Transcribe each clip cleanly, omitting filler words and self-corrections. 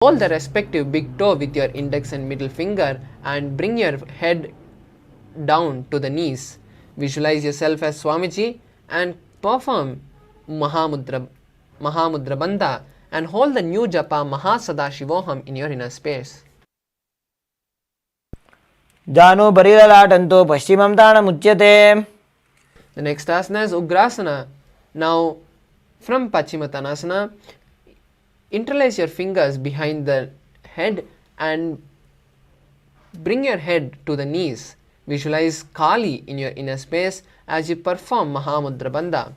Hold the respective big toe with your index and middle finger and bring your head down to the knees. Visualize yourself as Swamiji and perform Mahamudra Bandha and hold the new japa Paramashivoham in your inner space. Janu Barilalatanto Paschimam Tanamuchyate. The next asana is Ugrasana. Now, from Pachimatanasana, interlace your fingers behind the head and bring your head to the knees. Visualize Kali in your inner space as you perform Mahamudra Bandha.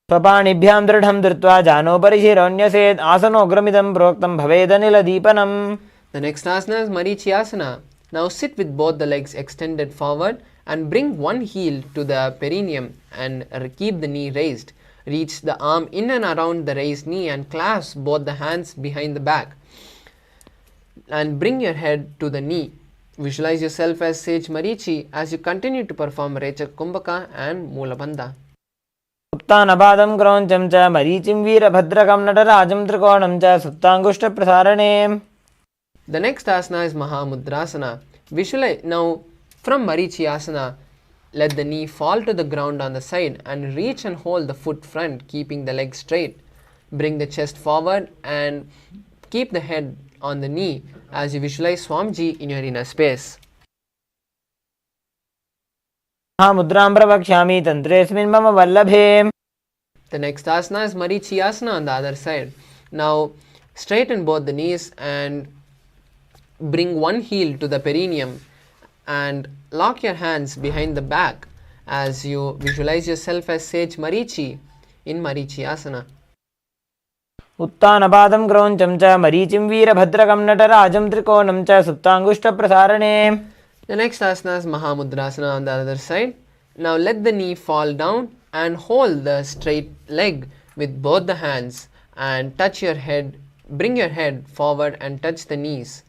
Papanibhyam dridham dhritva jano parishironyased asanogramidam proktam bhavedaniladīpanam. The next asana is Marichiyasana. Now sit with both the legs extended forward and bring one heel to the perineum and keep the knee raised. Reach the arm in and around the raised knee and clasp both the hands behind the back. And bring your head to the knee. Visualize yourself as Sage Marichi as you continue to perform Rechak Kumbhaka and Mula Bandha. Uttanabadam Kroncham cha Marichim Veerabhadrakam Natarajam Trikonam cha Suptangushta Prasarane. The next asana is Mahamudrasana. Visualize now from Marichiyasana, let the knee fall to the ground on the side and reach and hold the foot front, keeping the leg straight. Bring the chest forward and keep the head on the knee as you visualize Swamiji in your inner space. Mahamudram pravakshami tantresmin mama vallabhe. The next asana is Marichiyasana on the other side. Now straighten both the knees and bring one heel to the perineum and lock your hands behind the back as you visualize yourself as Sage Marichi in Marichiyasana. Uttanabadam Kroncham cha Marichim Veerabhadrakam Natarajam Trikonam cha Suptangushta Prasarane. The next asana is Mahamudrasana on the other side. Now let the knee fall down and hold the straight leg with both the hands and touch your head, bring your head forward and touch the knees.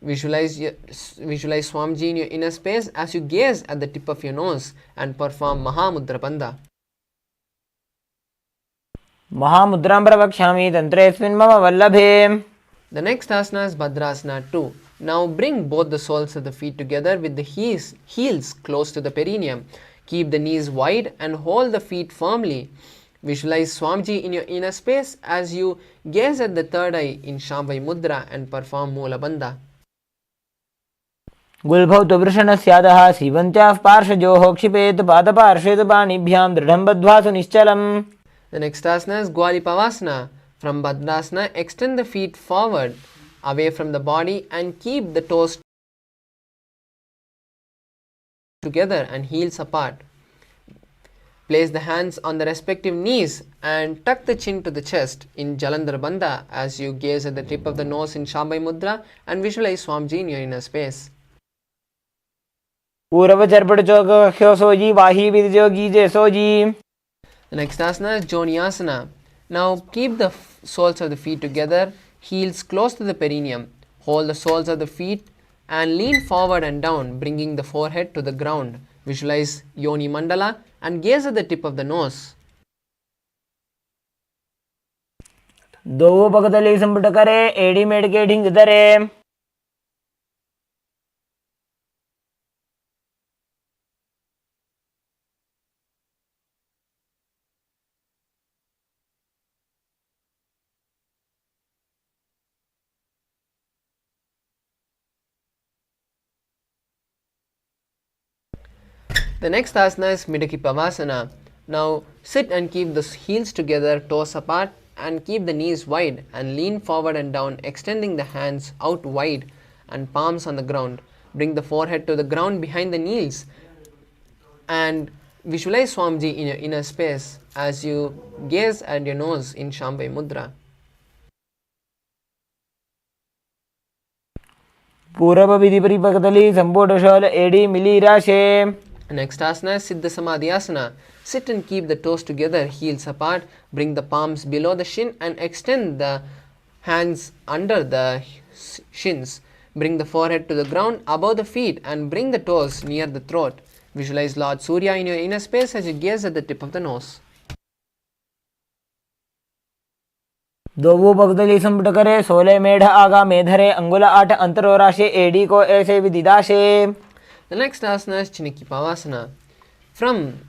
Visualize Swamiji in your inner space as you gaze at the tip of your nose and perform Mahamudra Bandha. Mahamudram pravakshami tantresmin mama vallabhe. The next asana is Bhadrasana 2. Now bring both the soles of the feet together with the heels close to the perineum. Keep the knees wide and hold the feet firmly. Visualize Swamiji in your inner space as you gaze at the third eye in Shambhavi Mudra and perform Mula Bandha. Gulbhautu vrishanasyadah sivantyah parshajyoh kshipetu padaparshetu panibhyam dridham badhvasu nischalam. The next asana is Gwalipavasana. From Bhadrasana, extend the feet forward away from the body and keep the toes together and heels apart. Place the hands on the respective knees and tuck the chin to the chest in Jalandhar Bandha as you gaze at the tip of the nose in Shambhavi Mudra and visualize Swamiji in your inner space. The next asana is Joniasana. Now keep the soles of the feet together, heels close to the perineum. Hold the soles of the feet and lean forward and down, bringing the forehead to the ground. Visualize Yoni Mandala and gaze at the tip of the nose. दो पगतली संपुट करे AD made के ढिंग धरे. The next asana is Midakipavasana. Now sit and keep the heels together, toes apart, and keep the knees wide and lean forward and down, extending the hands out wide and palms on the ground. Bring the forehead to the ground behind the knees and visualize Swamiji in your inner space as you gaze at your nose in Shambhavi Mudra. पूर्व विधि परिपकतली संपुट शोल एडी मिली राशे. Next asana is Siddha Samadhyasana. Sit and keep the toes together, heels apart. Bring the palms below the shin and extend the hands under the shins. Bring the forehead to the ground above the feet and bring the toes near the throat. Visualize Lord Surya in your inner space as you gaze at the tip of the nose. दोवु भगदली संपुट करे सोले मेढ़ आगा मेधरे अंगुल आठ अंतरोराशे AD को ऐसे विदिदाशे. The next asana is Chinikipavasana. From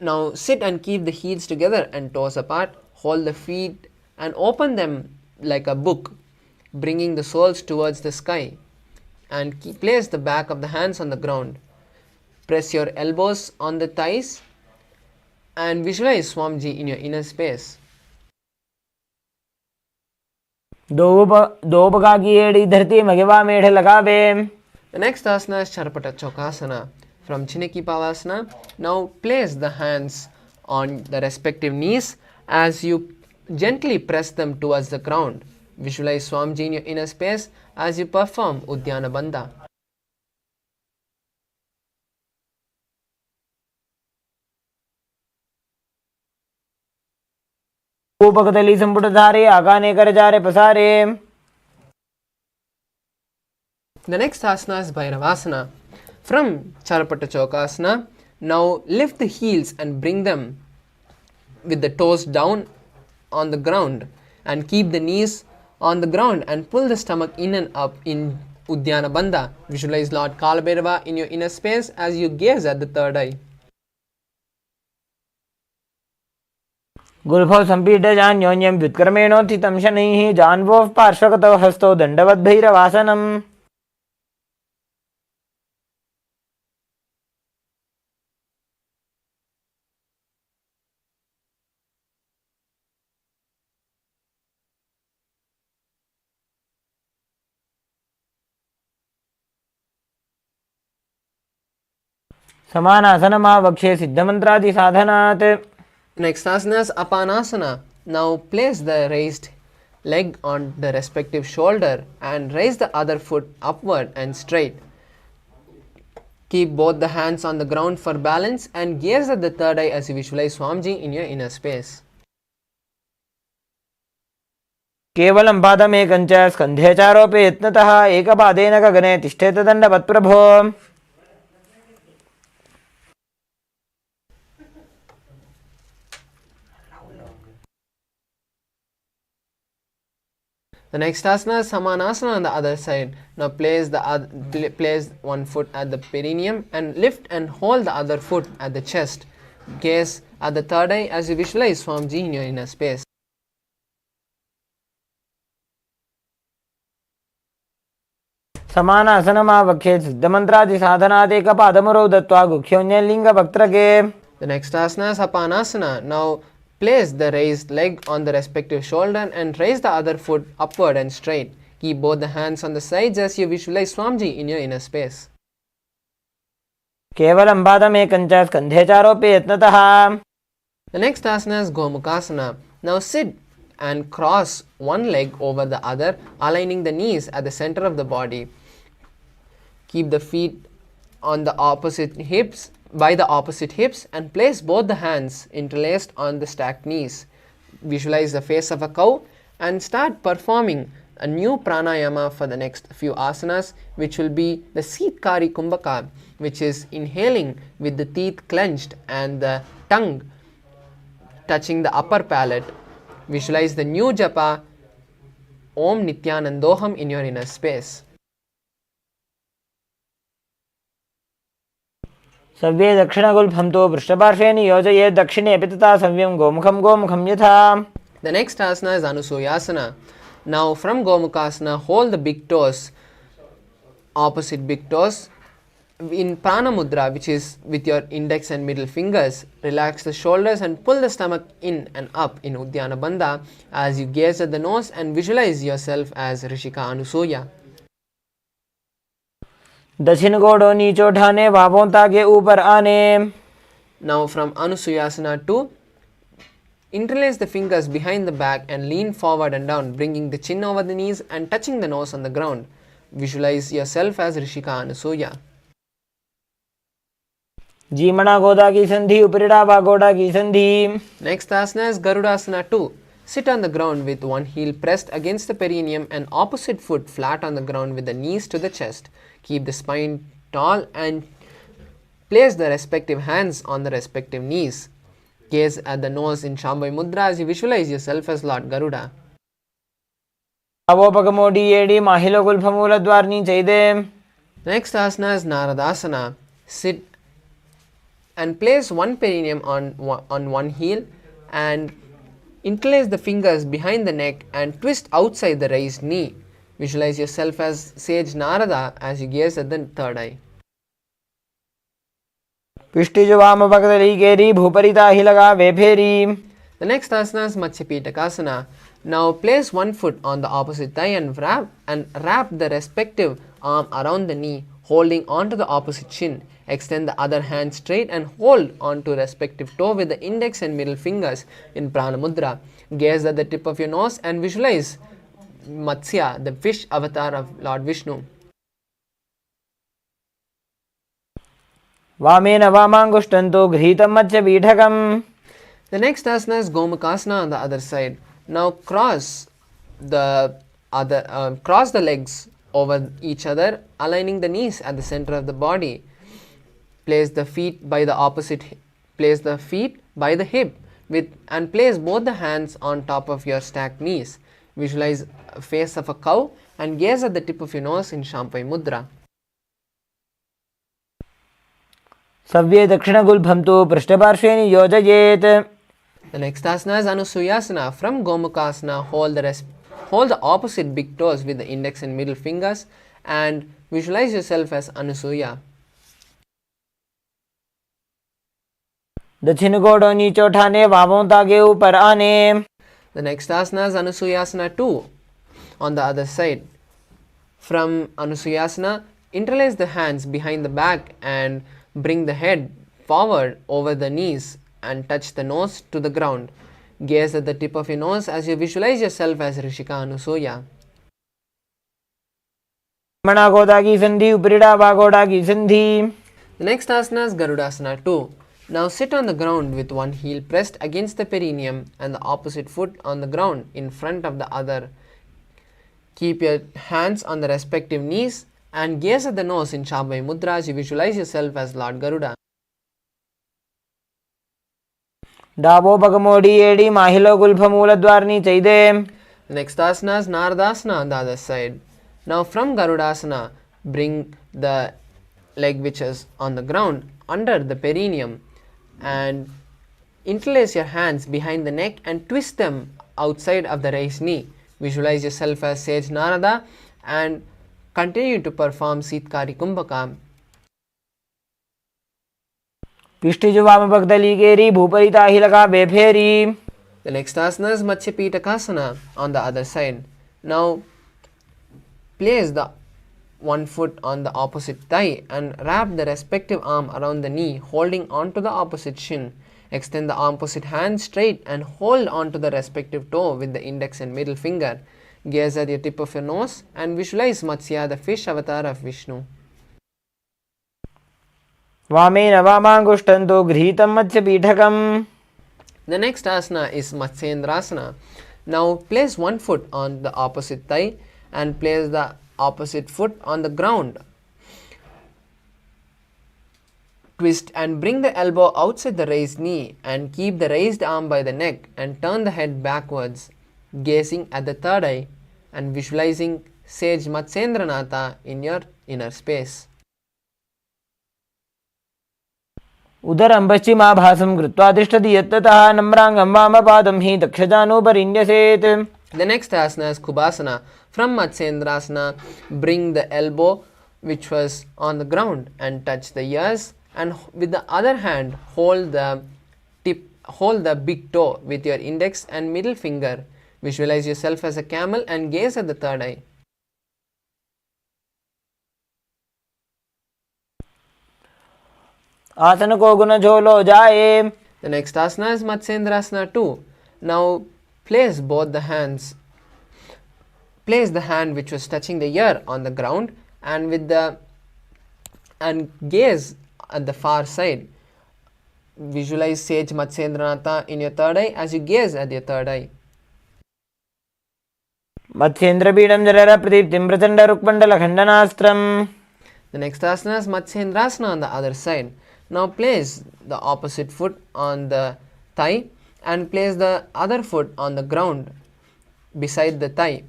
now sit and keep the heels together and toes apart. Hold the feet and open them like a book, bringing the soles towards the sky. And place the back of the hands on the ground. Press your elbows on the thighs and visualize Swamiji in your inner space. दो बगा की एड़ी धरती मगवा मेढ़ लगावे. The next asana is Charpata Chokasana. From Chinikipavasana, now place the hands on the respective knees as you gently press them towards the ground. Visualize Swamiji in your inner space as you perform Uddiyana Bandha. उपकतली संपुट धारे आगाने कर जारे पसारे. The next asana is Bhairavasana. From Charpata Chokasana, now lift the heels and bring them with the toes down on the ground and keep the knees on the ground and pull the stomach in and up in Uddiyana Bandha. Visualize Lord Kaala Tattva in your inner space as you gaze at the third eye. गुल्फौ संपीड जान्योन्यं व्युत्क्रमेणोत्थितं शनैः जान्वोः पार्श्वगतौ हस्तौ दण्डवद्भैरवासनम्. समानासनमावक्षे सिद्धमन्त्रादि साधनात्. Next asana is Apanasana. Now place the raised leg on the respective shoulder and raise the other foot upward and straight. Keep both the hands on the ground for balance and gaze at the third eye as you visualize Swamiji in your inner space. केवलं पादमेकञ्च स्कन्धे चारोपे यत्नतः एकपादेन गगने तिष्ठेत दण्डवत्प्रभो. The next asana is Samanasana on the other side. Now place one foot at the perineum and lift and hold the other foot at the chest. Gaze at the third eye as you visualize Swamiji in your inner space. समानासनमावक्षे सिद्धमन्त्रादि साधनादेकपादमुरौ दत्त्वा गुह्योन्यलिङ्गवक्त्रके. The next asana is Apanasana. Now place the raised leg on the respective shoulder and raise the other foot upward and straight. Keep both the hands on the sides as you visualize Swamiji in your inner space. केवलं पादमेकञ्च स्कन्धे चारोपे यत्नतः. The next asana is Gomukasana. Now sit and cross one leg over the other, aligning the knees at the center of the body. Keep the feet on the opposite hips by the opposite hips and place both the hands interlaced on the stacked knees. Visualize the face of a cow and start performing a new pranayama for the next few asanas, which will be the Seetkari Kumbhaka, which is inhaling with the teeth clenched and the tongue touching the upper palate. Visualize the new japa Om Nithyanandoham in your inner space. सव्ये दक्षिणगुल्फं तु पृष्ठपार्श्वे नियोजयेत् दक्षिणे अपि तथा सव्यं गोमुखं यथा. The next asana is Anusuyasana. Now from Gomukasana, hold the big toes, opposite big toes, in Prana Mudra, which is with your index and middle fingers. Relax the shoulders and pull the stomach in and up in Uddiyana Bandha as you gaze at the nose and visualize yourself as Rishika Anusuya. दक्षिण गोड़ों नीचे उठाने बाहों ताके ऊपर आने. Now from Anusuyasana 2, interlace the fingers behind the back and lean forward and down, bringing the chin over the knees and touching the nose on the ground. Visualize yourself as Rishika Anusuya. जीमणा गोदा की संधि उपरिड़ा वागोड़ा की संधि. Next asana is Garudasana 2. Sit on the ground with one heel pressed against the perineum and opposite foot flat on the ground with the knees to the chest. Keep the spine tall and place the respective hands on the respective knees. Gaze at the nose in Shambhavi Mudra as you visualize yourself as Lord Garuda. అవోపకమోడి ఏడి మహిళ గుల్ఫమూల ద్వారిని చైదే. The next asana is Naradasana. Sit and place one perineum on one heel and interlace the fingers behind the neck and twist outside the raised knee. Visualize yourself as sage Narada as you gaze at the third eye. पिष्टिज वाम भगदली केरी भूपरिता ही लगा वे फेरी. The next asana is Matsyapitakasana. Now place one foot on the opposite thigh and wrap the respective arm around the knee, holding onto the opposite shin. Extend the other hand straight and hold onto respective toe with the index and middle fingers in Prana Mudra. Gaze at the tip of your nose and visualize Matsya, the fish avatar of Lord Vishnu. वामेन वामांगुष्टंतो घृतं मत्स्य पीठकम्. The next asana is Gomakasana on the other side. Now cross the legs over each other, aligning the knees at the center of the body. Place the feet by the hip and place both the hands on top of your stacked knees. Visualize a face of a cow and gaze at the tip of your nose in Shambhavi Mudra. सव्ये दक्षिणगुल्फं तु पृष्ठपार्श्वे नियोजयेत्. The next asana is Anusuyasana. From Gomukhasana, hold the opposite big toes with the index and middle fingers and visualize yourself as Anusuya. दक्षिण गोड़ों नीचे उठाने वामों तागे ऊपर आने. The next asana is Anusuyasana 2 on the other side. From Anusuyasana, interlace the hands behind the back and bring the head forward over the knees and touch the nose to the ground. Gaze at the tip of your nose as you visualize yourself as Rishika Anusuya. मणा गोदा की संधि उपरिड़ा वागोड़ा की संधि. The next asana is Garudasana 2. Now sit on the ground with one heel pressed against the perineum and the opposite foot on the ground in front of the other. Keep your hands on the respective knees and gaze at the nose in Shambhavi Mudra as you visualize yourself as Lord Garuda. डाबो भगमोडी एडी माहिलो गुल्फमूल द्वारनी चैदे. The next asana is Naradasana on the other side. Now from Garudasana, bring the leg which is on the ground under the perineum and interlace your hands behind the neck and twist them outside of the raised knee. Visualize yourself as sage Narada and continue to perform Sitkari Kumbhaka. पिष्टिज वाम भगदली केरी भूपरिता ही लगा वे फेरी. The next asana is Matsyapitakasana on the other side. Now place the one foot on the opposite thigh and wrap the respective arm around the knee, holding onto the opposite shin. Extend the opposite hand straight and hold onto the respective toe with the index and middle finger. Gaze at the tip of your nose and visualize Matsya, the fish avatar of Vishnu. वामेन वामांगुष्टंतो घृतं मत्स्य पीठकम्. The next asana is Matsyendrasana. Now place one foot on the opposite thigh and place the opposite foot on the ground. Twist and bring the elbow outside the raised knee and keep the raised arm by the neck and turn the head backwards, gazing at the third eye and visualizing sage Matsyendranatha in your inner space. उदरं पश्चिमाभासं कृत्वा तिष्ठति यत्ततः नम्राङ्गं वामपादं हि दक्षजानुपरिन्यसेत्. The next asana is Kubhasana. From Matsyendrasana, bring the elbow which was on the ground and touch the ears, and with the other hand hold the big toe with your index and middle finger. Visualize yourself as a camel and gaze at the third eye. आसन को गुण झोलो जाए. The next asana is Matsyendrasana 2. Now place the hand which was touching the ear on the ground and gaze at the far side. Visualize sage Matsyendranatha in your third eye as you gaze at your third eye. मत्स्येन्द्रपीडं जरर प्रदीप्तिं Prachanda रुक्मण्डल खण्डनास्त्रम्. The next asana is Matsyendrasana on the other side. Now place the opposite foot on the thigh and place the other foot on the ground beside the thigh.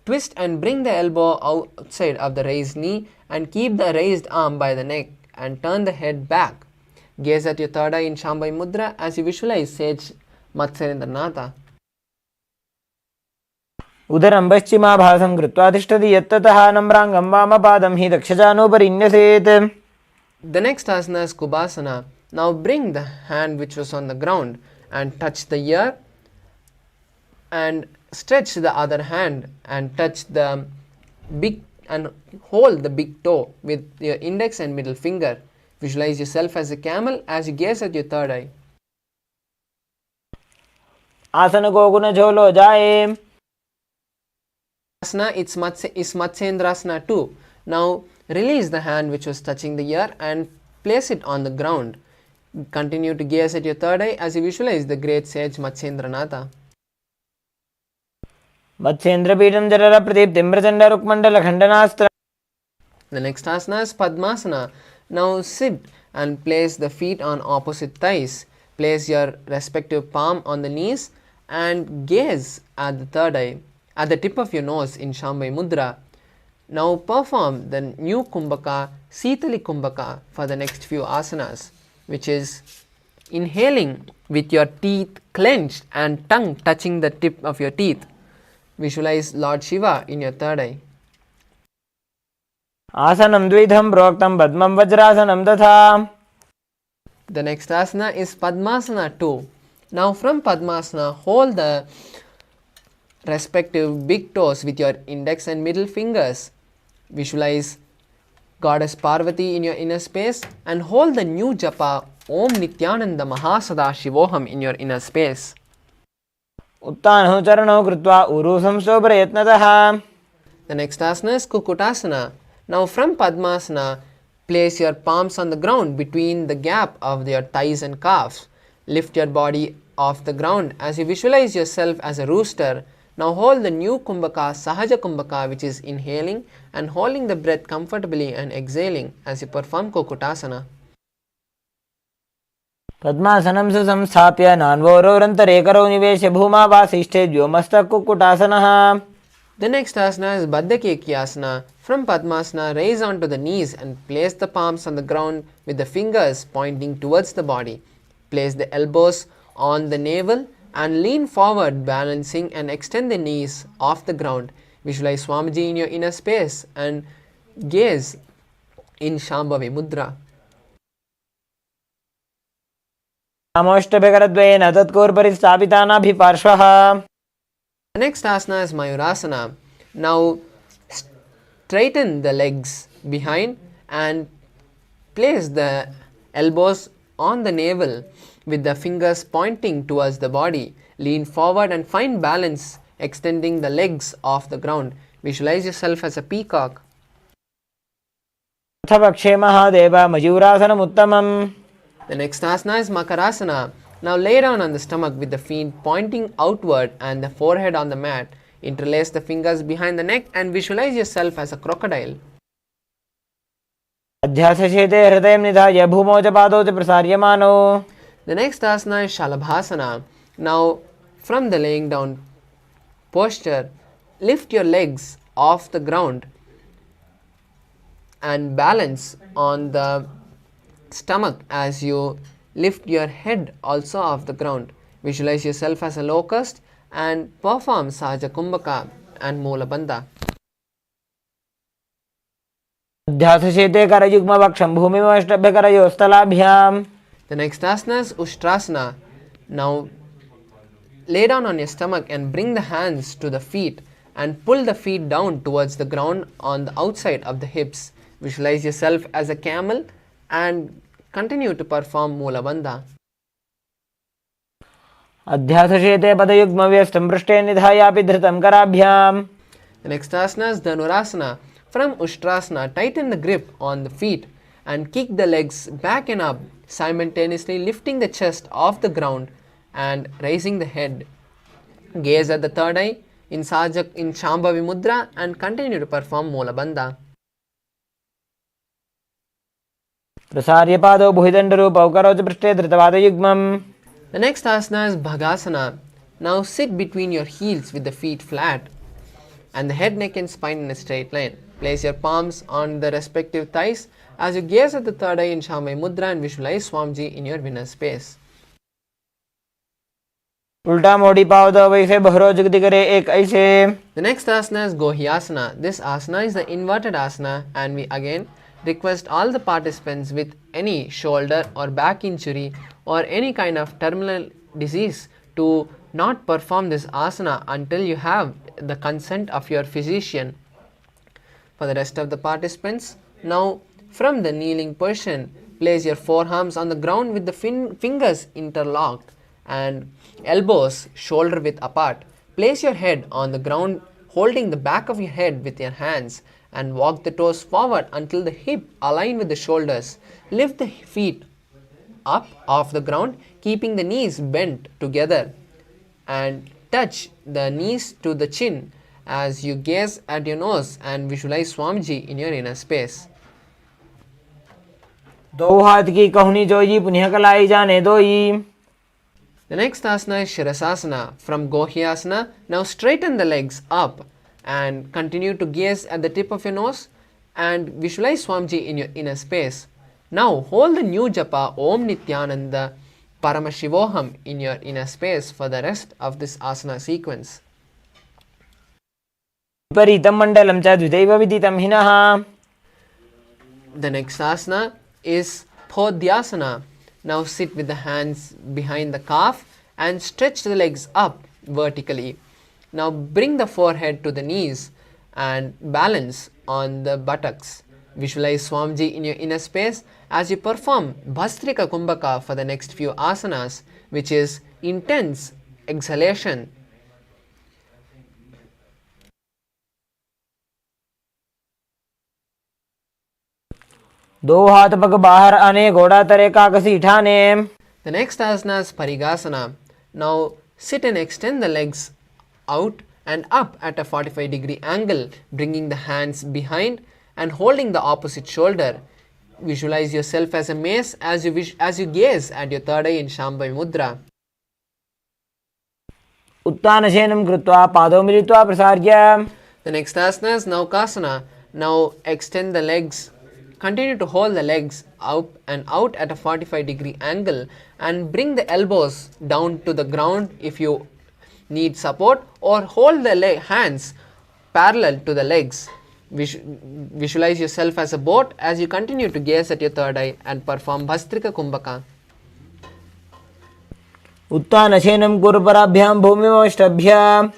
Twist and bring the elbow outside of the raised knee and keep the raised arm by the neck and turn the head back. Gaze at your third eye in Shambhavi Mudra as you visualize Sage Matsyendranath. उदरं पश्चिमाभासं कृत्वा तिष्ठति यत्ततः नम्राङ्गं वामपादं हि दक्षजानोपरि न्यसेत्. The next asana is Kubhasana. Now bring the hand which was on the ground and touch the ear and stretch the other hand and touch the big and hold the big toe with your index and middle finger. Visualize yourself as a camel as you gaze at your third eye. आसन को गुण झोलो जाए. Asana is Matsyendrasana too. Now release the hand which was touching the ear and place it on the ground. Continue to gaze at your third eye as you visualize the great sage Matsyendranath. मत्स्येन्द्रपीठं जरर प्रदीप्तिं Prachanda रुक्मण्डलखण्डनास्त्र. The next asana is Padmasana. Now sit and place the feet on opposite thighs. Place your respective palm on the knees and gaze at the third eye, at the tip of your nose in Shambhavi Mudra. Now perform the new Kumbhaka, Sitali Kumbhaka for the next few asanas, which is inhaling with your teeth clenched and tongue touching the tip of your teeth. Visualize Lord Shiva in your third eye. आसनं द्विधं प्रोक्तं पद्मं वज्रासनं तथा. The next asana is Padmasana too. Now from Padmasana, hold the respective big toes with your index and middle fingers. Visualize Goddess Parvati in your inner space and hold the new japa Om Nithyananda Mahasadaशिवोहम in your inner space. उत्तानौ चरणौ कृत्वा ऊरू संस्थो प्रयत्नतः. The next asana is Kukutasana. Now from Padmasana, place your palms on the ground between the gap of your thighs and calves. Lift your body off the ground as you visualize yourself as a rooster. Now hold the new Kumbhaka, Sahaja Kumbhaka, which is inhaling and holding the breath comfortably and exhaling as you perform Kukutasana. पद्मासनं सुसंस्थाप्य नान्वोरोरन्तरे करौ निवेश्य भूमावासिष्ठे द्व्योमस्तकुक्कुटासनः. The next asana is Baddhakekyasana. From Padmasana, raise onto the knees and place the palms on the ground with the fingers pointing towards the body. Place the elbows on the navel and lean forward, balancing and extend the knees off the ground. Visualize Swamiji in your inner space and gaze in Shambhavi Mudra. नामोष्टभकरद्वयेन तत्कोर्परि स्थापितानाभिपार्श्वः. The next asana is Mayurasana. Now straighten the legs behind and place the elbows on the navel with the fingers pointing towards the body. Lean forward and find balance, extending the legs off the ground. Visualize yourself as a peacock. अथपक्षे Mahadev मयूरासनम् उत्तमम्. The next asana is Makarasana. Now lay down on the stomach with the feet pointing outward and the forehead on the mat. Interlace the fingers behind the neck and visualize yourself as a crocodile. अध्यासशेते हृदयं निधाय भूमौ च पादौ च प्रसार्यमानौ. The next asana is Shalabhasana. Now from the laying down posture, lift your legs off the ground and balance on the stomach as you lift your head also off the ground. Visualize yourself as a locust and perform Sahaja Kumbhaka and Moola Bandha. अध्यासशेते करयुग्मवक्षं भूमिमष्टभ्यकरयोस्तलाभ्याम्. The next asana is Ushtrasana. Now lay down on your stomach and bring the hands to the feet and pull the feet down towards the ground on the outside of the hips. Visualize yourself as a camel and continue to perform Moola Bandha. अध्यासशेते पदयुग्मव्यस्तं पृष्ठे निधायापि धृतं कराभ्याम्. The next asana is Dhanurasana. From Ushtrasana, tighten the grip on the feet and kick the legs back and up, simultaneously lifting the chest off the ground and raising the head. Gaze at the third eye in Shambhavi Mudra and continue to perform Moola Bandha. प्रसार्य पादौ भुजदण्डरूपौ करौ च पृष्ठे धृतपादयुग्मम्. The next asana is Bhagasana. Now sit between your heels with the feet flat and the head, neck and spine in a straight line. Place your palms on the respective thighs as you gaze at the third eye in Shamai Mudra and visualize Swamiji in your inner space. उल्टा मोड़ी पाव दो वैसे बहरो जगती करे एक ऐसे. The next asana is Gohyasana. This asana is the inverted asana, and we again request all the participants with any shoulder or back injury or any kind of terminal disease to not perform this asana until you have the consent of your physician. For the rest of the participants, now from the kneeling position, place your forearms on the ground with the fingers interlocked and elbows shoulder width apart. Place your head on the ground holding the back of your head with your hands and walk the toes forward until the hip align with the shoulders. Lift the feet up off the ground, keeping the knees bent together and touch the knees to the chin as you gaze at your nose and visualize Swamiji in your inner space. दो हाथ की कहनी जोई पुनः कलाई जाने दोई. The next asana is Shirasasana. From Gohyasana, now straighten the legs up and continue to gaze at the tip of your nose and visualize Swamiji in your inner space. Now hold the new japa Om Nithyananda Paramashivoham in your inner space for the rest of this asana sequence. विपरीतं मण्डलं च द्विदैव विदितं हिनः. The next asana is Podhyasana. Now sit with the hands behind the calf and stretch the legs up vertically. Now bring the forehead to the knees and balance on the buttocks. Visualize Swamiji in your inner space as you perform Bhastrika Kumbhaka for the next few asanas, which is intense exhalation. दो हाथ पग बाहर आने घोड़ा तरे काकसी ठाने. The next asana is Parigasana. Now sit and extend the legs out and up at a 45-degree angle, bringing the hands behind and holding the opposite shoulder. Visualize yourself as a mace as you gaze at your third eye in Shambhavi Mudra. उत्तानशयनं कृत्वा पादौ मिलित्वा प्रसार्य. The next asana is Naukasana. Now extend the legs. Continue to hold the legs up and out at a 45-degree angle and bring the elbows down to the ground if you need support, or hold the hands parallel to the legs. Visualize yourself as a boat as you continue to gaze at your third eye and perform Bhastrika Kumbhaka. उत्तानशयनं कुरु पराभ्यां भूमिमवष्टभ्य.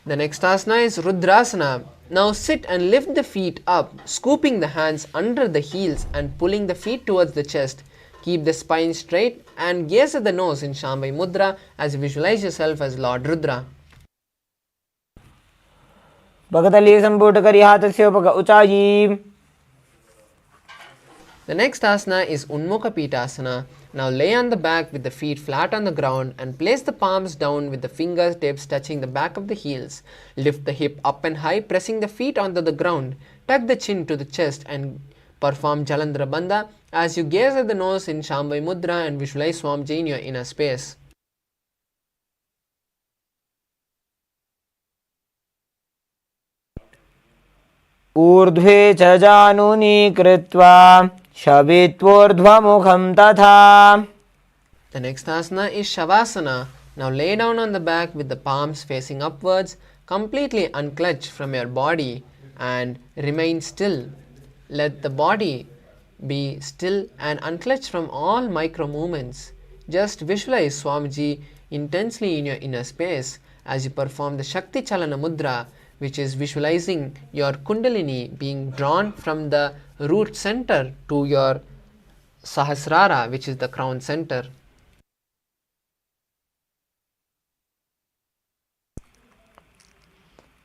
The next asana is Rudrasana. Now sit and lift the feet up, scooping the hands under the heels and pulling the feet towards the chest. Keep the spine straight and gaze at the nose in Shambhavi Mudra as you visualize yourself as Lord Rudra. भगतली संपुट करी हाथस्य उपक ऊंचाई. The next asana is Unmukha Pitasana. Now lay on the back with the feet flat on the ground and place the palms down with the fingertips touching the back of the heels. Lift the hip up and high, pressing the feet onto the ground. Tuck the chin to the chest and perform Jalandhara Bandha as you gaze at the nose in Shambhavi Mudra and visualize Swamiji in your inner space. ऊर्ध्वे च जानुनी कृत्वा शवित्वोर्ध्वमुखं तथा. The next asana is Shavasana. Now lay down on the back with the palms facing upwards, completely unclench from your body and remain still. Let the body be still and unclench from all micro movements. Just visualize Swamiji intensely in your inner space as you perform the Shakti Chalana Mudra, which is visualizing your Kundalini being drawn from the root center to your Sahasrara, which is the crown center.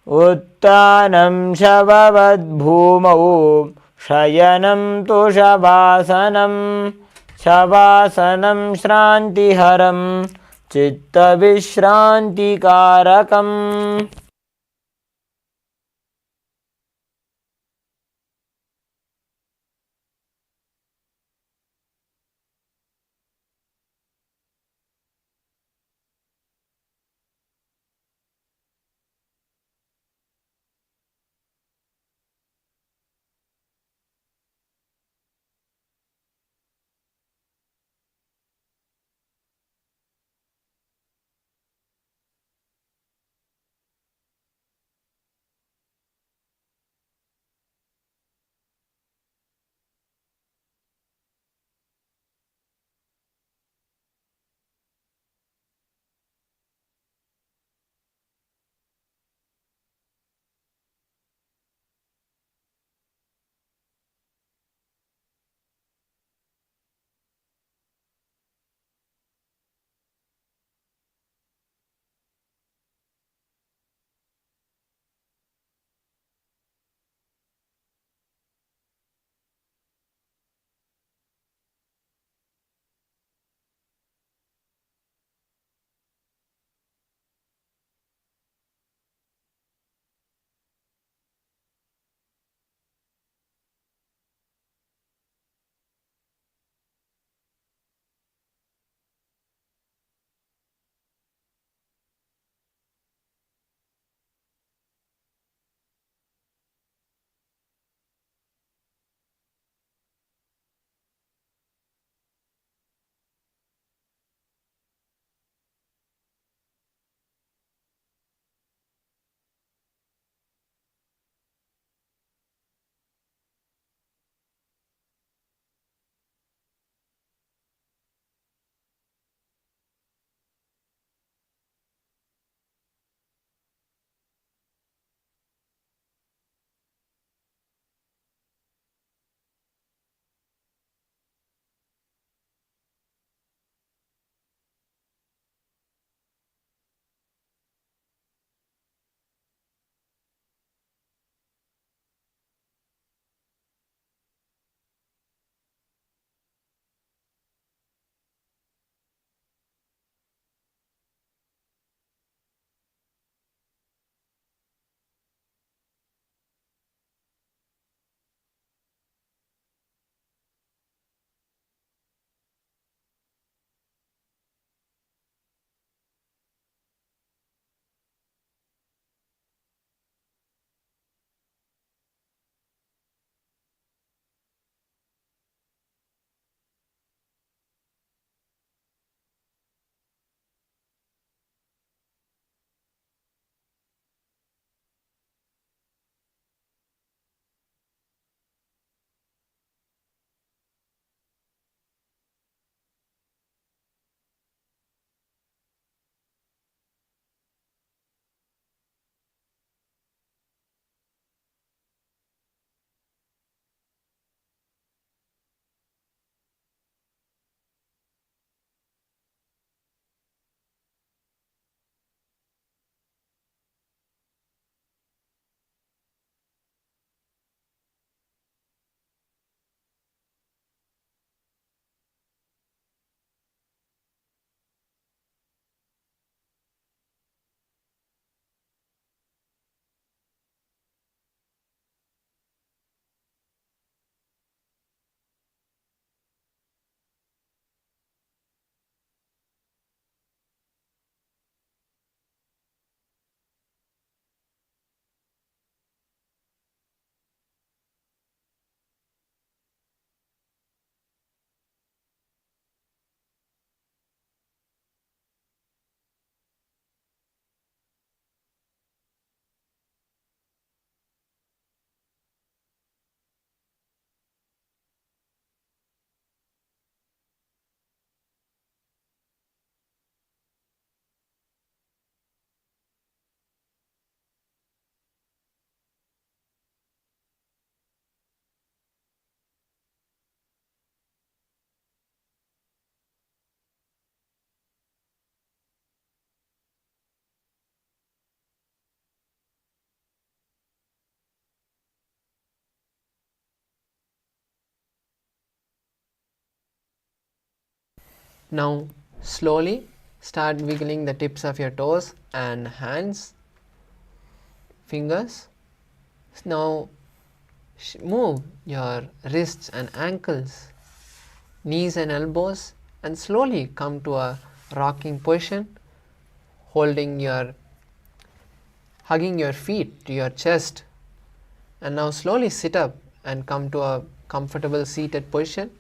उत्तानं शववद्भूमौ शयनं तु शवासनं. शवासनं श्रान्तिहरं चित्तविश्रान्तिकारकम्. Now slowly start wiggling the tips of your toes and hands, fingers. Now move your wrists and ankles, knees and elbows, and slowly come to a rocking position, hugging your feet to your chest. And now slowly sit up and come to a comfortable seated position.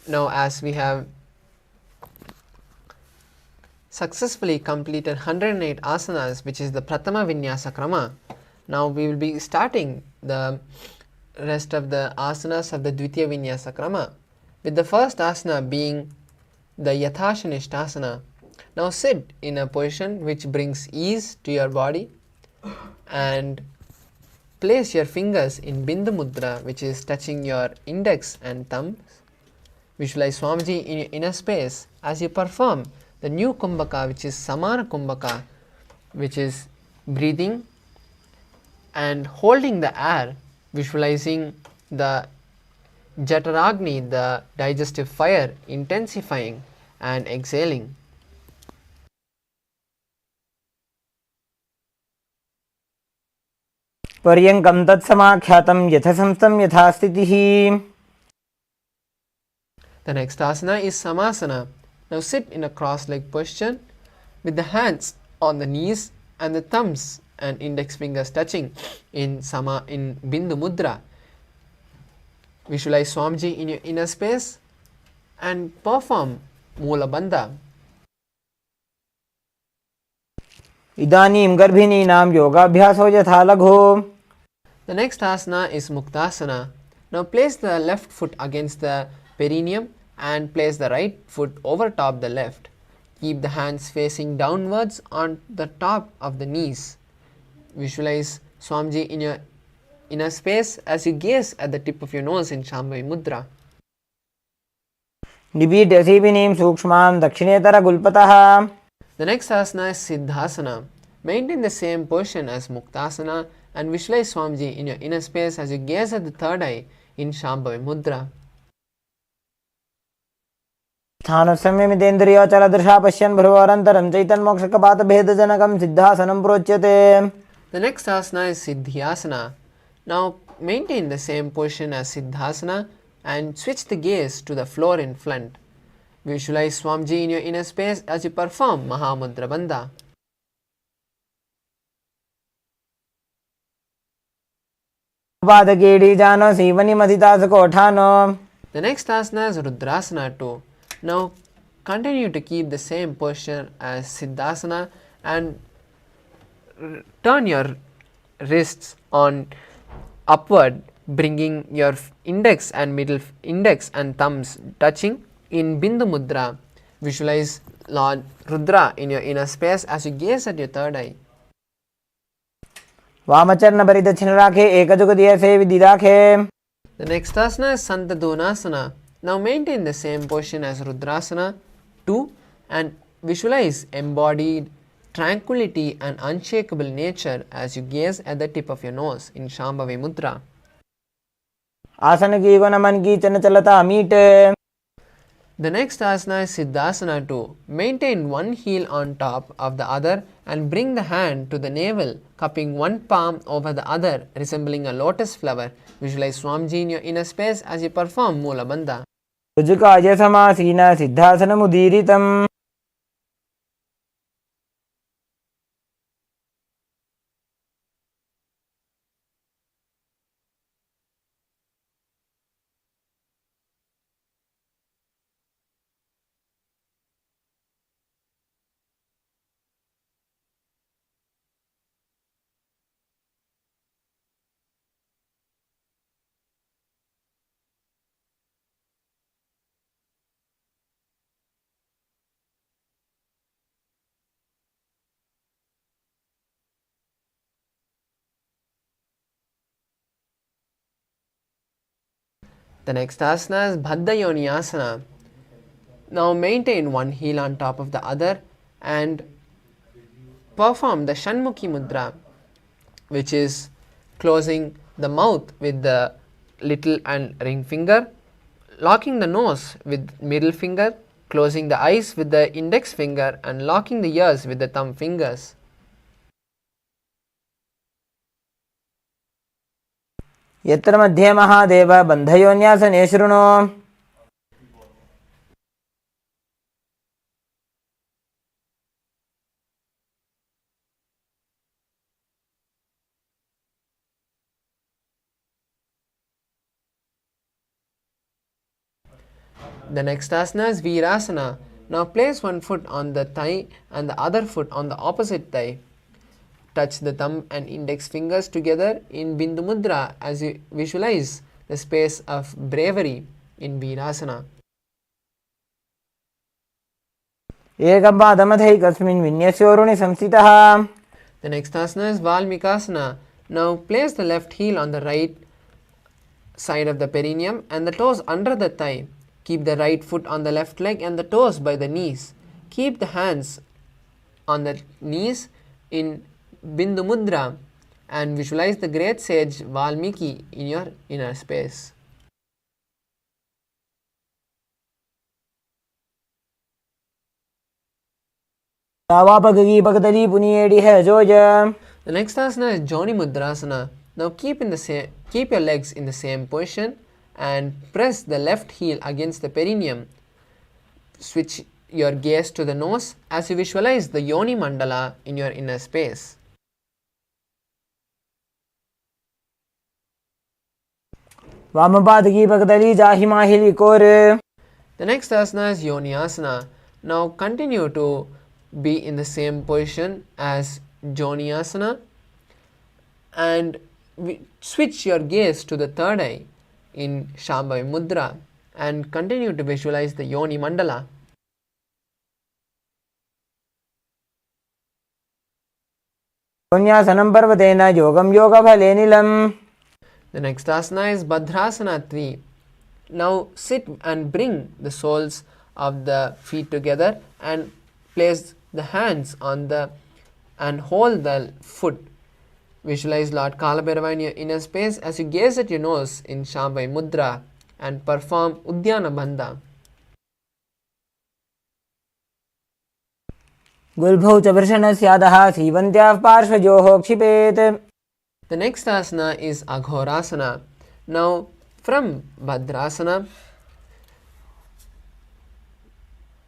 Now as we have successfully completed 108 asanas, which is the Pratama Vinyasa Krama, now we will be starting the rest of the asanas of the Dvitiya Vinyasa Krama, with the first asana being the Yathashanishtasana. Now sit in a position which brings ease to your body and place your fingers in Bindu Mudra, which is touching your index and thumbs. Visualize Swamiji in your inner space as you perform the new Kumbhaka, which is Samana Kumbhaka, which is breathing and holding the air, visualizing the Jataragni, the digestive fire, intensifying and exhaling. पर्यङ्कं तत्समाख्यातं यथसंस्थं यथा स्थितिः. The next asana is Samasana. Now sit in a cross-legged position with the hands on the knees and the thumbs and index fingers touching in Bindu Mudra. Visualize Swamiji in your inner space and perform Mula Bandha. इदानीं गर्भिणीनां योगाभ्यासो यथा लघु. The next asana is Muktasana. Now place the left foot against the perineum and place the right foot over top the left. Keep the hands facing downwards on the top of the knees. Visualize Swamiji in your inner space as you gaze at the tip of your nose in Shambhavi Mudra. निबीड्य सीपिनीं सूक्ष्मां दक्षिणेतरगुल्पतः. The next asana is Siddhasana. Maintain the same position as Muktasana and visualize Swamiji in your inner space as you gaze at the third eye in Shambhavi Mudra. स्थानसंयमितेन्द्रियोचलदृशा पश्यन् भ्रुवोरन्तरं चैतन्मोक्षकपातभेदजनकं सिद्धासनं प्रोच्यते. The next asana is Siddhyasana. Now maintain the same position as Siddhasana and switch the gaze to the floor in front. Visualize Swamiji in your inner space as you perform Mahamudra Bandha. The next asana is Rudrasana 2. Now continue to keep the same posture as Siddhasana and turn your wrists on upward, bringing your index and middle index and thumbs touching in Bindu Mudra. Visualize Lord Rudra in your inner space as you gaze at your third eye. वामचरण परिदक्षिण राखे एकजुग दिए से विदिदाखे. The next asana is Santadonasana. Now maintain the same position as Rudrasana 2 and visualize embodied tranquility and unshakable nature as you gaze at the tip of your nose in Shambhavi Mudra. आसन की गुण मन की चंचलता मीटे. The next asana is Siddhasana 2. Maintain one heel on top of the other and bring the hand to the navel, cupping one palm over the other, resembling a lotus flower. Visualize Swamiji in your inner space as you perform Mula Bandha. ऋजुकाय समासीन सिद्धासनमुदीरितम्. The next asana is Baddha Yoniyasana. Now maintain one heel on top of the other and perform the Shanmukhi Mudra, which is closing the mouth with the little and ring finger, locking the nose with middle finger, closing the eyes with the index finger, and locking the ears with the thumb fingers. यत्र मध्ये महादेव बन्धयोन्यासने शृणु. The next asana is Virasana. Now place one foot on the thigh and the other foot on the opposite thigh. Touch the thumb and index fingers together in Bindu Mudra as you visualize the space of bravery in Virasana. एकं पादमथैकस्मिन् विन्यस्योरुणि संस्थितः. The next asana is Valmikasana. Now place the left heel on the right side of the perineum and the toes under the thigh. Keep the right foot on the left leg and the toes by the knees. Keep the hands on the knees in Bindu Mudra and visualize the great sage Valmiki in your inner space. The The next asana is Joni Mudrasana. Now keep your legs in the same position and press the left heel against the perineum. Switch your gaze to the nose as you visualize the Yoni Mandala in your inner space. The next asana is Yoni Asana. Now continue to be in the same position as Joni Asana and switch your gaze to the third eye in Shambhavi Mudra and continue to visualize the Yoni Mandala. The next asana is Bhadrasana 3. Now sit and bring the soles of the feet together and place the hands on the and hold the foot. Visualize Lord Kaala Tattva in your inner space as you gaze at your nose in Shambhavi Mudra and perform Udyana Bandha. The next asana is Aghorasana. Now from Bhadrasana,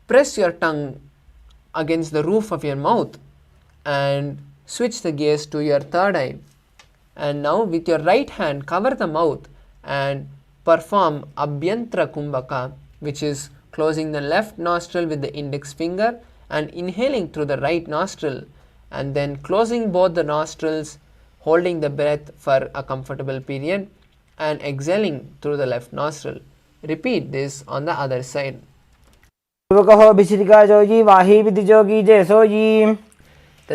press your tongue against the roof of your mouth and switch the gaze to your third eye. And now with your right hand cover the mouth and perform Abhyantra Kumbhaka, which is closing the left nostril with the index finger and inhaling through the right nostril and then closing both the nostrils, holding the breath for a comfortable period and exhaling through the left nostril. Repeat this on the other side. The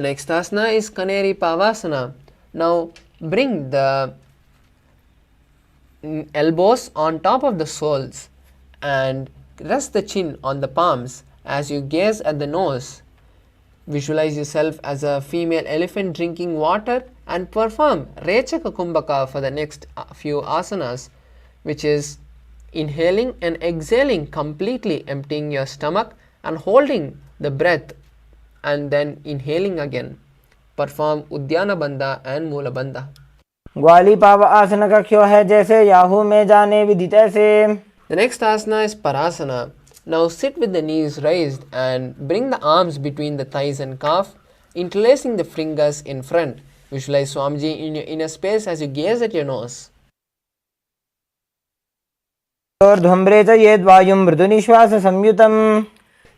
next asana is Kaneri Pavasana. Now bring the elbows on top of the soles and rest the chin on the palms as you gaze at the nose. Visualize yourself as a female elephant drinking water and perform Rechaka Kumbhaka for the next few asanas, which is inhaling and exhaling, completely emptying your stomach and holding the breath and then inhaling again. Perform Udyana Bandha and Mula Bandha. The next asana is Parasana. Now sit with the knees raised and bring the arms between the thighs and calf, interlacing the fingers in front. Visualize Swamiji in your inner space as you gaze at your nose. The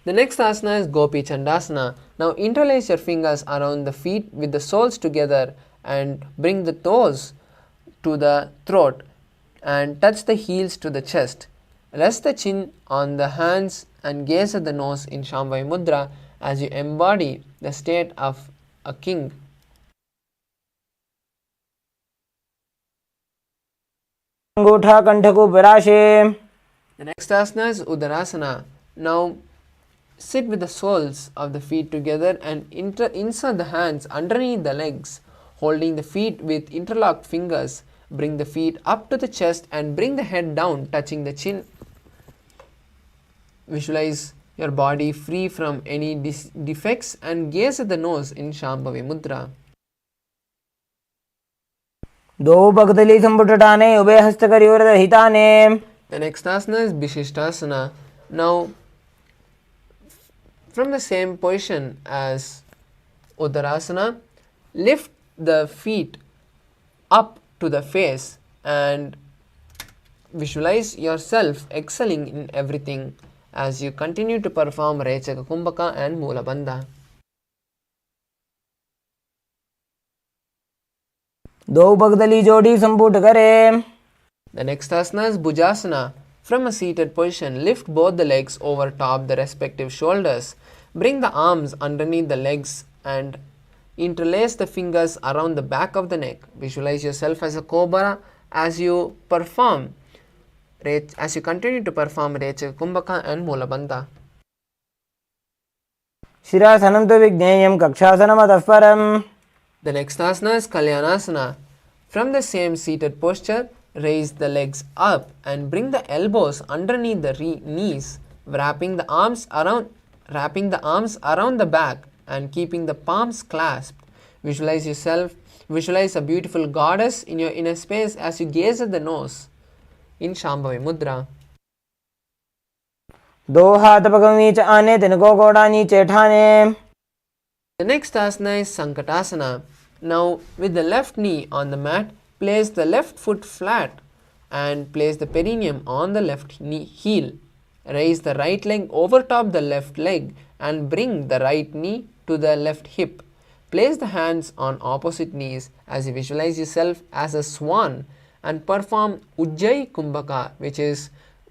next asana is Gopi Chandasana. Now interlace your fingers around the feet with the soles together and bring the toes to the throat and touch the heels to the chest. Rest the chin on the hands and gaze at the nose in Shambhavi Mudra as you embody the state of a king. The next asana is Udarasana. Now sit with the soles of the feet together and insert the hands underneath the legs, holding the feet with interlocked fingers. Bring the feet up to the chest and bring the head down, touching the chin Visualize your body free from any defects and gaze at the nose in Shambhavi Mudra. द्वौ भगदली संपुटटाने उभय हस्तकरिवरदहिताने. The next asana is Bhishishtasana. Now, from the same position as Uttarasana, lift the feet up to the face and visualize yourself excelling in everything as you continue to perform Rechaka Kumbhaka and Mula Bandha. दो भगदली जोड़ी संपुट करे. The next asana is Bhujasana. From a seated position, lift both the legs over top the respective shoulders. Bring the arms underneath the legs and interlace the fingers around the back of the neck. Visualize yourself as a cobra as you continue to perform Rechaka Kumbhaka and Mula Bandha. शिरासनं तु विज्ञेयं कक्षासनमतः परम्. The next asana is Kalyanasana. From the same seated posture, raise the legs up and bring the elbows underneath the knees, wrapping the arms around the back and keeping the palms clasped. Visualize a beautiful goddess in your inner space as you gaze at the nose in Shambhavi Mudra. दो हाथ पग नीचे आने तिनको गोड़ा नीचे ठाने. The next asana is Sankatasana. Now, with the left knee on the mat, place the left foot flat and place the perineum on the left heel. Raise the right leg over top the left leg and bring the right knee to the left hip. Place the hands on opposite knees as you visualize yourself as a swan and perform Ujjayi Kumbhaka, which is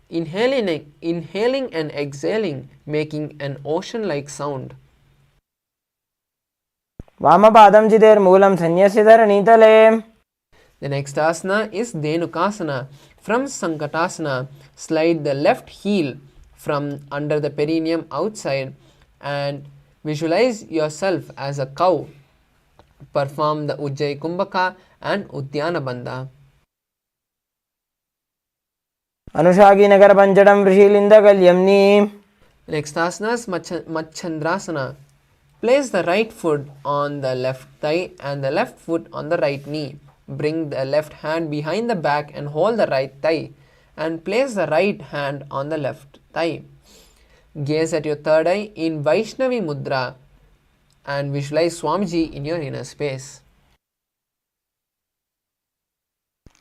inhaling and exhaling, making an ocean-like sound. वामपादं चिदेर्मूलं संन्यस्य धरणीतले. The next asana is Dhenukasana. From Sankatasana, slide the left heel from under the perineum outside and visualize yourself as a cow. Perform the Ujjayi Kumbhaka and Udyana Bandha. अनुषागी Nagar पंचडम वृषीलिंदकल्यम्नि. Next asana is Machandrasana. Place the right foot on the left thigh and the left foot on the right knee. Bring the left hand behind the back and hold the right thigh and place the right hand on the left thigh. Gaze at your third eye in Vaishnavi Mudra and visualize Swamiji in your inner space.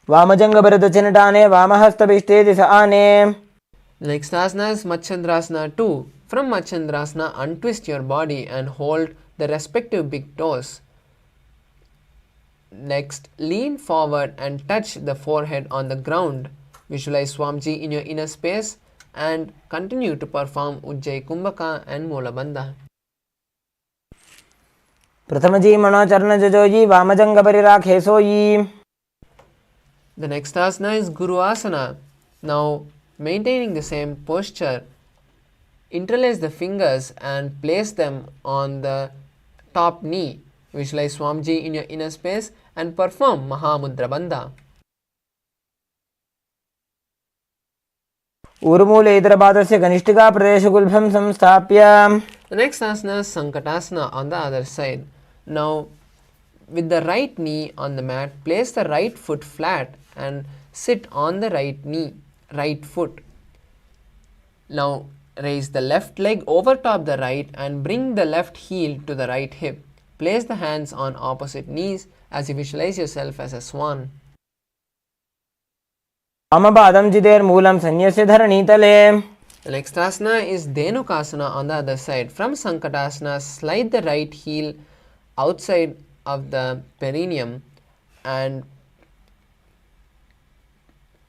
वामजंगभरतचिनटाने वामहस्तभिष्टे दिश आने. Next asana is Machandrasana 2. From Machandrasana, untwist your body and hold the respective big toes. Next, lean forward and touch the forehead on the ground. Visualize Swamiji in your inner space and continue to perform Ujjayi Kumbhaka and Mula Bandha. प्रथमजी मनोचरण जजोजी वामजंगपरिराखे सोयी. The next asana is Guru Asana. Now, maintaining the same posture, interlace the fingers and place them on the top knee. Visualize Swamiji in your inner space and perform Mahamudra Bandha. ऊर्मूले इतरपादस्य कनिष्ठिका प्रदेशगुल्भं संस्थाप्य. The next asana is Sankatasana on the other side. Now, with the right knee on the mat, place the right foot flat and sit on the right foot. Now, raise the left leg over top the right and bring the left heel to the right hip. Place the hands on opposite knees as you visualize yourself as a swan. वामपादं चिदेर्मूलं संन्यस्य धरणीतले. The next asana is Dhenukasana on the other side. From Sankatasana, slide the right heel outside of the perineum and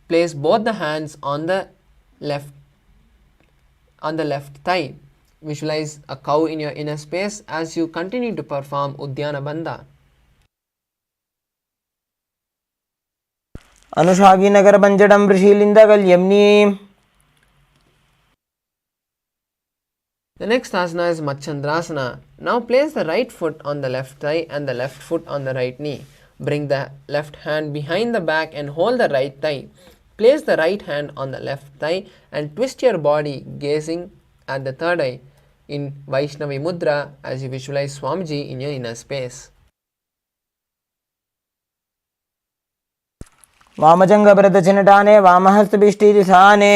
place both the hands on the left thigh. Visualize a cow in your inner space as you continue to perform Udyana Bandha. अनुषागी Nagar पंचडम वृषीलिंदकल्यम्नि. The next asana is Machandrasana. Now place the right foot on the left thigh and the left foot on the right knee. Bring the left hand behind the back and hold the right thigh. Place the right hand on the left thigh and twist your body, gazing at the third eye in Vaishnavi Mudra as you visualize Swamiji in your inner space. वामजङ्गभरतचिनटाने वामहस्तभिष्टिरिसाने.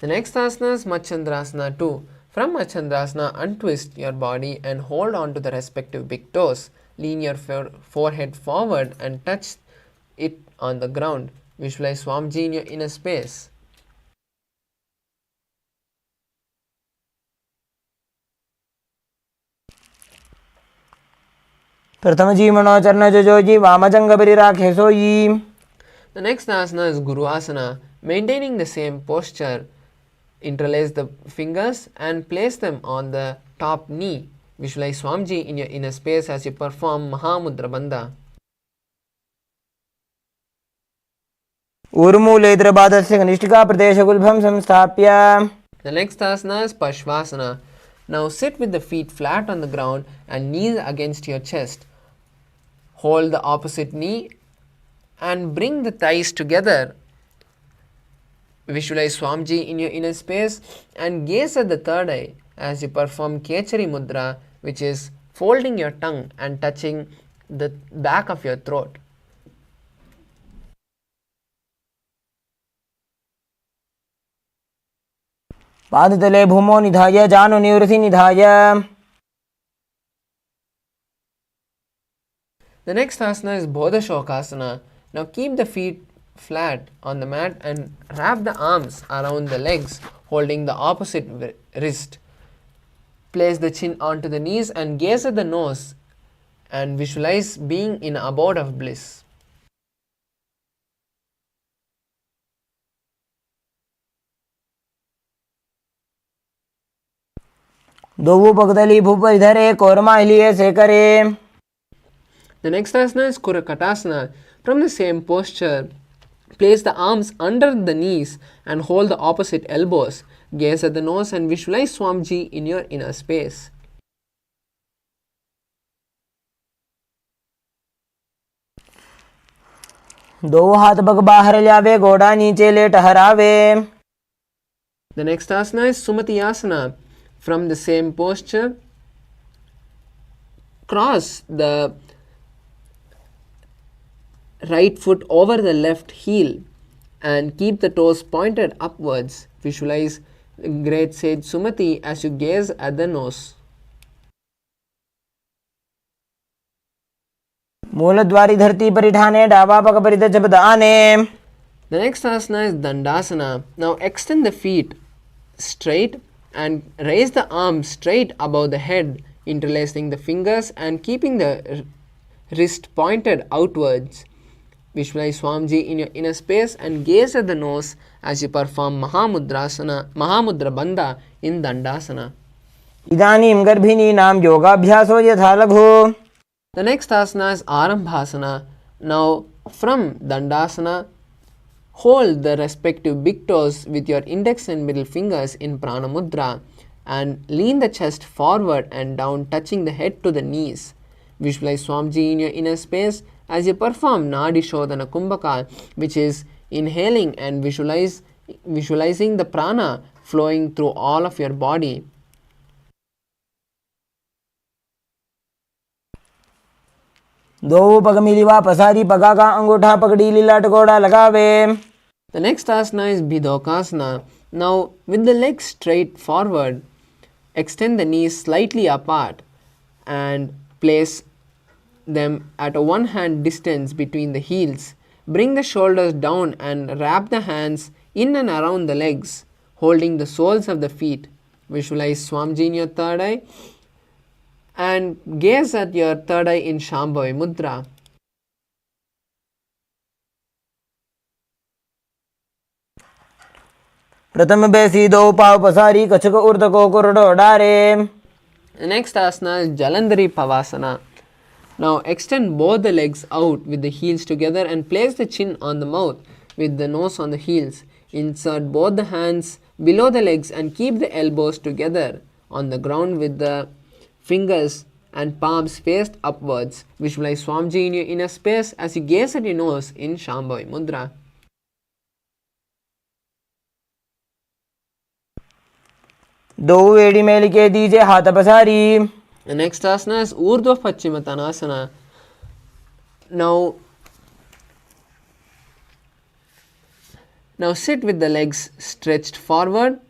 The next asana is Machandrasana 2. From Machandrasana, untwist your body and hold on to the respective big toes. Lean your forehead forward and touch it on the ground. Visualize Swamiji in your inner space. प्रथमजीवनोचरणजोजी वामजङ्गपरिराखेसोयी. The next asana is Guru Asana. Maintaining the same posture, interlace the fingers and place them on the top knee. Visualize Swamiji in your inner space as you perform Mahamudra Bandha. ऊर्मूलेद्रपादस्य कनिष्ठिकाप्रदेशगुल्भं संस्थाप्य. The next asana is Pashvasana. Now sit with the feet flat on the ground and knees against your chest. Hold the opposite knee and bring the thighs together. Visualize Swamiji in your inner space and gaze at the third eye as you perform Kechari Mudra, which is folding your tongue and touching the back of your throat. पादतले भूमौ निधाय जानुनिवृत्ति निधाय. The next asana is Bodhashokasana. Now keep the feet flat on the mat and wrap the arms around the legs, holding the opposite wrist. Place the chin onto the knees and gaze at the nose and visualize being in an abode of bliss. दोवु पगदली भूपरिधरे कोरमाहिलिये सेकरे. The next asana is Kurakatasana. From the same posture, place the arms under the knees and hold the opposite elbows. Gaze at the nose and visualize Swamiji in your inner space. दो हाथ पग बाहर ल्यावे घोड़ा नीचे late हरावे. The next asana is Sumati Asana. From the same posture, cross the right foot over the left heel and keep the toes pointed upwards. Visualize great sage Sumati as you gaze at the nose. मूलद्वारी धरती परिठाने डावा पग परिध जबदाने. The next asana is Dandasana. Now extend the feet straight and raise the arms straight above the head, interlacing the fingers and keeping the wrist pointed outwards. Visualize Swamiji in your inner space and gaze at the nose as you perform Mahamudra Bandha in Dandasana. इदानीं गर्भिणीनां योगाभ्यासो यथा लघु. The next asana is Arambhasana. Now from Dandasana, hold the respective big toes with your index and middle fingers in Prana Mudra and lean the chest forward and down, touching the head to the knees. Visualize Swamiji in your inner space as you perform Nadi Shodhana Kumbhaka, which is inhaling and visualizing the prana flowing through all of your body. दो पग मिलिवा पसारी पगा का अंगूठा पकड़ी लीला टकोड़ा लगावे. The next asana is Bidokasana. Now with the legs straight forward, extend the knees slightly apart and place them at a one hand distance between the heels. Bring the shoulders down and wrap the hands in and around the legs, holding the soles of the feet. Visualize Swamiji in your third eye and gaze at your third eye in Shambhavi Mudra. प्रथम बेसी दो पाव पसारी कछक ऊर्ध को कुरडो डारे. The next asana is Jalandhari Pavasana. Now extend both the legs out with the heels together and place the chin on the mouth with the nose on the heels. Insert both the hands below the legs and keep the elbows together on the ground with the fingers and palms faced upwards. Visualize Swamiji in your inner space as you gaze at your nose in Shambhavi Mudra. दो एड़ी मेलिके दीजे हाथ पसारी. The next asana is Urdhva Paschimottanasana. Now sit with the legs stretched forward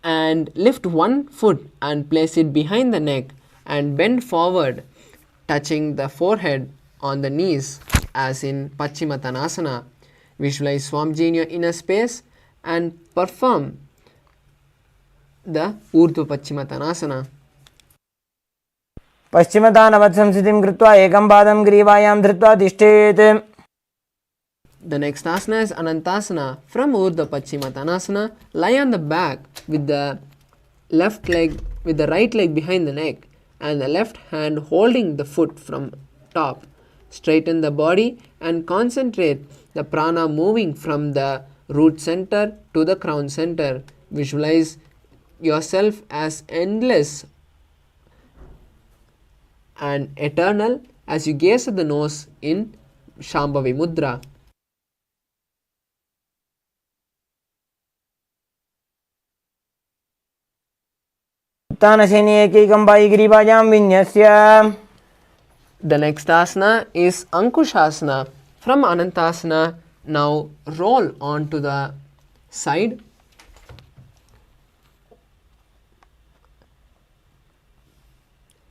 and lift one foot and place it behind the neck and bend forward, touching the forehead on the knees as in Paschimottanasana. Visualize Swamiji in your inner space and perform the Urdhva Paschimottanasana. पश्चिमतानवत्संस्थितिं कृत्वा एकं पादं ग्रीवायां धृत्वा तिष्ठेत्. The next asana is Anantasana. From Urdhva Paschimottanasana, lie on the back with the right leg behind the neck and the left hand holding the foot from top. Straighten the body and concentrate the prana moving from the root center to the crown center. Visualize yourself as endless and eternal as you gaze at the nose in Shambhavi Mudra. उत्तानशयने एकैकं पायिग्रीवायां विन्यस्य. The next asana is Ankushasana. From Anantasana, now roll onto the side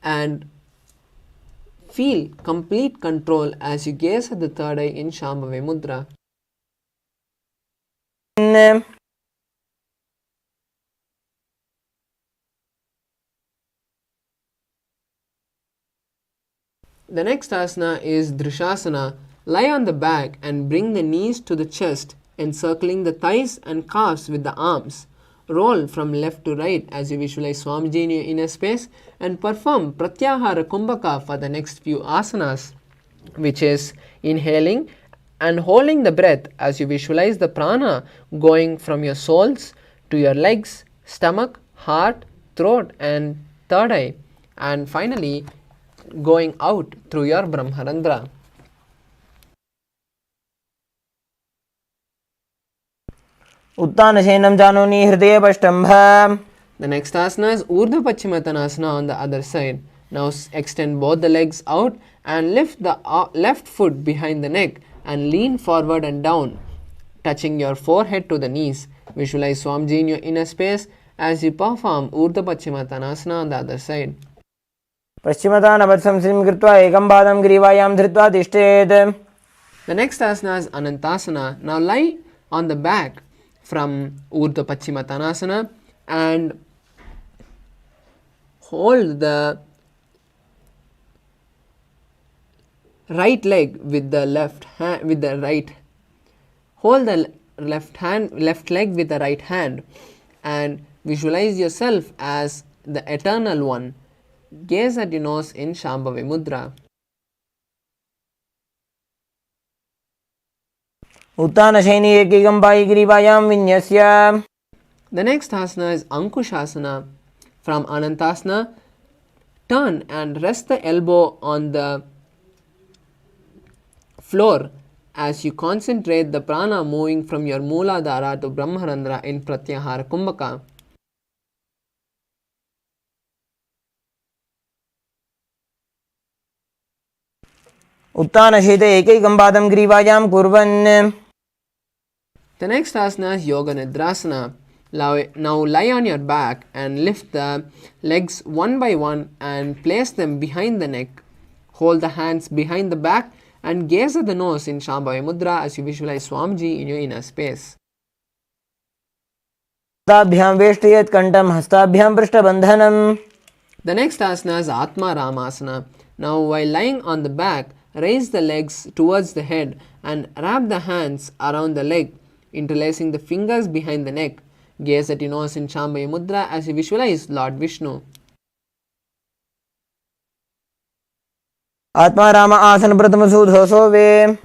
and feel complete control as you gaze at the third eye in Shambhavi Mudra. The next asana is Drishasana. Lie on the back and bring the knees to the chest, encircling the thighs and calves with the arms. Roll from left to right as you visualize Swamiji in your inner space and perform Pratyahara Kumbhaka for the next few asanas, which is inhaling and holding the breath as you visualize the prana going from your soles to your legs, stomach, heart, throat and third eye, and finally going out through your Brahmarandra. उत्तानशयनं जानोनि हृदयपष्टम्भ. The next asana is Urdhva Paschimottanasana on the other side. Now extend both the legs out and lift the left foot behind the neck and lean forward and down, touching your forehead to the knees. Visualize Swamiji in your inner space as you perform Urdhva Paschimottanasana on the other side. पश्चिमतानवत्संस्थितिं कृत्वा एकं पादं ग्रीवायां धृत्वा तिष्ठेत्. The next asana is Anantasana. Now lie on the back from Urdhva Paschimottanasana and hold the right leg with the left hand with the right hold the left leg with the right hand and visualize yourself as the eternal one. Gaze at your nose in Shambhavi Mudra. उत्तानशयने एकैकं पायिग्रीवायां विन्यस्य. The next asana is Ankushasana. From Anantasana, turn and rest the elbow on the floor as you concentrate the prana moving from your Mooladhara to Brahmarandra in Pratyahara Kumbhaka. उत्तानशयिते एकैकं पादं ग्रीवायां कुर्वन्. The next asana is Yoga Nidrasana. Now lie on your back and lift the legs one by one and place them behind the neck. Hold the hands behind the back and gaze at the nose in Shambhavi Mudra as you visualize Swamiji in your inner space. हस्ताभ्यां वेष्टयेत् कण्ठं हस्ताभ्यां पृष्ठबन्धनम्. The next asana is Atma Ramasana. Now while lying on the back, raise the legs towards the head and wrap the hands around the leg, interlacing the fingers behind the neck. Gaze at your nose in Shambhavi Mudra as you visualize Lord Vishnu. आत्मा राम आसन प्रथम सुधोसो वे.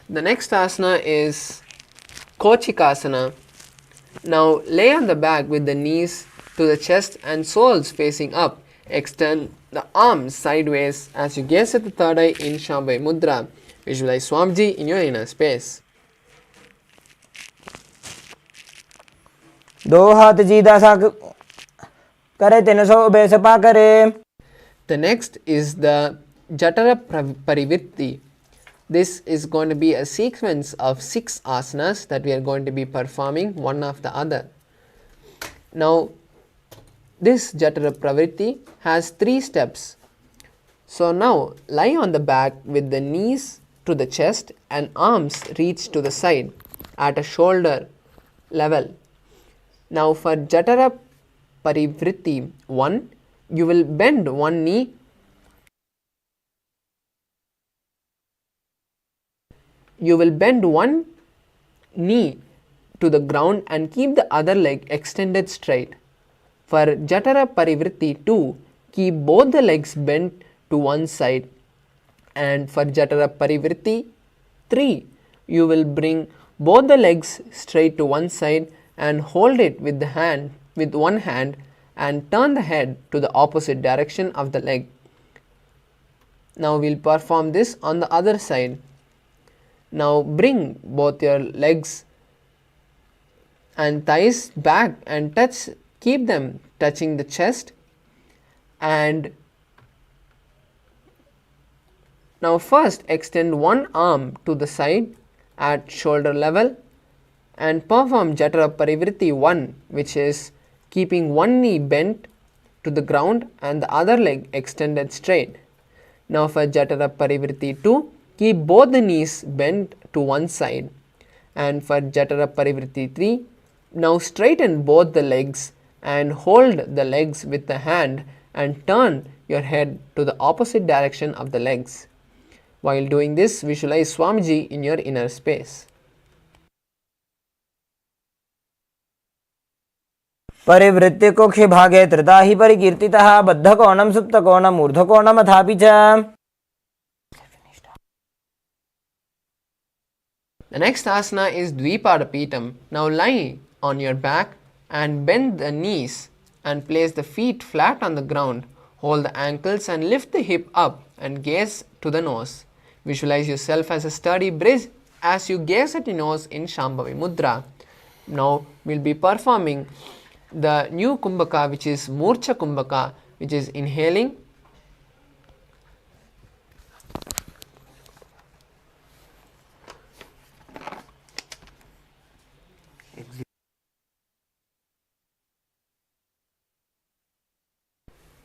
The next asana is Kochikasana. Now lay on the back with the knees to the chest and soles facing up. Extend the arms sideways as you gaze at the third eye in Shambhavi Mudra. Visualize Swamiji in your inner space. दो हाथ सीधा सा करे 300 बेसपा करे. The next is the Jatara Parivritti. This is going to be a sequence of 6 asanas that we are going to be performing one after the other. Now, this Jatara Pravritti has 3 steps. So now lie on the back with the knees to the chest and arms reach to the side at a shoulder level. Now for Jatara Parivritti 1, you will bend one knee to the ground and keep the other leg extended straight. For Jatara Parivritti 2, keep both the legs bent to one side, and for Jatara Parivritti 3, you will bring both the legs straight to one side and hold it with one hand and turn the head to the opposite direction of the leg. Now we'll perform this on the other side. Now bring both your legs and thighs back and keep them touching the chest, and now first extend one arm to the side at shoulder level and perform Jatara Parivritti 1, which is keeping one knee bent to the ground and the other leg extended straight. Now for Jatara Parivritti 2, keep both the knees bent to one side, and for Jatara Parivritti 3, now straighten both the legs and hold the legs with the hand and turn your head to the opposite direction of the legs. While doing this, visualize Swamiji in your inner space. परिवृत्ति कुक्षि भागे त्रिता हि परिकीर्तितः बद्धकोणं सुप्तकोणम् ऊर्ध्वकोणम् अथापि च. The next asana is Dvipadapitam. Now lie on your back and bend the knees and place the feet flat on the ground. Hold the ankles and lift the hip up and gaze to the nose. Visualize yourself as a sturdy bridge as you gaze at your nose in Shambhavi Mudra. Now we'll be performing the new Kumbhaka, which is Murcha Kumbhaka, which is inhaling,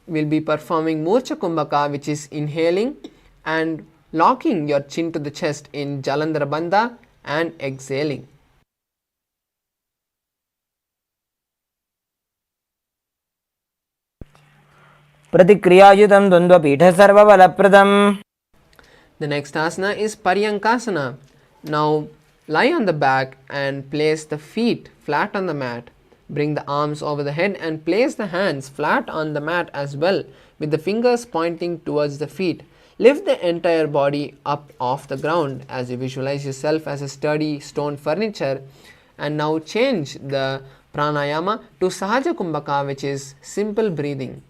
we'll be performing Murcha Kumbhaka, which is inhaling and locking your chin to the chest in Jalandhara Bandha and exhaling. प्रतिक्रियायुतं द्वन्द्वपीठ सर्वबलप्रदम्. The next asana is Paryankasana. Now lie on the back and place the feet flat on the mat. Bring the arms over the head and place the hands flat on the mat as well, with the fingers pointing towards the feet. Lift the entire body up off the ground as you visualize yourself as a sturdy stone furniture. And now change the pranayama to Sahaja Kumbhaka, which is simple breathing.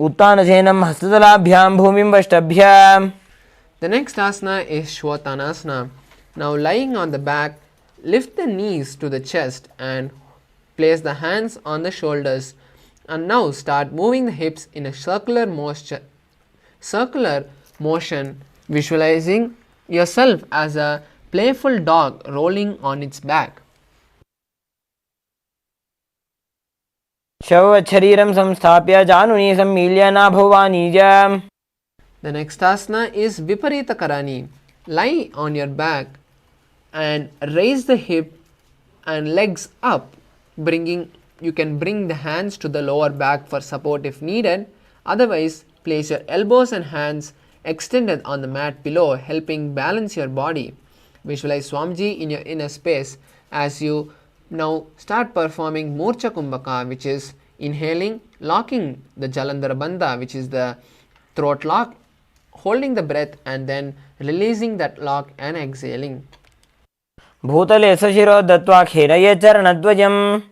उत्तानसेनं हस्ततलाभ्यां भूमिं वष्टभ्य. The next asana is Shvatanasana. Now lying on the back, lift the knees to the chest and place the hands on the shoulders, and now start moving the hips in a circular motion, visualizing yourself as a playful dog rolling on its back. शरीरं संस्थाप्य जानुनी सम्मील्य नाभवानीज. The next asana is Viparita Karani. Lie on your back and raise the hip and legs up. You can bring the hands to the lower back for support if needed. Otherwise, place your elbows and hands extended on the mat below, helping balance your body. Visualize Swamiji in your inner space as you now start performing Murcha Kumbhaka, which is inhaling, locking the Jalandhara Bandha, which is the throat lock, holding the breath and then releasing that lock and exhaling. भूतले सशिरो दत्वा खेरये चरणध्वजम्.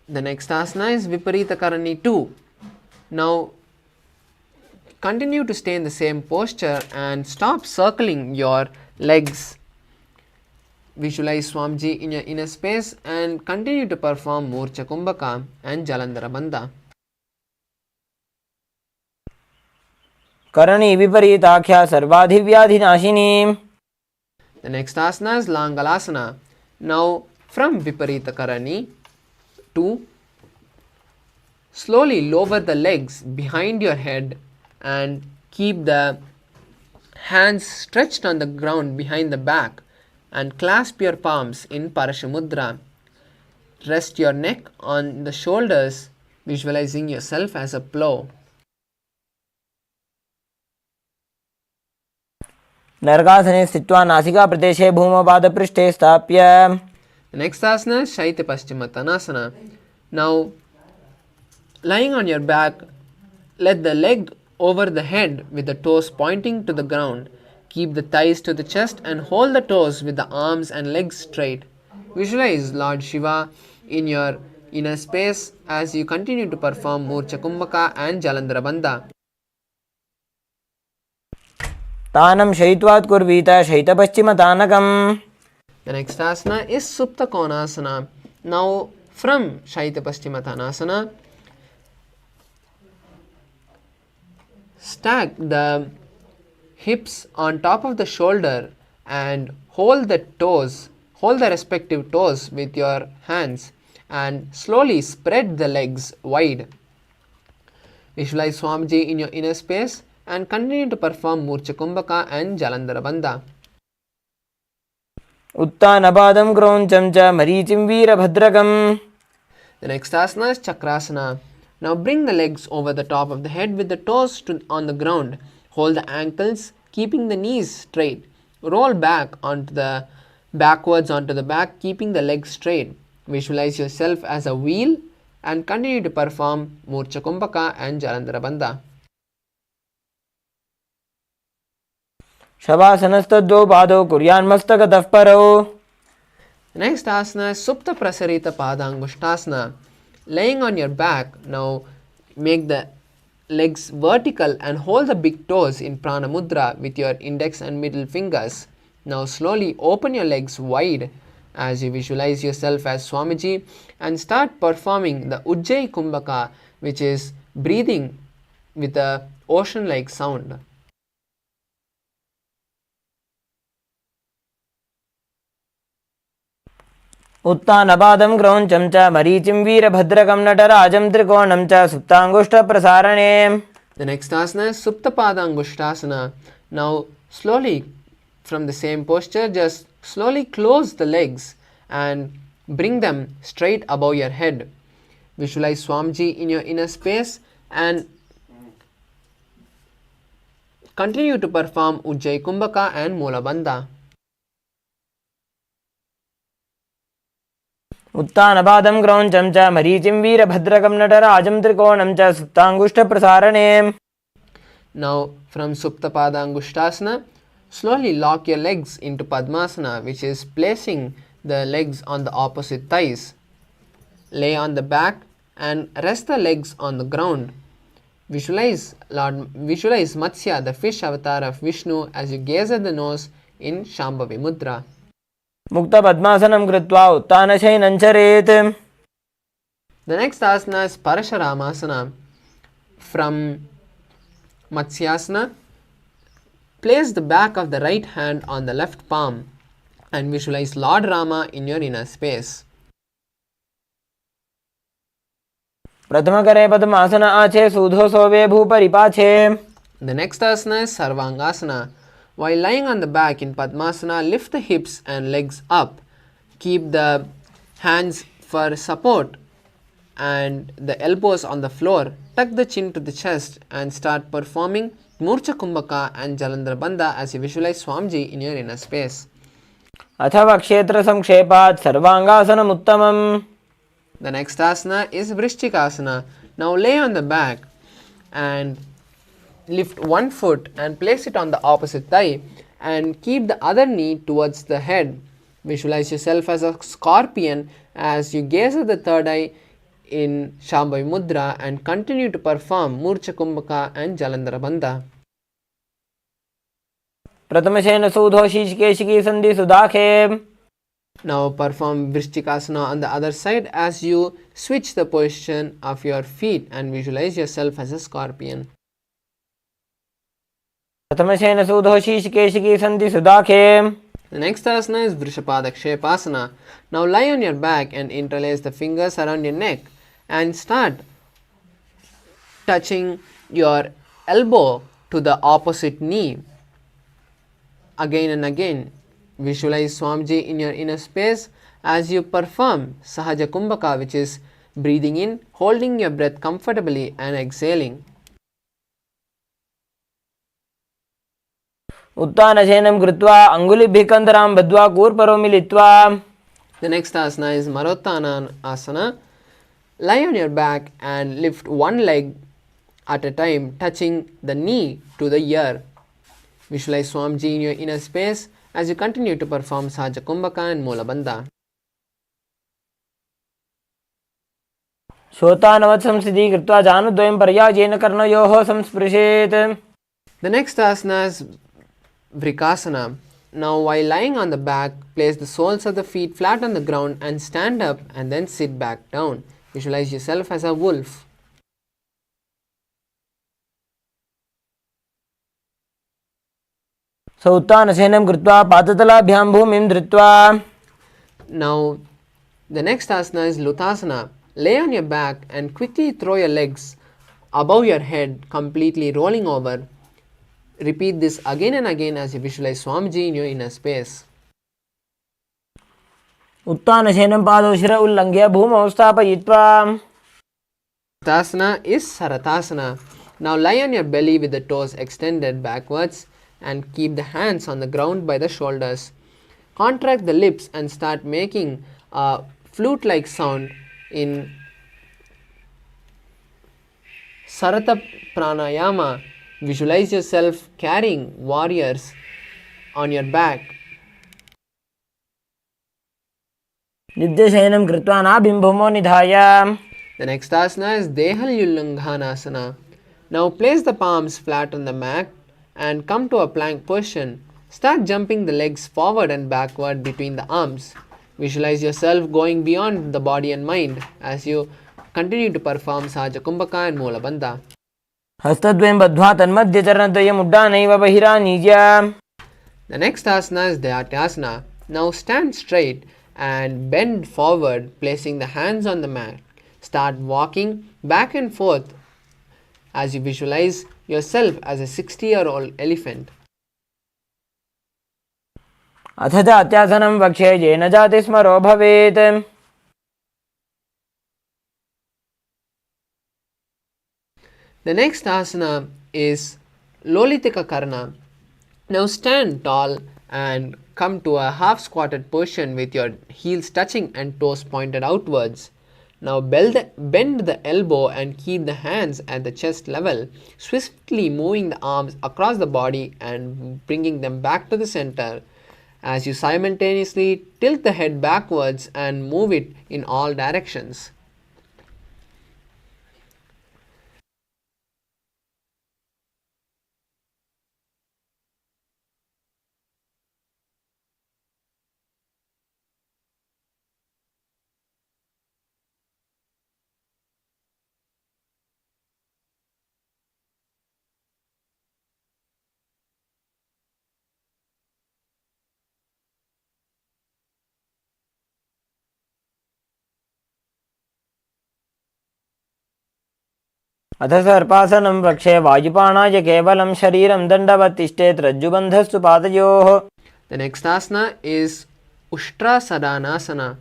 The next asana is Viparita Karani 2. Now continue to stay in the same posture and stop circling your legs. Visualize Swamiji in your inner space and continue to perform Murcha Kumbhaka and Jalandhara Bandha. Karni विपरीताख्या सर्वाधिव्याधिनाशिनी. The next asana is Langalasana. Now from Viparita Karani to slowly lower the legs behind your head and keep the hands stretched on the ground behind the back and clasp your palms in Parashamudra. Rest your neck on the shoulders, visualizing yourself as a plow. नरकासने स्थित्वा नासिका प्रदेशे भूमौ पादपृष्ठे स्थाप्य. The next asana is Shaita Paschimottanasana. Now, lying on your back, let the leg over the head with the toes pointing to the ground. Keep the thighs to the chest and hold the toes with the arms and legs straight. Visualize Lord Shiva in your inner space as you continue to perform Murcha Kumbhaka and Jalandhara Bandha. तानं शयित्वात् कुर्वीत शयितपश्चिमतानकम्. The next asana is Supta Konasana. Now from Shaita Paschimottanasana, stack the hips on top of the shoulder and hold the respective toes with your hands and slowly spread the legs wide. Visualize Swamiji in your inner space and continue to perform Murcha Kumbhaka and Jalandhara Bandha. उत्तानपादं क्रौञ्चं च मरीचिं वीरभद्रकम्. The next asana is Chakrasana. Now bring the legs over the top of the head with the toes on the ground. Hold the ankles, keeping the knees straight. Roll backwards onto the back, keeping the legs straight. Visualize yourself as a wheel and continue to perform Murcha Kumbhaka and Jalandhara Bandha. शवासनस्तद्वौ पादौ कुर्यान्मस्तकतः परौ. The next asana is Supta Prasarita Padangushtasana. Laying on your back, now make the legs vertical and hold the big toes in Prana Mudra with your index and middle fingers. Now slowly open your legs wide as you visualize yourself as Swamiji and start performing the Ujjayi Kumbhaka, which is breathing with a ocean-like sound. उत्तानपादं क्रौञ्चं च मरीचिं वीरभद्रकं नटराजं त्रिकोणं च सुप्ताङ्गुष्ठप्रसारणे. The next asana is Supta Padangushtasana. Now slowly from the same posture, just slowly close the legs and bring them straight above your head. Visualize Swamiji in your inner space and continue to perform Ujjayi Kumbhaka and Mula Bandha. उत्तानपादं क्रौञ्चं च मरीचिं वीरभद्रकं नटराजं त्रिकोणं च सुप्ताङ्गुष्ठप्रसारणे. Now from Supta Padangushtasana, slowly lock your legs into Padmasana, which is placing the legs on the opposite thighs. Lay on the back and rest the legs on the ground. Visualize Matsya, the fish avatar of Vishnu, as you gaze at the nose in Shambhavi Mudra. मुक्तपद्मासनं कृत्वा उत्तानशयनं चरेत्. The next asana is Parasharamasana. From Matsyasana, place the back of the right hand on the left palm and visualize Lord Rama in your inner space. प्रथमकरे पद्मासन आचे सूधो सोवे भूपरिपाचे. The next asana is Sarvangasana. While lying on the back in Padmasana, lift the hips and legs up. Keep the hands for support and the elbows on the floor. Tuck the chin to the chest and start performing Murcha Kumbhaka and Jalandhara Bandha as you visualize Swamiji in your inner space. अथवा क्षेत्र संक्षेपात् सर्वांगासनम् उत्तमम्. The next asana is Vrishchikasana. Now lay on the back and lift one foot and place it on the opposite thigh and keep the other knee towards the head. Visualize yourself as a scorpion as you gaze at the third eye in Shambhavi Mudra and continue to perform Murcha Kumbhaka and Jalandhara Bandha. प्रथमशयन सूधो शीर्षकेशिकी संधि सुदाखे. Now perform Vrishchikasana on the other side as you switch the position of your feet and visualize yourself as a scorpion. प्रथमशयन सूधो शीर्षकेशिकी संधि सुदाखे. The next asana is Vrishapadakshepasana. Now lie on your back and interlace the fingers around your neck and start touching your elbow to the opposite knee again and again. Visualize Swamiji in your inner space as you perform Sahaja Kumbhaka, which is breathing in, holding your breath comfortably and exhaling. उत्तानशयनं कृत्वा अङ्गुलिभिः कन्दरां बद्ध्वा कूर्परो मिलित्वा. The next asana is Marottana asana. Lie on your back and lift one leg at a time, touching the knee to the ear. Visualize Swamiji in your inner space as you continue to perform Sahaja Kumbhaka and Molabandha. श्रोतानवत् संस्थितिः कृत्वा जानुद्वयं पर्यायेन कर्णयोः संस्पृशेत्. The next asana is Vrikasana. Now while lying on the back, place the soles of the feet flat on the ground and stand up and then sit back down. Visualize yourself as a wolf. उत्तानशयनं कृत्वा पादतलाभ्यां भूमिं धृत्वा. Now the next asana is Lutasana. Lay on your back and quickly throw your legs above your head, completely rolling over. Repeat this again and again as you visualize Swamiji in your inner space. उत्तानशयनं पादौ शिर उल्लङ्घ्य भूमौ स्थापयित्वा. Tasana is Saratasana. Now lie on your belly with the toes extended backwards and keep the hands on the ground by the shoulders. Contract the lips and start making a flute-like sound in Sarata Pranayama. Visualize yourself carrying warriors on your back. नित्यशयनं कृत्वा नाभिं भूमौ निधाय. The next asana is Dehalyullanghanasana. Now place the palms flat on the mat and come to a plank position. Start jumping the legs forward and backward between the arms. Visualize yourself going beyond the body and mind as you continue to perform Sahaja Kumbhaka and Molabandha. हस्तद्वयं बद्ध्वा तन्मध्यचरणद्वयम् उड्डानैव बहिरानीज्य. The next asana is Dyatyasana. Now stand straight and bend forward, placing the hands on the mat. Start walking back and forth as you visualize yourself as a 60-year-old elephant. अथ जात्यासनं वक्ष्ये येन जातिस्मरो भवेत्. The next asana is Lolitika Karna. Now stand tall and come to a half squatted position with your heels touching and toes pointed outwards. Now bend the elbow and keep the hands at the chest level, swiftly moving the arms across the body and bringing them back to the center as you simultaneously tilt the head backwards and move it in all directions. अथ सर्पासनं वक्ष्ये वायुपाणाय केवलं शरीरं दण्डवत् तिष्ठेत् रज्जुबन्धस्तु पादयोः. The next asana is Ushtra Sadanasana.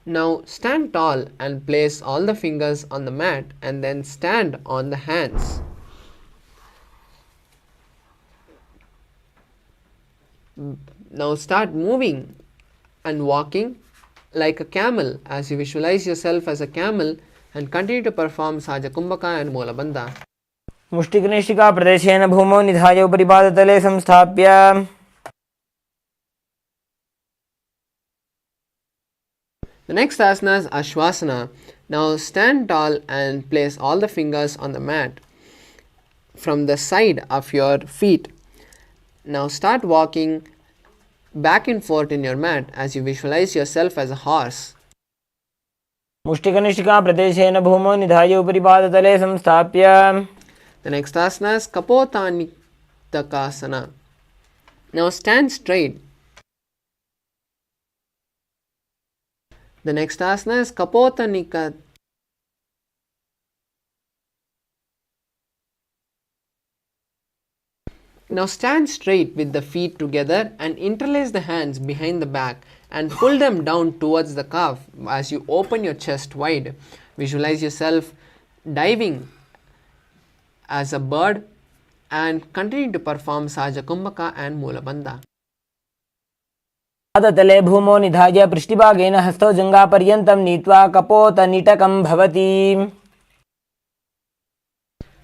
Now stand tall and place all the fingers on the mat and then stand on the hands. Now start moving and walking like a camel as you visualize yourself as a camel and continue to perform Sahaja Kumbhaka and Molabandha. मुष्टिकनिष्ठिका प्रदेशेन भूमौ निधाय उपरि पादतले संस्थाप्य. The next asana is Ashwasana. Now stand tall and place all the fingers on the mat. from the side of your feet. Now start walking back and forth in your mat as you visualize yourself as a horse. मुष्टिकनिष्ठिका प्रदेशेन भूमौ निधाय उपरि पादतले संस्थाप्य. The next asana is Kapotanitakasana. Now stand straight. The next asana is Kapotanika. Now stand straight with the feet together and interlace the hands behind the back and pull them down towards the calf as you open your chest wide. Visualize yourself diving as a bird and continue to perform Saja Kumbhaka and Mulabandha. पादतले भूमौ निधाय पृष्ठभागेन हस्तौ जङ्घापर्यन्तं नीत्वा कपोतनिटकं भवति.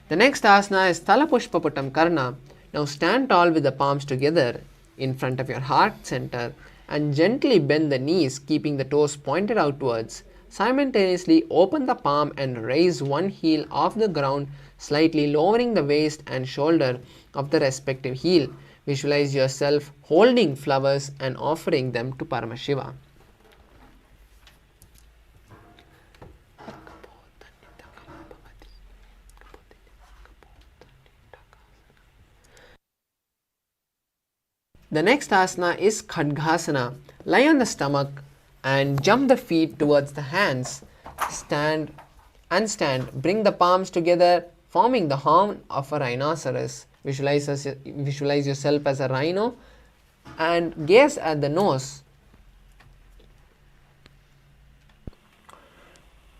The next asana is Talapushpaputam Karna. Now stand tall with the palms together in front of your heart center and gently bend the knees, keeping the toes pointed outwards. Simultaneously open the palm and raise one heel off the ground, slightly lowering the waist and shoulder of the respective heel. Visualize yourself holding flowers and offering them to Paramashiva. The next asana is Khadgasana. Lie on the stomach and jump the feet towards the hands. Stand and stand. Bring the palms together, forming the horn of a rhinoceros. Visualize yourself as a rhino and gaze at the nose.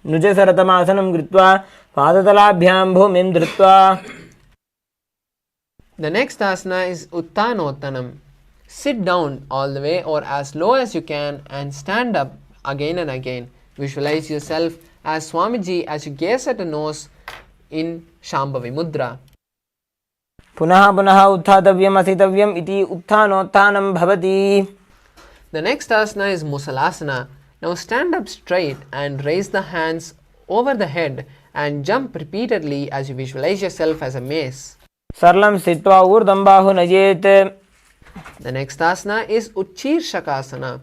नुजसरतमासनं कृत्वा पादतलाभ्यां भूमिं धृत्वा. The next asana is Uttanottanam. Sit down all the way or as low as you can and stand up again and again. Visualize yourself as Swamiji as you gaze at the nose in Shambhavi Mudra. पुनः पुनः उत्थातव्यम् असितव्यम् इति उत्थानोत्थानं भवति. The next asana is Musalasana. Now stand up straight and raise the hands over the head and jump repeatedly as you visualize yourself as a mace. सरलं स्थित्वा ऊर्ध्वं बाहु नयेत्. The next asana is Uchirshakasana.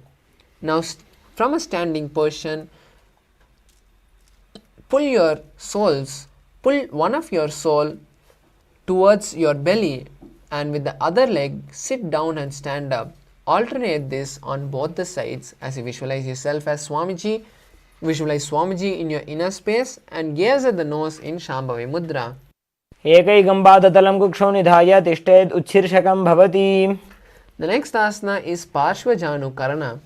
Now from a standing position, pull one of your soul towards your belly and with the other leg sit down and stand up. Alternate this on both the sides as you visualize yourself as Swamiji. Visualize Swamiji in your inner space and gaze at the nose in Shambhavi Mudra. एकैकं पादतलं कुक्षौ निधाय तिष्ठेत् उच्छीर्षकं भवति. The next asana is Parshvajanu Karana.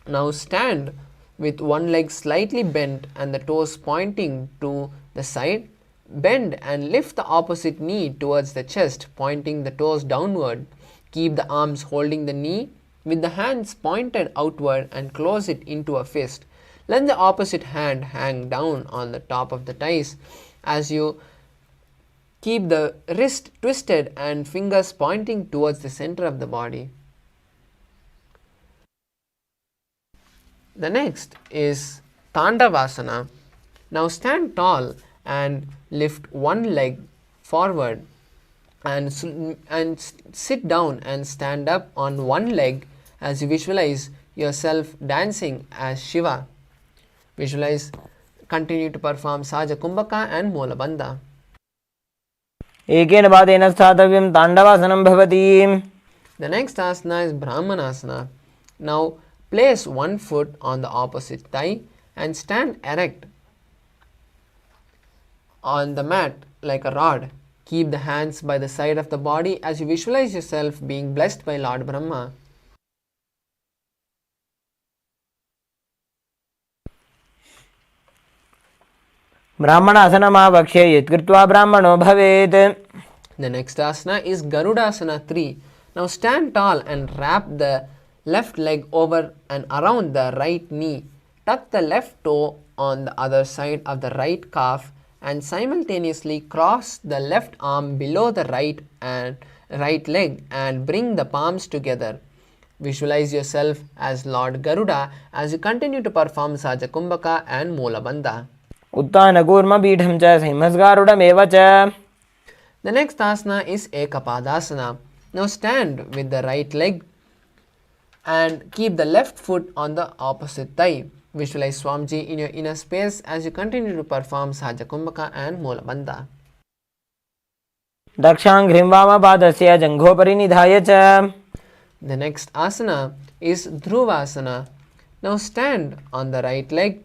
Now stand with one leg slightly bent and the toes pointing to the side. Bend and lift the opposite knee towards the chest, pointing the toes downward. Keep the arms holding the knee with the hands pointed outward and close it into a fist. Let the opposite hand hang down on the top of the thighs as you keep the wrist twisted and fingers pointing towards the center of the body. The next is Tandavasana. Now stand tall and lift one leg forward and sit down and stand up on one leg as you visualize yourself dancing as Shiva. Continue to perform Saja Kumbhaka and Molabandha. एकेन पादेन स्थातव्यं ताण्डवासनं भवति. The next asana is Brahmanasana. Now place one foot on the opposite thigh and stand erect on the mat like a rod. Keep the hands by the side of the body as you visualize yourself being blessed by Lord Brahma. ब्राह्मणासनमावक्ष्ये यत्कृत्वा ब्राह्मणो भवेत्. The next asana is Garudasana 3. Now stand tall and wrap the left leg over and around the right knee. Tuck the left toe on the other side of the right calf and simultaneously cross the left arm below the right leg and bring the palms together. Visualize yourself as Lord Garuda as you continue to perform Saja Kumbhaka and Molabandha. उत्तानकूर्मपीठं च सिंहस्गारुडमेव च. The next asana is Ekapadasana. Now stand with the right leg and keep the left foot on the opposite thigh. Visualize Swamiji in your inner space as you continue to perform Sahaja Kumbhaka and Molabandha. दक्षाङ्घ्रिं वामपादस्य जङ्घोपरि निधाय च. The next asana is Dhruvasana. Now stand on the right leg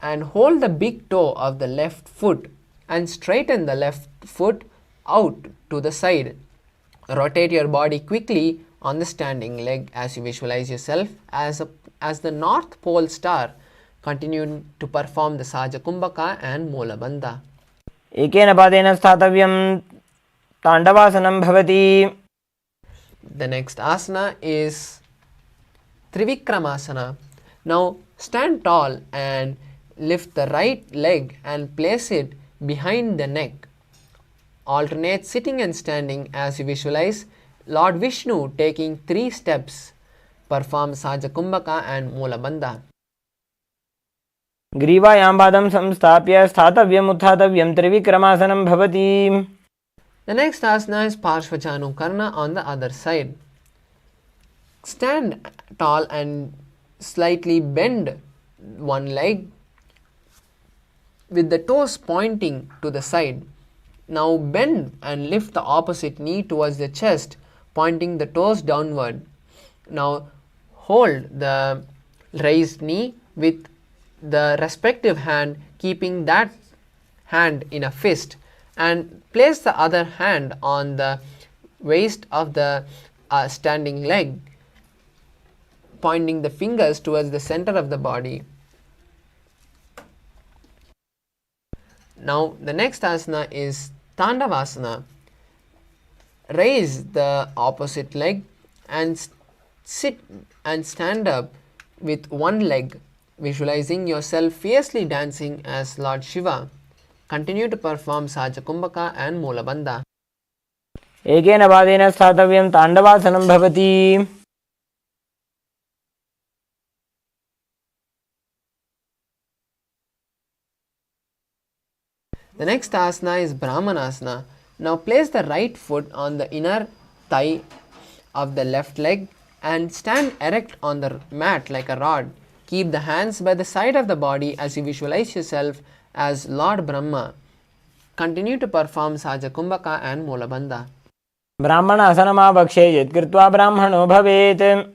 and hold the big toe of the left foot and straighten the left foot out to the side. Rotate your body quickly on the standing leg as you visualize yourself as the North Pole star. Continue to perform the Sahaja Kumbhaka and Molabandha. एकेन पादेन स्थातव्यं ताण्डवासनं भवति. The next asana is Trivikramasana. Now stand tall and lift the right leg and place it behind the neck. Alternate sitting and standing as you visualize Lord Vishnu taking 3 steps. Perform Sahaja Kumbhaka and Molabandha. ग्रीवायां पादं संस्थाप्य स्थातव्यम् उत्थातव्यं त्रिविक्रमासनं भवति. The next asana is Parshvachanukarna on the other side. Stand tall and slightly bend one leg with the toes pointing to the side. Now bend and lift the opposite knee towards the chest, pointing the toes downward. Now hold the raised knee with the respective hand, keeping that hand in a fist, and place the other hand on the waist of the standing leg, pointing the fingers towards the center of the body. Now the next asana is Tandavasana. Raise the opposite leg and sit and stand up with one leg, visualizing yourself fiercely dancing as Lord Shiva. Continue to perform Sahaja Kumbhaka and Molabandha. एकेन पादेन स्थातव्यं ताण्डवासनं भवति. The next asana is Brahmanasana. Now place the right foot on the inner thigh of the left leg and stand erect on the mat like a rod. Keep the hands by the side of the body as you visualize yourself as Lord Brahma. Continue to perform Sahaja Kumbhaka and Molabandha. ब्राह्मणासनमावक्षे यत्कृत्वा ब्राह्मणो भवेत्.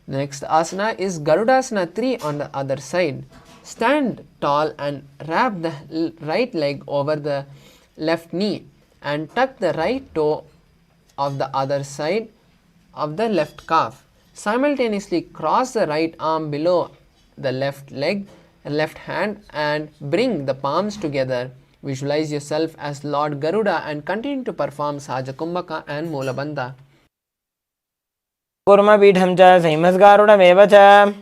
Next asana is Garudasana 3 on the other side. Stand tall and wrap the right leg over the left knee and tuck the right toe of the other side of the left calf. Simultaneously cross the right arm below the left leg, left hand, and bring the palms together. Visualize yourself as Lord Garuda and continue to perform Sahaja Kumbhaka and Molabandha. कूर्मपीठं च संहिमस्गारुडमेव च.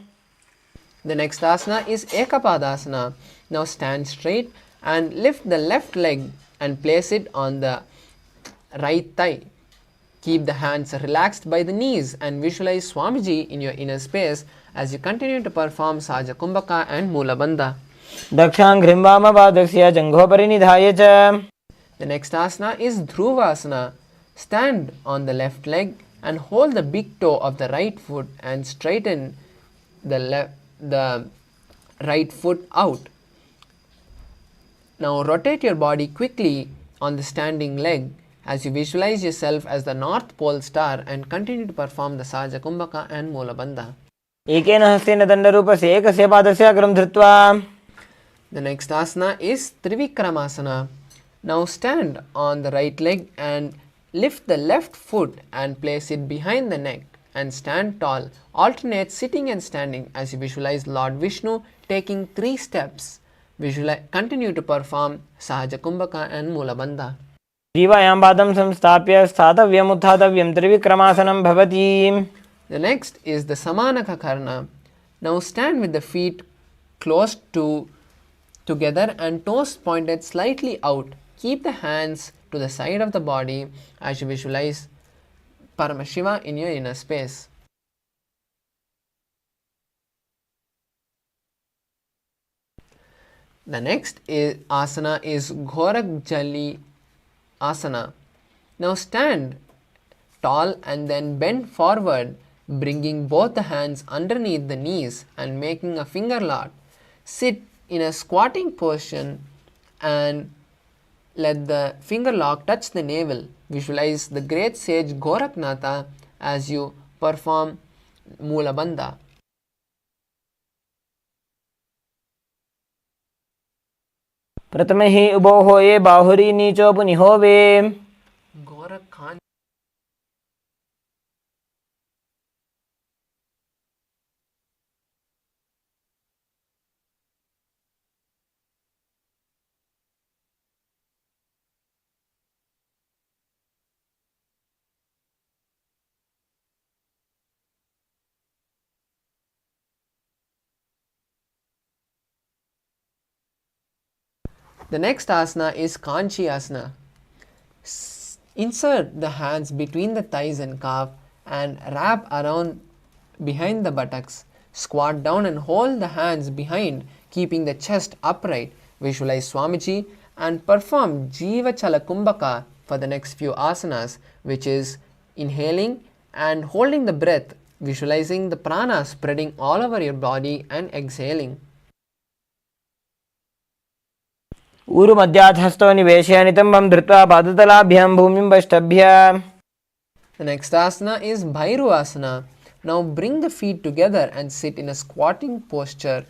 The next asana is Ekapadasana. Now stand straight and lift the left leg and place it on the right thigh. Keep the hands relaxed by the knees and visualize Swamiji in your inner space as you continue to perform Sahaja Kumbhaka and Molabandha. दक्षाङ्घ्रिं वामपादस्य जङ्घोपरि निधाय च. The next asana is Dhruvasana. Stand on the left leg and hold the big toe of the right foot and straighten the right foot out. Now rotate your body quickly on the standing leg as you visualize yourself as the North Pole star and continue to perform the Sahaja Kumbhaka and Molabandha. एकेन हस्तेन दण्डरूपस्य एकस्य पादस्य अग्रं धृत्वा. The next asana is Trivikramasana. Now stand on the right leg and lift the left foot and place it behind the neck and stand tall. Alternate sitting and standing as you visualize Lord Vishnu taking 3 steps. Continue to perform Sahaja Kumbhaka and Molabandha. ग्रीवायां पादं संस्थाप्य स्थातव्यम् उत्थातव्यं त्रिविक्रमासनं भवति. The next is the Samanaka Karna. Now stand with the feet close together and toes pointed slightly out. Keep the hands to the side of the body as you visualize Paramashiva in your inner space. The next asana is Ghorak Jali asana. Now stand tall and then bend forward, bringing both the hands underneath the knees and making a finger lock. Sit in a squatting position and let the finger lock touch the navel. Visualize the great sage Goraknatha as you perform Mula Bandha. प्रथमे हि उभो होये बाहुरी नीचो पुनिहोवे Gorak Khan. The next asana is Kanchi asana. Insert the hands between the thighs and calf and wrap around behind the buttocks. Squat down and hold the hands behind, keeping the chest upright. Visualize Swamiji and perform Jiva Chala Kumbhaka for the next few asanas, which is inhaling and holding the breath, visualizing the prana spreading all over your body and exhaling. ऊरुमध्यात्हस्तो निवेशय नितम्बं धृत्वा पादतलाभ्यां भूमिं वष्टभ्य. The next asana is Bhairu asana. Now bring the feet together and sit in a squatting posture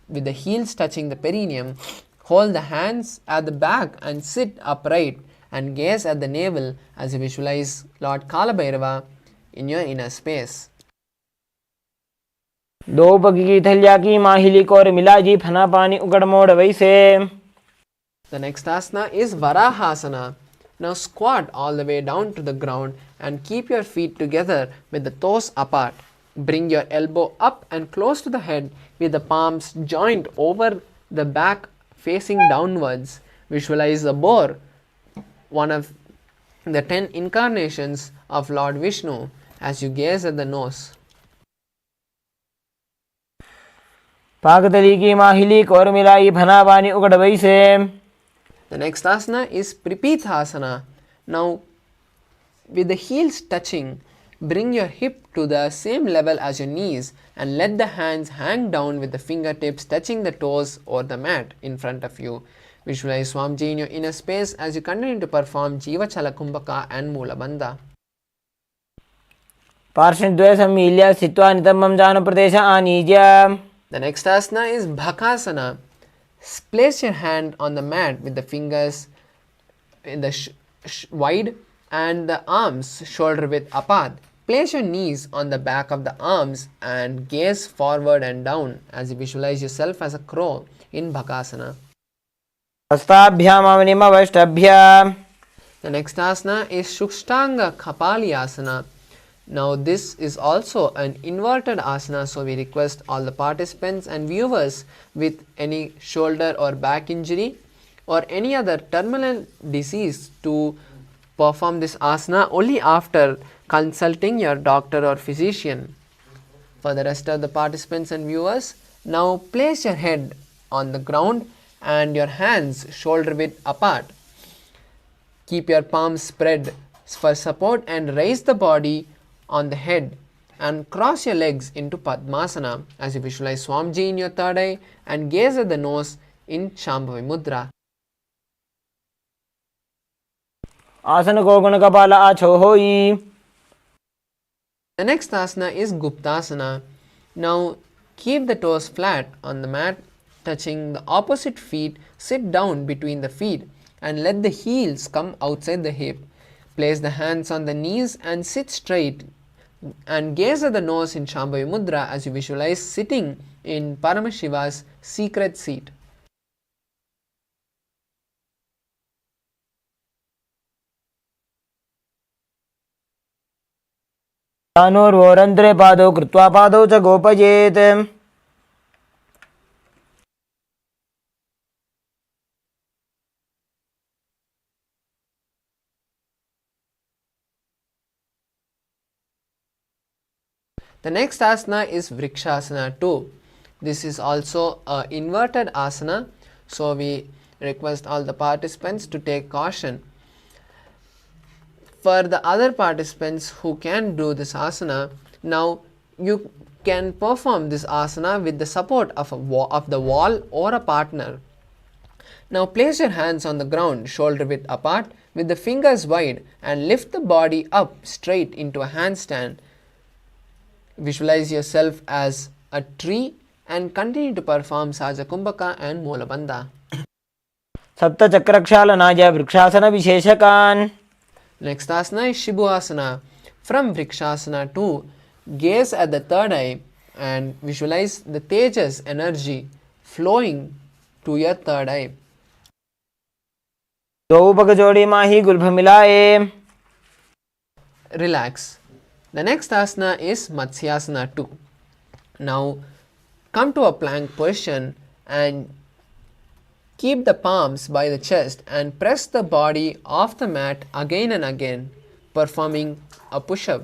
with the heels touching the perineum. Hold the hands at the back and sit upright and gaze at the navel as you visualize Lord Kala Bhairava in your inner space. दो पग की थलिया की माहिली core मिला जी फना पानी उकड़ मोड़ वैसे. The next asana is Varahasana. Now squat all the way down to the ground and keep your feet together with the toes apart. Bring your elbow up and close to the head with the palms joined over the back facing downwards. Visualize the boar, one of the 10 incarnations of Lord Vishnu, as you gaze at the nose. पाकतली की माहिली core मिलाई फना पानी उकड़ वैसे. The next asana is Pripithasana. Now, with the heels touching, bring your hip to the same level as your knees and let the hands hang down with the fingertips touching the toes or the mat in front of you. Visualize Swamiji in your inner space as you continue to perform Jiva Chala Kumbhaka and Mula Bandha. पार्श्वद्वय सम्मील्य स्थित्वा नितम्बं जानु प्रदेश आनीज्य. The next asana is Bhakasana. Place your hand on the mat with the fingers in the wide and the arms shoulder width apart. Place your knees on the back of the arms and gaze forward and down as you visualize yourself as a crow in Bhakasana. हस्ताभ्याम् अवनिमवष्टभ्य. The next asana is Shukshtanga Kapali asana. Now this is also an inverted asana, so we request all the participants and viewers with any shoulder or back injury or any other terminal disease to perform this asana only after consulting your doctor or physician. For the rest of the participants and viewers, now place your head on the ground and your hands shoulder width apart. Keep your palms spread for support and raise the body on the head and cross your legs into Padmasana as you visualize Swamiji in your third eye and gaze at the nose in Shambhavi Mudra. आसन को गुण कपाल आछो होई. The next asana is Guptasana. Now keep the toes flat on the mat, touching the opposite feet. Sit down between the feet and let the heels come outside the hip. Place the hands on the knees and sit straight and gaze at the nose in Shambhavi Mudra as you visualize sitting in Paramashiva's secret seat. तानोर्वोरन्ध्रे पादौ कृत्वा पादौ च गोपयेत्. The next asana is Vrikshasana 2. This is also an inverted asana, so we request all the participants to take caution. For the other participants who can do this asana, now you can perform this asana with the support of the wall or a partner. Now place your hands on the ground, shoulder width apart, with the fingers wide, and lift the body up straight into a handstand. Visualize yourself as a tree and continue to perform Saja Kumbhaka and Molabandha. सप्तचक्रक्षालनाय वृक्षासनविशेषकान्. Next asana is Shibhu Asana. From Vrikshasana 2, gaze at the third eye and visualize the Tejas energy flowing to your third eye. द्वौ पगजोड़ीमाहि गुल्भमिलाये. Relax. The next asana is Matsyasana 2. Now come to a plank position and keep the palms by the chest and press the body off the mat again and again, performing a push-up.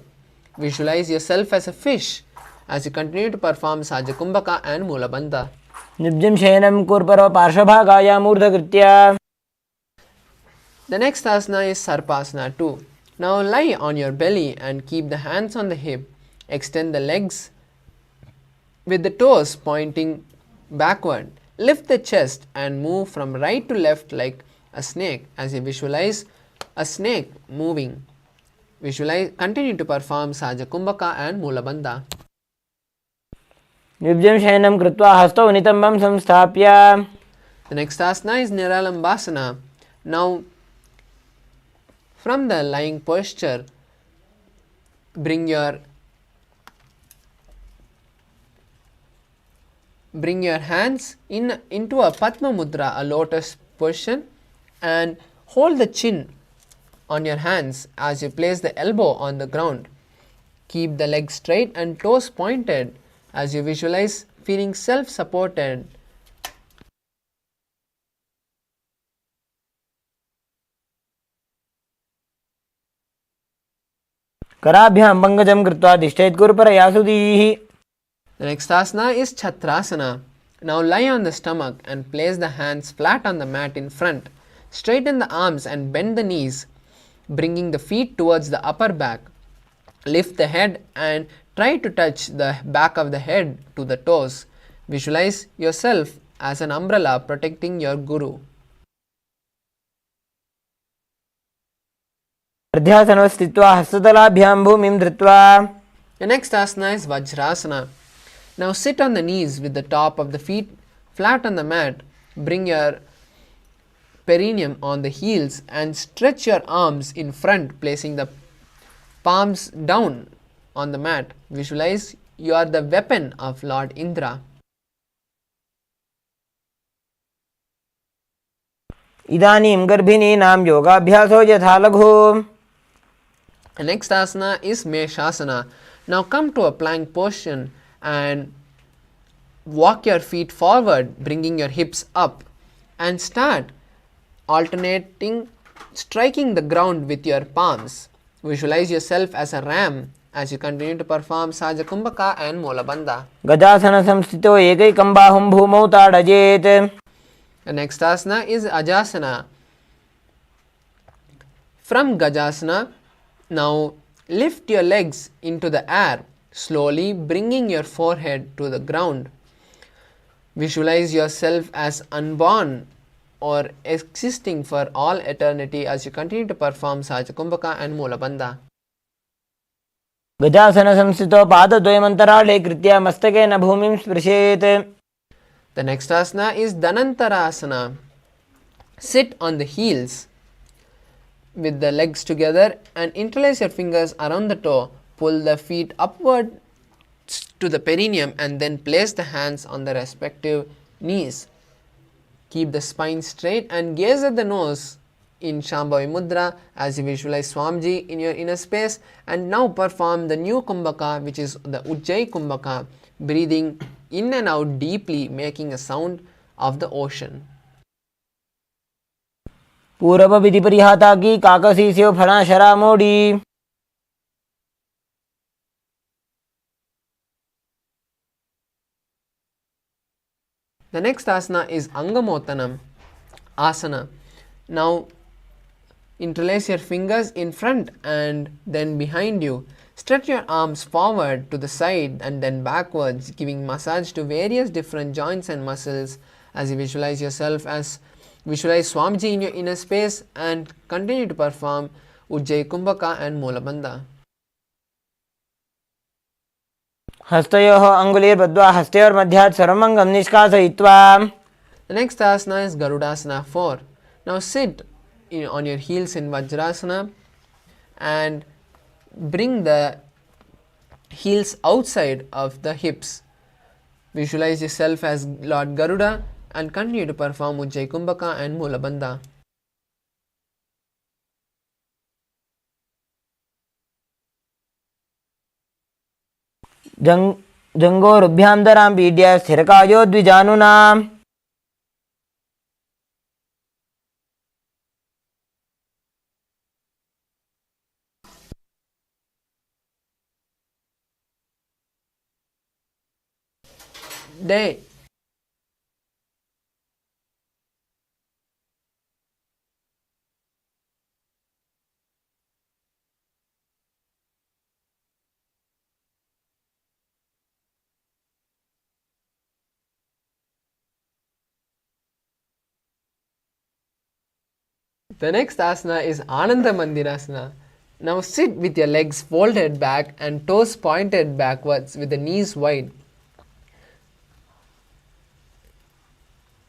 Visualize yourself as a fish as you continue to perform Saja Kumbhaka and Molabandha. निब्जिं शयनं कुर्परो पार्श्वभागाय मूर्धकृत्य. The next asana is Sarpasana 2. Now lie on your belly and keep the hands on the hip. Extend the legs with the toes pointing backward. Lift the chest and move from right to left like a snake as you visualize a snake moving. Continue to perform Saja Kumbhaka and Molabandha. निब्जिं शयनं कृत्वा हस्तौ नितम्बं संस्थाप्य. The next asana is Niralambasana. Now from the lying posture, bring your hands into a Padma Mudra, a lotus position, and hold the chin on your hands as you place the elbow on the ground. Keep the legs straight and toes pointed as you visualize feeling self-supported. कराभ्यां पङ्कजं कृत्वा तिष्ठेत् कुरुपरयासुदीः. The next asana is Chatrasana. Now lie on the stomach and place the hands flat on the mat in front. Straighten the arms and bend the knees, bringing the feet towards the upper back. Lift the head and try to touch the back of the head to the toes. Visualize yourself as an umbrella protecting your guru. अर्ध्यासनौ स्थित्वा हस्ततलाभ्यां भूमिं धृत्वा. The next asana is Vajrasana. Now sit on the knees with the top of the feet flat on the mat. Bring your perineum on the heels and stretch your arms in front, placing the palms down on the mat. Visualize you are the weapon of Lord Indra. इदानीं गर्भिणीनां योगाभ्यासो यथा लघु. The next asana is Meshasana. Now come to a plank position and walk your feet forward, bringing your hips up, and start alternating striking the ground with your palms. Visualize yourself as a ram as you continue to perform Saja Kumbhaka and Molabandha. गजासन संस्थितो एकैकं बाहुं भूमौ ताडयेत्. The next asana is Ajasana. From Gajasana, now lift your legs into the air, slowly bringing your forehead to the ground. Visualize yourself as unborn or existing for all eternity as you continue to perform Saja Kumbhaka and Molabandha. गजासन संस्थितो पादद्वयमन्तराळे कृत्य मस्तकेन भूमिं स्पृशेत्. The next asana is Dhanantarasana. Sit on the heels with the legs together and interlace your fingers around the toe. Pull the feet upward to the perineum and then place the hands on the respective knees. Keep the spine straight and gaze at the nose in Shambhavi Mudra as you visualize Swamiji in your inner space, and now perform the new Kumbhaka, which is the Ujjayi Kumbhaka, breathing in and out deeply, making a sound of the ocean. पूर्व विधि परिहाता की काकसीस्यो फणाशरा मोड़ी. The next asana is Angamottanam Asana. Now Interlace your fingers in front and then behind you. Stretch your arms forward to the side and then backwards, giving massage to various different joints and muscles as you visualize Swamiji in your inner space and continue to perform Ujjayi Kumbhaka and Molabandha. हस्तयोः अङ्गुलीर्बद्ध्वा हस्तयोर्मध्यात् सर्वमङ्गं निष्कासयित्वा. The next asana is Garudasana 4. Now sit on your heels in Vajrasana and bring the heels outside of the hips. Visualize yourself as Lord Garuda and continue to perform Ujjayi Kumbhaka and Molabandha. जङ्घोरुभ्यां पीड्य स्थिरकायो द्विजानुना. Day. The next asana is Ananda Mandirasana. Now sit with your legs folded back and toes pointed backwards with the knees wide.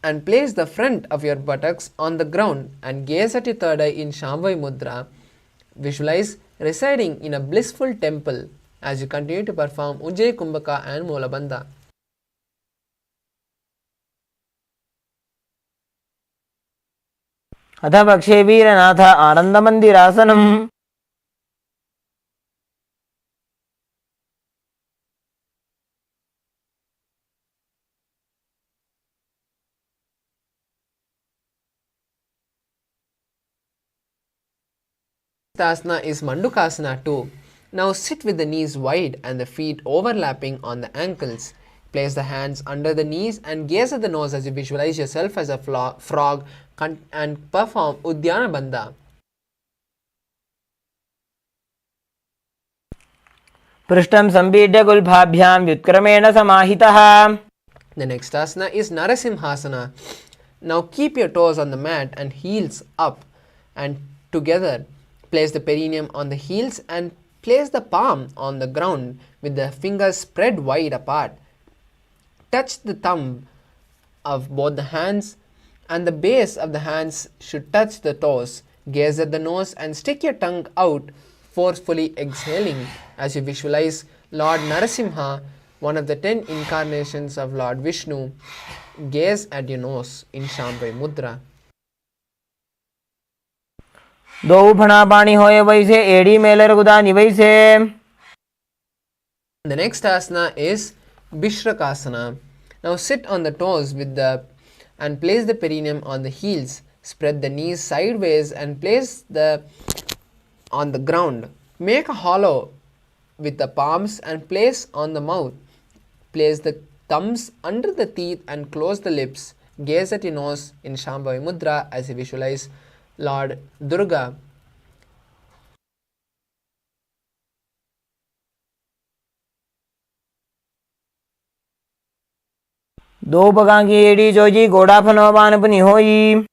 And place the front of your buttocks on the ground and gaze at your third eye in Shambhavi Mudra. Visualize residing in a blissful temple as you continue to perform Ujjayi Kumbhaka and Molabandha. अथ पक्षे वीरनाथ आनन्दमन्दिरासनम्. Asana is Mandukasana 2. Now sit with the knees wide and the feet overlapping on the ankles. Place the hands under the knees and gaze at the nose as you visualize yourself as a frog and perform Udyana Bandha. पृष्ठं सम्पीड्य गुल्फाभ्यां व्युत्क्रमेण समाहितः. The next asana is Narasimhasana. Now keep your toes on the mat and heels up and together. Place the perineum on the heels and place the palm on the ground with the fingers spread wide apart. Touch the thumb of both the hands and the base of the hands should touch the toes. Gaze at the nose and stick your tongue out, forcefully exhaling as you visualize Lord Narasimha, one of the 10 incarnations of Lord Vishnu. Gaze at your nose in Shambhavi Mudra. दो फणापाणी होए वैसे एड़ी Mailer गुदानी वैसे. The next asana is Bishrakasana. Now sit on the toes and place the perineum on the heels. Spread the knees sideways and place on the ground. Make a hollow with the palms and place on the mouth. Place the thumbs under the teeth and close the lips. Gaze at your nose in Shambhavi Mudra as you visualize Lord Durga. दो पगांगी एड़ी जोजी गोड़ा फनोबान अपनी होई.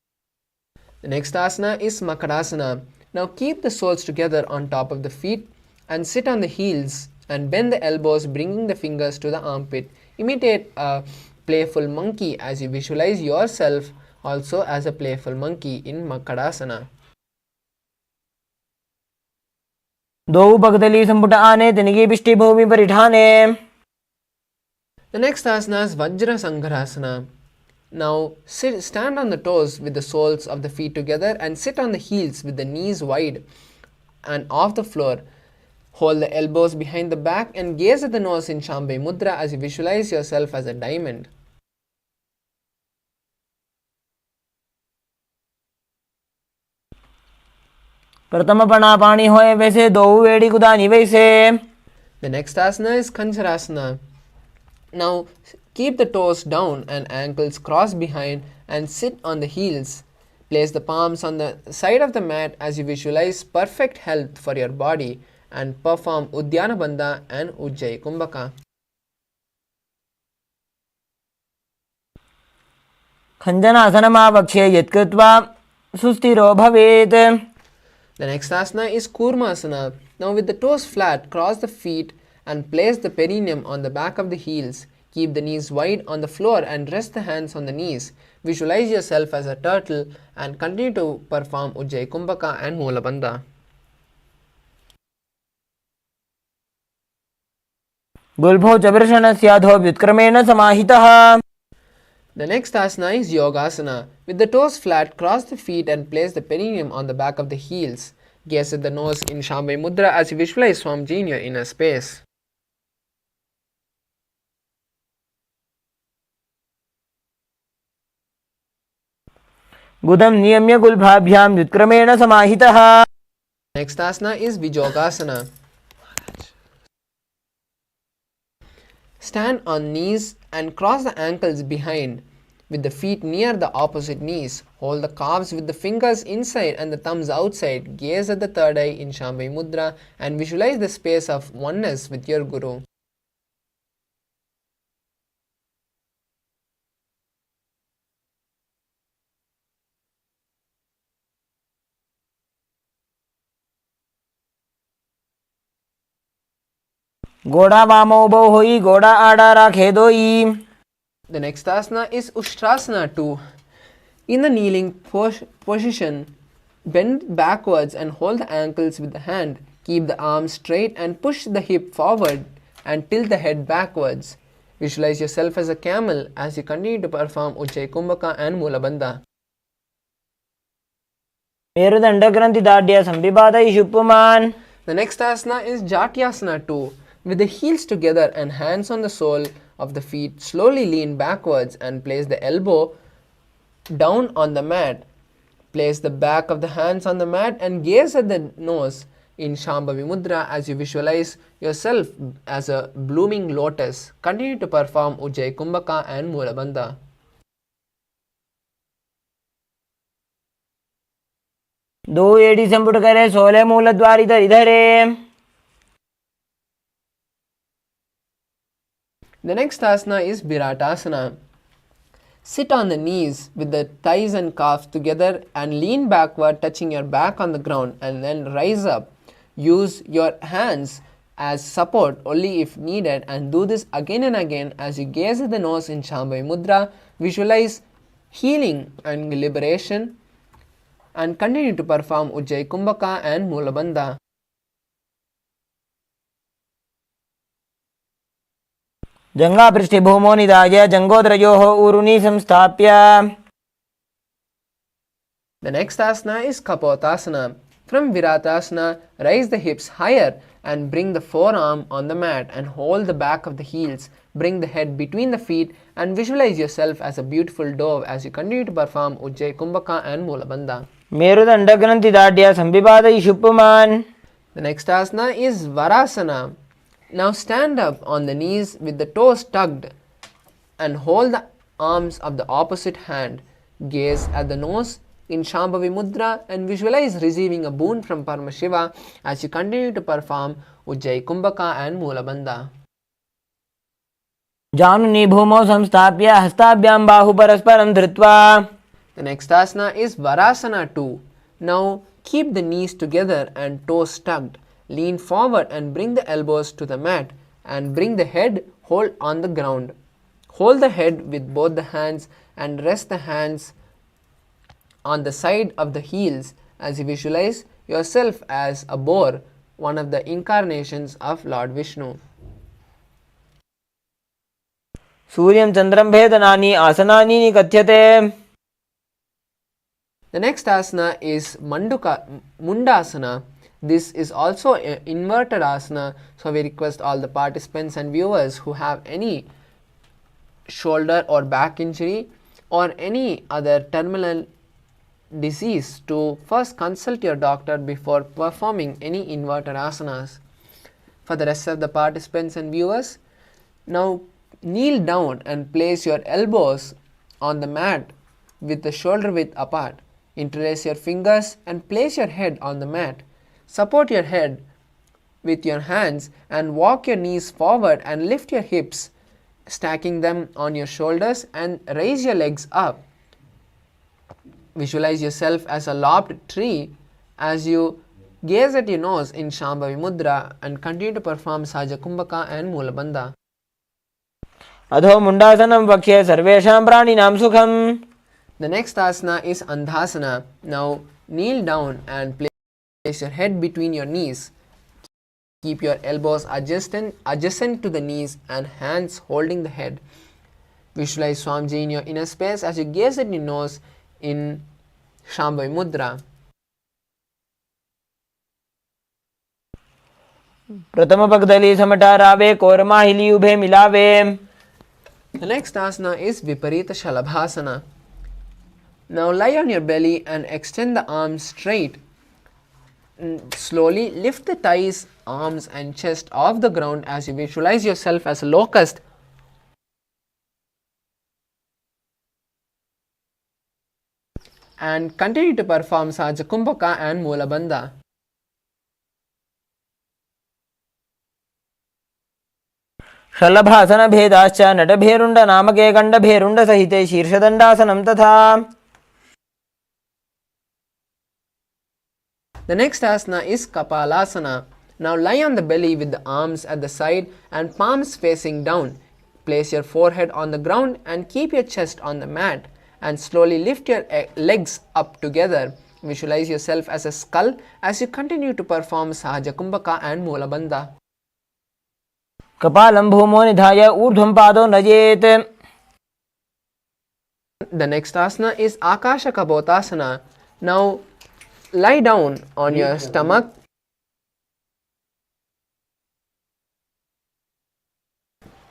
The next asana is Makadasana. Now keep the soles together on top of the feet and sit on the heels and bend the elbows, bringing the fingers to the armpit. Imitate a playful monkey as you visualize yourself also as a playful monkey in Makadasana. दो पगदली संपुट आने तिनकी पिष्टि भूमि परिठाने. The next asana is Vajra Sangharasana. Now stand on the toes with the soles of the feet together and sit on the heels with the knees wide and off the floor. Hold the elbows behind the back and gaze at the nose in Shambhavi Mudra as you visualize yourself as a diamond. प्रथम फणापाणी होए वैसे दो एड़ी गुदानी वैसे. The next asana is Kancharasana. Now keep the toes down and ankles crossed behind and sit on the heels. Place the palms on the side of the mat as you visualize perfect health for your body and perform Uddiyana Bandha and Ujjayi Kumbhaka. खञ्जनासनमावक्ष्ये यत्कृत्वा सुस्थिरो भवेत्. The next asana is Kurmasana. Now with the toes flat, cross the feet and place the perineum on the back of the heels. Keep the knees wide on the floor and rest the hands on the knees. Visualize yourself as a turtle and continue to perform Ujjayi Kumbhaka and Moola Bandha. गुल्भौ च वृषणस्याधो व्युत्क्रमेण समाहितः. The next asana is Yogasana. With the toes flat, cross the feet and place the perineum on the back of the heels. Gaze at the nose in Shambhavi Mudra as you visualize Swamiji in your inner space. गुदं नियम्य गुल्भाभ्यां व्युत्क्रमेण समाहितः. Next asana is Vijogasana. Stand on knees and cross the ankles behind with the feet near the opposite knees. Hold the calves with the fingers inside and the thumbs outside. Gaze at the third eye in Shambhavi Mudra and visualize the space of oneness with your Guru. घोड़ा वामो बो होई घोड़ा आड़ा राखे दोई. The next asana is Ushtrasana 2. In the kneeling position, bend backwards and hold the ankles with the hand. Keep the arms straight and push the hip forward and tilt the head backwards. Visualize yourself as a camel as you continue to perform Ujjayi Kumbhaka and Moola Bandha. मेरुदण्डग्रन्थिदाढ्य संविपातयिषु पुमान्. The next asana is Jatyasana 2. With the heels together and hands on the sole of the feet, slowly lean backwards and place the elbow down on the mat. Place the back of the hands on the mat and gaze at the nose in Shambhavi Mudra as you visualize yourself as a blooming lotus. Continue to perform Ujjayi Kumbhaka and Moola Bandha. दो एड़ी संपुट करे 16 मूलद्वार इधर इधरे. The next asana is Viratasana. Sit on the knees with the thighs and calves together and lean backward, touching your back on the ground, and then rise up. Use your hands as support only if needed and do this again and again as you gaze at the nose in Shambhavi Mudra. Visualize healing and liberation and continue to perform Ujjayi Kumbhaka and Moola Bandha. जङ्घापृष्ठे भूमौ निधाय जङ्घोदरयोः ऊरुनि संस्थाप्य. The next asana is Kapotasana. From Viratasana, raise the hips higher and bring the forearm on the mat and hold the back of the heels. Bring the head between the feet and visualize yourself as a beautiful dove as you continue to perform Ujjayi Kumbhaka and Moola Bandha. मेरुदण्डग्रन्थिदाढ्य संविपातयिषु पुमान्. The next asana is Varasana. Now stand up on the knees with the toes tucked and hold the arms of the opposite hand. Gaze at the nose in Shambhavi Mudra and visualize receiving a boon from Paramashiva as you continue to perform Ujjayi Kumbhaka and Moola Bandha. जानुनि भूमौ संस्थाप्य हस्ताभ्यां बाहु परस्परं धृत्वा. The next asana is Varasana 2. Now keep the knees together and toes tucked. Lean forward and bring the elbows to the mat and bring the head hold on the ground. Hold the head with both the hands and rest the hands on the side of the heels as you visualize yourself as a boar, one of the incarnations of Lord Vishnu. सूर्यं चन्द्रं भेदनानि आसनानि निकथ्यते. The next asana is Mundasana. This is also an inverted asana, so we request all the participants and viewers who have any shoulder or back injury or any other terminal disease to first consult your doctor before performing any inverted asanas. For the rest of the participants and viewers, now kneel down and place your elbows on the mat with the shoulder width apart. Interlace your fingers and place your head on the mat. Support your head with your hands and walk your knees forward and lift your hips, stacking them on your shoulders, and raise your legs up. Visualize yourself as a lopped tree as you gaze at your nose in Shambhavi Mudra and continue to perform Sahaja Kumbhaka and Mulabandha. अधो मुंडासनं वक्ष्ये सर्वेषां प्राणिनां सुखम्. The next asana is Andhasana. Now kneel down and place your head between your knees. Keep your elbows adjacent to the knees and hands holding the head. Visualize Swamiji in your inner space as you gaze at your nose in Shambhavi Mudra. प्रथम पगदली समटारावे कोरमाहिली उभे मिलावे. The next asana is Viparita Shalabhasana. Now lie on your belly and extend the arms straight. Slowly lift the thighs, arms and chest off the ground as you visualize yourself as a locust. And continue to perform Sahaja Kumbhaka and Mulabandha. शलभासन भेदाश्च नटभेरुण्ड नामके गण्डभेरुण्ड सहिते शीर्षदण्डासनं तथा. The next asana is Kapalasana. Now lie on the belly with the arms at the side and palms facing down. Place your forehead on the ground and keep your chest on the mat and slowly lift your legs up together. Visualize yourself as a skull as you continue to perform Sahaja Kumbhaka and Mulabandha. कपालं भूमो निधाय ऊर्ध्वं पादो नजेत्. The next asana is Akasha Kapotasana. Now lie down on your stomach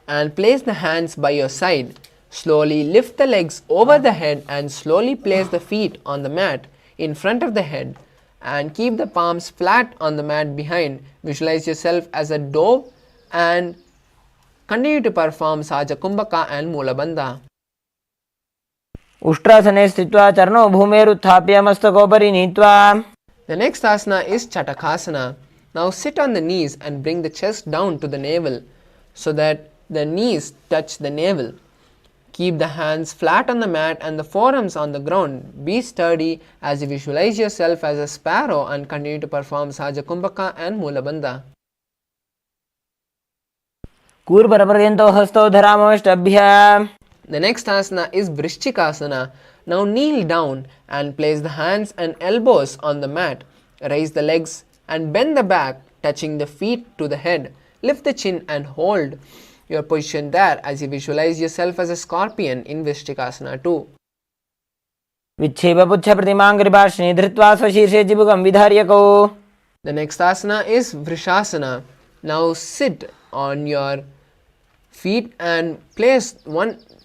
and place the hands by your side. Slowly lift the legs over the head and slowly place the feet on the mat in front of the head and keep the palms flat on the mat behind. Visualize yourself as a dove and continue to perform Sahaja Kumbhaka and Mulabandha. उष्ट्रासने स्थित्वा चरणौ भूमेरुत्थाप्य मस्तकोपरि नीत्वा. The next asana is Chatakasana. Now sit on the knees and bring the chest down to the navel so that the knees touch the navel. Keep the hands flat on the mat and the forearms on the ground. Be sturdy as you visualize yourself as a sparrow and continue to perform Sahaja Kumbhaka and Mulabandha. कूर्परपर्यन्तौ हस्तौ धरामष्टभ्य. The next asana is Vrishchikasana. Now kneel down and place the hands and elbows on the mat. Raise the legs and bend the back, touching the feet to the head. Lift the chin and hold your position there as you visualize yourself as a scorpion in Vrishchikasana too. विच्छेपपुच्छप्रतिमाङ्घ्रिपार्श्वनि धृत्वा स्वशीर्षे चिबुकं विधार्यकौ. The next asana is Vrishasana. Now sit on your feet and place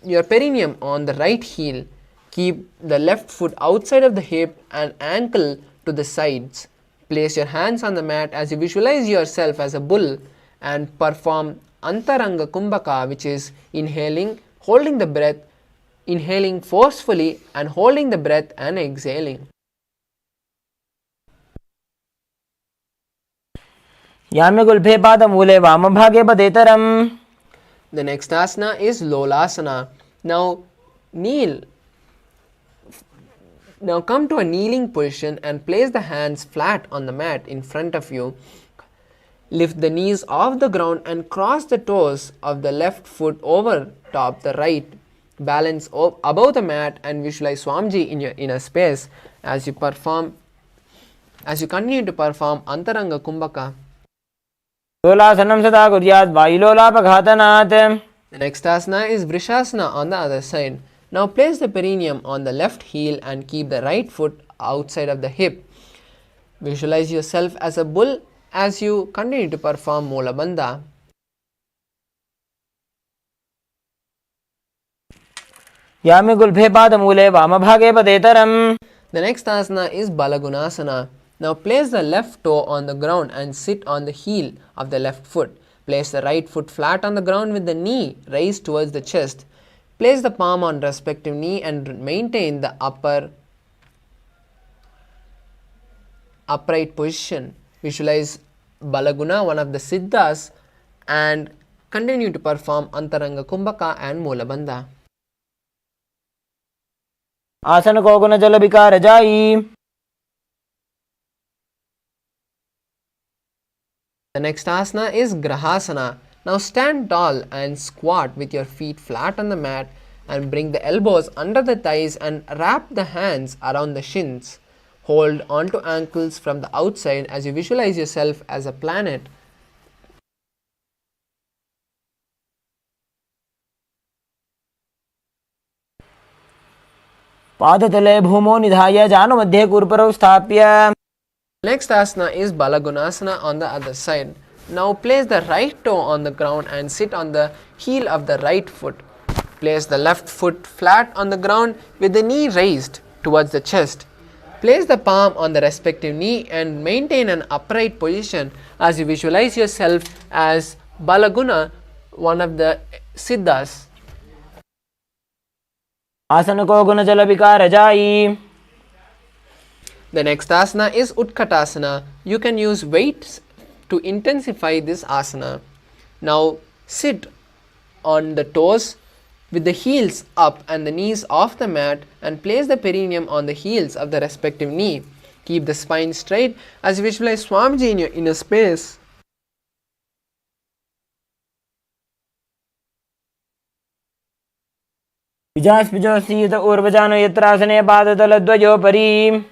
your perineum on the right heel. Keep the left foot outside of the hip and ankle to the sides. Place your hands on the mat as you visualize yourself as a bull and perform Antaranga Kumbhaka, which is inhaling, holding the breath, inhaling forcefully and holding the breath and exhaling. याम्यगुल्फे पादमूले वामभागे पदेतरम्. The next asana is Lolasana. Now kneel. Now come to a kneeling position and place the hands flat on the mat in front of you. Lift the knees off the ground and cross the toes of the left foot over top the right. Balance above the mat and visualize Swamiji in your inner space as you continue to perform Antaranga Kumbhaka. लोलासनं सदा कुर्यात् वायुलोलापघातनात्. The next asana is Vrishasana on the other side. Now place the perineum on the left heel and keep the right foot outside of the hip. Visualize yourself as a bull as you continue to perform Mulabandha. याम्यगुल्फे पादमूले वामभागे पदेतरम्. The next asana is Balagunasana. Now place the left toe on the ground and sit on the heel of the left foot. Place the right foot flat on the ground with the knee raised towards the chest. Place the palm on respective knee and maintain the upper upright position. Visualize Balaguna, one of the Siddhas, and continue to perform Antaranga Kumbhaka and Mulabandha. आसन को गुण जल विकार जाई. The next asana is Grahasana. Now stand tall and squat with your feet flat on the mat and bring the elbows under the thighs and wrap the hands around the shins. Hold onto ankles from the outside as you visualize yourself as a planet. पादतले भूमौ निधाय जानुमध्ये कूर्परौ स्थाप्य. Next asana is Balagunasana on the other side. Now place the right toe on the ground and sit on the heel of the right foot. Place the left foot flat on the ground with the knee raised towards the chest. Place the palm on the respective knee and maintain an upright position as you visualize yourself as Balaguna, one of the Siddhas. आसन को गुण जल विकार जाई. The next asana is Utkatasana. You can use weights to intensify this asana. Now sit on the toes with the heels up and the knees off the mat and place the perineum on the heels of the respective knee. Keep the spine straight as you visualize Swamiji in your inner space. विजास्पिजोऽसीत ऊर्वजानो यत्रासने पादतलद्वयोपरि.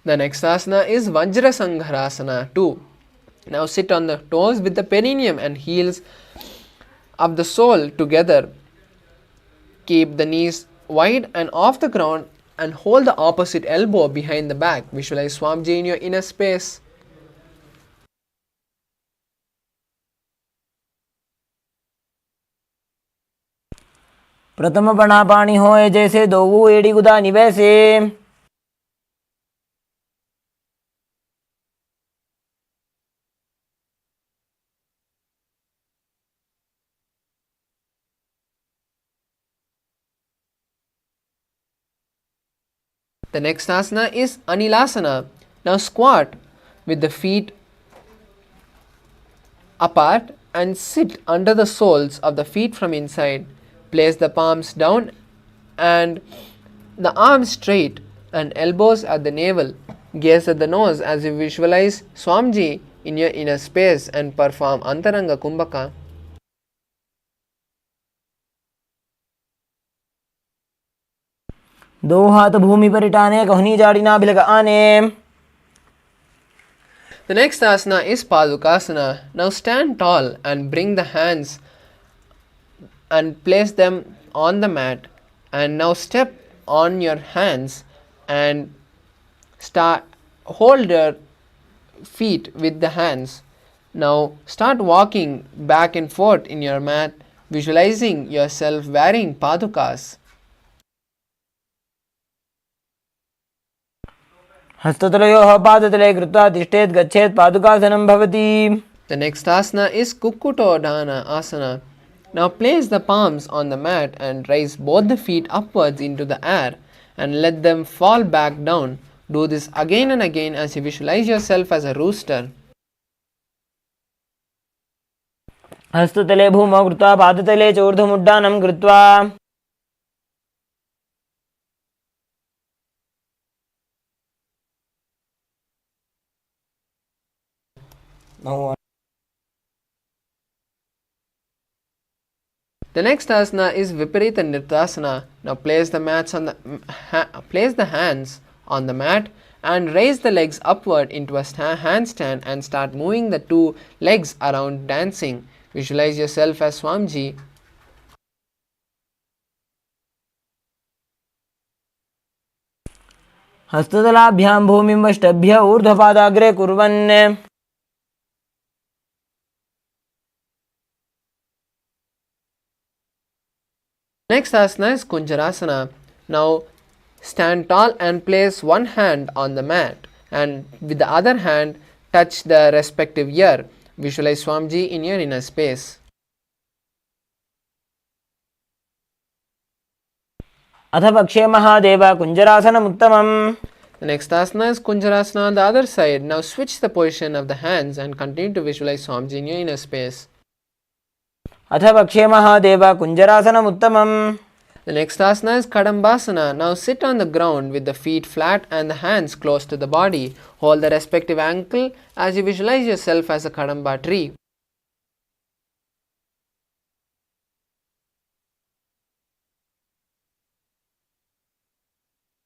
The next asana is Vajrasangharasana 2. Now sit on the toes with the perineum and heels of the sole together. Keep the knees wide and off the ground and hold the opposite elbow behind the back. Visualize Swamiji in your inner space. प्रथम बना पानी होए जैसे दो एड़ी गुदानी वैसे. The next asana is Anilasana. Now squat with the feet apart and sit under the soles of the feet from inside. Place the palms down and the arms straight and elbows at the navel. Gaze at the nose as you visualize Swamiji in your inner space and perform Antaranga Kumbhaka. दो हाथ भूमि पर टाने कहनी जाड़ी ना बिलक आने. The next asana is Padukasana. Now stand tall and bring the hands and place them on the mat. And now step on your hands and hold your feet with the hands. Now start walking back and forth in your mat, visualizing yourself wearing padukas. हस्ततलयोः पादतले कृत्वा तिष्ठेत् गच्छेत् पादुकासनं भवति. The next asana is Kukkutoddhana asana. Now place the palms on the mat and raise both the feet upwards into the air and let them fall back down. Do this again and again as you visualize yourself as a rooster. हस्ततले भूमौ कृत्वा पादतले च ऊर्ध्वमुड्डानं कृत्वा. The next asana is Viparita Nirtasana. Now place the hands on the mat and raise the legs upward into a handstand and start moving the two legs around dancing. Visualize yourself as Swamiji. हस्ततलाभ्यां भूमिं वष्टभ्य ऊर्ध्वपादाग्रे कुर्वन्. Next asana is Kunjarasana. Now stand tall and place one hand on the mat and with the other hand touch the respective ear. Visualize Swamiji in your inner space. अथ पक्षे Mahadev कुञ्जरासनमुत्तमम्. The next asana is Kunjarasana on the other side. Now switch the position of the hands and continue to visualize Swamiji in your inner space. अथ वक्ष्ये Mahadev कुञ्जरासनमुत्तमम्. The next asana is Kadambasana. Now sit on the ground with the feet flat and the hands close to the body. Hold the respective ankle as you visualize yourself as a Kadamba tree.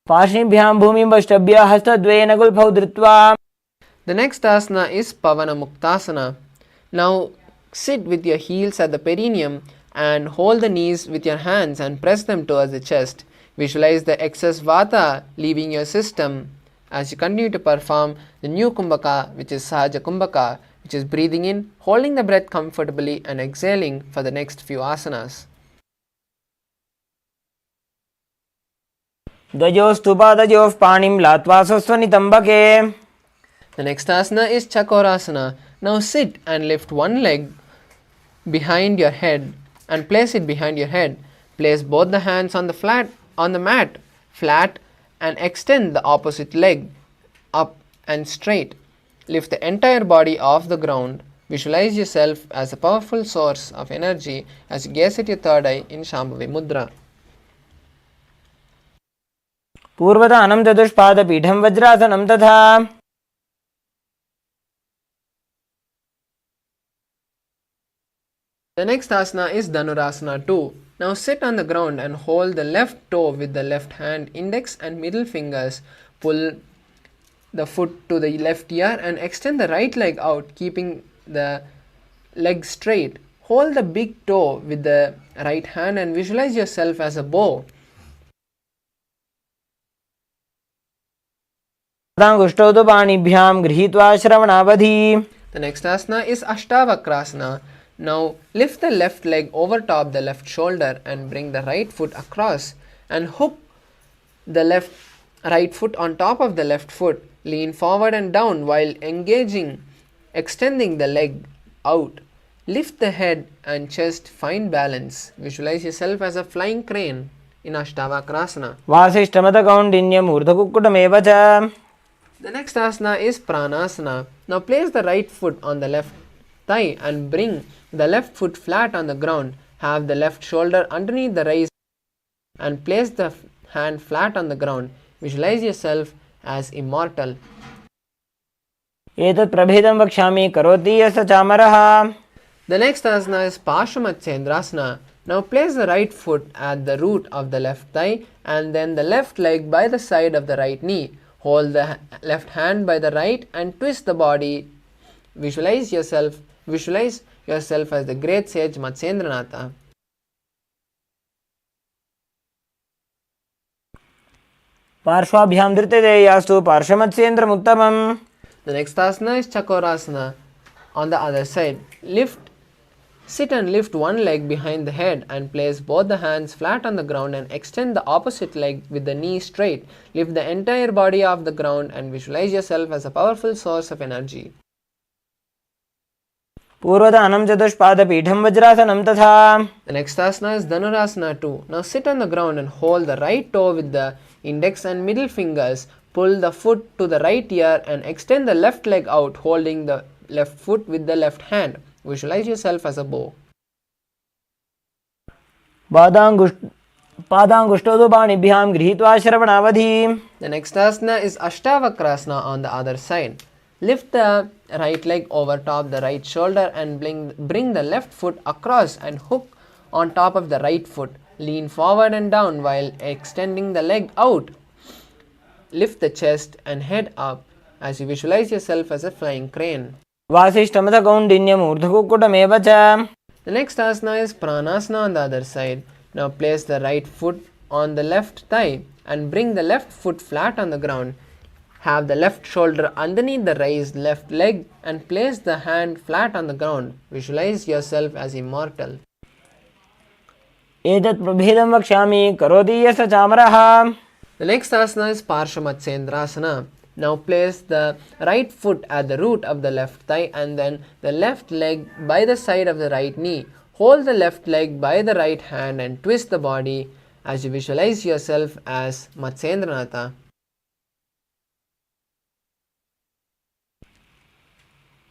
पार्श्वभ्यां भूमिं वष्टभ्य हस्तद्वयेन गुल्फौ धृत्वा. The next asana is Pavana Muktasana. Now sit with your heels at the perineum and hold the knees with your hands and press them towards the chest. Visualize the excess vata leaving your system as you continue to perform the new Kumbhaka, which is Sahaja Kumbhaka, which is breathing in, holding the breath comfortably and exhaling for the next few asanas. द्वयोस्तु पादयोः पाणिं लात्वा स्वस्वनितम्बके. The next asana is Chakorasana. Now sit and lift one leg behind your head and place it behind your head. Place both the hands on the mat flat and extend the opposite leg up and straight. Lift the entire body off the ground. Visualize yourself as a powerful source of energy as you gaze at your third eye in Shambhavi Mudra. पूर्वदानं चतुष्पादपीठं वज्रासनं तथा. The next asana is Dhanurasana 2. Now sit on the ground and hold the left toe with the left hand, index and middle fingers. Pull the foot to the left ear and extend the right leg out, keeping the leg straight. Hold the big toe with the right hand and visualize yourself as a bow. पादाङ्गुष्ठौ तु पाणिभ्यां गृहीत्वा श्रवणावधि. The next asana is Ashtavakrasana. Now lift the left leg over top the left shoulder and bring the right foot across and hook the right foot on top of the left foot. Lean forward and down while extending the leg out. Lift the head and chest, find balance. Visualize yourself as a flying crane in Ashtavakrasana. वासिष्ठमतकौण्डिन्यम् ऊर्ध्वकुक्कुटमेव च. The next asana is Pranasana. Now place the right foot on the left thigh and bring the left foot flat on the ground. Have the left shoulder underneath the raised and place the hand flat on the ground. Visualize yourself as immortal. एतत् प्रभेदं वक्ष्यामि करोति यः स चामरः. The next asana is Parshamachendrasana. Now place the right foot at the root of the left thigh and then the left leg by the side of the right knee. Hold the left hand by the right and twist the body. Visualize yourself as the great sage Matsyendranatha. पार्श्वाभ्यां धृतदेयास्तु पार्श्वमत्स्येन्द्रमुत्तमम्. The next asana is Chakorasana. On the other side, sit and lift one leg behind the head and place both the hands flat on the ground and extend the opposite leg with the knee straight. Lift the entire body off the ground and visualize yourself as a powerful source of energy. पूर्वदानं चतुष्पादपीठं वज्रासनं तथा. The next asana is Dhanurasana 2. Now sit on the ground and hold the right toe with the index and middle fingers. Pull the foot to the right ear and extend the left leg out, holding the left foot with the left hand. Visualize yourself as a bow. पादाङ्गुष्ठौ तु पाणिभ्यां गृहीत्वा श्रवणावधि. The next asana is Ashtavakrasana on the other side. Lift the right leg over top the right shoulder and bring the left foot across and hook on top of the right foot. Lean forward and down while extending the leg out. Lift the chest and head up as you visualize yourself as a flying crane. वासिष्ठमतकौण्डिन्यम् ऊर्ध्वकुक्कुटमेव च. The next asana is Pranasana on the other side. Now place the right foot on the left thigh and bring the left foot flat on the ground. Have the left shoulder underneath the raised left leg and place the hand flat on the ground. Visualize yourself as immortal. एतत् प्रभेदं वक्ष्यामि करोति यः स चामरः. The next asana is Parshamatsendrasana. Now place the right foot at the root of the left thigh and then the left leg by the side of the right knee. Hold the left leg by the right hand and twist the body as you visualize yourself as Matsyendranatha.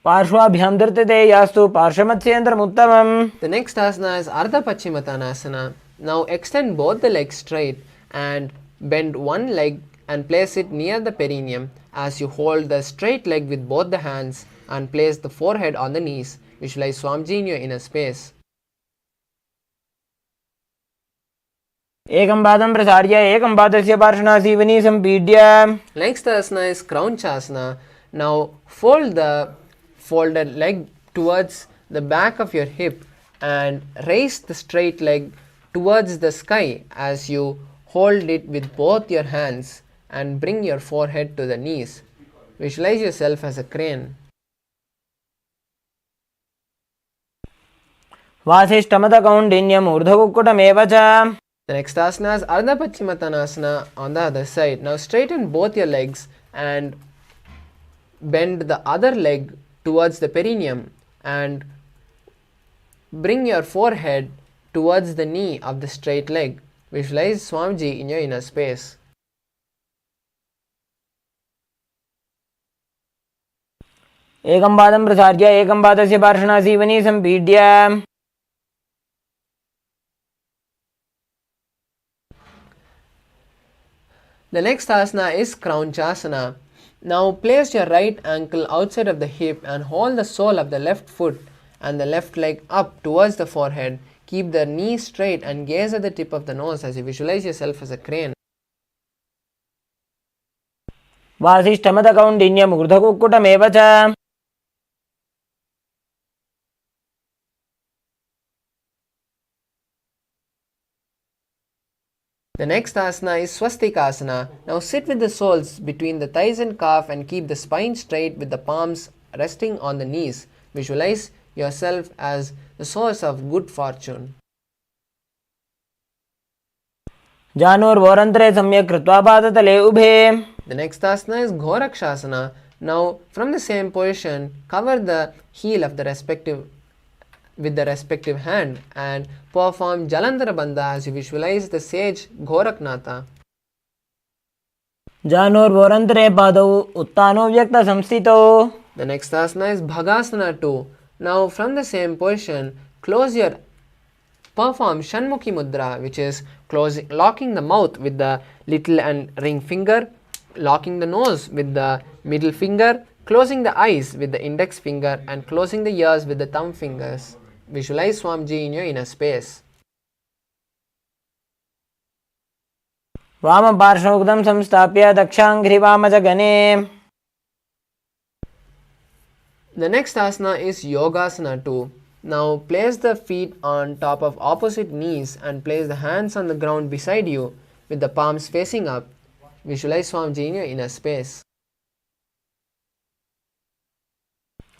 पार्श्वाभ्यां धृत्यते यास्तु पार्श्वमत्स्येन्द्रमुत्तमम्. The next asana is Ardha Paschimottanasana. Now extend both the legs straight and bend one leg and place it near the perineum as you hold the straight leg with both the hands and place the forehead on the knees. Visualize Swamiji in your inner space. एकं पादं प्रसार्य एकं पादस्य पार्श्वनासीवनी सम्पीड्य. Next asana is Kraunchasana. Now fold the folded leg towards the back of your hip and raise the straight leg towards the sky as you hold it with both your hands and bring your forehead to the knees. Visualize yourself as a crane. वासिष्ठमतकौण्डिन्यम् ऊर्ध्वकुक्कुटमेव च. The next asana is Ardha Paschimottanasana on the other side. Now straighten both your legs and bend the other leg towards the perineum and bring your forehead towards the knee of the straight leg. Visualize Swamiji in your inner space. एकं पादं प्रसार्य एकं पादस्य पार्श्वनासीवनी सम्पीड्य. The next asana is Kraunchasana. Now place your right ankle outside of the hip and hold the sole of the left foot and the left leg up towards the forehead. Keep the knee straight and gaze at the tip of the nose as you visualize yourself as a crane. वासिष्ठमतकौण्डिन्यम् ऊर्ध्वकुक्कुटमेव च. The next asana is Swastikasana. Now sit with the soles between the thighs and calf and keep the spine straight with the palms resting on the knees. Visualize yourself as the source of good fortune. जानुर्वोरन्तरे सम्यक् कृत्वा पादतले उभे. The next asana is Ghorakshasana. Now from the same position, cover the heel of the respective hand and perform Jalandhara Bandha as you visualize the sage Goraknatha. जानुर्वोरन्तरे पादौ उत्तानो व्यक्तसंस्थितौ. The next asana is Bhagasana 2. Now from the same position, perform Shanmukhi Mudra, which is locking the mouth with the little and ring finger, locking the nose with the middle finger, closing the eyes with the index finger and closing the ears with the thumb fingers. Visualize Swamiji in your inner space. वामपार्श्वमुखं संस्थाप्य दक्षाङ्घ्रिवामजगने. The next asana is Yogasana 2. Now place the feet on top of opposite knees and place the hands on the ground beside you with the palms facing up. Visualize Swamiji in your inner space.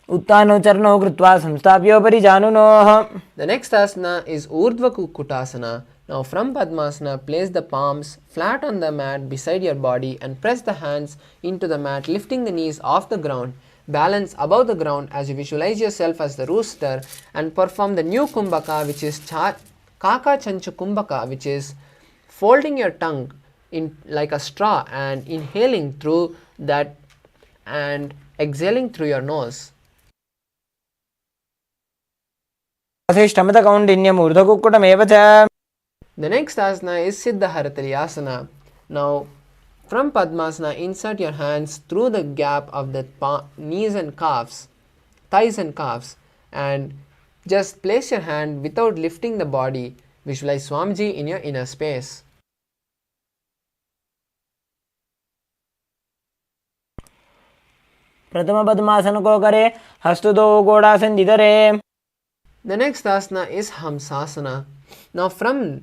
उत्तानो चरणौ कृत्वा संस्थाप्योपरि जानुनोः. The next asana is Urdhva Kukkutasana. Now from Padmasana, place the palms flat on the mat beside your body and press the hands into the mat, lifting the knees off the ground. Balance above the ground as you visualize yourself as the rooster and perform the new Kumbhaka, which is Kaka Chanchu Kumbhaka, which is folding your tongue in like a straw and inhaling through that and exhaling through your nose. वासिष्ठमतकौण्डिन्यम् ऊर्ध्वकुक्कुटमेव च. The next asana is Siddha Haratayasana. Now from Padmasana, insert your hands through the gap of the knees and calves, thighs and calves, and just place your hand without lifting the body. Visualize Swamiji in your inner space. प्रथम पद्मासन को करे हस्तुदो गोडासन्दितरे. The next asana is Hamsasana. Now from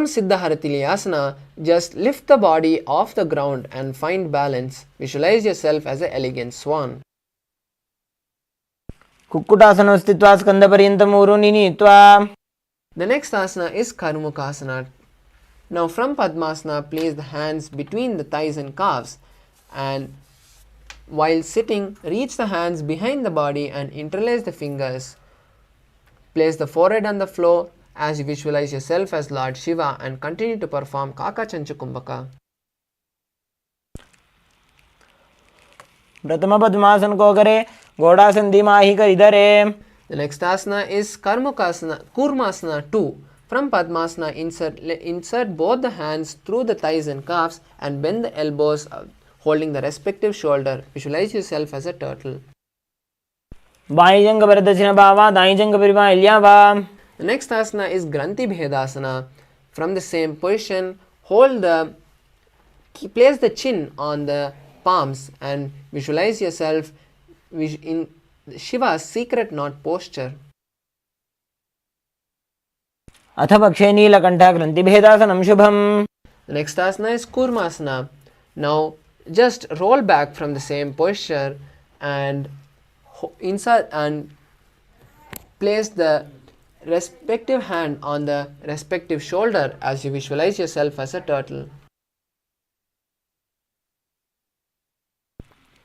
Siddha Haratayasana, just lift the body off the ground and find balance. Visualize yourself as an elegant swan. कुक्कुटासनो स्थित्वा स्कन्दपर्यन्तं ऊरुनि नीत्वा. The next asana is Karmukasana. Now from Padmasana, place the hands between the thighs and calves, and while sitting, reach the hands behind the body and interlace the fingers. Place the forehead on the floor as you visualize yourself as Lord Shiva and continue to perform Kaka Chanchu Kumbhaka. प्रथम पद्मासन को करे, घोड़ासन दिमाही कर इधरे. The next asana is Kurmasana 2. From Padmasana, insert both the hands through the thighs and calves and bend the elbows holding the respective shoulder. Visualize yourself as a turtle. By जंग पर दक्षिण बावा, दाई जंग पर बाई लिया. The next asana is Granthi Bhedasana. From the same position, place the chin on the palms and visualize yourself in Shiva's secret knot posture. अथ पक्षे नीलकंठ ग्रंथि भेदासनम Shubham. The next asana is Kurmasana. Now just roll back from the same posture and insert and place the respective hand on the respective shoulder as you visualize yourself as a turtle.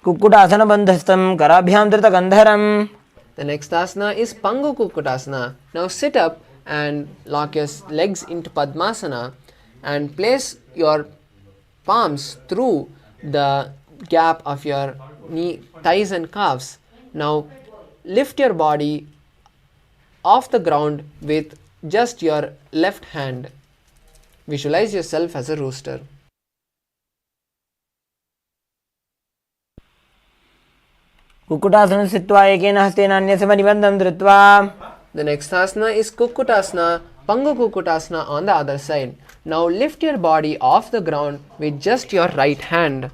Kukkutasana बंधस्थम कराभ्याम धृत गंधरम. The next asana is Pangu Kukkutasana. Now sit up and lock your legs into Padmasana and place your palms through the gap of your thighs and calves. Now lift your body off the ground with just your left hand. Visualize yourself as a rooster. Kukkutasana स्थित्वा एकेन हस्तेन अन्यस्य परिबन्धं धृत्वा. The next asana is Kukkutasana, Pangu Kukkutasana on the other side. Now lift your body off the ground with just your right hand.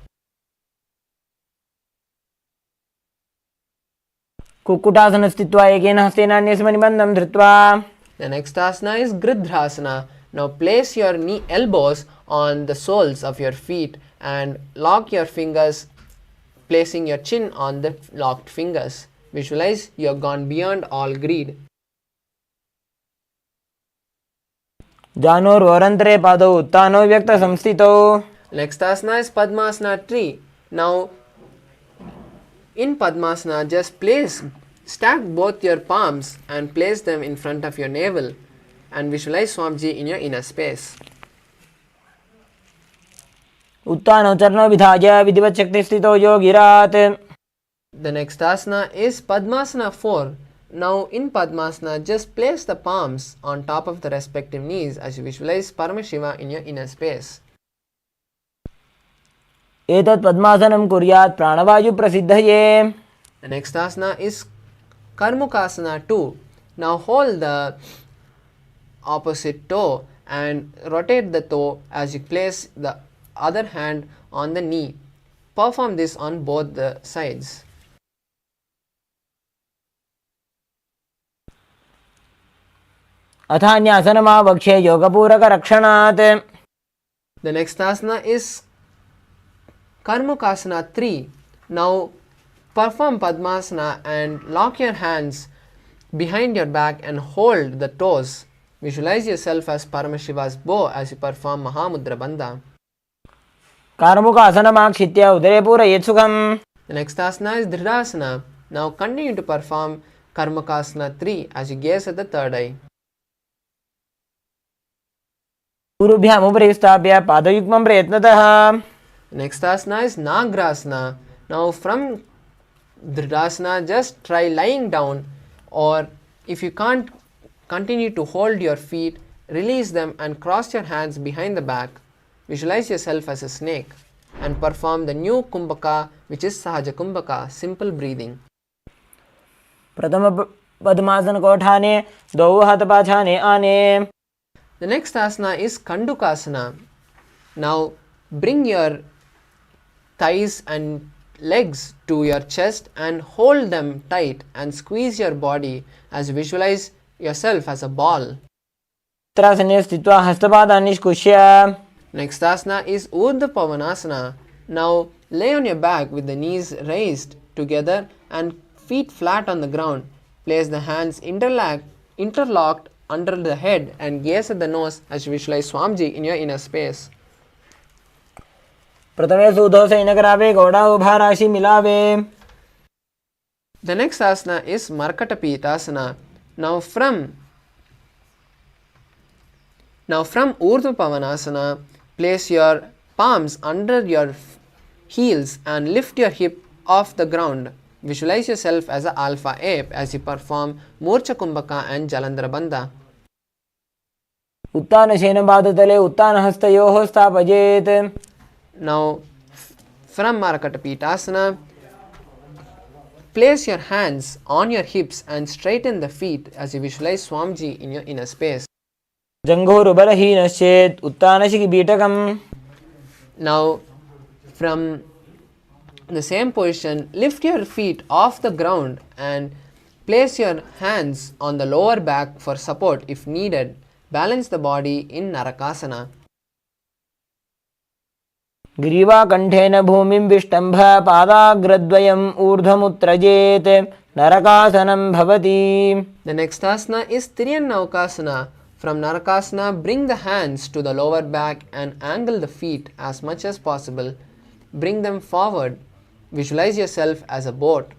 Kukkutasana स्थित्वा एकेन हस्तेन अन्यस्य परिबन्धं धृत्वा. The next asana is Gridhrasana. Now place your elbows on the soles of your feet and lock your fingers, placing your chin on the locked fingers. Visualize you have gone beyond all greed. जानोर्वरंतरे पादौ उत्तानो व्यक्त संस्थितौ. Next asana is Padmasana 3. Now in Padmasana just stack both your palms and place them in front of your navel and visualize Swamiji in your inner space. उत्तानो चरणो विधाय विधिवत् शक्ति स्थितौ योगिरात्. The next asana is Padmasana 4. Now in Padmasana just place the palms on top of the respective knees as you visualize Paramashiva in your inner space. एतत् पद्मासनं कुर्यात् प्राणवायु प्रसिद्धये. The next asana is Karmukasana 2. Now hold the opposite toe and rotate the toe as you place the other hand on the knee. Perform this on both the sides. अथान्यासनमावक्ष्ये योगपूरकरक्षणात्. The next asana is Karmukasana 3. Now perform Padmasana and lock your hands behind your back and hold the toes. Visualize yourself as Paramashiva's bow as you perform Mahamudra Bandha. कार्मुकासनमाक्षित्य उदरे पूरयेत् सुखम्. The next asana is Dridasana. Now continue to perform Karmakasana 3 as you gaze at the third eye. गुरुभ्याम् उपरि स्थाप्य पादयुग्मं प्रयत्नतः. Next asana is Nagrasana. Now from Dridasana just try lying down, or if you can't continue to hold your feet, release them and cross your hands behind the back. Visualize yourself as a snake and perform the new Kumbhaka, which is Sahaja Kumbhaka, simple breathing. प्रथम पद्मासन को ठाने द्वौ हाथ पाछाने आने. The next asana is Kandukasana. Now bring your thighs and legs to your chest and hold them tight and squeeze your body as you visualize yourself as a ball. त्रासने स्थित्वा हस्तपादान् निष्कुष्य. Next asana is Urdhva Pavanasana. Now lay on your back with the knees raised together and feet flat on the ground. Place the hands interlocked under the head and gaze at the nose as you visualize Swamiji in your inner space. प्रथमे सूधो सैनकरावे घोड़ा उभा राशि मिलावे. The next asana is Markata Pitasana. Now from Now from Urdhva Pavanasana, place your palms under your heels and lift your hip off the ground. Visualize yourself as an alpha ape as you perform Morcha Kumbhaka and Jalandhara Bandha. उत्तानशयनपादतले उत्तानहस्तयोः स्थापयेत्. Now from Marakatapitasana, place your hands on your hips and straighten the feet as you visualize Swamiji in your inner space. जङ्घोरुबलहीनश्चेत् उत्तानशिखिपीठकम्. Now from the same position, lift your feet off the ground and place your hands on the lower back for support if needed. Balance the body in Narakasana. ग्रीवाकण्ठेन भूमिं विष्टम्भ पादाग्रद्वयम् ऊर्ध्वमुत्त्रजेत् नरकासनं भवति. The next asana is Tiryannaukasana. From Narakasana, bring the hands to the lower back and angle the feet as much as possible. Bring them forward. Visualize yourself as a boat.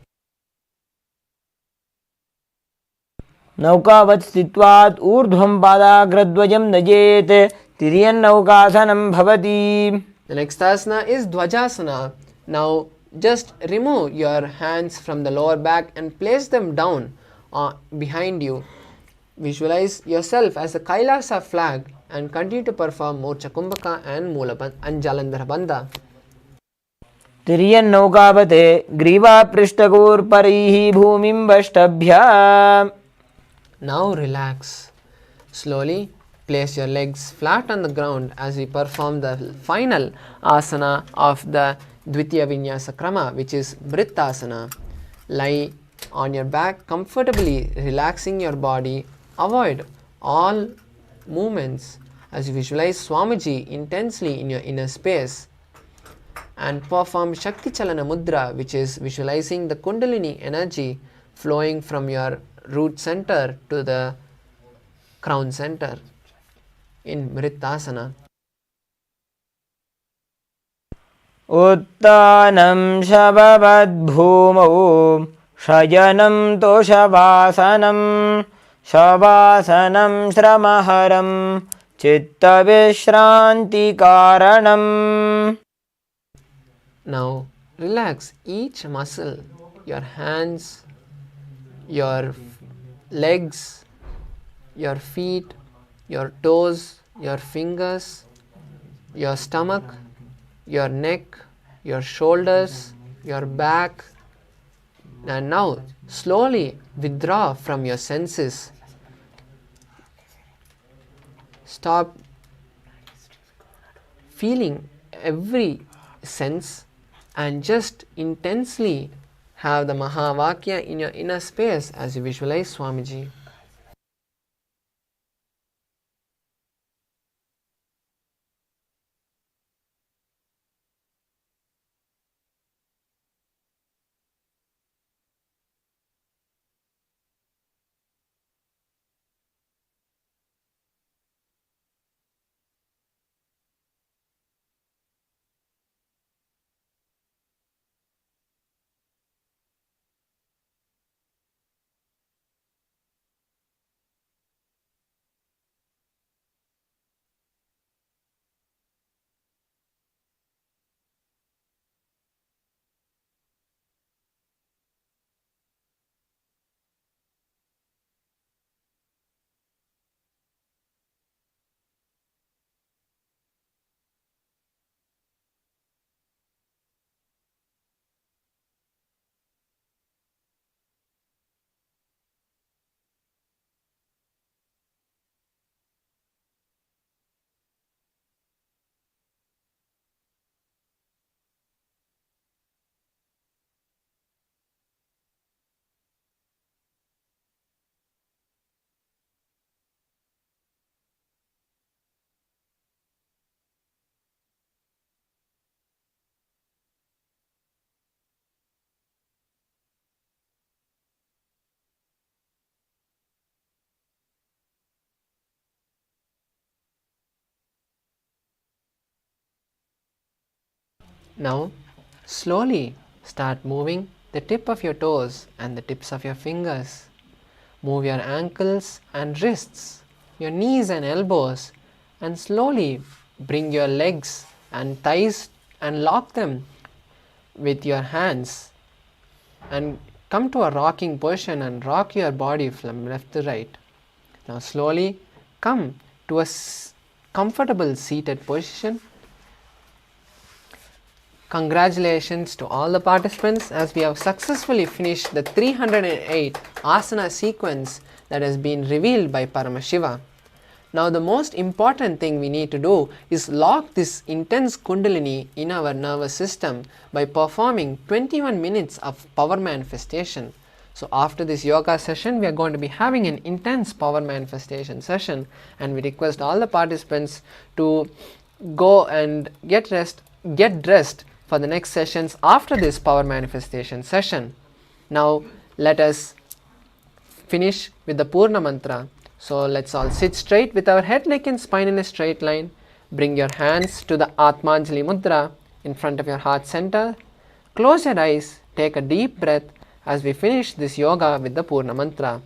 नौकावत् स्थित्वात् ऊर्ध्वं पादाग्रद्वयं नजेत् तिर्यन्नौकासनं भवति. The next asana is Dvajasana. Now just remove your hands from the lower back and place them down behind you. Visualize yourself as a Kailasa flag and continue to perform Morcha Kumbhaka and Jalandhara Bandha. तिर्यन्नौकावते ग्रीवापृष्ठगोर्परैः भूमिं वष्टभ्य. Now relax. Slowly place your legs flat on the ground as we perform the final asana of the Dvitiya Vinyasa Krama, which is Vrittasana. Lie on your back comfortably, relaxing your body. Avoid all movements as you visualize Swamiji intensely in your inner space. And perform Shakti Chalana Mudra, which is visualizing the Kundalini energy flowing from your root center to the crown center in Vrittasana. उत्तानं शववद्भूमौ शयनं तोषवासनं शवासनं श्रमहरं चित्तविश्रान्तिकारणम्. Now relax each muscle, your hands, your legs, your feet, your toes, your fingers, your stomach, your neck, your shoulders, your back. And now slowly withdraw from your senses. Stop feeling every sense and just intensely have the Mahavakya in your inner space as you visualize Swamiji. Now slowly start moving the tip of your toes and the tips of your fingers. Move your ankles and wrists, your knees and elbows, and slowly bring your legs and thighs and lock them with your hands and come to a rocking position and rock your body from left to right. Now slowly come to a comfortable seated position. Congratulations to all the participants, as we have successfully finished the 308 asana sequence that has been revealed by Paramashiva. Now the most important thing we need to do is lock this intense kundalini in our nervous system by performing 21 minutes of power manifestation. So after this yoga session, we are going to be having an intense power manifestation session, and we request all the participants to go and get dressed for the next sessions after this power manifestation session. Now let us finish with the Purna mantra. So let's all sit straight with our head, neck and spine in a straight line. Bring your hands to the Atmanjali Mudra in front of your heart center. Close your eyes, take a deep breath as we finish this yoga with the Purna mantra.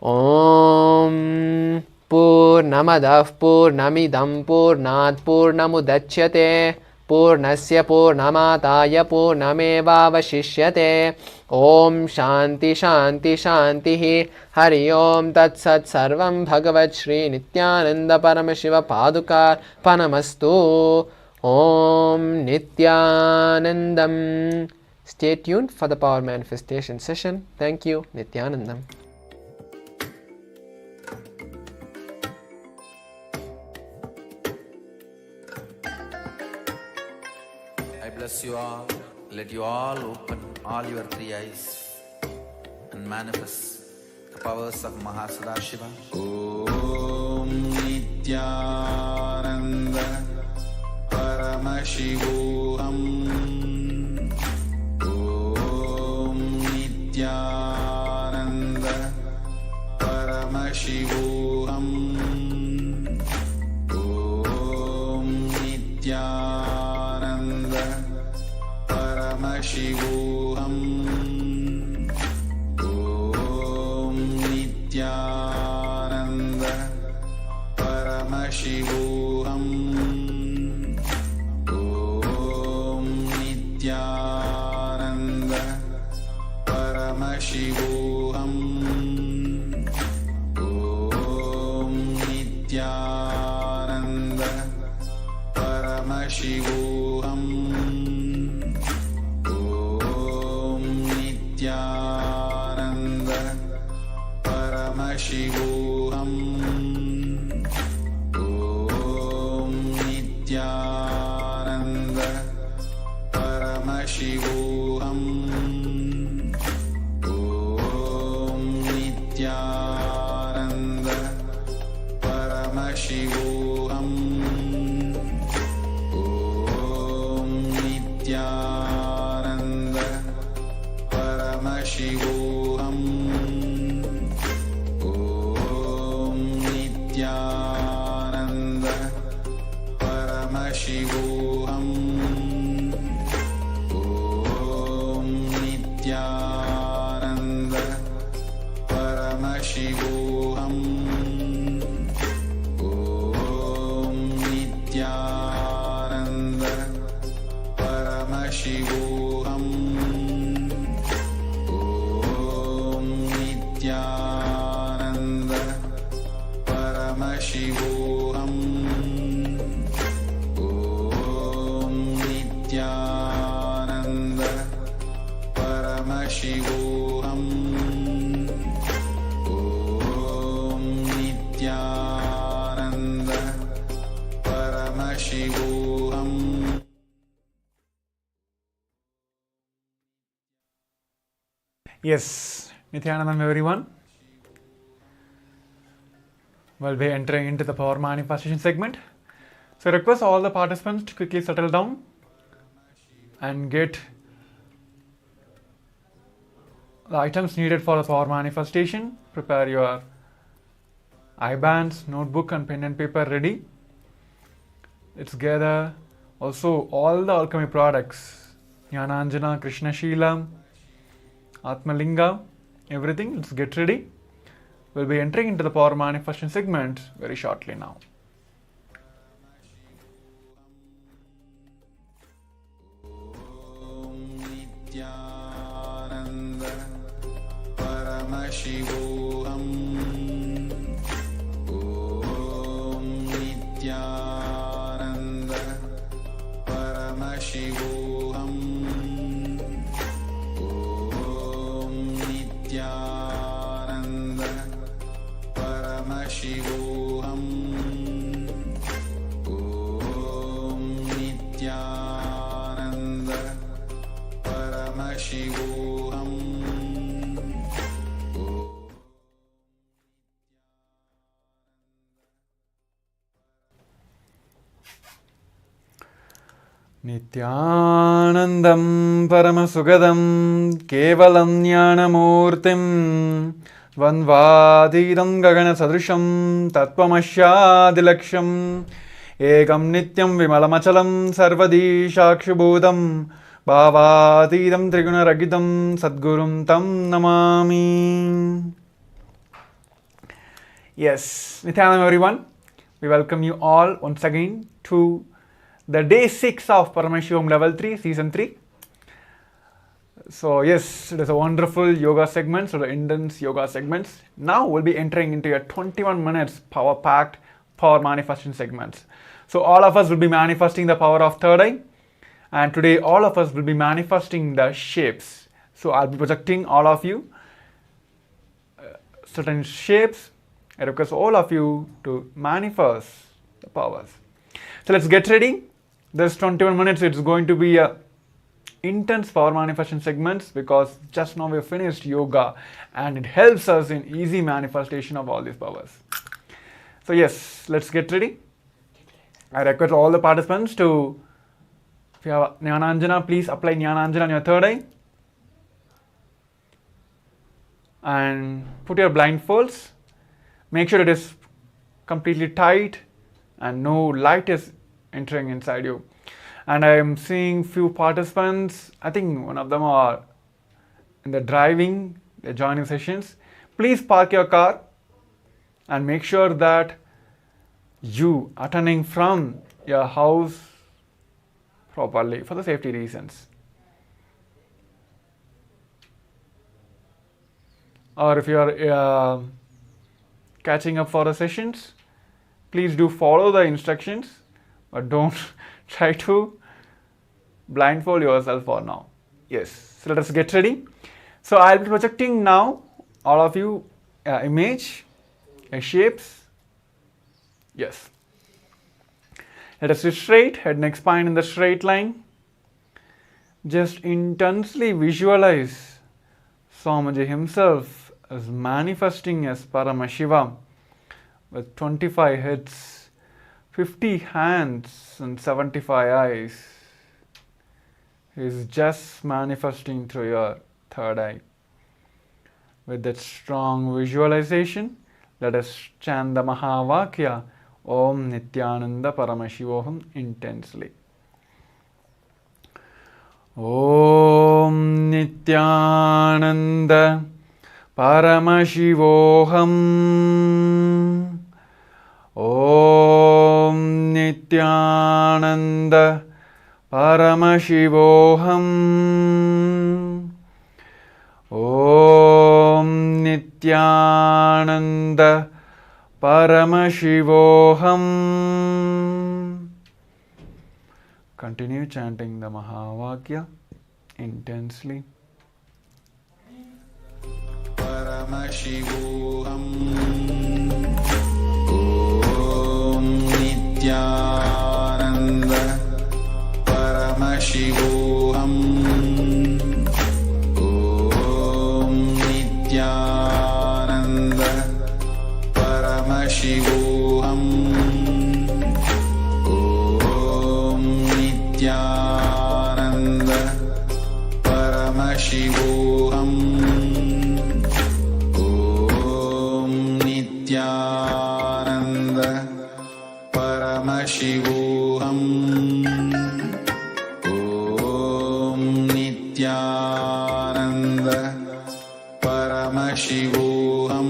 Om Purnamadav Purnamidam Purnat Purnamudachyate Purnasya Purnamataya Purnamevavashishyate. Om Shanti Shanti Shanti Hari Om Tat Sat Sarvam Bhagavat Shri Nithyananda Paramashiva Padukar Panamastu. Om Nithyanandam. Stay tuned for the power manifestation session. Thank you. Nithyanandam. I bless you all. Let you all open all your three eyes and manifest the powers of Mahasadashiva. Om Nithyananda Paramashivoham. Om Nithyananda Paramashivoham. Om Nithyananda Paramashivoham. Om Nithyananda Paramashivoham. Om Nithyananda Paramashivoham. Om Nithyananda Paramashivoham. Om Nithyananda Paramashivoham. Om Nithyananda Paramashivoham. Om Nithyananda Paramashivoham. Om Nithyananda Paramashivoham. Om Nithyananda Paramashivoham. Om Nithyananda Paramashivoham. Om Nithyananda Paramashivoham. Om Nithyananda Paramashivoham. Om Nithyananda Paramashivoham. Om Nithyananda Paramashivoham. Yes, Nithyanandam everyone. Well, we're entering into the power manifestation segment. So I request all the participants to quickly settle down and get the items needed for the power manifestation. Prepare your eye bands, notebook and pen and paper ready. Let's gather also all the alchemy products, Jnananjana, Krishna Sheelam, Atmalinga, everything. Let's get ready. We'll be entering into the power manifestation segment very shortly now. Paramashivoham. Om Nithyananda Paramashivoham. Om Nithyananda Paramashivoham. Om Nithyananda Paramashivoham. Nithyanandam Paramasugadam Kevalam Jnanamurtim Dvandvadidam Gagana Sadrisham Tattvamashyadilaksham Ekam Nityam Vimalamachalam Sarvadi Shakshubhudam Bhavadidam Triguna Ragitam Sadgurum Tam Namami. Yes, Nithyanandam everyone. We welcome you all once again to the day 6 of Paramashivam level 3, season 3. So yes, it is a wonderful yoga segment, so the intense yoga segments. Now we'll be entering into a 21 minutes power-packed power manifestation segments. So all of us will be manifesting the power of third eye, and today all of us will be manifesting the shapes. So I'll be projecting all of you certain shapes. I request all of you to manifest the powers. So let's get ready. This 21 minutes, it's going to be a intense power manifestation segments because just now we finished yoga and it helps us in easy manifestation of all these powers. So yes, let's get ready. I request all the participants to, if you have Jnananjana, please apply Jnananjana on your third eye and put your blindfolds. Make sure it is completely tight and no light is entering inside you. And I am seeing few participants, I think one of them are in the driving, they're joining sessions. Please park your car and make sure that you are attending from your house properly for the safety reasons. Or if you are catching up for the sessions, please do follow the instructions, but don't try to blindfold yourself for now. Yes, so let us get ready. So I'll be projecting now all of you image, shapes. Yes. Let us sit straight, head, neck, spine in the straight line. Just intensely visualize Swamiji himself as manifesting as Paramashivam with 25 heads, 50 hands and 75 eyes. He is just manifesting through your third eye. With that strong visualization, let us chant the Mahavakya Om Nithyananda Paramashivoham intensely. Om Nithyananda Paramashivoham. Om Nithyananda Paramashivoham. Om Nithyananda Paramashivoham. Continue chanting the Mahavakya intensely. Paramashivoham. Om Nithyananda Paramashivoham. Om Nithyananda Paramashivoham. Om Nithyananda Paramashivoham. Om Nithyananda Paramashivoham. Om Nithyananda Paramashivoham.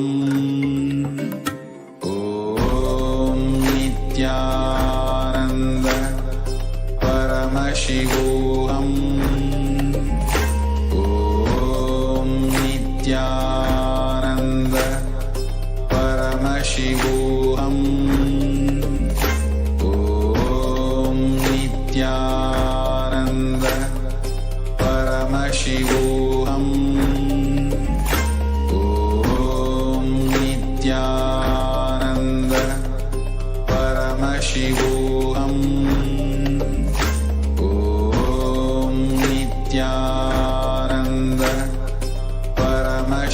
Om Nithyananda Paramashivoham. Om Nithyananda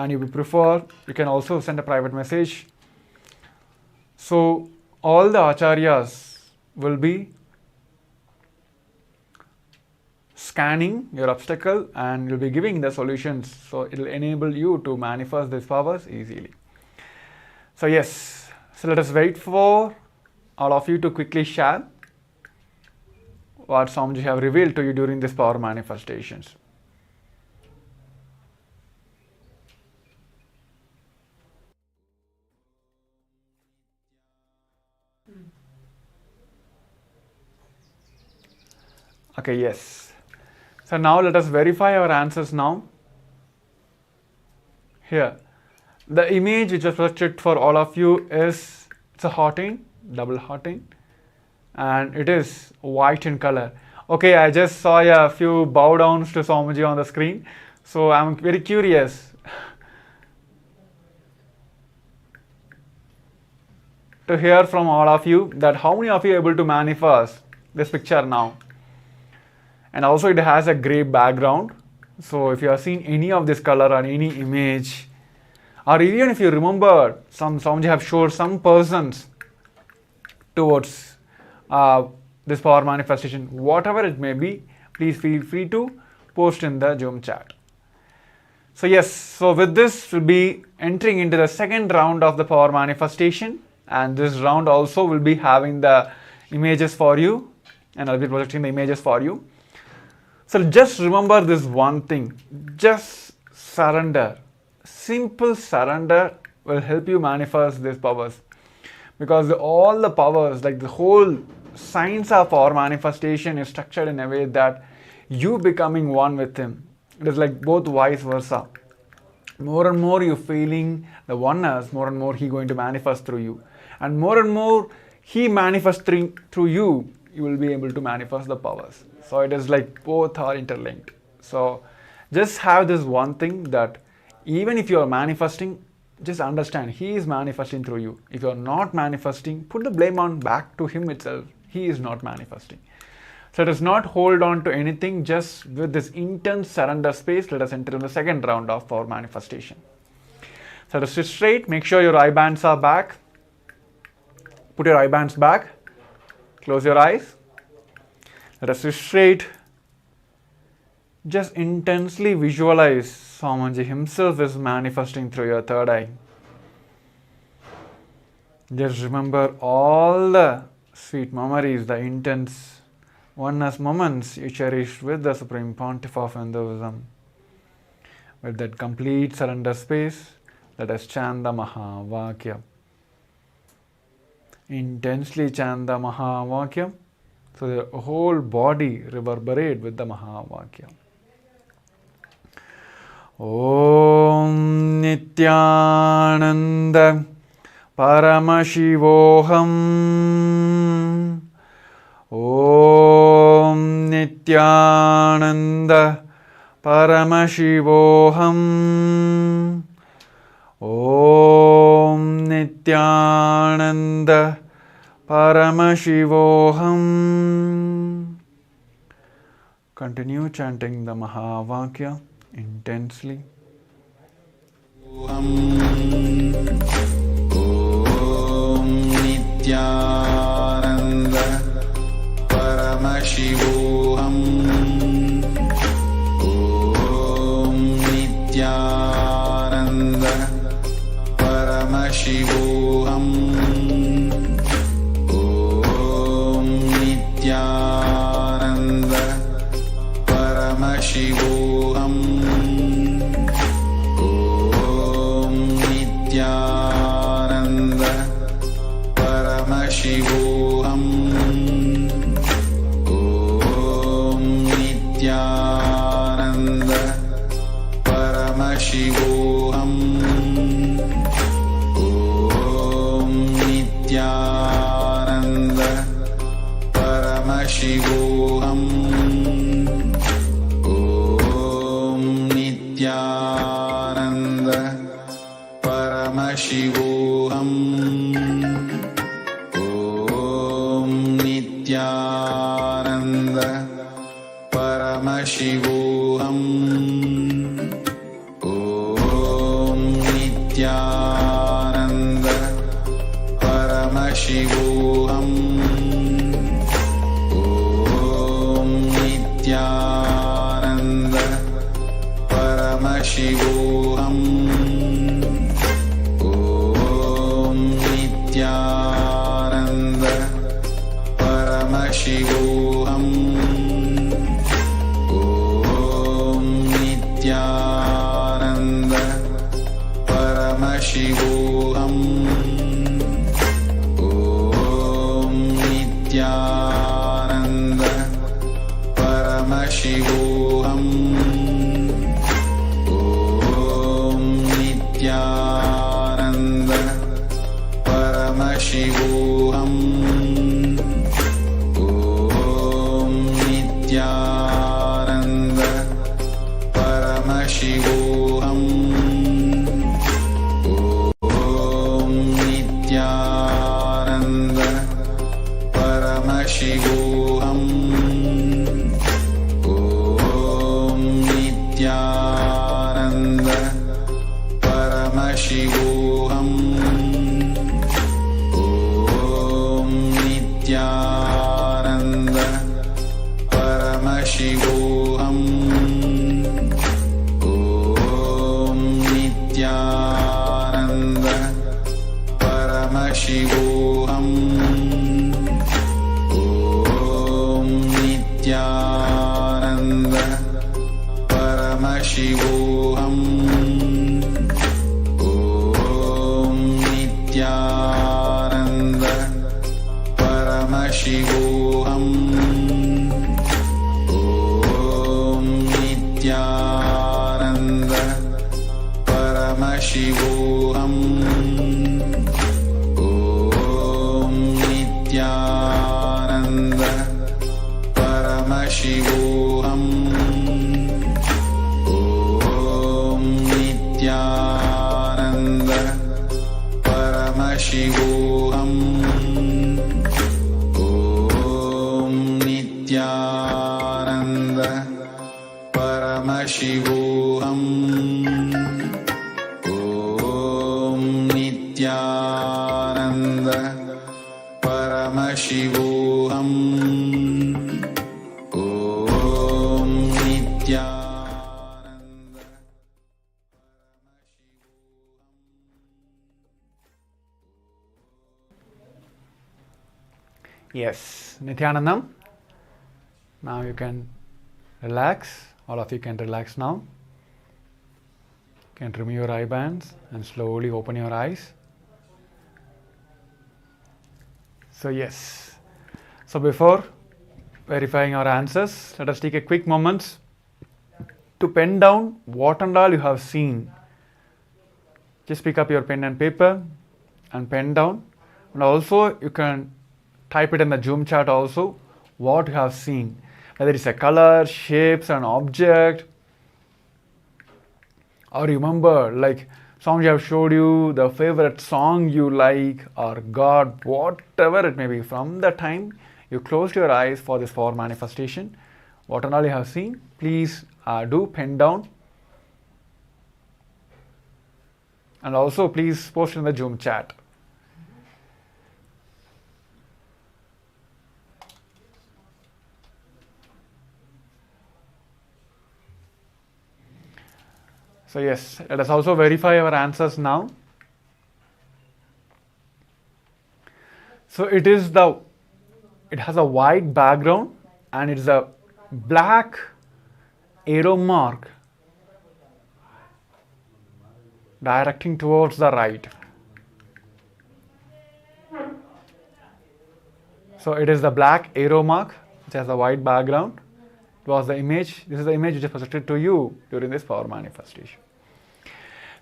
and if you prefer, you can also send a private message. So all the acharyas will be scanning your obstacle and you'll be giving the solutions, so it will enable you to manifest these powers easily. So yes, so let us wait for all of you to quickly share what Swamiji have revealed to you during this power manifestations. Okay, yes. So now let us verify our answers now. Here, the image which was projected for all of you is, it's a haunting, double haunting, and it is white in color. Okay, I just saw a few bow downs to Swamiji on the screen, so I'm very curious to hear from all of you that how many of you are able to manifest this picture now. And also it has a grey background, so if you have seen any of this color or any image, or even if you remember Swamiji have showed some persons towards this power manifestation, whatever it may be, please feel free to post in the Zoom chat. So yes, so with this we'll be entering into the second round of the power manifestation, and this round also will be having the images for you, and I'll be projecting the images for you. So just remember this one thing, just surrender. Simple surrender will help you manifest these powers, because all the powers, like the whole science of our manifestation is structured in a way that you becoming one with him. It is like both vice versa. More and more you feeling the oneness, more and more he going to manifest through you, and more he manifests through you, you will be able to manifest the powers. So it is like both are interlinked. So just have this one thing, that even if you are manifesting, just understand he is manifesting through you. If you are not manifesting, put the blame on back to him itself. He is not manifesting. So let us not hold on to anything. Just with this intense surrender space, let us enter in the second round of power manifestation. So let us sit straight. Make sure your eye bands are back. Put your eye bands back. Close your eyes. Let us sit straight. Just intensely visualize Swamiji himself is manifesting through your third eye. Just remember all the sweet memories, the intense oneness moments you cherished with the Supreme Pontiff of Hinduism. With that complete surrender space, let us chant the Mahavakya. Intensely chant the Mahavakya, so the whole body reverberate with the Mahavakya. Om Nithyananda Paramashivoham. Om Nithyananda Paramashivoham. Om Nithyananda Paramashivoham. Continue chanting the Mahavakya intensely. Om Nithyananda Paramashivoham. Om Nithyananda Paramashivoham. Om Nithyananda Paramashivoham. Om Nithyananda Paramashivoham. Om Nithyananda Paramashivoham. Om Nithyananda Paramashivoham. Om Nithyananda Paramashivoham. Om Nithyananda Paramashivoham. Om Nithyananda Paramashivoham. Om Nithyananda Paramashivoham. Om Nithyananda Paramashivoham. Om Nithyananda Paramashivoham. Om Nithyananda Paramashivoham. Om Nithyananda Paramashivoham. Om Nithyananda Paramashivoham. Om Nithyananda Paramashivoham. Om Nithyananda Paramashivoham. Om Nithyananda Paramashivoham. Om Nithyananda Paramashivoham. Om Nithyananda Paramashivoham. Om Nithyananda Paramashivoham. Om Nithyananda Paramashivoham. Om Nithyananda Paramashivoham. Om Nithyananda Paramashivoham. Om Nithyananda Paramashivoham. Om Nithyananda Paramashivoham. Om Nithyananda. Yes, Nithyanandam. Now you can relax. All of you can relax now. You can remove your eye bands and slowly open your eyes. So yes. So before verifying our answers, let us take a quick moment to pen down what and all you have seen. Just pick up your pen and paper and pen down. And also you can type it in the Zoom chat also what you have seen. Whether it's a color, shapes, an object, or remember like songs you have showed you, the favorite song you like, or God, whatever it may be. From the time you closed your eyes for this power manifestation, what and all you have seen, please do pen down. And also please post in the Zoom chat. So yes, let us also verify our answers now. So it has a white background and it is a black arrow mark directing towards the right. So it is the black arrow mark which has a white background. It was the image. This is the image which is presented to you during this power manifestation.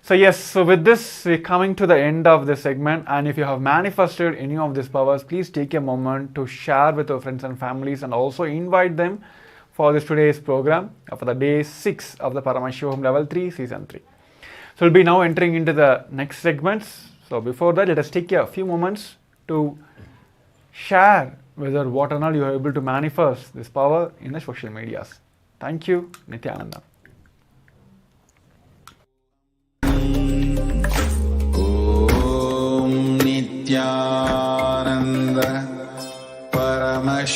So yes, so with this we're coming to the end of this segment, and if you have manifested any of these powers, please take a moment to share with your friends and families and also invite them for this today's program for the day 6 of the Paramashivoham level 3 season 3. So we'll be now entering into the next segments. So before that, let us take a few moments to share whether what and all you are able to manifest this power in the social medias. Thank you, Nithyananda.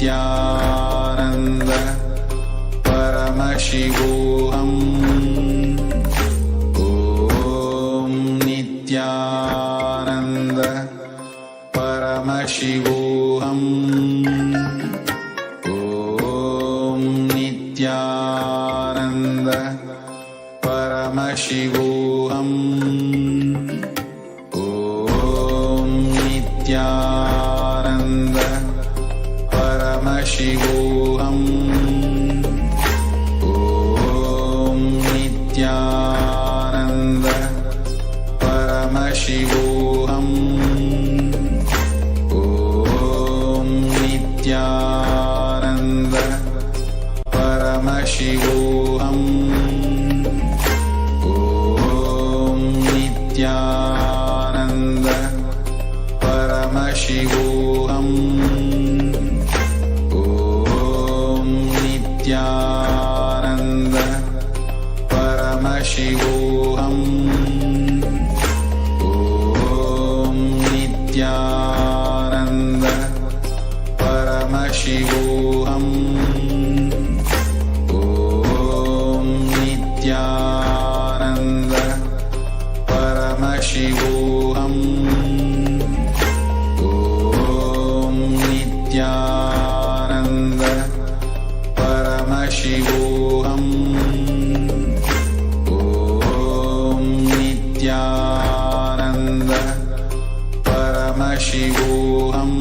Nithyananda Paramashivoham. Om Nithyananda Paramashivoham. Om Nithyananda Paramashivoham. Om Nithyananda Paramashivoham. Om Nithyananda Paramashivoham. Om Nithyananda Paramashivoham. Om Nithyananda Paramashivoham. Om Nithyananda Paramashivoham. Om Nithyananda Paramashivoham. Om Nithyananda Paramashivoham. Om Nithyananda Paramashivoham. Om Nithyananda Paramashivoham.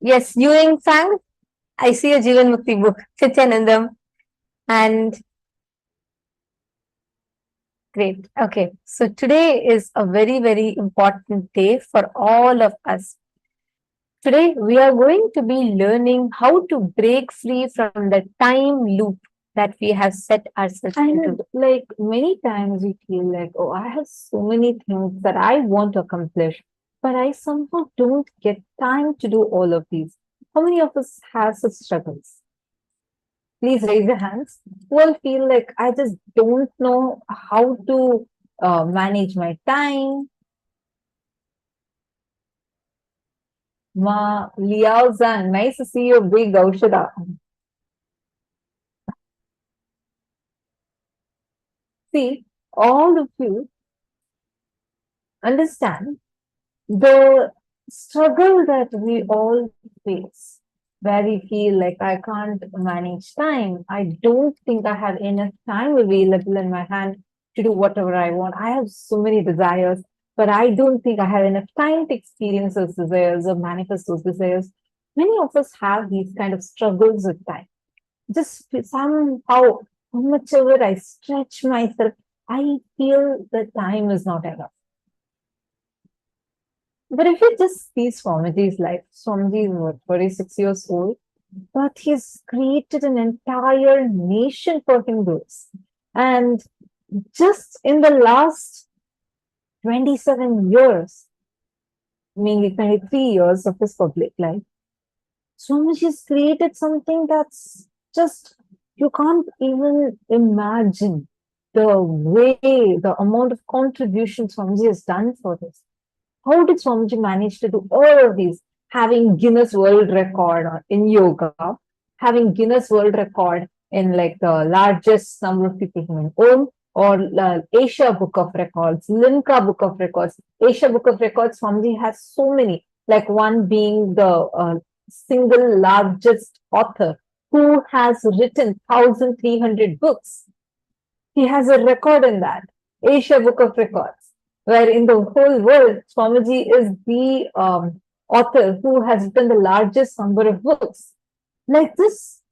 Yes, you sang. I see a Jivan Mukti book, Nithyanandam, and great. Okay, so today is a very, very important day for all of us. Today, we are going to be learning how to break free from the time loop that we have set ourselves into. And like many times we feel like, oh, I have so many things that I want to accomplish, but I somehow don't get time to do all of these. How many of us have such struggles? Please raise your hands. Who will feel like I just don't know how to manage my time? Ma Liao Zhang, nice to see you, big Gaushada. See, all of you understand the struggle that we all face, where we feel like I can't manage time. I don't think I have enough time available in my hand to do whatever I want. I have so many desires, but I don't think I have enough time to experience those desires or manifest those desires. Many of us have these kind of struggles with time. Just somehow, how much ever I stretch myself, I feel the time is not enough. But if you just see Swamiji's life, Swamiji is what, 46 years old, but he's created an entire nation for Hindus. And just in the last 27 years, meaning 23 years of his public life, Swamiji's created something that's just, you can't even imagine the way, the amount of contribution Swamiji has done for this. How did Swamiji manage to do all of these? Having Guinness World Record in yoga, having Guinness World Record in like the largest number of people in Om, or Asia Book of Records, Limca Book of Records. Asia Book of Records, Swamiji has so many, like one being the single largest author who has written 1,300 books. He has a record in that, Asia Book of Records, where in the whole world, Swamiji is the author who has written the largest number of books like this.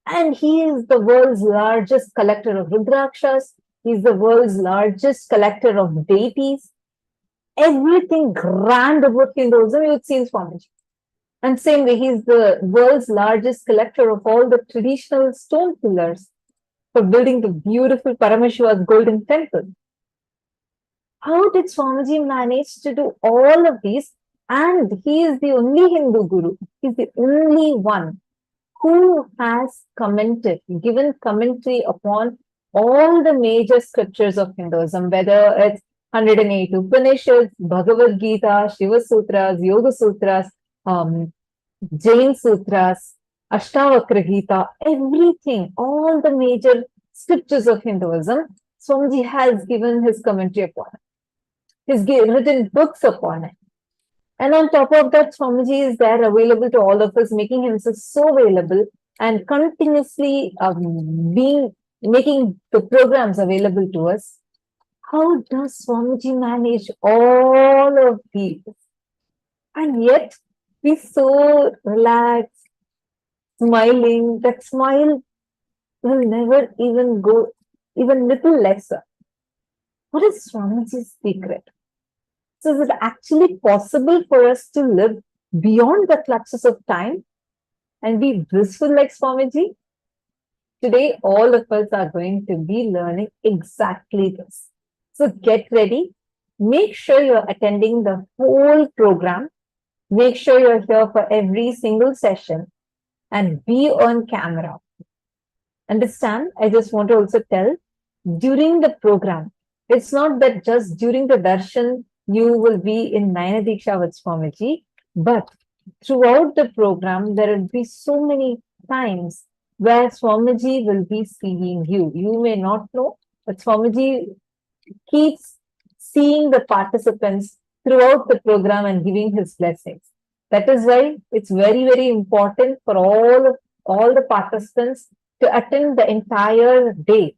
And he is the world's largest collector of Rudrakshas. He's the world's largest collector of deities. Everything grand about Hinduism you would see in Swamiji. And same way, he's the world's largest collector of all the traditional stone pillars for building the beautiful Paramashiva's golden temple. How did Swamiji manage to do all of these? And he is the only Hindu guru. He's the only one who has commented, given commentary upon all the major scriptures of Hinduism, whether it's 108 Upanishads, Bhagavad Gita, Shiva Sutras, Yoga Sutras, Jain Sutras, Ashtavakra Gita, everything, all the major scriptures of Hinduism, Swamiji has given his commentary upon it. He's written books upon it. And on top of that, Swamiji is there available to all of us, making himself so available and continuously making the programs available to us. How does Swamiji manage all of these? And yet, be so relaxed, smiling. That smile will never even go even little lesser. What is Swamiji's secret? So is it actually possible for us to live beyond the clutches of time and be blissful like Swamiji? Today, all of us are going to be learning exactly this. So get ready. Make sure you're attending the whole program. Make sure you're here for every single session and be on camera. Understand? I just want to also tell, during the program, it's not that just during the darshan, you will be in Nayana Diksha with Swamiji, but throughout the program, there will be so many times where Swamiji will be seeing you. You may not know, but Swamiji keeps seeing the participants throughout the program and giving his blessings. That is why it's very, very important for all the participants to attend the entire day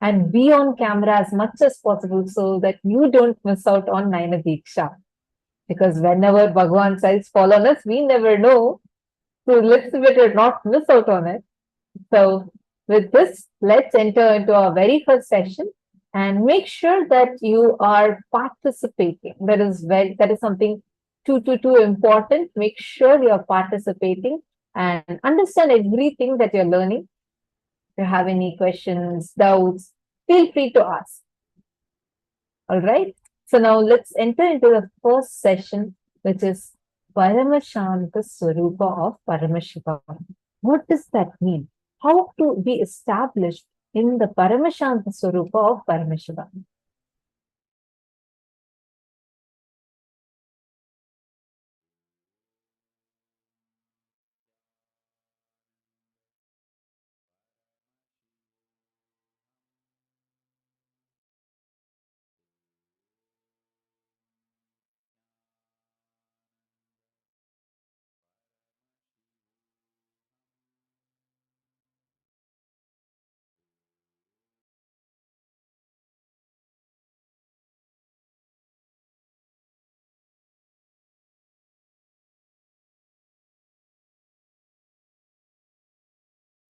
and be on camera as much as possible so that you don't miss out on Nayana Diksha. Because whenever Bhagavan's eyes fall on us, we never know So let's better not miss out on it. So with this, let's enter into our very first session and make sure that you are participating. That is something too important. Make sure you're participating and understand everything that you're learning. If you have any questions, doubts, feel free to ask. All right. So now let's enter into the first session, which is Paramashanta Svarupa of Paramashivam. What does that mean? How to be established in the Paramashanta Svarupa of Paramashivam?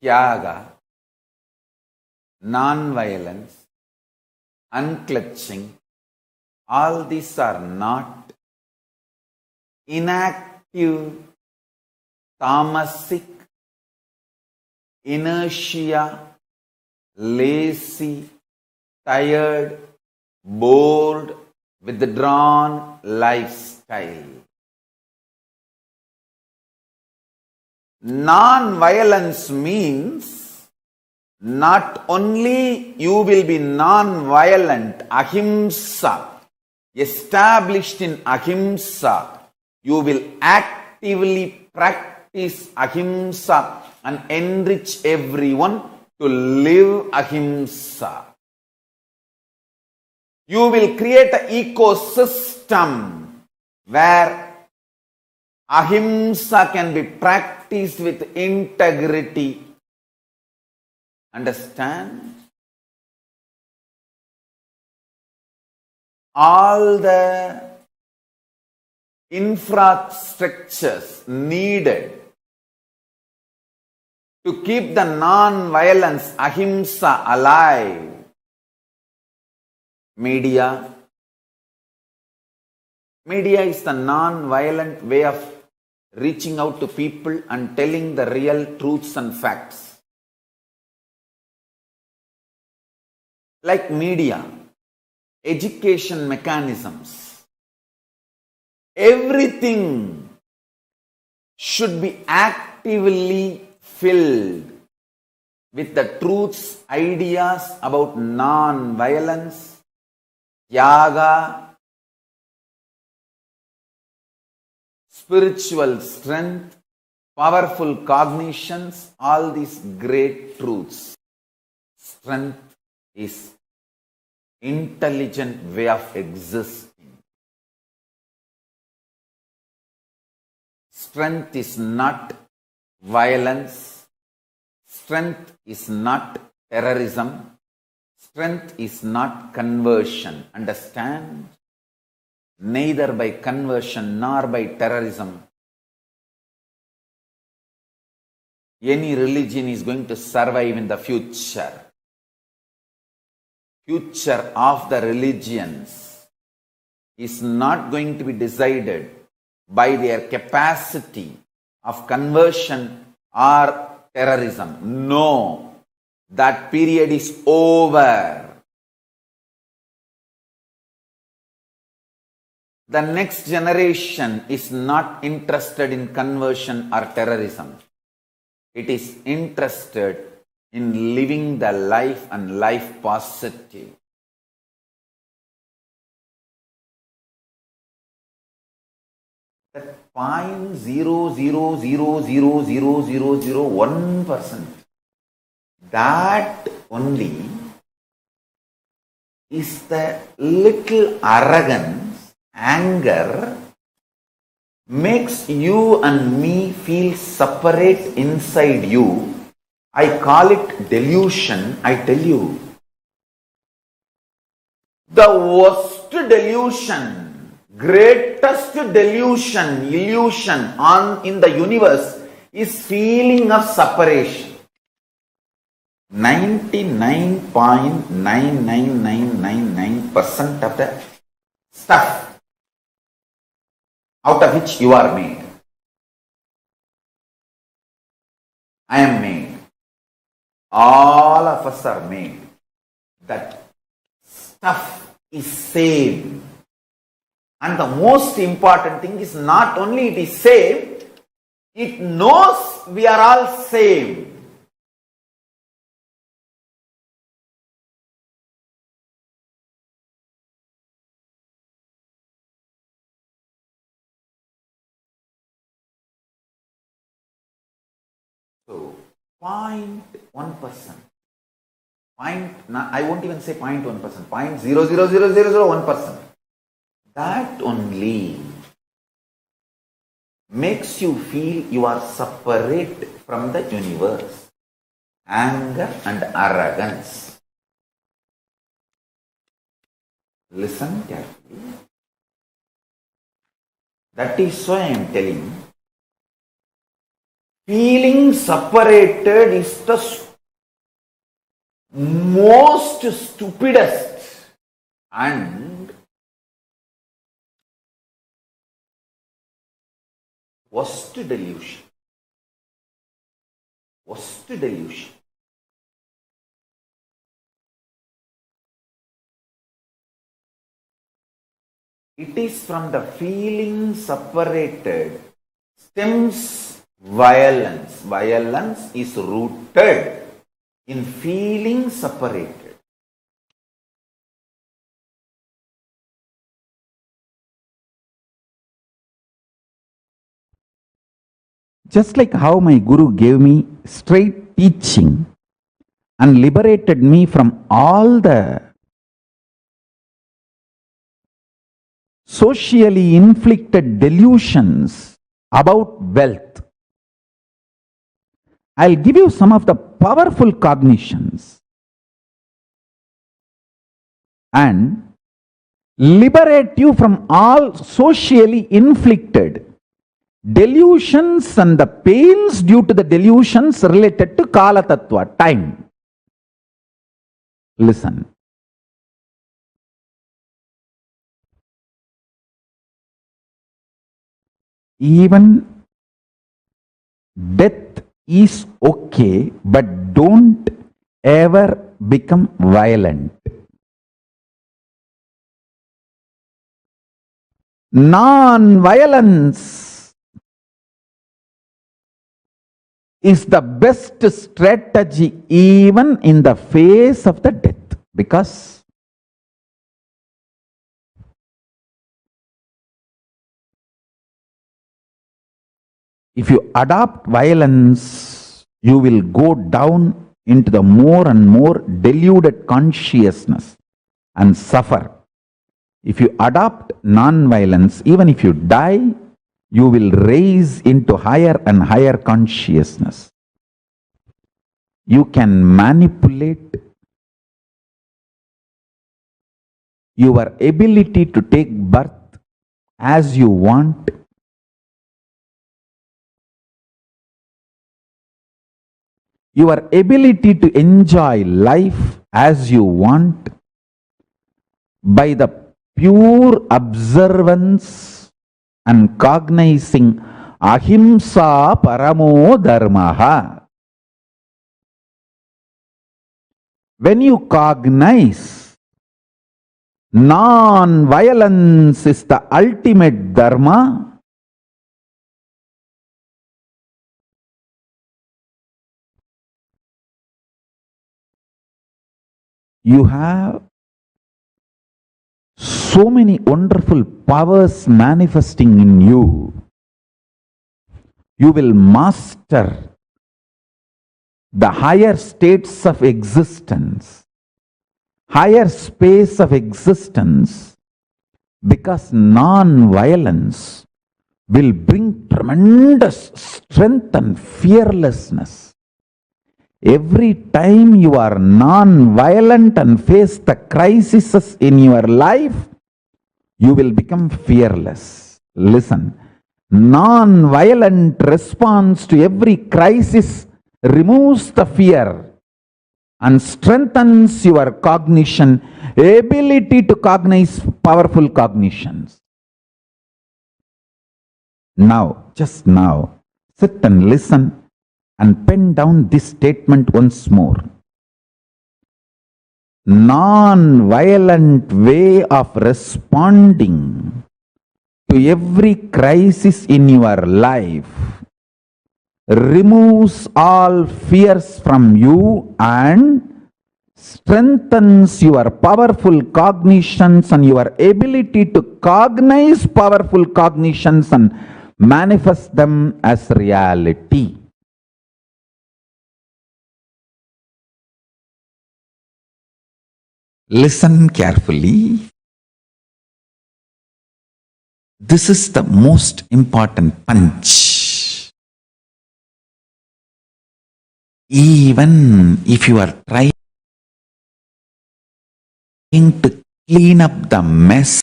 Tyaga, non-violence, unclutching, all these are not inactive, tamasic, inertia, lazy, tired, bored, withdrawn lifestyle. Non-violence means not only you will be non-violent, ahimsa, established in ahimsa, you will actively practice ahimsa and enrich everyone to live ahimsa. You will create an ecosystem where ahimsa can be practiced with integrity. Understand? All the infrastructures needed to keep the non-violence ahimsa alive. Media is the non-violent way of reaching out to people and telling the real truths and facts. Like media, education mechanisms, everything should be actively filled with the truths, ideas about non-violence, tyaga, spiritual strength, powerful cognitions, all these great truths. Strength is intelligent way of existing. Strength is not violence. Strength is not terrorism. Strength is not conversion. Understand? Neither by conversion nor by terrorism any religion is going to survive in the future. Future of the religions is not going to be decided by their capacity of conversion or terrorism. No, that period is over. The next generation is not interested in conversion or terrorism. It is interested in living the life and life positive. That 0.0000001%, that only is the little arrogance, anger, makes you and me feel separate inside you. I call it delusion. I tell you, the worst delusion, greatest delusion, illusion in the universe is feeling of separation. 99.99999% of the stuff out of which you are made. I am made. All of us are made. That stuff is same. And the most important thing is not only it is same, it knows we are all same. So, 0.1%. I won't even say 0.1%, 0.00001%. That only makes you feel you are separate from the universe. Anger and arrogance. Listen carefully. That is why I am telling, feeling separated is the most stupidest and worst delusion. Worst delusion. It is from the feeling separated stems violence. Violence is rooted in feeling separated. Just like how my Guru gave me straight teaching and liberated me from all the socially inflicted delusions about wealth. I'll give you some of the powerful cognitions and liberate you from all socially inflicted delusions and the pains due to the delusions related to Kaala Tattva, time. Listen. Even death is okay, but don't ever become violent. Non-violence is the best strategy even in the face of the death, because if you adopt violence, you will go down into the more and more deluded consciousness and suffer. If you adopt non-violence, even if you die, you will raise into higher and higher consciousness. You can manipulate your ability to take birth as you want. Your ability to enjoy life as you want by the pure observance and cognizing ahimsa paramo dharmaha. When you cognize non-violence is the ultimate dharma, you have so many wonderful powers manifesting in you. You will master the higher states of existence, higher space of existence, because non-violence will bring tremendous strength and fearlessness. Every time you are non-violent and face the crises in your life, you will become fearless. Listen, Non-violent response to every crisis removes the fear and strengthens your cognition, ability to cognize powerful cognitions. Now, just now, sit and listen and pen down this statement once more. Non-violent way of responding to every crisis in your life removes all fears from you and strengthens your powerful cognitions and your ability to cognize powerful cognitions and manifest them as reality. Listen carefully. This is the most important punch. Even if you are trying to clean up the mess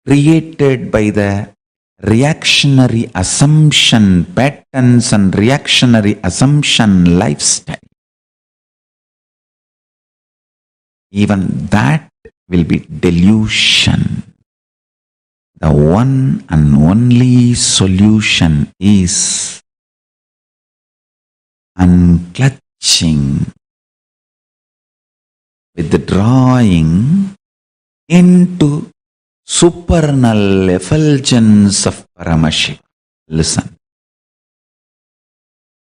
created by the reactionary assumption patterns and reactionary assumption lifestyle, even that will be delusion. The one and only solution is unclutching, withdrawing into supernal effulgence of Paramashivam. Listen.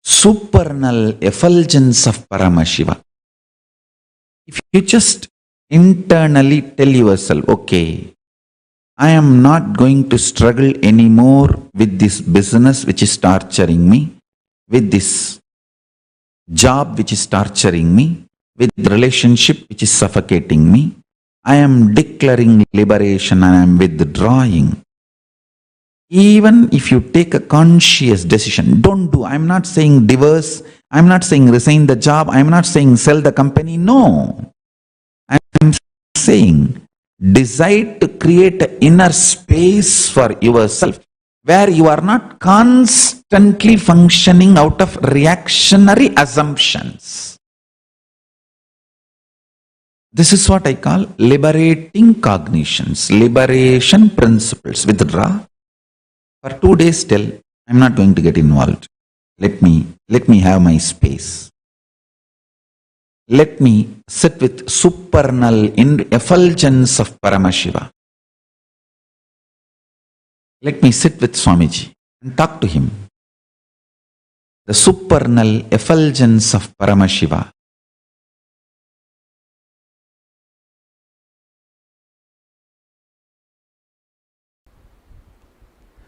Supernal effulgence of Paramashivam. If you just internally tell yourself, okay, I am not going to struggle anymore with this business which is torturing me, with this job which is torturing me, with relationship which is suffocating me. I am declaring liberation and I am withdrawing. Even if you take a conscious decision, don't do. I am not saying divorce. I am not saying resign the job. I am not saying sell the company. No. I am saying decide to create an inner space for yourself where you are not constantly functioning out of reactionary assumptions. This is what I call liberating cognitions, liberation principles. Withdraw. For 2 days till, I'm not going to get involved. Let me have my space. Let me sit with supernal effulgence of Paramashiva. Let me sit with Swamiji and talk to him. The supernal effulgence of Paramashiva.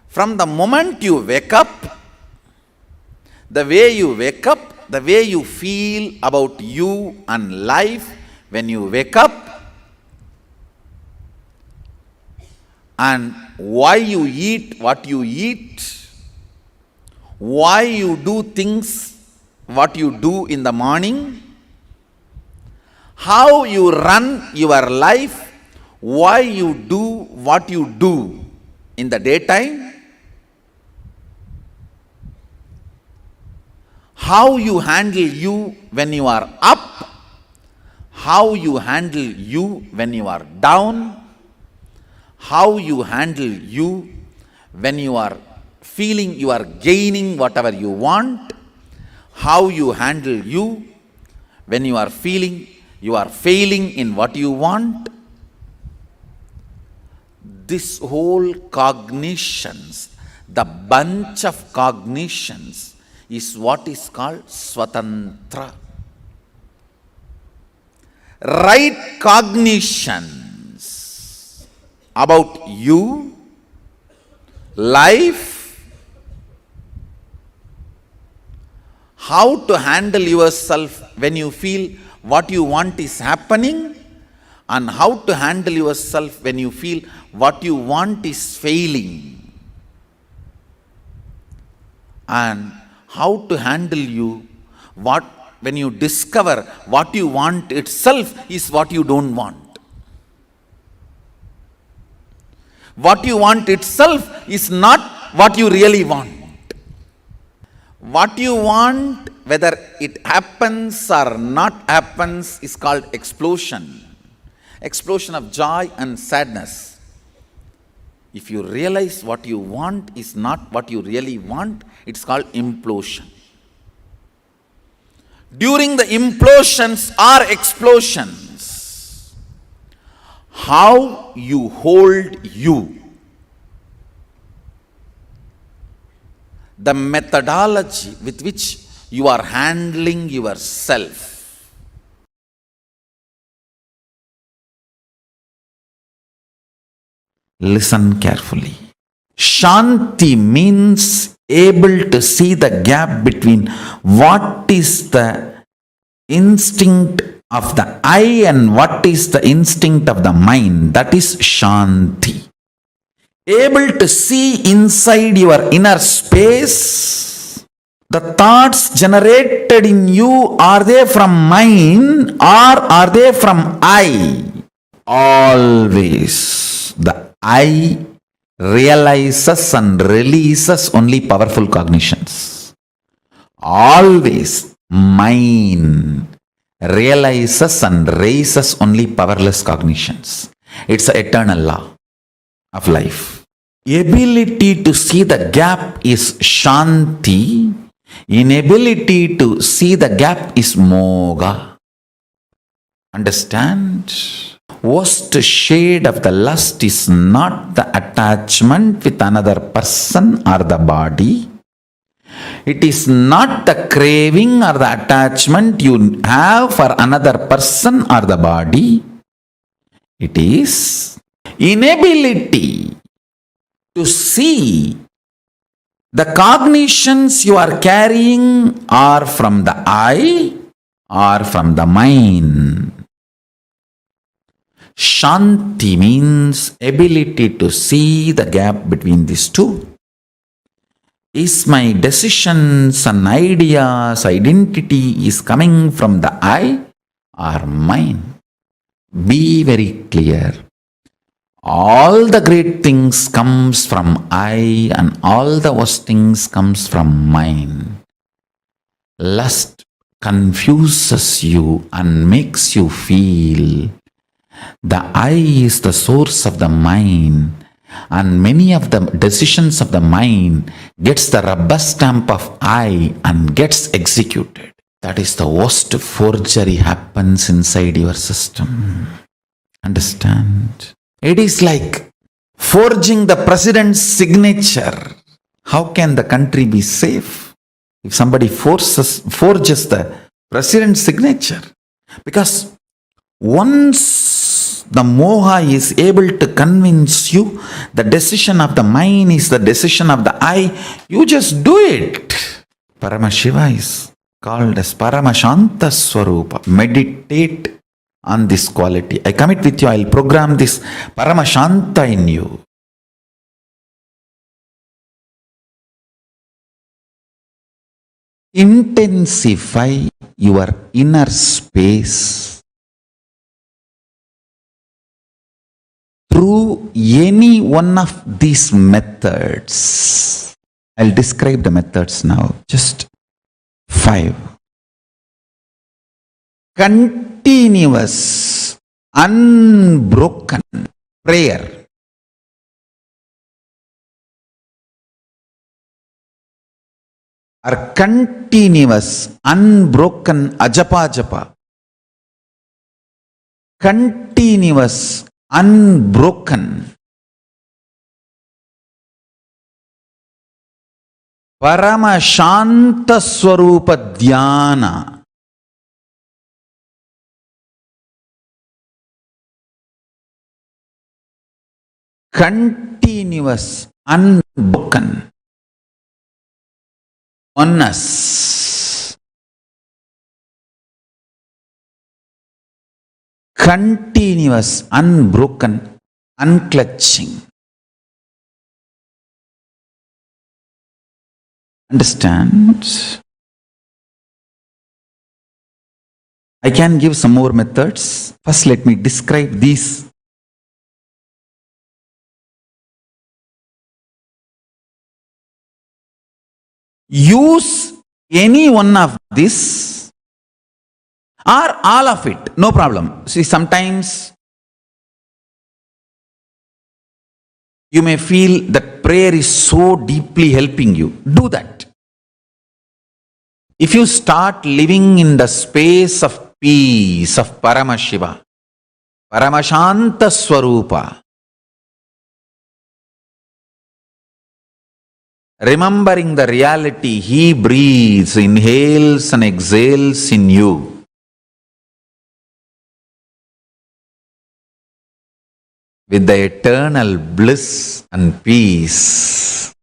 From the moment you wake up, the way you wake up, the way you feel about you and life when you wake up, and why you eat what you eat, why you do things what you do in the morning, how you run your life, why you do what you do in the daytime, how you handle you when you are up, how you handle you when you are down, how you handle you when you are feeling you are gaining whatever you want, how you handle you when you are feeling you are failing in what you want. This whole cognitions, the bunch of cognitions, is what is called Swatantra. Right cognitions about you, life, how to handle yourself when you feel what you want is happening, and how to handle yourself when you feel what you want is failing, and how to handle you when you discover what you want itself is what you don't want. What you want itself is not what you really want. What you want, whether it happens or not happens, is called explosion. Explosion of joy and sadness. If you realize what you want is not what you really want, it's called implosion. During the implosions or explosions, how you hold you, the methodology with which you are handling yourself. Listen carefully. Shanti means able to see the gap between what is the instinct of the I and what is the instinct of the mind. That is Shanti. Able to see inside your inner space. The thoughts generated in you, are they from mind or are they from I? Always the I realizes and releases only powerful cognitions. Always mine realizes and raises only powerless cognitions. It's an eternal law of life. Ability to see the gap is Shanti. Inability to see the gap is Moga. Understand? Worst shade of the lust is not the attachment with another person or the body. It is not the craving or the attachment you have for another person or the body. It is inability to see the cognitions you are carrying are from the I or from the mind. Shanti means ability to see the gap between these two. Is my decisions and ideas, identity is coming from the I or mine? Be very clear. All the great things comes from I and all the worst things comes from mine. Lust confuses you and makes you feel the I is the source of the mind, and many of the decisions of the mind gets the rubber stamp of I and gets executed. That is the worst forgery happens inside your system. Understand? It is like forging the president's signature. How can the country be safe if somebody forges the president's signature? Because once the moha is able to convince you the decision of the mind is the decision of the I, you just do it. Paramashiva is called as Paramashanta Svarupa. Meditate on this quality. I commit with you, I'll program this Paramashanta in you. Intensify your inner space through any one of these methods. I'll describe the methods now. Just 5. Continuous, unbroken prayer. Or continuous, unbroken ajapa japa. Continuous, unbroken Paramashanta Svarupa Dhyana. Continuous, unbroken oneness. Continuous, unbroken unclutching. Understand? I can give some more methods. First, let me describe these. Use any one of this or all of it, no problem. See, sometimes you may feel that prayer is so deeply helping you. Do that. If you start living in the space of peace of Paramashiva, Paramashanta Svarupa, remembering the reality he breathes, inhales and exhales in you, with the eternal bliss and peace.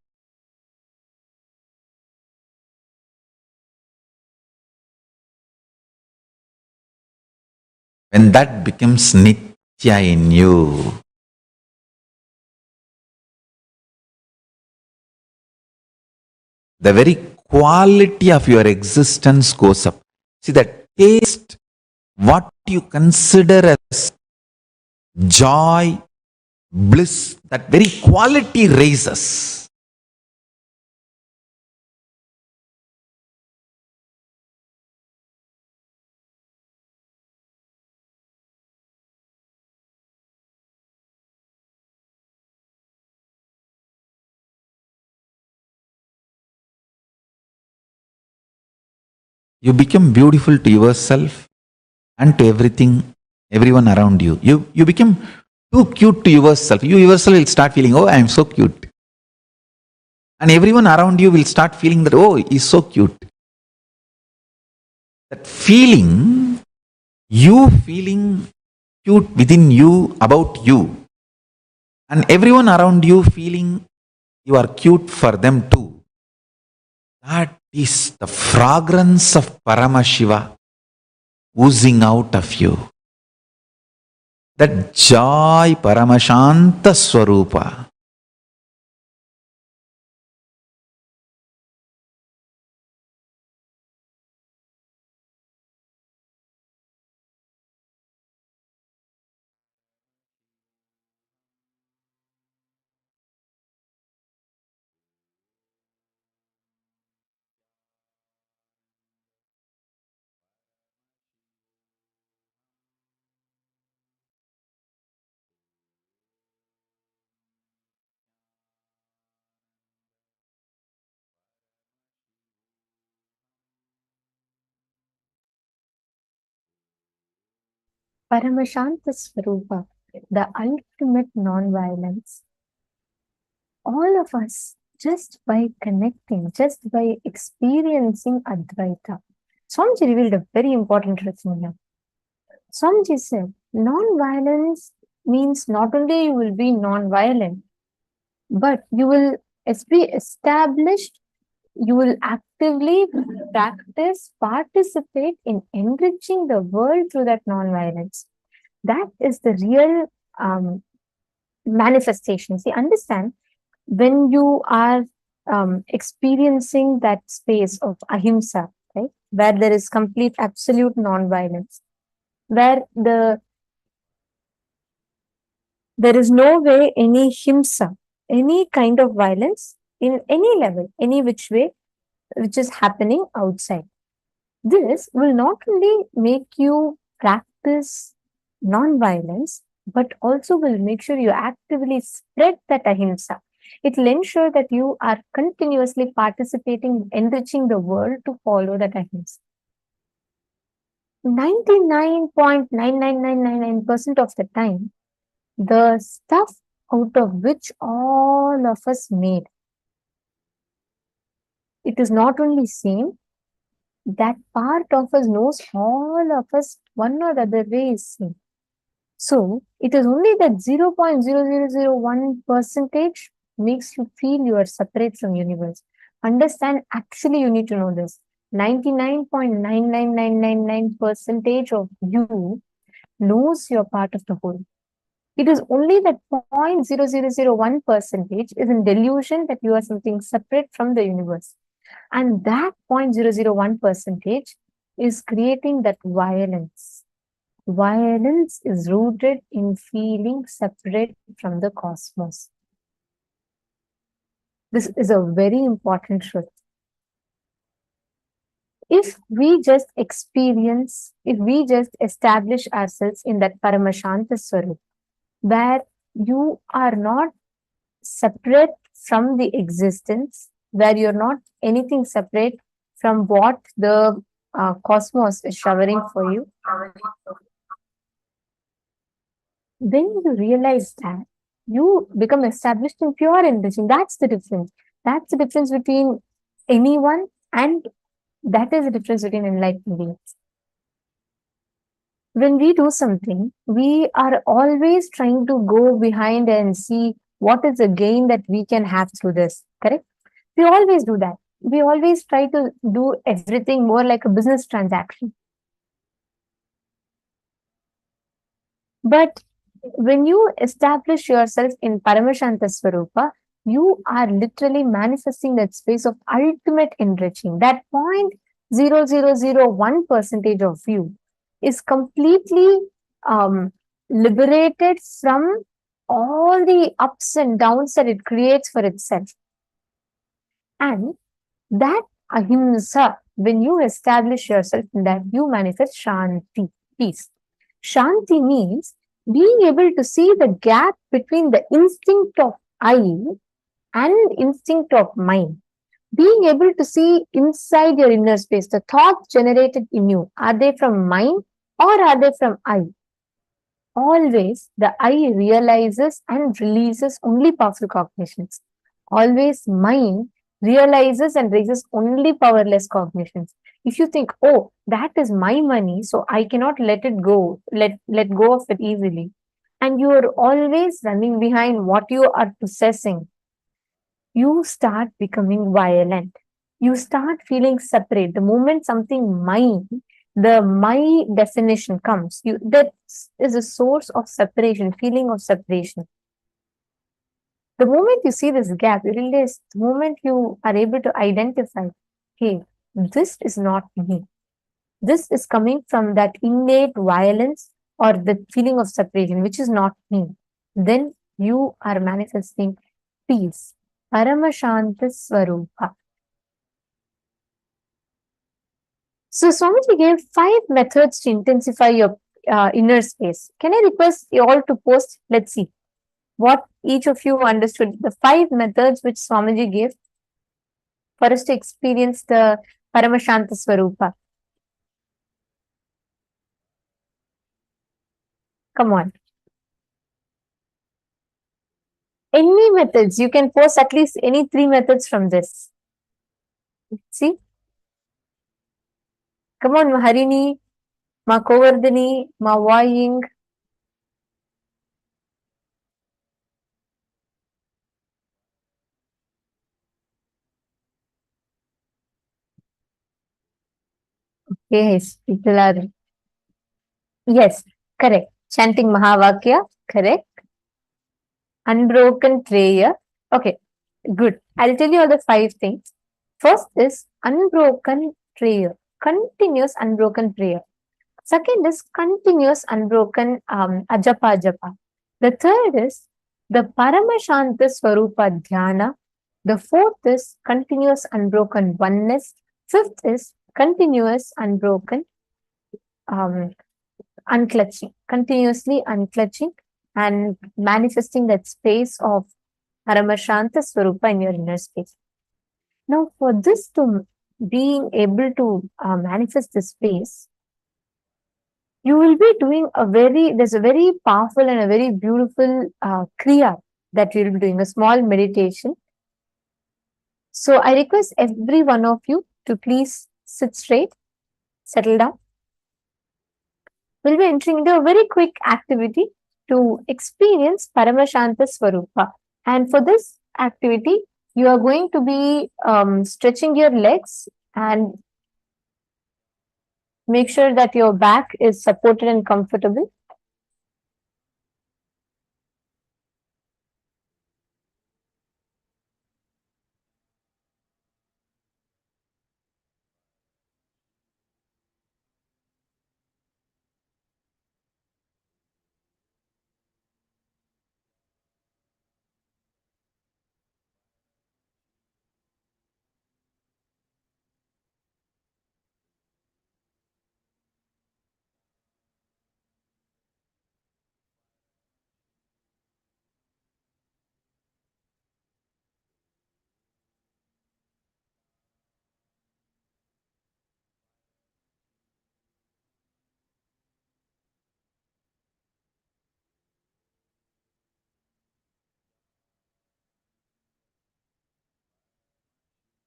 When that becomes Nitya in you, the very quality of your existence goes up. See, that taste, what you consider as joy, bliss, that very quality raises. You become beautiful to yourself and to everyone around you. You become too cute to yourself. You yourself will start feeling, oh, I am so cute. And everyone around you will start feeling that, oh, he's so cute. That feeling, you feeling cute within you, about you, and everyone around you feeling you are cute for them too. That is the fragrance of Paramashiva oozing out of you. That joy, Paramashanta Svarupa. Paramashanta Svarupa, the ultimate non-violence. All of us, just by connecting, just by experiencing Advaita. Swamiji revealed a very important truth here. Swamiji said, non-violence means not only you will be non-violent, but you will be established, you will actively practice, participate in enriching the world through that non-violence. That is the real manifestation. See, understand, when you are experiencing that space of ahimsa, right, where there is complete, absolute non-violence, where there is no way any himsa, any kind of violence in any level, any which way, which is happening outside. This will not only make you practice non-violence, but also will make sure you actively spread that ahimsa. It will ensure that you are continuously participating, enriching the world to follow that ahimsa. 99.99999% of the time, the stuff out of which all of us made, it is not only same, that part of us knows all of us one or the other way is same. So it is only that 0.0001% makes you feel you are separate from universe. Understand, actually you need to know this. 99.99999% of you knows you are part of the whole. It is only that 0.0001% is in delusion that you are something separate from the universe. And that 0.001% is creating that violence. Violence is rooted in feeling separate from the cosmos. This is a very important truth. If we just establish ourselves in that Paramashanta Svarupa, where you are not separate from the existence, where you're not anything separate from what the cosmos is showering for you, then you realize that you become established in pure enriching. That's the difference. That's the difference between anyone, and that is the difference between enlightened beings. When we do something, we are always trying to go behind and see what is the gain that we can have through this, correct? We always do that. We always try to do everything more like a business transaction. But when you establish yourself in Paramashanta Svarupa, you are literally manifesting that space of ultimate enriching. That 0.0001% of you is completely liberated from all the ups and downs that it creates for itself. And that ahimsa, when you establish yourself in that, you manifest shanti, peace. Shanti means being able to see the gap between the instinct of I and instinct of mind. Being able to see inside your inner space, the thoughts generated in you, are they from mind or are they from I? Always the I realizes and releases only powerful cognitions. Always mind realizes and raises only powerless cognitions. If you think, oh, that is my money, so I cannot let it go, let go of it easily, and you are always running behind what you are possessing, you start becoming violent. You start feeling separate. The moment something mine, the my definition comes, that is a source of separation, feeling of separation. The moment you see this gap, you realize, the moment you are able to identify, hey, this is not me. This is coming from that innate violence or the feeling of separation, which is not me. Then you are manifesting peace. Paramashanta Svarupa. So Swamiji gave 5 methods to intensify your inner space. Can I request you all to post? Let's see what each of you understood. The 5 methods which Swamiji gave for us to experience the Paramashanta Svarupa. Come on. Any methods, you can post at least any 3 methods from this. See? Come on, Harini, Ma Kovardhani, Ma Waying. Yes, people are. Yes, correct. Chanting Mahavakya, correct. Unbroken prayer. Okay, good. I'll tell you all the 5 things. First is unbroken prayer, continuous unbroken prayer. Second is continuous unbroken ajapa japa. The third is the Paramashanta Svarupa Dhyana. The fourth is continuous unbroken oneness. Fifth is continuous unbroken unclutching, continuously unclutching and manifesting that space of Paramashanta Svarupa in your inner space. Now, for this to being able to manifest this space, you will be doing there's a very powerful and a very beautiful kriya that you'll be doing, a small meditation. So I request every one of you to please sit straight, settle down. We'll be entering into a very quick activity to experience Paramashanta Svarupa. And for this activity, you are going to be stretching your legs and make sure that your back is supported and comfortable.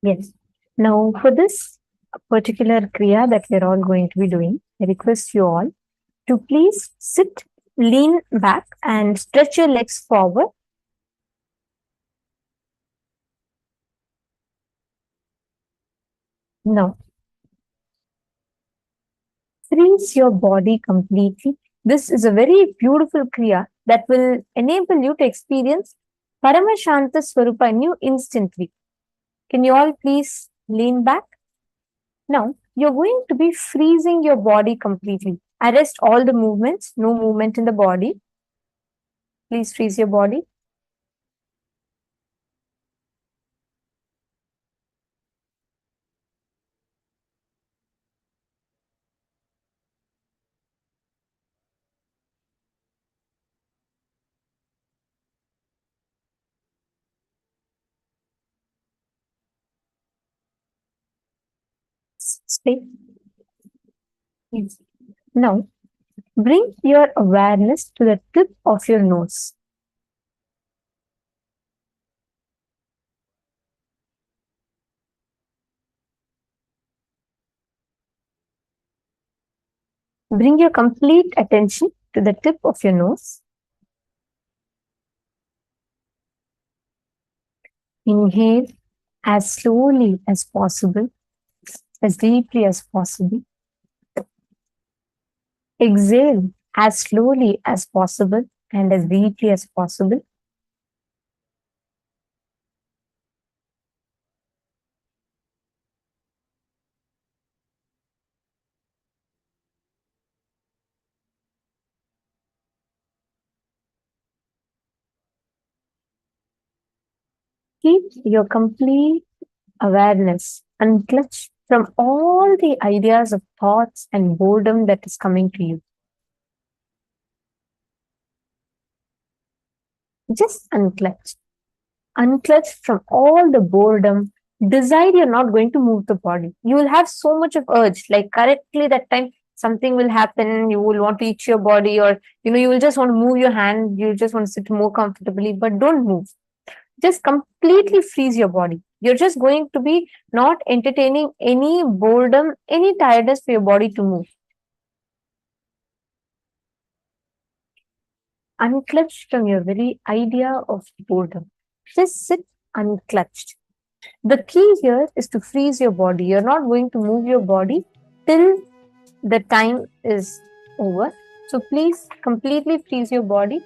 Yes. Now, for this particular Kriya that we're all going to be doing, I request you all to please sit, lean back, and stretch your legs forward. Now, freeze your body completely. This is a very beautiful Kriya that will enable you to experience Paramashanta Svarupa in you instantly. Can you all please lean back? Now, you're going to be freezing your body completely. Arrest all the movements, no movement in the body. Please freeze your body. Stay. Yes. Now, bring your awareness to the tip of your nose. Bring your complete attention to the tip of your nose. Inhale as slowly as possible, as deeply as possible. Exhale as slowly as possible and as deeply as possible. Keep your complete awareness unclutched from all the ideas of thoughts and boredom that is coming to you. Just unclutched. Unclutched from all the boredom. Decide you're not going to move the body. You will have so much of urge, like correctly that time something will happen, you will want to itch your body, or you will just want to move your hand, you just want to sit more comfortably, but don't move. Just completely freeze your body. You're just going to be not entertaining any boredom, any tiredness for your body to move. Unclutched from your very idea of boredom. Just sit unclutched. The key here is to freeze your body. You're not going to move your body till the time is over. So please completely freeze your body.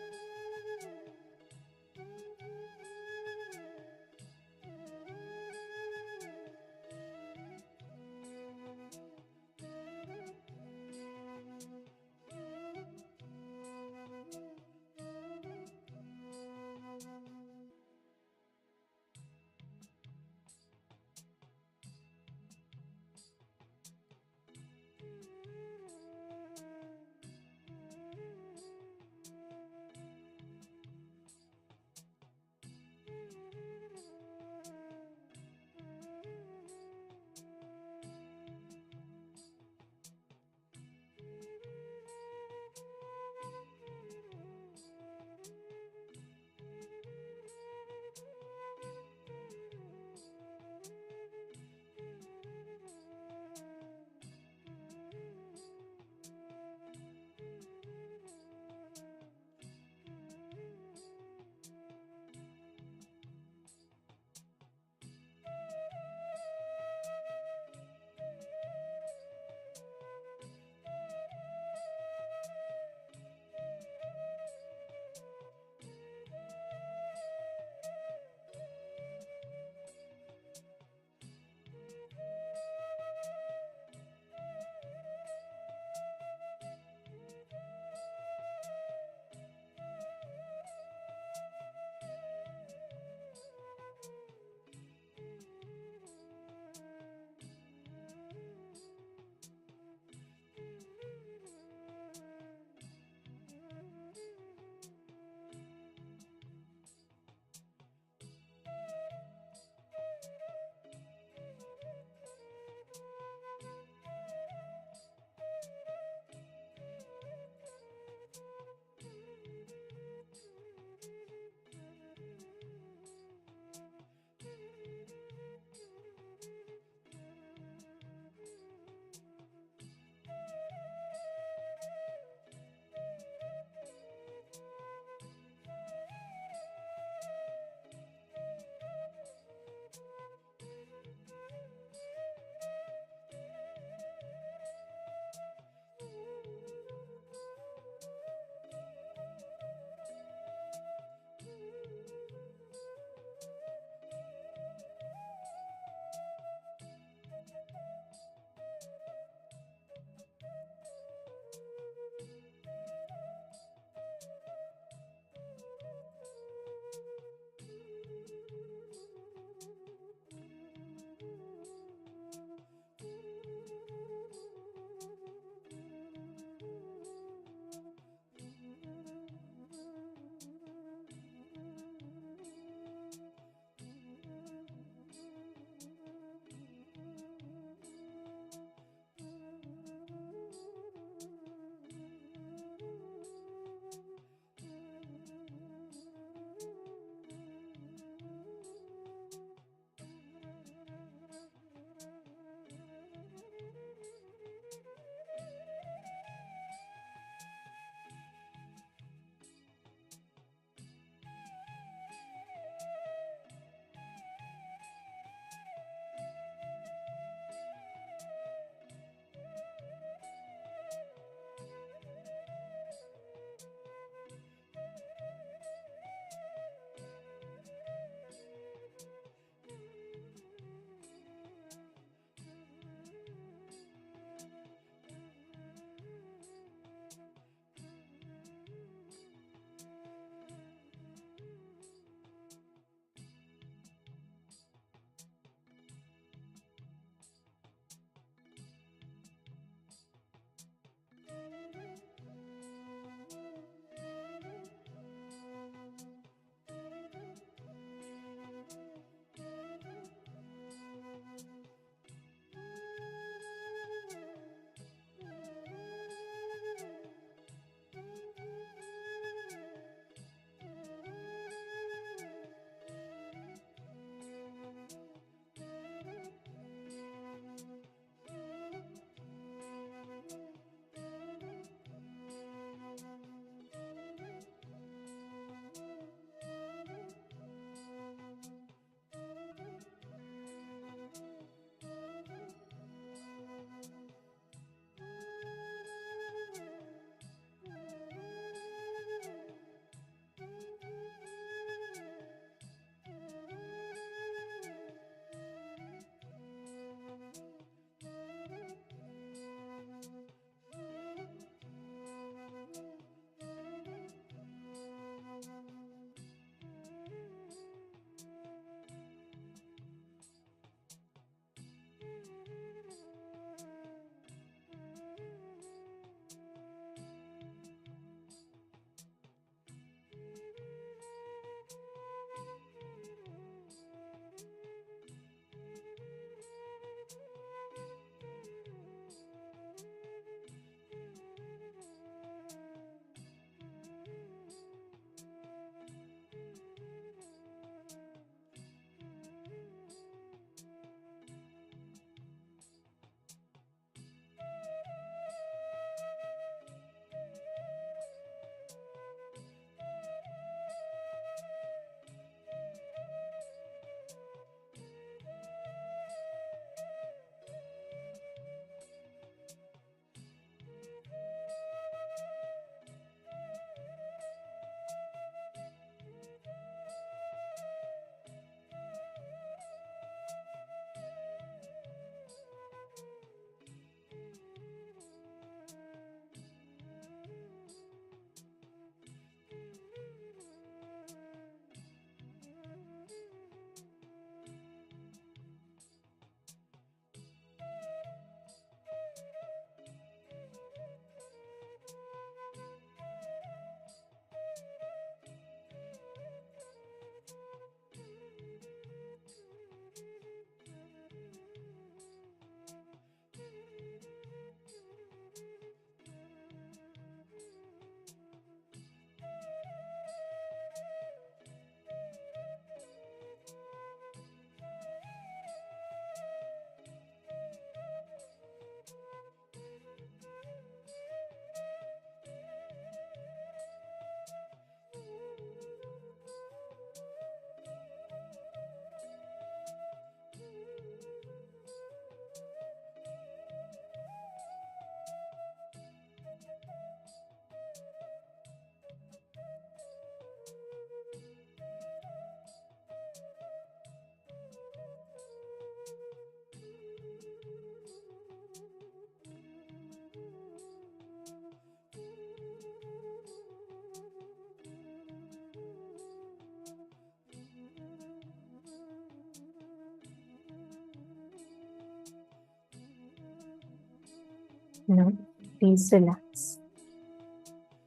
Now, please relax.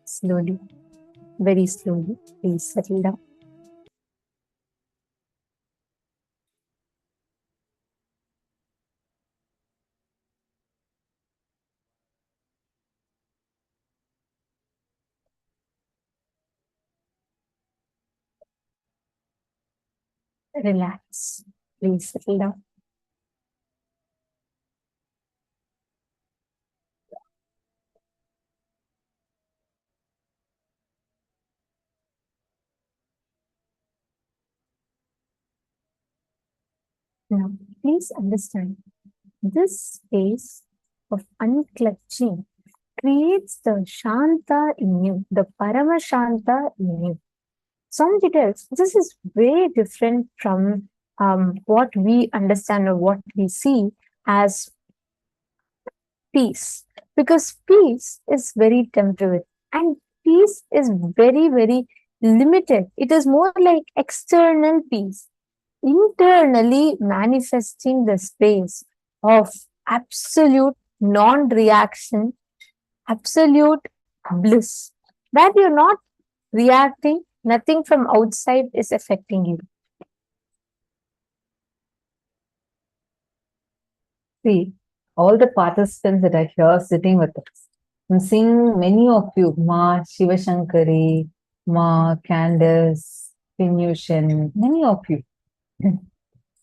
Slowly, very slowly, please settle down. Relax. Please settle down. Now, please understand, this space of unclutching creates the Shanta in you, the Paramashanta in you. Some details, this is very different from what we understand or what we see as peace, because peace is very temporary and peace is very, very limited. It is more like external peace, internally manifesting the space of absolute non-reaction, absolute bliss, that you're not reacting, nothing from outside is affecting you. See, all the participants that are here sitting with us, I'm seeing many of you, Ma Shivashankari, Ma Candace, Pinyushan, many of you.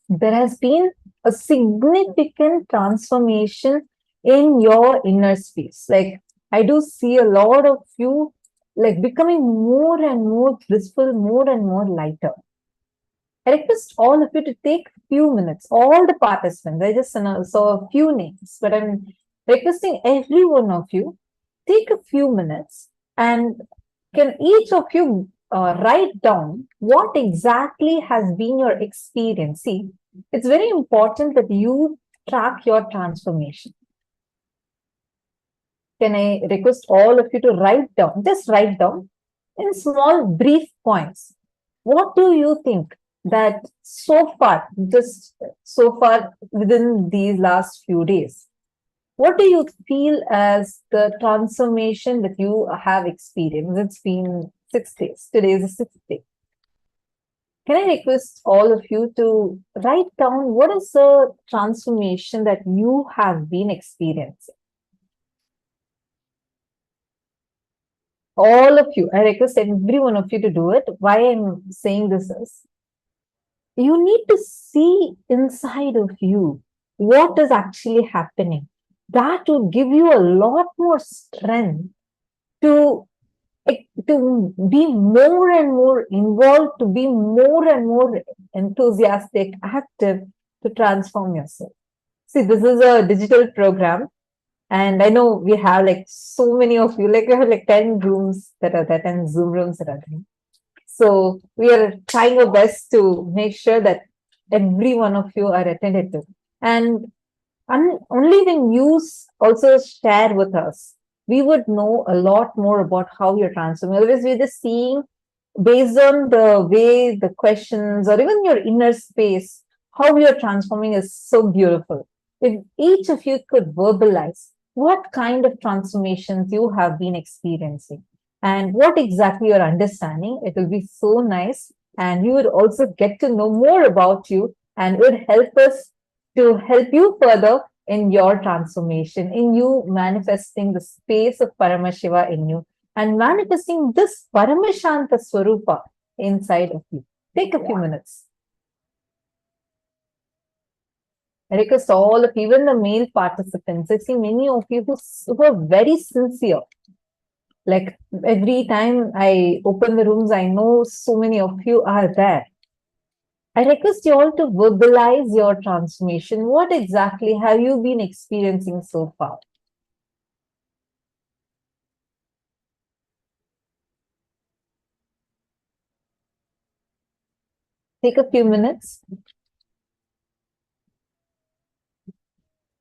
There has been a significant transformation in your inner space. Like, I do see a lot of you like becoming more and more blissful, more and more lighter. I request all of you to take a few minutes, all the participants. I just saw a few names, but I'm requesting every one of you take a few minutes, and can each of you write down what exactly has been your experience. See, it's very important that you track your transformation. Can I request all of you to write down, just write down in small, brief points. What do you think that so far, just so far within these last few days, what do you feel as the transformation that you have experienced? It's been 6 days. Today is the 6th day. Can I request all of you to write down what is the transformation that you have been experiencing? All of you, I request every one of you to do it. Why I'm saying this is, you need to see inside of you what is actually happening. That will give you a lot more strength to be more and more involved, to be more and more enthusiastic, active, to transform yourself. See, this is a digital program, and I know we have like so many of you, like we have like 10 rooms that are there, 10 Zoom rooms that are there. So we are trying our best to make sure that every one of you are attended to. And only when you also share with us, we would know a lot more about how you're transforming. Otherwise, we're just seeing based on the way the questions or even your inner space, how you're transforming is so beautiful. If each of you could verbalize what kind of transformations you have been experiencing and what exactly you're understanding, it will be so nice. And we would also get to know more about you, and it would help us to help you further in your transformation, in you manifesting the space of Paramashiva in you and manifesting this Paramashanta Svarupa inside of you. Take a few minutes. I request all of even the male participants. I see many of you who are very sincere. Like every time I open the rooms, I know so many of you are there. I request you all to verbalize your transformation. What exactly have you been experiencing so far? Take a few minutes.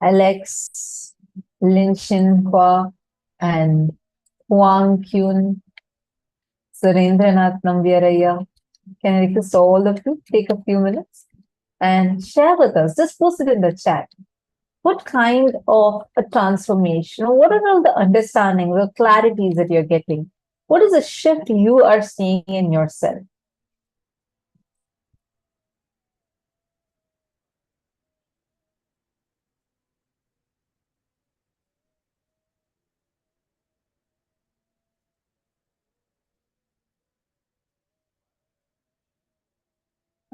Alex, Lin Shinhua, and Huang Kyun, Surendranath Nambyaraya. Can I request all of you take a few minutes and share with us? Just post it in the chat. what kind of a transformation, or what are all the understanding, the clarities that you're getting? What is the shift you are seeing in yourself?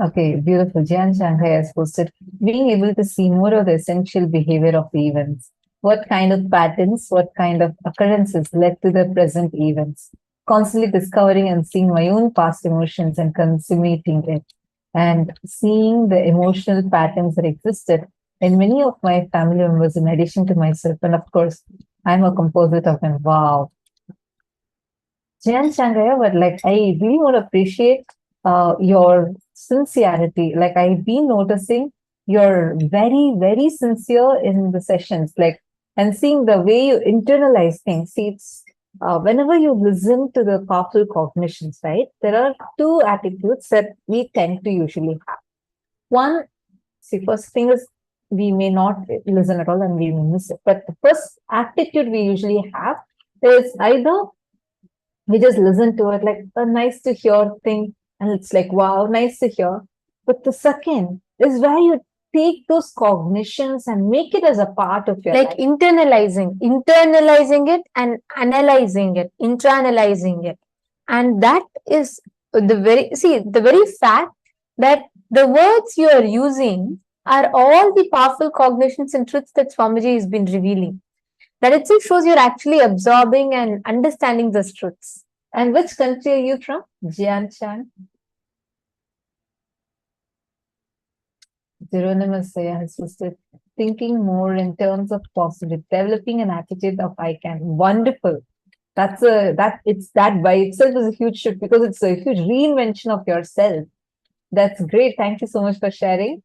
Okay, beautiful. Jan Shanghai has posted, being able to see more of the essential behavior of the events. What kind of patterns, what kind of occurrences led to the present events? Constantly discovering and seeing my own past emotions and consummating it. And seeing the emotional patterns that existed in many of my family members, in addition to myself. And of course, I'm a composite of them. Wow. Jan Shanghai, but like, I really want to appreciate your sincerity. Like, I've been noticing you're very, very sincere in the sessions, like, and seeing the way you internalize things. See, it's whenever you listen to the powerful cognitions, right? There are two attitudes that we tend to usually have. One, see, first thing is we may not listen at all and we may miss it. But the first attitude we usually have is either we just listen to it like a nice to hear thing, and it's like, wow, nice to hear. But the second is where you take those cognitions and make it as a part of your Like life. internalizing it and analyzing it, internalizing it. And that is the very fact that the words you are using are all the powerful cognitions and truths that Swamiji has been revealing. That itself shows you're actually absorbing and understanding those truths. And which country are you from? Jian Chan? Jeronimous has listed thinking more in terms of positive, developing an attitude of I can. Wonderful. That by itself is a huge shift because it's a huge reinvention of yourself. That's great. Thank you so much for sharing.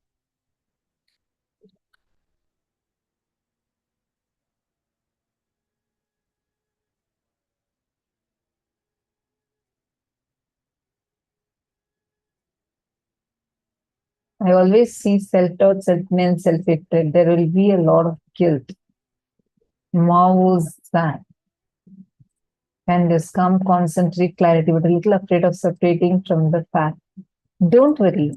I always see self-doubt, self-blame, self-hatred. There will be a lot of guilt. Mao's that. Can this come concentrate clarity, but a little afraid of separating from the fact. Don't worry.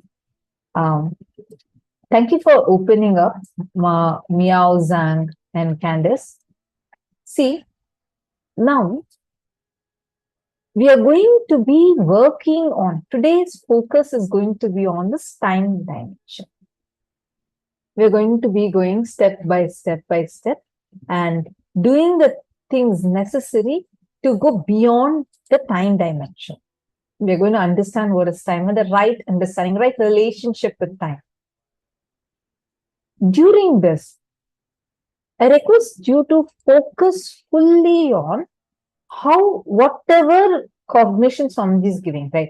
Thank you for opening up, Miao Zhang and Candice. See, now we are going to be working on, today's focus is going to be on this time dimension. We're going to be going step by step and doing the things necessary to go beyond the time dimension. We're going to understand what is time and the right understanding, right relationship with time. During this, I request you to focus fully on how whatever cognition Swamiji is giving, right?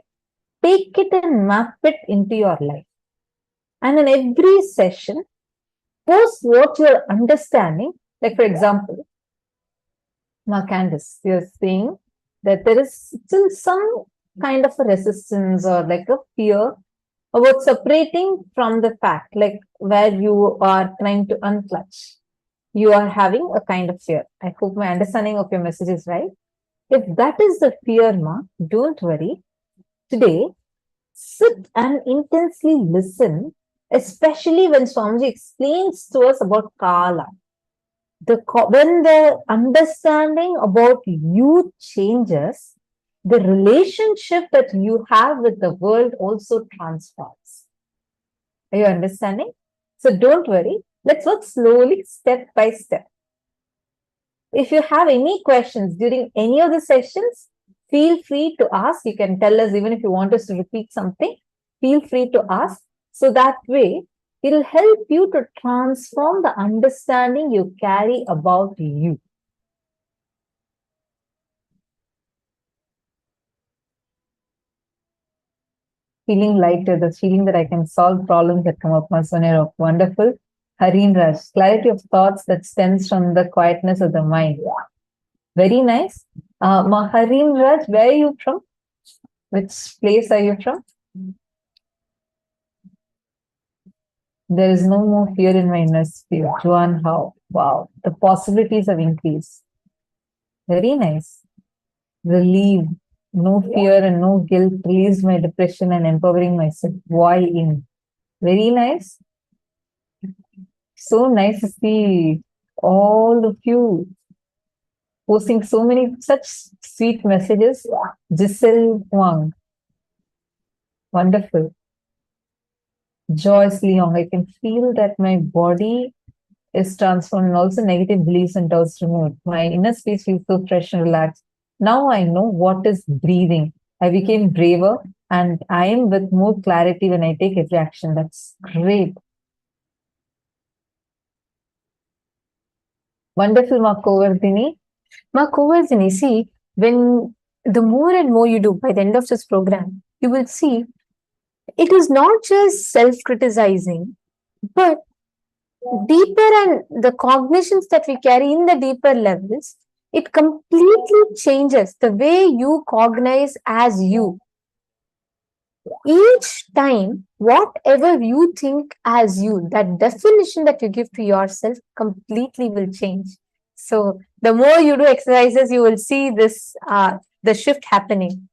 Take it and map it into your life. And in every session, post what you're understanding. Like, for example, Candice, you're saying that there is still some kind of a resistance or like a fear about separating from the fact, like where you are trying to unclutch. You are having a kind of fear. I hope my understanding of your message is right. If that is the fear, don't worry. Today, sit and intensely listen, especially when Swamiji explains to us about Kaala. When the understanding about you changes, the relationship that you have with the world also transforms. Are you understanding? So don't worry. Let's work slowly, step by step. If you have any questions during any of the sessions, feel free to ask. You can tell us even if you want us to repeat something. Feel free to ask. So that way, it'll help you to transform the understanding you carry about you. Feeling lighter, the feeling that I can solve problems that come up, Masonero. Wonderful. Hareen Raj, clarity of thoughts that stems from the quietness of the mind. Very nice. Hareen Raj, where are you from? Which place are you from? There is no more fear in my inner sphere. Joan, how? Wow. The possibilities have increased. Very nice. Relieved. No fear and no guilt. Released my depression and empowering myself. Why in? Very nice. So nice to see all of you posting so many such sweet messages. Giselle Wang. Wonderful. Joyce Leong. I can feel that my body is transformed and also negative beliefs and doubts removed. My inner space feels so fresh and relaxed. Now I know what is breathing. I became braver and I am with more clarity when I take every action. That's great. Wonderful, Makovardhini. Makovardhini, see, when the more and more you do by the end of this program, you will see it is not just self-criticizing, but deeper, and the cognitions that we carry in the deeper levels, it completely changes the way you cognize as you. Each time, whatever you think as you, that definition that you give to yourself completely will change. So the more you do exercises, you will see this, the shift happening.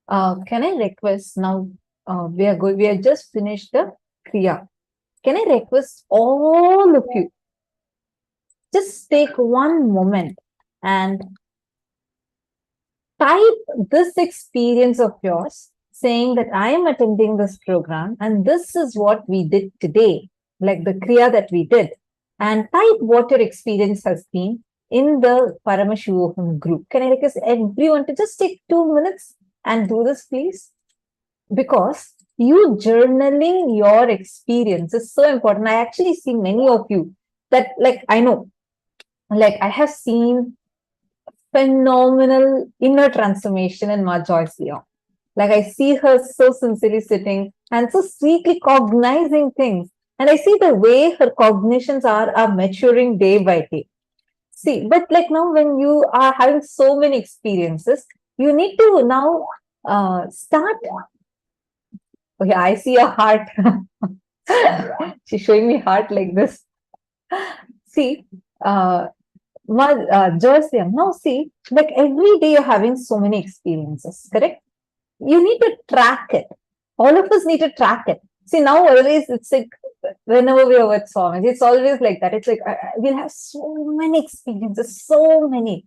Can I request now? We are just finished the Kriya. Can I request all of you just take one moment and type this experience of yours, saying that I am attending this program and this is what we did today, like the Kriya that we did, and type what your experience has been in the Paramashivoham group. Can I request everyone to just take 2 minutes and do this, please? Because you journaling your experience is so important. I actually see many of you that, like, I know, like I have seen phenomenal inner transformation in Ma Joyce Leong. Like I see her so sincerely sitting and so sweetly cognizing things. And I see the way her cognitions are maturing day by day. See, but like now when you are having so many experiences, you need to now start. Okay, I see a heart. She's showing me heart like this. See, Joyce, now see, like every day you're having so many experiences, correct? You need to track it. All of us need to track it. See, now always it's like whenever we are with Swami, it's always like that. It's like we'll have so many experiences, so many.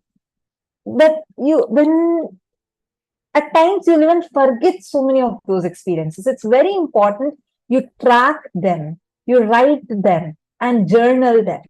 But when at times you'll even forget so many of those experiences. It's very important you track them, you write them, and journal them.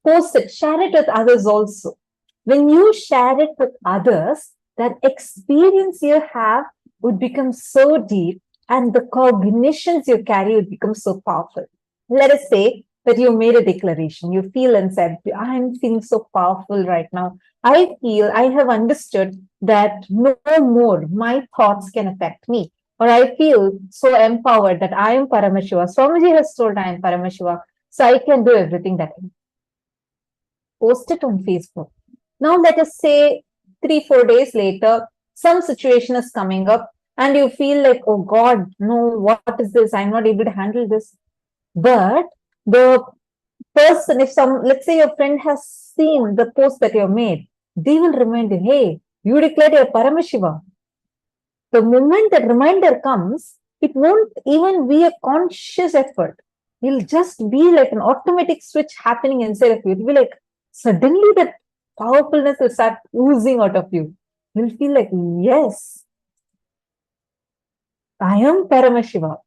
Post it, share it with others also. When you share it with others, that experience you have would become so deep and the cognitions you carry would become so powerful. Let us say that you made a declaration. You feel and said, I'm feeling so powerful right now. I feel I have understood that no more my thoughts can affect me. Or I feel so empowered that I am Paramashiva. Swamiji has told I am Paramashiva. So I can do everything that I need. Post it on Facebook. Now let us say 3-4 days later, some situation is coming up and you feel like, oh God, no, what is this? I'm not able to handle this. But the person, let's say your friend has seen the post that you have made, they will remind you, hey, you declared you're Paramashiva. The moment that reminder comes, it won't even be a conscious effort. It'll just be like an automatic switch happening inside of you. It'll be like, suddenly that powerfulness will start oozing out of you. You'll feel like, yes, I am Paramashiva.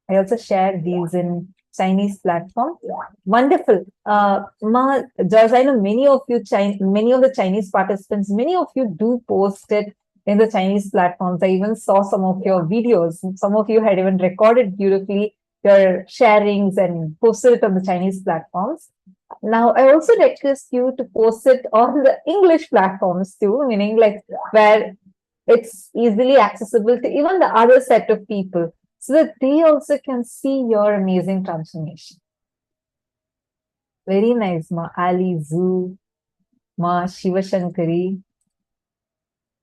I also share these in Chinese platform. Wonderful. Joyce, I know many of the Chinese participants, many of you do post it in the Chinese platforms. I even saw some of your videos. Some of you had even recorded beautifully your sharings and posted it on the Chinese platforms. Now, I also request you to post it on the English platforms too, meaning like where it's easily accessible to even the other set of people, so that they also can see your amazing transformation. Very nice, Ma Ali Zoo, Ma Shiva Shankari.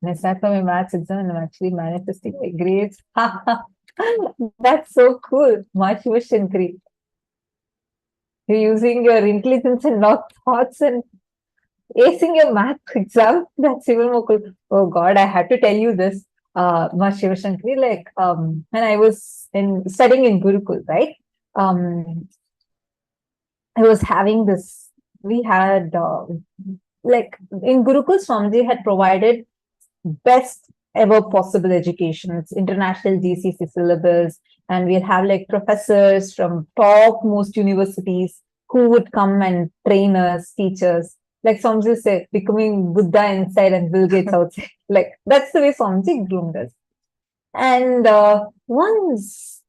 And I sat for my maths exam and I'm actually manifesting my grades. That's so cool. Mahashiva. You're using your intelligence and not thoughts and acing your math exam. That's even more cool. Oh God, I had to tell you this. Mahashiva Shankari, like when I was studying in Gurukul, right? I was having this. We had like in Gurukul, Swamiji had provided best ever possible education. It's international GCC syllabus, and we'll have like professors from top most universities who would come and train us, teach us. Like Swamiji said, becoming Buddha inside and Bill Gates outside. Like that's the way Swamiji groomed us. And once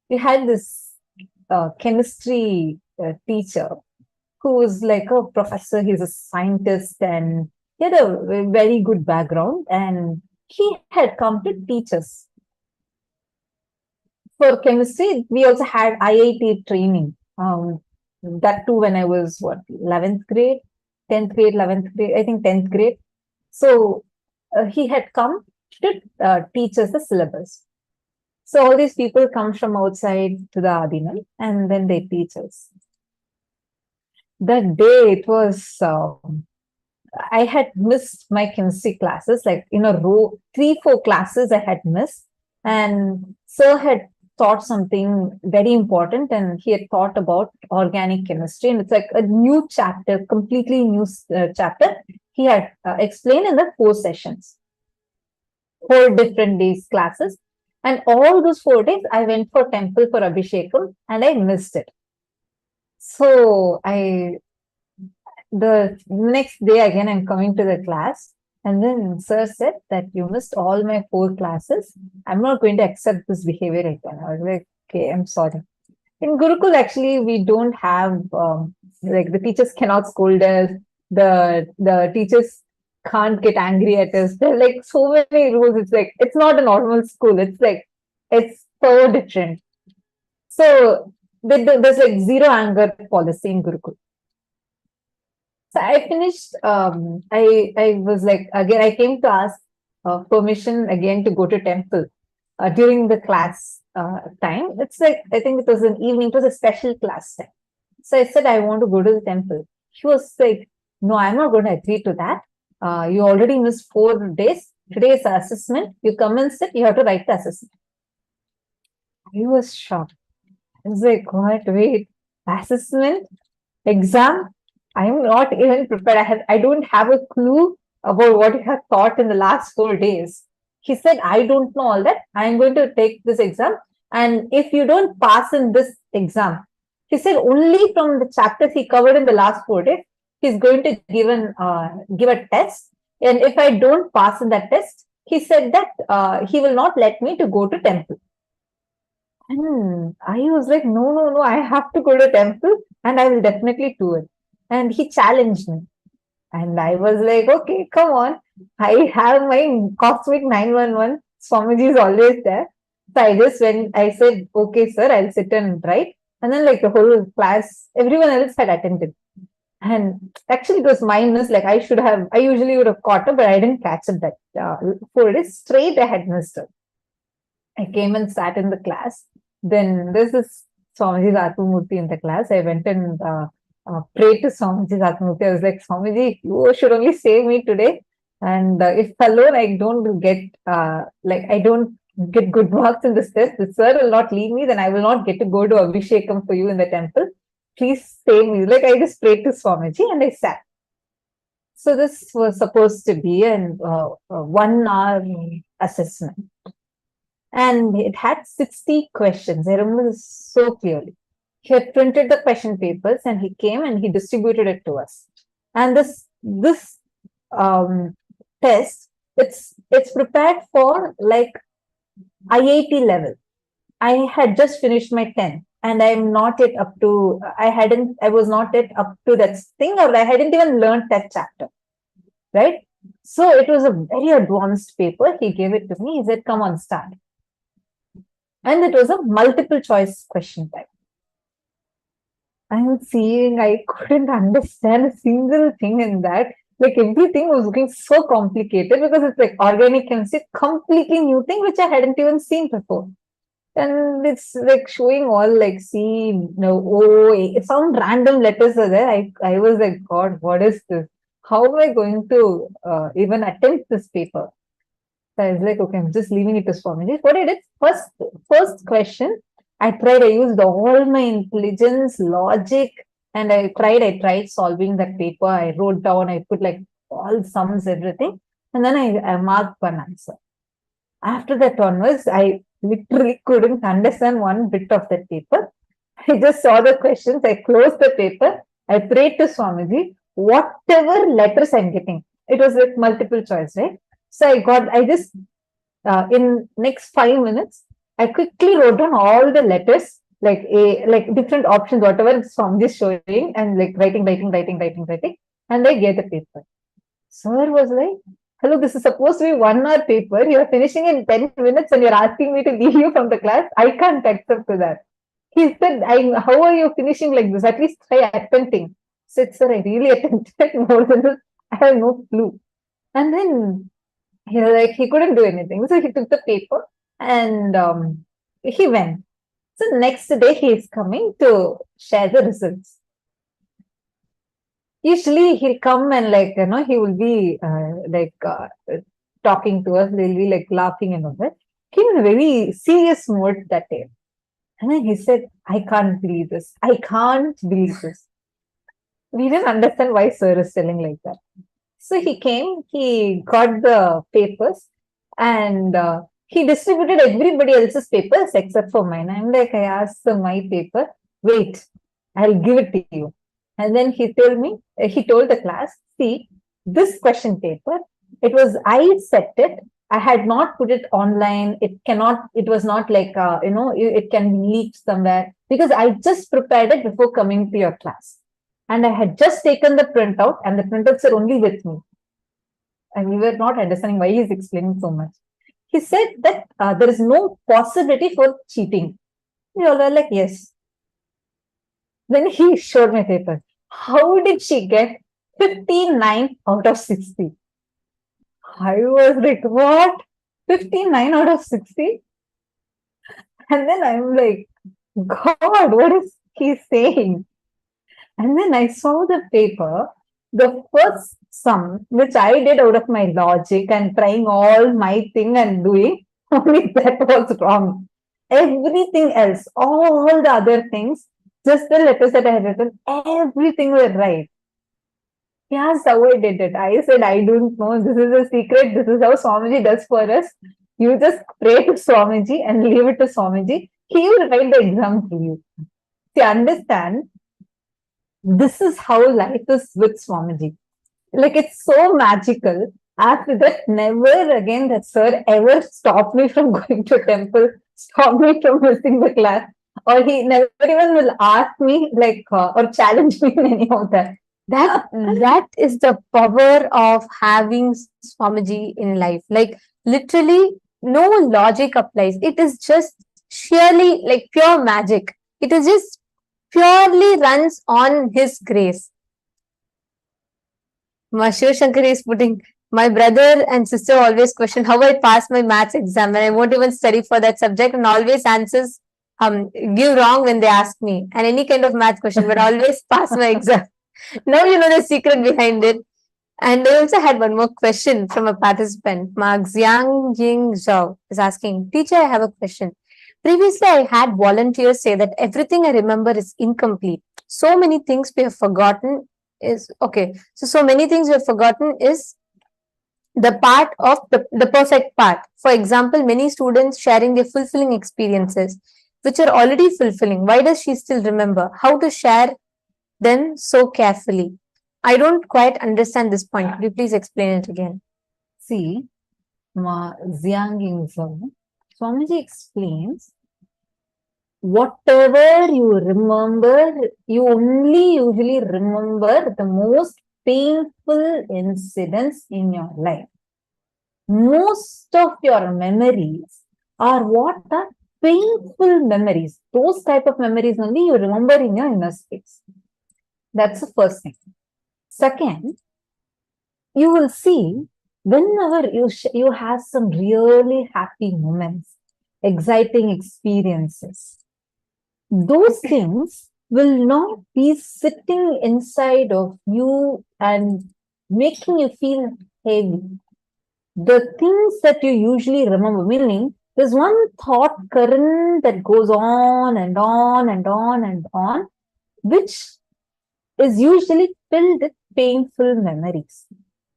we had this chemistry teacher who was like a professor, he's a scientist, and he had a very good background, and he had come to teach us. For chemistry, we also had IIT training. That too when I was, 11th grade, 10th grade, 11th grade, I think 10th grade. So he had come to teach us the syllabus. So all these people come from outside to the Adinal, and then they teach us. That day it was, I had missed my chemistry classes, like in a row, 3-4 classes I had missed. And sir had taught something very important, and he had taught about organic chemistry. And it's like a new chapter, completely new chapter. He had explained in the 4 sessions, 4 different days classes. And all those 4 days, I went for temple for Abhishekam and I missed it. So the next day again, I'm coming to the class, and then sir said that you missed all my 4 classes. I'm not going to accept this behavior again. I was like, okay, I'm sorry. In Gurukul, actually, we don't have, like the teachers cannot scold us. The teachers can't get angry at us. There are like so many rules. It's like, it's not a normal school. It's like, it's so different. So there's like zero anger policy in Gurukul. So I finished, I was like, again, I came to ask permission again to go to temple during the class time. It's like, I think it was an evening, it was a special class time. So I said, I want to go to the temple. She was like, no, I'm not going to agree to that. You already missed 4 days. Today is the assessment. You come and sit, you have to write the assessment. I was shocked. I was like, what? Wait, assessment, exam? I'm not even prepared. I don't have a clue about what you have taught in the last 4 days. He said, I don't know all that. I'm going to take this exam. And if you don't pass in this exam, he said only from the chapters he covered in the last 4 days, he's going to give a test. And if I don't pass in that test, he said that he will not let me to go to temple. And I was like, no, I have to go to temple and I will definitely do it. And he challenged me. And I was like, okay, come on. I have my cosmic 911. Swamiji is always there. So I just went, I said, okay, sir, I'll sit and write. And then like the whole class, everyone else had attended. And actually it was minus, like I usually would have caught up, but I didn't catch up that 4 days straight I had missed it. I came and sat in the class. Then there's this Swamiji's Atmamurti in the class. I went and prayed to Swamiji's Atmamurti. I was like, Swamiji, you should only save me today. And if alone I don't get good marks in this test, the sir will not leave me, then I will not get to go to Abhishekam for you in the temple. Please save me. Like I just prayed to Swamiji and I sat. So this was supposed to be an 1 hour assessment. And it had 60 questions. I remember this so clearly. He had printed the question papers and he came and he distributed it to us. And this test, it's prepared for like IIT level. I had just finished my 10th and I'm not yet up to, I was not yet up to that thing, or I hadn't even learned that chapter, right? So it was a very advanced paper. He gave it to me. He said, come on, start. And it was a multiple choice question type. I'm seeing, I couldn't understand a single thing in that. Like everything was looking so complicated because it's like organic chemistry, completely new thing which I hadn't even seen before. And it's like showing all like C, no, O, A, some random letters are there. I was like, God, what is this? How am I going to even attempt this paper? So I was like, okay, I'm just leaving it to Swamiji. What I did, first question, I used all my intelligence, logic, and I tried solving that paper. I wrote down, I put like all sums, everything, and then I marked one answer. After that onwards, I literally couldn't understand one bit of that paper. I just saw the questions, I closed the paper, I prayed to Swamiji, whatever letters I'm getting, it was like multiple choice, right? So I just, in next 5 minutes, I quickly wrote down all the letters, like different options, whatever Swamiji is showing, and like writing, and I get the paper. Sir was like, hello, this is supposed to be 1 hour paper. You're finishing in 10 minutes and you're asking me to leave you from the class. I can't accept to that. He said, how are you finishing like this? At least try attempting. I said, sir, I really attempted more than this. I have no clue. And then he couldn't do anything. So he took the paper and he went. So next day he is coming to share the results. Usually he'll come and he will be talking to us. They'll be like laughing and all that. He was in a very serious mood that day. And then he said, I can't believe this. I can't believe this. We didn't understand why sir is telling like that. So he came, he got the papers and he distributed everybody else's papers except for mine. I'm like, I asked my paper, wait, I'll give it to you. And then he told the class, see, this question paper, I set it. I had not put it online. It was not like, it can be leaked somewhere because I just prepared it before coming to your class. And I had just taken the printout and the printouts are only with me. And we were not understanding why he's explaining so much. He said that there is no possibility for cheating. We all were like, yes. Then he showed my paper. How did she get 59 out of 60? I was like, what? 59 out of 60? And then I'm like, God, what is he saying? And then I saw the paper, the first sum, which I did out of my logic and trying all my thing and doing, only that was wrong. Everything else, all the other things, just the letters that I had written, everything were right. He asked how I did it. I said, I don't know. This is a secret. This is how Swamiji does for us. You just pray to Swamiji and leave it to Swamiji. He will write the exam for you. See, understand, this is how life is with Swamiji. Like, it's so magical. After that, never again that sir ever stopped me from going to temple, stopped me from missing the class, or he never even will ask me or challenge me in any of that. That is the power of having Swamiji in life. Like, literally, no logic applies. It is just sheerly like pure magic. It is just purely runs on his grace. Shiv Shankar is putting, my brother and sister always question how I pass my maths exam and I won't even study for that subject and always answers give wrong when they ask me and any kind of math question, but always pass my exam. Now you know the secret behind it. And I also had one more question from a participant. Mark Xiang Ying Zhao is asking, teacher, I have a question. Previously, I had volunteers say that everything I remember is incomplete. So many things we have forgotten is, okay. So many things we have forgotten is the part of the perfect part. For example, many students sharing their fulfilling experiences, which are already fulfilling. Why does she still remember? How to share them so carefully? I don't quite understand this point. Could you please explain it again? See, Xiang Yingzhou, Swamiji explains, whatever you remember, you only usually remember the most painful incidents in your life. Most of your memories are what are painful memories. Those type of memories only you remember in your inner space. That's the first thing. Second, you will see whenever you have some really happy moments, exciting experiences. Those things will not be sitting inside of you and making you feel heavy. The things that you usually remember, meaning there's one thought current that goes on and on and on and on, which is usually filled with painful memories.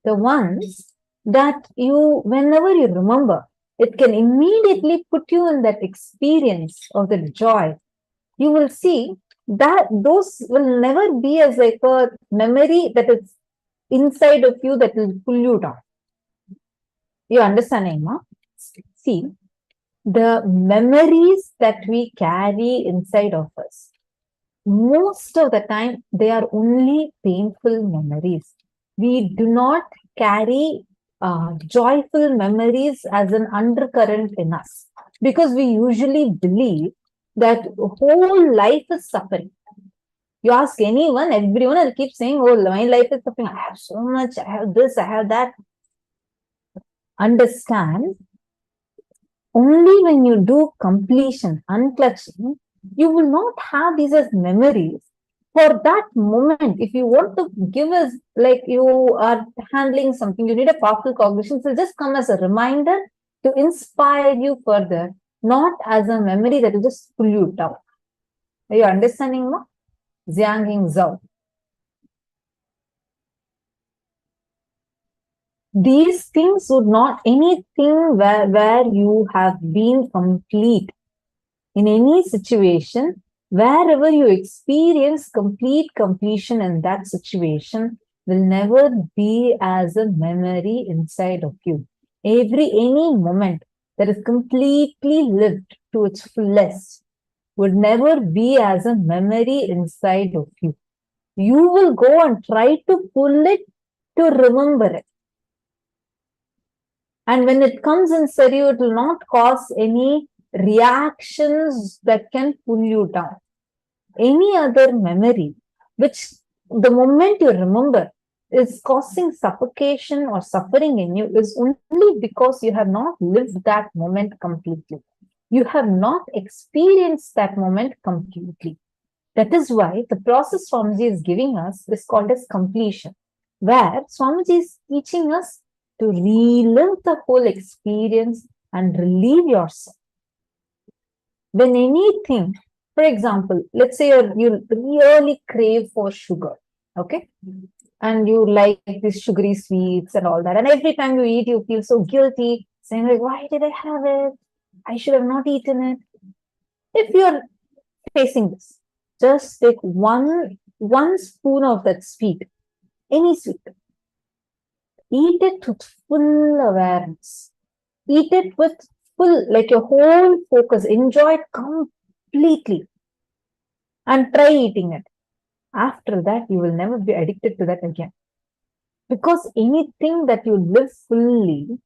The ones that you, whenever you remember, it can immediately put you in that experience of the joy. You will see that those will never be as like a memory that is inside of you that will pull you down. You understand, Emma? See, the memories that we carry inside of us, most of the time, they are only painful memories. We do not carry joyful memories as an undercurrent in us, because we usually believe that whole life is suffering. You ask anyone, everyone will keep saying, oh, my life is suffering. I have so much, I have this, I have that. Understand, only when you do completion, unclutching, you will not have these as memories. For that moment, if you want to give us, like you are handling something, you need a powerful cognition, so just come as a reminder to inspire you further, not as a memory that will just pull you down. Are you understanding, ma? Jiang Ying Zhao. These things would not, anything where you have been complete in any situation, wherever you experience complete completion in that situation, will never be as a memory inside of you. Any moment that is completely lived to its fullest would never be as a memory inside of you. You will go and try to pull it to remember it. And when it comes inside you, it will not cause any reactions that can pull you down. Any other memory, which the moment you remember is causing suffocation or suffering in you, is only because you have not lived that moment completely. You have not experienced that moment completely. That is why the process Swamiji is giving us is called as completion, where Swamiji is teaching us to relive the whole experience and relieve yourself. When anything, for example, let's say you really crave for sugar, okay? And you like these sugary sweets and all that. And every time you eat, you feel so guilty, saying like, why did I have it? I should have not eaten it. If you're facing this, just take one spoon of that sweet, any sweet. Eat it with full awareness. Eat it with full, like your whole focus. Enjoy it completely. And try eating it. After that, you will never be addicted to that again. Because anything that you live fully,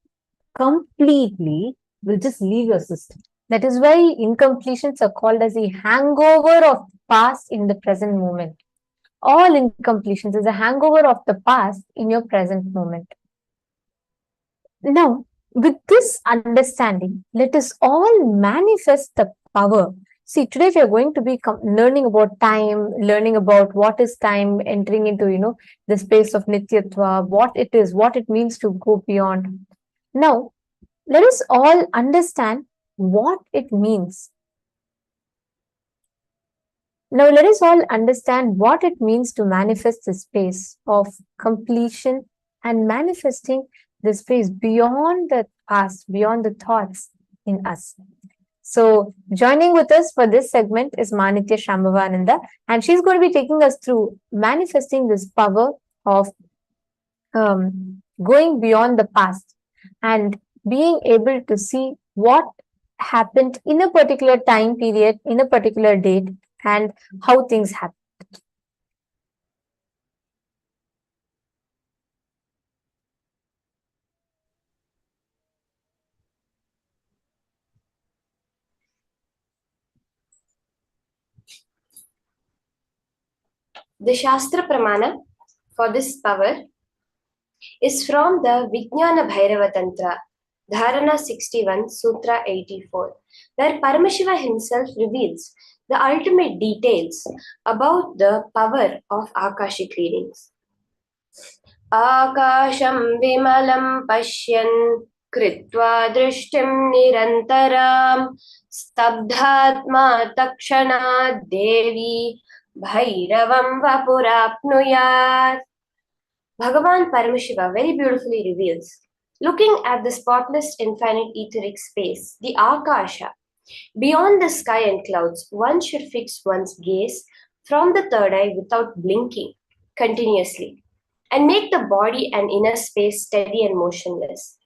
completely, will just leave your system. That is why incompletions are called as a hangover of past in the present moment. All incompletions is a hangover of the past in your present moment. Now, with this understanding, let us all manifest the power. See, today we are going to be learning about time, learning about what is time, entering into, the space of Nityatva, what it is, what it means to go beyond. Now, let us all understand what it means. Now, let us all understand what it means to manifest the space of completion and manifesting the space beyond the past, beyond the thoughts in us. So, joining with us for this segment is Manitya Shambhavananda, and she's going to be taking us through manifesting this power of going beyond the past and being able to see what happened in a particular time period, in a particular date, and how things happen. The Shastra Pramana for this power is from the Vijnana Bhairava Tantra, Dharana 61, Sutra 84, where Paramashiva himself reveals the ultimate details about the power of Akashic readings. Akasham vimalam pashyan kritva drishtim nirantaram stabdhatma takshana devi bhairavam vapurapnuyat. Bhagavan Paramashiva very beautifully reveals, looking at the spotless infinite etheric space, the Akasha, beyond the sky and clouds, one should fix one's gaze from the third eye without blinking continuously and make the body and inner space steady and motionless.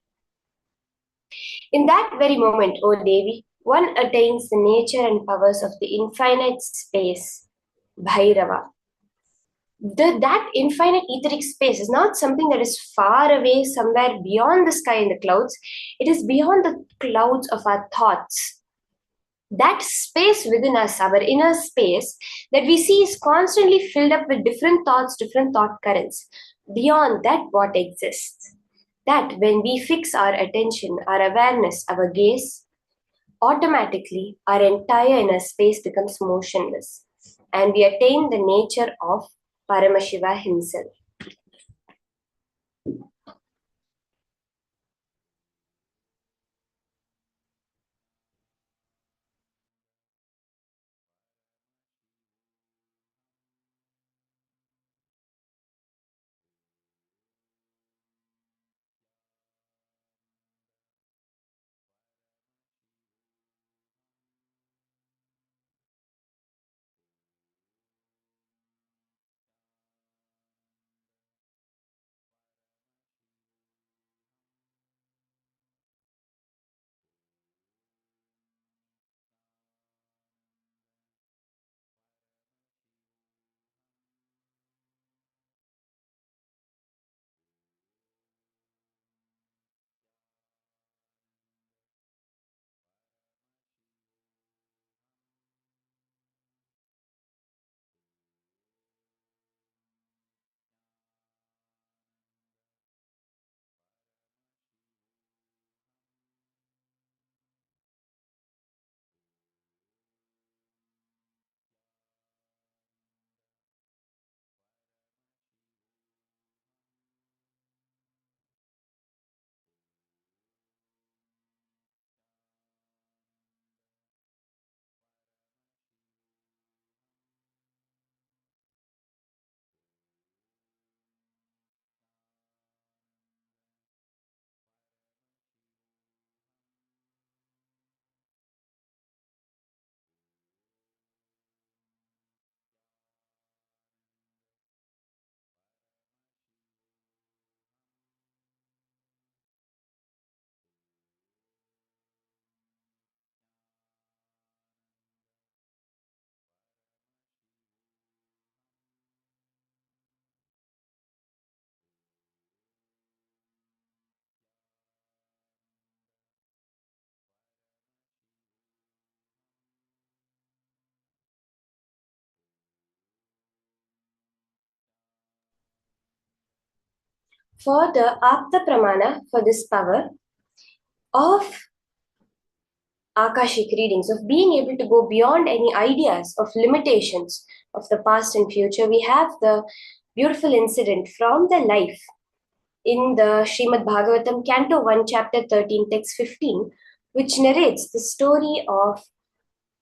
In that very moment, O Devi, one attains the nature and powers of the infinite space, Bhairava. That infinite etheric space is not something that is far away, somewhere beyond the sky and the clouds. It is beyond the clouds of our thoughts. That space within us, our inner space, that we see is constantly filled up with different thoughts, different thought currents. Beyond that, what exists? That when we fix our attention, our awareness, our gaze, automatically our entire inner space becomes motionless and we attain the nature of Paramashiva himself. For the Apta Pramana, for this power of Akashic readings, of being able to go beyond any ideas of limitations of the past and future, we have the beautiful incident from the life in the Srimad Bhagavatam, Canto 1, Chapter 13, Text 15, which narrates the story of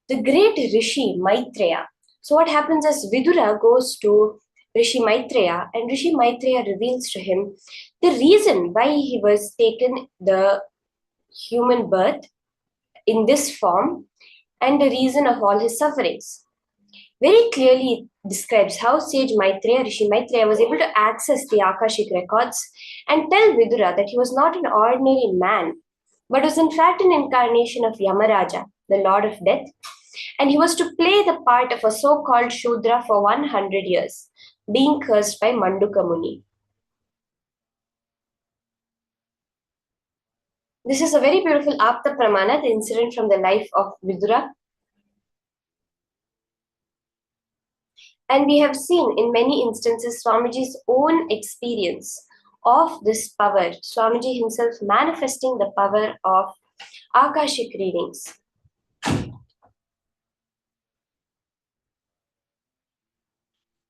the great Rishi Maitreya. So, what happens is Vidura goes to Rishi Maitreya, and Rishi Maitreya reveals to him the reason why he was taken the human birth in this form and the reason of all his sufferings. Very clearly describes how sage Maitreya, Rishi Maitreya, was able to access the Akashic records and tell Vidura that he was not an ordinary man, but was in fact an incarnation of Yamaraja, the Lord of Death, and he was to play the part of a so-called Shudra for 100 years, being cursed by Manduka Muni. This is a very beautiful Apta Pramana, the incident from the life of Vidura. And we have seen in many instances Swamiji's own experience of this power, Swamiji himself manifesting the power of Akashic readings.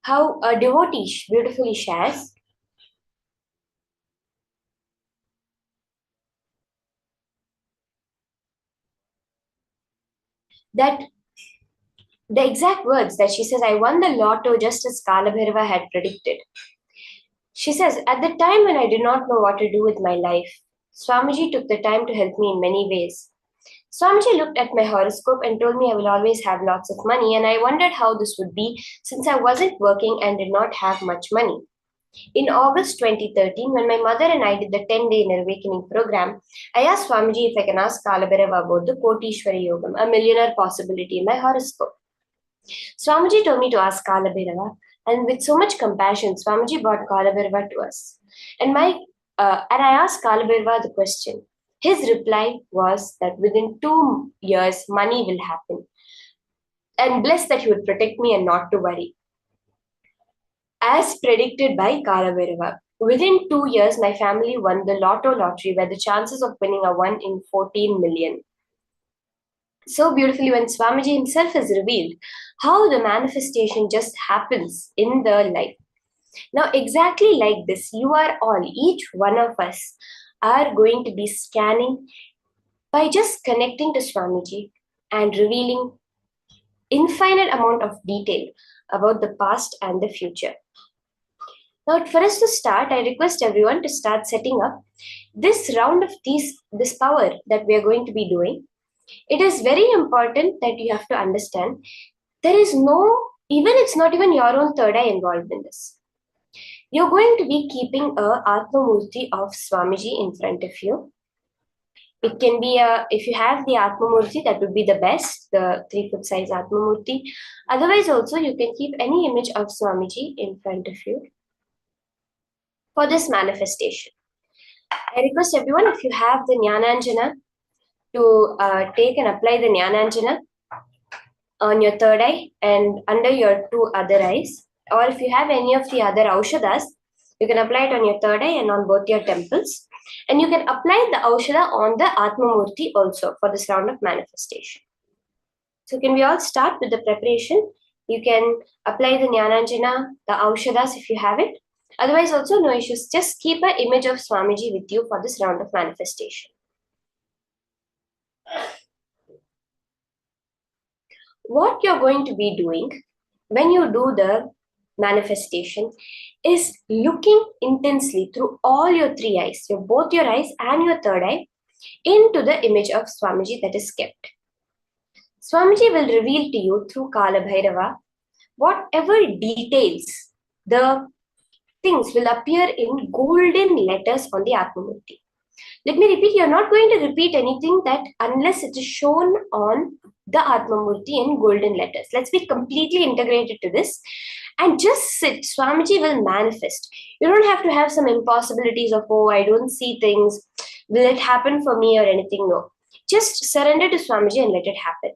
How a devotee beautifully shares that the exact words that she says, I won the lotto just as Kaala Bhairava had predicted. She says, at the time when I did not know what to do with my life, Swamiji took the time to help me in many ways. Swamiji looked at my horoscope and told me I will always have lots of money, and I wondered how this would be since I wasn't working and did not have much money. In August 2013, when my mother and I did the 10-day Inner Awakening program, I asked Swamiji if I can ask Kaala Bhairava about the Kotishwari Yogam, a millionaire possibility in my horoscope. Swamiji told me to ask Kaala Bhairava, and with so much compassion, Swamiji brought Kaala Bhairava to us. And I asked Kaala Bhairava the question. His reply was that within 2 years, money will happen. And blessed that he would protect me and not to worry. As predicted by Kaala Bhairava, within 2 years, my family won the lotto lottery where the chances of winning are 1 in 14 million. So beautifully when Swamiji himself has revealed how the manifestation just happens in the life. Now, exactly like this, you are all, each one of us, are going to be scanning by just connecting to Swamiji and revealing infinite amount of detail about the past and the future. Now, for us to start, I request everyone to start setting up this round of this power that we are going to be doing. It is very important that you have to understand there is it's not even your own third eye involved in this. You're going to be keeping a Atma Murti of Swamiji in front of you. It can be if you have the Atma Murti, that would be the best, the 3-foot size Atma Murti. Otherwise also, you can keep any image of Swamiji in front of you for this manifestation. I request everyone, if you have the Jnananjana, to take and apply the Jnananjana on your third eye and under your 2 other eyes. Or if you have any of the other Aushadas, you can apply it on your third eye and on both your temples. And you can apply the Aushada on the Atma Murti also for this round of manifestation. So can we all start with the preparation? You can apply the Jnananjana, the Aushadas if you have it. Otherwise also no issues. Just keep an image of Swamiji with you for this round of manifestation. What you're going to be doing when you do the manifestation is looking intensely through all your 3 eyes, both your eyes and your third eye, into the image of Swamiji that is kept. Swamiji will reveal to you through Kaala Bhairava whatever details, the things will appear in golden letters on the Atma Murti. Let me repeat, you're not going to repeat anything that unless it is shown on the Atma Murti in golden letters. Let's be completely integrated to this and just sit. Swamiji will manifest. You don't have to have some impossibilities of, oh, I don't see things. Will it happen for me or anything? No. Just surrender to Swamiji and let it happen.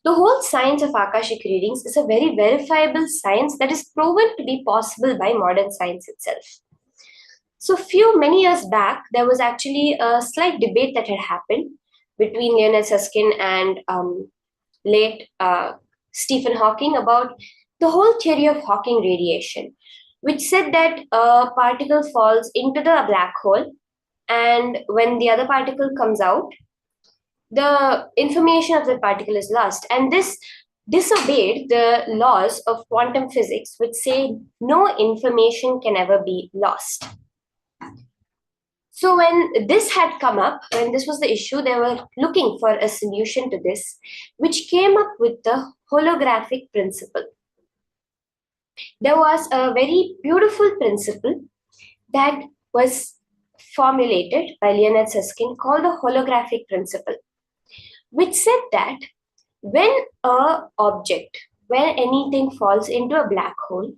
The whole science of Akashic readings is a very verifiable science that is proven to be possible by modern science itself. So many years back, there was actually a slight debate that had happened between Leonard Susskind and late Stephen Hawking about the whole theory of Hawking radiation, which said that a particle falls into the black hole, and when the other particle comes out, the information of the particle is lost. And this disobeyed the laws of quantum physics, which say no information can ever be lost. So when this had come up, when this was the issue, they were looking for a solution to this, which came up with the holographic principle. There was a very beautiful principle that was formulated by Leonard Susskind called the holographic principle, which said that when anything falls into a black hole,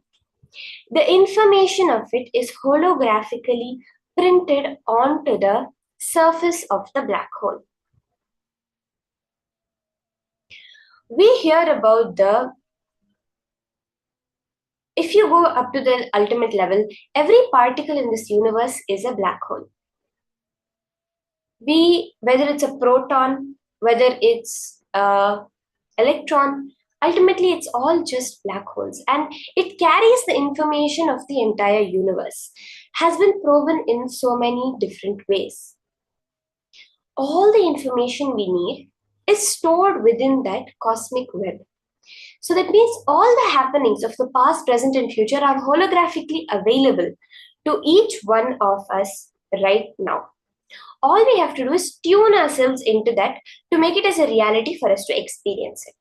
the information of it is holographically printed onto the surface of the black hole. We hear about the if you go up to the ultimate level, every particle in this universe is a black hole. Whether it's a proton, whether it's a electron, ultimately it's all just black holes, and it carries the information of the entire universe, has been proven in so many different ways. All the information we need is stored within that cosmic web. So that means all the happenings of the past, present, and future are holographically available to each one of us right now. All we have to do is tune ourselves into that to make it as a reality for us to experience it.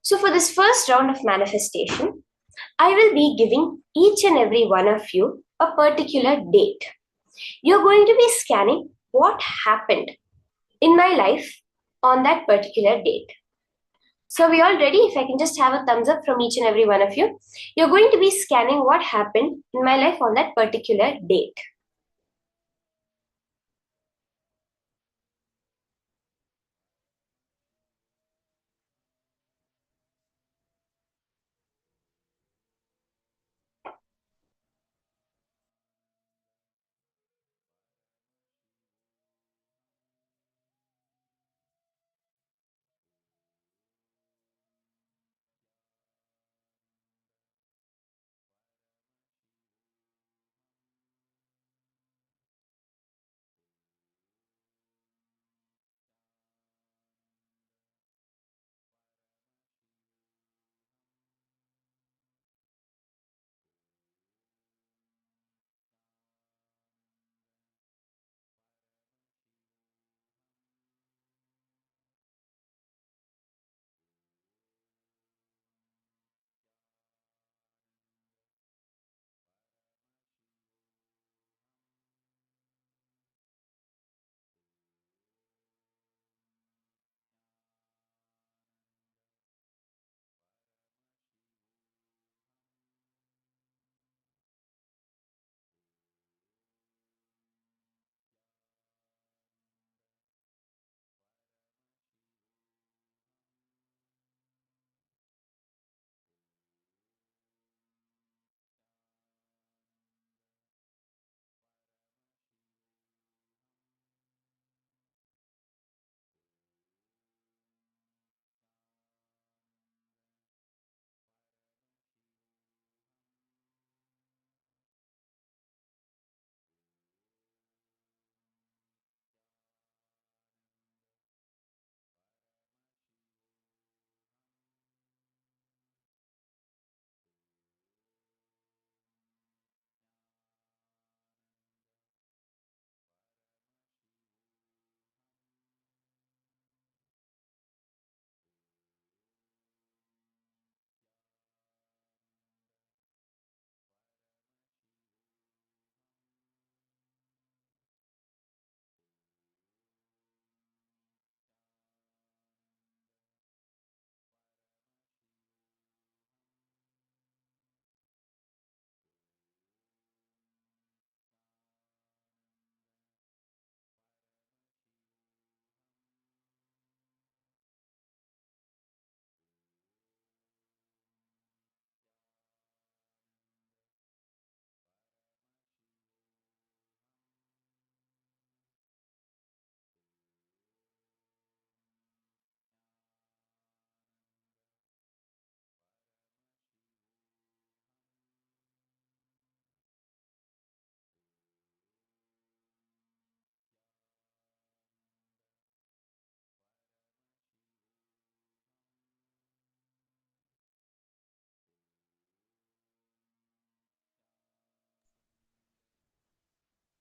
So, for this first round of manifestation, I will be giving each and every one of you a particular date. You're going to be scanning what happened in my life on that particular date. So, we all ready? If I can just have a thumbs up from each and every one of you. You're going to be scanning what happened in my life on that particular date.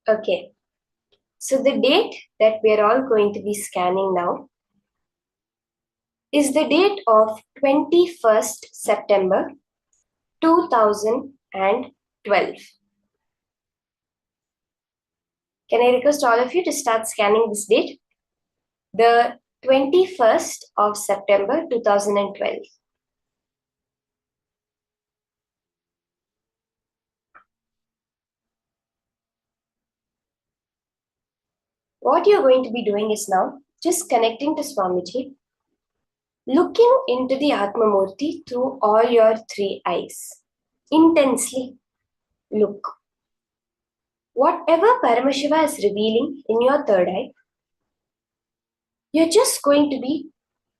Okay, so the date that we are all going to be scanning now is the date of 21st September 2012. Can I request all of you to start scanning this date? The 21st of September 2012. What you're going to be doing is now just connecting to Swamiji looking into the Atmamurti through all your three eyes. Intensely look. Whatever Paramashiva is revealing in your third eye, you're just going to be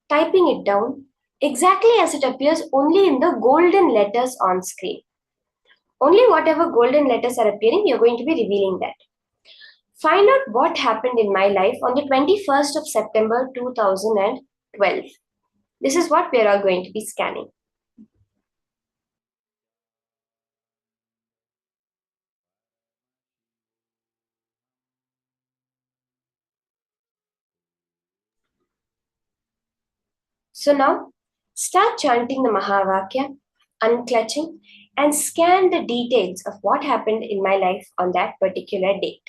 typing it down exactly as it appears only in the golden letters on screen. Only whatever golden letters are appearing, you're going to be revealing that. Find out what happened in my life on the 21st of September 2012. This is what we are all going to be scanning. So now, start chanting the Mahavakya, unclutching, and scan the details of what happened in my life on that particular date.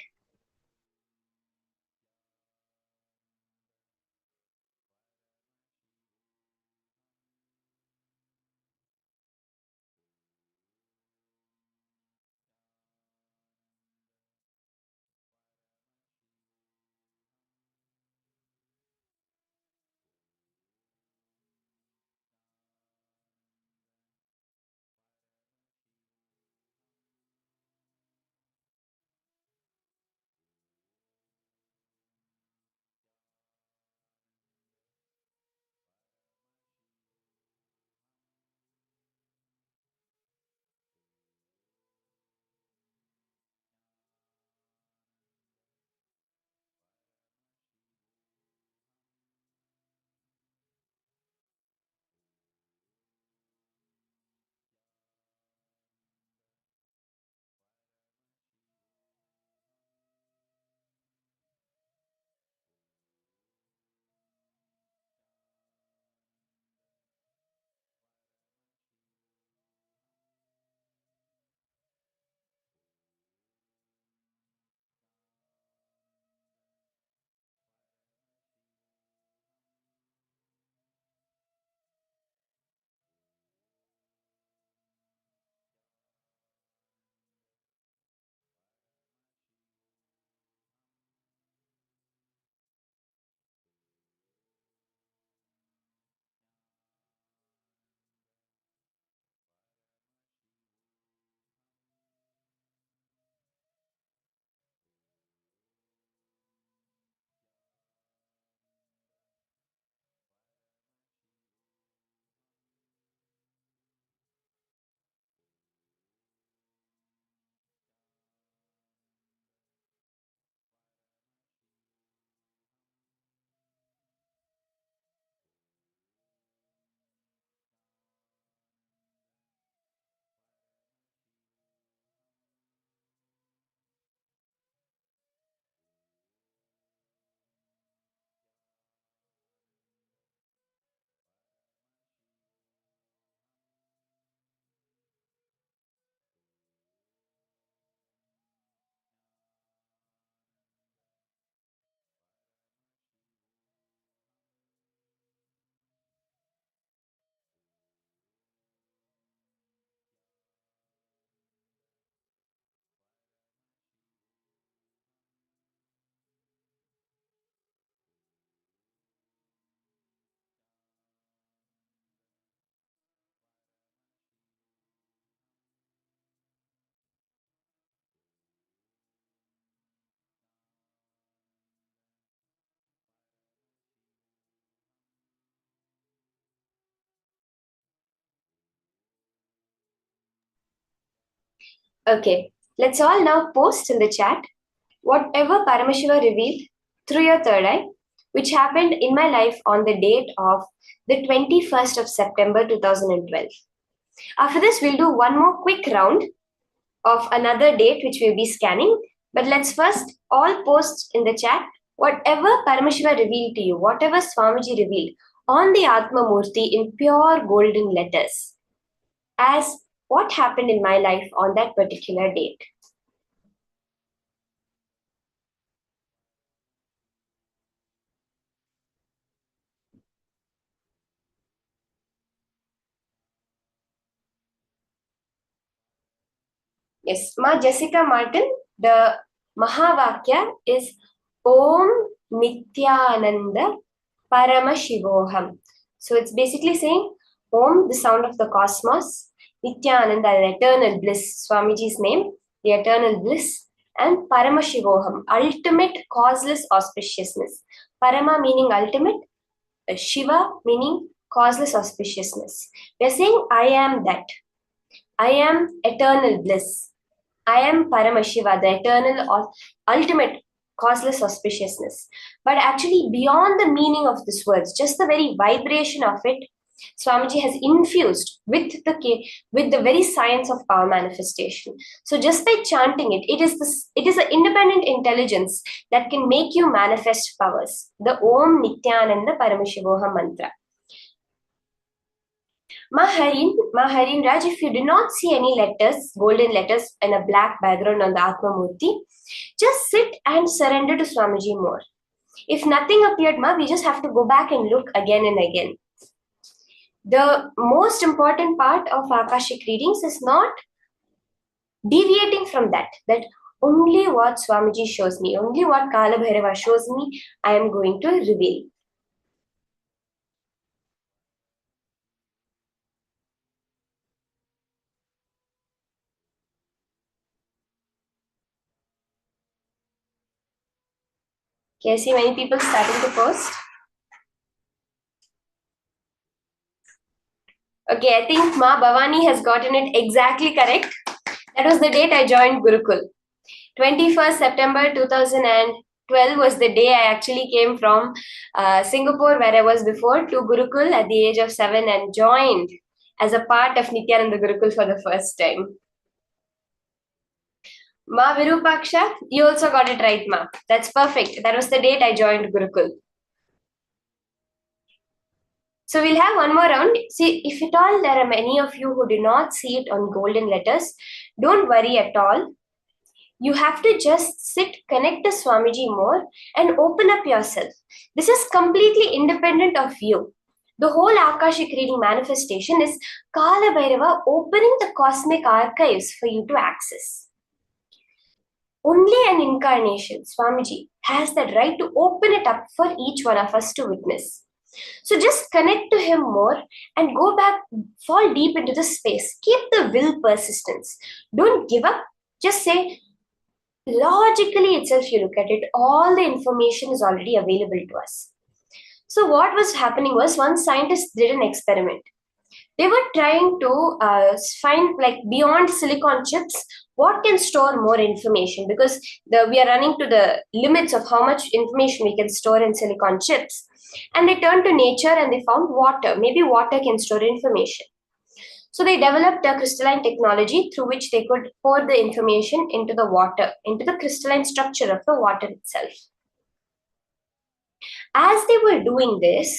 Okay, let's all now post in the chat whatever Paramashiva revealed through your third eye, which happened in my life on the date of the 21st of September 2012. After this, we'll do one more quick round of another date which we'll be scanning. But let's first all post in the chat whatever Paramashiva revealed to you, whatever Swamiji revealed on the Atma Murti in pure golden letters as what happened in my life on that particular date. Yes, Ma Jessica Martin, the Mahavakya is Om Nithyananda Paramashivoham. So it's basically saying Om, the sound of the cosmos, Nithyananda, the eternal bliss, Swamiji's name, the eternal bliss, and Paramashivoham, ultimate causeless auspiciousness. Parama meaning ultimate, Shiva meaning causeless auspiciousness. We are saying I am that. I am eternal bliss. I am Paramashiva, the eternal or ultimate causeless auspiciousness. But actually, beyond the meaning of these words, just the very vibration of it, Swamiji has infused with the very science of power manifestation. So just by chanting it, it is an independent intelligence that can make you manifest powers. The Om Nithyananda Paramashivoham mantra. Maharin Raj, if you do not see any letters, golden letters in a black background on the Atma Murti, just sit and surrender to Swamiji more. If nothing appeared, we just have to go back and look again and again. The most important part of Akashic readings is not deviating from that only what Swamiji shows me, only what Kala Bhairava shows me, I am going to reveal. Okay, I see many people starting to post. Okay, I think Ma Bhavani has gotten it exactly correct. That was the date I joined Gurukul. 21st September 2012 was the day I actually came from Singapore, where I was before, to Gurukul at the age of 7 and joined as a part of Nithyananda Gurukul for the first time. Ma Virupaksha, you also got it right, Ma. That's perfect. That was the date I joined Gurukul. So we'll have one more round. See, if at all there are many of you who do not see it on golden letters, don't worry at all. You have to just sit, connect to Swamiji more and open up yourself. This is completely independent of you. The whole Akashic reading manifestation is Kala Bhairava opening the cosmic archives for you to access. Only an incarnation, Swamiji, has that right to open it up for each one of us to witness. So just connect to him more and go back, fall deep into the space. Keep the will persistence. Don't give up. Just say, logically itself, you look at it, all the information is already available to us. So what was happening was, one scientist did an experiment. They were trying to find, like, beyond silicon chips, what can store more information, because we are running to the limits of how much information we can store in silicon chips. And they turned to nature and they found water. Maybe water can store information. So they developed a crystalline technology through which they could pour the information into the water, into the crystalline structure of the water itself. As they were doing this,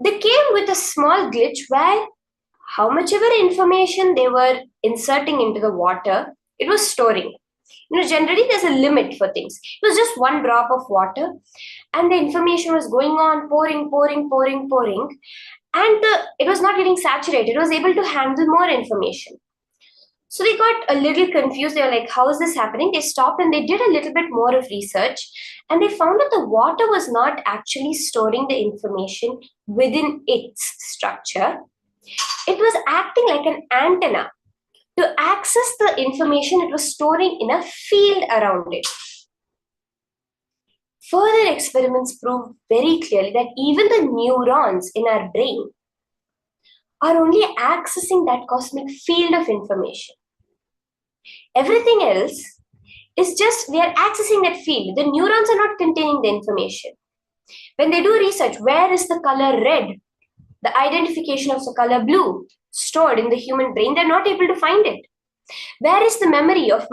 they came with a small glitch where how much ever information they were inserting into the water, it was storing. Generally there's a limit for things. It was just one drop of water and the information was going on, pouring, and it was not getting saturated. It was able to handle more information. So they got a little confused. They were like, how is this happening? They stopped and they did a little bit more of research, and they found that the water was not actually storing the information within its structure. It was acting like an antenna to access the information it was storing in a field around it. Further experiments prove very clearly that even the neurons in our brain are only accessing that cosmic field of information. Everything else is just, we are accessing that field. The neurons are not containing the information. When they do research, where is the color red, the identification of the color blue stored in the human brain, they're not able to find it. Where is the memory of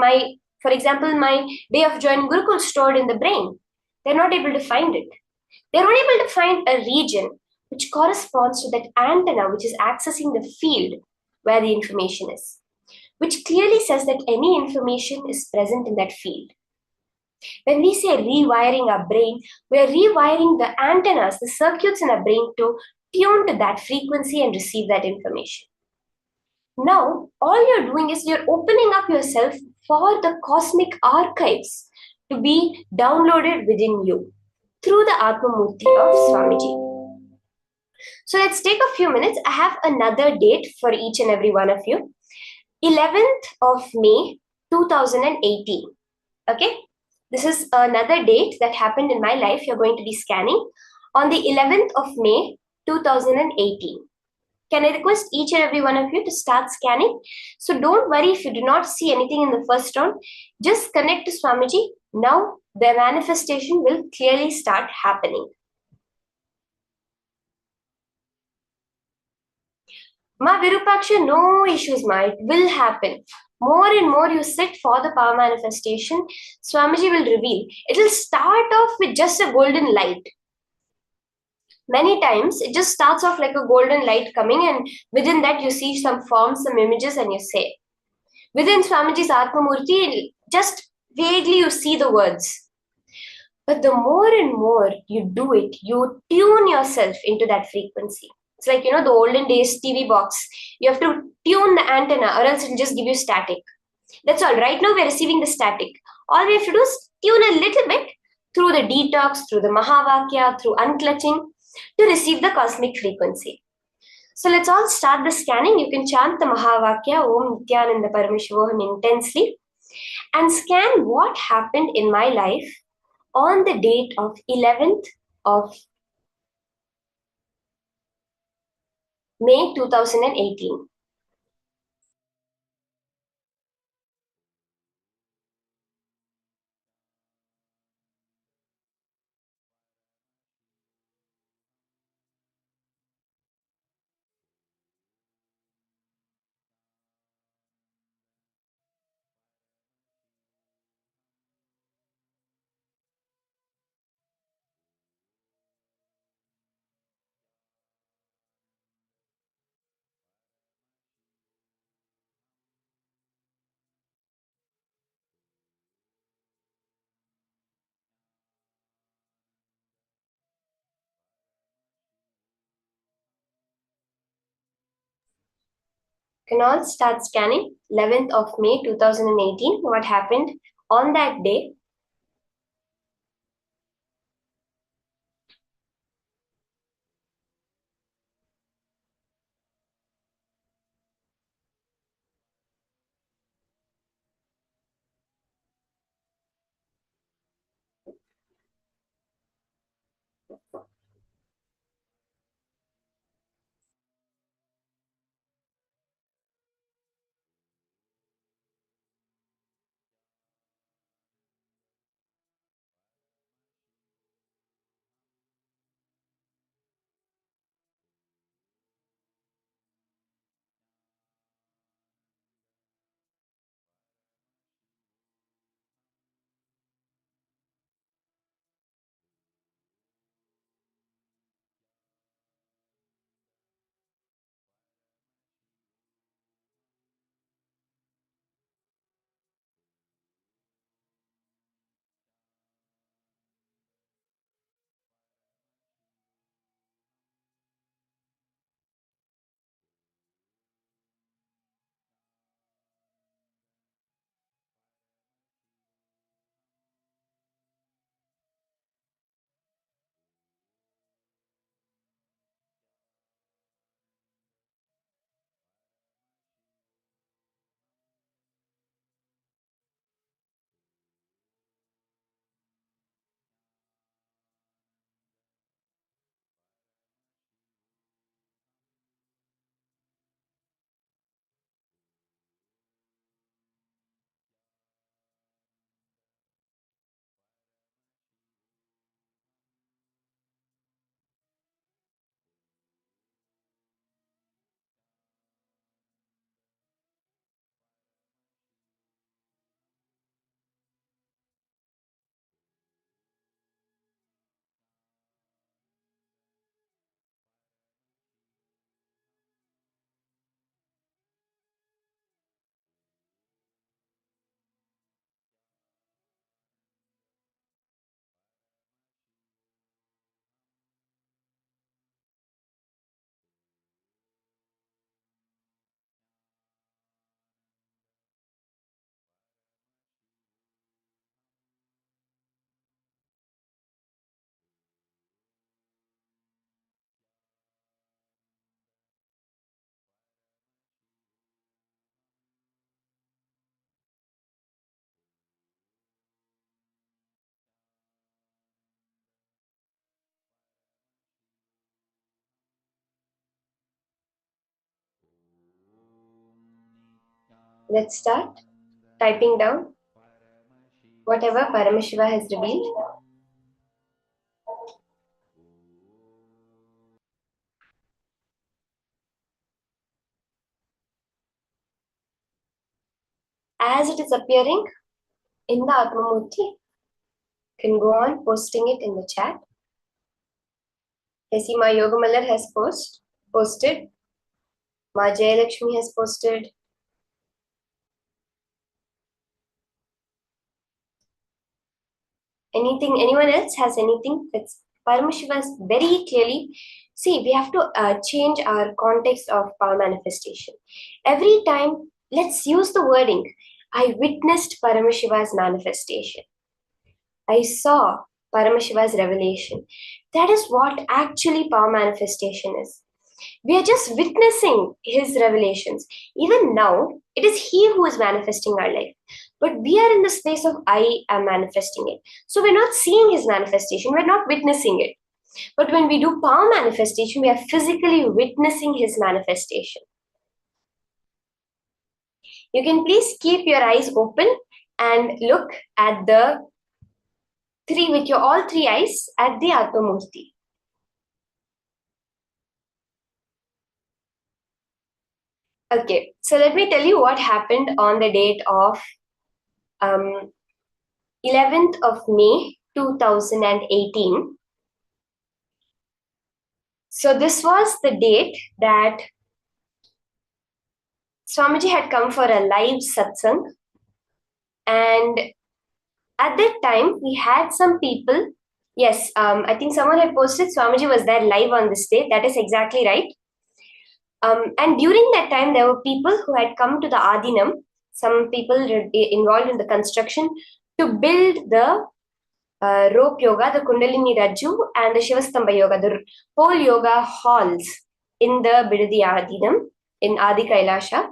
for example, my day of joining Gurukul stored in the brain? They're not able to find it. They're only able to find a region which corresponds to that antenna which is accessing the field where the information is, which clearly says that any information is present in that field. When we say rewiring our brain, we are rewiring the antennas, the circuits in our brain to tune to that frequency and receive that information. Now, all you're doing is you're opening up yourself for the cosmic archives to be downloaded within you through the Atma Murti of Swamiji. So let's take a few minutes. I have another date for each and every one of you. 11th of May 2018. Okay, this is another date that happened in my life. You're going to be scanning on the 11th of May 2018. Can I request each and every one of you to start scanning? So don't worry if you do not see anything in the first round. Just connect to Swamiji. Now the manifestation will clearly start happening. Ma Virupaksha, no issues, ma. It will happen. More and more you sit for the power manifestation, Swamiji will reveal. It will start off with just a golden light. Many times it just starts off like a golden light coming, and within that you see some forms, some images, and you say. Within Swamiji's Atmamurti, just vaguely you see the words. But the more and more you do it, you tune yourself into that frequency. It's like, the olden days TV box. You have to tune the antenna or else it'll just give you static. That's all. Right now we're receiving the static. All we have to do is tune a little bit through the detox, through the Mahavakya, through unclutching to receive the cosmic frequency. So let's all start the scanning. You can chant the Mahavakya Om Nithyananda Paramashivoham intensely and scan what happened in my life on the date of 11th of May 2018. Can all start scanning 11th of May 2018. What happened on that day? Let's start typing down whatever Paramashiva has revealed. As it is appearing in the Atmamurti, can go on posting it in the chat. I see my Yogamallar has posted. Ma Jayalakshmi has posted. Anyone else has anything that's Paramashiva is very clearly. See, we have to change our context of power manifestation. Every time, let's use the wording. I witnessed Paramashiva's manifestation. I saw Paramashiva's revelation. That is what actually power manifestation is. We are just witnessing his revelations. Even now, it is he who is manifesting our life. But we are in the space of I am manifesting it. So we're not seeing his manifestation, we're not witnessing it. But when we do power manifestation, we are physically witnessing his manifestation. You can please keep your eyes open and look at the with your all three eyes at the Atmamurti. Okay, so let me tell you what happened on the date of 11th of May 2018. So this was the date that Swamiji had come for a live satsang, and at that time we had some people. Yes, I think someone had posted Swamiji was there live on this day. That is exactly right. And during that time, there were people who had come to the Adinam, some people involved in the construction, to build the rope yoga, the Kundalini Raju, and the Shivastamba yoga, the whole yoga halls in the Bidadi Adinam in Adi Kailasa.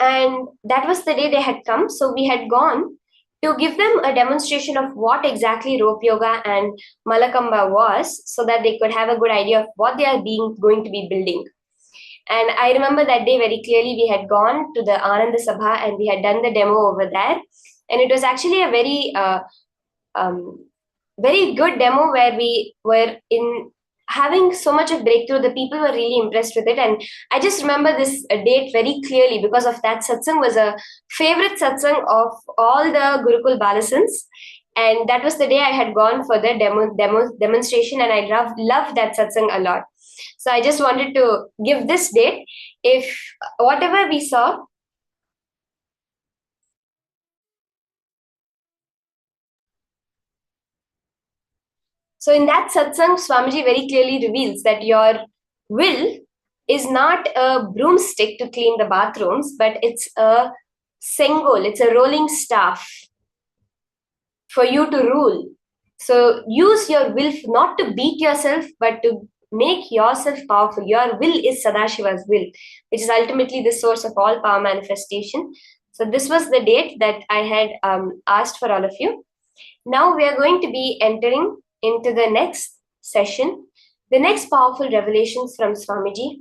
And that was the day they had come. So we had gone to give them a demonstration of what exactly rope yoga and Malakamba was, so that they could have a good idea of what they are going to be building. And I remember that day very clearly. We had gone to the Ananda Sabha and we had done the demo over there. And it was actually a very good demo where we were having so much of breakthrough. The people were really impressed with it. And I just remember this date very clearly because of that satsang was a favorite satsang of all the Gurukul Balasans. And that was the day I had gone for the demonstration, and I loved that satsang a lot. So I just wanted to give this date. If whatever we saw, so in that satsang, Swamiji very clearly reveals that your will is not a broomstick to clean the bathrooms, but it's a sengol, it's a rolling staff for you to rule. So use your will not to beat yourself, but to make yourself powerful. Your will is Sadashiva's will, which is ultimately the source of all power manifestation. So this was the date that I had asked for all of you. Now we are going to be entering into the next session, the next powerful revelations from Swamiji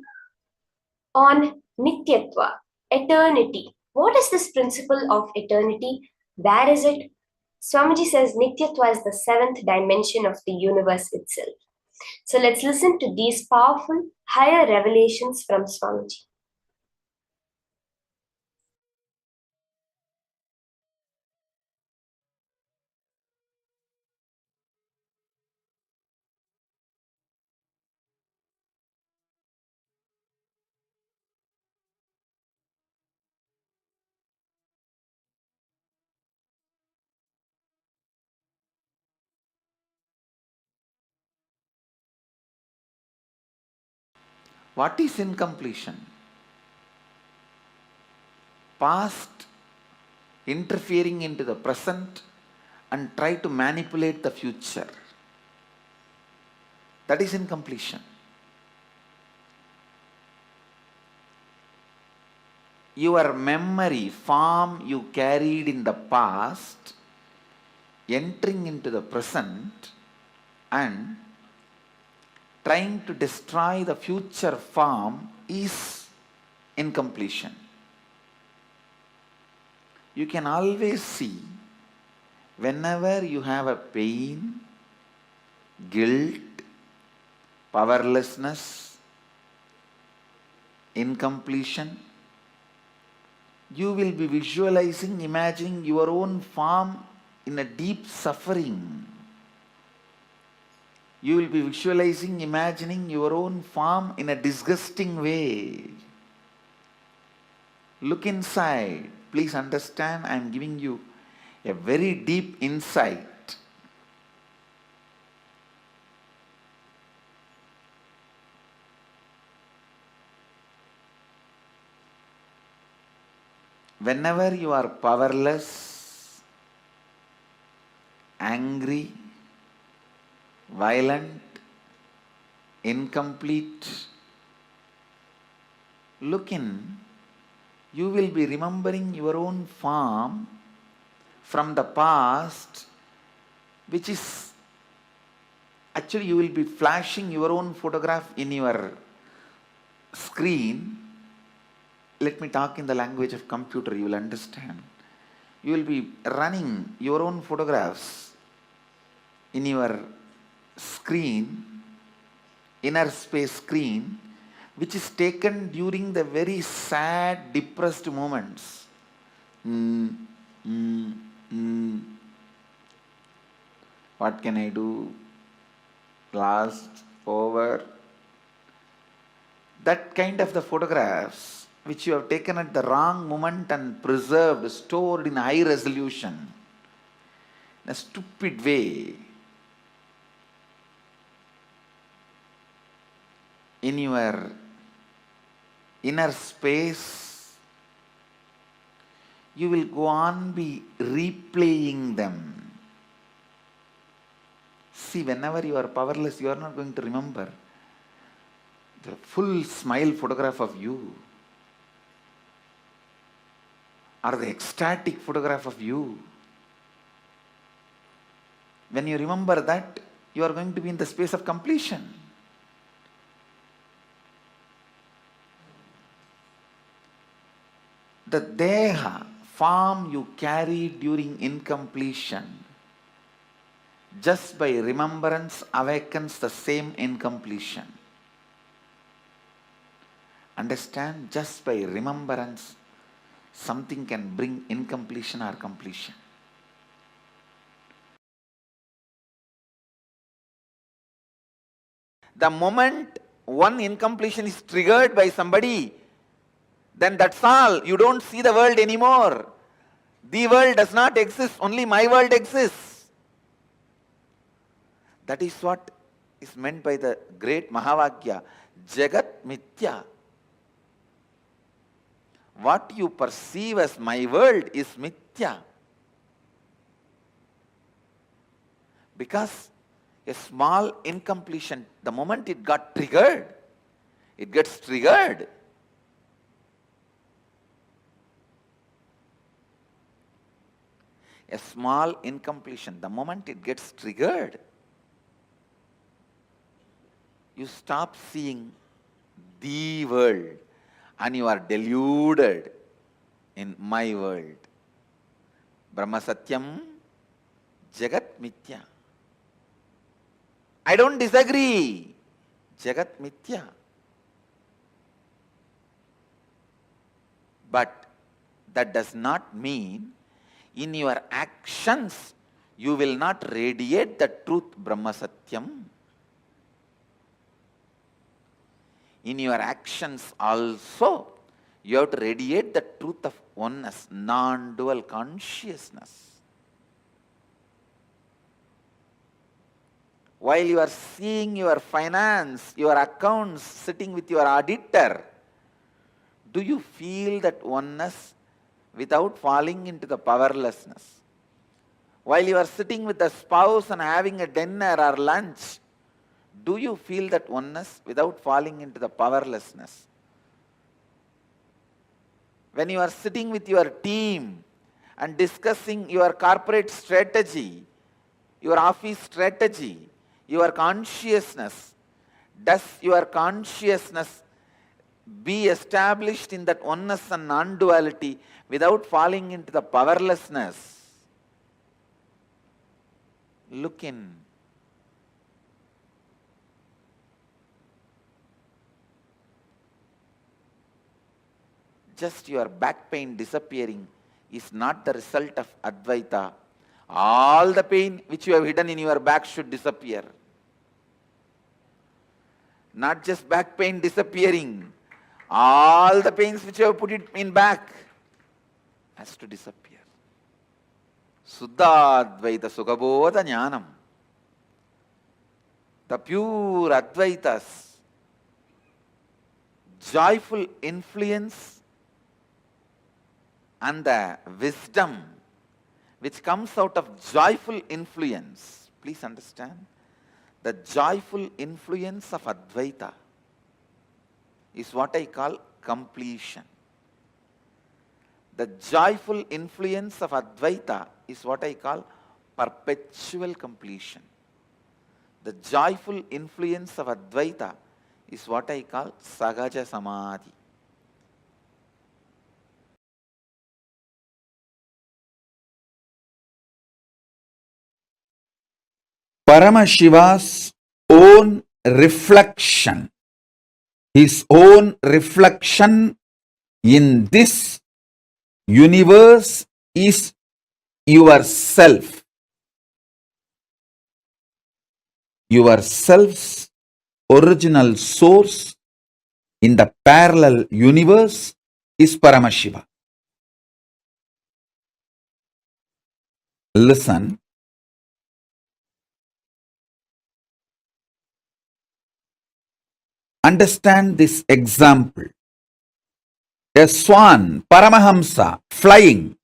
on Nityatva, eternity. What is this principle of eternity? Where is it? Swamiji says Nityatva is the seventh dimension of the universe itself. So let's listen to these powerful, higher revelations from Swamiji. What is incompletion? Past interfering into the present and try to manipulate the future. That is incompletion. Your memory, form you carried in the past, entering into the present and trying to destroy the future form is incompletion. you can always see whenever you have a pain, guilt, powerlessness, incompletion, you will be visualizing, imagining your own form in a deep suffering. You will be visualizing, imagining your own form in a disgusting way. Look inside. Please understand, I am giving you a very deep insight. Whenever you are powerless, angry, violent, incomplete, look in, you will be remembering your own form from the past, which is actually you will be flashing your own photograph in your screen. Let me talk in the language of computer, you will understand. You will be running your own photographs in your screen, inner space screen, which is taken during the very sad, depressed moments. What can I do? Lost, over. That kind of the photographs which you have taken at the wrong moment and preserved, stored in high resolution, in a stupid way, in your inner space, you will go on be replaying them. See, whenever you are powerless, you are not going to remember the full smile photograph of you, or the ecstatic photograph of you. When you remember that, you are going to be in the space of completion. The deha, form you carry during incompletion, just by remembrance awakens the same incompletion. Understand? Just by remembrance, something can bring incompletion or completion. The moment one incompletion is triggered by somebody, then that's all. You don't see the world anymore. The world does not exist, only my world exists. That is what is meant by the great Mahavakya, Jagat Mithya. What you perceive as my world is Mithya. Because a small incompletion, the moment it got triggered, it gets triggered. A small incompletion, the moment it gets triggered, you stop seeing the world and you are deluded in my world. Brahma Satyam, Jagat Mithya. I don't disagree. Jagat Mithya. But that does not mean in your actions you will not radiate the truth Brahma Satyam. In your actions also you have to radiate the truth of oneness, non-dual consciousness. While you are seeing your finance, your accounts, sitting with your auditor, do you feel that oneness without falling into the powerlessness? While you are sitting with the spouse and having a dinner or lunch, do you feel that oneness without falling into the powerlessness? When you are sitting with your team and discussing your corporate strategy, your office strategy, your consciousness, does your consciousness be established in that oneness and non-duality without falling into the powerlessness. Look in. Just your back pain disappearing is not the result of Advaita. All the pain which you have hidden in your back should disappear. Not just back pain disappearing. All the pains which you have put it in back has to disappear. Suddha Advaita Sugabodha Jnanam. The pure Advaitas, joyful influence and the wisdom which comes out of joyful influence. Please understand, the joyful influence of Advaita is what I call completion. The joyful influence of Advaita is what I call perpetual completion. The joyful influence of Advaita is what I call Sahaja Samadhi. Paramashiva's own reflection, his own reflection in this universe is yourself. Yourself's original source in the parallel universe is Paramashiva. Listen. Understand this example. A swan, Paramahamsa, flying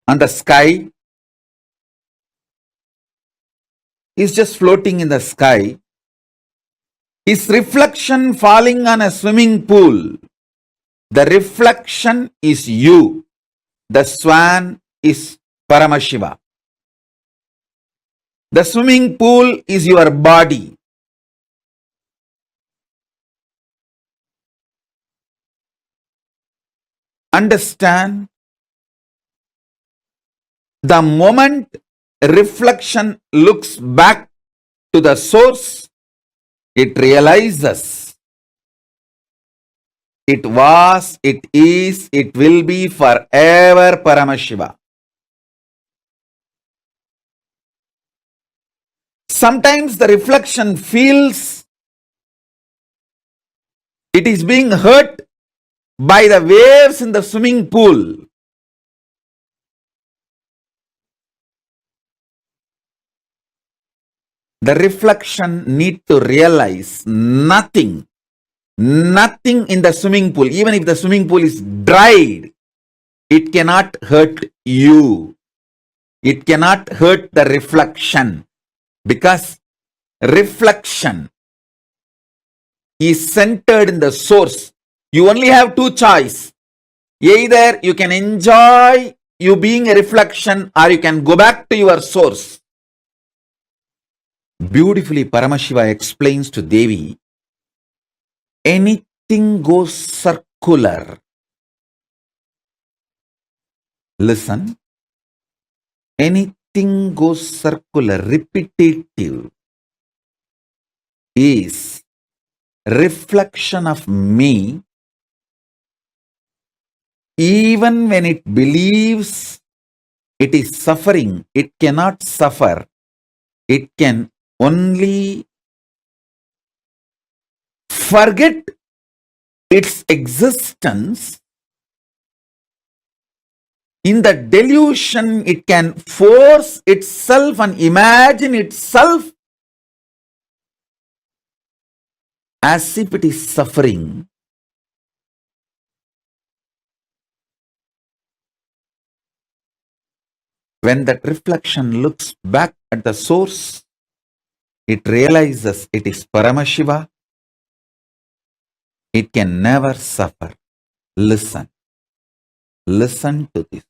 on the sky, is just floating in the sky. His reflection falling on a swimming pool. The reflection is you. The swan is Paramashiva. The swimming pool is your body. Understand, the moment reflection looks back to the source, it realizes it was, it is, it will be forever Paramashiva. Sometimes the reflection feels it is being hurt by the waves in the swimming pool. The reflection need to realize nothing in the swimming pool, even if the swimming pool is dried, it cannot hurt you. It cannot hurt the reflection, because reflection is centered in the source. You only have two choices. Either you can enjoy you being a reflection, or you can go back to your source. Beautifully, Paramashiva explains to Devi, anything goes circular. Listen, anything goes circular, repetitive, is reflection of me. Even when it believes it is suffering, it cannot suffer. It can only forget its existence. In the delusion, it can force itself and imagine itself as if it is suffering. When that reflection looks back at the source, it realizes it is Paramashiva. It can never suffer. Listen. Listen to this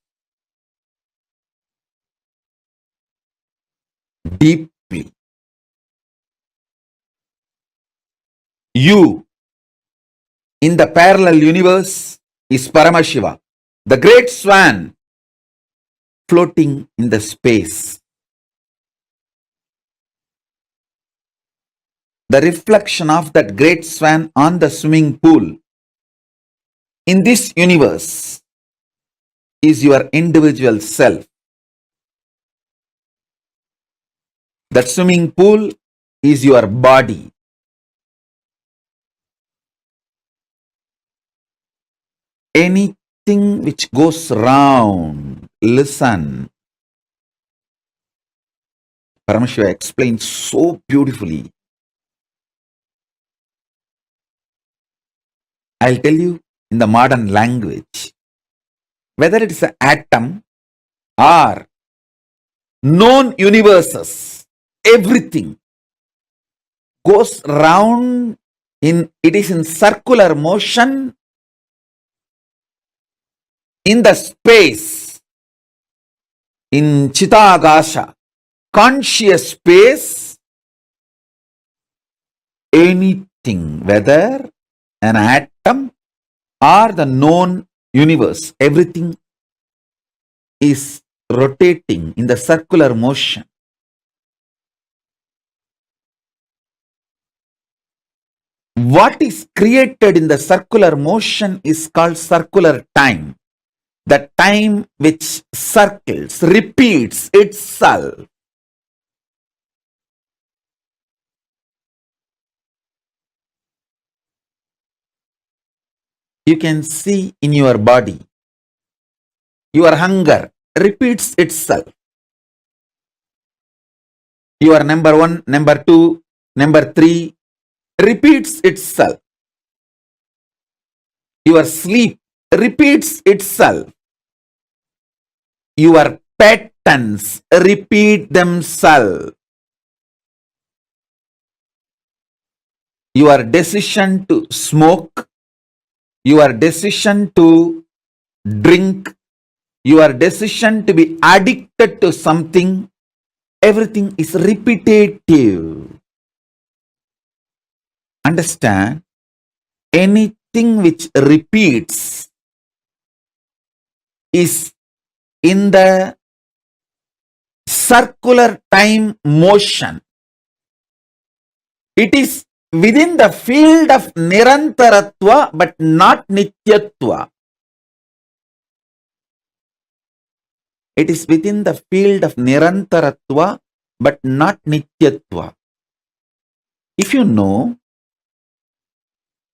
deeply. You in the parallel universe is Paramashiva, the great swan floating in the space. The reflection of that great swan on the swimming pool in this universe is your individual self. That swimming pool is your body. Anything which goes round, listen. Paramashiva explains so beautifully. I'll tell you in the modern language, whether it's an atom or known universes, everything goes round it is in circular motion in the space, in Chitagasha, conscious space. Anything, whether an atom or the known universe, everything is rotating in the circular motion. What is created in the circular motion is called circular time. The time which circles, repeats itself. You can see in your body, your hunger repeats itself. Your number 1, number 2, number 3 repeats itself. Your sleep repeats itself. Your patterns repeat themselves. Your decision to smoke, your decision to drink, your decision to be addicted to something, everything is repetitive. Understand? Anything which repeats is in the circular time motion. It is within the field of Nirantaratva but not Nityatva. It is within the field of Nirantaratva but not Nityatva. If you know,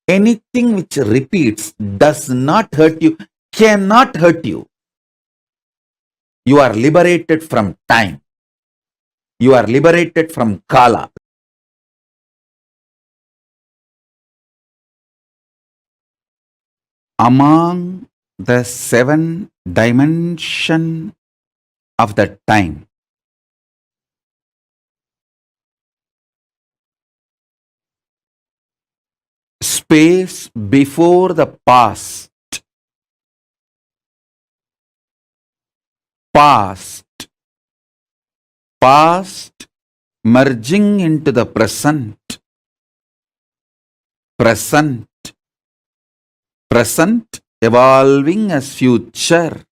anything which repeats does not hurt you, cannot hurt you. You are liberated from time. You are liberated from Kaala. Among the 7 dimensions of the time, space before the past, past merging into the present, present evolving as future,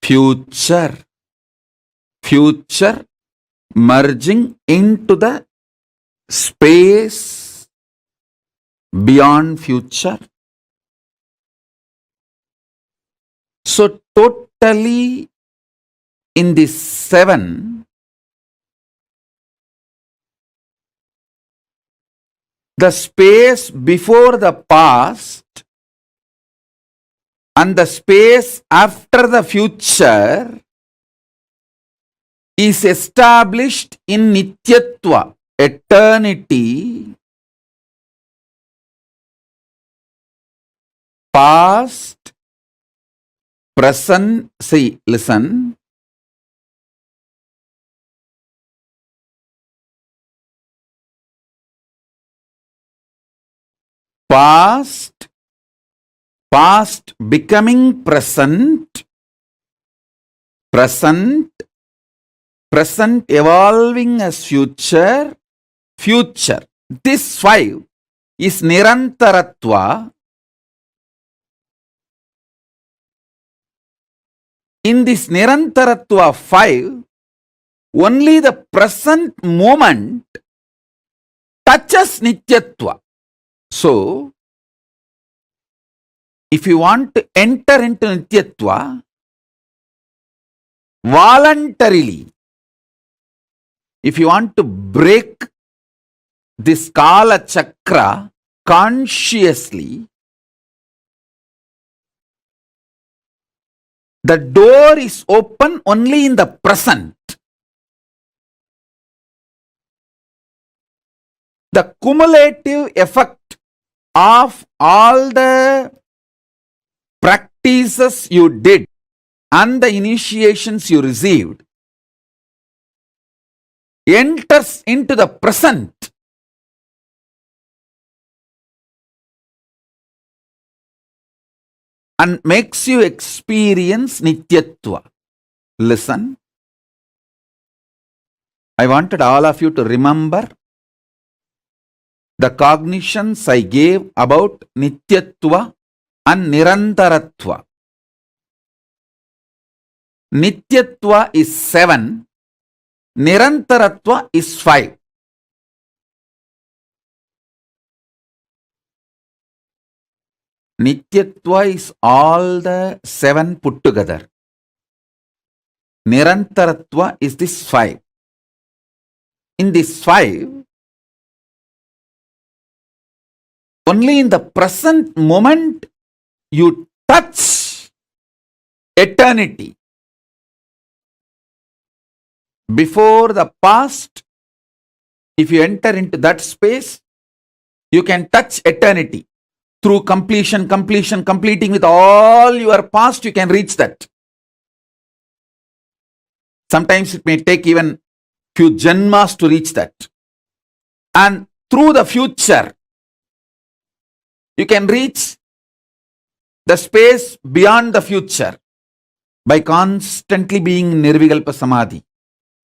future merging into the space beyond future. So totally in these 7, the space before the past and the space after the future is established in Nityatva, eternity. Past, present, see, listen. Past becoming present, present evolving as future. These 5 is Nirantaratva. In this Nirantaratva 5, only the present moment touches Nityatva. So, if you want to enter into Nityatva, voluntarily, if you want to break this Kaala Chakra consciously, the door is open only in the present. The cumulative effect of all the practices you did and the initiations you received enters into the present. And makes you experience Nityatva. Listen. I wanted all of you to remember the cognitions I gave about Nityatva and Nirantaratva. Nityatva is 7, Nirantaratva is 5. Nityatva is all the 7 put together. Nirantaratva is this 5. In this 5, only in the present moment you touch eternity. Before the past, if you enter into that space, you can touch eternity. Through completing with all your past, you can reach that. Sometimes it may take even few janmas to reach that. And through the future, you can reach the space beyond the future by constantly being in Nirvikalpa Samadhi,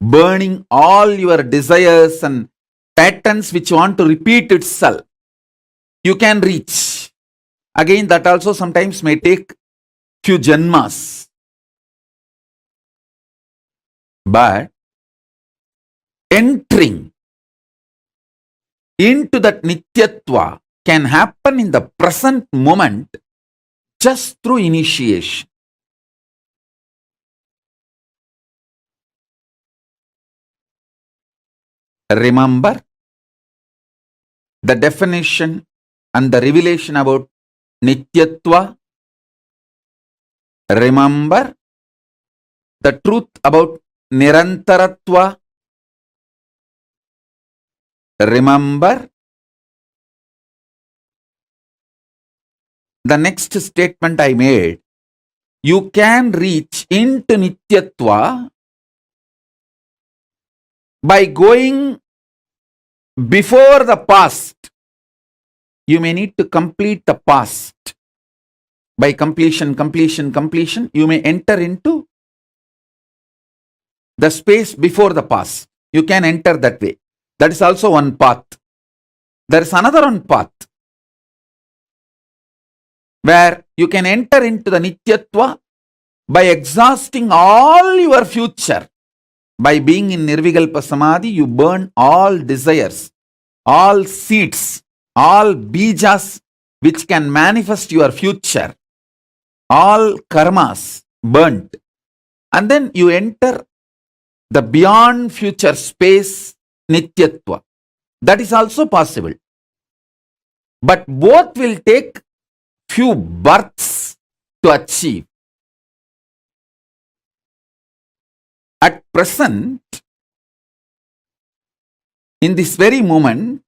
burning all your desires and patterns which want to repeat itself. You can reach. Again, that also sometimes may take few janmas. But entering into that Nityatva can happen in the present moment just through initiation. Remember the definition and the revelation about Nityatva. Remember the truth about Nirantaratva. Remember the next statement I made. You can reach into Nityatva by going before the past. You may need to complete the past. By completion, you may enter into the space before the past. You can enter that way. That is also one path. There is another one path where you can enter into the Nityatva by exhausting all your future. By being in Nirvikalpa Samadhi, you burn all desires, all seeds, all bijas which can manifest your future, all karmas burnt. And then you enter the beyond future space, Nityatva. That is also possible. But both will take few births to achieve. At present, in this very moment,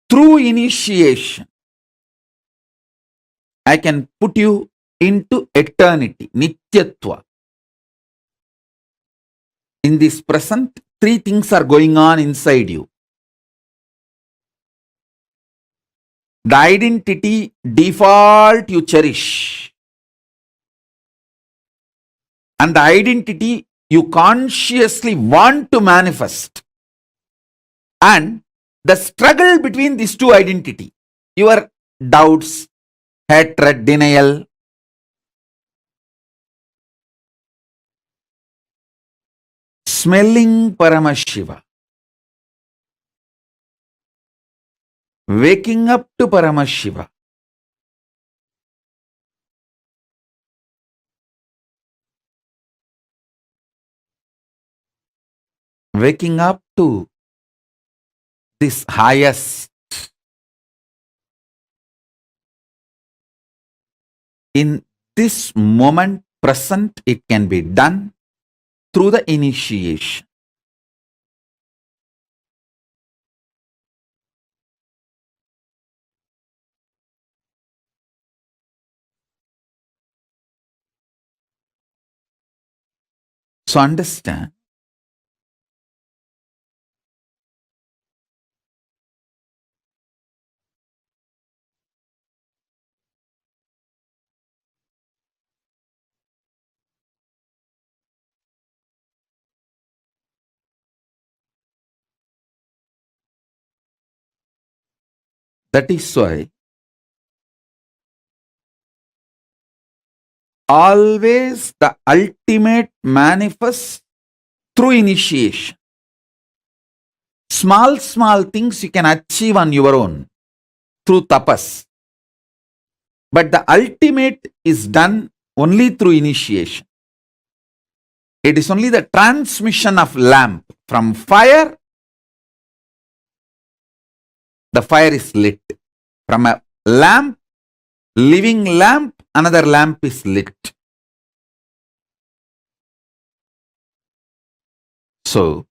through initiation, I can put you into eternity, Nityatva. In this present, 3 things are going on inside you. The identity default you cherish. And the identity you consciously want to manifest. And the struggle between these two identity, your doubts, hatred, denial, smelling Paramashiva, waking up to Paramashiva, waking up to this highest. In this moment present, it can be done through the initiation. So understand, that is why always the ultimate manifests through initiation. Small things you can achieve on your own through tapas. But the ultimate is done only through initiation. It is only the transmission of lamp from fire. The fire is lit. From a lamp, living lamp, another lamp is lit. So,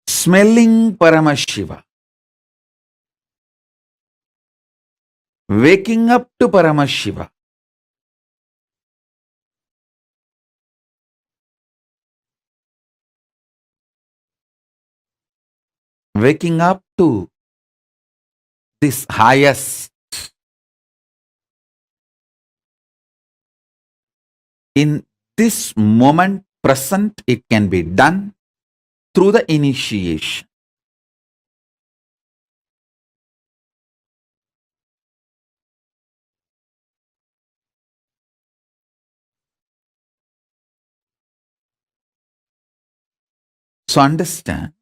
smelling Paramashiva, waking up to Paramashiva, waking up to this highest. In this moment present, it can be done through the initiation. So understand,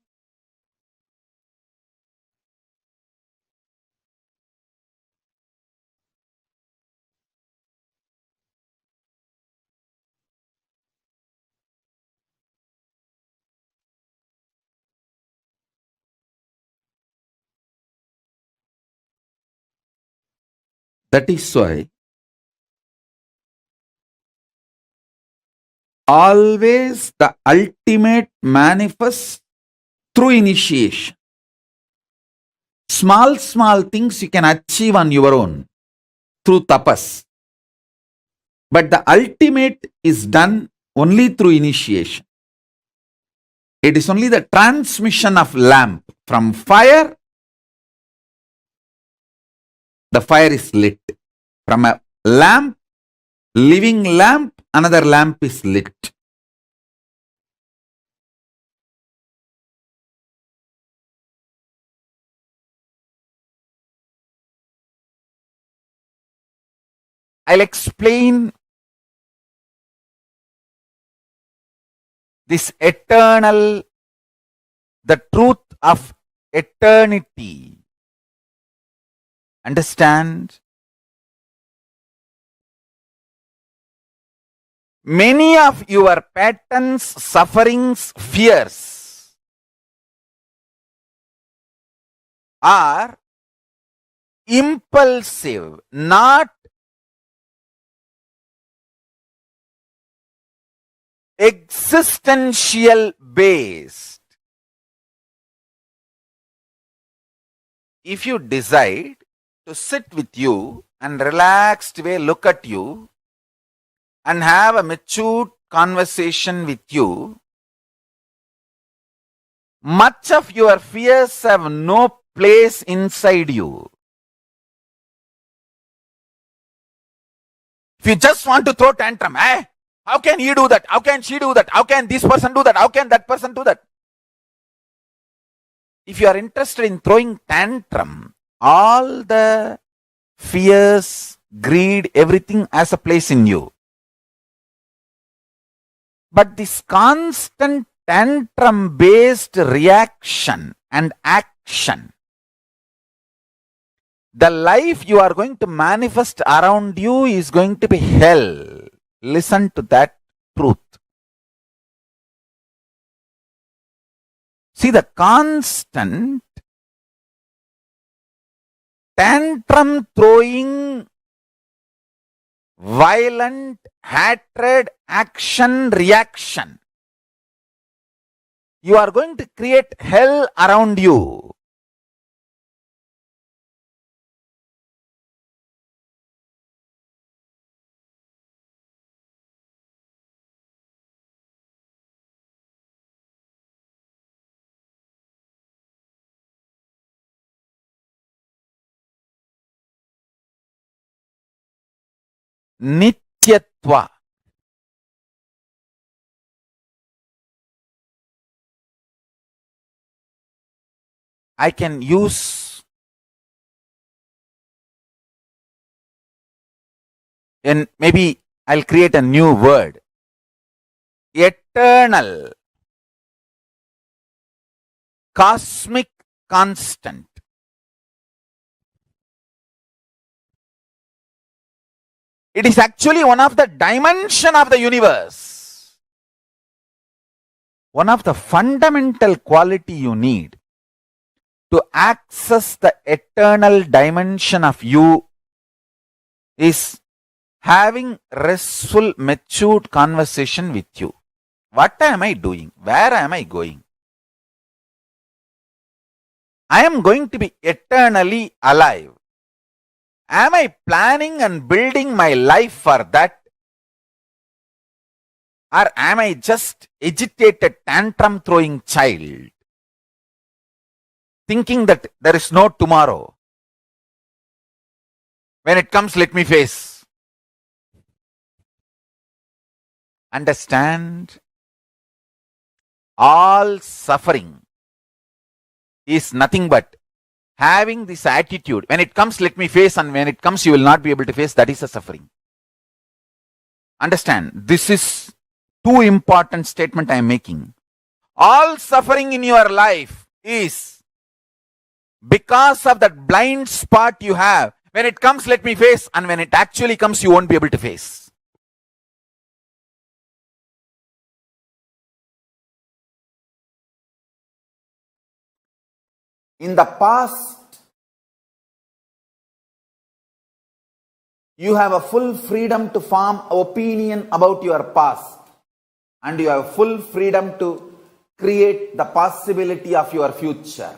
that is why always the ultimate manifests through initiation. Small things you can achieve on your own through tapas. But the ultimate is done only through initiation. It is only the transmission of lamp from fire. The fire is lit. From a lamp, living lamp, another lamp is lit. I'll explain this eternal, the truth of eternity. Understand? Many of your patterns, sufferings, fears are impulsive, not existential based. If you decide to sit with you and relaxed way look at you and have a mature conversation with you, much of your fears have no place inside you. If you just want to throw tantrum, how can he do that? How can she do that? How can this person do that? How can that person do that? if you are interested in throwing tantrum, all the fears, greed, everything has a place in you. But this constant tantrum-based reaction and action, the life you are going to manifest around you is going to be hell. Listen to that truth. See, the constant tantrum throwing, violent hatred, action, reaction, you are going to create hell around you. Nityatva. I can use and maybe I'll create a new word. Eternal, cosmic constant. It is actually one of the dimension of the universe. One of the fundamental quality you need to access the eternal dimension of you is having restful, matured conversation with you. What am I doing? Where am I going? I am going to be eternally alive. Am I planning and building my life for that? Or am I just agitated, tantrum throwing child, thinking that there is no tomorrow? When it comes, let me face. Understand? All suffering is nothing but having this attitude. When it comes, let me face, and when it comes, you will not be able to face. That is a suffering. Understand? This is too important statement I am making. All suffering in your life is because of that blind spot you have. When it comes, let me face, and when it actually comes, you won't be able to face. In the past, you have a full freedom to form opinion about your past, and you have full freedom to create the possibility of your future.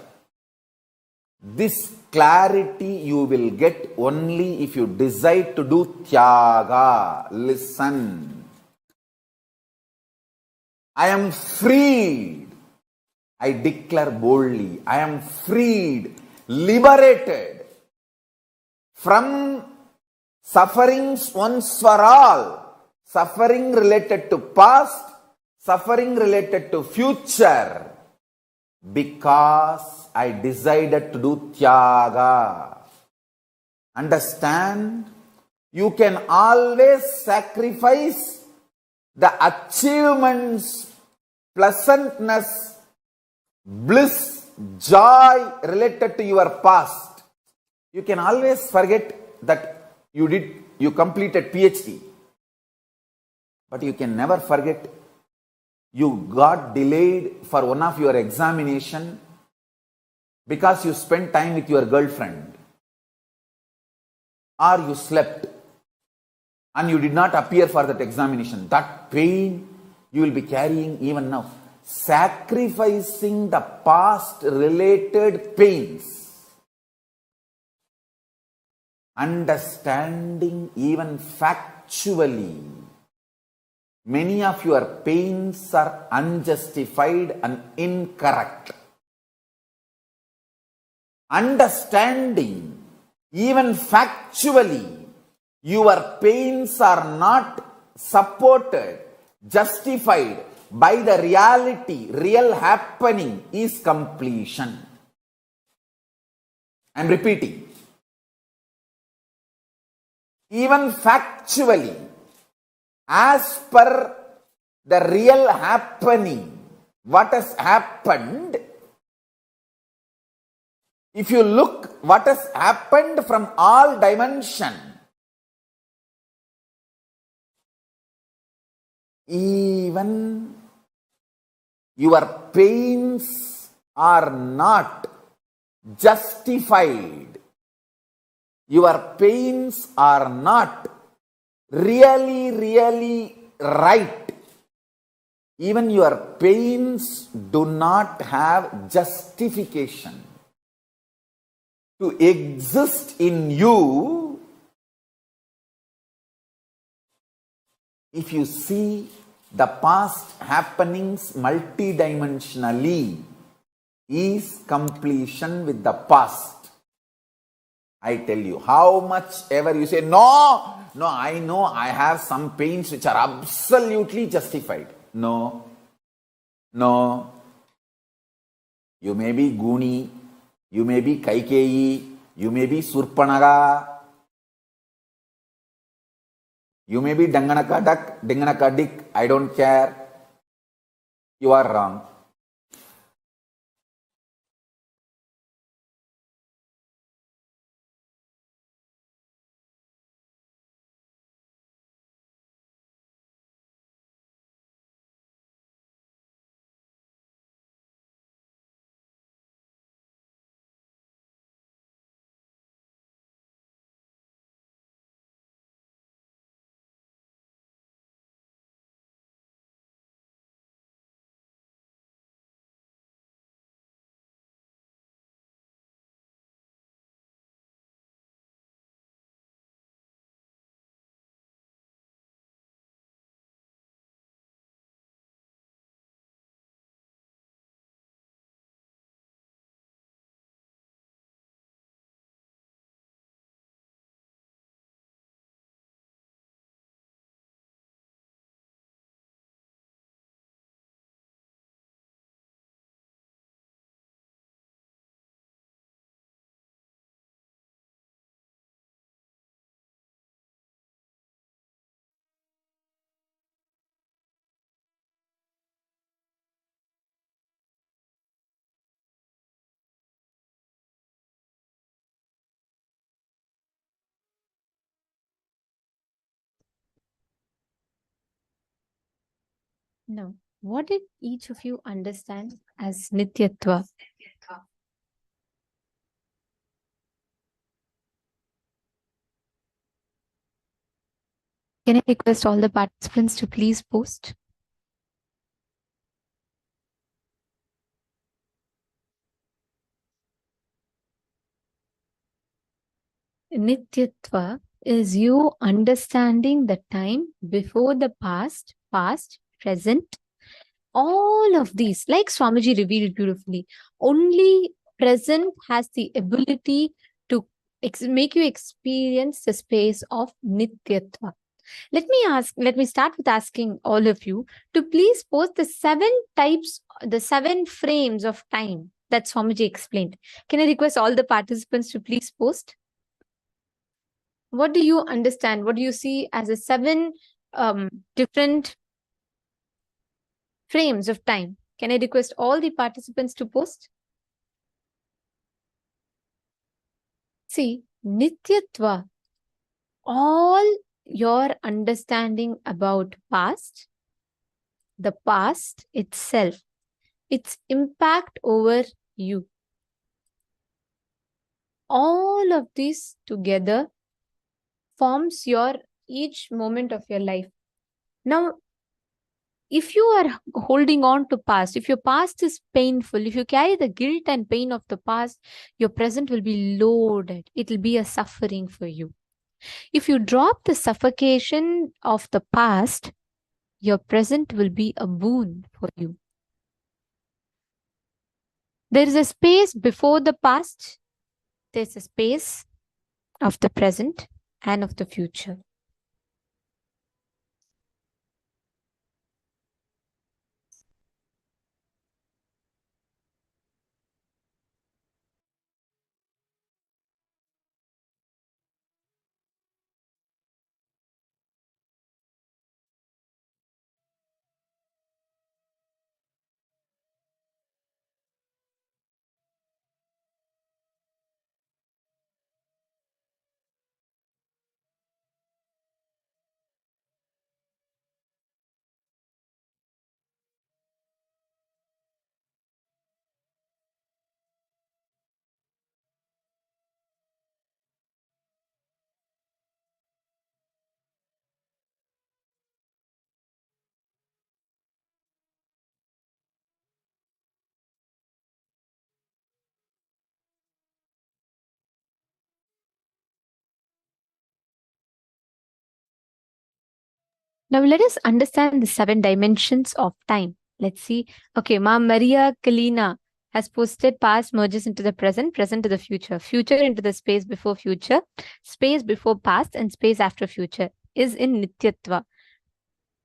This clarity you will get only if you decide to do tyaga. Listen. I am freed. I declare boldly, I am freed, liberated from sufferings once for all. Suffering related to past, suffering related to future. Because I decided to do tyaga. Understand? You can always sacrifice the achievements, pleasantness, bliss, joy related to your past. You can always forget that you completed PhD. But you can never forget you got delayed for one of your examination because you spent time with your girlfriend, or you slept and you did not appear for that examination. That pain you will be carrying even now. Sacrificing the past related pains, understanding even factually, many of your pains are unjustified and incorrect. Understanding even factually, your pains are not supported, justified by the reality, real happening is completion. I'm repeating. Even factually, as per the real happening, what has happened, if you look what has happened from all dimension, even your pains are not justified. Your pains are not really right. Even your pains do not have justification to exist in you if you see the past happenings multidimensionally is completion with the past. I tell you, how much ever you say, no, I know I have some pains which are absolutely justified. No. You may be Guni, you may be Kaikeyi, you may be Surpanaga, you may be Danganaka Duck, Danganaka Dick, I don't care. You are wrong. Now, what did each of you understand as Nityatva? Can I request all the participants to please post? Nityatva is you understanding the time before the past, present, all of these, like Swamiji revealed beautifully, only present has the ability to make you experience the space of Nityatva. Let me start with asking all of you to please post the 7 types, the 7 frames of time that Swamiji explained. Can I request all the participants to please post? What do you understand? What do you see as the 7 different frames of time? Can I request all the participants to post? See, Nityatva, all your understanding about past, the past itself, its impact over you. All of this together forms your each moment of your life. Now, if you are holding on to past, if your past is painful, if you carry the guilt and pain of the past, your present will be loaded. It will be a suffering for you. If you drop the suffocation of the past, your present will be a boon for you. There is a space before the past. There's a space of the present and of the future. Now let us understand the 7 dimensions of time. Let's see. Okay, Ma Maria Kalina has posted past merges into the present, present to the future, future into the space before future, space before past, and space after future is in Nityatva,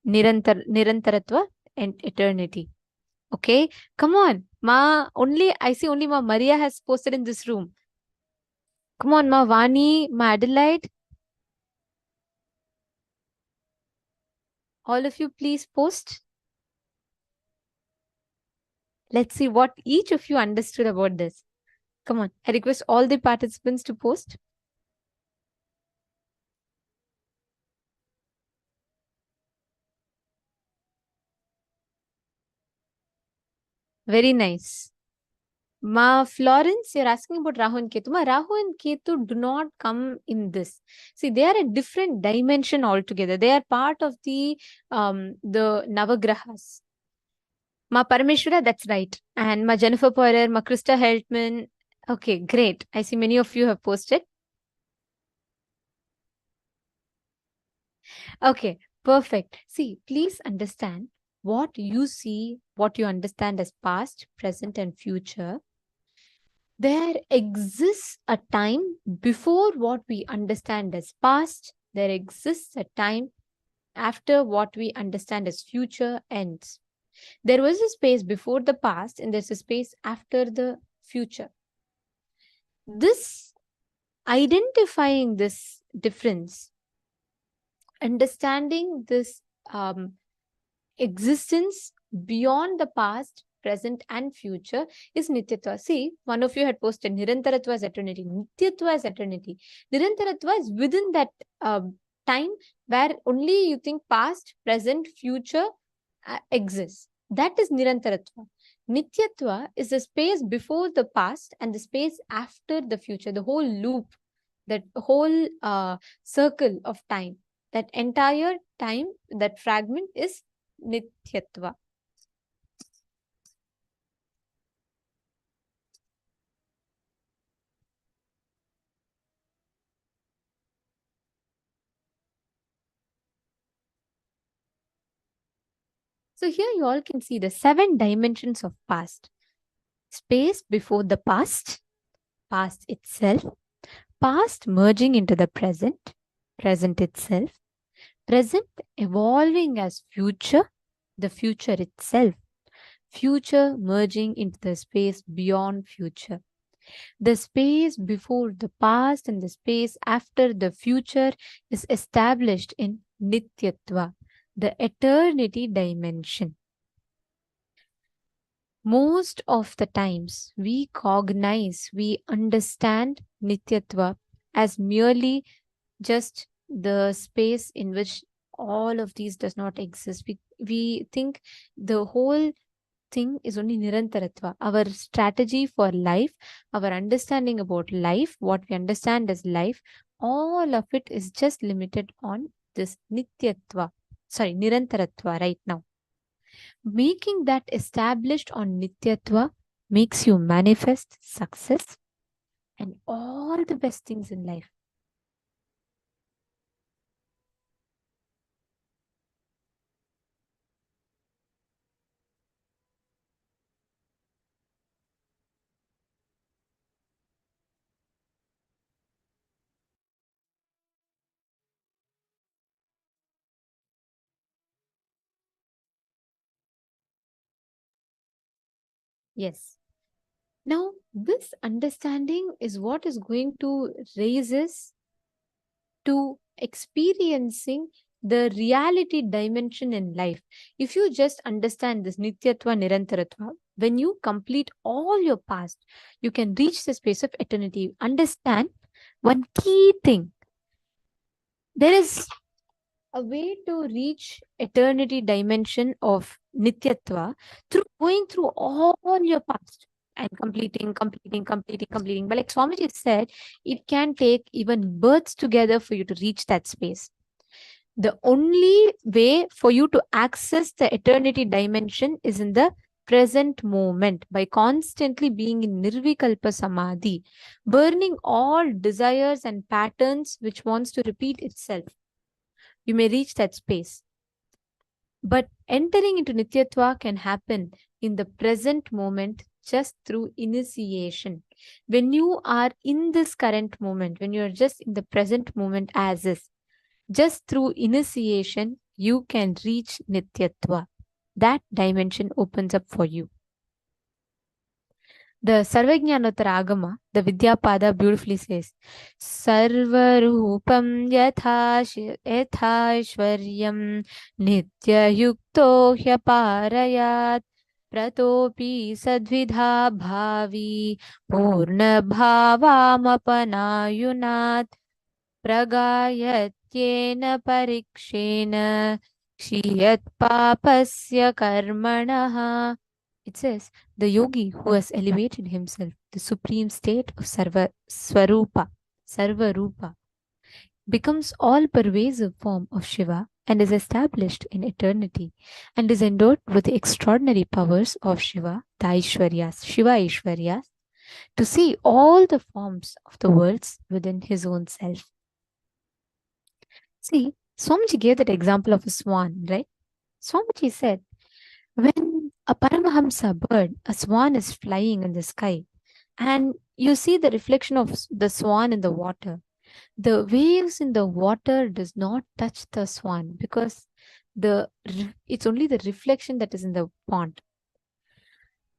Nirantaratva, and eternity. Okay, come on. I see only Ma Maria has posted in this room. Come on, Ma Vani, Ma Adelaide. All of you, please post. Let's see what each of you understood about this. Come on. I request all the participants to post. Very nice. Ma Florence, you're asking about Rahu and Ketu. Ma, Rahu and Ketu do not come in this. See, they are a different dimension altogether. They are part of the Navagrahas. Ma Parameshwara, that's right. And Ma Jennifer Poirier, Ma Krista Heltman. Okay, great. I see many of you have posted. Okay, perfect. See, please understand what you see, what you understand as past, present, and future. There exists a time before what we understand as past. There exists a time after what we understand as future ends. There was a space before the past and there's a space after the future. This identifying this difference, understanding this existence beyond the past, present, and future is Nityatva. See, one of you had posted Nirantaratva as eternity, Nityatva as eternity. Nirantaratva is within that time where only you think past, present, future exists. That is Nirantaratva. Nityatva is the space before the past and the space after the future, the whole loop, that whole circle of time. That entire time, that fragment is Nityatva. So here you all can see the 7 dimensions of past. Space before the past, past itself, past merging into the present, present itself, present evolving as future, the future itself, future merging into the space beyond future. The space before the past and the space after the future is established in Nityatva, the eternity dimension. Most of the times we cognize, we understand Nityatva as merely just the space in which all of these does not exist. We think the whole thing is only Nirantaratva. Our strategy for life, our understanding about life, what we understand as life, all of it is just limited on this Nityatva. Sorry, Nirantaratva right now. Making that established on Nityatva makes you manifest success and all the best things in life. Yes. Now, this understanding is what is going to raise us to experiencing the reality dimension in life. If you just understand this Nityatva, Nirantaratva, when you complete all your past, you can reach the space of eternity. Understand one key thing. There is a way to reach eternity dimension of Nityatva through going through all your past and completing. But like Swamiji said, it can take even births together for you to reach that space. The only way for you to access the eternity dimension is in the present moment by constantly being in Nirvikalpa Samadhi, burning all desires and patterns which wants to repeat itself. You may reach that space. But entering into Nityatva can happen in the present moment just through initiation. When you are in this current moment, when you are just in the present moment as is, just through initiation, you can reach Nityatva. That dimension opens up for you. The Sarvajnanottara Agama, the Vidyapada beautifully says, Sarvarupam yathashvaryam nitya yukto hyaparayat pratopi sadvidha bhavi purna bhavamapanayunat pragayatyena parikshena kshiyat papasya karmanaha. It says, the yogi who has elevated himself, the supreme state of Svarupa, becomes all-pervasive form of Shiva and is established in eternity and is endowed with the extraordinary powers of Shiva, the Aishwaryas, Shiva Aishwaryas, to see all the forms of the worlds within his own self. See, Swamiji gave that example of a swan, right? Swamiji said, when a Paramahamsa bird, a swan is flying in the sky, and you see the reflection of the swan in the water, the waves in the water does not touch the swan because it's only the reflection that is in the pond.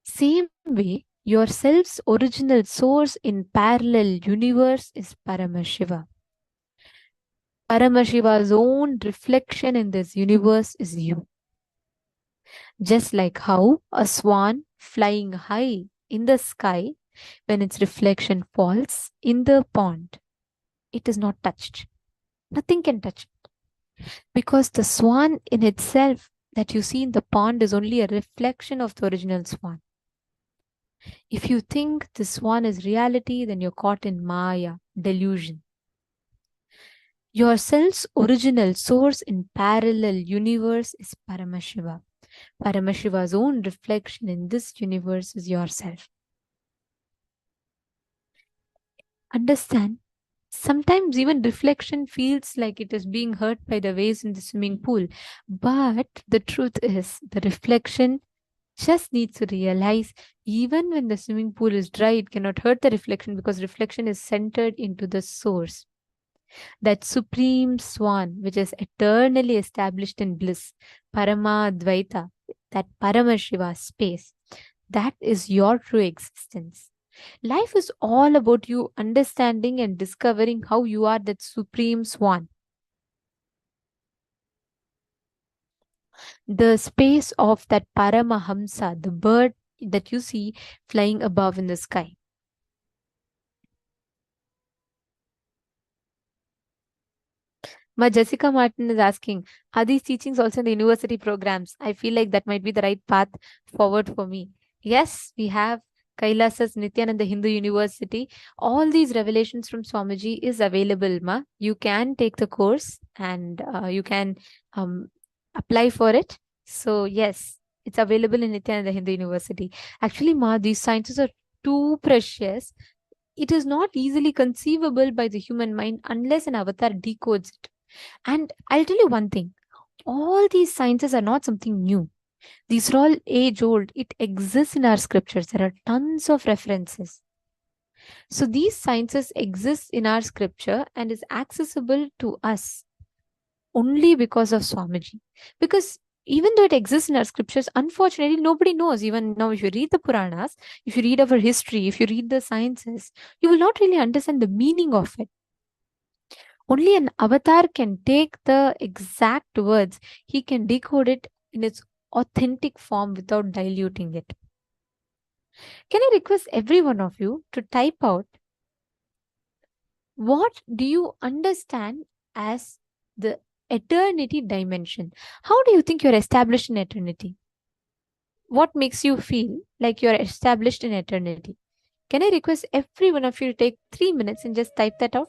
Same way, yourself's original source in parallel universe is Paramashiva. Paramashiva's own reflection in this universe is you. Just like how a swan flying high in the sky, when its reflection falls in the pond, it is not touched. Nothing can touch it. Because the swan in itself that you see in the pond is only a reflection of the original swan. If you think the swan is reality, then you're caught in Maya, delusion. Yourself's original source in parallel universe is Paramashiva. Paramashiva's own reflection in this universe is yourself. Understand, sometimes even reflection feels like it is being hurt by the waves in the swimming pool. But the truth is, the reflection just needs to realize even when the swimming pool is dry, it cannot hurt the reflection because reflection is centered into the source. That supreme swan, which is eternally established in bliss, Paramadvaita, that Paramashiva space, that is your true existence. Life is all about you understanding and discovering how you are that supreme swan. The space of that Paramahamsa, the bird that you see flying above in the sky. Ma Jessica Martin is asking, are these teachings also in the university programs? I feel like that might be the right path forward for me. Yes, we have Kailasa's Nithyananda Hindu University. All these revelations from Swamiji is available, ma. You can take the course and you can apply for it. So yes, it's available in Nithyananda Hindu University. Actually, ma, these sciences are too precious. It is not easily conceivable by the human mind unless an avatar decodes it. And I'll tell you one thing, all these sciences are not something new. These are all age old. It exists in our scriptures. There are tons of references. So these sciences exist in our scripture and is accessible to us only because of Swamiji. Because even though it exists in our scriptures, unfortunately, nobody knows. Even now, if you read the Puranas, if you read our history, if you read the sciences, you will not really understand the meaning of it. Only an avatar can take the exact words. He can decode it in its authentic form without diluting it. Can I request every one of you to type out what do you understand as the eternity dimension? How do you think you're established in eternity? What makes you feel like you're established in eternity? Can I request every one of you to take 3 minutes and just type that out?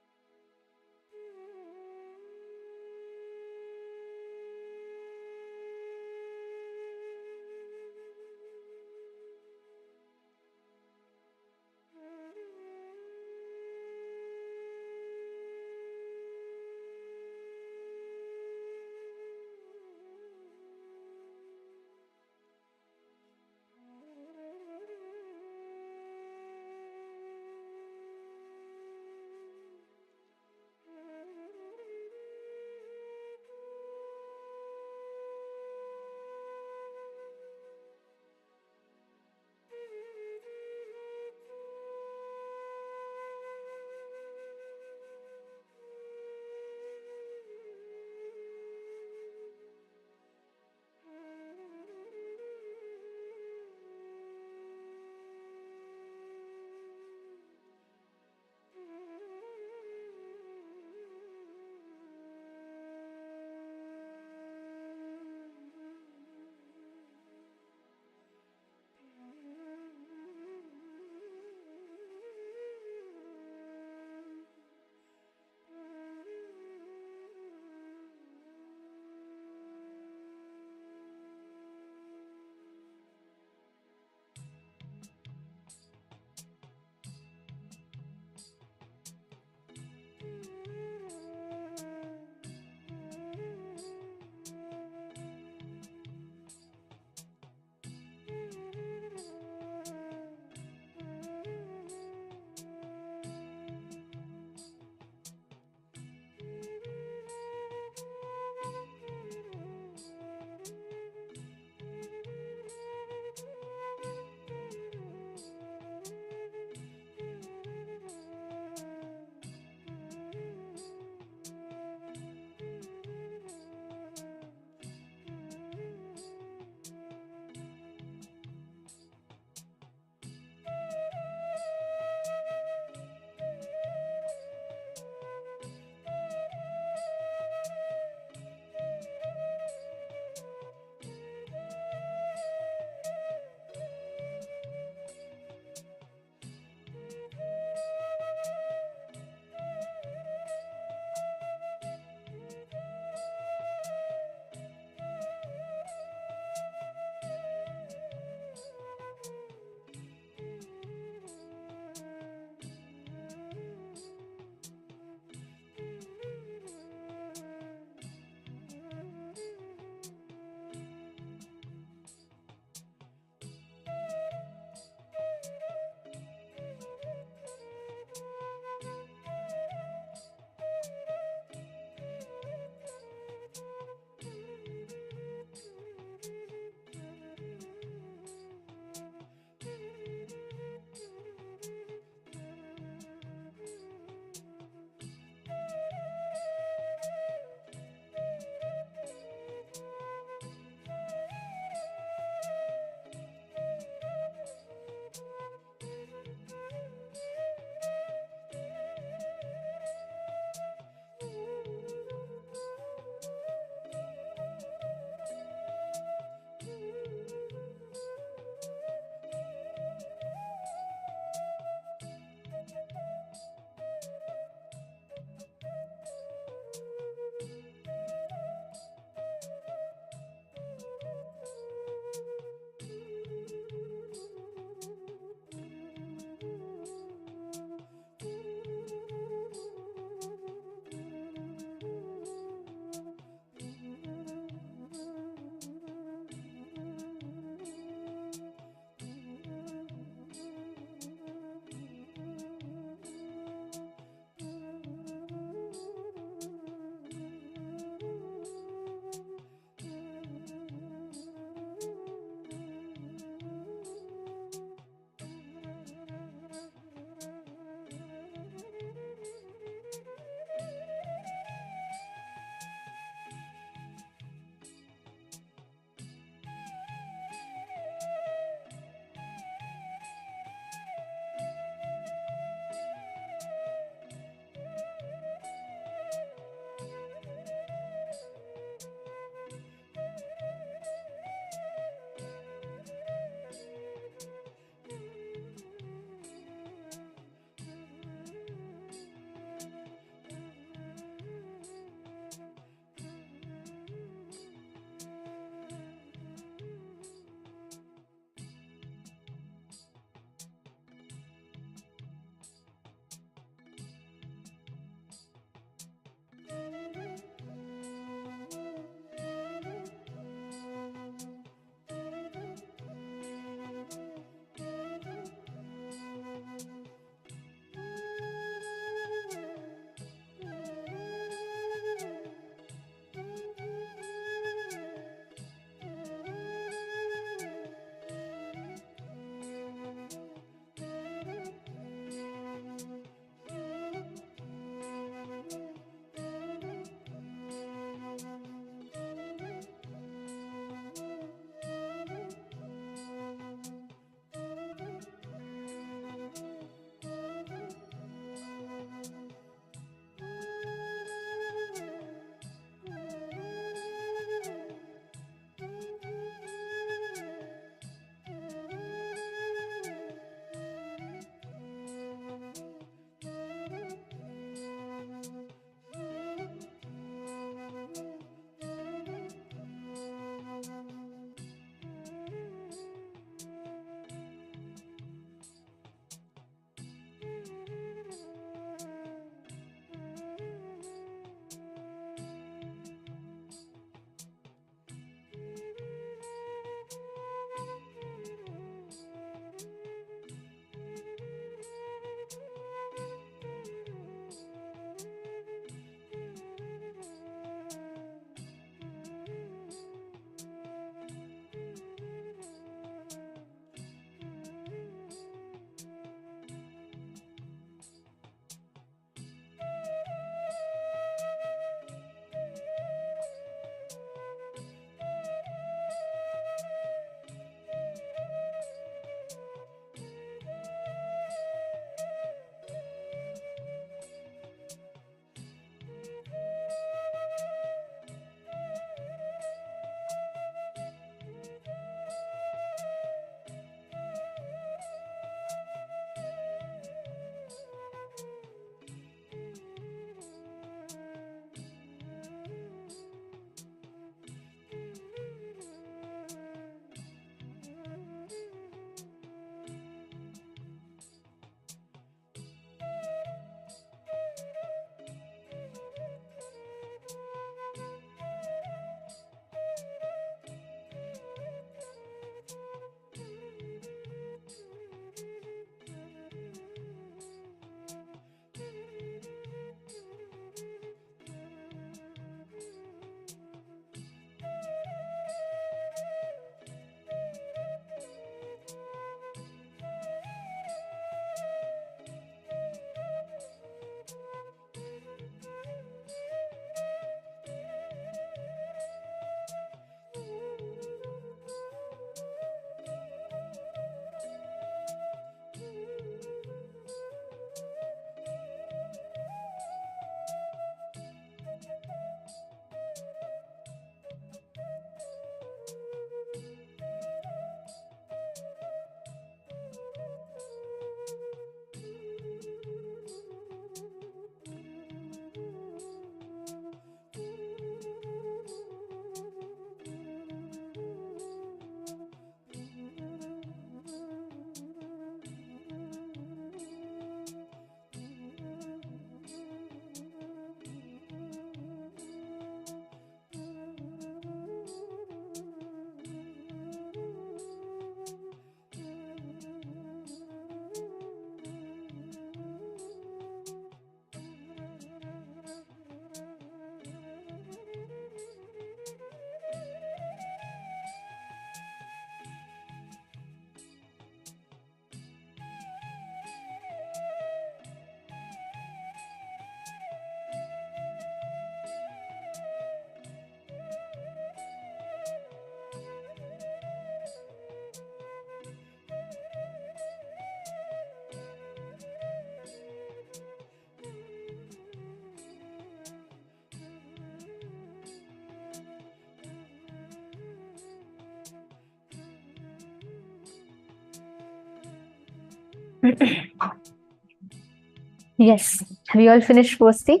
Yes. Have you all finished posting?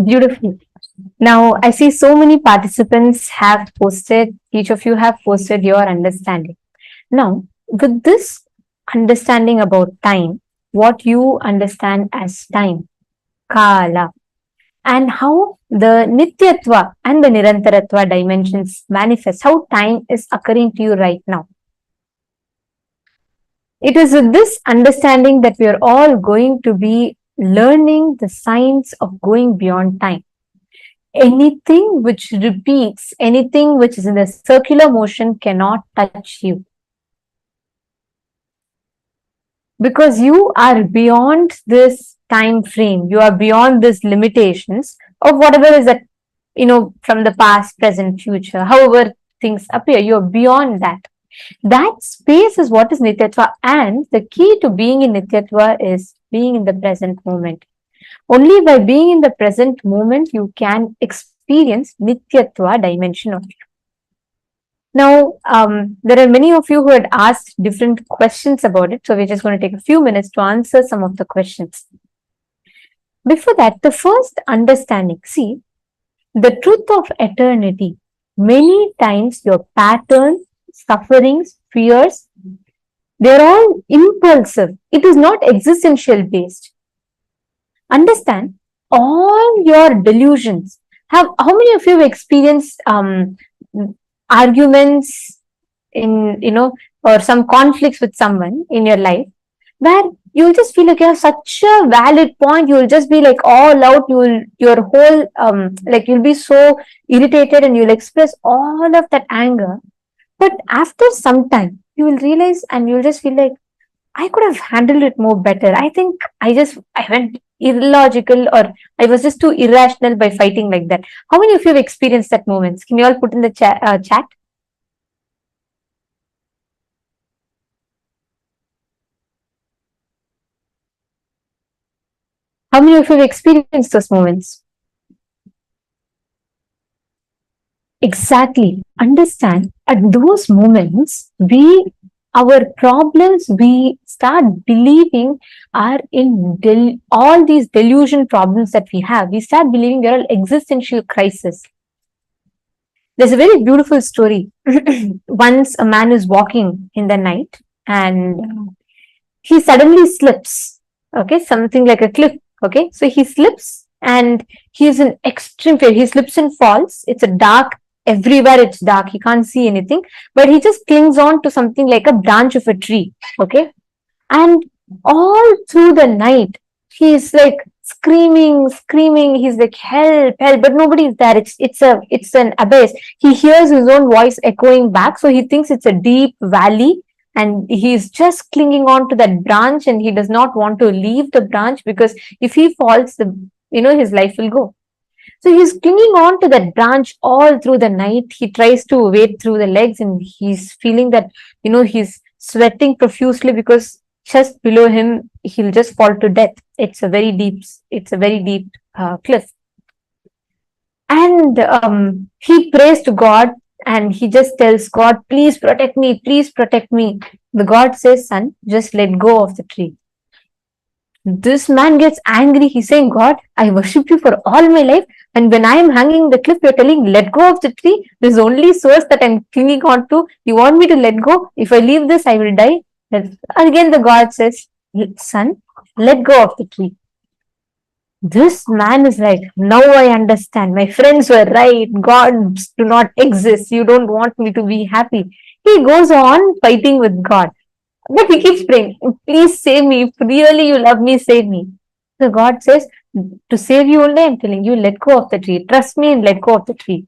Beautiful. Now, I see so many participants have posted, each of you have posted your understanding. Now, with this understanding about time, what you understand as time, Kaala, and how the Nityatva and the Nirantaratva dimensions manifest, how time is occurring to you right now. It is with this understanding that we are all going to be learning the science of going beyond time. Anything which repeats, anything which is in a circular motion cannot touch you. Because you are beyond this time frame, you are beyond these limitations of whatever is that, from the past, present, future, however things appear, you're beyond that. That space is what is Nityatva, and the key to being in Nityatva is being in the present moment. Only by being in the present moment you can experience Nityatva dimension of you. Now, there are many of you who had asked different questions about it, so we're just going to take a few minutes to answer some of the questions. Before that, the first understanding, see, the truth of eternity, many times your patterns, sufferings, fears, they're all impulsive. It is not existential based. Understand, all your delusions how many of you have experienced arguments or some conflicts with someone in your life where you'll just feel like you have such a valid point, you'll just be like all out, your whole you'll be so irritated and you'll express all of that anger, but after some time you will realize and you'll just feel like, I could have handled it more better. I think I went illogical, or I was just too irrational by fighting like that. How many of you have experienced that moments? Can you all put in the chat? How many of you have experienced those moments? Exactly. Understand, at those moments, our problems we start believing are in all these delusion problems that we have. We start believing they're all existential crisis. There's a very beautiful story. Once a man is walking in the night and he suddenly slips. Okay, something like a cliff. Okay, so he slips and he's in extreme fear. He slips and falls. It's a dark. Everywhere it's dark, he can't see anything, but he just clings on to something like a branch of a tree. Okay, and all through the night he's like screaming. He's like, help, but nobody is there. It's an abyss. He hears his own voice echoing back, so he thinks it's a deep valley, and he's just clinging on to that branch, and he does not want to leave the branch because if he falls, his life will go. So he's clinging on to that branch all through the night. He tries to wade through the legs and he's feeling that, he's sweating profusely because just below him, he'll just fall to death. It's a very deep cliff. And he prays to God and he just tells God, please protect me, please protect me. The God says, son, just let go of the tree. This man gets angry. He's saying, God, I worship you for all my life. And when I am hanging the cliff, you're telling, let go of the tree. This is only source that I'm clinging on to. You want me to let go? If I leave this, I will die. And again, the God says, son, let go of the tree. This man is like, now I understand. My friends were right. Gods do not exist. You don't want me to be happy. He goes on fighting with God. But he keeps praying, please save me. If really you love me, save me. So God says, to save you only, I'm telling you, let go of the tree. Trust me and let go of the tree.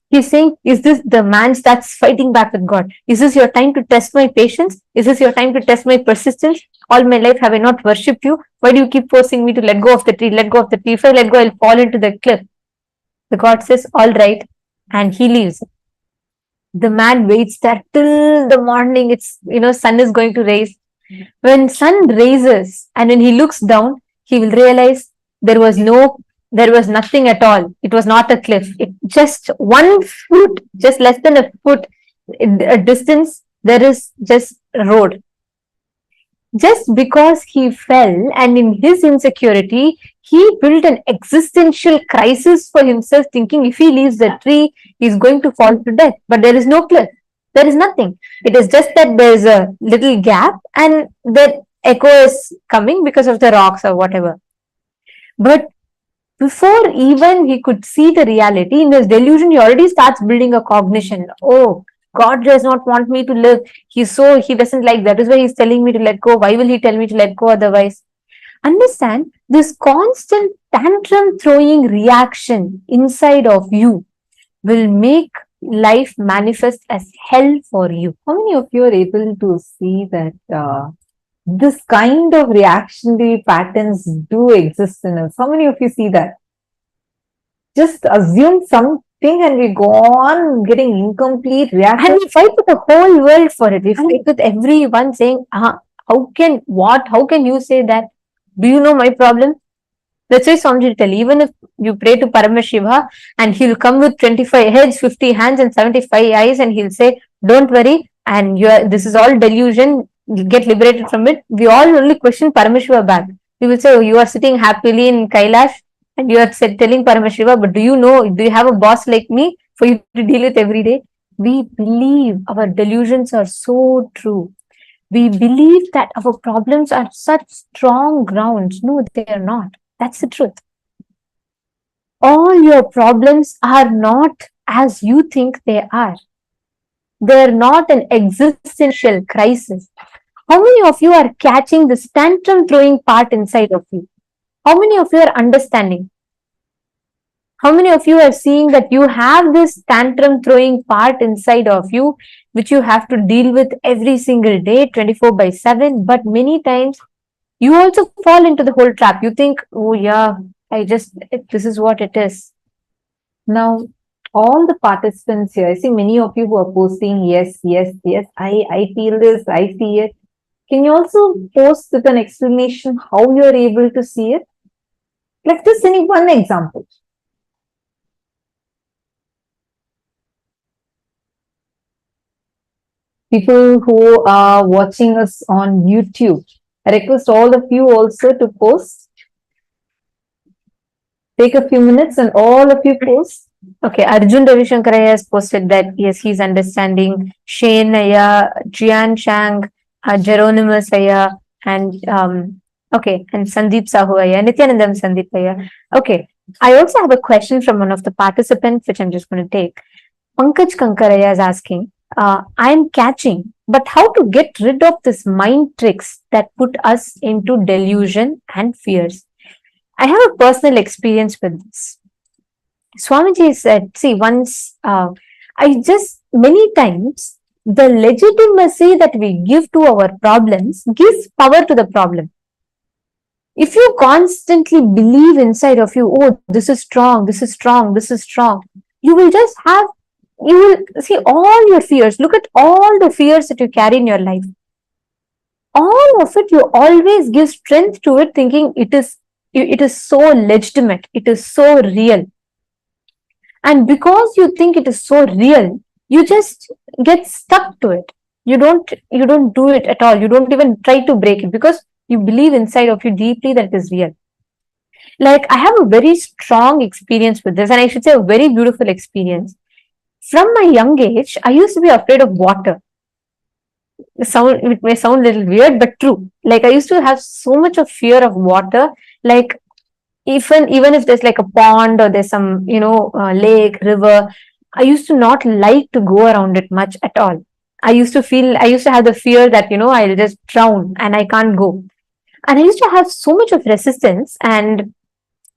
He's saying, is this the man starts fighting back with God? Is this your time to test my patience? Is this your time to test my persistence? All my life have I not worshipped you? Why do you keep forcing me to let go of the tree? Let go of the tree. If I let go, I'll fall into the cliff. The God says, all right. And he leaves. The man waits there till the morning. It's, sun is going to rise. When sun rises and when he looks down, he will realize there was nothing at all. It was not a cliff. just 1 foot, just less than a foot a distance, there is just a road. Just because he fell, and in his insecurity, he built an existential crisis for himself, thinking if he leaves the tree, he's going to fall to death. But there is no cliff. There is nothing. It is just that there's a little gap and the echo is coming because of the rocks or whatever. But before even he could see the reality, in his delusion, he already starts building a cognition. Oh, God does not want me to live. He doesn't like that. Is why he's telling me to let go. Why will he tell me to let go otherwise? Understand, this constant tantrum throwing reaction inside of you will make life manifest as hell for you. How many of you are able to see that this kind of reactionary patterns do exist in us? How many of you see that? Just assume something and we go on getting incomplete reaction. And we fight with the whole world for it. We fight with everyone saying, how can you say that? Do you know my problem? That's why Swamiji will tell, even if you pray to Paramashiva and he'll come with 25 heads, 50 hands and 75 eyes and he'll say, don't worry, and this is all delusion, you get liberated from it. We all only question Paramashiva back. We will say, oh, you are sitting happily in Kailash and you are telling Paramashiva, but do you have a boss like me for you to deal with every day? We believe our delusions are so true. We believe that our problems are such strong grounds. No, they are not. That's the truth. All your problems are not as you think they are. They're not an existential crisis. How many of you are catching this tantrum throwing part inside of you? How many of you are understanding? How many of you are seeing that you have this tantrum throwing part inside of you, which you have to deal with every single day, 24/7, but many times you also fall into the whole trap. You think, oh yeah, this is what it is. Now, all the participants here, I see many of you who are posting, yes, I feel this, I see it. Can you also post with an explanation how you are able to see it? Let's just see one example. People who are watching us on YouTube, I request all of you also to post. Take a few minutes and all of you post. Okay, Arjun Ravishankaraya has posted that, yes, he's understanding. Shane Aya, Jian Chang, Geronimus Aya, and and Sandeep Sahu Aya, Nithyanandam Sandeep Aya. Okay, I also have a question from one of the participants, which I'm just going to take. Pankaj Kankaraya is asking, I'm catching, but how to get rid of this mind tricks that put us into delusion and fears? I have a personal experience with this. Swamiji said, see, once many times, the legitimacy that we give to our problems gives power to the problem. If you constantly believe inside of you, oh, this is strong, you will see all your fears. Look at all the fears that you carry in your life. All of it, you always give strength to it, thinking it is so legitimate, it is so real. And because you think it is so real, you just get stuck to it. You don't do it at all. You don't even try to break it because you believe inside of you deeply that it is real. Like, I have a very strong experience with this, and I should say a very beautiful experience. From my young age, I used to be afraid of water. It may sound a little weird, but true. Like, I used to have so much of fear of water. Like, even if there's like a pond or there's some, lake, river, I used to not like to go around it much at all. I used to have the fear that, I'll just drown and I can't go. And I used to have so much of resistance. And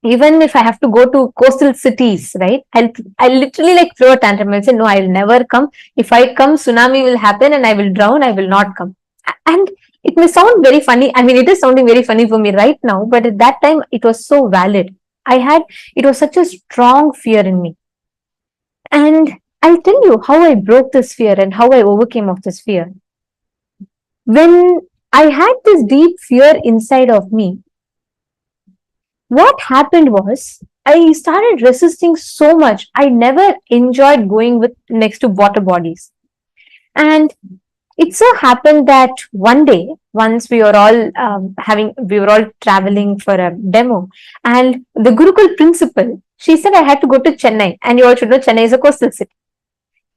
even if I have to go to coastal cities, right, I'll literally like throw a tantrum and say, no, I'll never come. If I come, tsunami will happen and I will drown. I will not come. And it may sound very funny. I mean, it is sounding very funny for me right now, but at that time, it was so valid. It was such a strong fear in me. And I'll tell you how I broke this fear and how I overcame of this fear. When I had this deep fear inside of me, what happened was, I started resisting so much. I never enjoyed going with next to water bodies. And it so happened that one day, once we were all we were all traveling for a demo, and the Gurukul principal, she said I had to go to Chennai, and you all should know Chennai is a coastal city.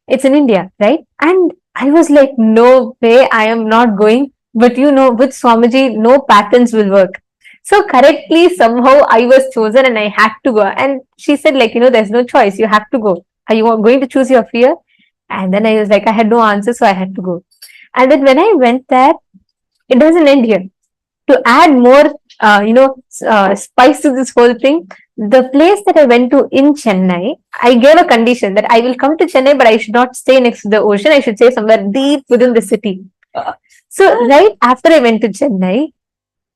It's in India, right? And I was like, no way, I am not going. But with Swamiji, no patterns will work. So correctly, somehow I was chosen and I had to go. And she said, like, there's no choice. You have to go. Are you going to choose your fear? And then I was like, I had no answer, so I had to go. And then when I went there, it doesn't end here. To add more, spice to this whole thing, the place that I went to in Chennai, I gave a condition that I will come to Chennai, but I should not stay next to the ocean. I should stay somewhere deep within the city. So right after I went to Chennai,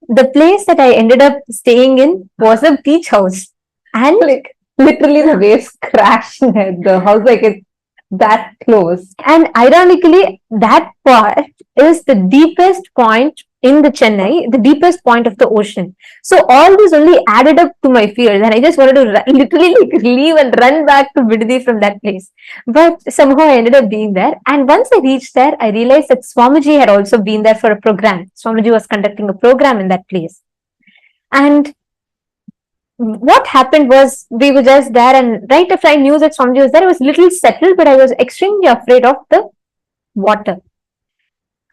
the place that I ended up staying in was a beach house. And Like literally the waves crashed at the house, like it's that close. And ironically, that part is the deepest point in the Chennai, the deepest point of the ocean. So all this only added up to my fears, and I just wanted to literally leave and run back to Vidadi from that place. But somehow I ended up being there. And once I reached there, I realized that Swamiji had also been there for a program. Swamiji was conducting a program in that place. And what happened was, we were just there, and right after I knew that Swamiji was there, I was a little settled, but I was extremely afraid of the water.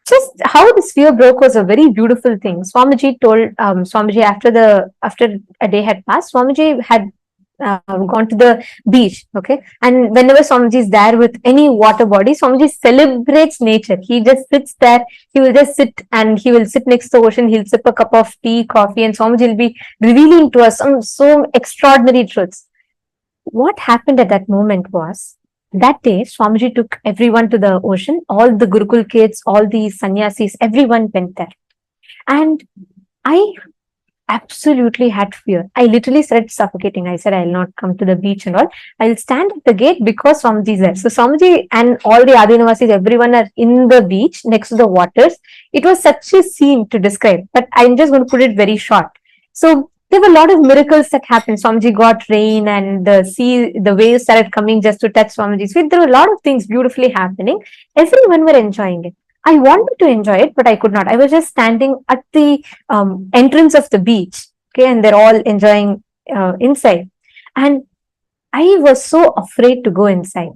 Just how this fear broke was a very beautiful thing. Swamiji told Swamiji after a day had passed, Swamiji had gone to the beach, okay, and whenever Swamiji is there with any water body, Swamiji celebrates nature. He just sits there, he will just sit, and he will sit next to the ocean, he'll sip a cup of tea, coffee, and Swamiji will be revealing to us some so extraordinary truths. What happened at that moment was, that day Swamiji took everyone to the ocean, all the Gurukul kids, all the sannyasis, everyone went there. And I absolutely had fear. I literally started suffocating. I said, I'll not come to the beach and all. I'll stand at the gate because Swamiji is there. So Swamiji and all the Adinavasis, everyone are in the beach next to the waters. It was such a scene to describe, but I'm just going to put it very short. So there were a lot of miracles that happened. Swamiji got rain, and the waves started coming just to touch Swamiji's feet. There were a lot of things beautifully happening. Everyone were enjoying it. I wanted to enjoy it, but I could not. I was just standing at the entrance of the beach, okay, and they're all enjoying inside. And I was so afraid to go inside.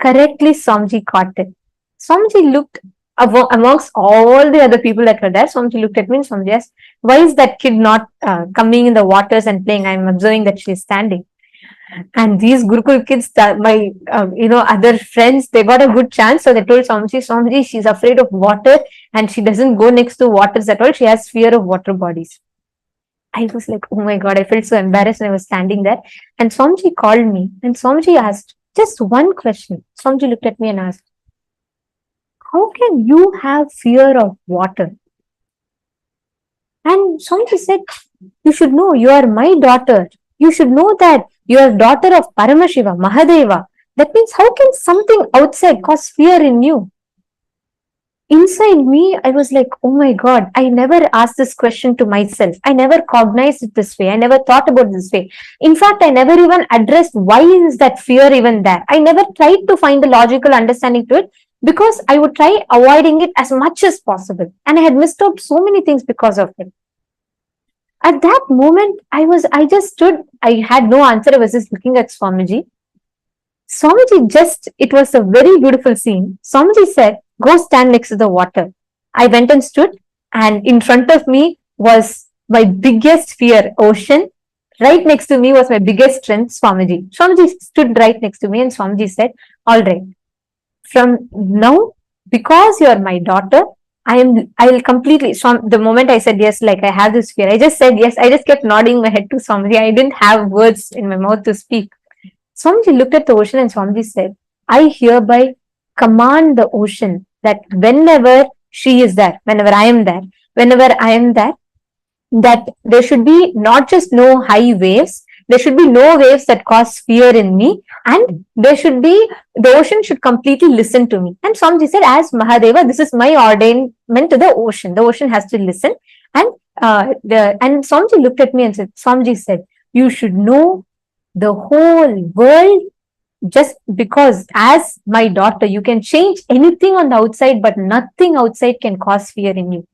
Correctly, Swamiji caught it. Swamiji looked amongst all the other people that were there. Swamiji looked at me and Swamiji asked, why is that kid not coming in the waters and playing? I'm observing that she's standing. And these Gurukul kids, my other friends, they got a good chance. So they told Swamiji, she's afraid of water and she doesn't go next to waters at all. She has fear of water bodies. I was like, oh my God, I felt so embarrassed when I was standing there. And Swamiji called me and Swamiji asked just one question. Swamiji looked at me and asked, how can you have fear of water? And Swamiji said, you should know, you are my daughter. You should know that you are daughter of Paramashivam, Mahadeva. That means, how can something outside cause fear in you? Inside me, I was like, oh my God, I never asked this question to myself. I never cognized it this way. I never thought about it this way. In fact, I never even addressed why is that fear even there. I never tried to find a logical understanding to it, because I would try avoiding it as much as possible. And I had missed out so many things because of it. At that moment, I just stood, I had no answer. I was just looking at Swamiji. Swamiji it was a very beautiful scene. Swamiji said, go stand next to the water. I went and stood, and in front of me was my biggest fear, ocean. Right next to me was my biggest strength, Swamiji. Swamiji stood right next to me and Swamiji said, all right, from now, because you are my daughter, I will completely, the moment I said yes, like I have this fear, I just said yes, I just kept nodding my head to Swamiji. I didn't have words in my mouth to speak. Swamiji looked at the ocean and Swamiji said, I hereby command the ocean that whenever she is there, whenever I am there, that there should be not just no high waves, there should be no waves that cause fear in me, and the ocean should completely listen to me. And Swamiji said, as Mahadeva, this is my ordainment to the ocean. The ocean has to listen. And Swamiji looked at me and said, Swamiji said, you should know the whole world, just because as my daughter, you can change anything on the outside, but nothing outside can cause fear in you.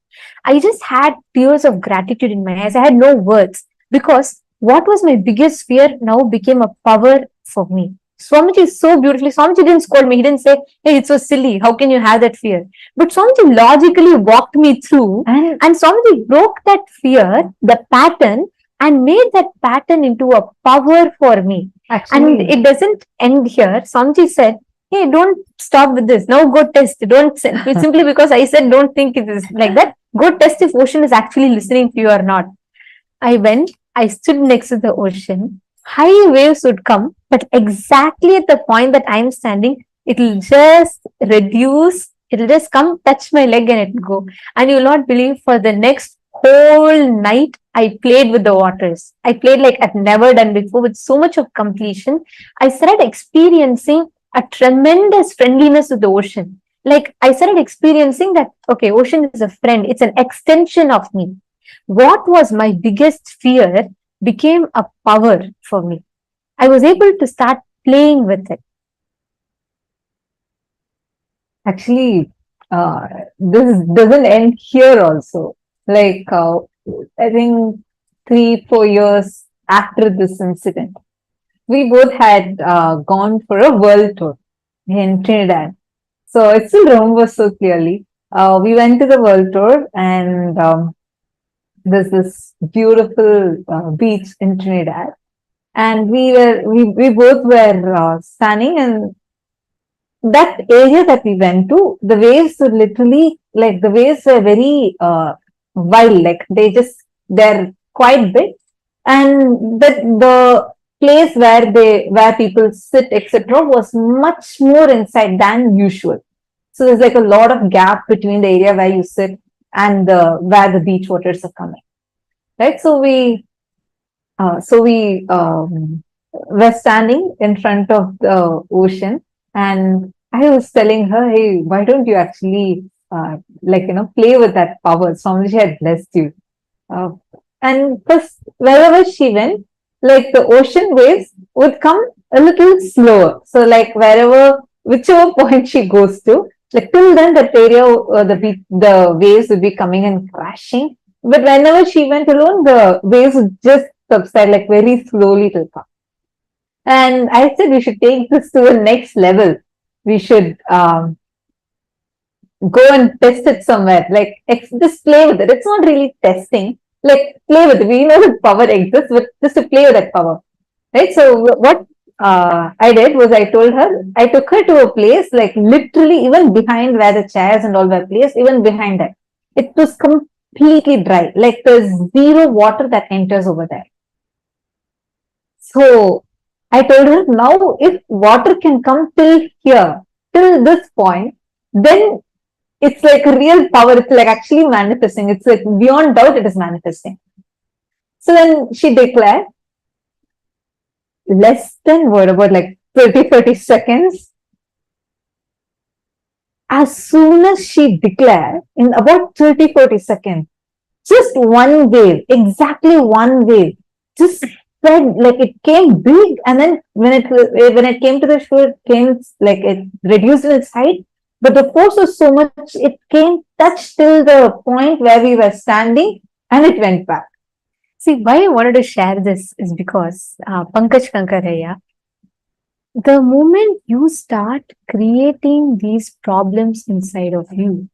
I just had tears of gratitude in my eyes. I had no words because what was my biggest fear now became a power for me. Swamiji is so beautifully, Swamiji didn't scold me. He didn't say, hey, it's so silly. How can you have that fear? But Swamiji logically walked me through, and Swamiji broke that fear, the pattern, and made that pattern into a power for me. Actually, And it doesn't end here. Swamiji said, hey, don't stop with this. Now go test. Don't simply because I said don't think it is like that. Go test if ocean is actually listening to you or not. I went, I stood next to the ocean. High waves would come, but exactly at the point that I'm standing, it'll just reduce, it'll just come, touch my leg, and it'll go. And you'll not believe, for the next whole night, I played with the waters. I played like I've never done before with so much of completion. I started experiencing a tremendous friendliness with the ocean. Like I started experiencing that, okay, ocean is a friend. It's an extension of me. What was my biggest fear became a power for me. I was able to start playing with it. actually, this doesn't end here also. Like, I think 3-4 years after this incident, we both had gone for a world tour in Trinidad. So I still remember so clearly. We went to the world tour, and there's this beautiful beach in Trinidad, and we both were standing, and that area that we went to, the waves were literally, like, the waves were very wild, like they're quite big, and the place where people sit, etc., was much more inside than usual. So there's like a lot of gap between the area where you sit and where the beach waters are coming, right? So we were standing in front of the ocean, and I was telling her, hey, why don't you actually play with that power? Swamiji had blessed you. And first, wherever she went, like, the ocean waves would come a little slower. So like whichever point she goes to, like, till then that area, the waves would be coming and crashing. But whenever she went alone, the waves would just subside, like, very slowly till come. And I said we should take this to the next level. We should go and test it somewhere. Like, just play with it. It's not really testing. Like, play with it. We know that power exists, but just to play with that power. Right? So what I did was I took her to a place, like, literally even behind where the chairs and all were placed, even behind that. It was completely dry. Like, there's zero water that enters over there. So I told her, now if water can come till here, till this point, then it's like a real power. It's like actually manifesting. It's like beyond doubt it is manifesting. So then she declared, less than what, about like 30 seconds. As soon as she declared, in about 30-40 seconds, just one wave, exactly one wave, just spread, like, it came big, and then when it came to the shore, it came, like, it reduced in its height, but the force was so much, it came, touched till the point where we were standing, and it went back. See, why I wanted to share this is because, Pankaj Kankaraya, the moment you start creating these problems inside of you,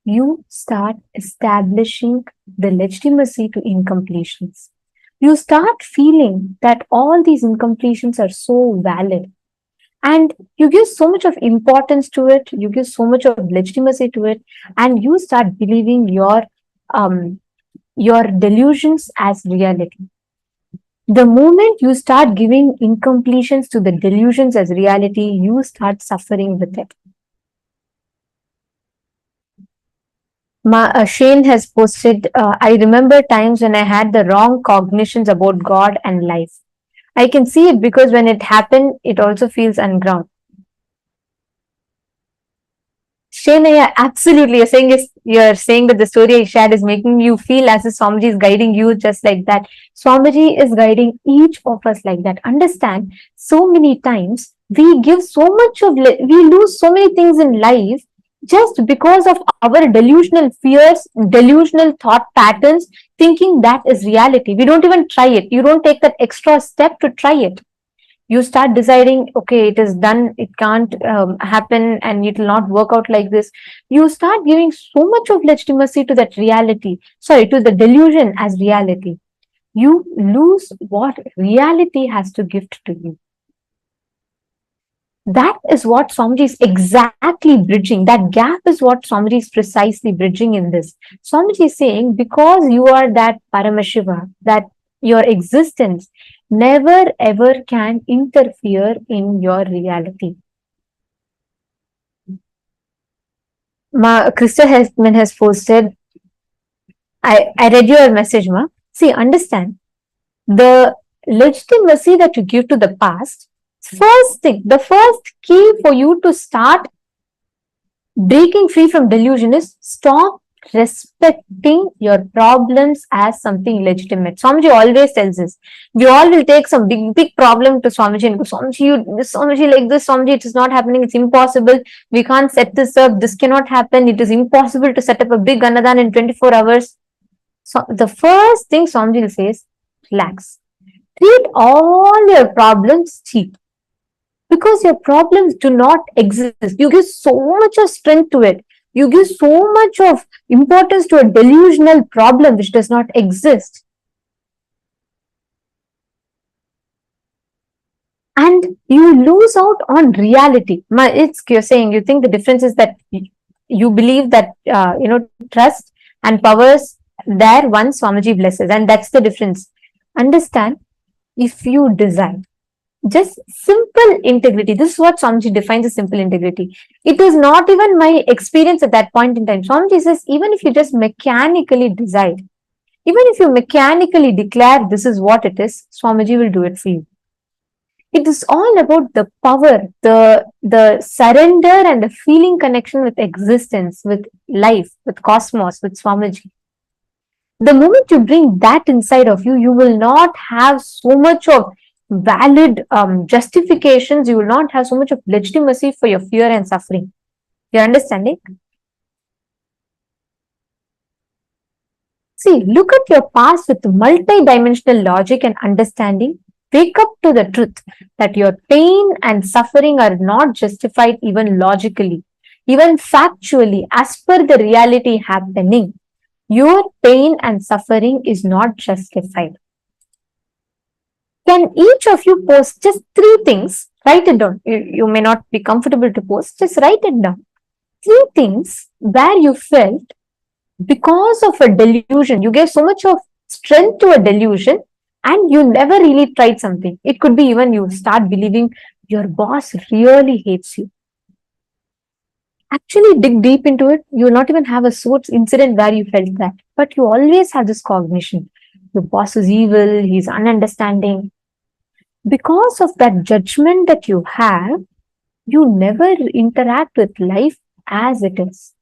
you start establishing the legitimacy to incompletions. You start feeling that all these incompletions are so valid. And you give so much of importance to it, you give so much of legitimacy to it, and you start believing your delusions as reality. The moment you start giving incompletions to the delusions as reality, you start suffering with it. Shane has posted, I remember times when I had the wrong cognitions about God and life. I can see it because when it happened, it also feels ungrounded. Shenaya, absolutely. You're saying that the story I shared is making you feel as if Swamiji is guiding you just like that. Swamiji is guiding each of us like that. Understand, so many times we give so much of, we lose so many things in life just because of our delusional fears, delusional thought patterns, thinking that is reality. We don't even try it. You don't take that extra step to try it. You start deciding, okay, it is done, it can't happen, and it will not work out like this. You start giving so much of legitimacy to that reality, sorry, to the delusion as reality. You lose what reality has to gift to you. That is what Swamiji is exactly bridging. That gap is what Swamiji is precisely bridging in this. Swamiji is saying, because you are that Paramashiva, that your existence never ever can interfere in your reality. Krista has posted, I read your message, Ma. See, understand, the legitimacy that you give to the past, first thing, the first key for you to start breaking free from delusion is stop respecting your problems as something legitimate. Swamiji always tells us, we all will take some big problem to Swamiji and go, Swamiji, this Swamiji like this, Swamiji, it is not happening, it's impossible, we can't set this up, this cannot happen, it is impossible to set up a big Annadan in 24 hours. So the first thing Swamiji will say is, relax. Treat all your problems cheap. Because your problems do not exist. You give so much of strength to it. You give so much of importance to a delusional problem which does not exist. And you lose out on reality. You're saying, you think the difference is that you believe that, trust and powers there once Swamiji blesses. And that's the difference. Understand, if you decide, just simple integrity. This is what Swamiji defines as simple integrity. It is not even my experience at that point in time. Swamiji says, even if you just mechanically decide, even if you mechanically declare this is what it is, Swamiji will do it for you. It is all about the power, the surrender and the feeling connection with existence, with life, with cosmos, with Swamiji. The moment you bring that inside of you, you will not have so much of valid justifications. You will not have so much of legitimacy for your fear and suffering. You're understanding? See, look at your past with multi-dimensional logic and understanding. Wake up to the truth that your pain and suffering are not justified even logically, even factually, as per the reality happening. Your pain and suffering is not justified. Can each of you post just 3 things? Write it down. You may not be comfortable to post, just write it down. 3 things where you felt because of a delusion, you gave so much of strength to a delusion and you never really tried something. It could be even you start believing your boss really hates you. Actually dig deep into it. You will not even have a source incident where you felt that, but you always have this cognition. Your boss is evil, he's ununderstanding. Because of that judgment that you have, you never interact with life as it is.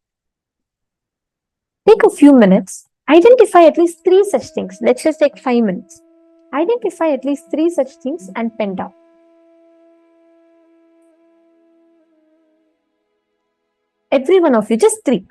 Take a few minutes, identify at least 3 such things. Let's just take 5 minutes. Identify at least 3 such things and pen down. Every one of you, just 3.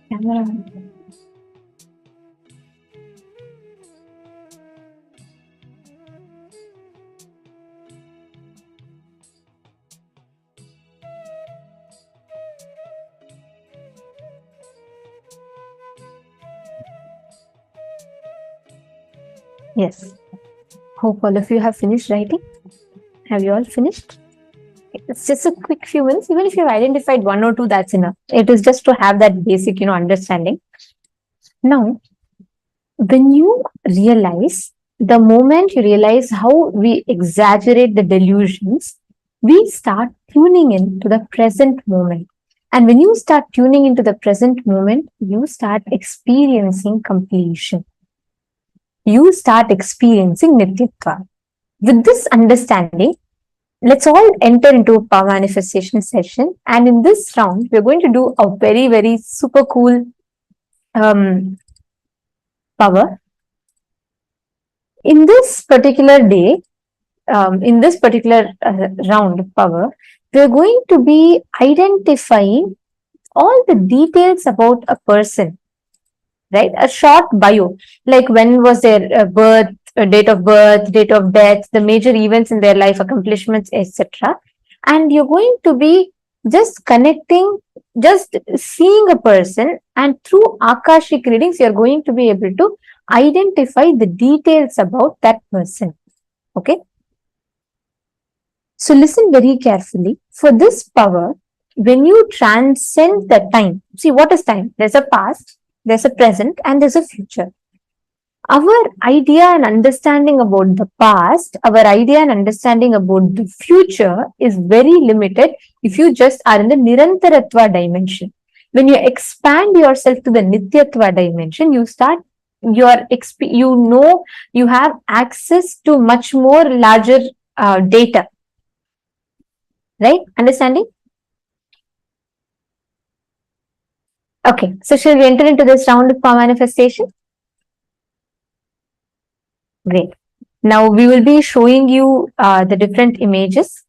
Camera. Yes. Hope all of you have finished writing. Have you all finished? It's just a quick few minutes. Even if you've identified one or two, that's enough. It is just to have that basic, understanding. Now, when you realize, the moment you realize how we exaggerate the delusions, we start tuning in to the present moment. And when you start tuning into the present moment, you start experiencing completion. You start experiencing Nityatva. With this understanding, let's all enter into a power manifestation session. And in this round, we're going to do a very, very super cool power. In this particular day, in this particular round of power, we're going to be identifying all the details about a person, right? A short bio, like when was their birth, date of birth, date of death, the major events in their life, accomplishments, etc. And you're going to be just connecting, just seeing a person, and through Akashic readings, you're going to be able to identify the details about that person. Okay? So listen very carefully. For this power, when you transcend the time, see what is time? There's a past, there's a present, and there's a future. Our idea and understanding about the past, our idea and understanding about the future is very limited if you just are in the Nirantaratva dimension. When you expand yourself to the Nityatva dimension, you start you have access to much more larger data. Right? Understanding? Okay, so shall we enter into this round of power manifestation? Great. Now we will be showing you the different images.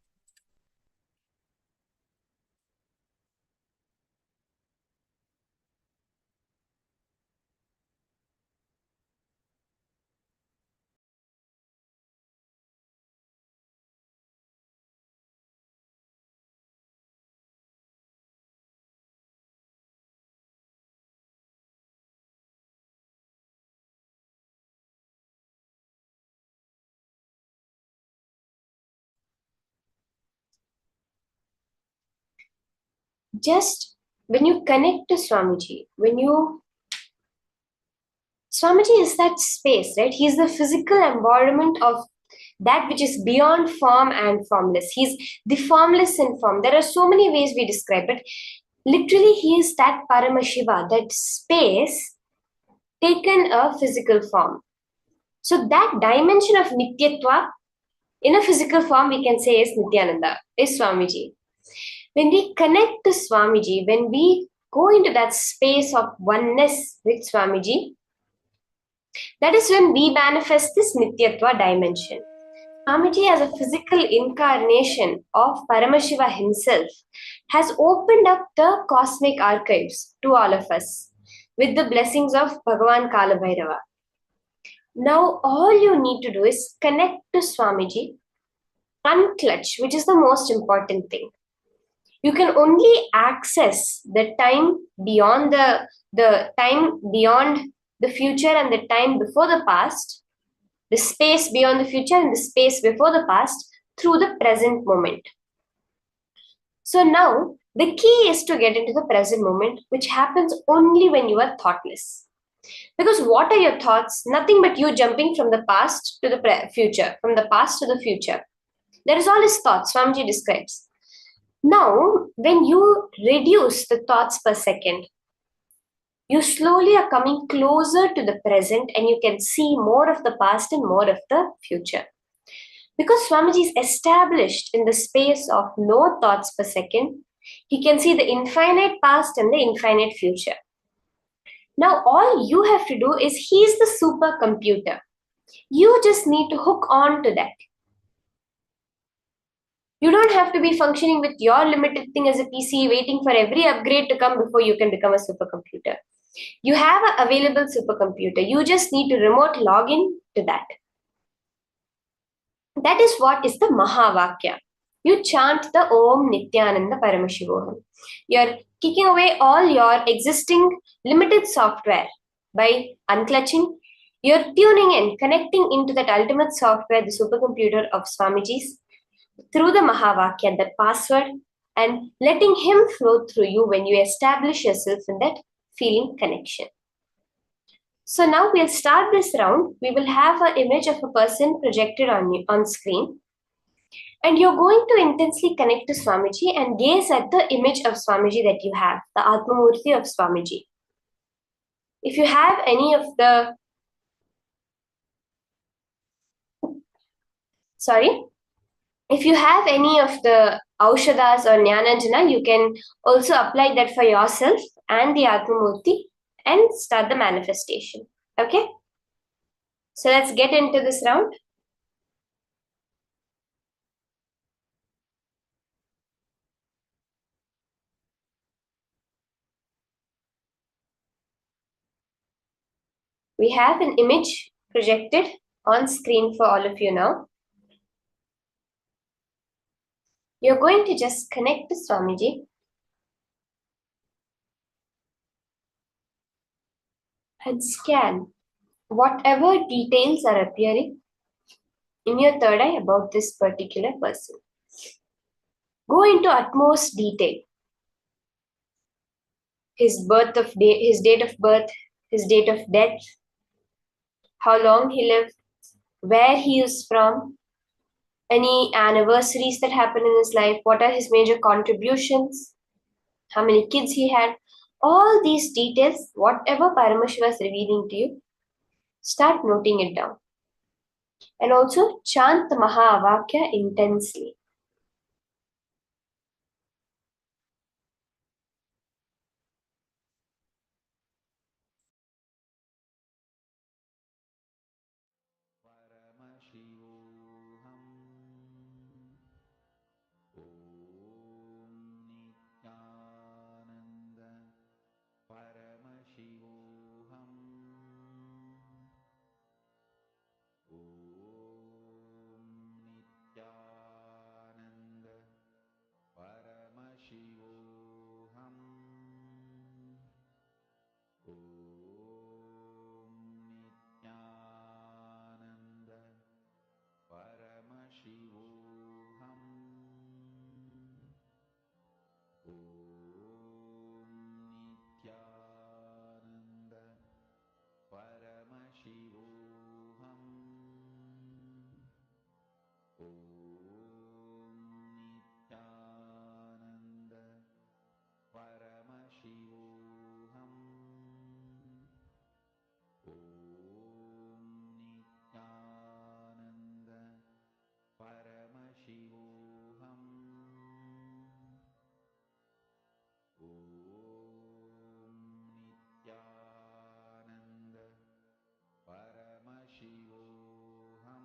Just when you connect to Swamiji, Swamiji is that space, right? He's the physical embodiment of that which is beyond form and formless. He's the formless in form. There are so many ways we describe it. Literally, he is that Paramashiva, that space taken a physical form. So that dimension of Nityatva in a physical form, we can say is Nithyananda, is Swamiji. When we connect to Swamiji, when we go into that space of oneness with Swamiji, that is when we manifest this Nityatva dimension. Swamiji, as a physical incarnation of Paramashiva himself, has opened up the cosmic archives to all of us with the blessings of Bhagavan Kaala Bhairava. Now, all you need to do is connect to Swamiji, unclutch, which is the most important thing. You can only access the time beyond the time beyond the future and the time before the past, the space beyond the future and the space before the past through the present moment. So now the key is to get into the present moment, which happens only when you are thoughtless. Because what are your thoughts? Nothing but you jumping from the past to the future, from the past to the future. That is all his thoughts, Swamiji describes. Now, when you reduce the thoughts per second, you slowly are coming closer to the present and you can see more of the past and more of the future. Because Swamiji is established in the space of no thoughts per second, he can see the infinite past and the infinite future. Now, all you have to do is he's the supercomputer. You just need to hook on to that. You don't have to be functioning with your limited thing as a PC, waiting for every upgrade to come before you can become a supercomputer. You have an available supercomputer. You just need to remote log in to that. That is what is the Mahavakya. You chant the Om Nithyananda Paramashivoham. You're kicking away all your existing limited software by unclutching. You're tuning in, connecting into that ultimate software, the supercomputer of Swamiji's, through the Mahavakya, that password, and letting him flow through you when you establish yourself in that feeling connection. So now we'll start this round. We will have an image of a person projected on screen. And you're going to intensely connect to Swamiji and gaze at the image of Swamiji that you have, the Atmamurti of Swamiji. If you have any of the, if you have any of the Aushadas or Jnananjana, you can also apply that for yourself and the Atmamurti and start the manifestation. Okay? So let's get into this round. We have an image projected on screen for all of you now. You're going to just connect to Swamiji and scan whatever details are appearing in your third eye about this particular person. Go into utmost detail. His date of birth, his date of death, how long he lived, where he is from, any anniversaries that happened in his life, what are his major contributions, how many kids he had. All these details, whatever Paramashiva is revealing to you, start noting it down. And also chant the Mahavakya intensely. Paramashivoham. Om Nithyananda. Paramashivoham. Om Nithyananda. Paramashivoham. Om Nithyananda. Paramashivoham. Om Nithyananda. Paramashivoham. Om Nithyananda. Paramashivoham. Om Nithyananda. Paramashivoham. Om Nithyananda. Paramashivoham.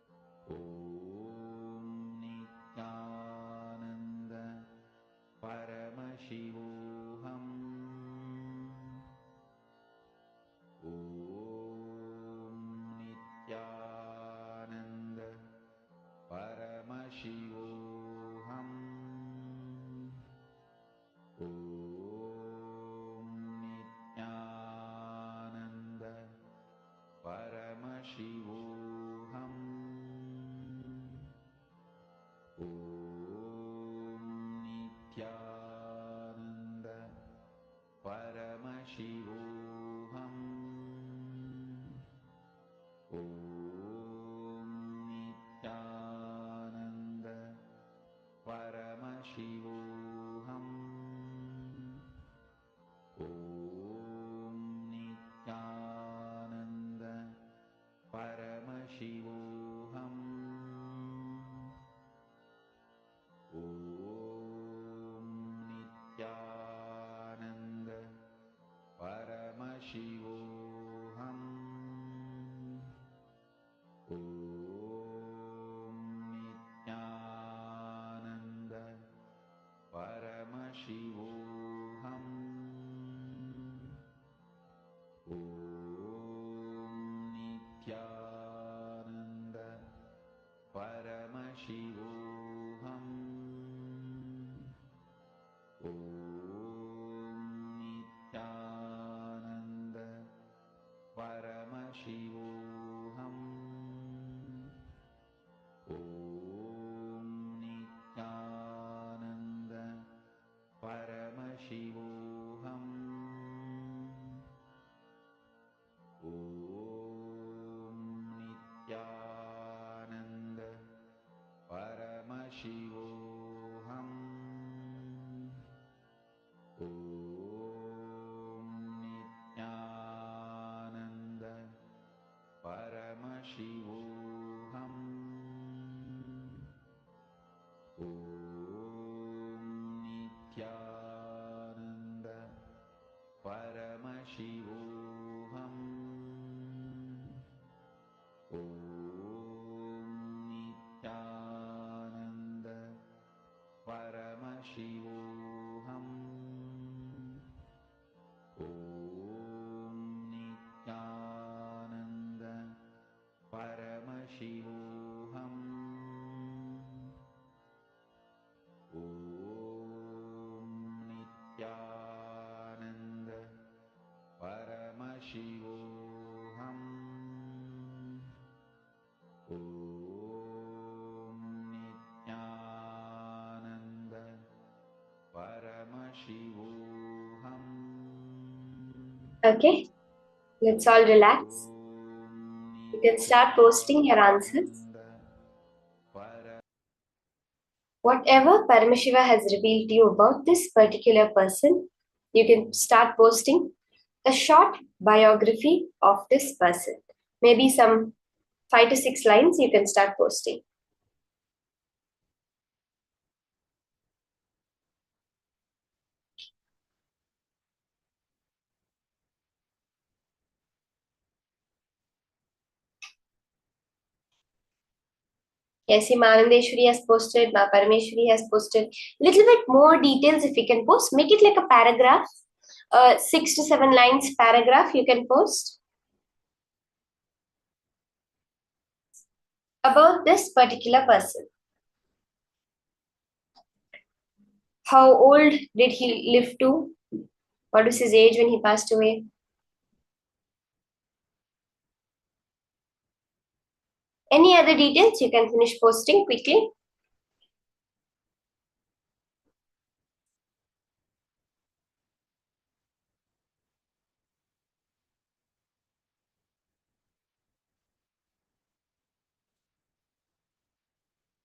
Paramashivoham. Om Nithyananda Paramashivoham. Om Nithyananda Paramashivoham. Om Nithyananda Paramashivoham. Om Nithyananda Paramashivoham. Om Nithyananda Paramashivoham. Om Nithyananda Paramashivoham. Om Nithyananda Paramashivoham. Om Nithyananda Paramashivoham. Om Nithyananda Paramashivoham. Om Nithyananda Paramashivoham. Om Nithyananda Paramashivoham. Om Nithyananda Paramashivoham. Okay, let's all relax. You can start posting your answers. Whatever Paramashiva has revealed to you about this particular person, you can start posting a short biography of this person. Maybe some 5 to 6 lines you can start posting. Yes, Manandeshwari has posted, Ma Parameshwari has posted. Little bit more details if you can post. Make it like a paragraph, 6 to 7 lines paragraph you can post about this particular person. How old did he live to? What was his age when he passed away? Any other details you can finish posting quickly.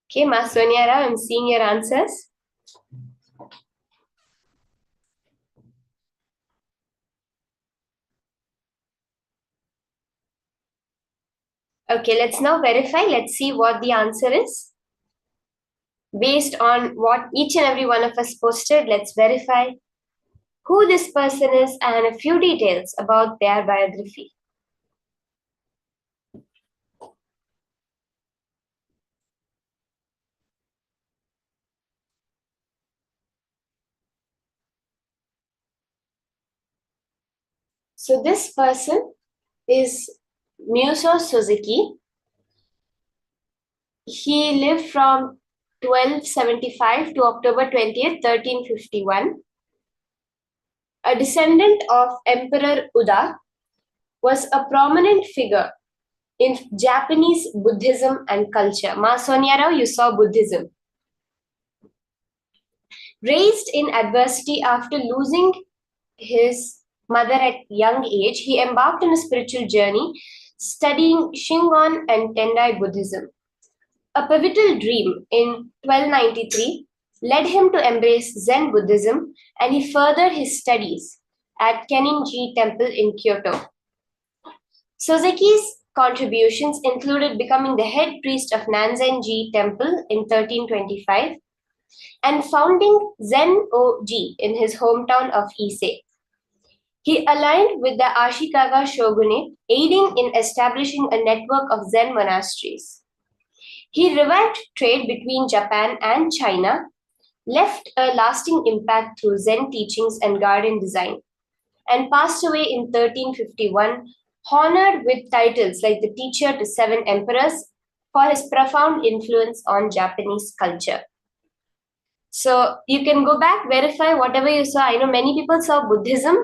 Okay, Ma Sonia Rao, I'm seeing your answers. Okay, let's now verify. Let's see what the answer is. Based on what each and every one of us posted, let's verify who this person is and a few details about their biography. So this person is Muso Suzuki. He lived from 1275 to October 20th, 1351. A descendant of Emperor Uda, was a prominent figure in Japanese Buddhism and culture. Ma Sonia Rao, you saw Buddhism. Raised in adversity after losing his mother at young age, he embarked on a spiritual journey studying Shingon and Tendai Buddhism. A pivotal dream in 1293 led him to embrace Zen Buddhism, and he furthered his studies at Kenninji Temple in Kyoto. Suzuki's contributions included becoming the head priest of Nanzenji Temple in 1325 and founding Zen-O-Ji in his hometown of Ise. He aligned with the Ashikaga shogunate, aiding in establishing a network of Zen monasteries. He revived trade between Japan and China, left a lasting impact through Zen teachings and garden design, and passed away in 1351, honored with titles like the Teacher to Seven Emperors for his profound influence on Japanese culture. So you can go back, verify whatever you saw. I know many people saw Buddhism.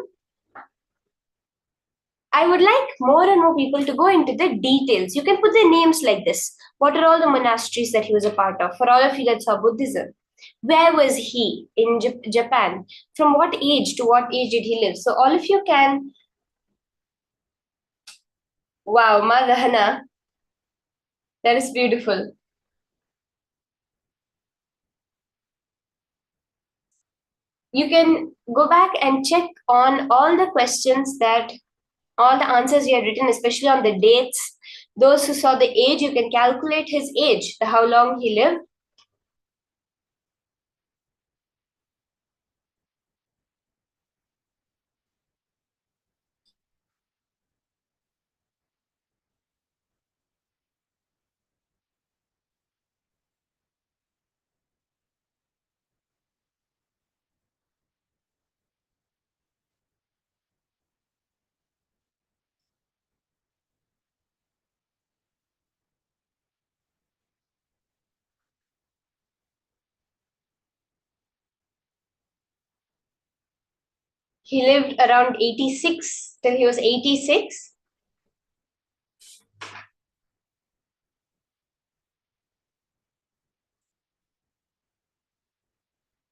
I would like more and more people to go into the details. You can put their names like this. What are all the monasteries that he was a part of? For all of you that saw Buddhism. Where was he in Japan? From what age to what age did he live? So all of you can... Wow, Madhana. That is beautiful. You can go back and check on all the questions that, all the answers you have written, especially on the dates. Those who saw the age, you can calculate his age, how long he lived. He lived around 86 till he was 86.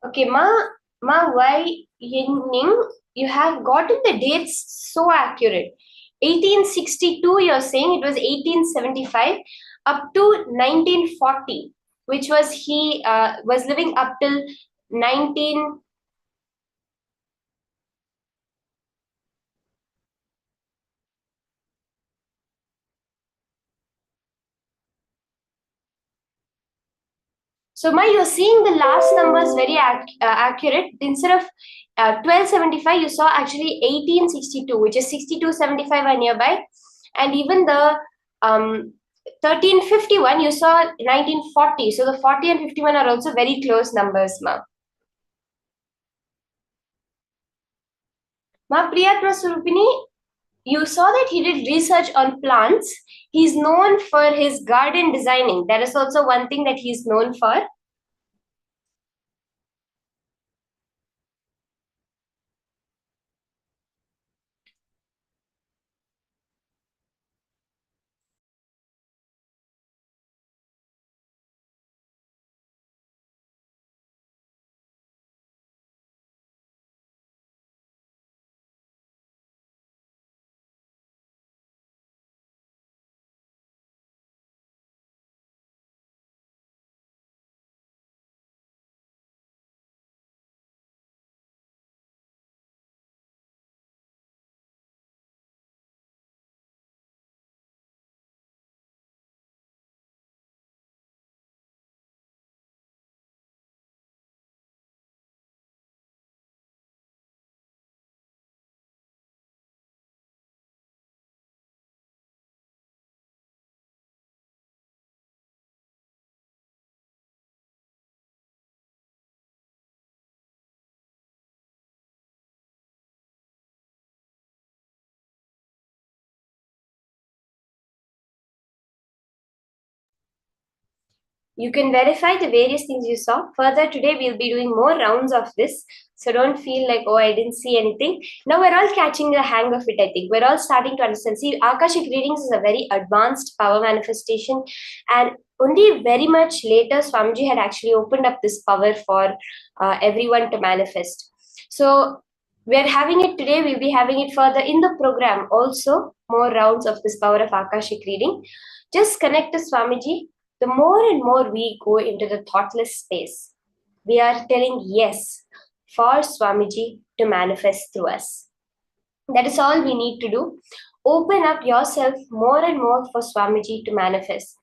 Okay, why Yingning, you have gotten the dates so accurate. 1862, you're saying it was 1875 up to 1940, which was he was living up till 19. So, you're seeing the last numbers very accurate. Instead of 1275, you saw actually 1862, which is 6275 are nearby. And even the 1351, you saw 1940. So, the 40 and 51 are also very close numbers, Ma. Priyatma Surupini, you saw that he did research on plants. He's known for his garden designing. That is also one thing that he's known for. You can verify the various things you saw. Further, today we'll be doing more rounds of this. So don't feel like, oh, I didn't see anything. Now we're all catching the hang of it, I think. We're all starting to understand. See, Akashic readings is a very advanced power manifestation. And only very much later, Swamiji had actually opened up this power for everyone to manifest. So we're having it today. We'll be having it further in the program. Also, more rounds of this power of Akashic reading. Just connect to Swamiji. The more and more we go into the thoughtless space, we are telling yes for Swamiji to manifest through us. That is all we need to do. open up yourself more and more for Swamiji to manifest.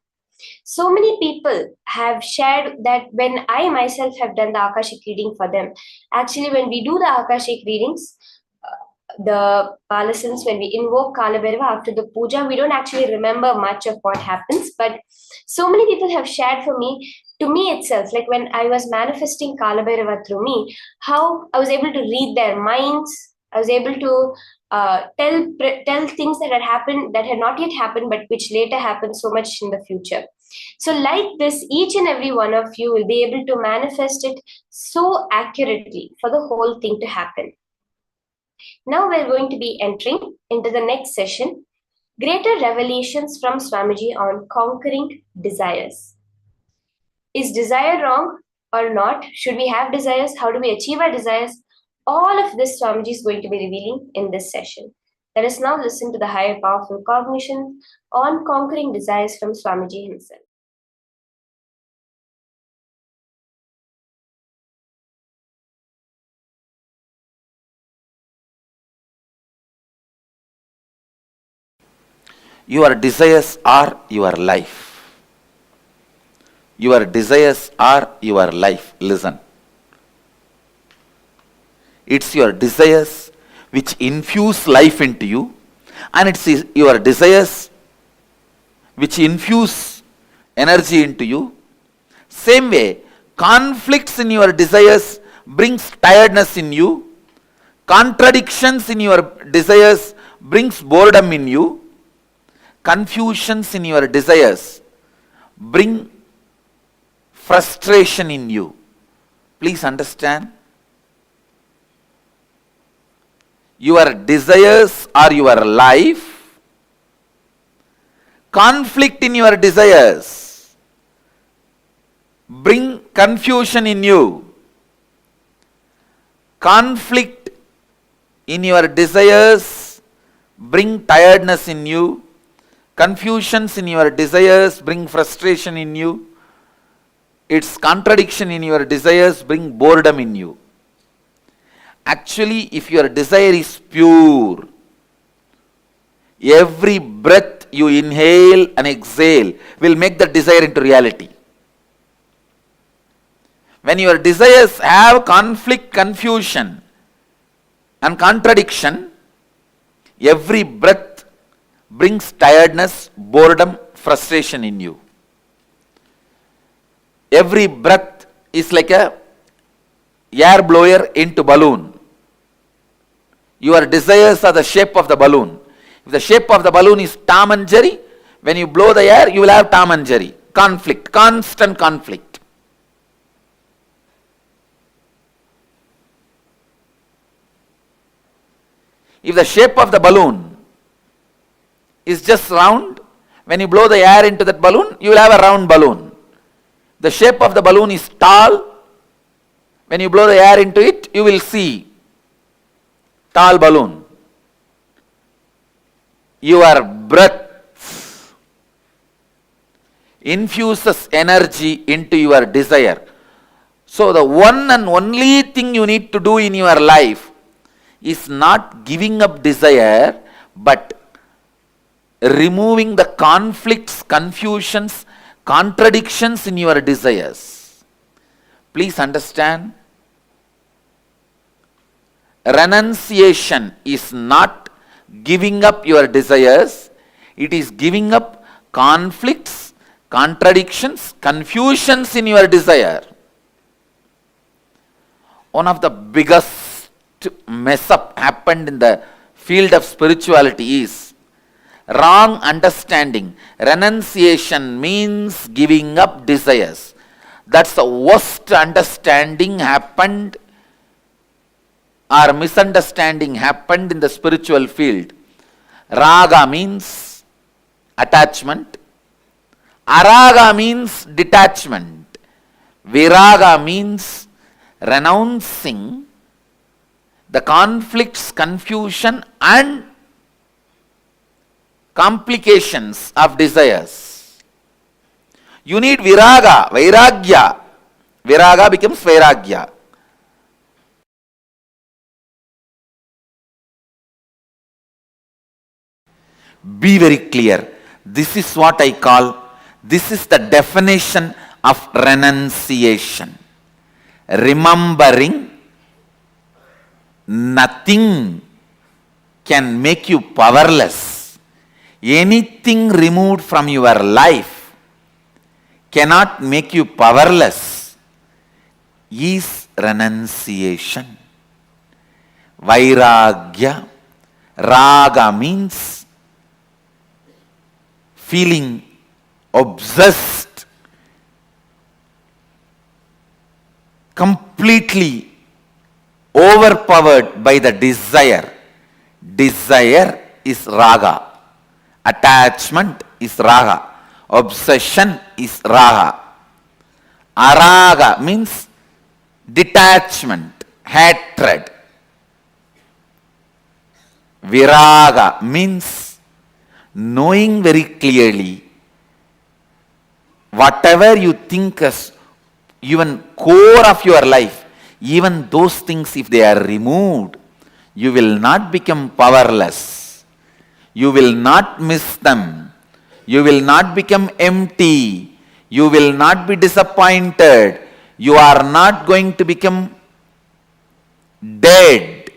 So many people have shared that when I myself have done the Akashic reading for them, actually, when we do the Akashic readings, the Palasans, when we invoke Kala Bhairava after the puja, we don't actually remember much of what happens. But so many people have shared for me, to me itself, like when I was manifesting Kala Bhairava through me, how I was able to read their minds. I was able to tell things that had happened, that had not yet happened, but which later happened so much in the future. So, like this, each and every one of you will be able to manifest it so accurately for the whole thing to happen. Now we're going to be entering into the next session, Greater Revelations from Swamiji on Conquering Desires. Is desire wrong or not? Should we have desires? How do we achieve our desires? All of this Swamiji is going to be revealing in this session. Let us now listen to the higher powerful cognition on conquering desires from Swamiji himself. Your desires are your life. Your desires are your life. Listen. It's your desires which infuse life into you, and it's your desires which infuse energy into you. Same way, conflicts in your desires brings tiredness in you. Contradictions in your desires brings boredom in you. Confusions in your desires bring frustration in you. Please understand. Your desires are your life. Conflict in your desires bring confusion in you. Conflict in your desires bring tiredness in you. Confusions in your desires bring frustration in you. Its contradiction in your desires bring boredom in you. Actually, if your desire is pure, every breath you inhale and exhale will make the desire into reality. When your desires have conflict, confusion and contradiction, every breath brings tiredness, boredom, frustration in you. Every breath is like a air blower into balloon. Your desires are the shape of the balloon. If the shape of the balloon is Tom and Jerry, when you blow the air, you will have Tom and Jerry. Conflict, constant conflict. If the shape of the balloon is just round, when you blow the air into that balloon, you will have a round balloon. The shape of the balloon is tall. When you blow the air into it, you will see tall balloon. Your breath infuses energy into your desire. So the one and only thing you need to do in your life is not giving up desire, but removing the conflicts, confusions, contradictions in your desires. Please understand. Renunciation is not giving up your desires, it is giving up conflicts, contradictions, confusions in your desire. One of the biggest mess up happened in the field of spirituality is wrong understanding. Renunciation means giving up desires. That's the worst understanding happened or misunderstanding happened in the spiritual field. Raga means attachment. Araga means detachment. Viraga means renouncing the conflicts, confusion and complications of desires. You need viraga, vairagya. Viraga becomes vairagya. Be very clear. This is what I call, this is the definition of renunciation. Remembering nothing can make you powerless. Anything removed from your life cannot make you powerless is renunciation. Vairagya. Raga means feeling obsessed, completely overpowered by the desire. Desire is raga. Attachment is raga. Obsession is raga. Araga means detachment, hatred. Viraga means knowing very clearly whatever you think as even core of your life, even those things, if they are removed, you will not become powerless. You will not miss them. You will not become empty. You will not be disappointed. You are not going to become dead.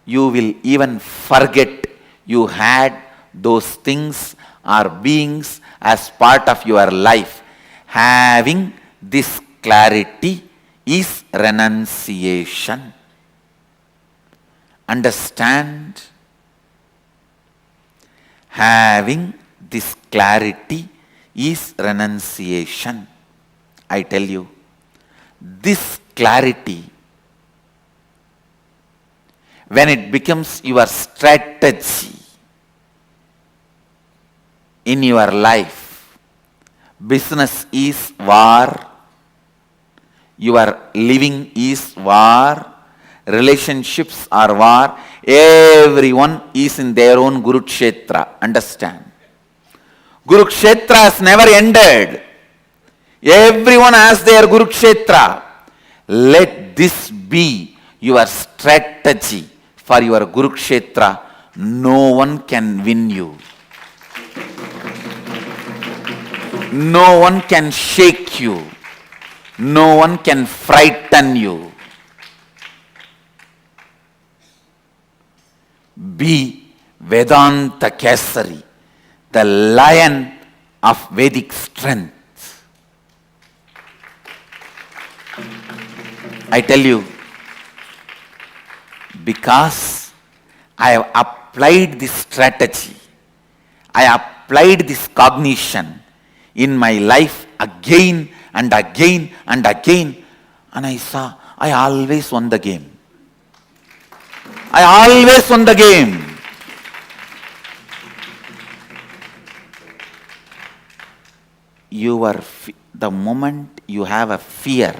You will even forget you had those things or beings as part of your life. Having this clarity is renunciation. Understand? Having this clarity is renunciation. I tell you, this clarity, when it becomes your strategy in your life, business is war, your living is war, relationships are war, everyone is in their own Kurukshetra. Understand? Kurukshetra has never ended. Everyone has their Kurukshetra. Let this be your strategy for your Kurukshetra. No one can win you. No one can shake you. No one can frighten you. Be Vedanta Kesari, the lion of Vedic strength. I tell you, because I have applied this strategy, I applied this cognition in my life again and again and again, and I saw I always won the game. I always won the game. The moment you have a fear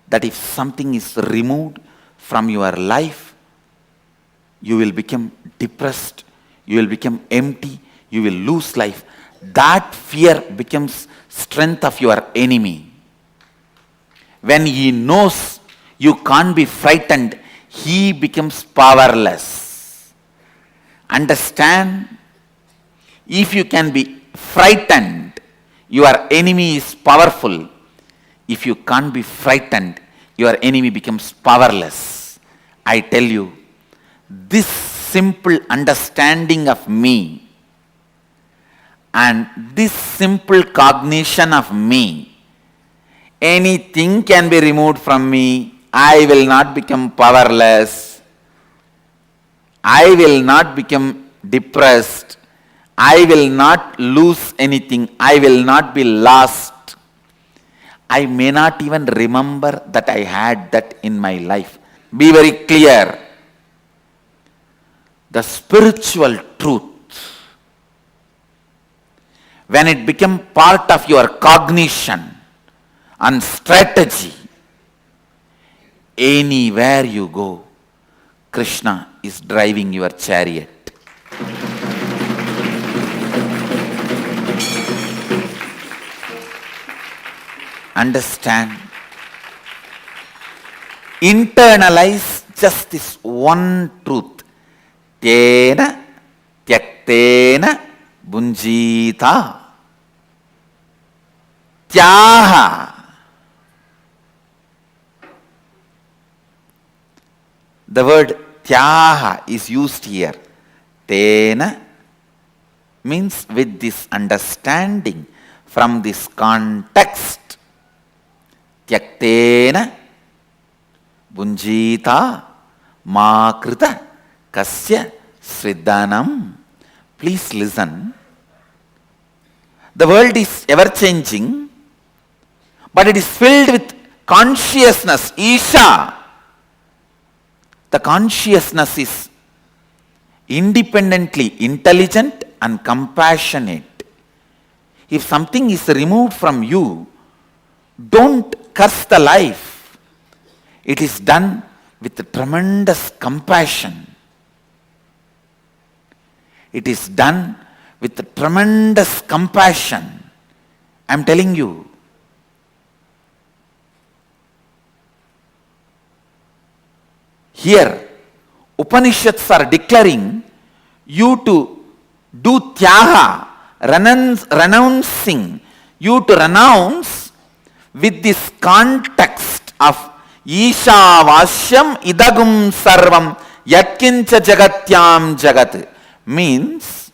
that if something is removed from your life, you will become depressed, you will become empty, you will lose life. That fear becomes strength of your enemy. When he knows you can't be frightened, he becomes powerless. Understand? If you can be frightened, your enemy is powerful. If you can't be frightened, your enemy becomes powerless. I tell you, this simple understanding of me and this simple cognition of me, anything can be removed from me. I will not become powerless. I will not become depressed. I will not lose anything. I will not be lost. I may not even remember that I had that in my life. Be very clear. The spiritual truth, when it becomes part of your cognition and strategy, anywhere you go, Krishna is driving your chariot. Understand? Internalize just this one truth. Tena Tyaktena bunjita. Tyaha. The word tyaha is used here. Tena means with this understanding from this context. Tyaktena bunjita ma krita kasya sridhanam. Please listen. The world is ever changing, but it is filled with consciousness, Isha. The consciousness is independently intelligent and compassionate. If something is removed from you, don't curse the life. It is done with tremendous compassion. It is done with tremendous compassion. I am telling you. Here, Upanishads are declaring you to do tyaha, renouncing, you to renounce with this context of Isha Vasyam Idagum Sarvam Yatkincha Jagatyam Jagat. Means,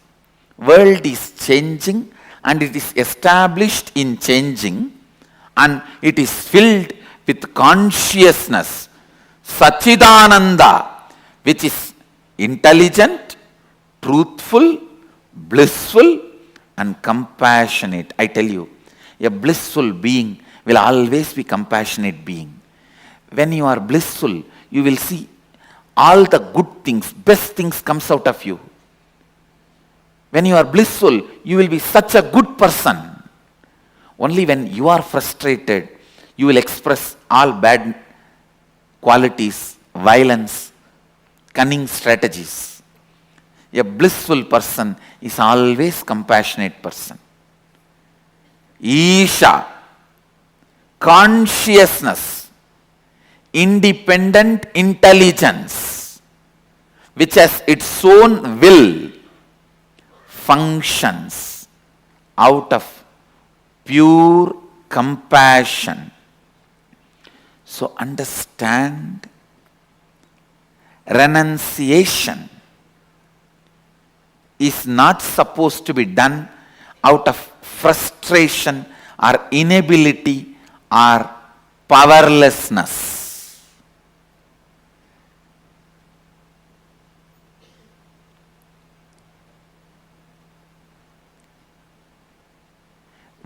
world is changing and it is established in changing and it is filled with consciousness. Sachidananda, which is intelligent, truthful, blissful and compassionate. I tell you, a blissful being will always be compassionate being. When you are blissful, you will see all the good things, best things comes out of you. When you are blissful, you will be such a good person. Only when you are frustrated, you will express all bad qualities, violence, cunning strategies. A blissful person is always compassionate person. Isha, consciousness, independent intelligence, which has its own will, functions out of pure compassion. So understand, renunciation is not supposed to be done out of frustration or inability or powerlessness.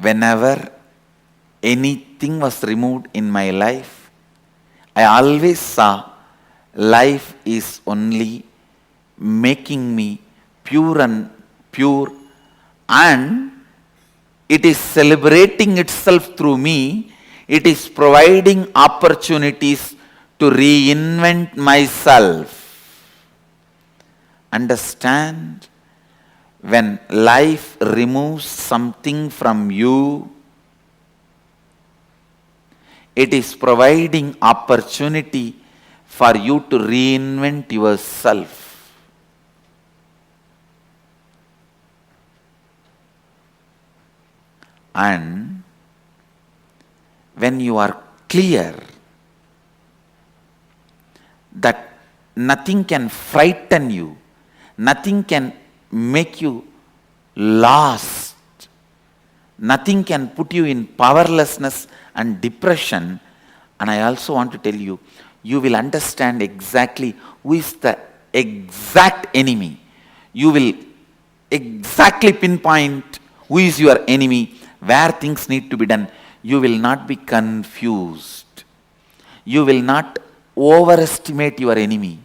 Whenever anything was removed in my life, I always saw life is only making me pure and it is celebrating itself through me. It is providing opportunities to reinvent myself. Understand? When life removes something from you, it is providing opportunity for you to reinvent yourself. And when you are clear that nothing can frighten you, nothing can make you lost, nothing can put you in powerlessness and depression. And I also want to tell you, you will understand exactly who is the exact enemy. You will exactly pinpoint who is your enemy, where things need to be done. You will not be confused. You will not overestimate your enemy.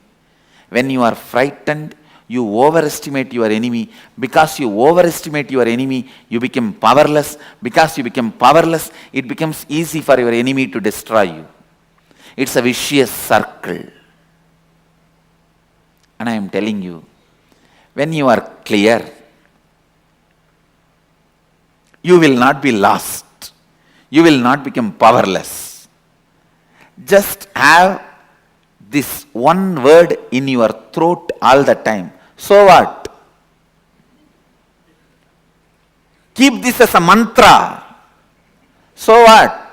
When you are frightened, you overestimate your enemy. Because you overestimate your enemy, you become powerless. Because you become powerless, it becomes easy for your enemy to destroy you. It's a vicious circle. And I am telling you, when you are clear, you will not be lost. You will not become powerless. Just have this one word in your throat all the time. So what? Keep this as a mantra. So what?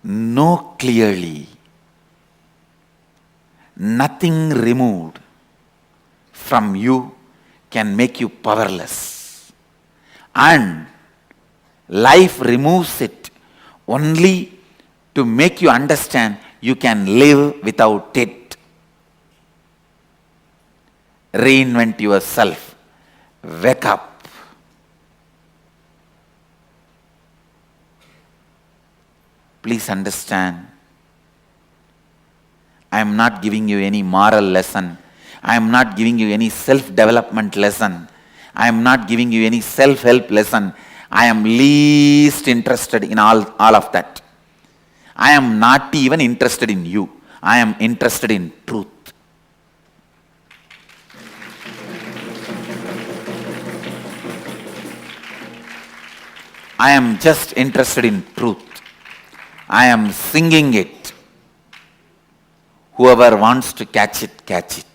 Know clearly. Nothing removed from you can make you powerless. And life removes it only to make you understand you can live without it. Reinvent yourself. Wake up. Please understand, I am not giving you any moral lesson. I am not giving you any self-development lesson. I am not giving you any self-help lesson. I am least interested in all of that. I am not even interested in you. I am interested in truth. I am just interested in truth. I am singing it. Whoever wants to catch it, catch it.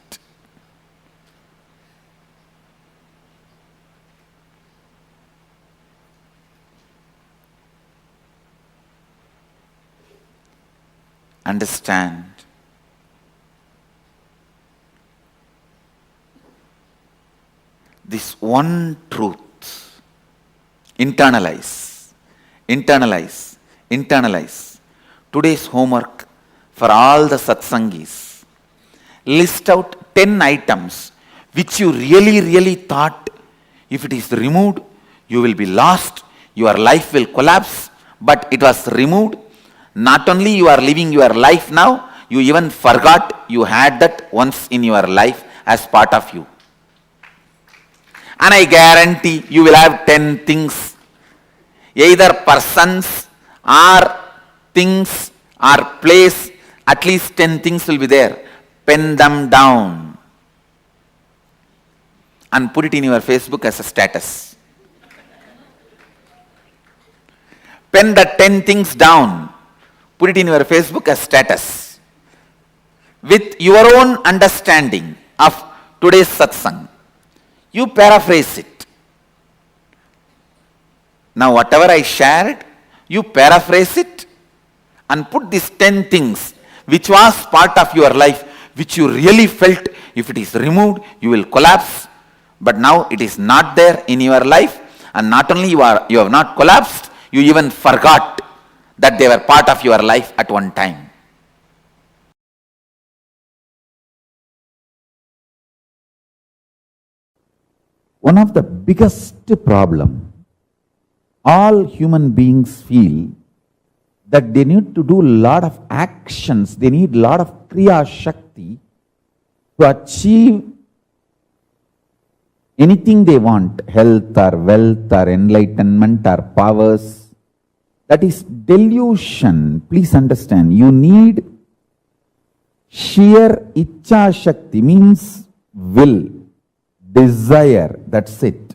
Understand. This one truth. Internalize. Internalize. Internalize. Today's homework for all the satsangis. List out 10 items which you really thought if it is removed, you will be lost, your life will collapse, but it was removed. Not only you are living your life now, you even forgot you had that once in your life as part of you. And I guarantee you will have 10 things, either persons or things or place, at least 10 things will be there. Pen them down and put it in your Facebook as a status. Pen the 10 things down, put it in your Facebook as status. With your own understanding of today's satsang, you paraphrase it. Now whatever I shared, you paraphrase it and put these 10 things which was part of your life, which you really felt if it is removed, you will collapse. But now it is not there in your life, and not only you have not collapsed, you even forgot that they were part of your life at one time. One of the biggest problem all human beings feel that they need to do a lot of actions, they need a lot of kriya shakti to achieve anything they want, health or wealth or enlightenment or powers. That is delusion. Please understand, you need sheer ichcha shakti, means will, desire, that's it.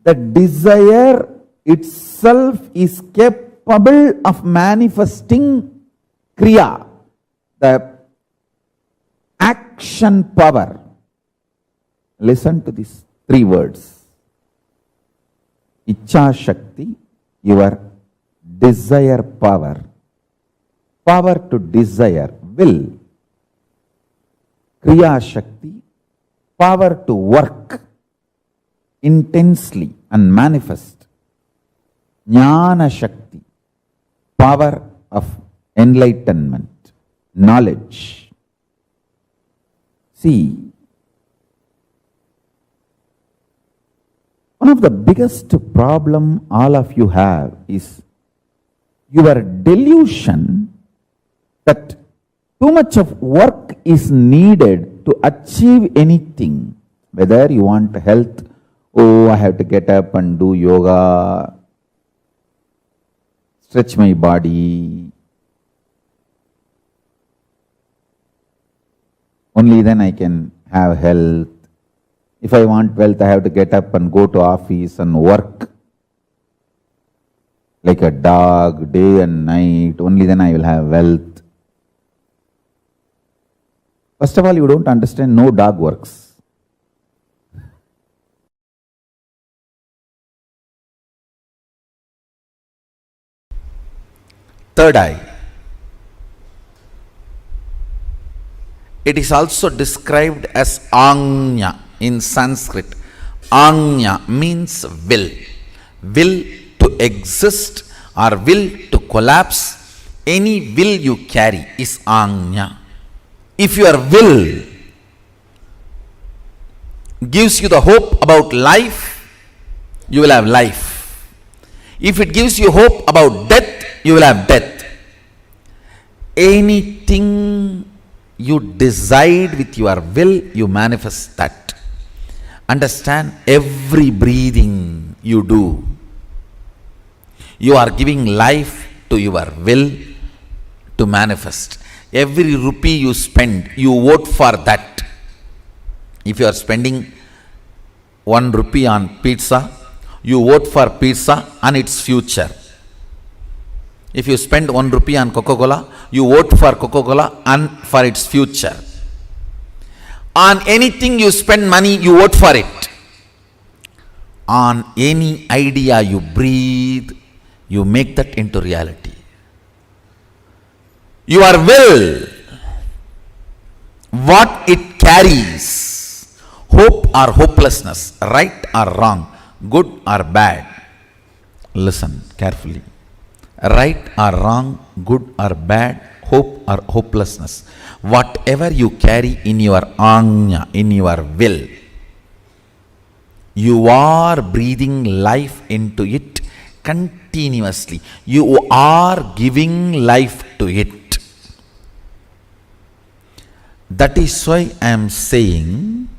The desire itself is capable of manifesting kriya, the action power. Listen to these 3 words. Ichcha Shakti, your desire power. Power to desire, will. Kriya Shakti, power to work intensely and manifest. Jnana Shakti, power of enlightenment, knowledge. See, one of the biggest problem all of you have is your delusion that too much of work is needed to achieve anything. Whether you want health, oh, I have to get up and do yoga, stretch my body. Only then I can have health. If I want wealth, I have to get up and go to office and work like a dog, day and night. Only then I will have wealth. First of all, you don't understand no dog works. Third eye. It is also described as Anya in Sanskrit. Anya means will. Will to exist or will to collapse. Any will you carry is Anya. If your will gives you the hope about life, you will have life. If it gives you hope about death, you will have death. Anything you decide with your will, you manifest that. Understand, every breathing you do, you are giving life to your will to manifest. Every rupee you spend, you vote for that. If you are spending 1 rupee on pizza, you vote for pizza and its future. If you spend 1 rupee on Coca-Cola, you vote for Coca-Cola and for its future. On anything you spend money, you vote for it. On any idea you breathe, you make that into reality. Your will, what it carries, hope or hopelessness, right or wrong, good or bad. Listen carefully. Right or wrong, good or bad, hope or hopelessness. Whatever you carry in your anya, in your will, you are breathing life into it continuously. You are giving life to it. That is why I am saying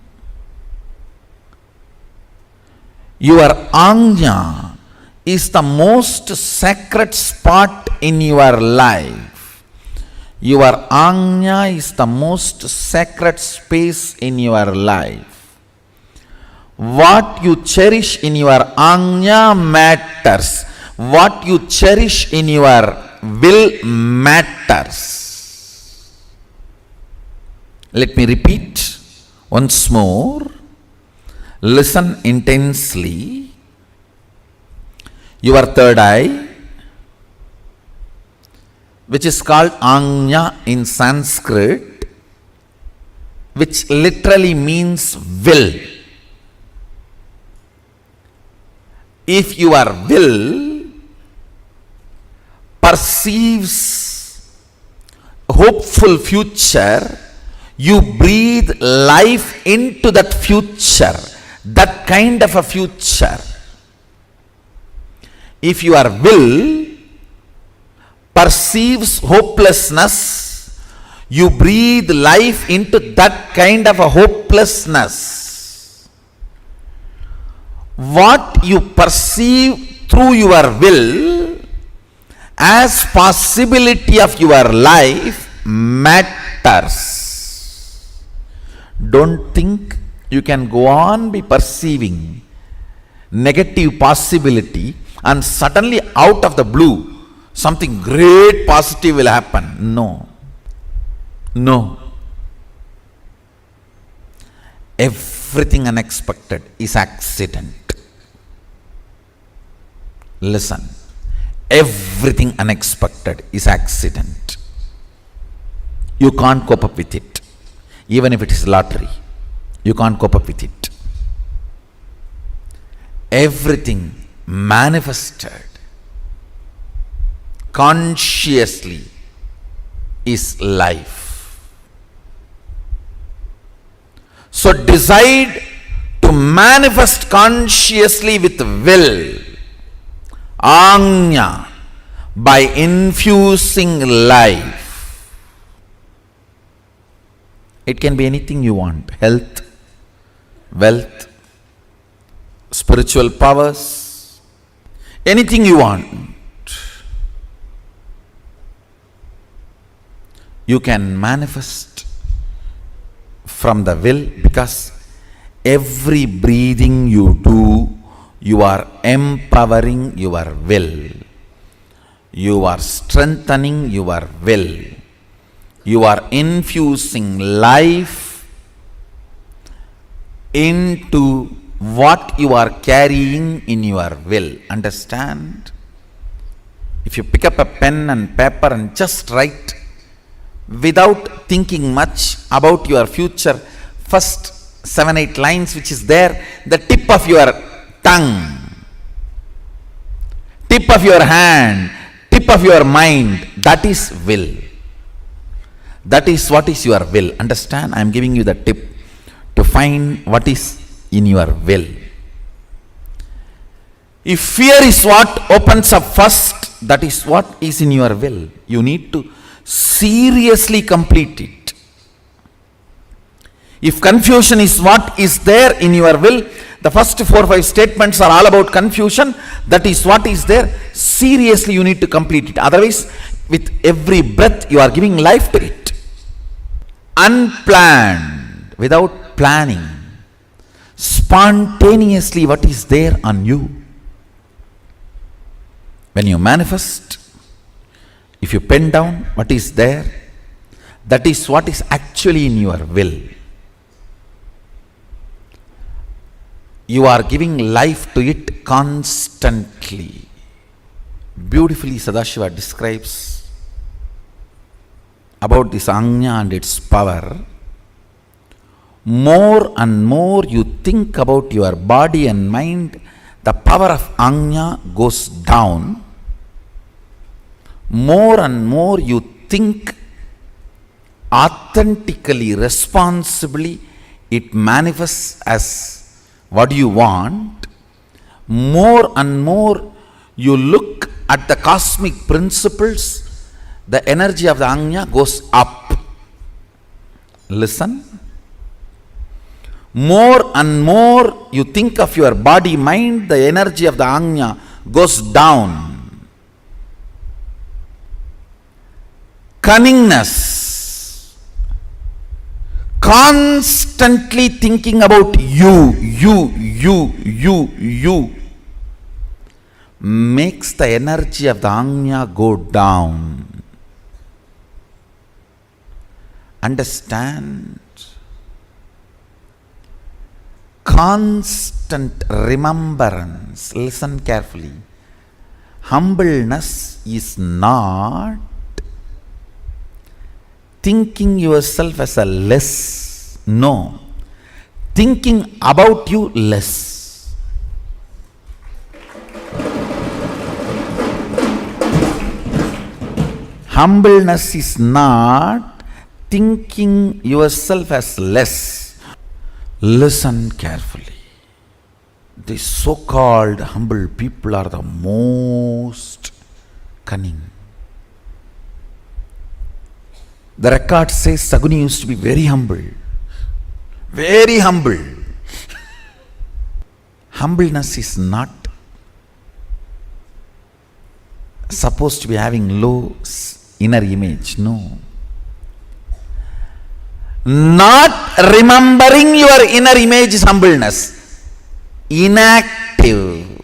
your anya is the most sacred spot in your life. Your anya is the most sacred space in your life. What you cherish in your anya matters. What you cherish in your will matters. Let me repeat once more. Listen intensely. Your third eye, which is called Anya in Sanskrit, which literally means will. If your will perceives hopeful future, you breathe life into that future, that kind of a future. If your will perceives hopelessness, you breathe life into that kind of a hopelessness. What you perceive through your will as possibility of your life matters. Don't think you can go on be perceiving negative possibility and suddenly out of the blue something great positive will happen. No. No. Everything unexpected is accident. Listen. Everything unexpected is accident. You can't cope up with it. Even if it is lottery, you can't cope up with it. Everything manifested consciously is life. So decide to manifest consciously with will, Anya, by infusing life. It can be anything you want. Health, wealth, spiritual powers, anything you want. You can manifest from the will, because every breathing you do, you are empowering your will. You are strengthening your will. You are infusing life into what you are carrying in your will. Understand? If you pick up a pen and paper and just write without thinking much about your future, first 7-8 lines which is there, the tip of your tongue, tip of your hand, tip of your mind, that is will. That is what is your will. Understand? I am giving you the tip to find what is in your will. If fear is what opens up first, that is what is in your will. You need to seriously complete it. If confusion is what is there in your will, the first 4 or 5 statements are all about confusion. That is what is there. Seriously, you need to complete it. Otherwise, with every breath, you are giving life to it. Unplanned, without planning, spontaneously what is there on you. When you manifest, if you pen down what is there, that is what is actually in your will. You are giving life to it constantly. Beautifully Sadashiva describes about this Ajna and its power. More and more you think about your body and mind, the power of Ajna goes down. More and more you think authentically, responsibly, it manifests as what you want. More and more you look at the cosmic principles, the energy of the Ajna goes up. Listen. More and more you think of your body, mind, the energy of the Ajna goes down. Cunningness, constantly thinking about you, makes the energy of the Ajna go down. Understand? Constant remembrance. Listen carefully. Humbleness is not thinking yourself as a less. No. Thinking about you less. Humbleness is not thinking yourself as less. Listen carefully. These so-called humble people are the most cunning. The record says Saguni used to be very humble. Very humble. Humbleness is not supposed to be having low inner image. No. Not remembering your inner image is humbleness. Inactive,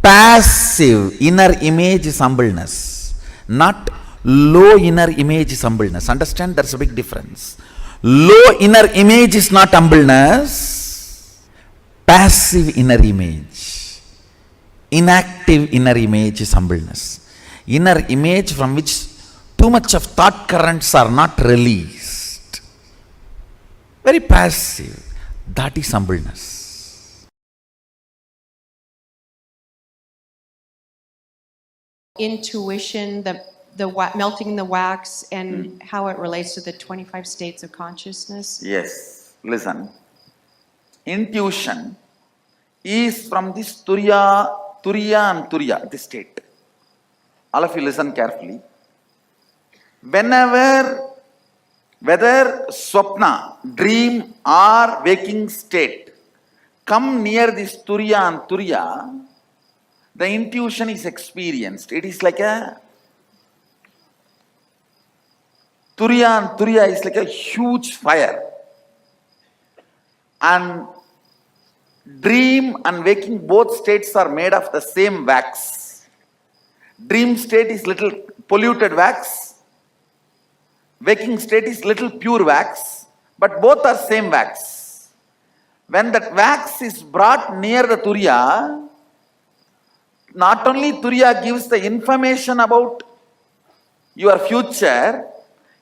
passive inner image is humbleness. Not low inner image is humbleness. Understand? There's a big difference. Low inner image is not humbleness. Passive inner image, inactive inner image is humbleness. Inner image from which too much of thought currents are not released. Very passive. That is humbleness. Intuition, melting the wax, and how it relates to the 25 states of consciousness? Yes. Listen. Intuition is from this Turiya and Turiya, this state. All of you listen carefully. Whenever, whether swapna, dream or waking state, come near this Turiya and Turiya, the intuition is experienced. It is like a Turiya and Turiya is like a huge fire. And dream and waking, both states are made of the same wax. Dream state is little polluted wax. Waking state is little pure wax, but both are same wax. When that wax is brought near the Turiya, not only Turiya gives the information about your future,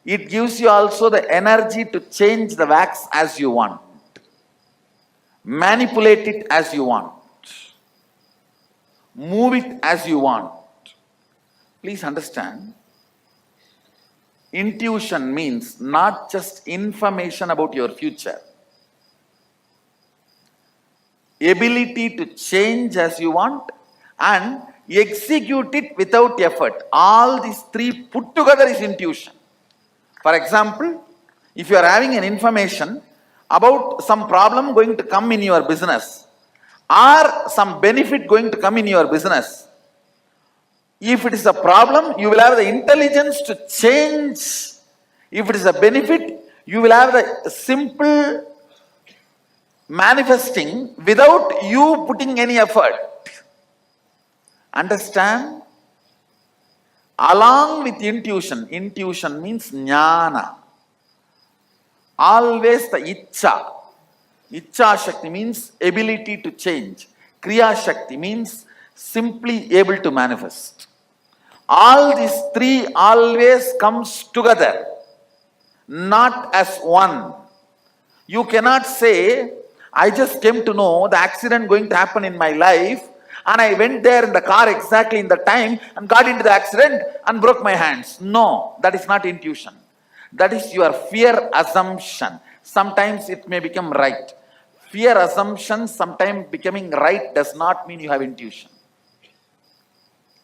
it gives you also the energy to change the wax as you want, manipulate it as you want, move it as you want. Please understand, intuition means not just information about your future. Ability to change as you want and execute it without effort. All these three put together is intuition. For example, if you are having an information about some problem going to come in your business or some benefit going to come in your business, if it is a problem, you will have the intelligence to change. If it is a benefit, you will have the simple manifesting without you putting any effort. Understand? Along with intuition, intuition means jnana. Always the icha. Icha Shakti means ability to change. Kriya Shakti means simply able to manifest. All these three always comes together, not as one. You cannot say, I just came to know the accident going to happen in my life and I went there in the car exactly in the time and got into the accident and broke my hands. No, that is not intuition. That is your fear assumption. Sometimes it may become right. Fear assumption sometimes becoming right does not mean you have intuition.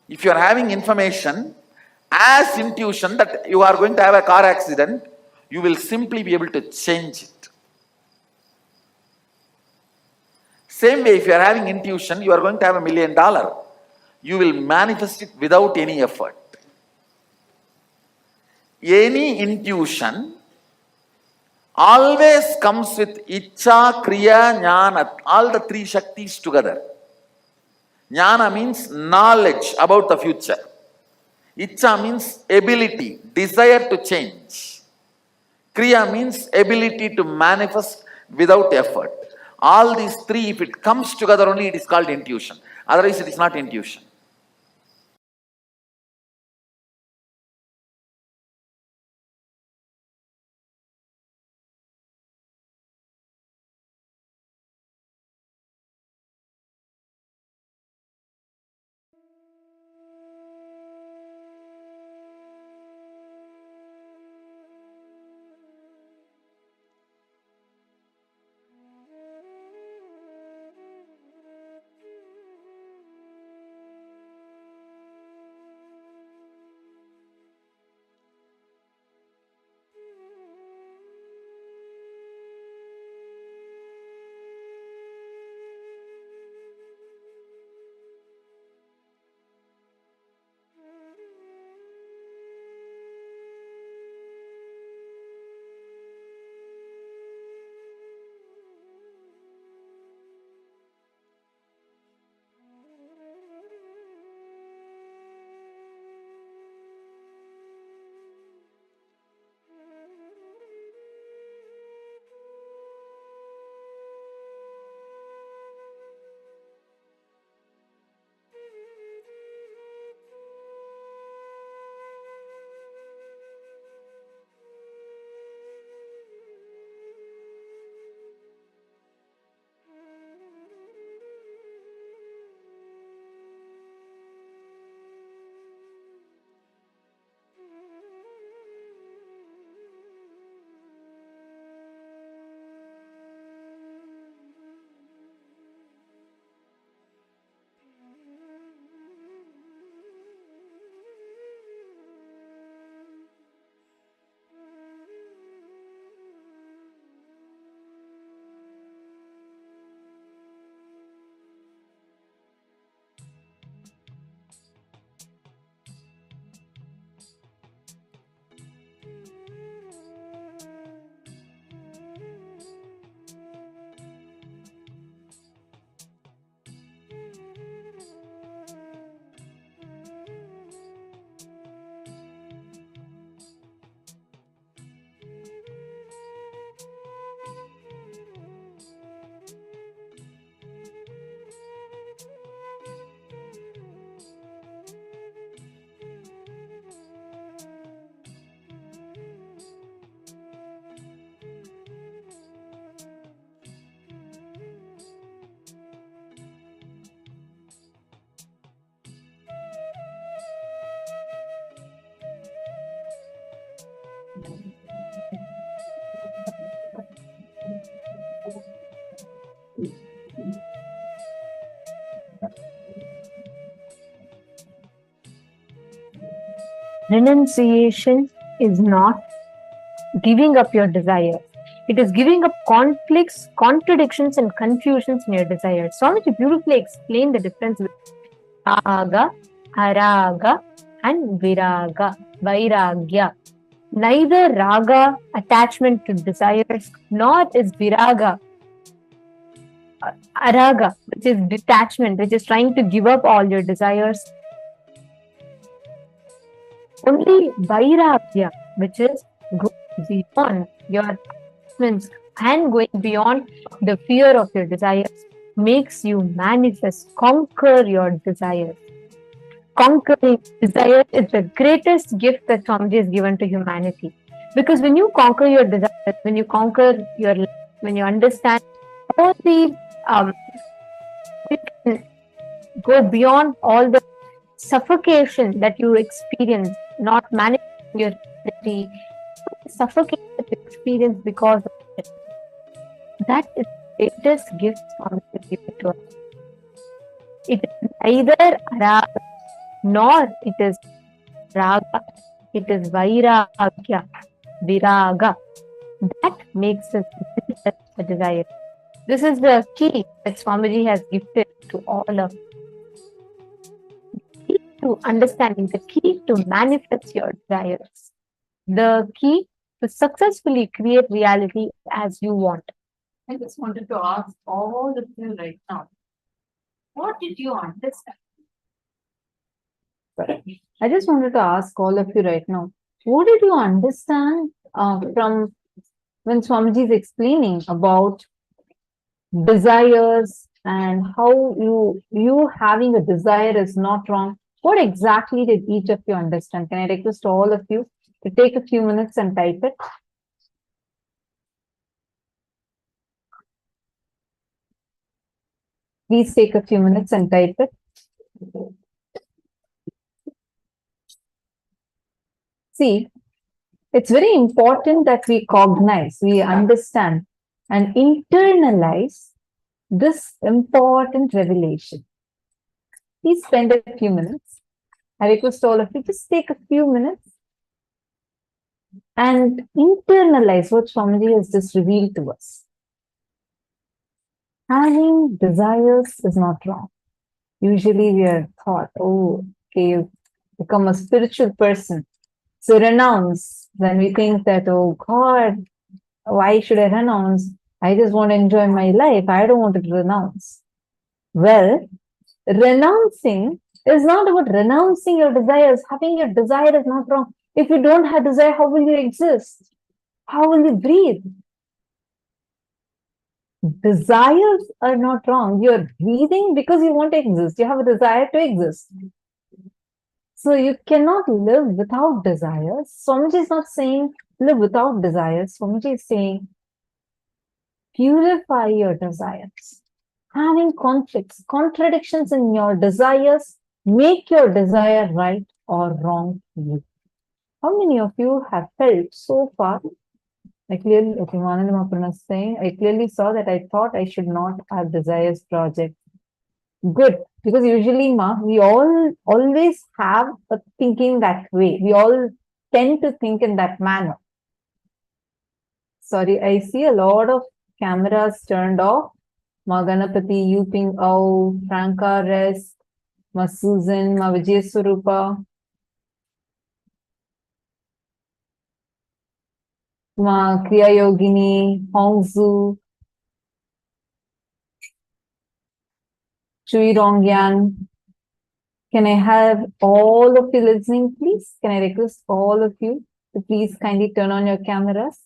If you are having information as intuition that you are going to have a car accident, you will simply be able to change it. Same way, if you are having intuition, you are going to have $1 million. You will manifest it without any effort. Any intuition always comes with Icha, Kriya, Jnana, all the three Shaktis together. Jnana means knowledge about the future. Icha means ability, desire to change. Kriya means ability to manifest without effort. All these three, if it comes together only, it is called intuition. Otherwise, it is not intuition. Renunciation is not giving up your desires. It is giving up conflicts, contradictions, and confusions in your desires. Swamiji beautifully explained the difference between raga, araga, and viraga, vairagya. Neither raga, attachment to desires, nor is viraga, araga, which is detachment, which is trying to give up all your desires. Only vairagya, which is going beyond your attachments and going beyond the fear of your desires, makes you manifest, conquer your desires. Conquering desire is the greatest gift that Swamiji has given to humanity. Because when you conquer your desires, when you conquer your life, when you understand all the you can go beyond all the suffocation that you experience, not managing your reality, suffocation that you experience because of it. That is the greatest gift Swami has given to us. It is neither raga nor it is raga, it is vairagya, viraga. That makes us a desire. This is the key that Swamiji has gifted to all of us. The key to understanding, the key to manifest your desires, the key to successfully create reality as you want. I just wanted to ask all of you right now, what did you understand? I just wanted to ask all of you right now, what did you understand from when Swamiji is explaining about desires and how you having a desire is not wrong? What exactly did each of you understand? Can I request all of you to take a few minutes and type it? Please take a few minutes and type it. See, it's very important that we cognize, we understand and internalize this important revelation. Please spend a few minutes. I request all of you, just take a few minutes and internalize what Swamiji has just revealed to us. Having desires is not wrong. Usually we are taught, oh, okay, you become a spiritual person. So renounce. When we think that, oh God, why should I renounce? I just want to enjoy my life. I don't want to renounce. Well, renouncing is not about renouncing your desires. Having your desire is not wrong. If you don't have desire, how will you exist? How will you breathe? Desires are not wrong. You're breathing because you want to exist. You have a desire to exist. So you cannot live without desires. Swamiji is not saying live without desires. Swamiji is saying purify your desires. Having conflicts, contradictions in your desires, make your desire right or wrong for you. How many of you have felt so far? I clearly, okay, Mananda Mahaprabhu is saying, I clearly saw that I thought I should not have desires project. Good, because usually, we all always have a thinking that way. We all tend to think in that manner. Sorry, I see a lot of cameras turned off. Ma Ganapati, Yuping Au, Franca Rest, Ma Susan, Ma Vijay Svarupa, Ma Kriya Yogini, Hongzu, Chui Rongyan. Can I have all of you listening, please? Can I request all of you to please kindly turn on your cameras?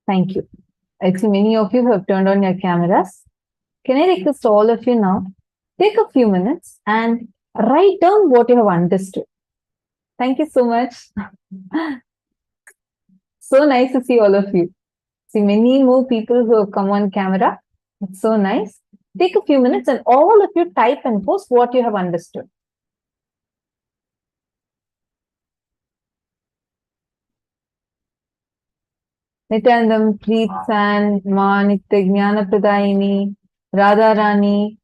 Thank you. I see many of you have turned on your cameras. Can I request all of you now, take a few minutes and write down what you have understood. Thank you so much. So nice to see all of you. See many more people who have come on camera. It's so nice. Take a few minutes and all of you type and post what you have understood. Nithyanandam, Preet San, Ma Nitya Pradaini, Radha Rani,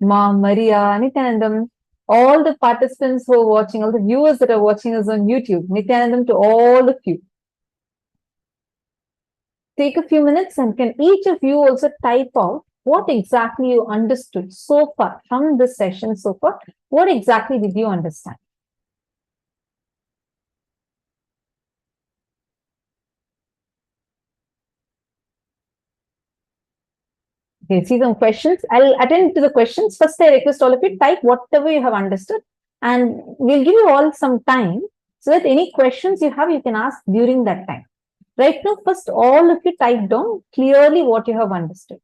Ma Maria, Nithyanandam, all the participants who are watching, all the viewers that are watching us on YouTube, Nithyanandam to all of you. Take a few minutes and can each of you also type out what exactly you understood so far from this session so far. What exactly did you understand? Okay, see some questions. I'll attend to the questions. First, I request all of you type whatever you have understood, and we'll give you all some time so that any questions you have, you can ask during that time. Right now, first, all of you type down clearly what you have understood.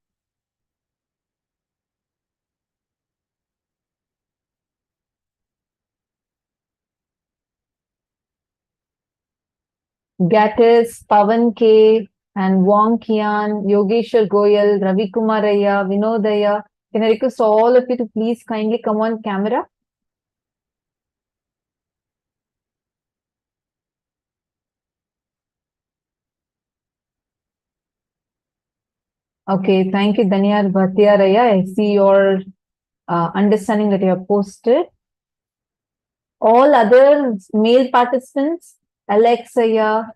Gatis, Pavan K, and Wong Kian, Yogeshwar Goyal, Ravi Kumaraya, Vinodaya. Can I request all of you to please kindly come on camera? Okay, thank you, Danyar Bhatia. I see your understanding that you have posted. All other male participants, Alexaya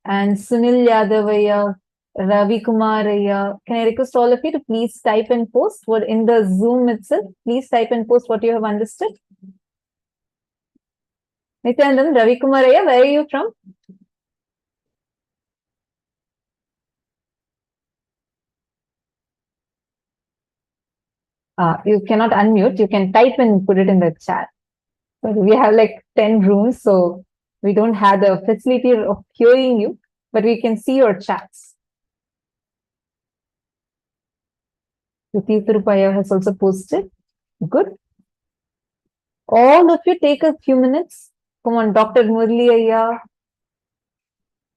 and Sunil Yadavaya, Ravi Kumaraya. Can I request all of you to please type and post what in the Zoom itself? Please type and post what you have understood. Nithyanandam, Ravi Kumaraya, where are you from? You cannot unmute. You can type and put it in the chat. But we have like 10 rooms, so we don't have the facility of hearing you, but we can see your chats. Rupaya has also posted. Good. All of you take a few minutes. Come on, Dr. Murli Ayya.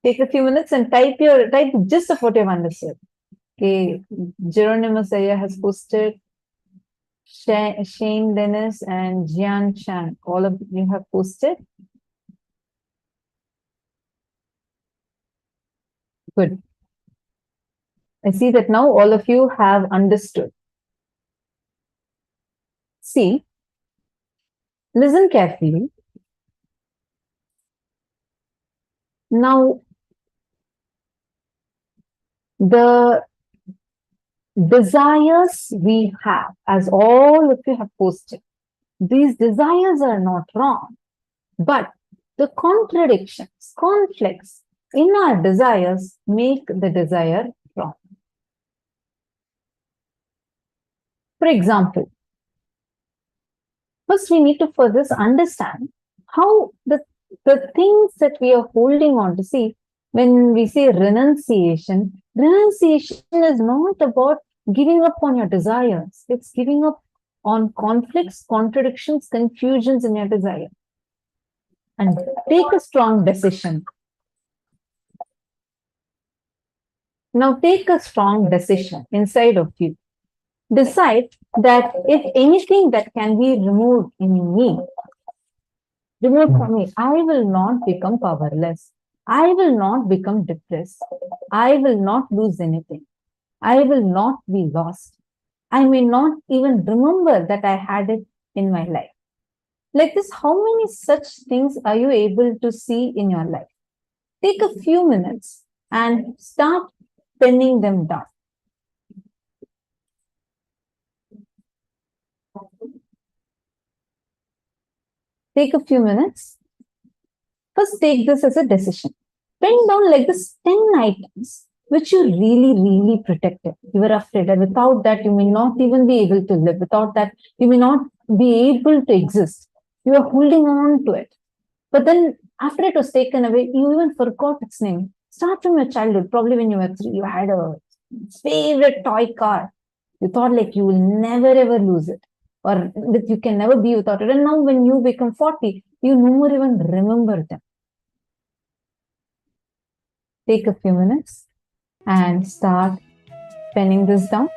Take a few minutes and type the gist of what you've understood. Okay, Geronimus Ayya has posted. Shane Dennis and Jian Chan, all of you have posted. Good. I see that now all of you have understood. See, listen carefully. Now, the desires we have, as all of you have posted, these desires are not wrong, but the contradictions, conflicts in our desires make the desire wrong. For example, first we need to further understand how the things that we are holding on to. See, when we say renunciation is not about giving up on your desires. It's giving up on conflicts, contradictions, confusions in your desire. And take a strong decision. Now take a strong decision inside of you. Decide that if anything that can be removed in me, removed from me, I will not become powerless. I will not become depressed. I will not lose anything. I will not be lost. I may not even remember that I had it in my life. Like this, how many such things are you able to see in your life? Take a few minutes and start penning them down. Take a few minutes. First, take this as a decision. Pen down like this 10 items which you really protected. You were afraid that without that, you may not even be able to live. Without that, you may not be able to exist. You are holding on to it. But then after it was taken away, you even forgot its name. Start from your childhood. Probably when you were 3, you had a favorite toy car. You thought like you will never ever lose it, or that you can never be without it. And now when you become 40, you no more even remember them. take a few minutes and start penning this down.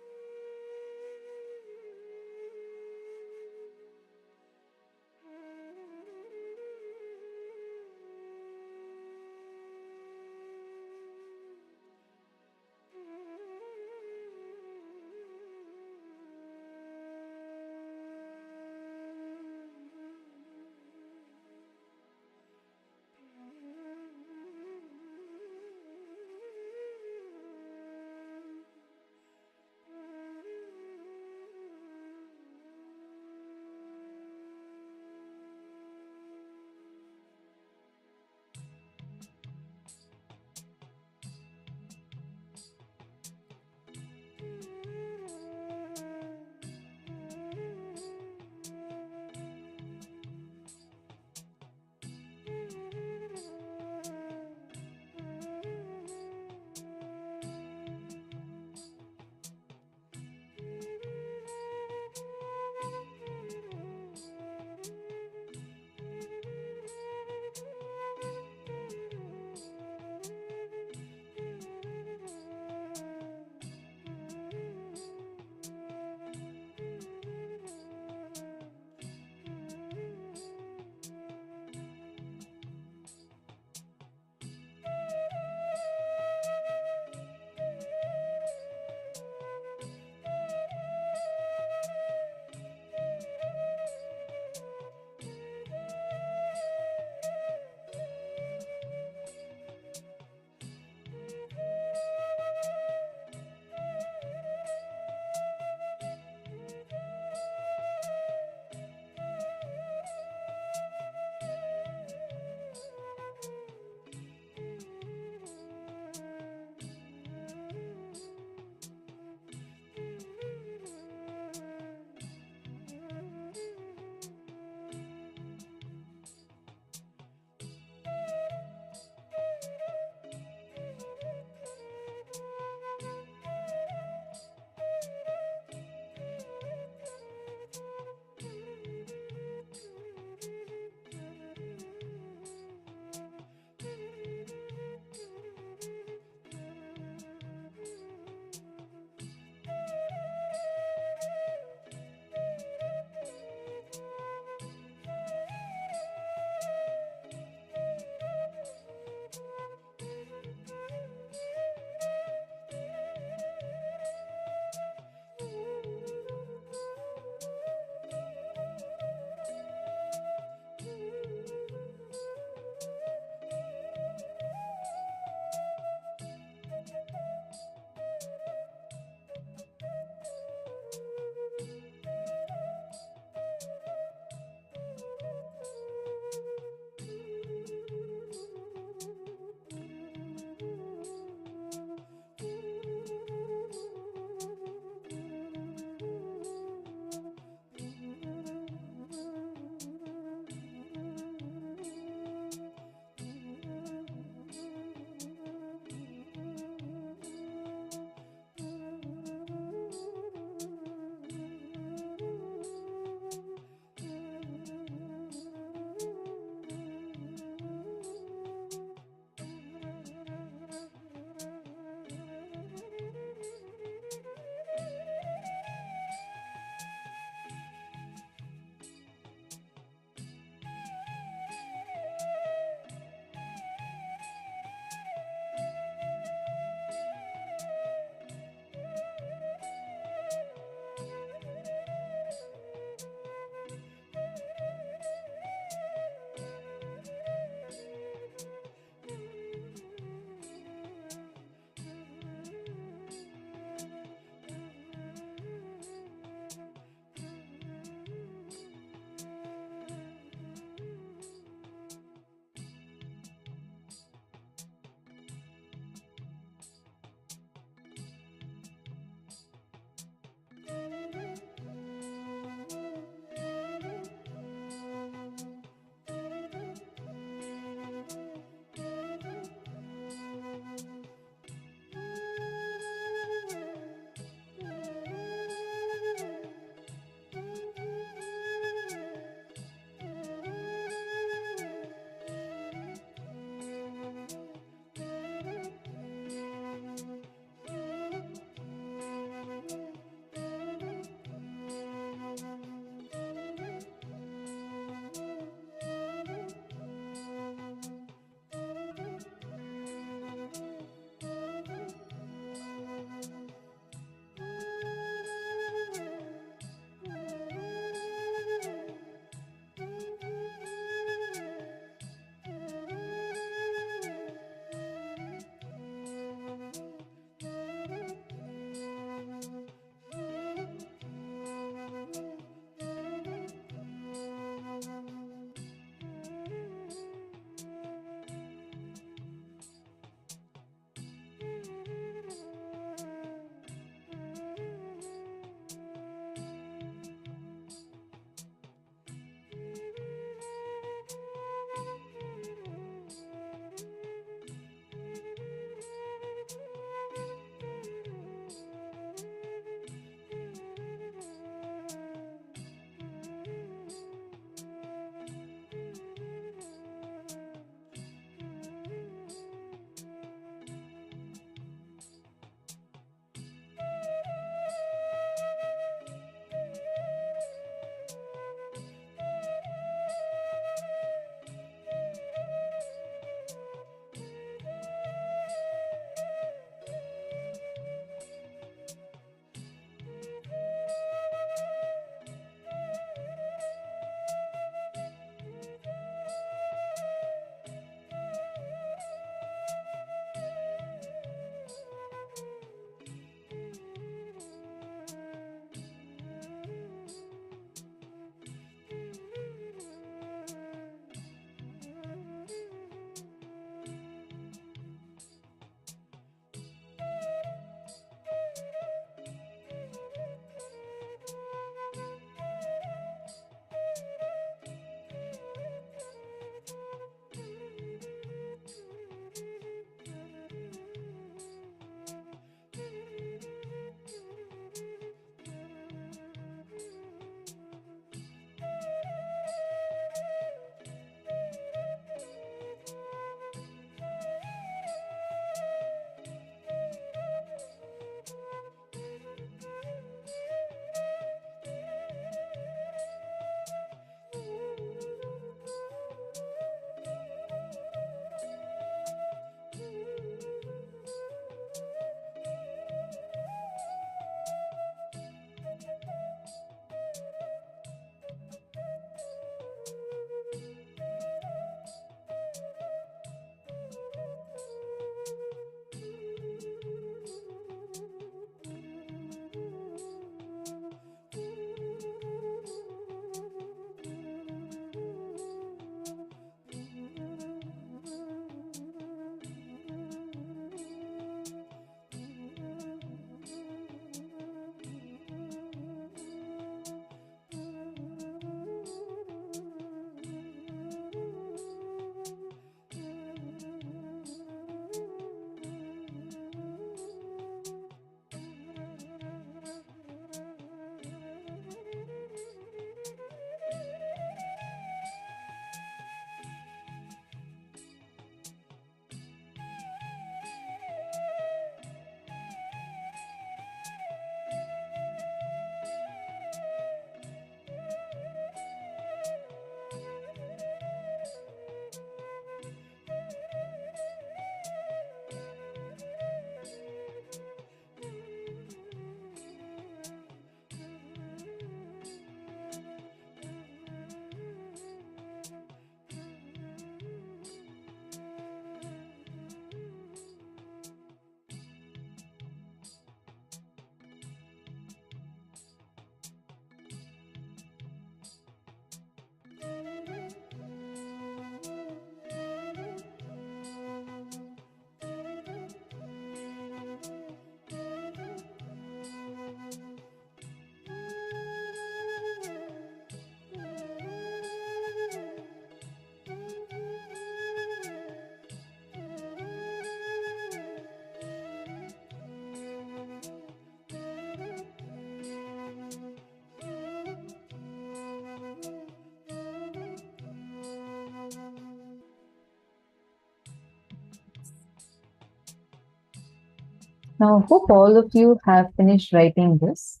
Now, hope all of you have finished writing this.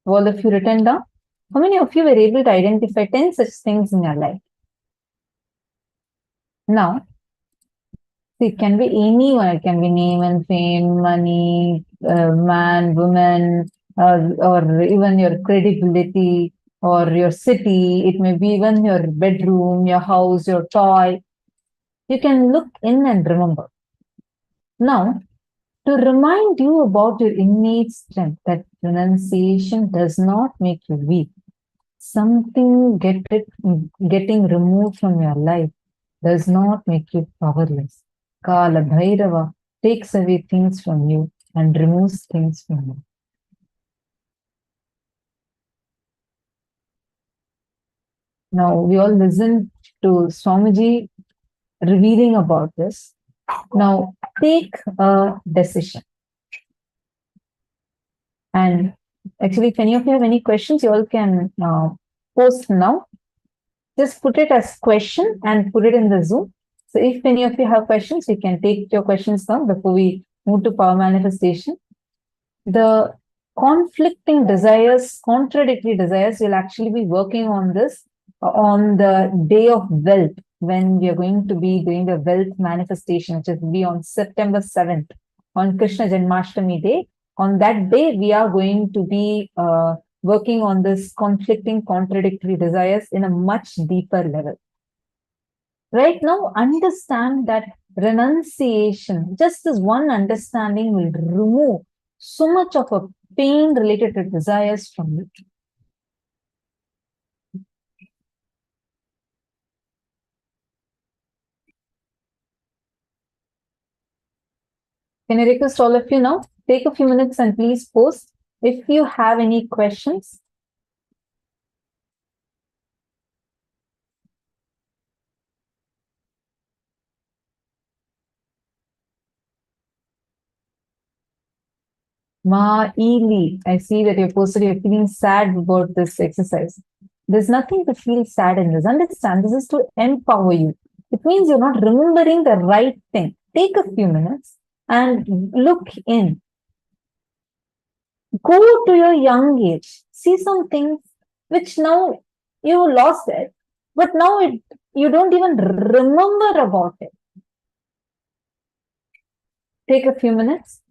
All of you written down? How many of you were able to identify 10 such things in your life? Now, it can be anyone. It can be name and fame, money, man, woman, or even your credibility or your city. It may be even your bedroom, your house, your toy. You can look in and remember. Now, to remind you about your innate strength, that renunciation does not make you weak. Something getting removed from your life does not make you powerless. Kaala Bhairava takes away things from you and removes things from you. Now, we all listen to Swamiji revealing about this. Now, take a decision. And actually, if any of you have any questions, you all can post now. Just put it as question and put it in the Zoom. So if any of you have questions, you can take your questions now before we move to power manifestation. The conflicting desires, contradictory desires, we'll actually be working on this on the day of wealth, when we are going to be doing the wealth manifestation, which will be on September 7th, on Krishna Janmashtami day. On that day, we are going to be working on this conflicting, contradictory desires in a much deeper level. Right now, understand that renunciation, just this one understanding, will remove so much of a pain related to desires from you. Can I request all of you now? Take a few minutes and please post if you have any questions. Ma Ely, I see that you posted you're feeling sad about this exercise. There's nothing to feel sad in this. Understand, this is to empower you. It means you're not remembering the right thing. Take a few minutes and look in. Go to your young age. See some things which now you lost it, but now you don't even remember about it. Take a few minutes.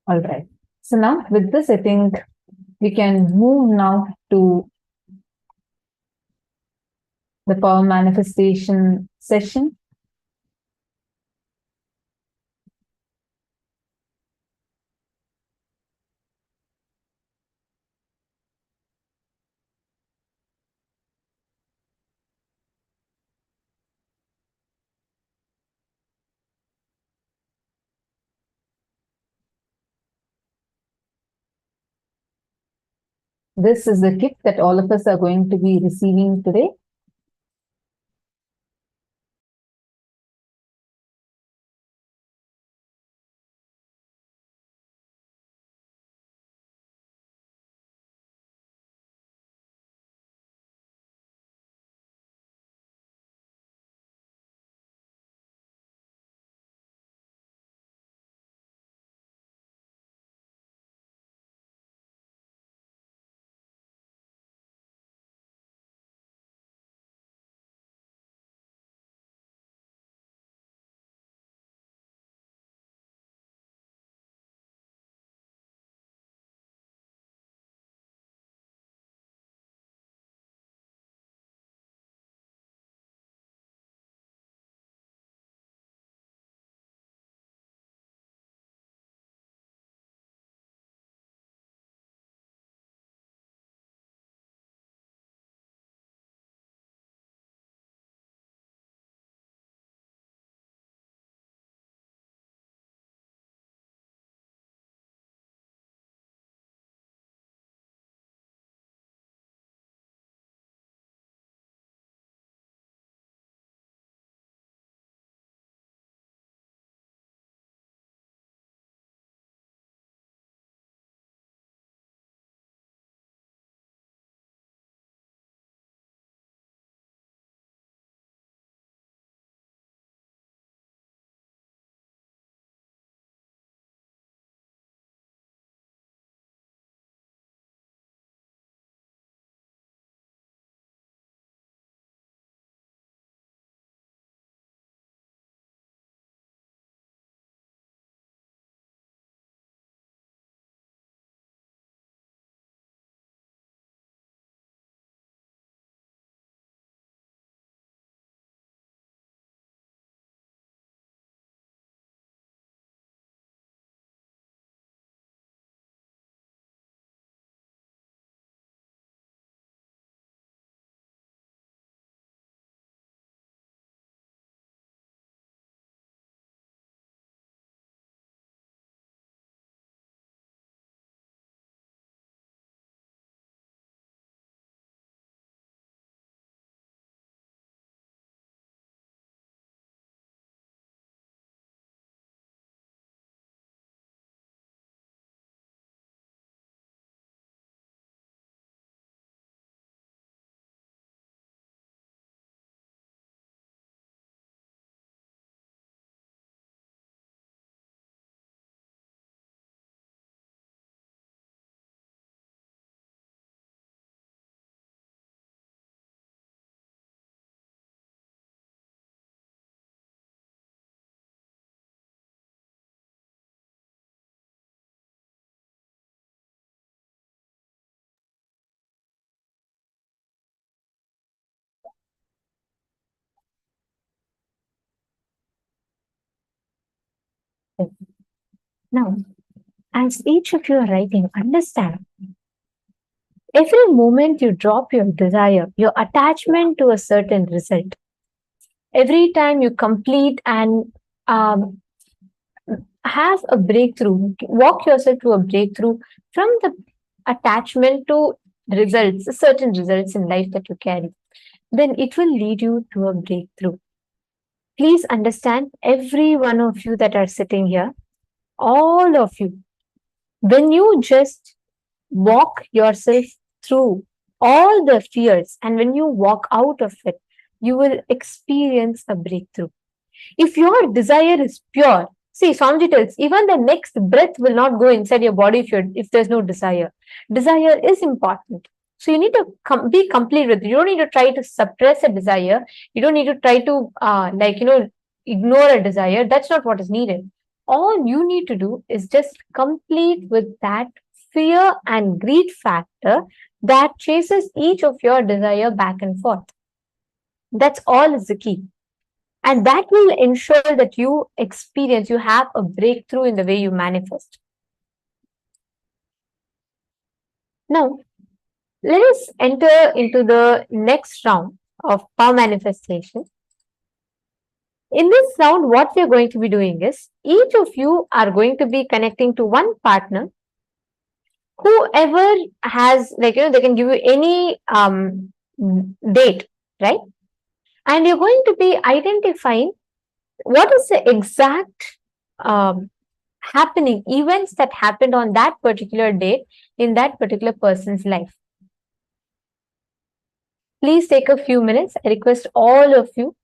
All right. So now with this, I think we can move now to the power manifestation session. This is the gift that all of us are going to be receiving today. Now, as each of you are writing, understand every moment you drop your desire, your attachment to a certain result, every time you complete and um, have a breakthrough, walk yourself to a breakthrough from the attachment to results, certain results in life that you carry, then it will lead you to a breakthrough. Please understand, every one of you that are sitting here, all of you, when you just walk yourself through all the fears and when you walk out of it, you will experience a breakthrough. If your desire is pure, see, Swamiji tells, even the next breath will not go inside your body if there's no desire. Desire is important. So you need to be complete with it. You don't need to try to suppress a desire. You don't need to try to, ignore a desire. That's not what is needed. All you need to do is just complete with that fear and greed factor that chases each of your desire back and forth. That's all is the key. And that will ensure that you have a breakthrough in the way you manifest. Now, let us enter into the next round of power manifestation. In this round, what we are going to be doing is, each of you are going to be connecting to one partner. Whoever has, they can give you any date, right? And you're going to be identifying what is the exact happening, events that happened on that particular date in that particular person's life. Please take a few minutes. I request all of you,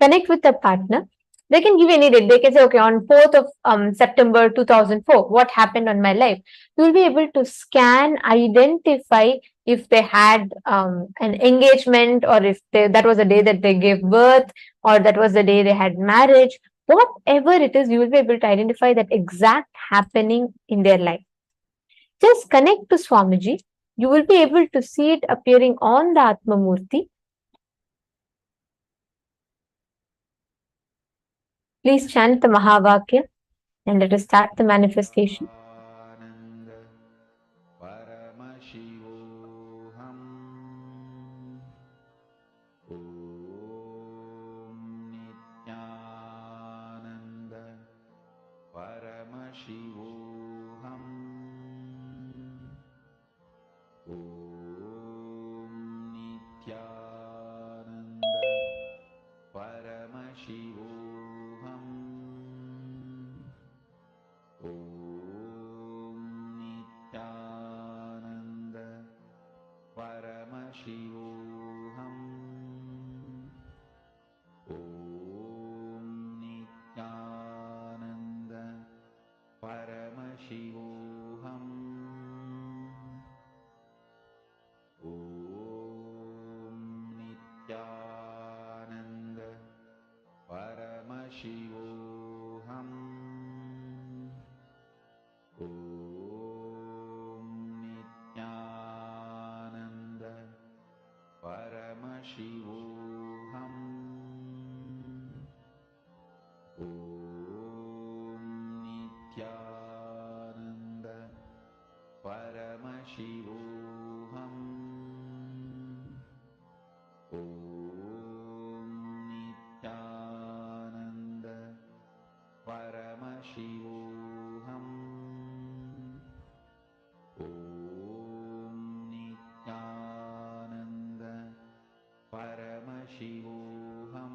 connect with a partner. They can give any date. They can say, okay, on 4th of September 2004, what happened on my life? You will be able to scan, identify if they had an engagement, or if that was the day that they gave birth, or that was the day they had marriage. Whatever it is, you will be able to identify that exact happening in their life. Just connect to Swamiji. You will be able to see it appearing on the Atma Murti. Please chant the Mahavakya and let us start the manifestation. Paramashivoham. Om Nithyananda. Paramashivoham. Om Nithyananda. Paramashivoham. Om Nithyananda. Paramashivoham. Om Nithyananda. Paramashivoham. Om Nithyananda. Paramashivoham. Om Nithyananda. Paramashivoham. Om Nithyananda. Paramashivoham. Om Nithyananda. Paramashivoham.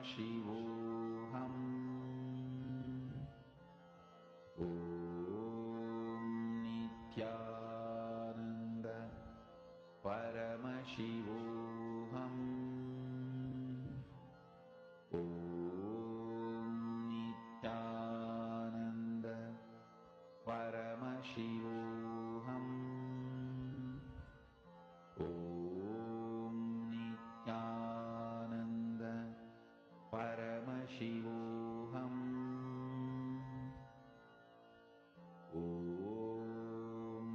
Om Nithyananda Paramashivoham. Om Nithyananda Paramashivoham. Om Nithyananda Paramashivoham. Om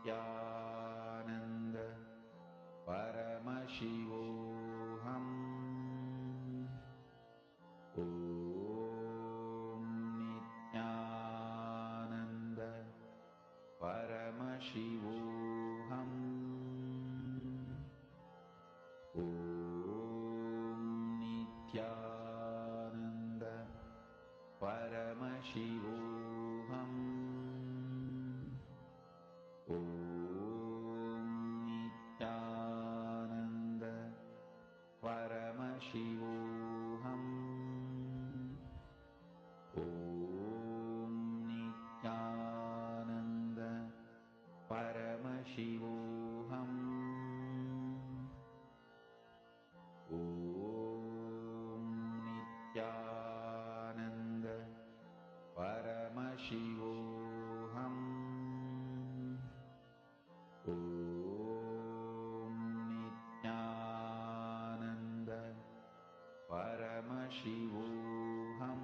Nithyananda Paramashivoham. Om Nithyananda Paramashivoham. Om Nithyananda Paramashivoham. Om Nithyananda Paramashivoham. Om Nithyananda Paramashivoham. Om Nithyananda Paramashivoham. Om Nithyananda Paramashivoham.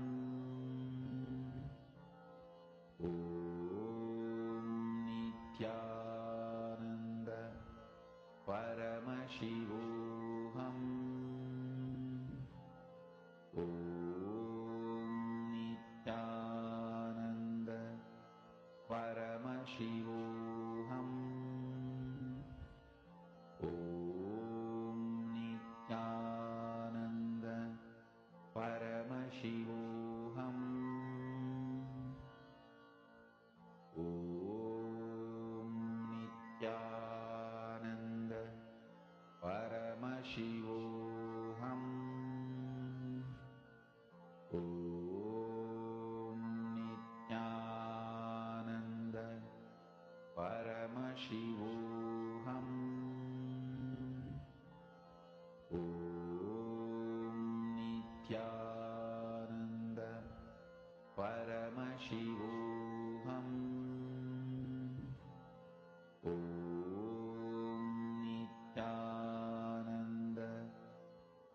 Om Nithyananda Paramashivoham. Om Nithyananda Paramashivoham. Om Nithyananda Paramashivoham. Om Nithyananda Paramashivoham. Om Nithyananda Paramashivoham. Om Nithyananda Paramashivoham. Om Nithyananda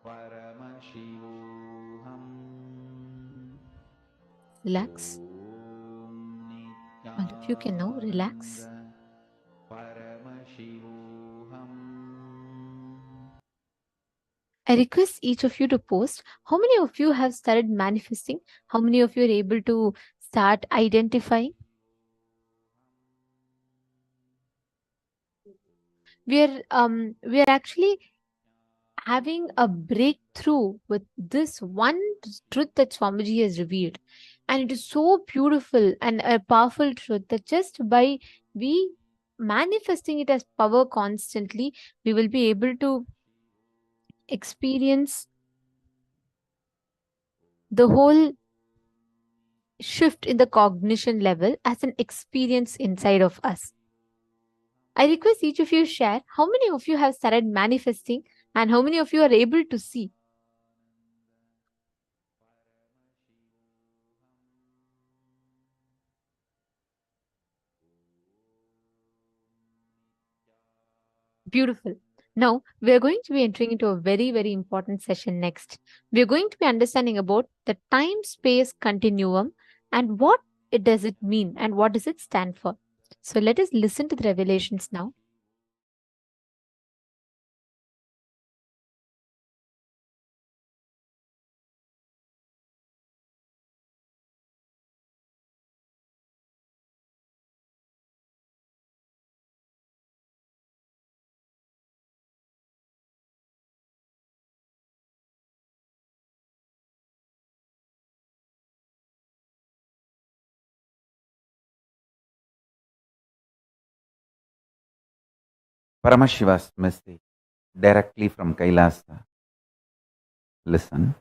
Paramashivoham. Relax. All of you can now relax. Paramashivoham. I request each of you to post how many of you have started manifesting, how many of you are able to start identifying. We are actually having a breakthrough with this one truth that Swamiji has revealed. And it is so beautiful and a powerful truth that just by we manifesting it as power constantly, we will be able to experience the whole shift in the cognition level as an experience inside of us. I request each of you share how many of you have started manifesting and how many of you are able to see. Beautiful. Now, we are going to be entering into a very, very important session next. We are going to be understanding about the time-space continuum and what it does it mean and what does it stand for. So let us listen to the revelations now. Paramashiva's message directly from Kailasa. Listen.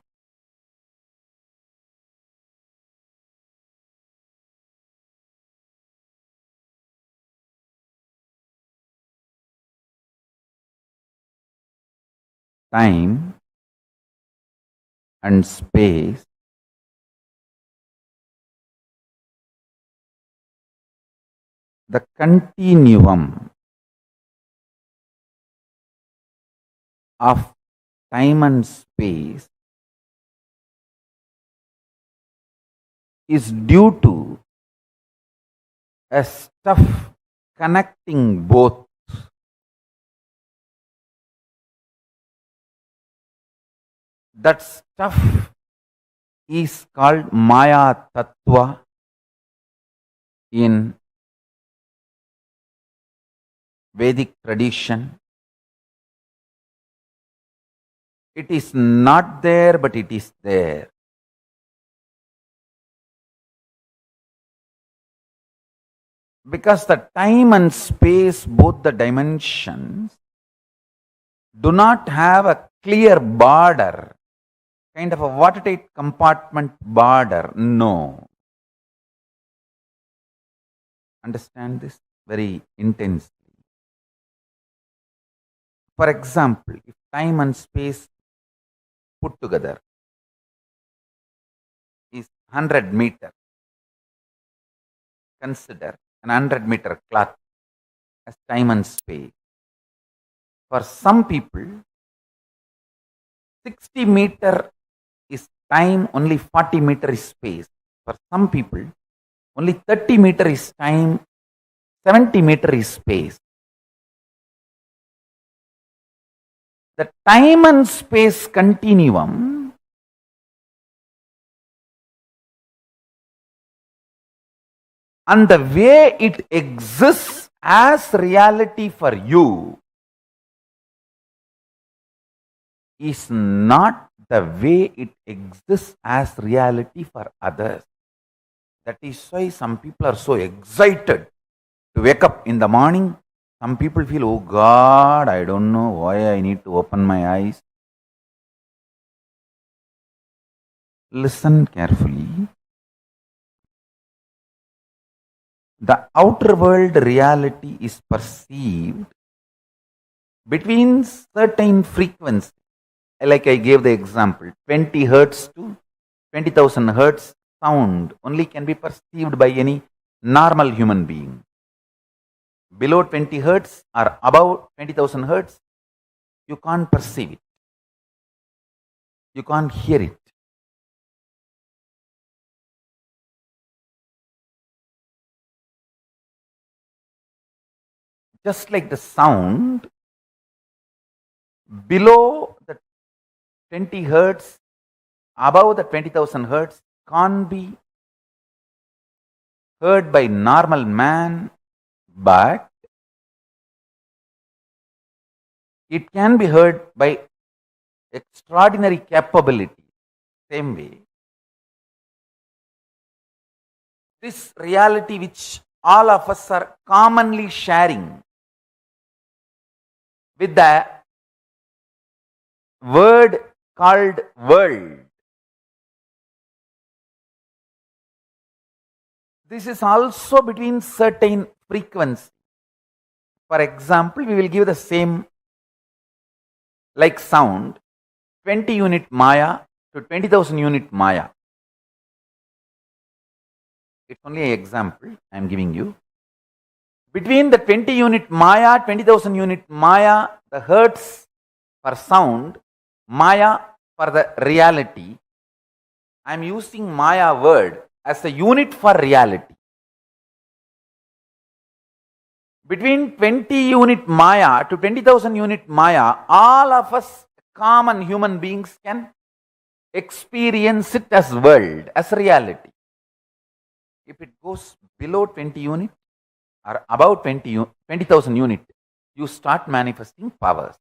time and space the continuum of time and space is due to a stuff connecting both. That stuff is called Maya Tattva in Vedic tradition. It is not there, but it is there. Because the time and space, both the dimensions, do not have a clear border, kind of a watertight compartment border. No. Understand this very intensely. For example, if time and space put together is 100 meters, consider an 100-meter cloth as time and space. For some people, 60 meter is time, only 40 meter is space. For some people, only 30 meter is time, 70 meter is space. The time and space continuum and the way it exists as reality for you is not the way it exists as reality for others. That is why some people are so excited to wake up in the morning. Some people feel, oh God, I don't know why I need to open my eyes. Listen carefully. The outer world reality is perceived between certain frequencies. Like I gave the example, 20 hertz to 20,000 hertz sound only can be perceived by any normal human being. Below 20 hertz or above 20,000 hertz, you can't perceive it. You can't hear it. Just like the sound, below the 20 hertz, above the 20,000 hertz can't be heard by normal man, but it can be heard by extraordinary capability. Same way, this reality which all of us are commonly sharing with the word called world. This is also between certain frequencies. For example, we will give the same like sound, 20 unit Maya to 20,000 unit Maya. It's only an example I am giving you. Between the 20 unit Maya, 20,000 unit Maya, the hertz for sound, Maya for the reality, I am using Maya word as a unit for reality. Between 20 unit Maya to 20,000 unit Maya, all of us common human beings can experience it as world, as reality. If it goes below 20 unit or above 20,000 unit, you start manifesting powers.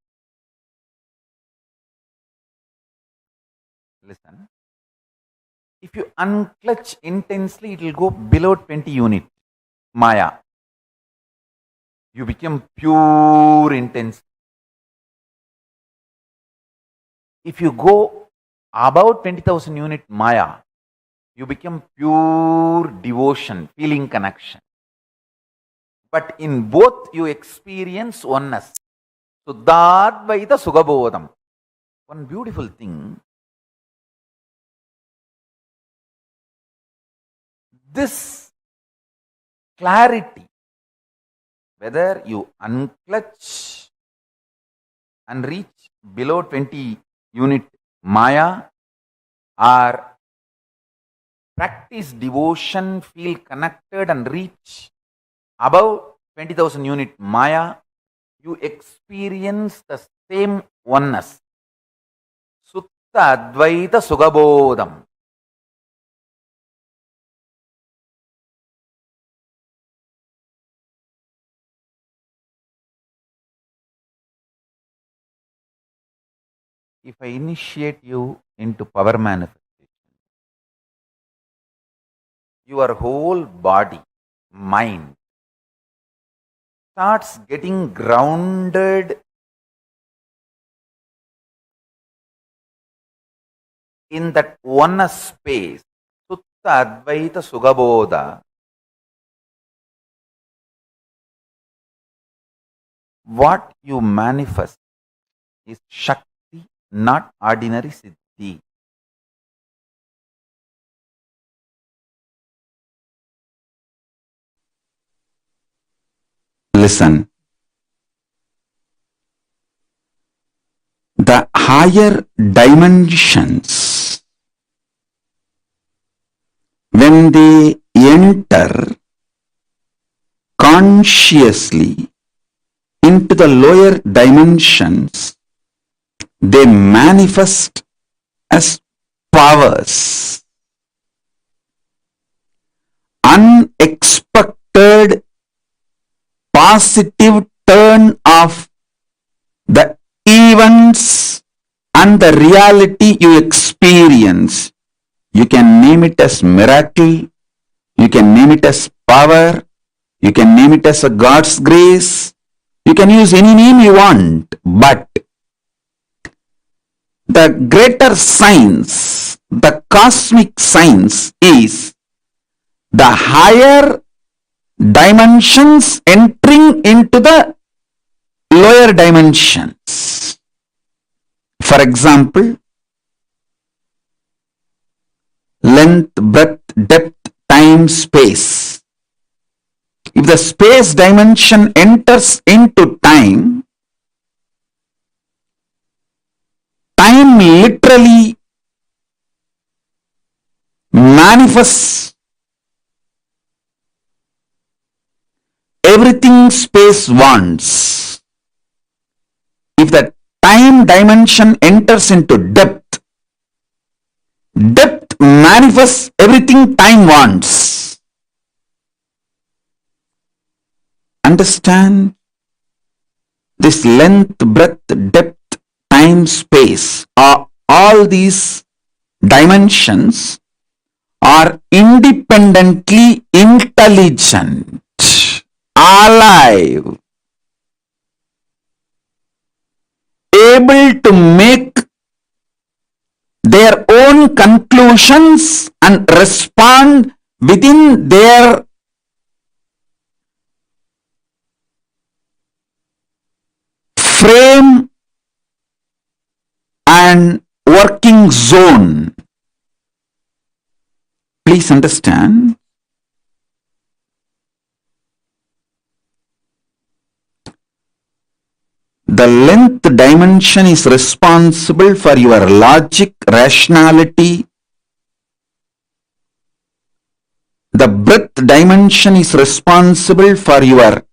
Listen. If you unclutch intensely, it will go below 20 unit Maya. You become pure intense. If you go above 20,000 unit Maya, you become pure devotion, feeling connection. But in both you experience oneness. Suddhadvaita Sugabodham. one beautiful thing, this clarity, whether you unclutch and reach below 20 unit Maya or practice devotion, feel connected and reach above 20,000 unit Maya, you experience the same oneness. Sutta Advaita Sugabodham. If I initiate you into power manifestation, your whole body, mind starts getting grounded in that oneness space. Sutta Advaita Sugabodha. What you manifest is Shakti, not ordinary Siddhi. Listen. The higher dimensions, when they enter consciously into the lower dimensions, they manifest as powers. Unexpected positive turn of the events and the reality you experience. You can name it as miracle, you can name it as power, you can name it as a God's grace, you can use any name you want, but the greater science, the cosmic science is the higher dimensions entering into the lower dimensions. For example, length, breadth, depth, time, space. If the space dimension enters into time, time literally manifests everything space wants. If the time dimension enters into depth, depth manifests everything time wants. Understand? This length, breadth, depth, time, space, all these dimensions are independently intelligent, alive, able to make their own conclusions and respond within their frame and working zone. Please understand. The length dimension is responsible for your logic, rationality. The breadth dimension is responsible for your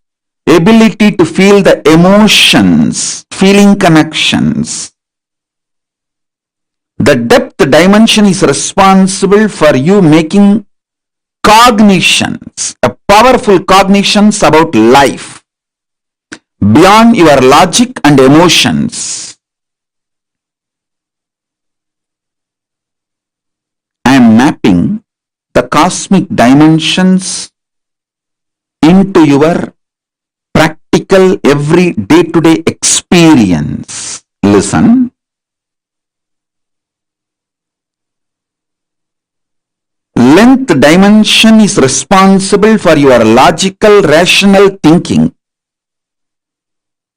ability to feel the emotions, feeling connections. The depth dimension is responsible for you making cognitions, a powerful cognitions about life, beyond your logic and emotions. I am mapping the cosmic dimensions into your practical every day-to-day experience. Listen. Length dimension is responsible for your logical, rational thinking.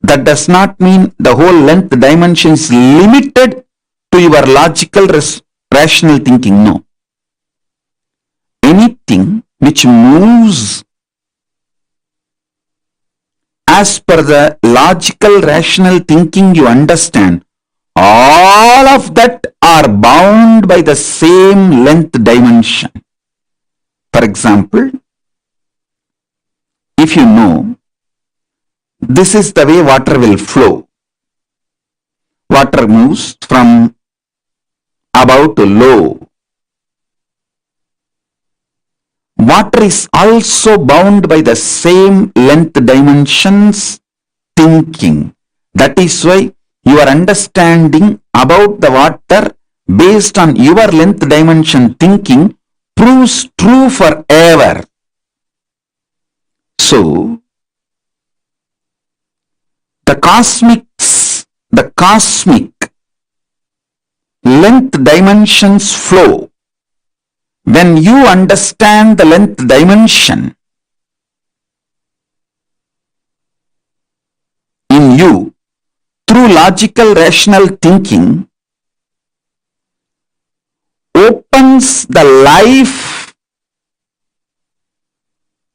That does not mean the whole length dimension is limited to your logical rational thinking. No. Anything which moves as per the logical rational thinking you understand, all of that are bound by the same length dimension. For example, if you know this is the way water will flow, water moves from above to low. Water is also bound by the same length dimensions thinking. That is why your understanding about the water based on your length dimension thinking proves true forever. So, the cosmic length dimensions flow. When you understand the length dimension in you through logical rational thinking, opens the life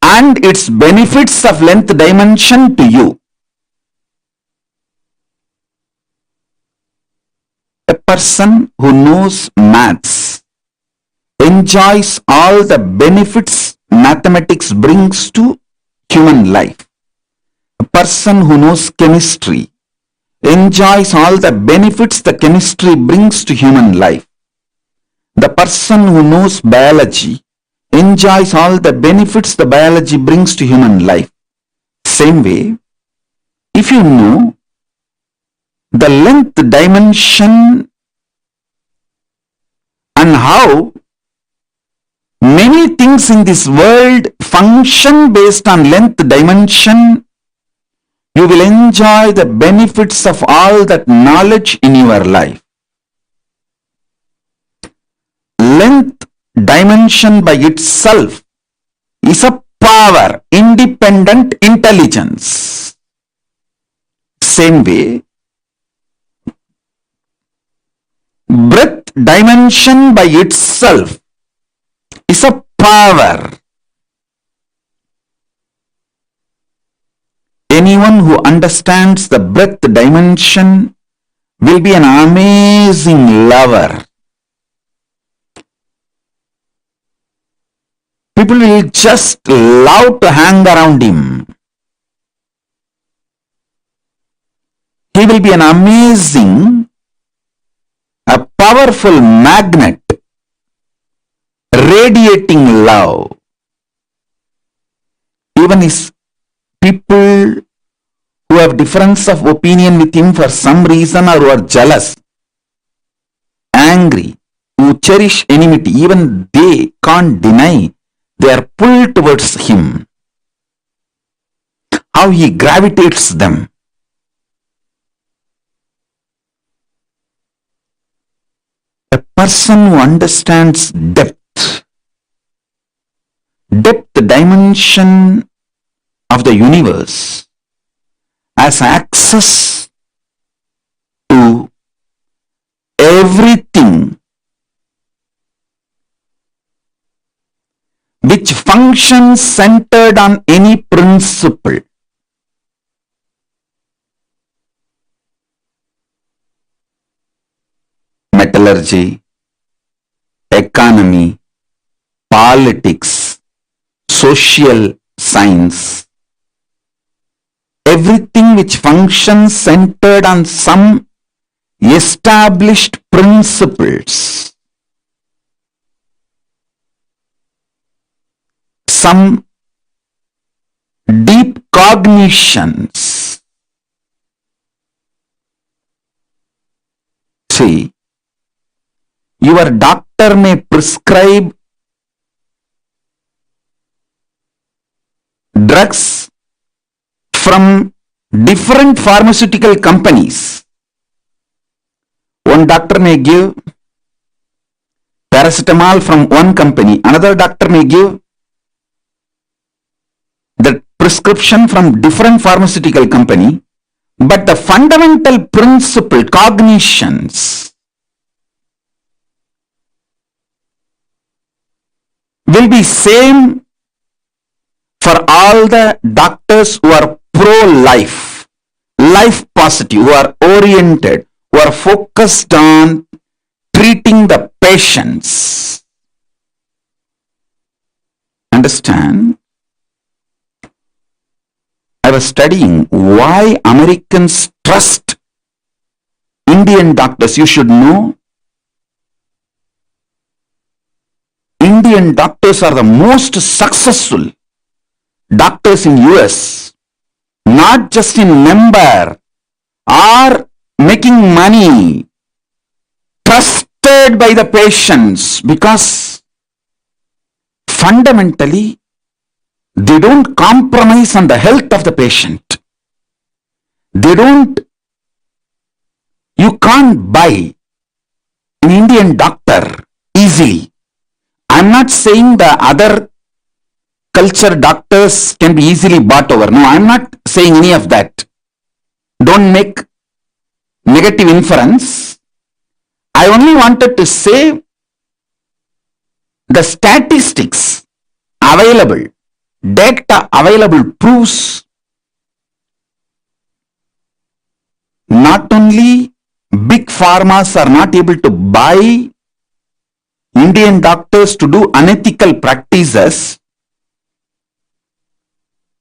and its benefits of length dimension to you. A person who knows maths enjoys all the benefits mathematics brings to human life. A person who knows chemistry enjoys all the benefits the chemistry brings to human life. The person who knows biology enjoys all the benefits the biology brings to human life. Same way, if you know the length dimension and how many things in this world function based on length dimension, you will enjoy the benefits of all that knowledge in your life. Length dimension by itself is a power, independent intelligence. Same way, breadth dimension by itself is a power. Anyone who understands the breadth dimension will be an amazing lover. People will just love to hang around him. He will be an amazing, a powerful magnet, radiating love. Even his people who have difference of opinion with him for some reason or who are jealous, angry, who cherish enmity, even they can't deny they are pulled towards him. How he gravitates them. A person who understands depth dimension of the universe has access to everything which functions centered on any principle. Metallurgy, economy, politics, social science, everything which functions centered on some established principles, some deep cognitions. See, your doctor may prescribe drugs from different pharmaceutical companies. One doctor may give paracetamol from one company, another doctor may give the prescription from different pharmaceutical company, but the fundamental principle, cognitions, will be same for all the doctors who are pro-life, life positive, who are oriented, who are focused on treating the patients. Understand? I was studying why Americans trust Indian doctors. You should know, Indian doctors are the most successful doctors in US, not just in number, are making money, trusted by the patients, because fundamentally they don't compromise on the health of the patient. You can't buy an Indian doctor easily. I'm not saying the other culture doctors can be easily bought over. No, I'm not saying any of that. Don't make negative inference. I only wanted to say the statistics available, data available proves not only big pharmas are not able to buy Indian doctors to do unethical practices,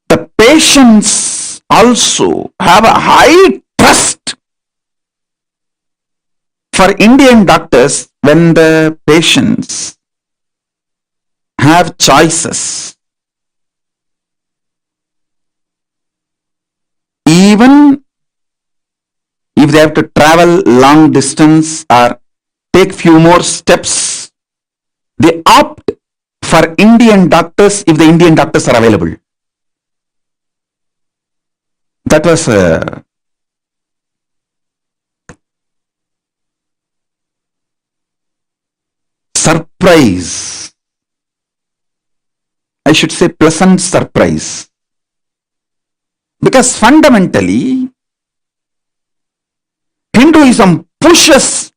the patients also have a high trust for Indian doctors when the patients have choices. Even if they have to travel long distance or take few more steps, they opt for Indian doctors if the Indian doctors are available. That was a surprise. I should say pleasant surprise. Because fundamentally, Hinduism drills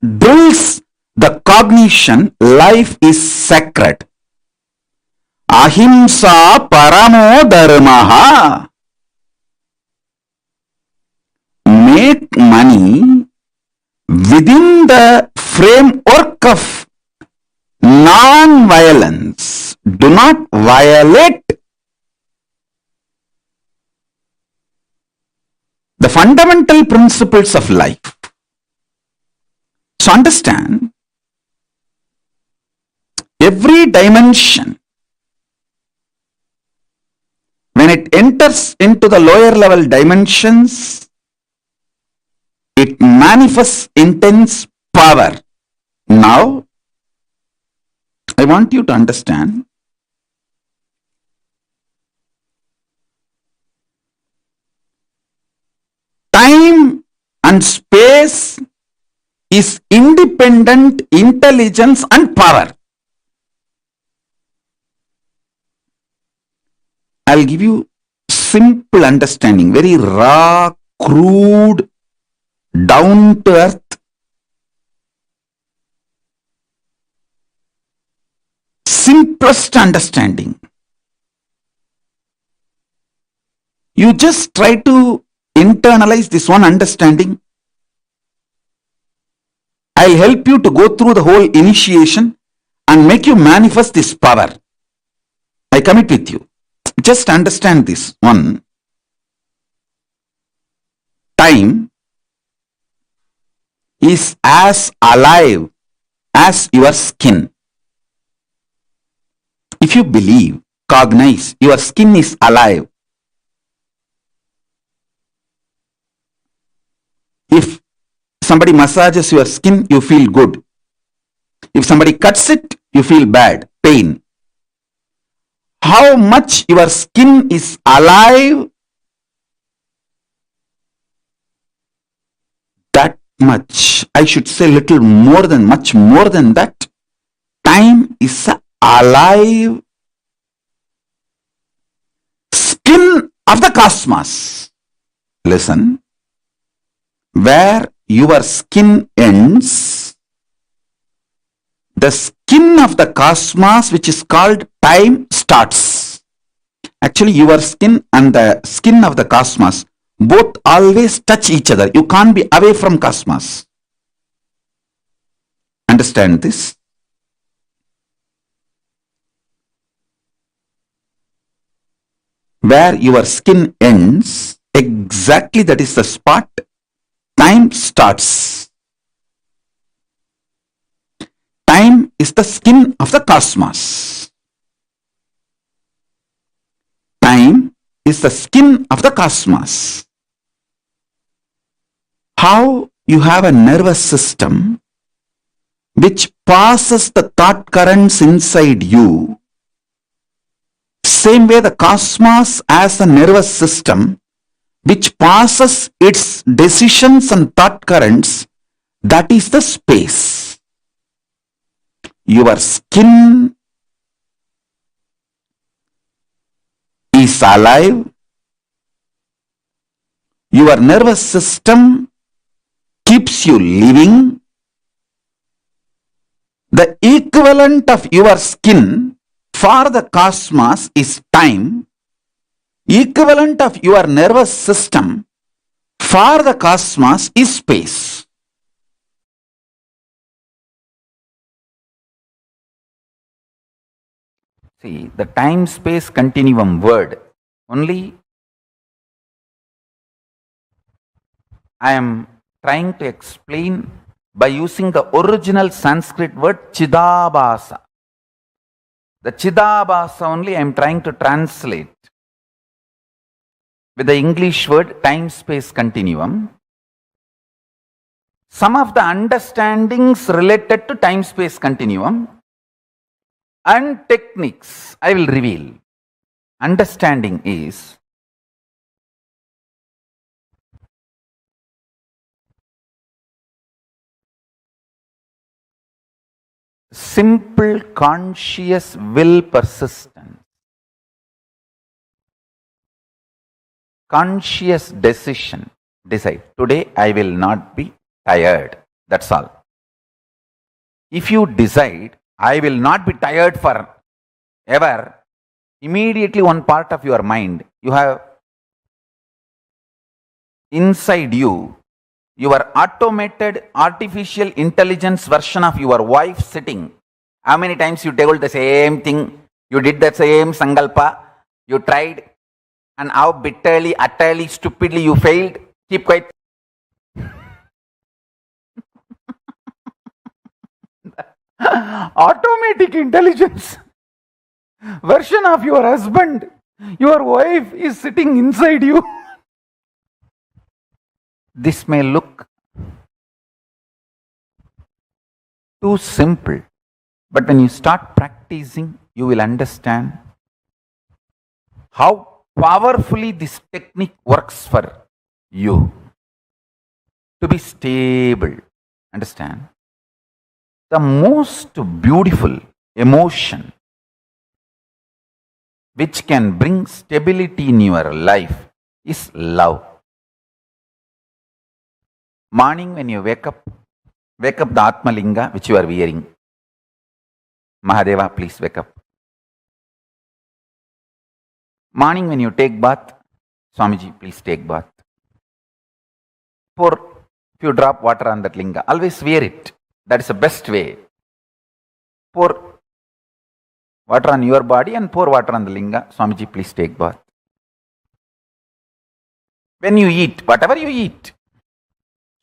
the cognition life is sacred. Ahimsa paramo dharmaha. Make money within the framework of non-violence. Do not violate the fundamental principles of life. So understand, every dimension, when it enters into the lower level dimensions, it manifests intense power. Now, I want you to understand, time and space is independent intelligence and power. I'll give you simple understanding, very raw, crude, down to earth. Simplest understanding. You just try to internalize this one understanding. I'll help you to go through the whole initiation and make you manifest this power. I commit with you. Just understand this one. Time is as alive as your skin. If you believe, cognize, your skin is alive. If somebody massages your skin, you feel good. If somebody cuts it, you feel bad, pain. How much your skin is alive, that much, I should say little more than, much more than that, time is alive skin of the cosmos. Listen, where your skin ends, the skin skin of the cosmos, which is called time, starts. Actually, your skin and the skin of the cosmos both always touch each other. You can't be away from cosmos. Understand this? Where your skin ends, exactly that is the spot time starts. Time is the skin of the cosmos. Time is the skin of the cosmos. How you have a nervous system which passes the thought currents inside you. Same way the cosmos has a nervous system which passes its decisions and thought currents, that is the space. Your skin is alive. Your nervous system keeps you living. The equivalent of your skin for the cosmos is time. Equivalent of your nervous system for the cosmos is space. See, the time-space continuum word, only I am trying to explain by using the original Sanskrit word Chidabhasa. The Chidabhasa only I am trying to translate with the English word time-space continuum. Some of the understandings related to time-space continuum and techniques I will reveal. Understanding is simple conscious will persistence, conscious decision. Decide, today I will not be tired. That's all. If you decide, I will not be tired for ever, immediately one part of your mind, you have inside you, your automated artificial intelligence version of your wife sitting. How many times you told the same thing, you did the same sankalpa, you tried, and how bitterly, utterly, stupidly you failed. Keep quiet. Automatic intelligence version of your husband, your wife is sitting inside you. This may look too simple, but when you start practicing, you will understand how powerfully this technique works for you to be stable. Understand? The most beautiful emotion which can bring stability in your life is love. Morning when you wake up the Atmalinga which you are wearing. Mahadeva, please wake up. Morning when you take bath, Swamiji, please take bath. Pour few drop water on that linga. Always wear it. That is the best way. Pour water on your body and pour water on the linga. Swamiji, please take bath. When you eat, whatever you eat,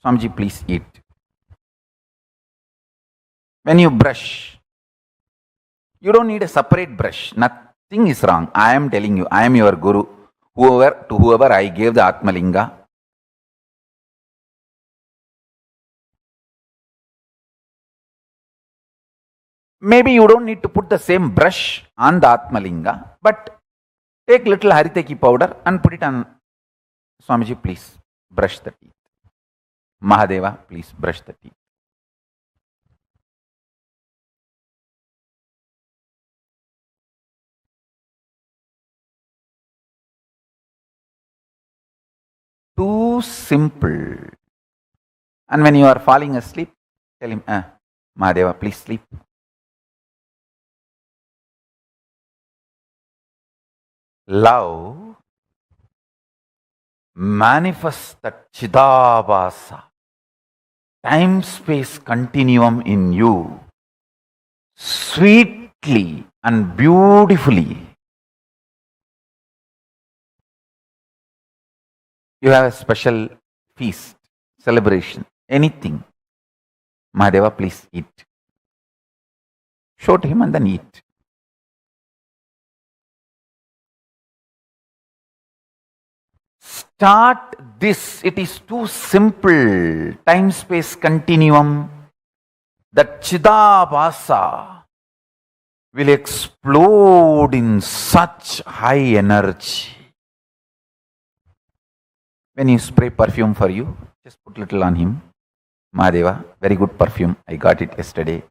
Swamiji, please eat. When you brush, you don't need a separate brush. Nothing is wrong. I am telling you, I am your guru. To whoever I gave the Atmalinga, maybe you don't need to put the same brush on the Atmalinga, but take little Hariteki powder and put it on. Swamiji, please brush the teeth. Mahadeva, please brush the teeth. Too simple. And when you are falling asleep, tell him, Mahadeva, please sleep. love manifests that Chidabhasa, time-space continuum in you, sweetly and beautifully. You have a special feast, celebration, anything. Mahadeva, please eat. Show to him and then eat. Start this. It is too simple. Time-space continuum. That Chidabhasa will explode in such high energy. When you spray perfume for you, just put little on him. Mahadeva, very good perfume. I got it yesterday.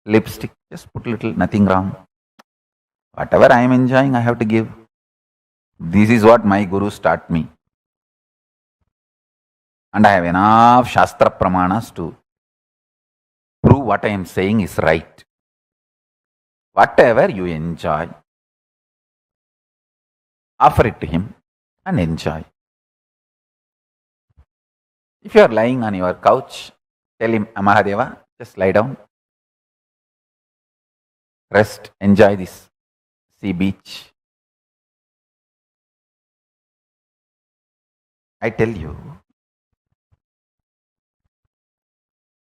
Lipstick, just put little, nothing wrong. Whatever I am enjoying, I have to give. This is what my gurus taught me. And I have enough Shastra Pramanas to prove what I am saying is right. Whatever you enjoy, offer it to him and enjoy. If you are lying on your couch, tell him, Mahadeva, just lie down. Rest, enjoy this sea beach. I tell you,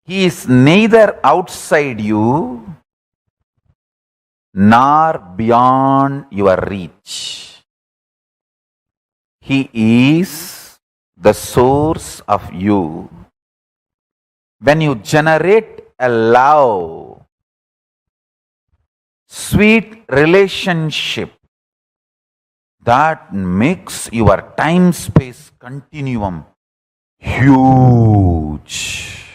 he is neither outside you nor beyond your reach. He is the source of you. When you generate a love, sweet relationship, that makes your time-space continuum huge.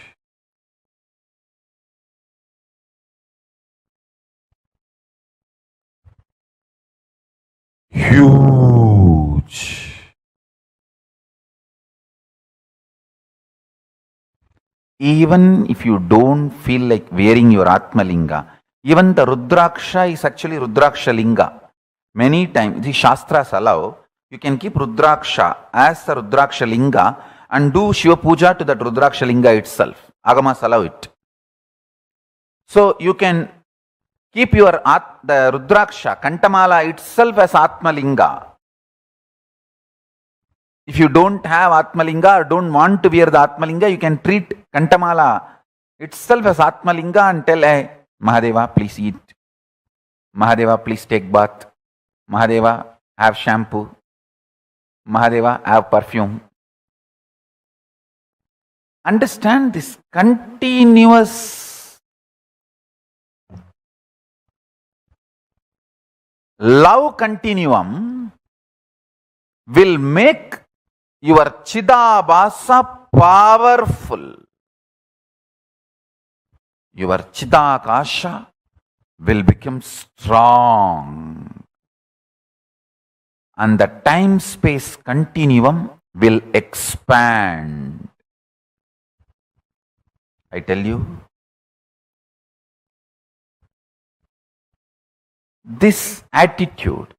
Huge. Even if you don't feel like wearing your Atmalinga, even the Rudraksha is actually Rudraksha Linga. Many times, the Shastras allow, you can keep Rudraksha as the Rudraksha Linga and do Shiva Puja to that Rudraksha Linga itself. Agamas allow it. So you can keep your the Rudraksha, Kantamala itself as Atmalinga. If you don't have Atmalinga or don't want to wear the Atmalinga, you can treat Kantamala itself as Atmalinga and tell, hey, Mahadeva, please eat. Mahadeva, please take bath. Mahadeva, have shampoo. Mahadeva, have perfume. Understand this continuous love continuum will make your Chidabhasa powerful. Your Chidakasha will become strong. And the time-space continuum will expand. I tell you, this attitude,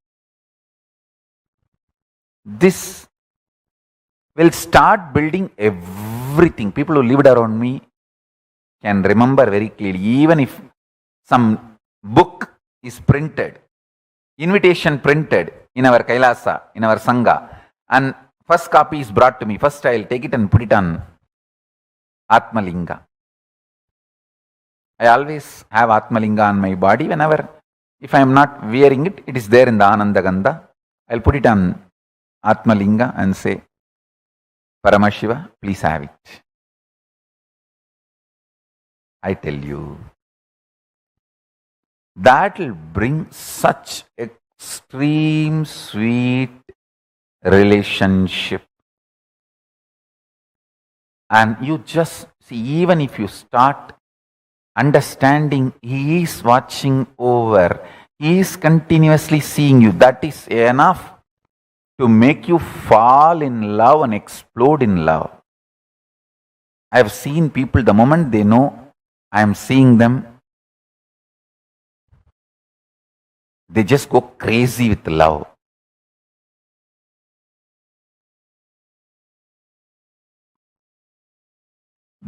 this will start building everything. People who lived around me can remember very clearly. Even if some book is printed, invitation printed in our Kailasa, in our Sangha, and first copy is brought to me, first I will take it and put it on Atmalinga. I always have Atmalinga on my body. Whenever, if I am not wearing it, it is there in the Ananda Gandha. I will put it on Atmalinga and say, Paramashiva, please have it. I tell you, that will bring such extreme sweet relationship. And you just see, even if you start understanding, he is watching over, he is continuously seeing you, that is enough to make you fall in love and explode in love. I have seen people, the moment they know I am seeing them, they just go crazy with love.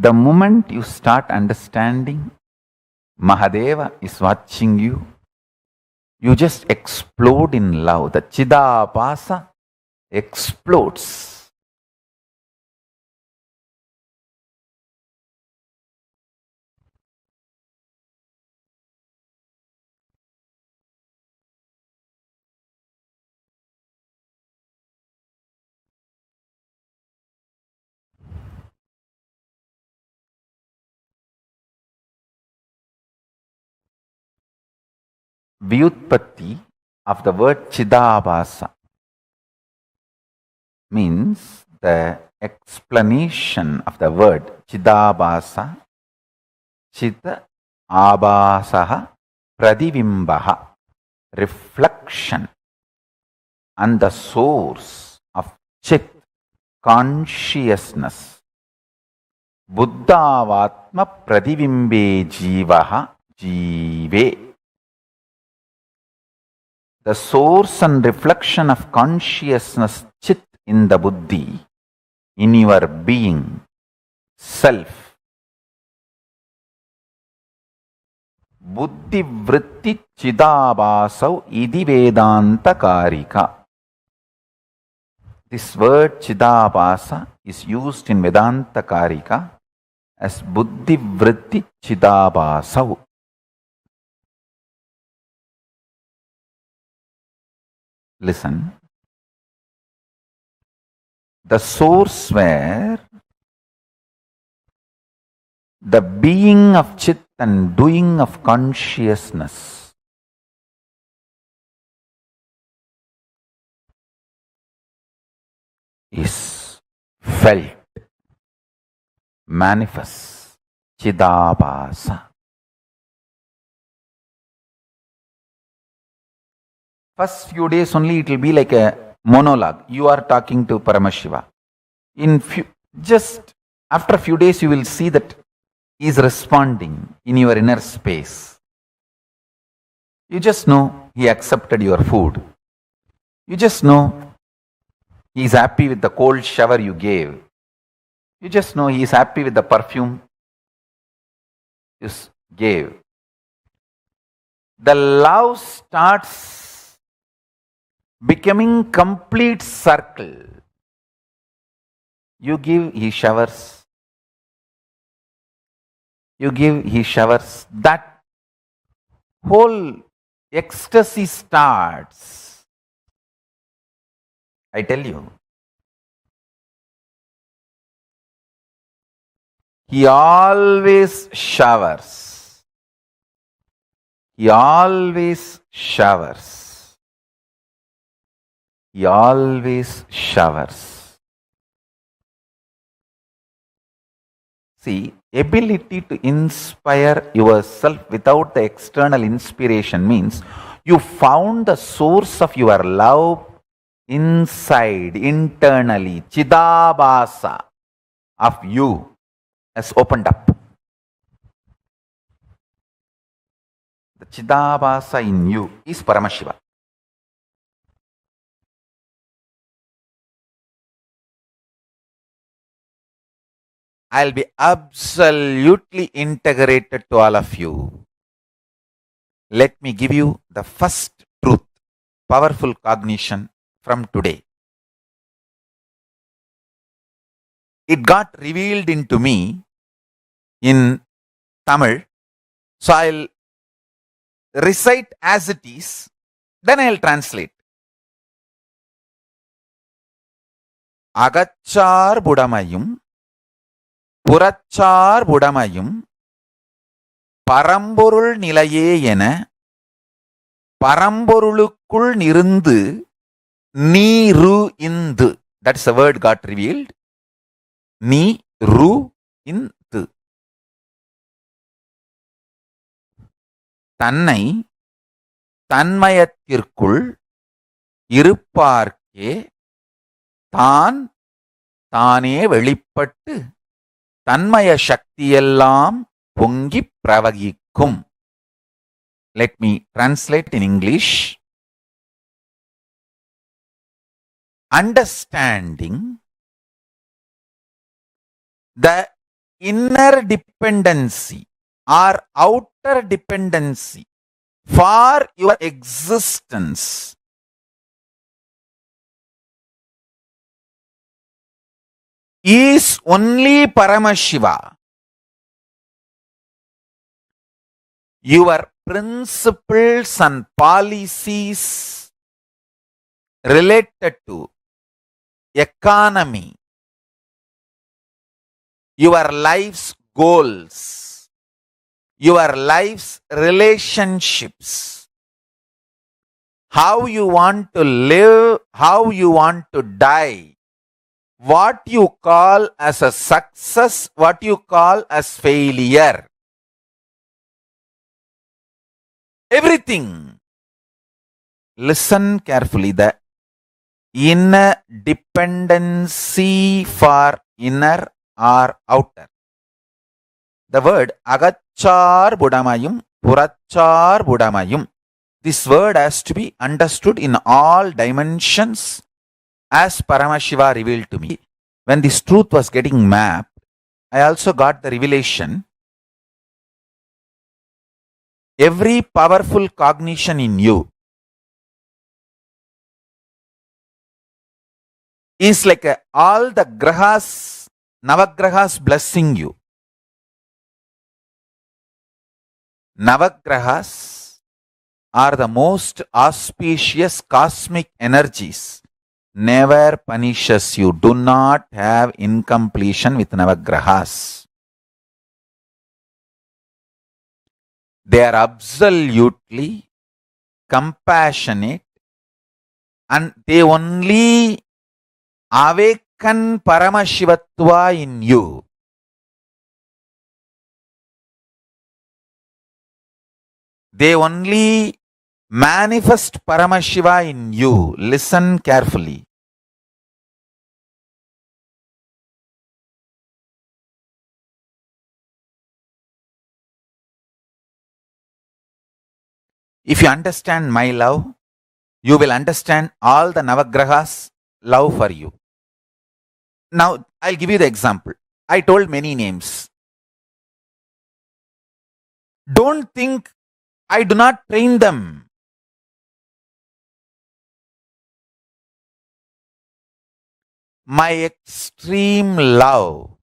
The moment you start understanding Mahadeva is watching you, you just explode in love. The Chidabhasa explodes. Vyutpatti of the word Chidabhasa means the explanation of the word Chidabhasa, Chita Abhasaha Pradivimbaha, reflection, and the source of Chit, consciousness. Buddhavatma Pradivimbe Jivaha Jive. The source and reflection of consciousness, Chit, in the Buddhi, in your being, self. Buddhi vritti chidabhasau idi vedanta karika. This word chidabhasa is used in Vedanta Karika as buddhi vritti chidabhasau. Listen. The source where the being of Chit and doing of consciousness is felt, manifests, Chidabhasa. First few days only it will be like a monologue. You are talking to Paramashiva. Just after a few days you will see that he is responding in your inner space. You just know he accepted your food. You just know he is happy with the cold shower you gave. You just know he is happy with the perfume you gave. The love starts becoming complete circle. You give, he showers. You give, he showers. That whole ecstasy starts. I tell you. He always showers. He always showers. He always showers. See, ability to inspire yourself without the external inspiration means you found the source of your love inside, internally. Chidabhasa of you has opened up. The Chidabhasa in you is Paramashiva. I'll be absolutely integrated to all of you. Let me give you the first truth, powerful cognition from today. It got revealed into me in Tamil, so I'll recite as it is, then I'll translate. Agachar budamayum, புறச்சார் புடமையும் பரம்பொருள் நிலையே என பரம்பொருளுக்குள் நிருந்து நீரு Hindu. That's the word got revealed. நீரு இந்து. தன்னை தன்மயத்திற்குள் இருப்பார்க்கே தான் தானே வெளிப்பட்டு தன்மய சக்தியெல்லாம் பொங்கி பிரவகிக்கும். Let me translate in English. Understanding the inner dependency or outer dependency for your existence is only Paramashiva. Your principles and policies related to economy, your life's goals, your life's relationships, how you want to live, how you want to die, what you call as a success, what you call as failure. Everything. Listen carefully. The inner dependency for inner or outer. The word agachar budamayum, purachar budamayum. This word has to be understood in all dimensions as Paramashiva revealed to me. When this truth was getting mapped, I also got the revelation. Every powerful cognition in you is like all the grahas, navagrahas blessing you. Navagrahas are the most auspicious cosmic energies. Never punishes you. Do not have incompletion with navagrahas. They are absolutely compassionate and they only awaken Paramashivatva in you. They only manifest Paramashiva in you. Listen carefully. If you understand my love, you will understand all the Navagrahas' love for you. Now, I'll give you the example. I told many names. Don't think I do not train them. My extreme love,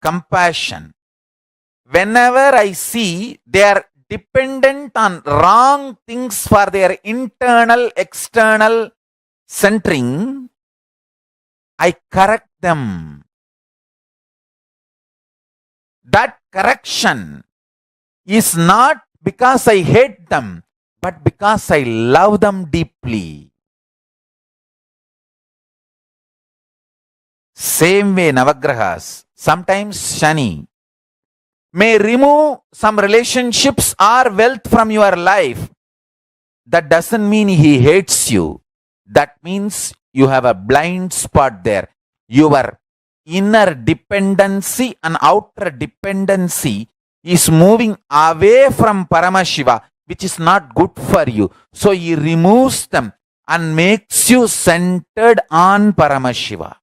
compassion, whenever I see they are dependent on wrong things for their internal, external centering, I correct them. That correction is not because I hate them, but because I love them deeply. Same way, Navagrahas, sometimes Shani may remove some relationships or wealth from your life. That doesn't mean he hates you. That means you have a blind spot there. Your inner dependency and outer dependency is moving away from Paramashiva, which is not good for you. So he removes them and makes you centered on Paramashiva.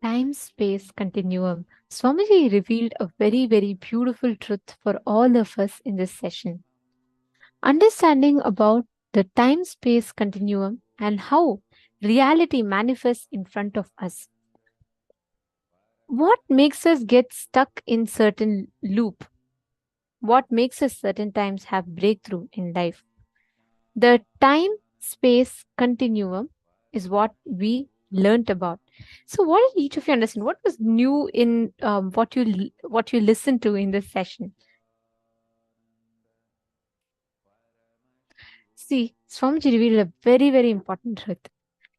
Time-Space Continuum. Swamiji revealed a very, very beautiful truth for all of us in this session. Understanding about the time-space continuum and how reality manifests in front of us. What makes us get stuck in certain loop? What makes us certain times have breakthrough in life? The time-space continuum is what we learnt about. So, what did each of you understand? What was new in what you listened to in this session? See, Swamiji revealed a very, very important truth.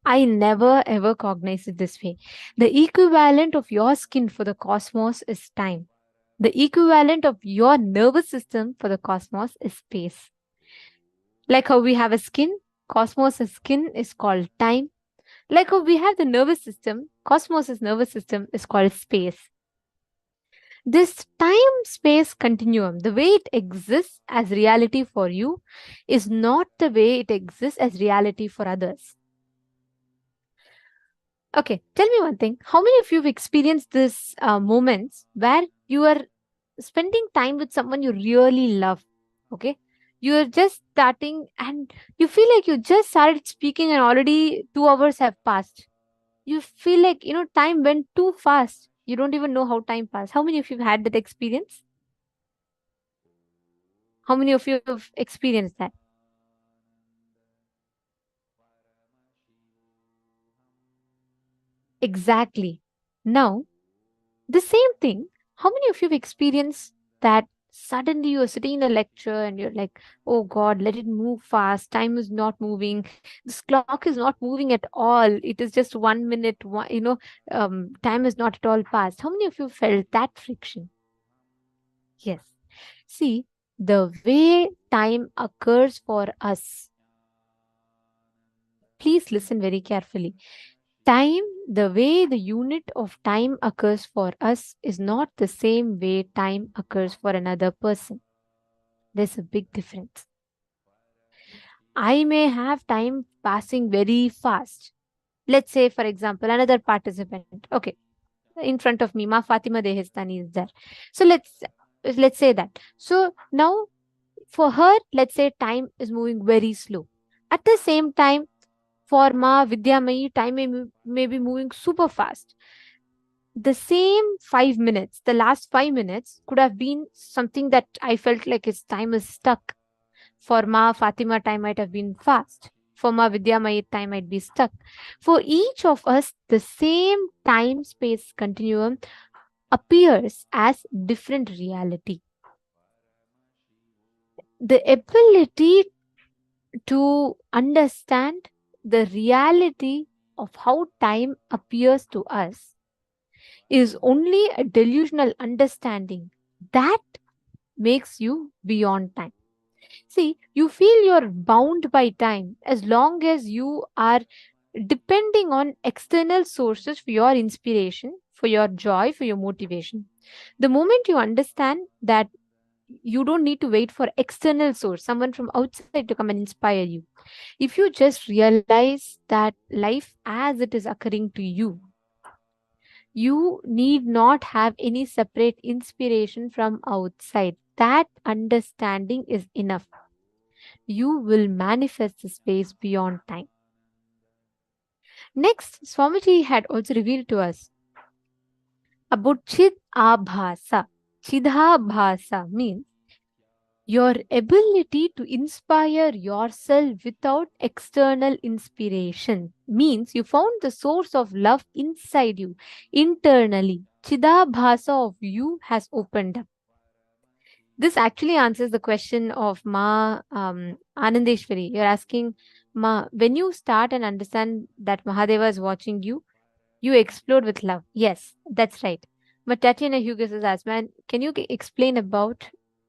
I never ever cognized it this way. The equivalent of your skin for the cosmos is time. The equivalent of your nervous system for the cosmos is space. Like how we have a skin, cosmos' skin is called time. Like how we have the nervous system, cosmos' nervous system is called space. This time-space continuum, the way it exists as reality for you, is not the way it exists as reality for others. Okay, tell me one thing. How many of you have experienced this moments where you are spending time with someone you really love? Okay, you are just starting and you feel like you just started speaking and already 2 hours have passed. You feel like, time went too fast. You don't even know how time passed. How many of you have had that experience? How many of you have experienced that? Exactly. Now, the same thing, how many of you have experienced that suddenly you're sitting in a lecture and you're like, oh God, let it move fast. Time is not moving. This clock is not moving at all. It is just 1 minute, time is not at all passed. How many of you felt that friction? Yes. See, the way time occurs for us, please listen very carefully. Time, the way the unit of time occurs for us is not the same way time occurs for another person. There's a big difference. I may have time passing very fast. Let's say, for example, another participant. Okay, in front of me, Ma Fatima Dehestani is there. So let's say that. So now, for her, let's say time is moving very slow. At the same time, for Ma Vidyamayi, time may be moving super fast. The same 5 minutes, the last 5 minutes could have been something that I felt like his time is stuck. For Ma Fatima, time might have been fast. For Ma Vidyamayi, time might be stuck. For each of us, the same time-space continuum appears as different reality. The ability to understand the reality of how time appears to us is only a delusional understanding that makes you beyond time. See, you feel you're bound by time as long as you are depending on external sources for your inspiration, for your joy, for your motivation. The moment you understand that you don't need to wait for external source, someone from outside to come and inspire you. If you just realize that life as it is occurring to you need not have any separate inspiration from outside. That understanding is enough. You will manifest the space beyond time. Next, Swamiji had also revealed to us about Chid Abhasa. Chidabhasa means your ability to inspire yourself without external inspiration. Means you found the source of love inside you, internally. Chidabhasa of you has opened up. This actually answers the question of Ma Anandeshwari. You're asking, Ma, when you start and understand that Mahadeva is watching you, you explode with love. Yes, that's right. But Tatiana Hughes has asked, man, can you explain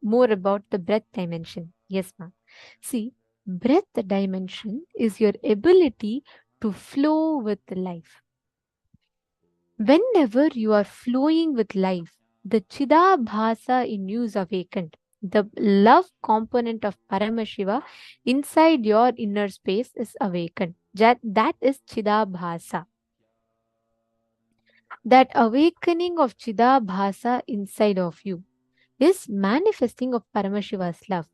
more about the breath dimension? Yes, ma'am. See, breath dimension is your ability to flow with life. Whenever you are flowing with life, the Chidabhasa in you is awakened. The love component of Paramashiva inside your inner space is awakened. That is Chidabhasa. That awakening of Chidabhasa inside of you is manifesting of Paramashiva's love.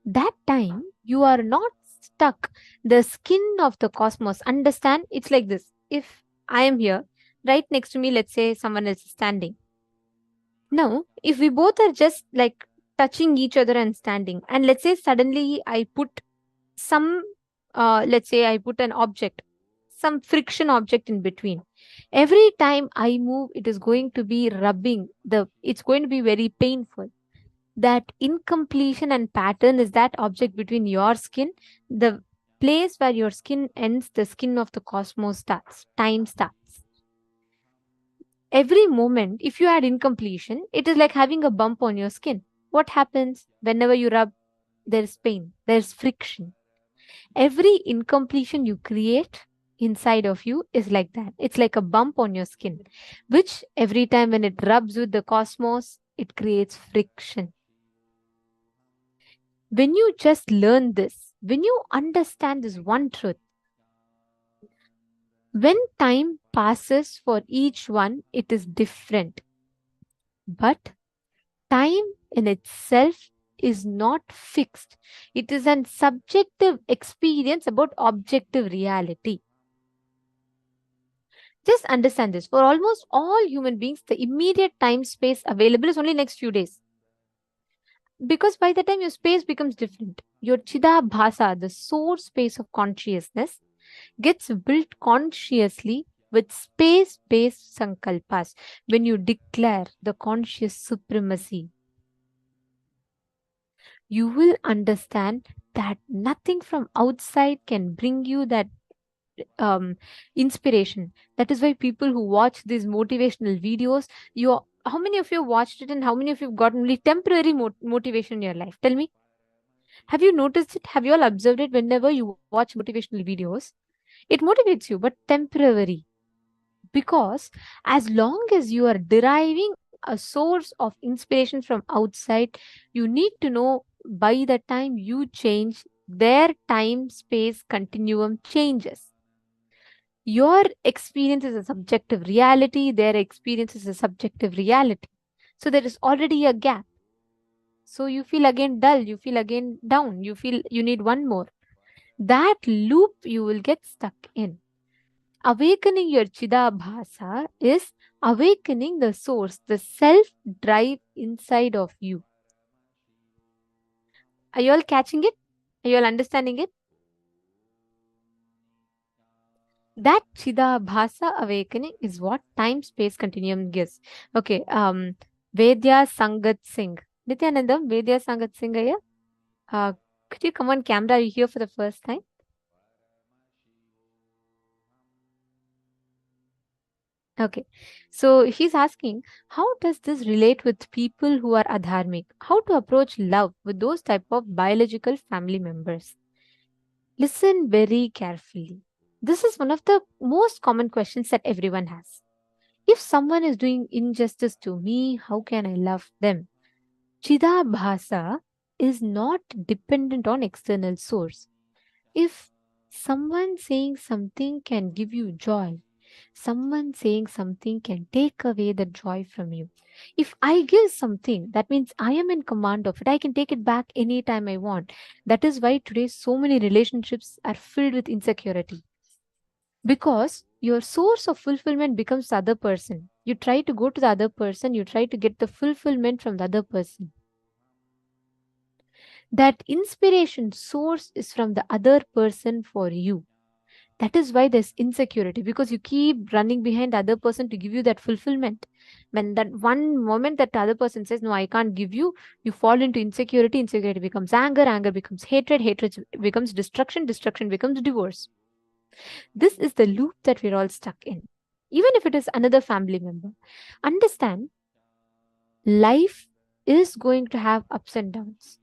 That time you are not stuck the skin of the cosmos. Understand? It's like this. If I am here, right next to me, let's say someone else is standing. Now, if we both are just like touching each other and standing, and let's say suddenly I put some, let's say I put an object, some friction object in between. Every time I move, it is going to be rubbing, it's going to be very painful. That incompletion and pattern is that object between your skin, the place where your skin ends, the skin of the cosmos starts, time starts. Every moment, if you add incompletion, it is like having a bump on your skin. What happens? Whenever you rub, there is pain, there's friction. Every incompletion you create inside of you is like that. It's like a bump on your skin, which every time when it rubs with the cosmos, it creates friction. When you just learn this, when you understand this one truth, when time passes for each one, it is different. But time in itself is not fixed. It is an subjective experience about objective reality. Just understand this. For almost all human beings, the immediate time space available is only next few days. Because by the time your space becomes different, your Chidabhasa, the source space of consciousness, gets built consciously with space-based sankalpas. When you declare the conscious supremacy, you will understand that nothing from outside can bring you that inspiration. That is why people who watch these motivational videos, how many of you watched it and how many of you have gotten only temporary motivation in your life? Tell me. Have you noticed it? Have you all observed it? Whenever you watch motivational videos, it motivates you, but temporary. Because as long as you are deriving a source of inspiration from outside, you need to know by the time you change, their time-space continuum changes. Your experience is a subjective reality, their experience is a subjective reality. So there is already a gap. So you feel again dull, you feel again down, you feel you need one more. That loop you will get stuck in. Awakening your Chidabhasa is awakening the source, the self-drive inside of you. Are you all catching it? Are you all understanding it? That Chidabhasa awakening is what time-space continuum gives. Okay, Vedya Sangat Singh. Nithyananda, Vedya Sangat Singh here. Could you come on camera? Are you here for the first time? Okay, so he's asking, how does this relate with people who are adharmic? How to approach love with those type of biological family members? Listen very carefully. This is one of the most common questions that everyone has. If someone is doing injustice to me, how can I love them? Chidabhasa is not dependent on external source. If someone saying something can give you joy, someone saying something can take away the joy from you. If I give something, that means I am in command of it. I can take it back anytime I want. That is why today so many relationships are filled with insecurity. Because your source of fulfillment becomes the other person. You try to go to the other person, you try to get the fulfillment from the other person. That inspiration source is from the other person for you. That is why there's insecurity, because you keep running behind the other person to give you that fulfillment. When that one moment that the other person says, no, I can't give you, you fall into insecurity. Insecurity becomes anger. Anger becomes hatred. Hatred becomes destruction. Destruction becomes divorce. This is the loop that we're all stuck in. Even if it is another family member. Understand, life is going to have ups and downs.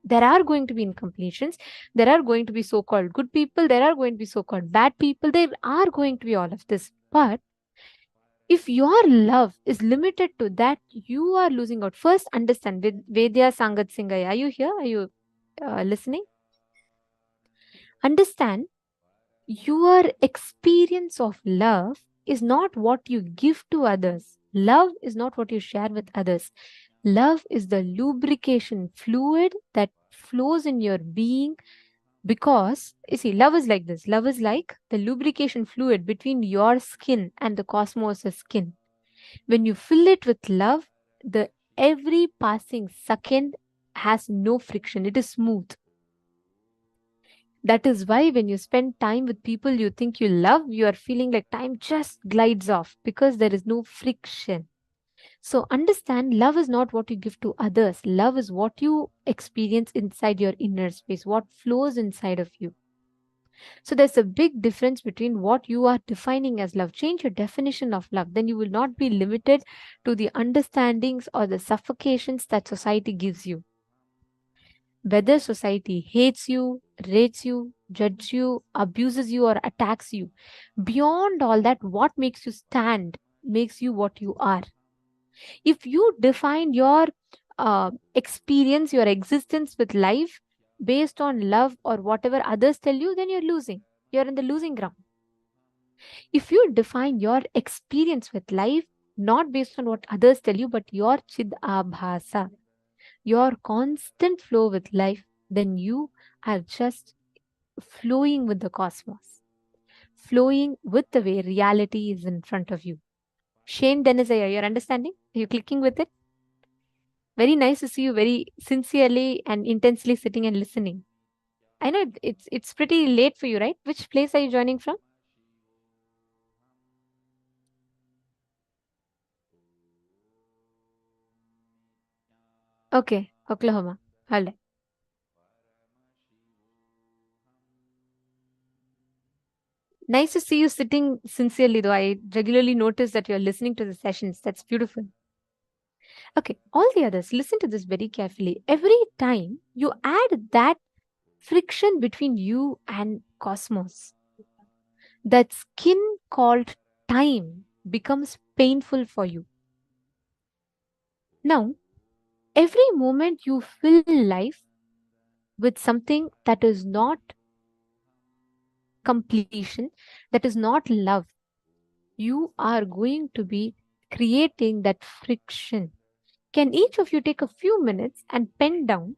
There are going to be incompletions. There are going to be so-called good people. There are going to be so-called bad people. There are going to be all of this. But if your love is limited to that, you are losing out. First, understand. Vedya Sangat Singh, are you here? Are you listening? Understand, your experience of love is not what you give to others. Love is not what you share with others. Love is the lubrication fluid that flows in your being, because you see, love is like this. Love is like the lubrication fluid between your skin and the cosmos' skin. When you fill it with love, the every passing second has no friction. It is smooth. That is why when you spend time with people you think you love, you are feeling like time just glides off because there is no friction. So understand, love is not what you give to others. Love is what you experience inside your inner space, what flows inside of you. So there's a big difference between what you are defining as love. Change your definition of love. Then you will not be limited to the understandings or the suffocations that society gives you. Whether society hates you, rates you, judges you, abuses you, or attacks you, beyond all that, what makes you stand makes you what you are. If you define your experience, your existence with life based on love or whatever others tell you, then you're losing. You're in the losing ground. If you define your experience with life not based on what others tell you, but your chid abhasa, your constant flow with life, then you are just flowing with the cosmos, flowing with the way reality is in front of you. Shane Denizaya, you're understanding? Are you clicking with it? Very nice to see you very sincerely and intensely sitting and listening. I know it's pretty late for you, right? Which place are you joining from? Okay, Oklahoma. All right. Nice to see you sitting sincerely, though. I regularly notice that you're listening to the sessions. That's beautiful. Okay, all the others, listen to this very carefully. Every time you add that friction between you and cosmos, that skin called time becomes painful for you. Now, every moment you fill life with something that is not completion, that is not love, you are going to be creating that friction. Can each of you take a few minutes and pen down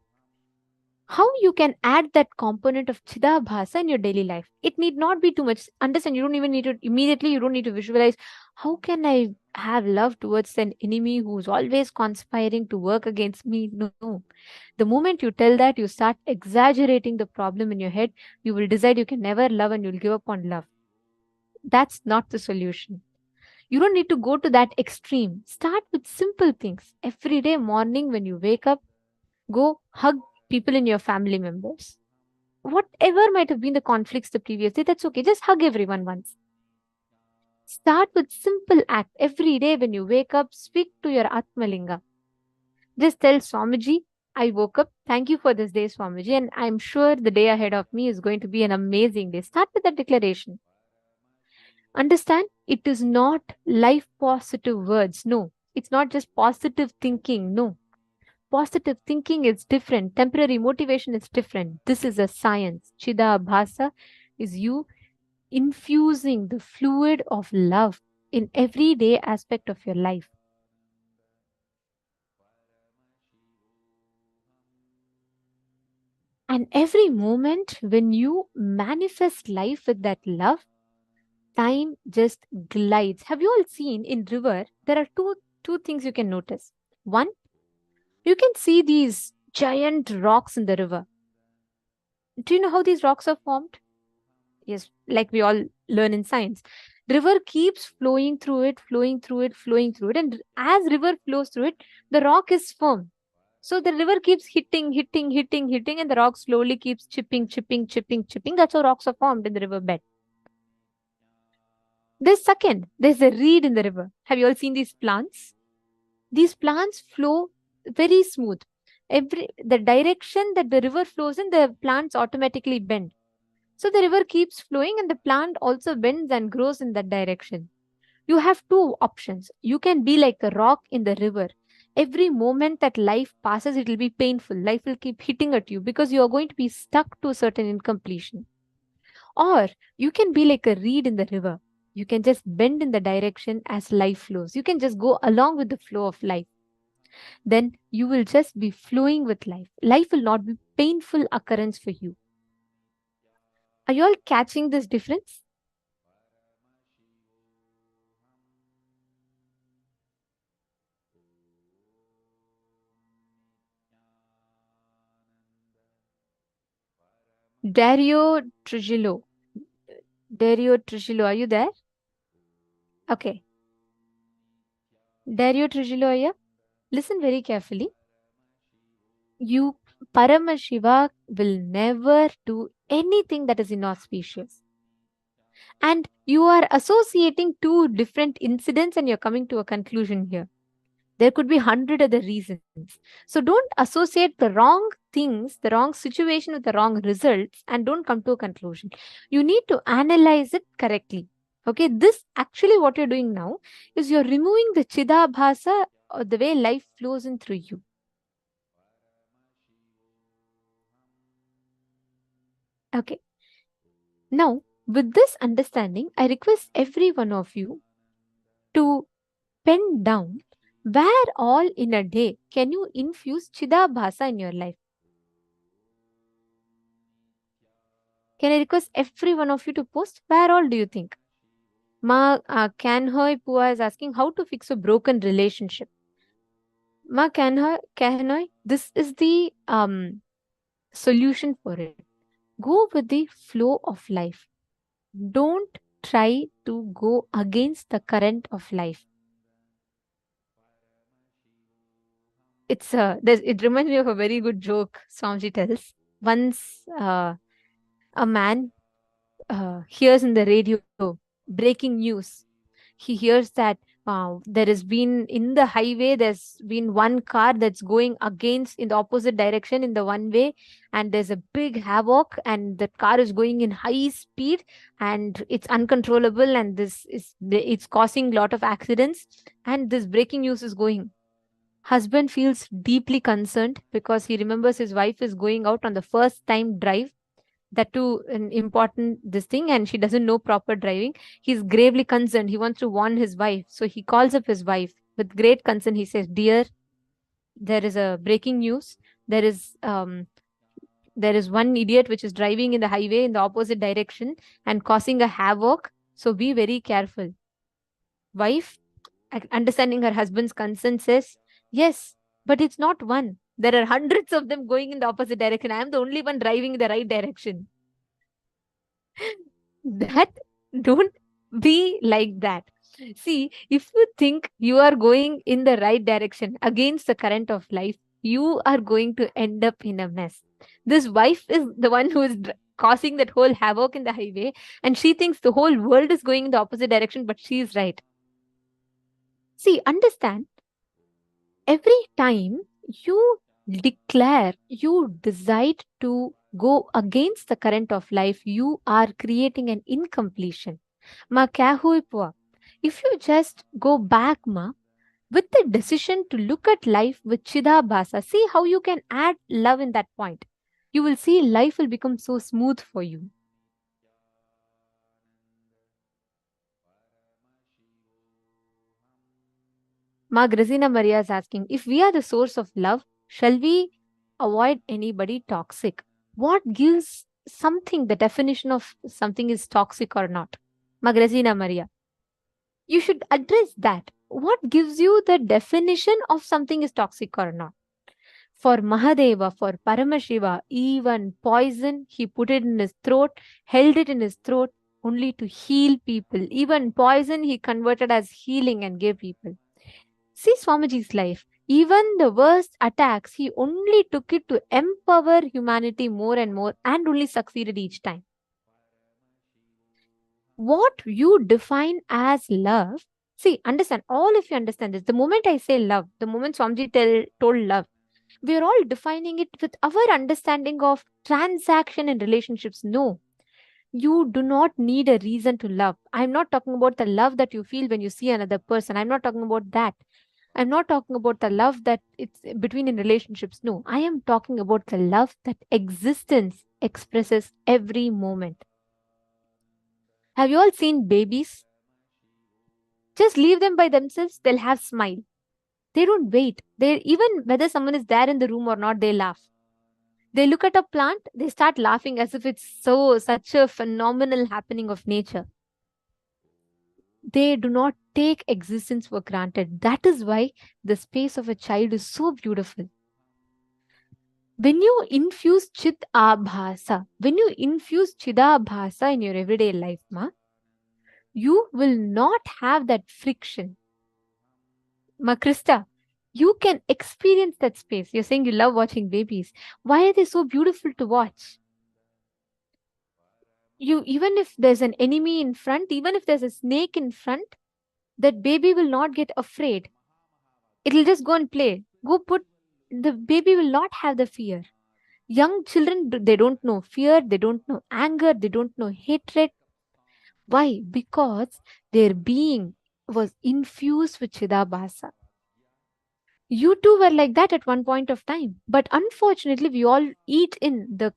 how you can add that component of Chidabhasa in your daily life? It need not be too much. Understand, you don't even need to immediately, you don't need to visualize how can I have love towards an enemy who's always conspiring to work against me. No. The moment you tell that, you start exaggerating the problem in your head. You will decide you can never love and you'll give up on love. That's not the solution. You don't need to go to that extreme. Start with simple things. Every day morning when you wake up, go hug people in your family members. Whatever might have been the conflicts the previous day, that's okay. Just hug everyone once. Start with simple act. Every day when you wake up, speak to your Atmalinga. Just tell Swamiji, I woke up. Thank you for this day, Swamiji. And I'm sure the day ahead of me is going to be an amazing day. Start with that declaration. Understand, it is not life positive words. No, it's not just positive thinking. No. Positive thinking is different. Temporary motivation is different. This is a science. Chidabhasa is you infusing the fluid of love in everyday aspect of your life. And every moment when you manifest life with that love, time just glides. Have you all seen in river, there are two things you can notice. One, you can see these giant rocks in the river. Do you know how these rocks are formed? Yes, like we all learn in science. The river keeps flowing through it, flowing through it, flowing through it. And as river flows through it, the rock is firm. So the river keeps hitting, and the rock slowly keeps chipping. That's how rocks are formed in the river bed. There's a reed in the river. Have you all seen these plants? These plants flow very smooth. The direction that the river flows in, the plants automatically bend. So the river keeps flowing and the plant also bends and grows in that direction. You have two options. You can be like a rock in the river. Every moment that life passes, it will be painful. Life will keep hitting at you because you are going to be stuck to a certain incompletion. Or you can be like a reed in the river. You can just bend in the direction as life flows. You can just go along with the flow of life. Then you will just be flowing with life. Life will not be painful occurrence for you. Are you all catching this difference? Dario Trujillo. Dario Trujillo, are you there? Okay. Dario Trujillo, are you? Listen very carefully. You, Paramashiva, will never do anything that is inauspicious. And you are associating two different incidents and you're coming to a conclusion here. There could be 100 other reasons. So don't associate the wrong things, the wrong situation with the wrong results, and don't come to a conclusion. You need to analyze it correctly. Okay, this actually what you're doing now is you're removing the Chidabhasa or the way life flows in through you. Okay. Now, with this understanding, I request every one of you to pen down where all in a day can you infuse Chidabhasa in your life. Can I request every one of you to post where all do you think? Ma Kanhoy Pua is asking how to fix a broken relationship. Ma Kanhoy, this is the solution for it. Go with the flow of life. Don't try to go against the current of life. It reminds me of a very good joke Swamiji tells. Once a man hears in the radio breaking news. He hears that there has been in the highway, there's been one car that's going against in the opposite direction in the one way, and there's a big havoc, and the car is going in high speed and it's uncontrollable, and it's causing a lot of accidents, and this breaking news is going. Husband feels deeply concerned because he remembers his wife is going out on the first time drive, that too an important this thing, and she doesn't know proper driving. He's gravely concerned. He wants to warn his wife. So he calls up his wife with great concern. He says, "Dear, there is a breaking news. There is one idiot which is driving in the highway in the opposite direction and causing a havoc. So be very careful." Wife, understanding her husband's concern, says, "Yes, but it's not one. There are hundreds of them going in the opposite direction. I am the only one driving in the right direction." That don't be like that. See, if you think you are going in the right direction against the current of life, you are going to end up in a mess. This wife is the one who is causing that whole havoc in the highway, and she thinks the whole world is going in the opposite direction, but she is right. See, understand, every time you declare, you decide to go against the current of life, you are creating an incompletion. Ma kya hui pua? If you just go back, ma, with the decision to look at life with Chidabhasa, see how you can add love in that point. You will see life will become so smooth for you. Ma Grazina Maria is asking, if we are the source of love, shall we avoid anybody toxic? What gives something the definition of something is toxic or not? Ma Grazina Maria, you should address that. What gives you the definition of something is toxic or not? For Mahadeva, for Paramashiva, even poison, he put it in his throat, held it in his throat only to heal people. Even poison, he converted as healing and gave people. See Swamiji's life. Even the worst attacks, he only took it to empower humanity more and more and only succeeded each time. What you define as love, see, understand, all of you understand this. The moment I say love, the moment Swamiji told love, we are all defining it with our understanding of transaction and relationships. No, you do not need a reason to love. I'm not talking about the love that you feel when you see another person. I'm not talking about that. I'm not talking about the love that it's between in relationships. No, I am talking about the love that existence expresses every moment. Have you all seen babies? Just leave them by themselves, they'll have smile. They don't wait. They, even whether someone is there in the room or not, they laugh. They look at a plant, they start laughing as if it's such a phenomenal happening of nature. They do not take existence for granted. That is why the space of a child is so beautiful. When you infuse Chit Abhasa, when you infuse Chidabhasa in your everyday life, you will not have that friction. Ma Krista, you can experience that space. You're saying you love watching babies. Why are they so beautiful to watch? Even if there's an enemy in front, even if there's a snake in front, that baby will not get afraid. It'll just go and play. The baby will not have the fear. Young children, they don't know fear, they don't know anger, they don't know hatred. Why? Because their being was infused with Chidabhasa. You too were like that at one point of time. But unfortunately, we all eat in the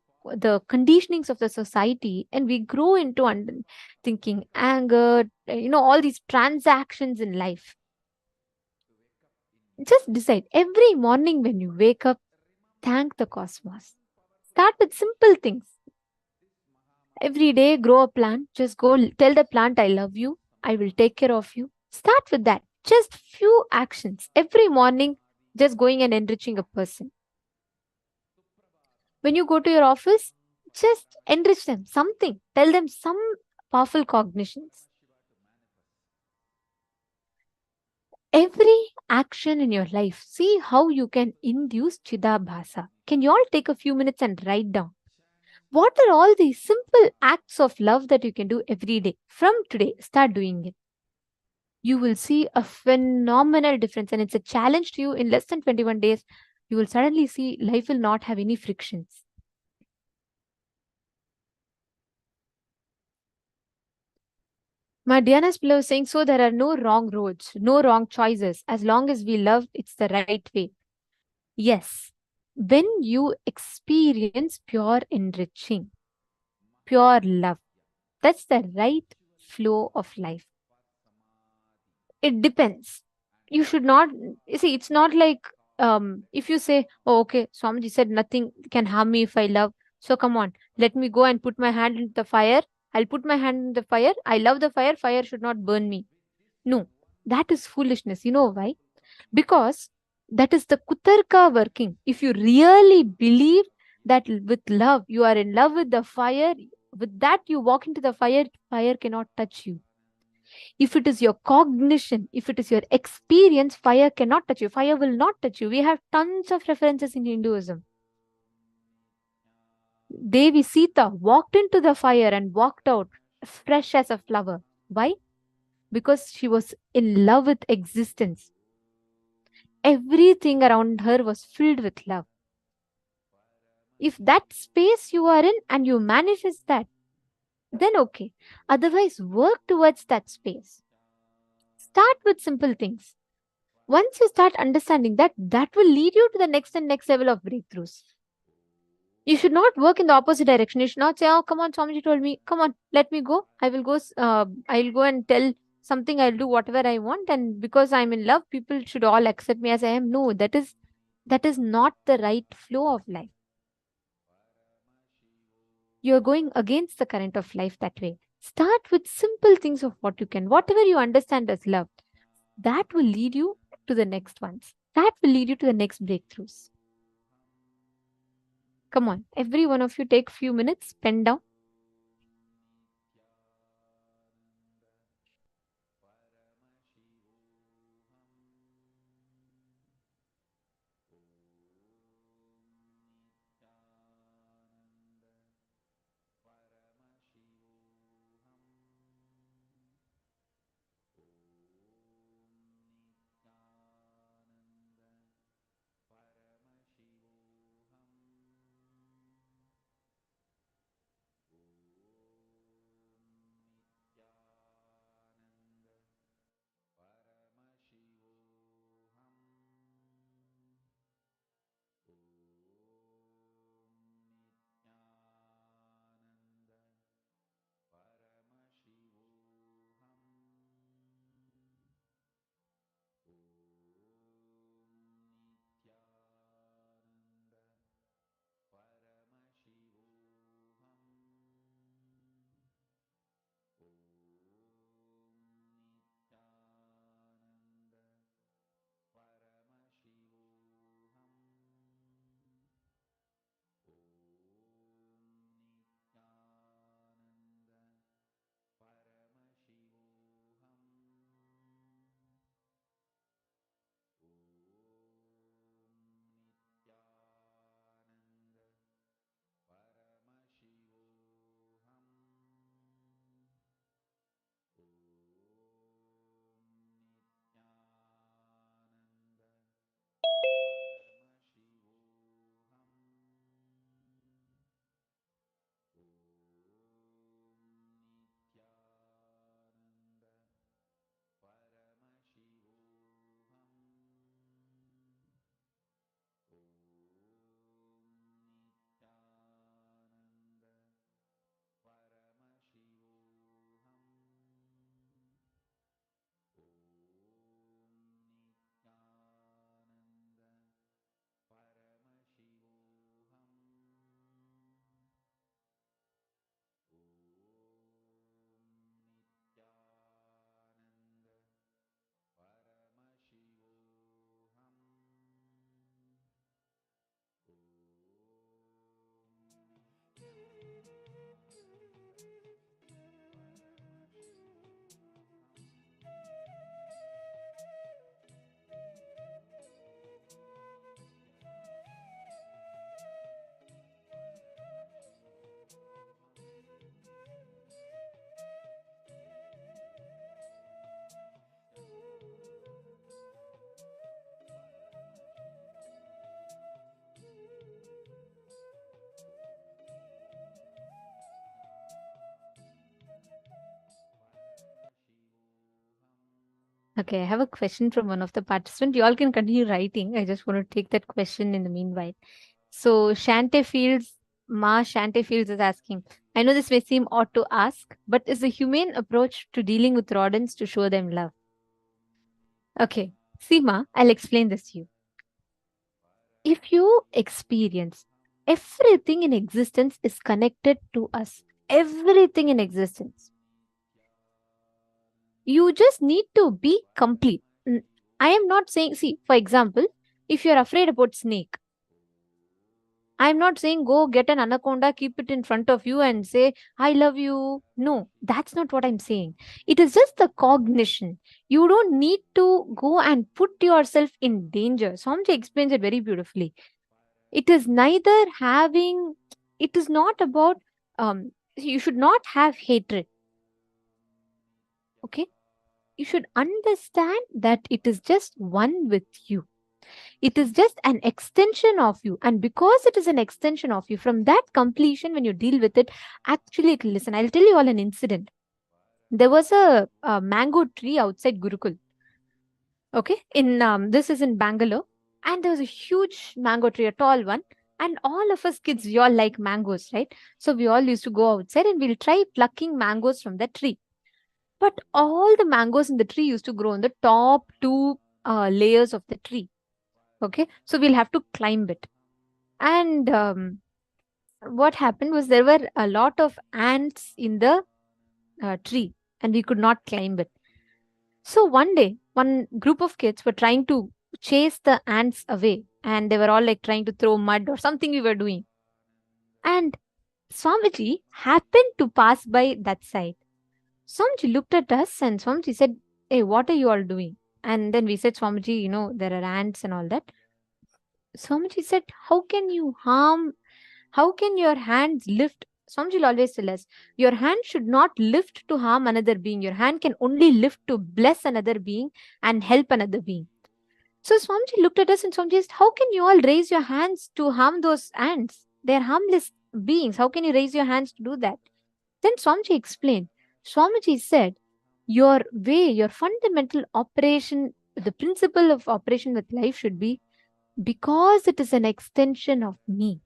conditionings of the society, and we grow into thinking anger, all these transactions in life. Just decide every morning when you wake up, thank the cosmos. Start with simple things. Every day, grow a plant. Just go tell the plant, I love you. I will take care of you. Start with that. Just few actions. Every morning, just going and enriching a person. When you go to your office, just enrich them. Something. Tell them some powerful cognitions. Every action in your life, see how you can induce Chidabhasa. Can you all take a few minutes and write down? What are all these simple acts of love that you can do every day? From today, start doing it. You will see a phenomenal difference, and it's a challenge to you. In less than 21 days, you will suddenly see life will not have any frictions. My Diana's below saying, so there are no wrong roads, no wrong choices. As long as we love, it's the right way. Yes. When you experience pure enriching, pure love, that's the right flow of life. It depends. You should not, you see, it's not like if you say, oh, okay, Swamiji said nothing can harm me if I love. So come on, let me go and put my hand into the fire. I'll put my hand in the fire. I love the fire. Fire should not burn me. No, that is foolishness. You know why? Because that is the Kutarka working. If you really believe that with love, you are in love with the fire, with that you walk into the fire, fire cannot touch you. If it is your cognition, if it is your experience, fire cannot touch you. Fire will not touch you. We have tons of references in Hinduism. Devi Sita walked into the fire and walked out fresh as a flower. Why? Because she was in love with existence. Everything around her was filled with love. If that space you are in and you manifest that, then okay. Otherwise, work towards that space. Start with simple things. Once you start understanding that, that will lead you to the next and next level of breakthroughs. You should not work in the opposite direction. You should not say, oh, come on, Swamiji told me, come on, let me go. I'll go and tell something, I'll do whatever I want. And because I'm in love, people should all accept me as I am. No, that is not the right flow of life. You're going against the current of life that way. Start with simple things of what you can, whatever you understand as love. That will lead you to the next ones. That will lead you to the next breakthroughs. Come on, every one of you take a few minutes, pen down. Okay, I have a question from one of the participants. You all can continue writing. I just want to take that question in the meanwhile. So Shante Fields, Ma Shante Fields is asking, I know this may seem odd to ask, but is the humane approach to dealing with rodents to show them love? Okay, see Ma, I'll explain this to you. If you experience everything in existence is connected to us, everything in existence, you just need to be complete. I am not saying, see, for example, if you're afraid about snake, I'm not saying go get an anaconda, keep it in front of you and say, I love you. No, that's not what I'm saying. It is just the cognition. You don't need to go and put yourself in danger. Swamiji explains it very beautifully. It is neither having, it is not about, you should not have hatred. Okay? You should understand that it is just one with you. It is just an extension of you. And because it is an extension of you, from that completion, when you deal with it, actually it will listen. I'll tell you all an incident. There was a mango tree outside Gurukul. Okay. This is in Bangalore. And there was a huge mango tree, a tall one. And all of us kids, we all like mangoes, right? So we all used to go outside and we'll try plucking mangoes from the tree. But all the mangoes in the tree used to grow on the top two layers of the tree. Okay, so we'll have to climb it. And what happened was there were a lot of ants in the tree and we could not climb it. So one day, one group of kids were trying to chase the ants away and they were all like trying to throw mud or something we were doing. And Swamiji happened to pass by that side. Swamiji looked at us and Swamiji said, hey, what are you all doing? And then we said, Swamiji, you know, there are ants and all that. Swamiji said, how can you harm? How can your hands lift? Swamiji will always tell us, your hand should not lift to harm another being. Your hand can only lift to bless another being and help another being. So Swamiji looked at us and Swamiji said, how can you all raise your hands to harm those ants? They're harmless beings. How can you raise your hands to do that? Then Swamiji explained. Swamiji said, your way, your fundamental operation, the principle of operation with life should be because it is an extension of me.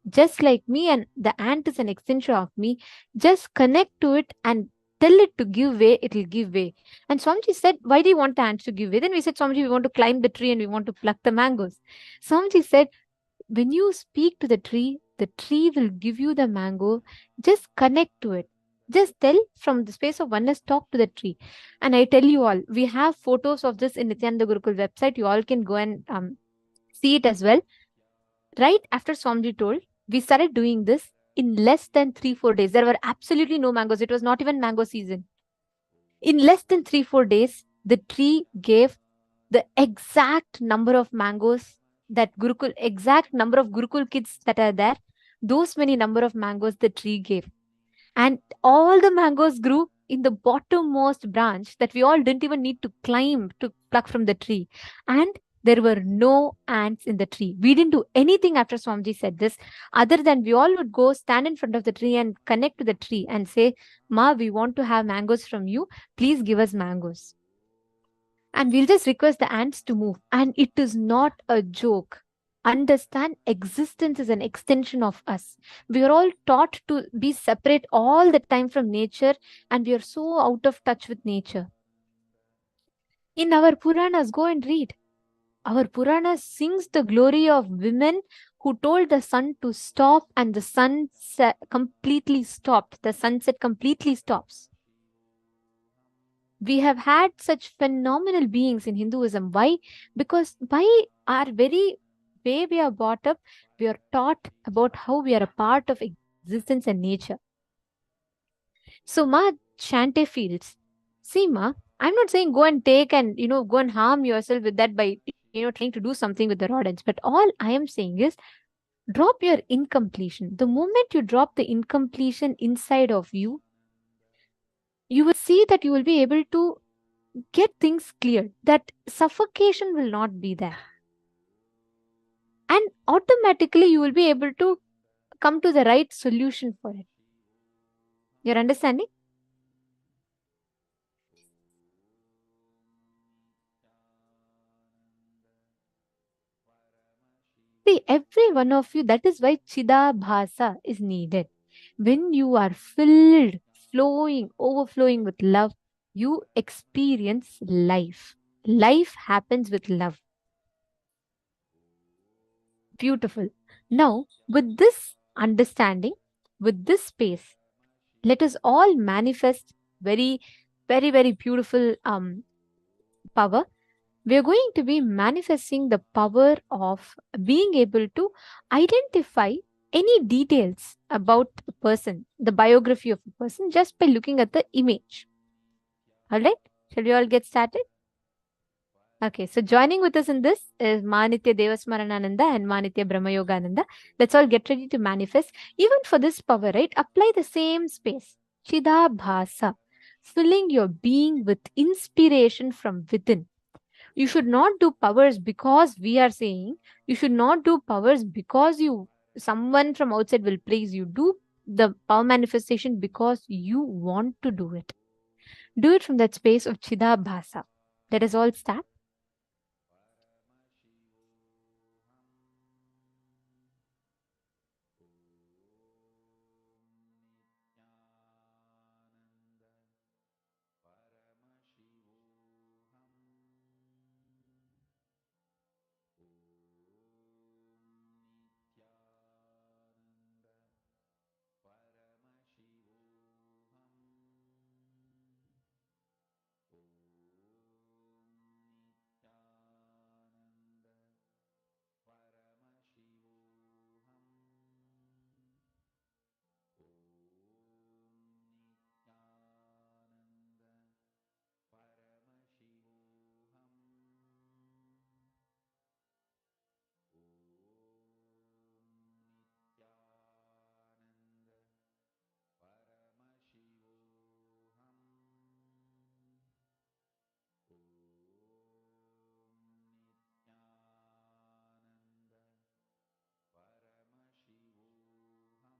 Just like me and the ant is an extension of me, just connect to it and tell it to give way, it will give way. And Swamiji said, why do you want the ants to give way? Then we said, Swamiji, we want to climb the tree and we want to pluck the mangoes. Swamiji said, when you speak to the tree will give you the mango. Just connect to it. Just tell from the space of oneness, talk to the tree. And I tell you all, we have photos of this in Nithyananda Gurukul website. You all can go and see it as well. Right after Swamiji told, we started doing this in less than 3-4 days. There were absolutely no mangoes. It was not even mango season. In less than 3-4 days, the tree gave the exact number of mangoes that Gurukul, exact number of Gurukul kids that are there. Those many number of mangoes the tree gave. And all the mangoes grew in the bottommost branch that we all didn't even need to climb to pluck from the tree. And there were no ants in the tree. We didn't do anything after Swamiji said this, other than we all would go stand in front of the tree and connect to the tree and say, Ma, we want to have mangoes from you. Please give us mangoes. And we'll just request the ants to move. And it is not a joke. Understand, existence is an extension of us. We are all taught to be separate all the time from nature, and we are so out of touch with nature. In our Puranas, go and read. Our Puranas sings the glory of women who told the sun to stop, and the sun completely stopped. The sunset completely stops. We have had such phenomenal beings in Hinduism. Why? Because by our very way we are brought up, we are taught about how we are a part of existence and nature. So Ma Shante feels, see Ma, I'm not saying go and take and, go and harm yourself with that by, trying to do something with the rodents. But all I am saying is drop your incompletion. The moment you drop the incompletion inside of you, you will see that you will be able to get things clear. That suffocation will not be there. And automatically you will be able to come to the right solution for it. You're understanding? See, every one of you, that is why Chidabhasa is needed. When you are filled, flowing, overflowing with love, you experience life. Life happens with love. Beautiful. Now, with this understanding, with this space, let us all manifest very, very, very beautiful power. We are going to be manifesting the power of being able to identify any details about a person, the biography of a person, just by looking at the image. All right, shall we all get started? Okay, so joining with us in this is Manitya Devasmaranananda and Manitya Brahmayogananda. Let's all get ready to manifest. Even for this power, right? Apply the same space. Chidabhasa, filling your being with inspiration from within. You should not do powers because we are saying. You should not do powers because someone from outside will praise you. Do the power manifestation because you want to do it. Do it from that space of Chidabhasa. Let us all start.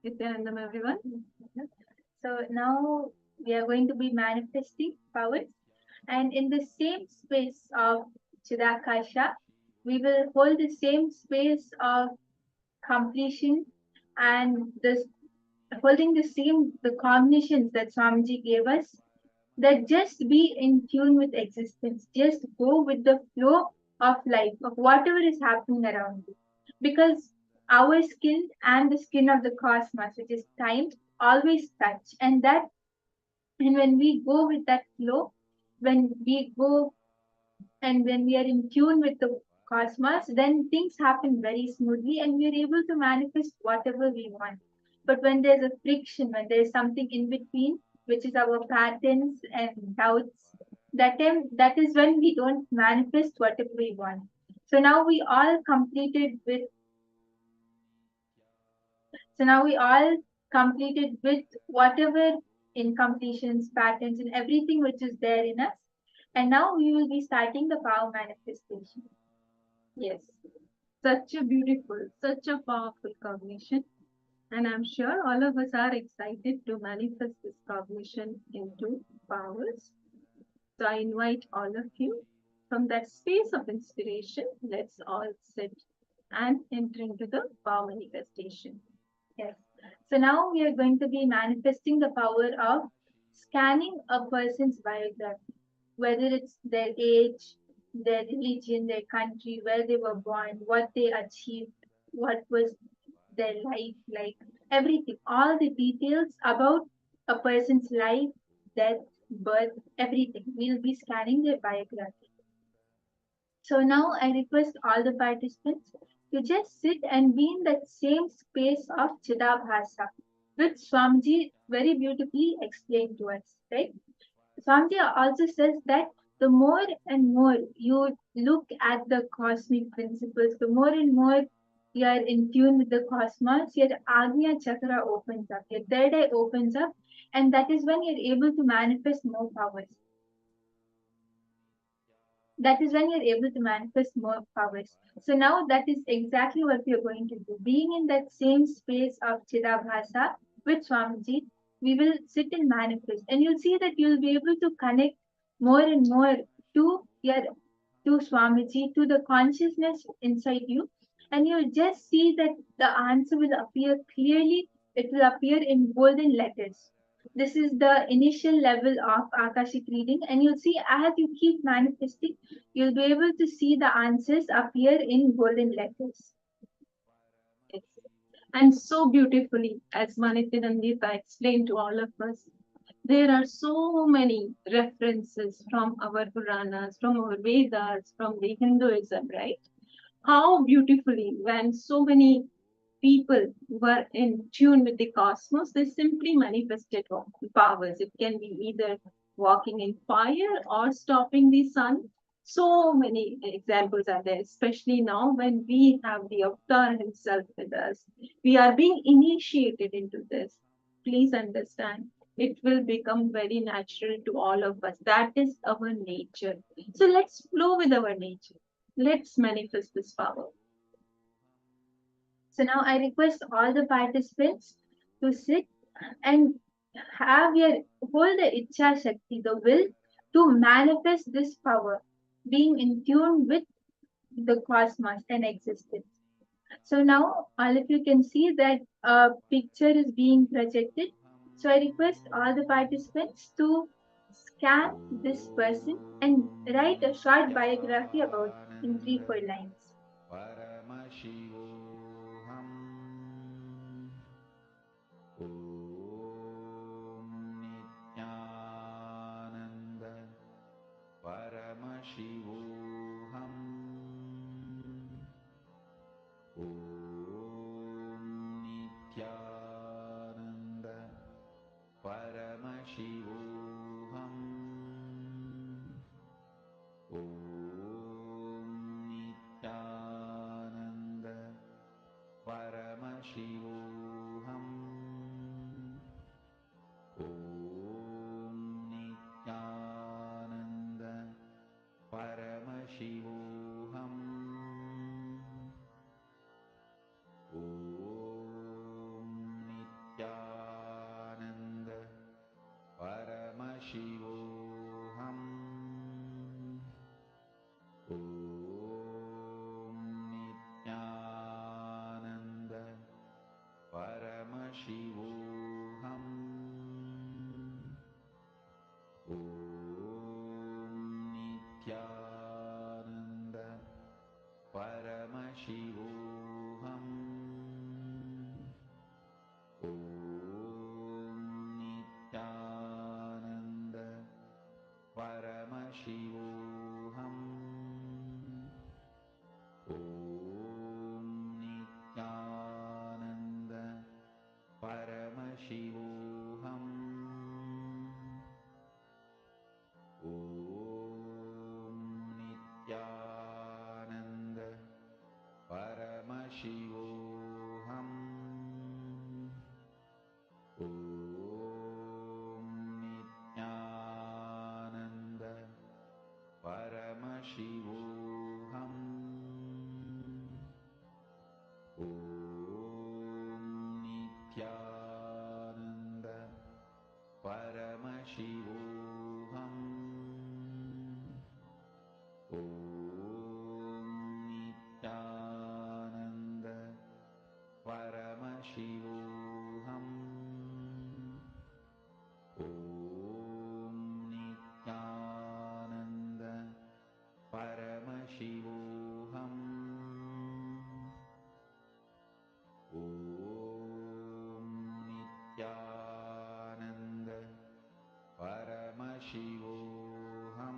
Nithyananda, everyone. So now we are going to be manifesting powers, and in the same space of Chidakasha, we will hold the same space of completion and this holding the combinations that Swamiji gave us, that just be in tune with existence, just go with the flow of life, of whatever is happening around you, because our skin and the skin of the cosmos, which is time, always touch, and when we go with that flow, when we go and when we are in tune with the cosmos, then things happen very smoothly and we are able to manifest whatever we want. But when there's a friction, when there's something in between, which is our patterns and doubts, that is when we don't manifest whatever we want. So now we all completed with whatever incompletions, patterns, and everything which is there in us. And now we will be starting the power manifestation. Yes. Such a beautiful, such a powerful cognition. And I'm sure all of us are excited to manifest this cognition into powers. So I invite all of you from that space of inspiration, let's all sit and enter into the power manifestation. Yes. So now we are going to be manifesting the power of scanning a person's biography, whether it's their age, their religion, their country, where they were born, what they achieved, what was their life like, everything, all the details about a person's life, death, birth, everything. We'll be scanning their biography. So now I request all the participants to just sit and be in that same space of Chidabhasa, which Swamiji very beautifully explained to us, right? Swamiji also says that the more and more you look at the cosmic principles, the more and more you are in tune with the cosmos, your Agnya Chakra opens up, your third eye opens up, and that is when you're able to manifest more powers. That is when you're able to manifest more powers. So now that is exactly what we are going to do. Being in that same space of Chidabhasa with Swamiji, we will sit and manifest. And you'll see that you'll be able to connect more and more to Swamiji, to the consciousness inside you. and you'll just see that the answer will appear clearly. It will appear in golden letters. This is the initial level of Akashic reading, and you'll see as you keep manifesting, you'll be able to see the answers appear in golden letters. Yes. And so beautifully, as Nithyananda explained to all of us, there are so many references from our Puranas, from our Vedas, from the Hinduism, right? How beautifully, when so many people were in tune with the cosmos, they simply manifested powers. It can be either walking in fire or stopping the sun. So many examples are there, especially now when we have the avatar himself with us. We are being initiated into this. Please understand, it will become very natural to all of us. That is our nature. So let's flow with our nature. Let's manifest this power. So now I request all the participants to sit and hold the Ichha Shakti, the will to manifest this power, being in tune with the cosmos and existence. So now all of you can see that a picture is being projected. So I request all the participants to scan this person and write a short biography about in 3-4 lines. Paramashivoham. Om Nithyananda Paramashivoham. Om Nithyananda Paramashivoham. Om Nithyananda Paramashivoham. Om Nithyananda Paramashivoham. Om Nithyananda Paramashivoham. Om Nithyananda Paramashivoham. Om Nithyananda Paramashivoham. Om Nithyananda Paramashivoham. Om Nithyananda Paramashivoham. Om Nithyananda Paramashivoham. Om Nithyananda Paramashivoham. Om Nithyananda Paramashivoham. Om Nithyananda Paramashivoham. Om Nithyananda Paramashivoham. Om Nithyananda Paramashivoham.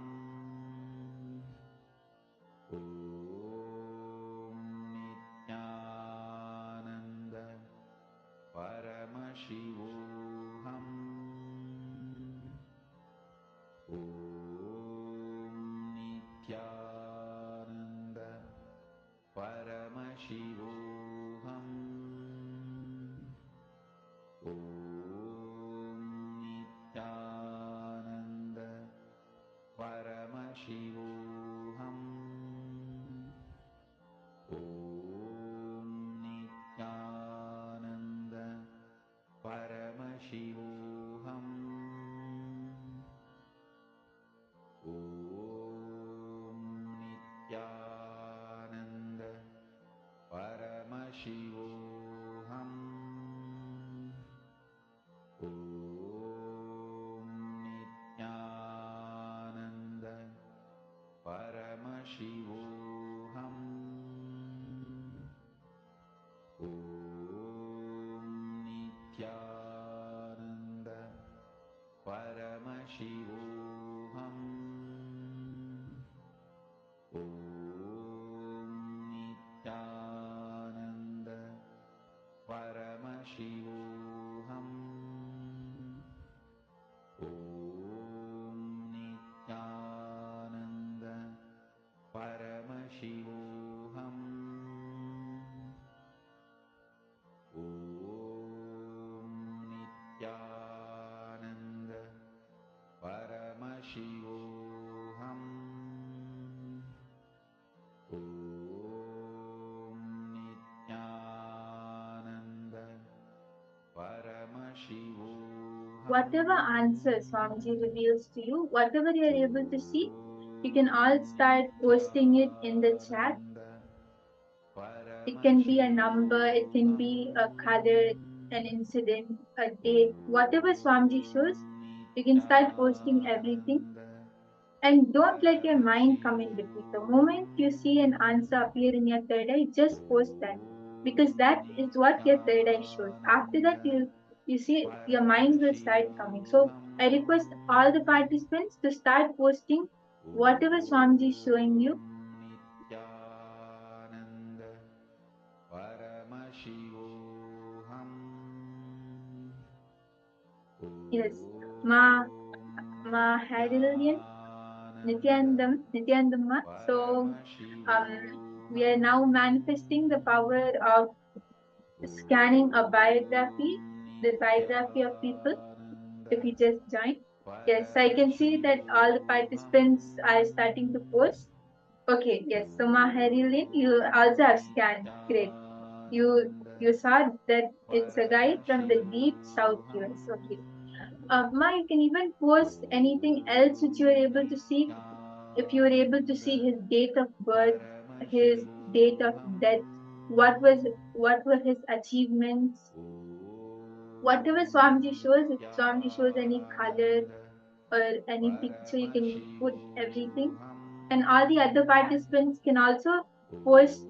Whatever answer Swamiji reveals to you, whatever you are able to see, you can all start posting it in the chat. It can be a number, it can be a color, an incident, a date, whatever Swamiji shows, you can start posting everything. And don't let your mind come in between. The moment you see an answer appear in your third eye, just post that. Because that is what your third eye shows. After that, you see your mind will start coming. So I request all the participants to start posting whatever Swamiji is showing you. Yes, Ma Hadillian, Nithyanandamma. So we are now manifesting the power of scanning a biography, the biography of people. If you just join, yes, I can see that all the participants are starting to post. Okay, yes. So Maharilin, you also have scanned. Great. You saw that it's a guy from the deep South US. Okay. Ma, you can even post anything else which you are able to see. If you were able to see his date of birth, his date of death, what were his achievements, whatever Swamiji shows, if Swamiji shows any color or any picture, you can put everything. And all the other participants can also post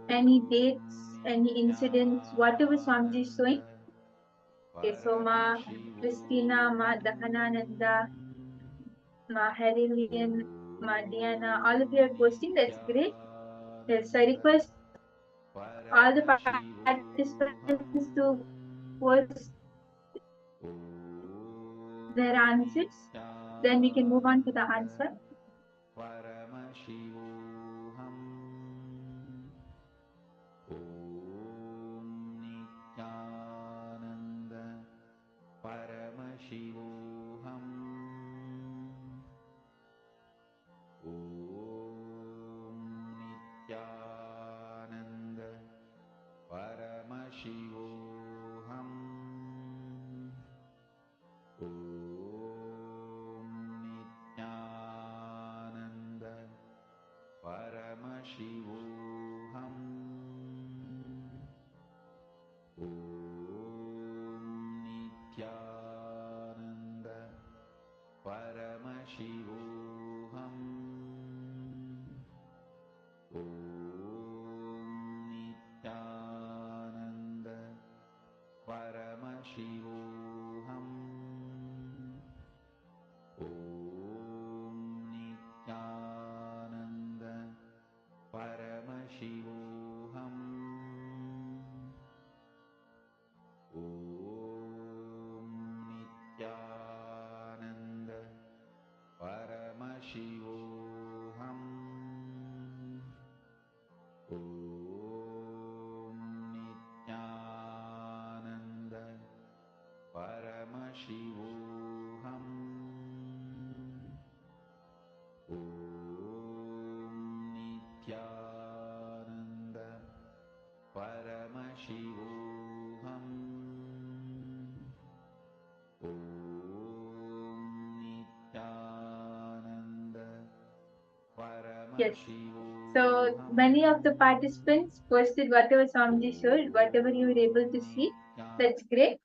any dates, any incidents, whatever Swamiji is showing. Okay, so Ma Christina, Ma Dahanananda, Ma Harilian, Ma Diana, all of you are posting. That's great. Yes, I request all the participants to post their answers. Then we can move on to the answer. Yes. So many of the participants posted whatever Swamiji showed, whatever you were able to see. That's great.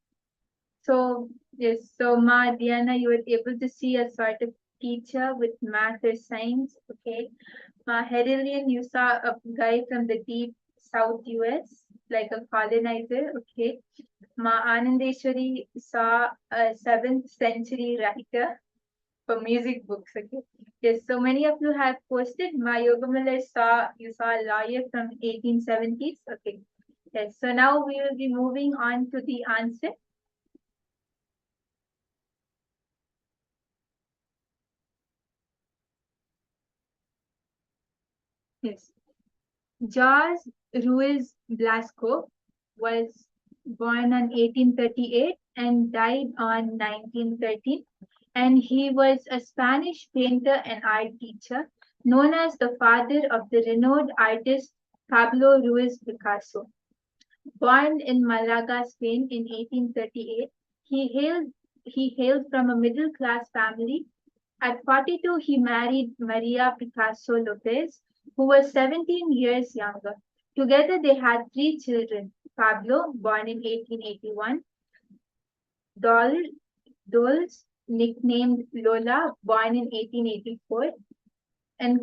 So yes, so Ma Diana, you were able to see a sort of teacher with math or science. Okay. Ma Herilian, you saw a guy from the deep South US, like a colonizer. Okay. Ma Anandeshwari saw a 7th century writer for music books. Okay. Yes, so many of you have posted. My Yogamiller you saw a lawyer from 1870s. Okay. Yes, so now we will be moving on to the answer. Yes. George Ruiz Blasco was born in 1838 and died on 1913. And he was a Spanish painter and art teacher, known as the father of the renowned artist Pablo Ruiz Picasso. Born in Malaga, Spain in 1838, he hailed from a middle class family. At 42, he married Maria Picasso Lopez, who was 17 years younger. Together, they had three children: Pablo, born in 1881, Dol, Dols, nicknamed Lola, born in 1884, and,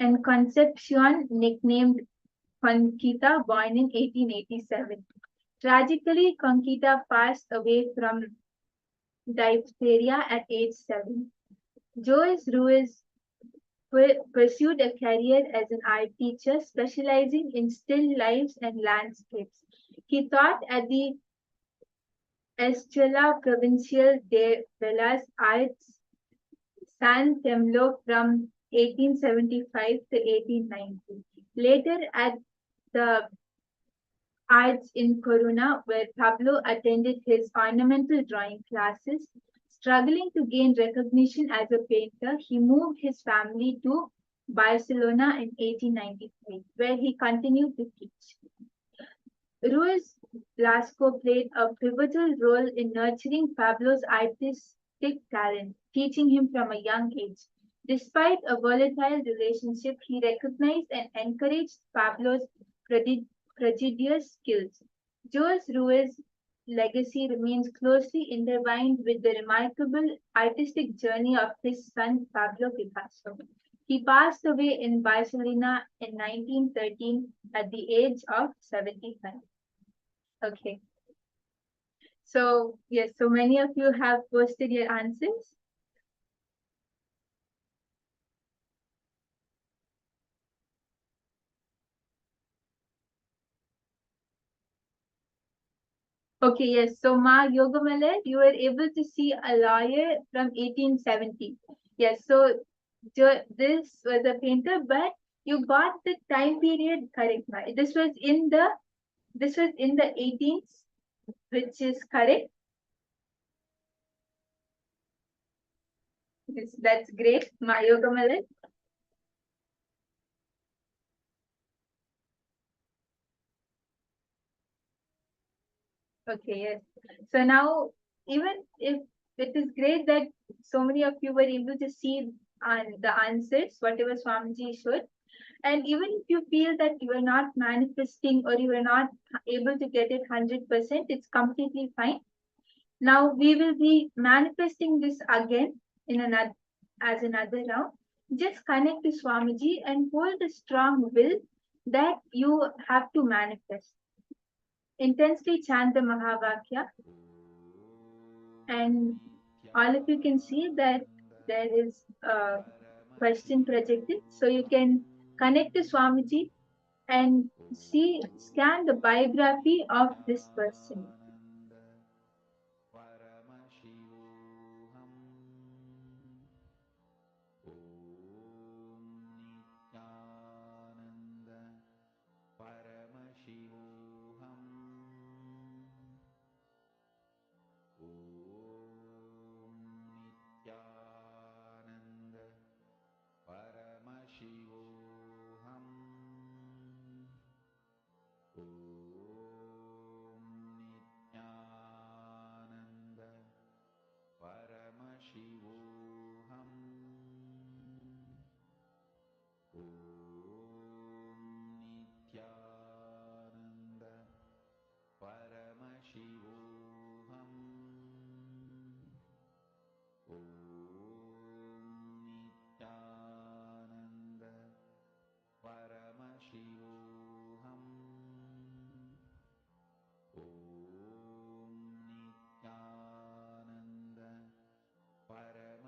and Concepcion, nicknamed Conquita, born in 1887. Tragically, Conquita passed away from diphtheria at age 7. Joyce Ruiz pursued a career as an art teacher, specializing in still lifes and landscapes. He taught at the Escuela Provincial de Bellas Artes San Temlo from 1875 to 1890. Later at the Arts in Coruna, where Pablo attended his ornamental drawing classes. Struggling to gain recognition as a painter, he moved his family to Barcelona in 1895, where he continued to teach. Ruiz Blasco played a pivotal role in nurturing Pablo's artistic talent, teaching him from a young age. Despite a volatile relationship, he recognized and encouraged Pablo's prodigious skills. Jose Ruiz's legacy remains closely intertwined with the remarkable artistic journey of his son Pablo Picasso. He passed away in Barcelona in 1913 at the age of 75. Okay. So, yes, so many of you have posted your answers. Okay, yes. So, Ma Yogamale, you were able to see a lawyer from 1870. Yes, so this was a painter, but you got the time period correct, Ma. This was in the 18th, which is correct. Yes, that's great, Ma Yogamale. Okay, yes. So now, even if it is great that so many of you were able to see the answers, whatever Swamiji showed, and even if you feel that you are not manifesting or you are not able to get it 100%, it's completely fine. Now we will be manifesting this again in another round. Just connect to Swamiji and hold a strong will that you have to manifest. Intensely chant the Mahavakya, and all of you can see that there is a question projected. So you can connect to Swamiji and scan the biography of this person. Paramashivoham. Nithyananda. Paramashivoham. Nithyananda. Paramashivoham. Nithyananda. Paramashivoham. Nithyananda. Paramashivoham. Nithyananda. Paramashivoham. Nithyananda. Paramashivoham.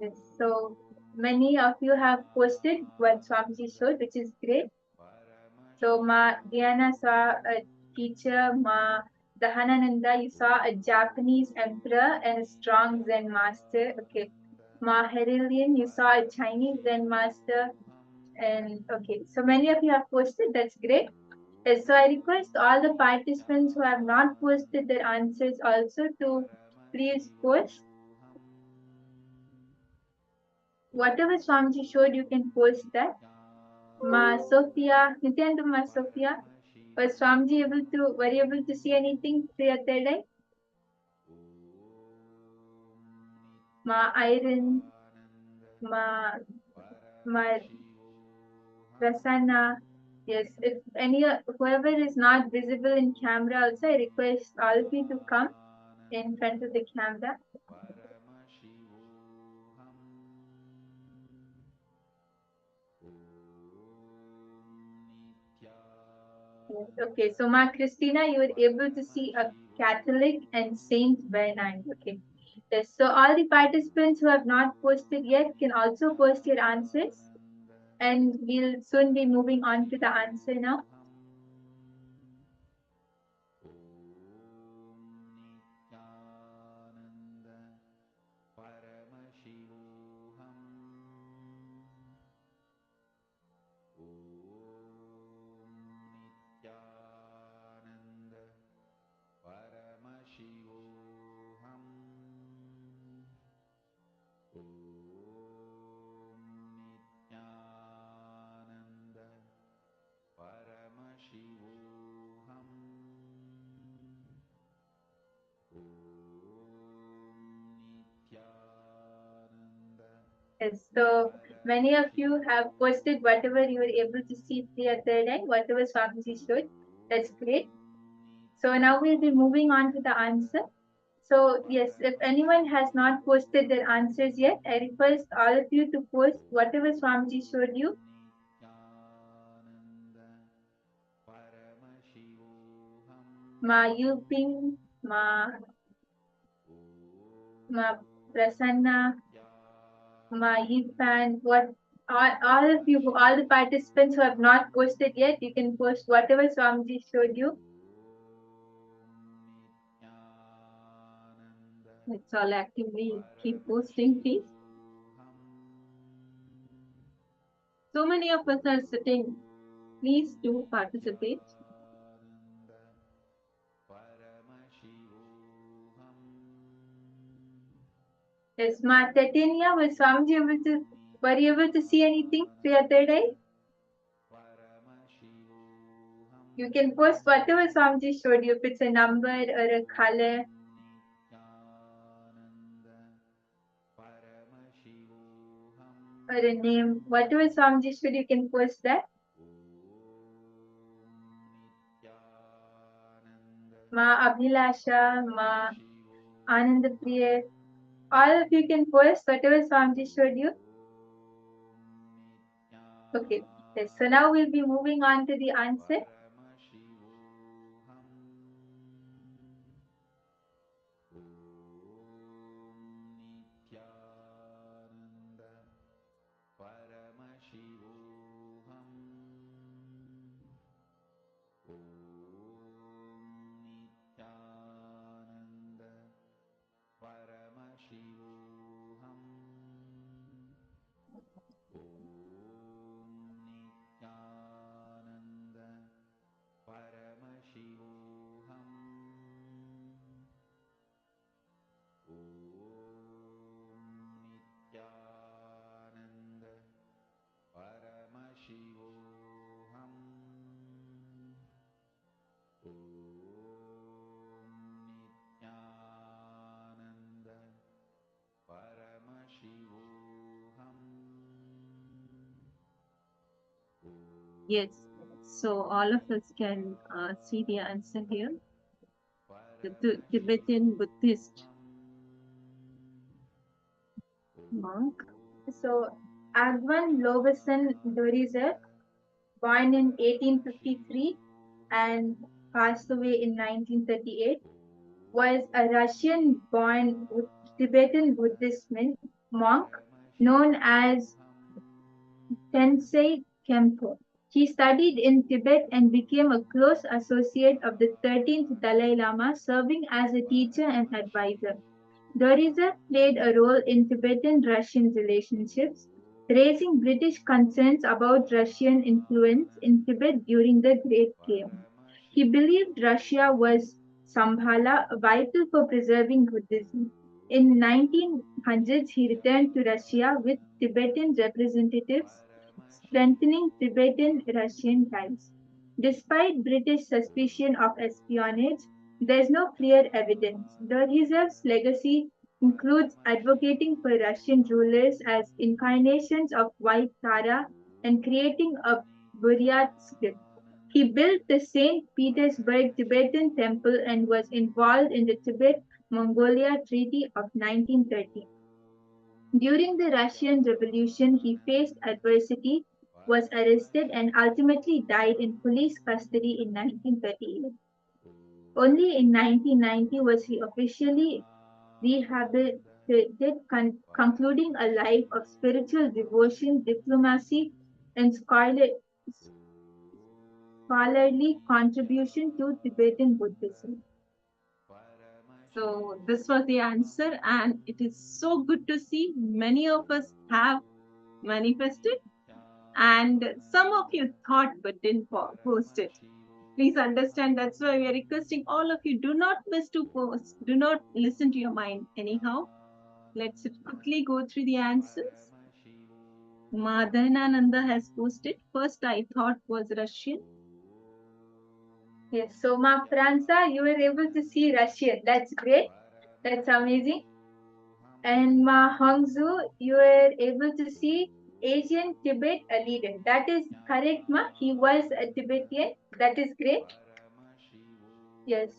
Yes, so many of you have posted what Swamiji showed, which is great. So Ma Diana saw a teacher, Ma Dahanananda, you saw a Japanese emperor and a strong Zen master. Okay. Ma Herilian, you saw a Chinese Zen master. And okay, so many of you have posted, that's great. So I request all the participants who have not posted their answers also to please post. Whatever Swamiji showed, you can post that. Ma Sophia, Nithyananda Ma Sophia, was Swamiji were you able to see anything through your third eye? Ma Iron, Ma Prasanna. Yes, if whoever is not visible in camera also, I request all of you to come in front of the camera. Yes, okay, so Ma Christina, you were able to see a Catholic and Saint Bernard. Okay. Yes, so all the participants who have not posted yet can also post your answers. And we'll soon be moving on to the answer now. Yes, so many of you have posted whatever you were able to see the other day, whatever Swamiji showed. That's great. So now we'll be moving on to the answer. So yes, if anyone has not posted their answers yet, I request all of you to post whatever Swamiji showed you. Ma Yuping, Ma Prasanna, Ma Yifan, all of you, all the participants who have not posted yet, you can post whatever Swamiji showed you. Let's all actively keep posting, please. So many of us are sitting. Please do participate. Yes, Ma Titania, were you able to see anything through your third eye? You can post whatever Swamiji showed you, if it's a number or a color. Or a name, whatever Swamiji showed, you can post that. Ma Abhilasha, Ma Anandapriya. All of you can post whatever Swamiji showed you. Okay, yes. So now we'll be moving on to the answer. Yes. So all of us can see the answer here. The Tibetan Buddhist monk. So Agwan Lovasan Dorizer, born in 1853 and passed away in 1938, was a Russian-born Tibetan Buddhist monk known as Tensei Kempo. He studied in Tibet and became a close associate of the 13th Dalai Lama, serving as a teacher and advisor. Dorizer played a role in Tibetan-Russian relationships, raising British concerns about Russian influence in Tibet during the Great Game. He believed Russia was Sambhala, vital for preserving Buddhism. In 1900s, he returned to Russia with Tibetan representatives, strengthening Tibetan-Russian ties. Despite British suspicion of espionage, there is no clear evidence. Dorizev's legacy includes advocating for Russian rulers as incarnations of White Tara and creating a Buryat script. He built the St. Petersburg Tibetan Temple and was involved in the Tibet-Mongolia Treaty of 1930. During the Russian Revolution, he faced adversity, was arrested, and ultimately died in police custody in 1938. Only in 1990 was he officially rehabilitated, concluding a life of spiritual devotion, diplomacy, and scholarly contribution to Tibetan Buddhism. So this was the answer, and it is so good to see many of us have manifested, and some of you thought but didn't post it. Please understand, that's why we are requesting all of you, do not miss to post, do not listen to your mind anyhow. Let's quickly go through the answers. Nithyananda has posted. First I thought was Russian. Yes, so Ma Franza, you were able to see Russian. That's great. That's amazing. And Ma Hongzhu, you were able to see Asian Tibet a leader. That is correct, Ma. He was a Tibetan. That is great. Yes.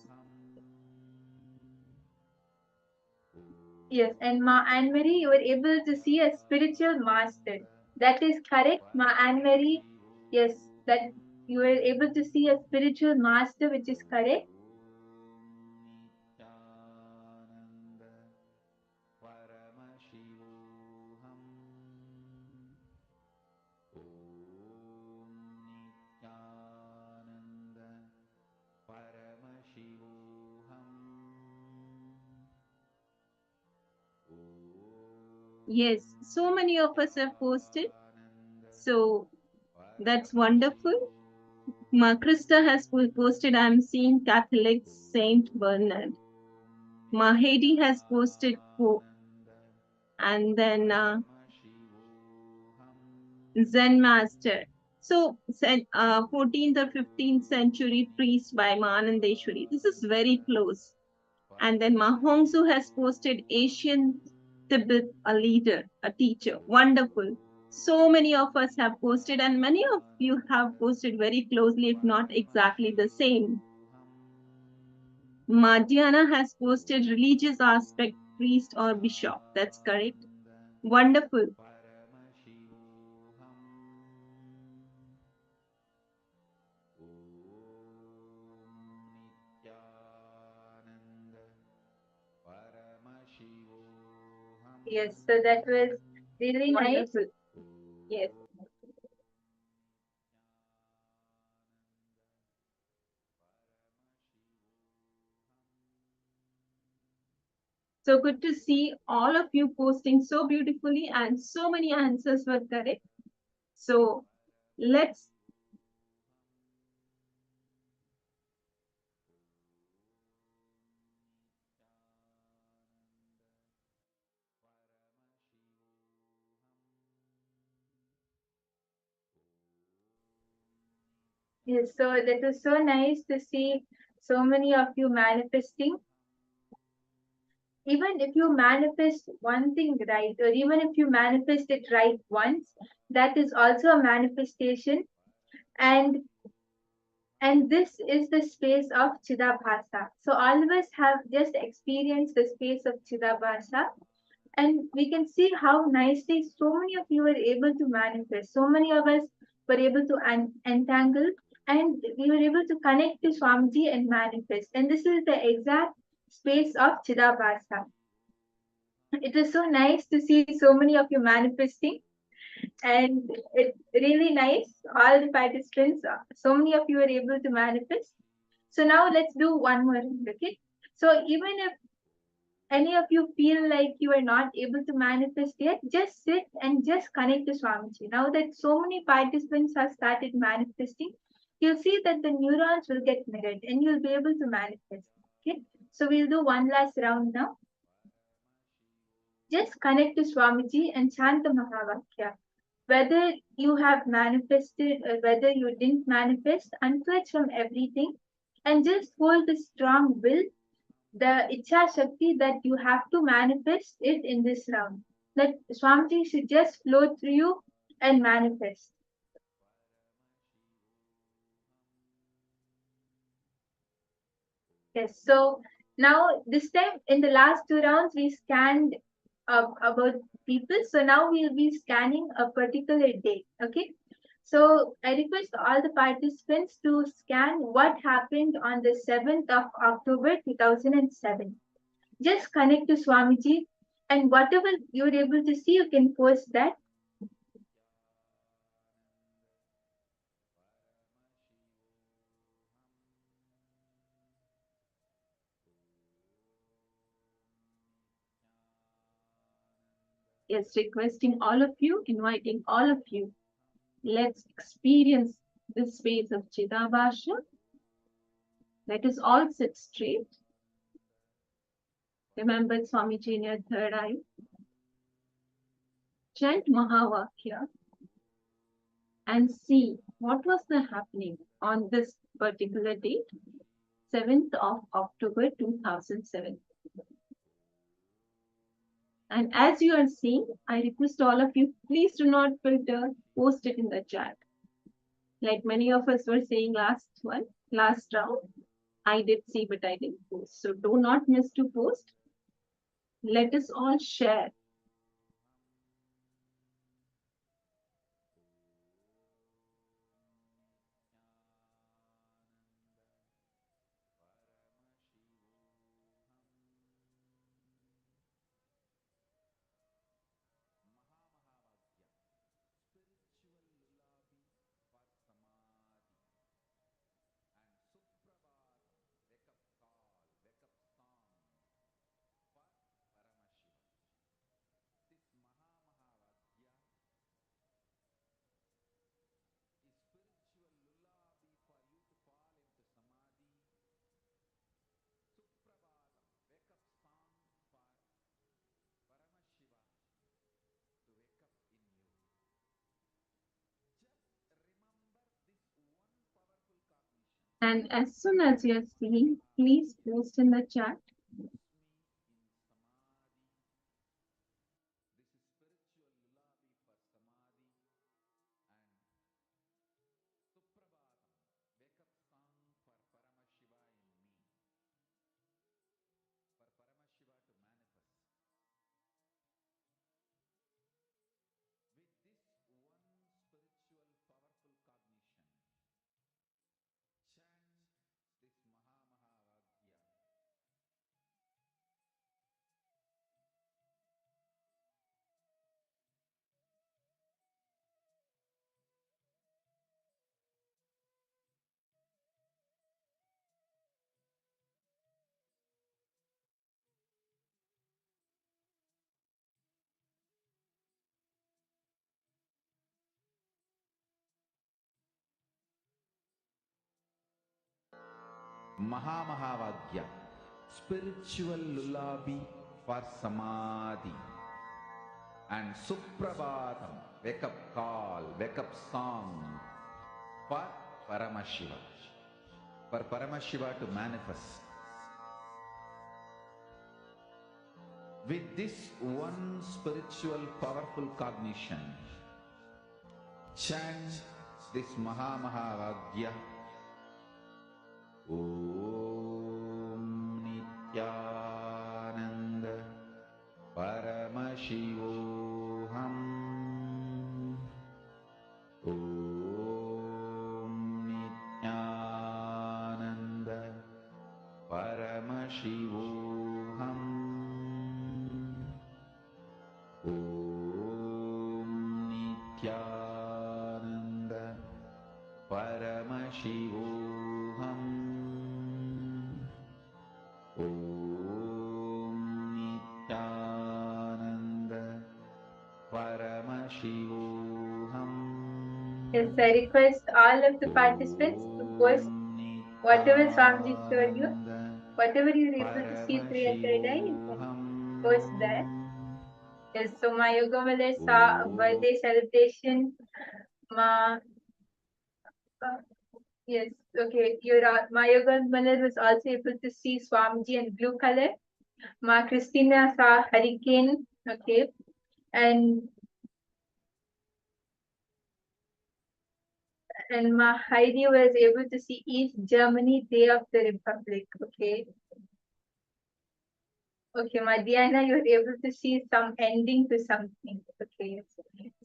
Yes, and Ma Anne-Marie, you were able to see a spiritual master. That is correct, Ma Anne-Marie. Yes, that you were able to see a spiritual master, which is correct. Yes, so many of us have posted. So that's wonderful. Ma Krista has posted, I'm seeing Catholic Saint Bernard. Ma Hedy has posted, and then Zen Master. So 14th or 15th century priest by Ma Anandeshwari. This is very close. And then Ma Hongzhu has posted Asian Tibet, a leader, a teacher. Wonderful. So many of us have posted, and many of you have posted very closely, if not exactly the same. Madhyana has posted religious aspect, priest or bishop. That's correct. Wonderful. Yes, so that was really nice. Wonderful. Yes. So good to see all of you posting so beautifully and so many answers were correct. So let's Yes, so that was so nice to see so many of you manifesting. Even if you manifest one thing right, or even if you manifest it right once, that is also a manifestation. And this is the space of Chidabhasa. So all of us have just experienced the space of Chidabhasa, and we can see how nicely so many of you were able to manifest. So many of us were able to entangle, and we were able to connect to Swamiji and manifest. And this is the exact space of Chidabhasa. It is so nice to see so many of you manifesting, and it's really nice. All the participants, so many of you are able to manifest. So now let's do one more, okay? So even if any of you feel like you are not able to manifest yet, just sit and just connect to Swamiji. Now that so many participants have started manifesting, you'll see that the neurons will get mirrored and you'll be able to manifest. Okay, so we'll do one last round now. Just connect to Swamiji and chant the Mahavakya. Whether you have manifested or whether you didn't manifest, unclutch from everything and just hold the strong will, the Icha Shakti that you have to manifest it in this round. That Swamiji should just flow through you and manifest. Yes, so now this time in the last two rounds, we scanned about people. So now we'll be scanning a particular day. Okay. So I request all the participants to scan what happened on the 7th of October 2007. Just connect to Swamiji, and whatever you're able to see, you can post that. Yes, requesting all of you, inviting all of you. Let's experience this space of Chidabhasha. Let us all sit straight. Remember Swamiji in your third eye. Chant Mahavakya and see what was the happening on this particular date, 7th of October 2007. And as you are seeing, I request all of you, please do not filter, post it in the chat. Like many of us were saying last round, I did see, but I didn't post. So do not miss to post. Let us all share. And as soon as you're seeing, please post in the chat. Mahamahavagya, spiritual lullaby for Samadhi. And Suprabhatam, wake up call, wake up song for Paramashiva. For Paramashiva to manifest. With this one spiritual powerful cognition, chant this Mahamahavagya. Om Nithyananda Paramashivoham. Om Nithyananda Paramashivoham. Om Nithyananda Paramashivoham. Om Nithyananda Paramashivoham. Yes, I request all of the participants to post whatever Swamiji showed you, whatever you were able to see through your third eye, you can post that. Yes, so my yoga mother saw a birthday celebration. Yes, okay. My yoga mother was also able to see Swamiji in blue color. Ma Christina saw hurricane. Okay, and Ma Heidi was able to see East Germany Day of the Republic. Okay. Okay, my Diana, you were able to see some ending to something. Okay.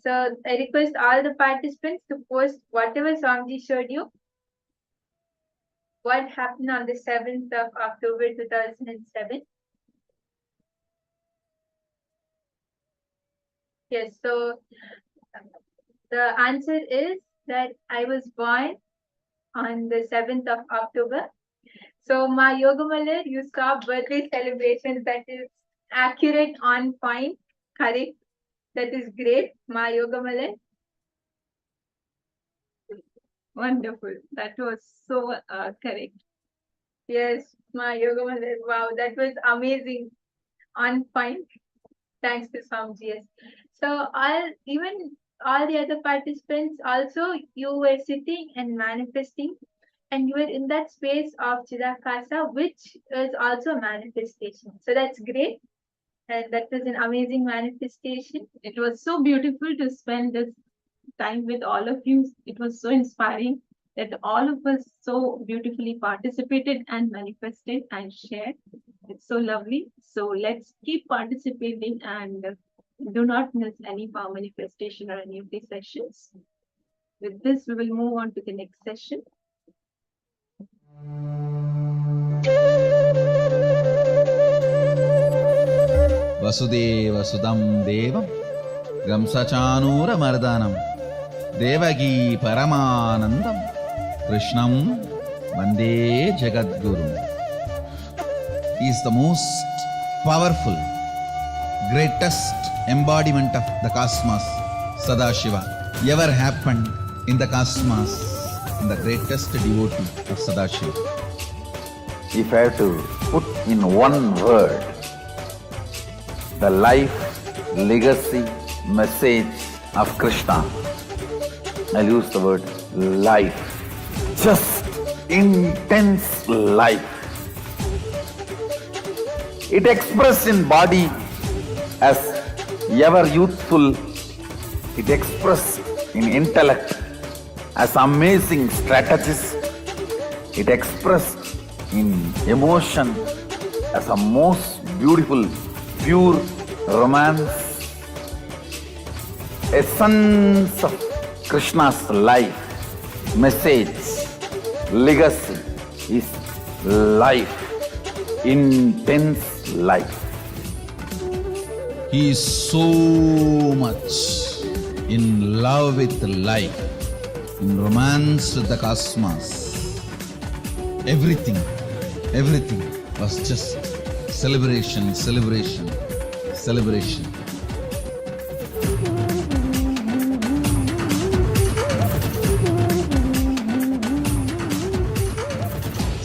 So I request all the participants to post whatever Swamiji showed you. What happened on the 7th of October 2007? Yes, so the answer is that I was born on the 7th of October. So my yoga mother, you saw birthday celebrations that is accurate, on point, correct. That is great, my yoga mother. Wonderful. That was so correct. Yes, my yoga mother. Wow, that was amazing. On point. Thanks to Swamiji. Yes. So even all the other participants also, you were sitting and manifesting, and you were in that space of Chidakasa, which is also a manifestation. So that's great. And that was an amazing manifestation. It was so beautiful to spend this time with all of you. It was so inspiring that all of us so beautifully participated and manifested and shared. It's so lovely. So let's keep participating and do not miss any power manifestation or any of these sessions. With this, we will move on to the next session. Vasudeva Sudam Devam Gamsachanura Mardanam Devagi Paramanandam Krishnam Vande Jagadguru. He is the most powerful, greatest embodiment of the cosmos, Sadashiva, ever happened in the cosmos, the greatest devotee of Sadashiva. If I have to put in one word the life, legacy, message of Krishna, I'll use the word life. Just intense life. It expressed in body as ever youthful. It expressed in intellect as amazing strategist. It expressed in emotion as a most beautiful, pure romance. Essence of Krishna's life, message, legacy is life, intense life. He is so much in love with life, in romance with the cosmos. Everything was just celebration, celebration, celebration.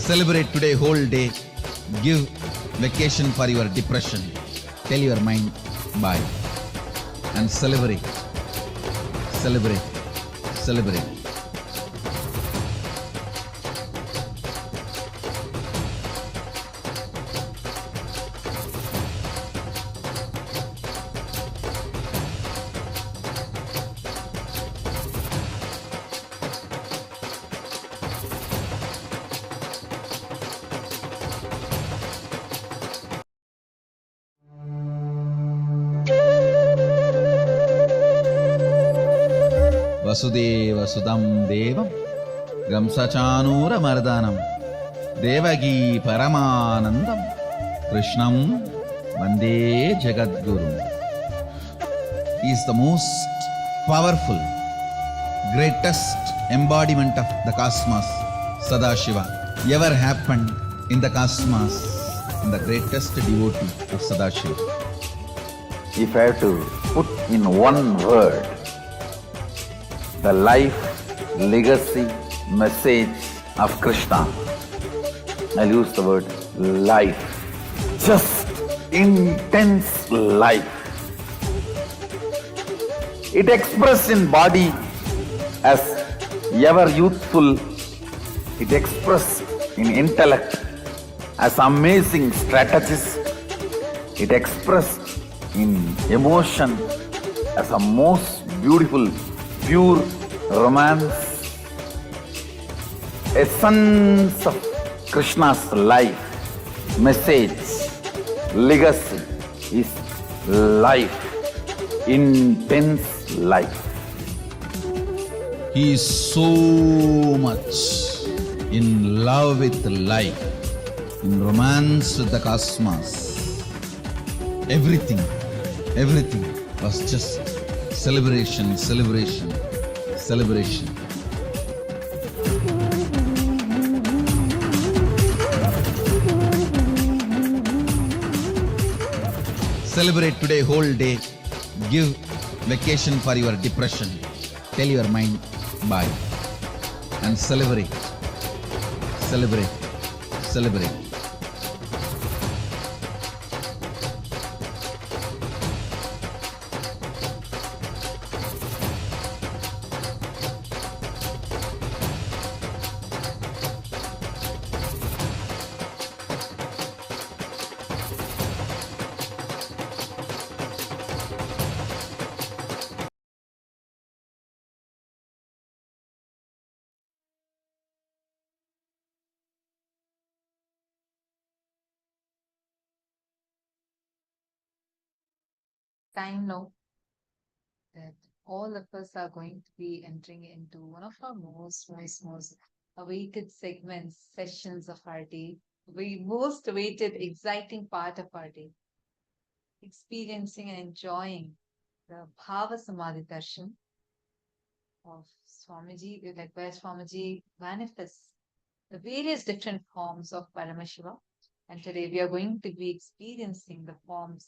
Celebrate today whole day. Give vacation for your depression. Tell your mind bye. And celebrate. Celebrate. Celebrate. Vasudeva సుతం దేవం గంసచానూరమర్దనం దేవగీ పరమానందం కృష్ణం వందే జగద్గురు. Is the most powerful, greatest embodiment of the cosmos, Sadashiva, ever happened in the cosmos, and the greatest devotee of Sadashiva. If I have to put in one word the life, legacy, message of Krishna, I'll use the word life. Just intense life. It expressed in body as ever youthful. It expressed in intellect as amazing strategist. It expressed in emotion as a most beautiful, pure romance. Essence of Krishna's life, message, legacy is life, intense life. He is so much in love with life, in romance with the cosmos. Everything was just celebration, celebration, celebration. Celebrate today whole day. Give vacation for your depression. Tell your mind bye. And celebrate. Celebrate. Celebrate. Time now that all of us are going to be entering into one of our most awaited segments, sessions of our day, the most awaited, exciting part of our day, experiencing and enjoying the Bhava Samadhi Darshan of Swamiji, like where Swamiji manifests the various different forms of Paramashiva. And today we are going to be experiencing the forms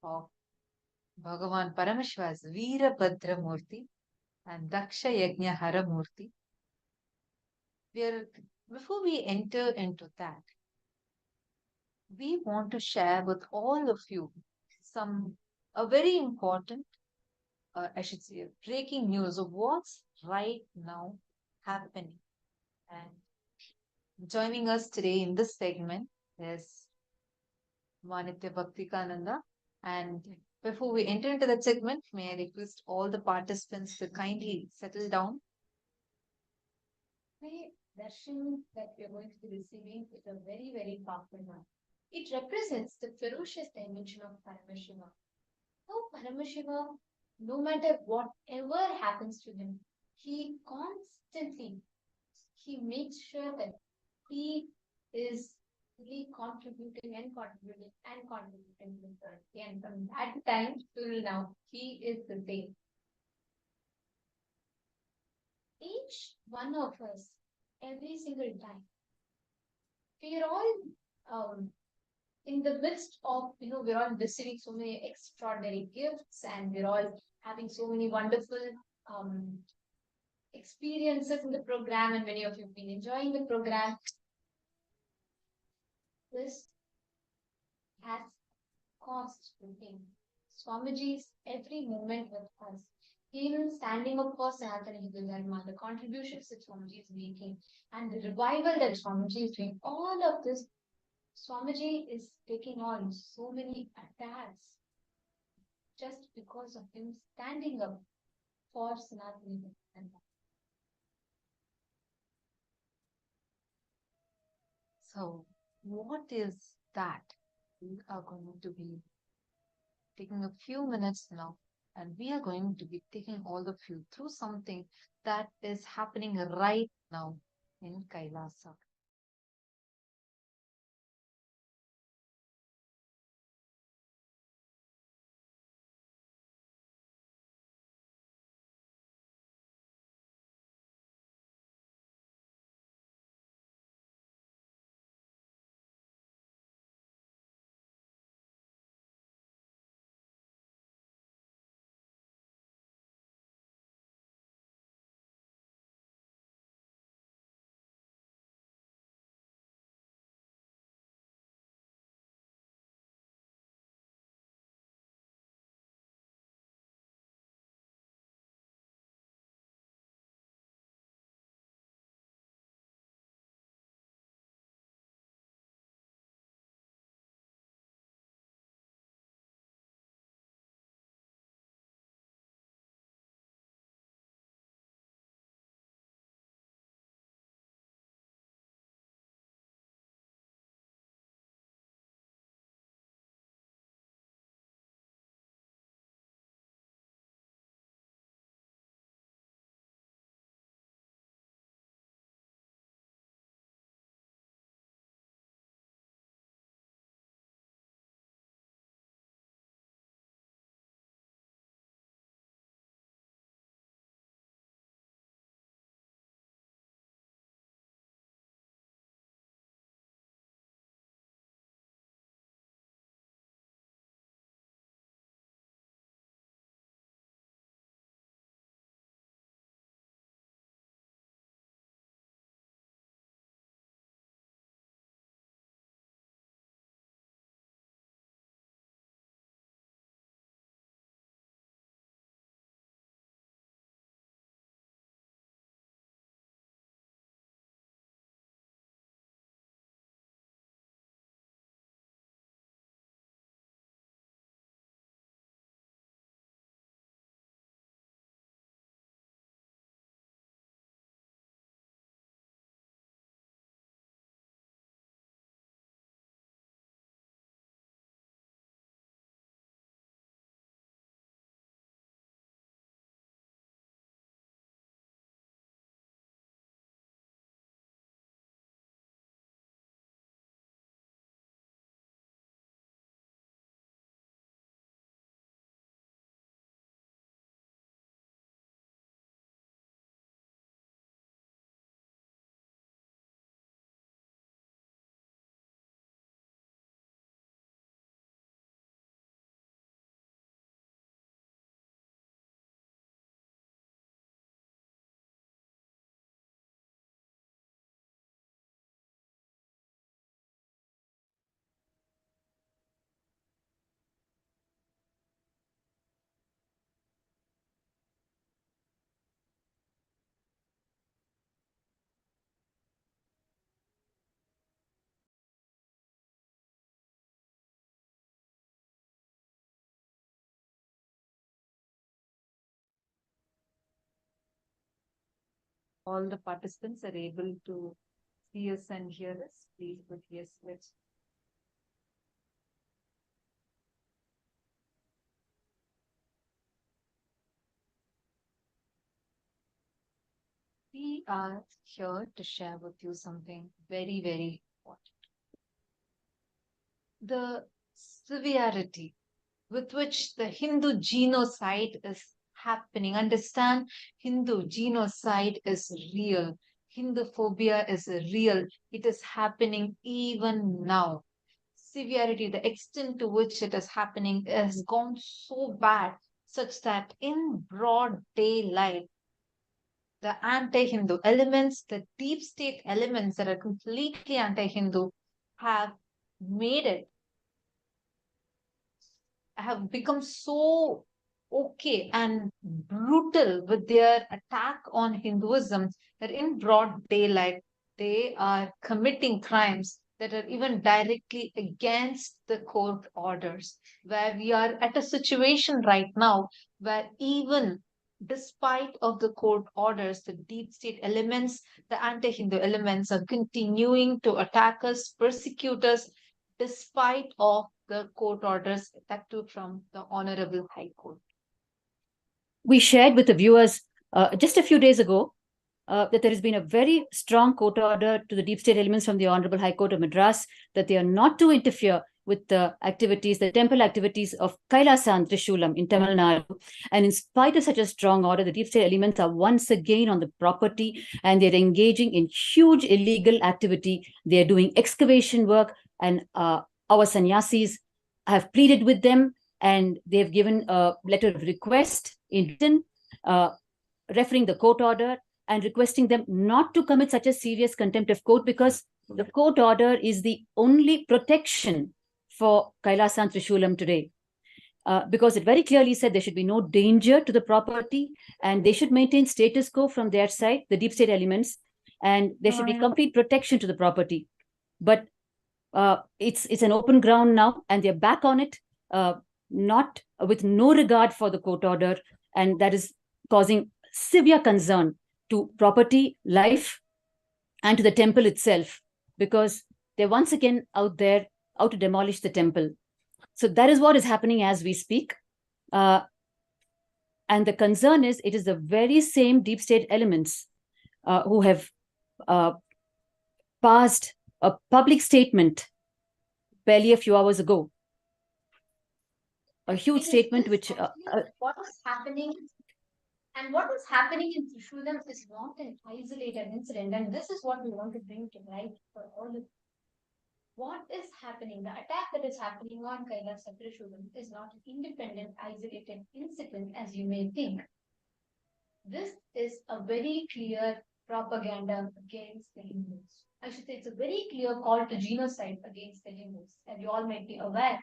of Bhagavan Paramashiva's Veerabhadra Murti and Daksha Yajna Hara Murti. Before we enter into that, we want to share with all of you a very important, I should say, breaking news of what's right now happening. And joining us today in this segment is Manitya Bhaktikananda. And before we enter into that segment, may I request all the participants to kindly settle down. The darshan that we are going to be receiving is a very, very powerful one. It represents the ferocious dimension of Paramashiva. How Paramashiva, no matter whatever happens to him, he makes sure that he is really contributing to the world. And from that time till now, he is the same. Each one of us, every single time, we are all in the midst of, we're all receiving so many extraordinary gifts, and we're all having so many wonderful experiences in the program, and many of you have been enjoying the program. This has cost to him. Swamiji's every moment with us. Him standing up for Sanatana Hindu Dharma, the contributions that Swamiji is making, and the revival that Swamiji is doing, all of this, Swamiji is taking on so many attacks just because of him standing up for Sanatana Hindu Dharma. So, what is that? We are going to be taking a few minutes now, and we are going to be taking all of you through something that is happening right now in Kailasa. All the participants are able to see us and hear us. Please put yes, let's. We are here to share with you something very, very important. The severity with which the Hindu genocide is happening. Understand, Hindu genocide is real. Hindu phobia is real. It is happening even now. Severity, the extent to which it is happening has gone so bad, such that in broad daylight, the anti-Hindu elements, the deep state elements that are completely anti-Hindu, have made it have become so okay and brutal with their attack on Hinduism that in broad daylight they are committing crimes that are even directly against the court orders. Where we are at a situation right now where even despite of the court orders, the deep state elements, the anti-Hindu elements are continuing to attack us, persecute us, despite of the court orders effective from the Honorable High Court. We shared with the viewers just a few days ago that there has been a very strong court order to the deep state elements from the Honorable High Court of Madras that they are not to interfere with the activities, the temple activities of Kailasa and Trishulam in Tamil Nadu. And in spite of such a strong order, the deep state elements are once again on the property and they're engaging in huge illegal activity. They're doing excavation work, and our sannyasis have pleaded with them, and they've given a letter of request in written, referring the court order and requesting them not to commit such a serious contempt of court, because the court order is the only protection for Kailasa and Trishulam today. Because it very clearly said there should be no danger to the property and they should maintain status quo from their side, the deep state elements, and there should be complete protection to the property. But it's an open ground now, and they're back on it, not with no regard for the court order, and that is causing severe concern to property, life, and to the temple itself, because they're once again out there out to demolish the temple. So that is what is happening as we speak. And the concern is it is the very same deep state elements who have passed a public statement barely a few hours ago. A huge statement which... what is happening, and what is happening in Trishulam is not an isolated incident, and this is what we want to bring to light for all of you. What is happening, the attack that is happening on Kailasa Trishulam is not an independent, isolated incident as you may think. This is a very clear propaganda against the Hindus. I should say it's a very clear call to genocide against the Hindus. And you all might be aware,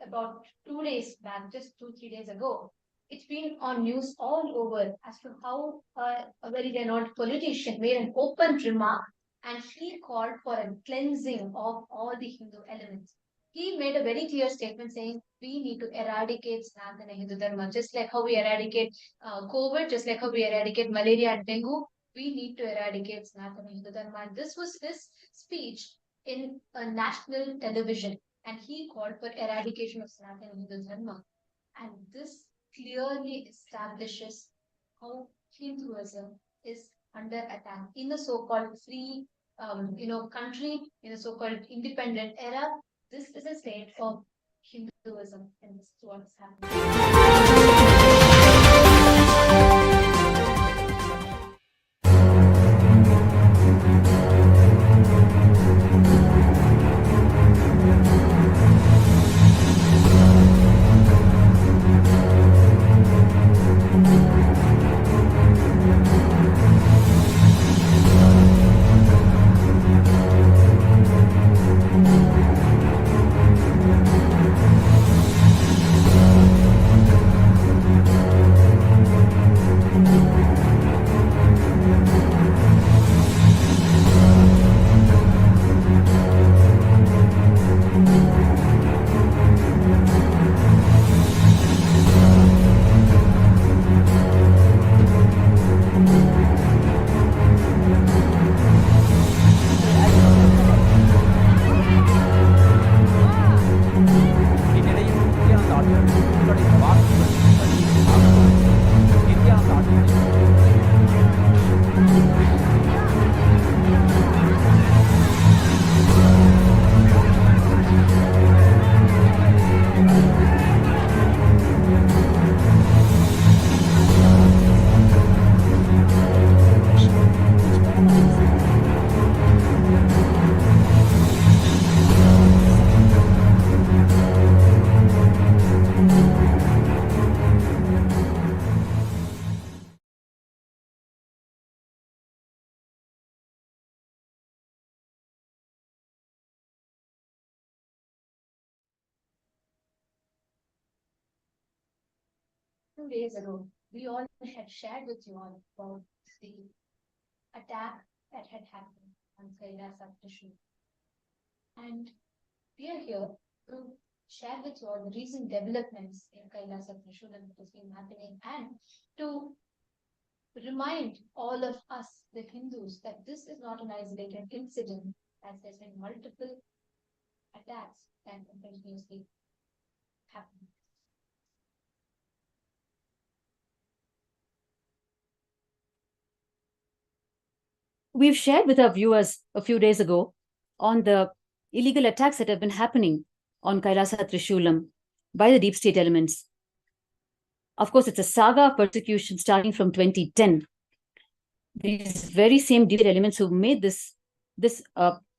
about 2 days back, just 2-3 days ago, it's been on news all over as to how a very renowned politician made an open remark, and he called for a cleansing of all the Hindu elements. He made a very clear statement saying we need to eradicate Sanatana Hindu Dharma, just like how we eradicate COVID, just like how we eradicate malaria and dengue. We need to eradicate Sanatana Hindu Dharma. And this was his speech in a national television, and he called for eradication of Sanatana Hindu Dharma. And this clearly establishes how Hinduism is under attack in the so-called free, country, in the so-called independent era. This is a state of Hinduism, and this is what is happening. 2 days ago, we all had shared with you all about the attack that had happened on Kailasa Trishul. And we are here to share with you all the recent developments in Kailasa Trishul that has been happening, and to remind all of us, the Hindus, that this is not an isolated incident, as there's been multiple attacks that continuously happen. We've shared with our viewers a few days ago on the illegal attacks that have been happening on Kailasa Trishulam by the deep state elements. Of course, it's a saga of persecution starting from 2010. These very same deep state elements who made this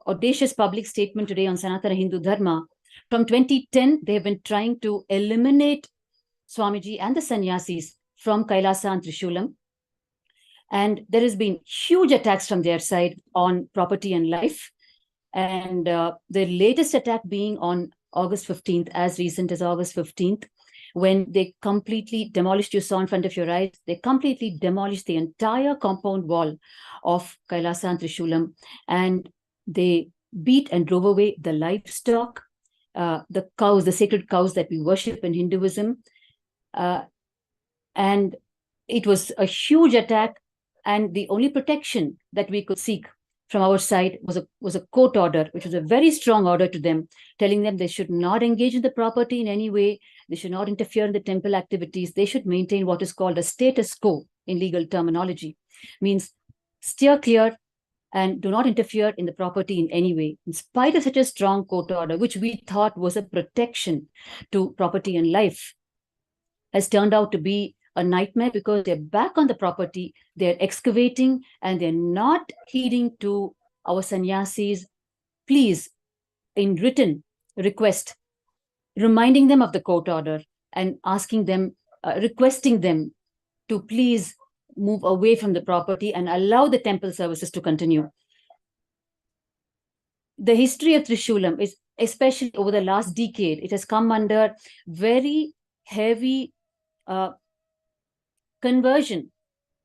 audacious public statement today on Sanatana Hindu Dharma, from 2010, they have been trying to eliminate Swamiji and the sannyasis from Kailasa and Trishulam. And there has been huge attacks from their side on property and life. And the latest attack being on August 15th, as recent as August 15th, when they completely demolished, you saw in front of your eyes, they completely demolished the entire compound wall of Kailasa and Trishulam. And they beat and drove away the livestock, the cows, the sacred cows that we worship in Hinduism. And it was a huge attack. And the only protection that we could seek from our side was a court order, which was a very strong order to them, telling them they should not engage in the property in any way. They should not interfere in the temple activities. They should maintain what is called a status quo in legal terminology. Means steer clear and do not interfere in the property in any way. In spite of such a strong court order, which we thought was a protection to property and life, has turned out to be a nightmare, because they're back on the property, they're excavating, and they're not heeding to our sannyasis. Please, in written request, reminding them of the court order and asking them, requesting them to please move away from the property and allow the temple services to continue. The history of Trishulam is, especially over the last decade, it has come under very heavy conversion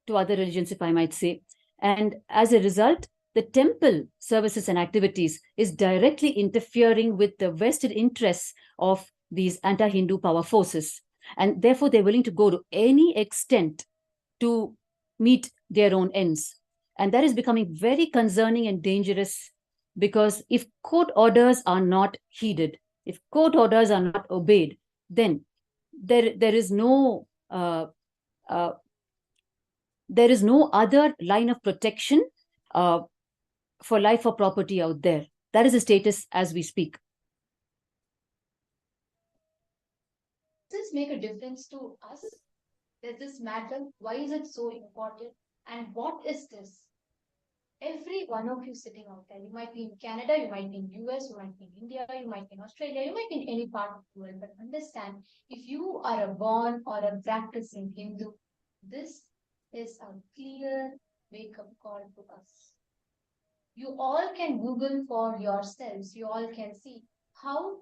to other religions, if I might say. And as a result, the temple services and activities is directly interfering with the vested interests of these anti-Hindu power forces. And therefore, they're willing to go to any extent to meet their own ends. And that is becoming very concerning and dangerous, because if court orders are not heeded, if court orders are not obeyed, then there is no other line of protection for life or property out there. That is the status as we speak. Does this make a difference to us? Does this matter? Why is it so important? And what is this? Every one of you sitting out there, you might be in Canada, you might be in US, you might be in India, you might be in Australia, you might be in any part of the world, but understand, if you are a born or a practicing Hindu, this is a clear wake-up call to us. You all can Google for yourselves. You all can see how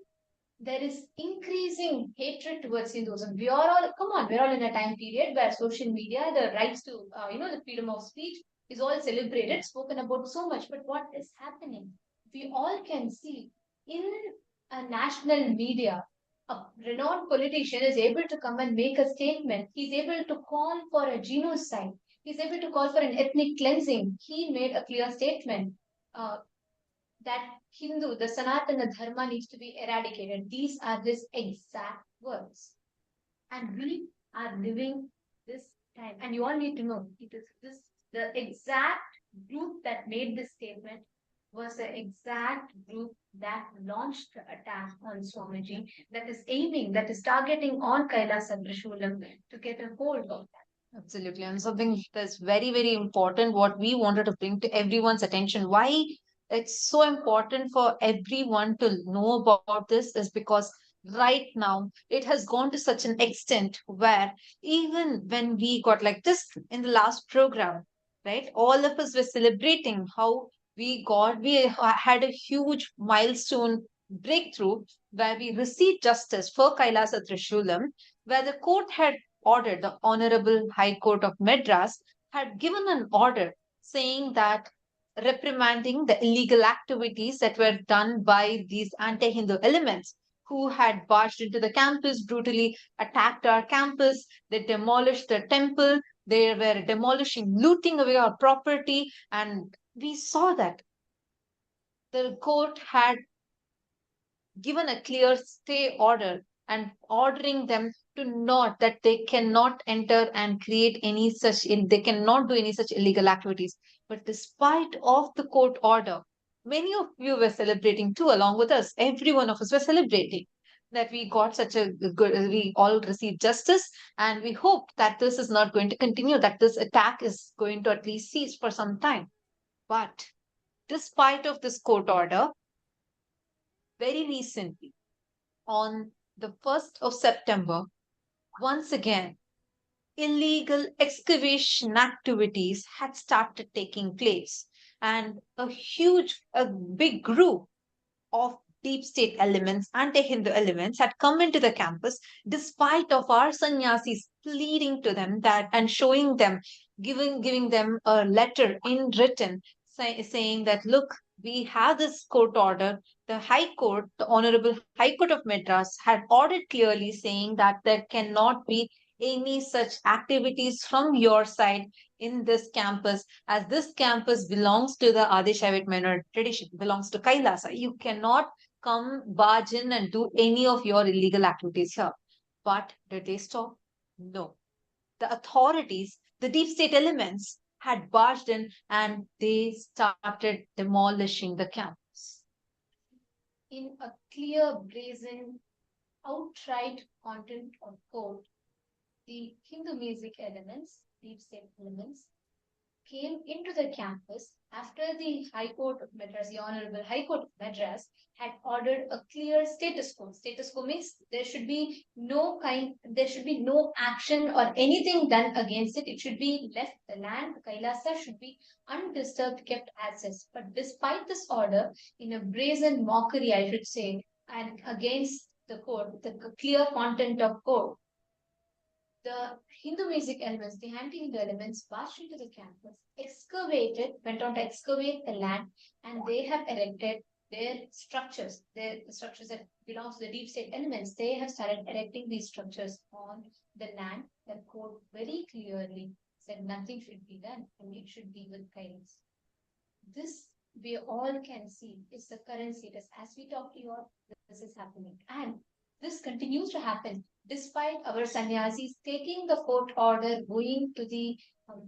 there is increasing hatred towards Hinduism. We are all, come on, we're all in a time period where social media, the rights to, the freedom of speech is all celebrated, spoken about so much. But what is happening? We all can see in a national media, a renowned politician is able to come and make a statement. He's able to call for a genocide. He's able to call for an ethnic cleansing. He made a clear statement that Hindu, the Sanatana Dharma, needs to be eradicated. These are his exact words. And we are living this time. And you all need to know, it is this, the exact group that made this statement was the exact group that launched the attack on Swamiji, that is aiming, that is targeting on Kailasa Trishulam to get a hold of that. Absolutely. And something that's very, very important, what we wanted to bring to everyone's attention, why it's so important for everyone to know about this, is because right now it has gone to such an extent where even when we got like this in the last program, right, all of us were celebrating how we had a huge milestone breakthrough where we received justice for Kailasa Trishulam, where the court had order, the Honorable High Court of Madras, had given an order saying that reprimanding the illegal activities that were done by these anti-Hindu elements who had barged into the campus, brutally attacked our campus, they demolished the temple, they were demolishing, looting away our property, and we saw that the court had given a clear stay order and ordering them to not, that they cannot enter and create any such, they cannot do any such illegal activities. But despite of the court order, many of you were celebrating too, along with us. Every one of us were celebrating that we got such a good, we all received justice, and we hope that this is not going to continue, that this attack is going to at least cease for some time. But despite of this court order, very recently, on the 1st of September, once again, illegal excavation activities had started taking place, and a big group of deep state elements, anti-Hindu elements, had come into the campus, despite of our sannyasis pleading to them that and showing them, giving them a letter in written saying that, look, we have this court order. The High Court, the Honorable High Court of Madras, had ordered clearly saying that there cannot be any such activities from your side in this campus, as this campus belongs to the Adishayavite minority tradition, belongs to Kailasa. You cannot come barge in and do any of your illegal activities here. But did they stop? No. The authorities, the deep state elements, had barged in and they started demolishing the campus. In a clear, brazen, outright content of code, the Hindu music elements, deep state elements, came into the campus after the High Court of Madras, the Honorable High Court of Madras, had ordered a clear status quo. Status quo means there should be no action or anything done against it. It should be left, the land, Kailasa should be undisturbed, kept as is. But despite this order, in a brazen mockery, I should say, and against the code, the clear content of code, the Hindu music elements, the anti-Hindu elements, barged into the campus, went on to excavate the land, and they have erected their structures, the structures that belong to the deep state elements. They have started erecting these structures on the land. The code very clearly said nothing should be done, and it should be with kindness. This we all can see is the current status. As we talk to you all, this is happening. And this continues to happen despite our sannyasis taking the court order, going to the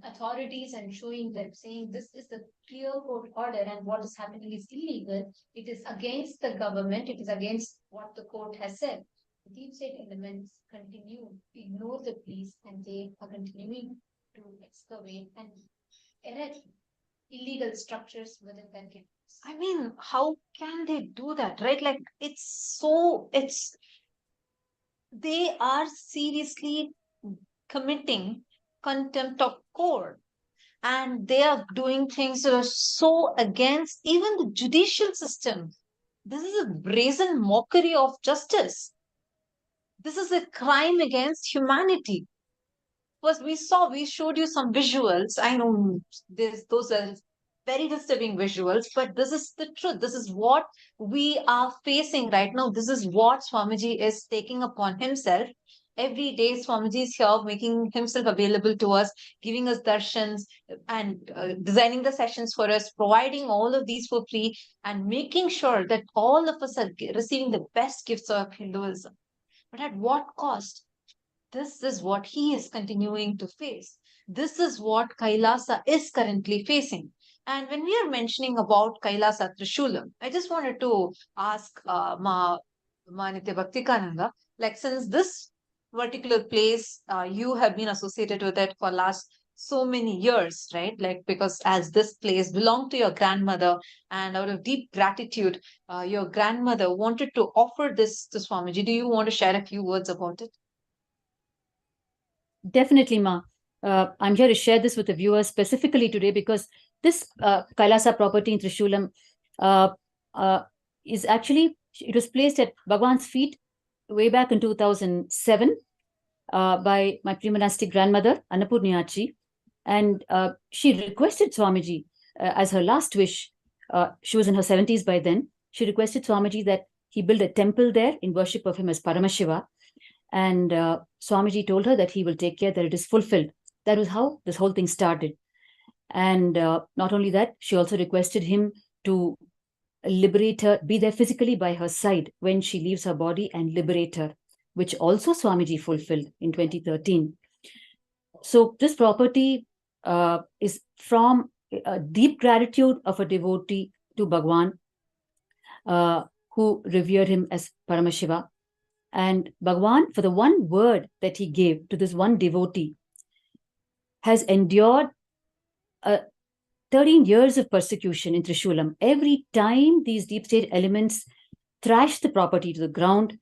authorities and showing them, saying this is the clear court order and what is happening is illegal. It is against the government. It is against what the court has said. The deep state elements continue to ignore the pleas, and they are continuing to excavate and erect illegal structures within their campus. I mean, how can they do that, right? Like, they are seriously committing contempt of court, and they are doing things that are so against even the judicial system. This is a brazen mockery of justice. This is a crime against humanity. First, we showed you some visuals. I know those are very disturbing visuals, but this is the truth. This is what we are facing right now. This is what Swamiji is taking upon himself. Every day, Swamiji is here making himself available to us, giving us darshans and designing the sessions for us, providing all of these for free, and making sure that all of us are receiving the best gifts of Hinduism. But at what cost? This is what he is continuing to face. This is what Kailasa is currently facing. And when we are mentioning about Kailasa Trishulam, I just wanted to ask Ma Nithya Bhaktikananda, like, since this particular place, you have been associated with it for last so many years, right? Like, because as this place belonged to your grandmother, and out of deep gratitude, your grandmother wanted to offer this to Swamiji. Do you want to share a few words about it? Definitely, Ma. I'm here to share this with the viewers specifically today because this Kailasa property in Trishulam it was placed at Bhagavan's feet way back in 2007. by my pre-monastic grandmother, Annapurniyachi. And she requested Swamiji as her last wish. She was in her 70s by then. She requested Swamiji that he build a temple there in worship of him as Paramashiva. And Swamiji told her that he will take care that it is fulfilled. That was how this whole thing started. And not only that, she also requested him to liberate her, be there physically by her side when she leaves her body and liberate her, which also Swamiji fulfilled in 2013. So this property is from a deep gratitude of a devotee to Bhagavan, who revered him as Paramashiva. And Bhagavan, for the one word that he gave to this one devotee, has endured 13 years of persecution in Trishulam. Every time these deep state elements thrashed the property to the ground,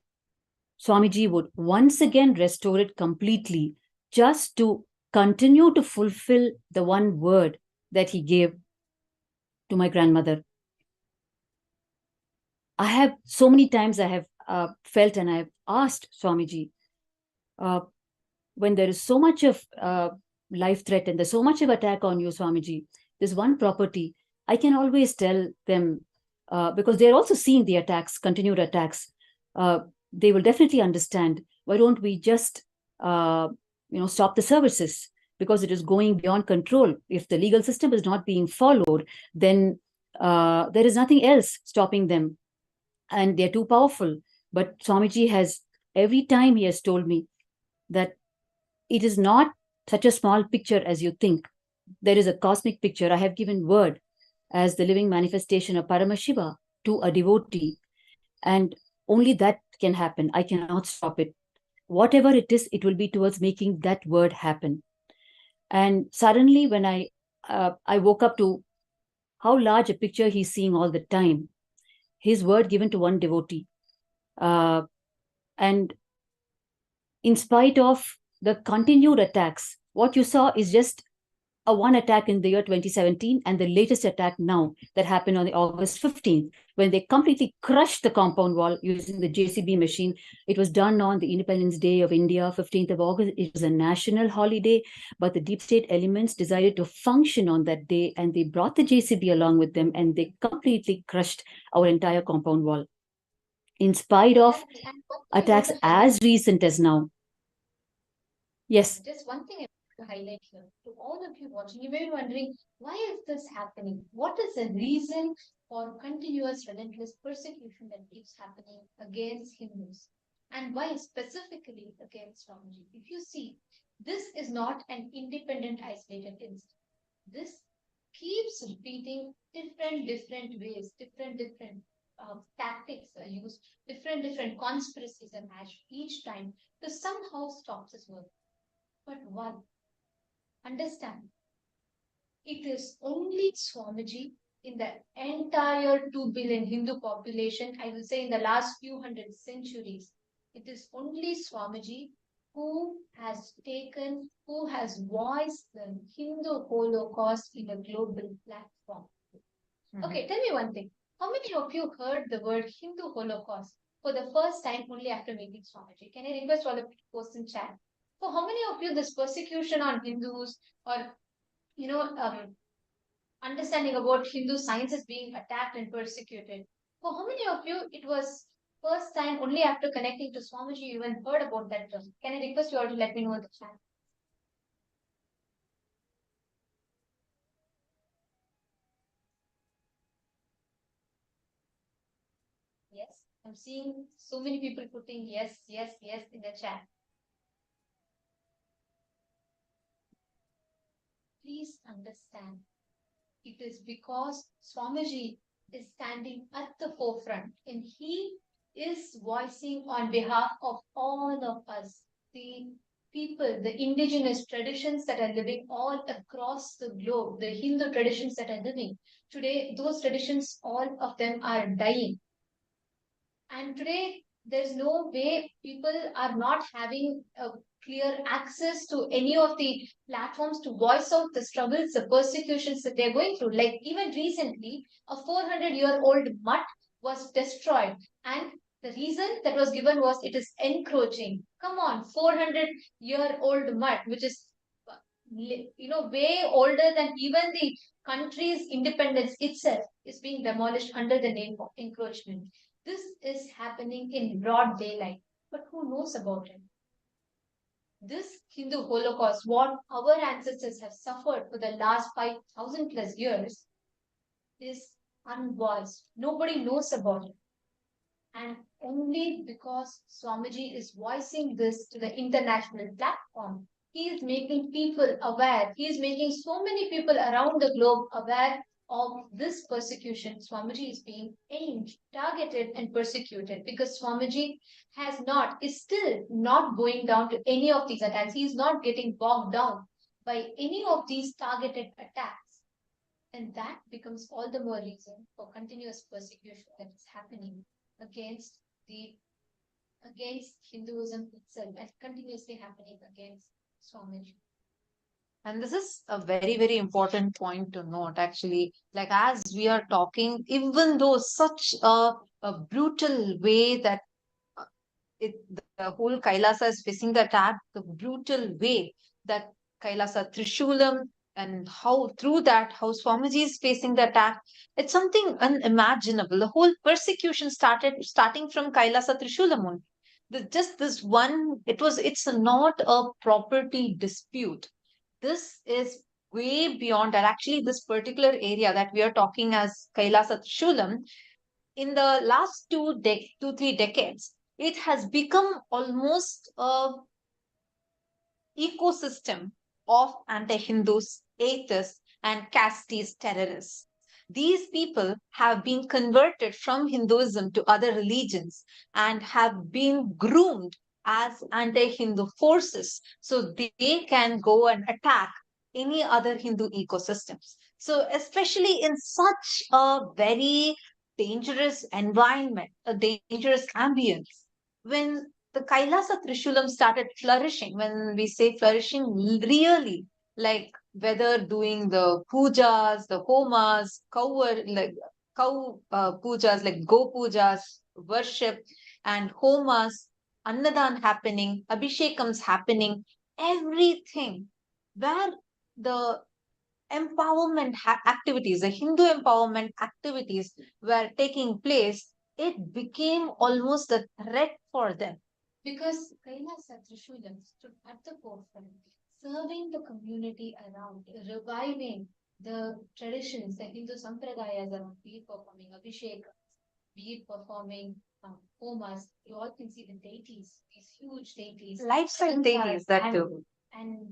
Swamiji would once again restore it completely, just to continue to fulfill the one word that he gave to my grandmother. I have so many times I have felt and I have asked Swamiji, when there is so much of life threat and there's so much of attack on you, Swamiji, this one property, I can always tell them, because they're also seeing the attacks, continued attacks, they will definitely understand. Why don't we just stop the services, because it is going beyond control. If the legal system is not being followed, then there is nothing else stopping them, and they're too powerful. But Swamiji has, every time he has told me that it is not such a small picture as you think. There is a cosmic picture. I have given word as the living manifestation of Paramashiva to a devotee, and only that can happen. I cannot stop it. Whatever it is, it will be towards making that word happen. And suddenly, when I woke up to how large a picture he's seeing all the time, his word given to one devotee, and in spite of the continued attacks, what you saw is just a one attack in the year 2017, and the latest attack now that happened on the August 15th, when they completely crushed the compound wall using the JCB machine. It was done on the Independence Day of India, 15th of August. It was a national holiday, but the deep state elements decided to function on that day, and they brought the JCB along with them, and they completely crushed our entire compound wall. In spite of attacks as recent as now. Yes. Just one thing I want to highlight here to all of you watching. You may be wondering, why is this happening? What is the reason for continuous relentless persecution that keeps happening against Hindus? And why specifically against Swamiji? If you see, this is not an independent, isolated incident. This keeps repeating different ways, different tactics are used, different conspiracies are hatched each time to somehow stop this work. But one, understand, it is only Swamiji in the entire 2 billion Hindu population, I will say in the last few hundred centuries, it is only Swamiji who has voiced the Hindu Holocaust in a global platform. Okay, tell me one thing. How many of you heard the word Hindu Holocaust for the first time only after meeting Swamiji? Can I request all of you to post in chat? For how many of you this persecution on Hindus, or understanding about Hindu sciences being attacked and persecuted, for how many of you it was first time only after connecting to Swamiji you even heard about that term? Can I request you all to let me know in the chat? Yes, I'm seeing so many people putting yes in the chat. Please understand, it is because Swamiji is standing at the forefront and he is voicing on behalf of all of us, the people, the indigenous traditions that are living all across the globe, the Hindu traditions that are living. Today, those traditions, all of them are dying. And today, there's no way people are not having a clear access to any of the platforms to voice out the struggles, the persecutions that they're going through. Like even recently, a 400-year-old mutt was destroyed, and The reason that was given was it is encroaching. Come on, 400-year-old mud, which is way older than even the country's independence itself, is being demolished under the name of encroachment. This is happening in broad daylight, but who knows about it? This Hindu Holocaust, what our ancestors have suffered for the last 5,000 plus years, is unvoiced. Nobody knows about it. And only because Swamiji is voicing this to the international platform, he is making people aware. He is making so many people around the globe aware of this persecution. Swamiji is being aimed, targeted, and persecuted because Swamiji is still not going down to any of these attacks. He is not getting bogged down by any of these targeted attacks. And that becomes all the more reason for continuous persecution that is happening against Hinduism itself and continuously happening against Swamiji. And this is a very, very important point to note, actually. Like, as we are talking, even though such a brutal way that the whole Kailasa is facing the attack, the brutal way that Kailasa Trishulam, and how through that, how Swamiji is facing the attack, it's something unimaginable. The whole persecution starting from Kailasa Trishulam only. Just this one, it's not a property dispute. This is way beyond that. Actually, this particular area that we are talking as Kailasa Trishulam, in the last 3 decades, it has become almost a ecosystem of anti-Hindus, atheists, and casteist terrorists. These people have been converted from Hinduism to other religions and have been groomed as anti-Hindu forces so they can go and attack any other Hindu ecosystems. So especially in such a very dangerous environment, a dangerous ambience, when the Kailasa Trishulam started flourishing, when we say flourishing, really, like whether doing the pujas, the homas, cow pujas, like go pujas, worship, and homas, annadan happening, abhishekams happening, everything where the activities, the Hindu empowerment activities were taking place, it became almost a threat for them. Because Kailasa Trishulam stood at the forefront, serving the community around, reviving the traditions, the Hindu sampradayas around, be it performing abhishekams, be it performing homas. You all can see the deities, these huge deities. Lifestyle deities, that too. And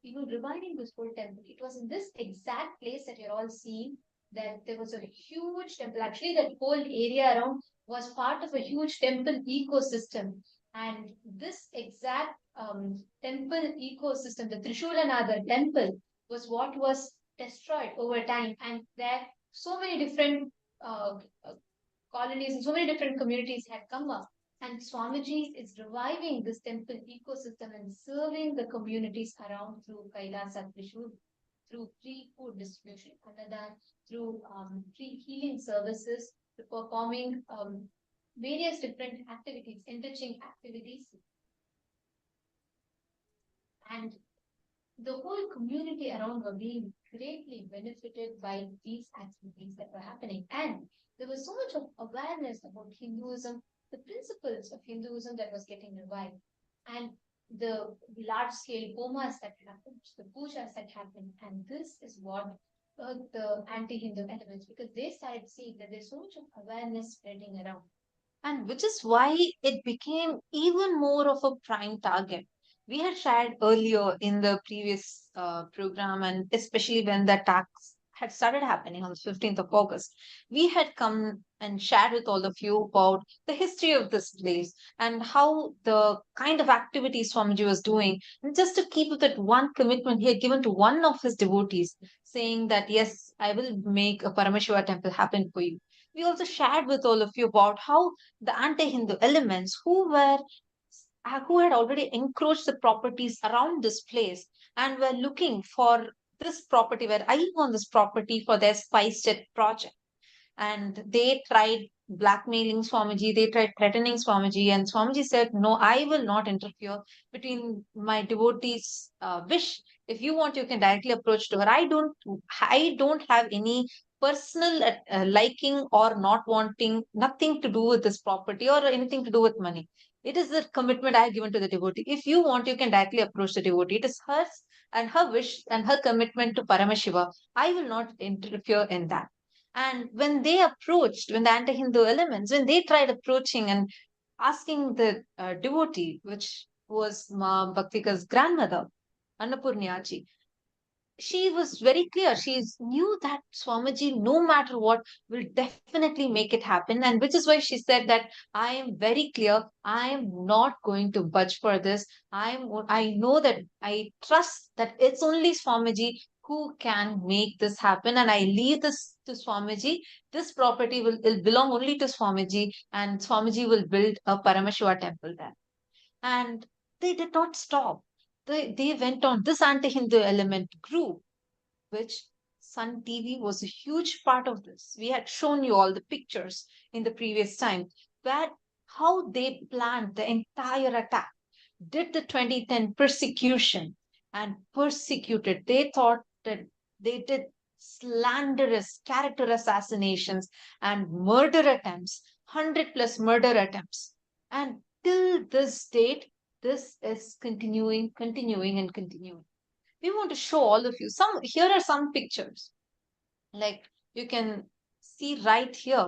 reviving this whole temple. It was in this exact place that you're all seeing that there was a huge temple. Actually, that whole area around was part of a huge temple ecosystem. And this exact temple ecosystem, the Trishulanada temple, was what was destroyed over time. And there so many different colonies and so many different communities had come up. And Swamiji is reviving this temple ecosystem and serving the communities around through Kailasa Trishulam, through free food distribution, through free healing services, to performing various different activities, enriching activities. And the whole community around were being greatly benefited by these activities that were happening. And there was so much of awareness about Hinduism, the principles of Hinduism that was getting revived. And the large-scale homas that happened, the pujas that happened. And this is what the anti-Hindu elements, because they started seeing that there's so much of awareness spreading around. And which is why it became even more of a prime target. We had shared earlier in the previous program, and especially when the attacks had started happening on the 15th of August, we had come and shared with all of you about the history of this place and how the kind of activities Swamiji was doing. And just to keep with that one commitment he had given to one of his devotees, saying that, yes, I will make a Paramashiva temple happen for you. We also shared with all of you about how the anti-Hindu elements who had already encroached the properties around this place and were looking for this property, were eyeing on this property for their spice jet project. and they tried blackmailing Swamiji, they tried threatening Swamiji, and Swamiji said, "No, I will not interfere between my devotees' wish. If you want, you can directly approach to her. I don't have any personal liking or not wanting, nothing to do with this property or anything to do with money. It is the commitment I have given to the devotee. If you want, you can directly approach the devotee. It is hers and her wish and her commitment to Paramashiva. I will not interfere in that." And when they approached, when the anti-Hindu elements, when they tried approaching and asking the devotee, which was Ma Bhaktika's grandmother, Annapurniaji, she was very clear. She knew that Swamiji, no matter what, will definitely make it happen. And which is why she said that I am very clear. I am not going to budge for this. I know that I trust that it's only Swamiji who can make this happen. And I leave this to Swamiji. This property will belong only to Swamiji, and Swamiji will build a Paramashiva temple there. And they did not stop. They went on. This anti-Hindu element grew, which Sun TV was a huge part of this. We had shown you all the pictures in the previous time, where how they planned the entire attack, did the 2010 persecution and persecuted. They thought that they did slanderous character assassinations and murder attempts, 100 plus murder attempts. And till this date, this is continuing, and continuing. We want to show all of you here are some pictures, like you can see right here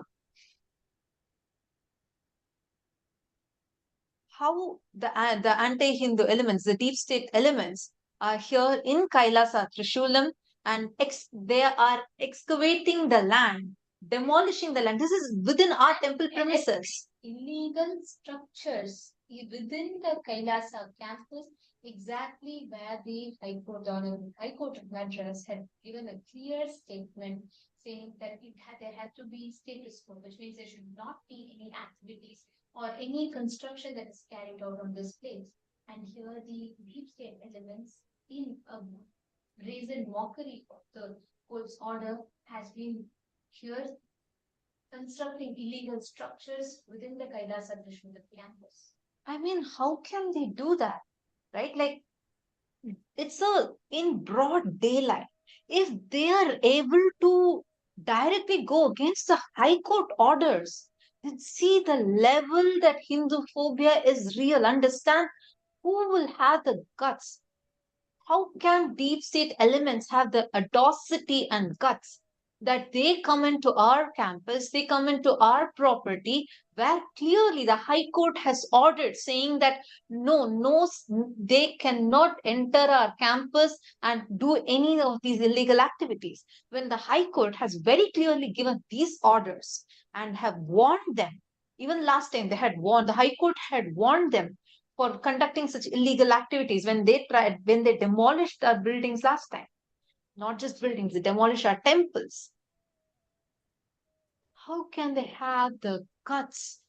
how the anti-Hindu elements, the deep state elements, are here in Kailasa Trishulam, and they are excavating the land, demolishing the land. This is within our temple premises. Illegal structures within the Kailasa campus, exactly where the High Court of Madras had given a clear statement saying that there had to be status quo, which means there should not be any activities or any construction that is carried out on this place. And here the deep state elements, in a brazen mockery of the court's order, has been here constructing illegal structures within the Kailasa Trishula campus. I mean, how can they do that? Right? Like, it's in broad daylight. If they are able to directly go against the High Court orders, then see the level that Hindu phobia is real. Understand who will have the guts. How can deep state elements have the audacity and guts that they come into our campus, they come into our property, where clearly the High Court has ordered saying that no, they cannot enter our campus and do any of these illegal activities. When the High Court has very clearly given these orders and have warned them, even last time the High Court had warned them for conducting such illegal activities when they demolished our buildings last time. Not just buildings, they demolished our temples. How can they have the guts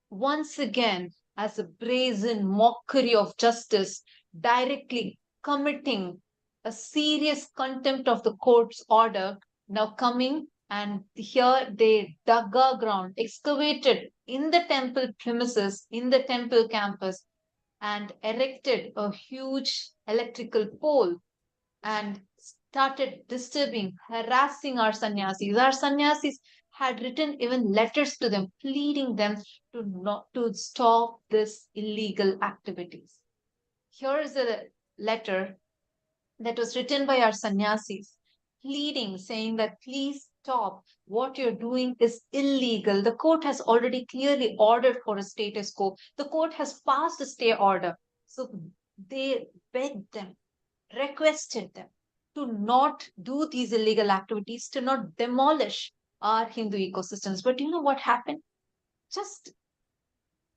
once again, as a brazen mockery of justice, directly committing a serious contempt of the court's order, now coming and here they dug a ground, excavated in the temple premises, in the temple campus, and erected a huge electrical pole and started disturbing, harassing our sannyasis. Our sannyasis had written even letters to them, pleading them to stop this illegal activities. Here is a letter that was written by our sannyasis, pleading, saying that please stop. What you're doing is illegal. The court has already clearly ordered for a status quo. The court has passed a stay order. So they begged them, requested them to not do these illegal activities, to not demolish our Hindu ecosystems. But you know what happened? Just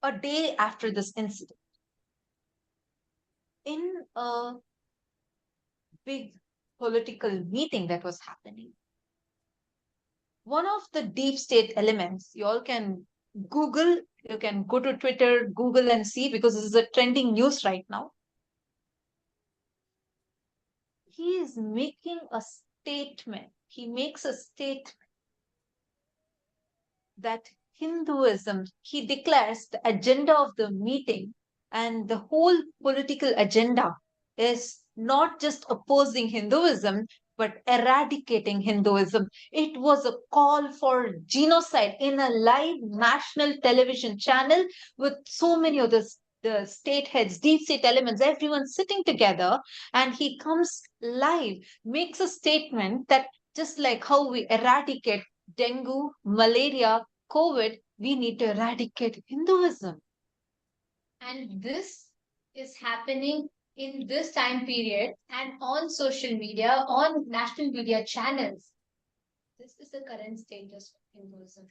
a day after this incident, in a big political meeting that was happening, one of the deep state elements, you all can Google, you can go to Twitter, Google and see, because this is a trending news right now. He is making a statement. He makes a statement that Hinduism, he declares the agenda of the meeting and the whole political agenda is not just opposing Hinduism, but eradicating Hinduism. It was a call for genocide in a live national television channel with so many of the state heads, deep state elements, everyone sitting together, and he comes live, makes a statement that just like how we eradicate dengue, malaria, COVID, we need to eradicate Hinduism. And this is happening in this time period and on social media, on national media channels. This is the current status of Hinduism.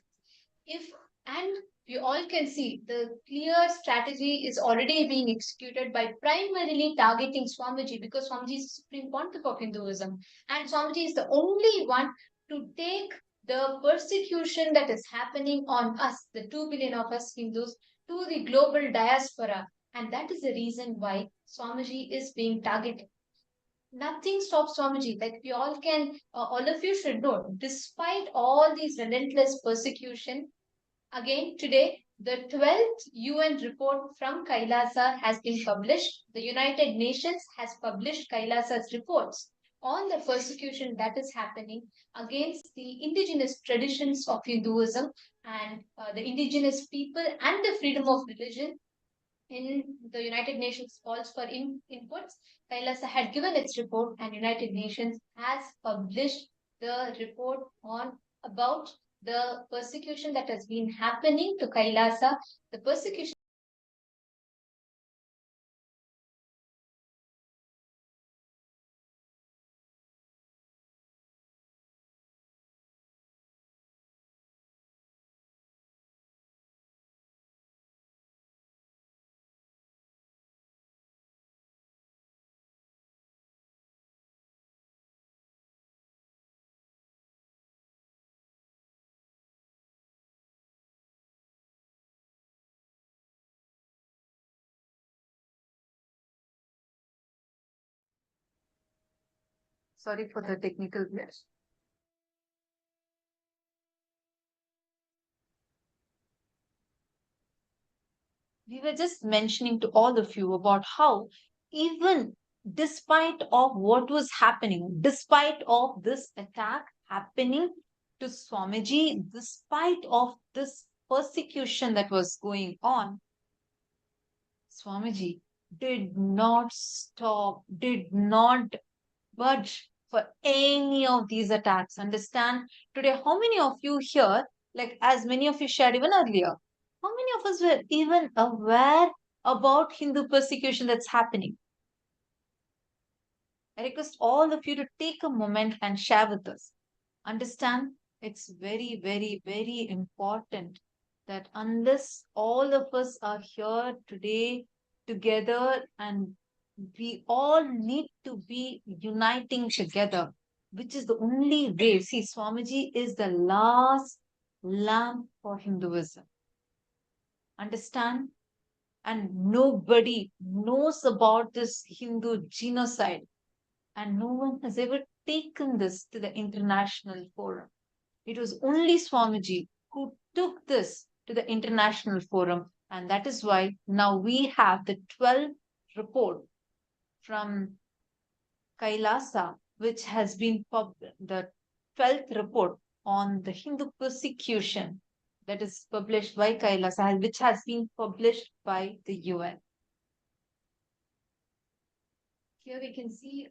If and we all can see the clear strategy is already being executed by primarily targeting Swamiji because Swamiji is the supreme pontiff of Hinduism, and Swamiji is the only one to take the persecution that is happening on us, the 2 billion of us Hindus, to the global diaspora. And that is the reason why Swamiji is being targeted. Nothing stops Swamiji. Like we all can, all of you should know, despite all these relentless persecution, again today, the 12th UN report from Kailasa has been published. The United Nations has published Kailasa's reports on the persecution that is happening against the indigenous traditions of Hinduism and the indigenous people and the freedom of religion. In the United Nations calls for inputs, Kailasa had given its report, and United Nations has published the report on about the persecution that has been happening to Kailasa, the persecution. Sorry for the technical glitch. We were just mentioning to all of you about how even despite of what was happening, despite of this attack happening to Swamiji, despite of this persecution that was going on, Swamiji did not stop, did not budge for any of these attacks. Understand? Today, how many of you here, like as many of you shared even earlier, how many of us were even aware about Hindu persecution that's happening? I request all of you to take a moment and share with us. Understand? It's very, very, very important that unless all of us are here today together and we all need to be uniting together, which is the only way. See, Swamiji is the last lamp for Hinduism. Understand? And nobody knows about this Hindu genocide, and no one has ever taken this to the international forum. It was only Swamiji who took this to the international forum, and that is why now we have the 12th report from Kailasa, which has been the 12th report on the Hindu persecution that is published by Kailasa, which has been published by the UN. Here we can see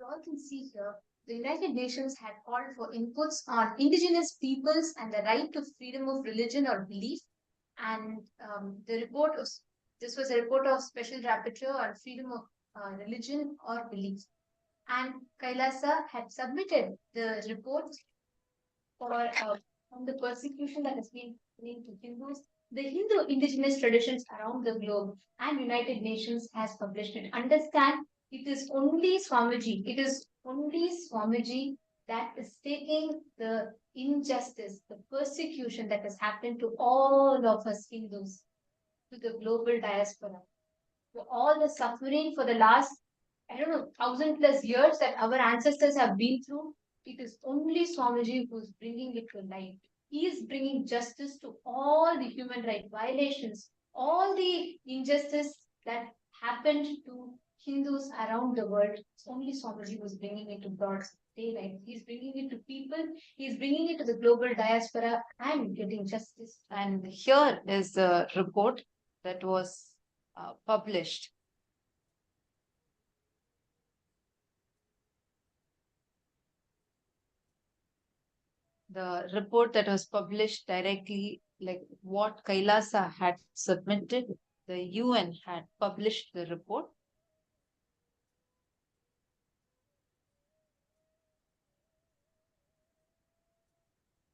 you all can see here, the United Nations had called for inputs on indigenous peoples and the right to freedom of religion or belief. And the report was, this was a report of special rapporteur on freedom of religion or belief. And Kailasa had submitted the report from the persecution that has been happening to Hindus. The Hindu indigenous traditions around the globe and United Nations has published it. Understand, it is only Swamiji. It is only Swamiji that is taking the injustice, the persecution that has happened to all of us Hindus, to the global diaspora, to all the suffering for the last, I don't know, 1,000+ years that our ancestors have been through. It is only Swamiji who is bringing it to light. He is bringing justice to all the human right violations, all the injustice that happened to Hindus around the world. It's only Swamiji who is bringing it to broad daylight. He's bringing it to people. He's bringing it to the global diaspora and getting justice. And here is the report that was published. The report that was published directly, like what Kailasa had submitted, the UN had published the report.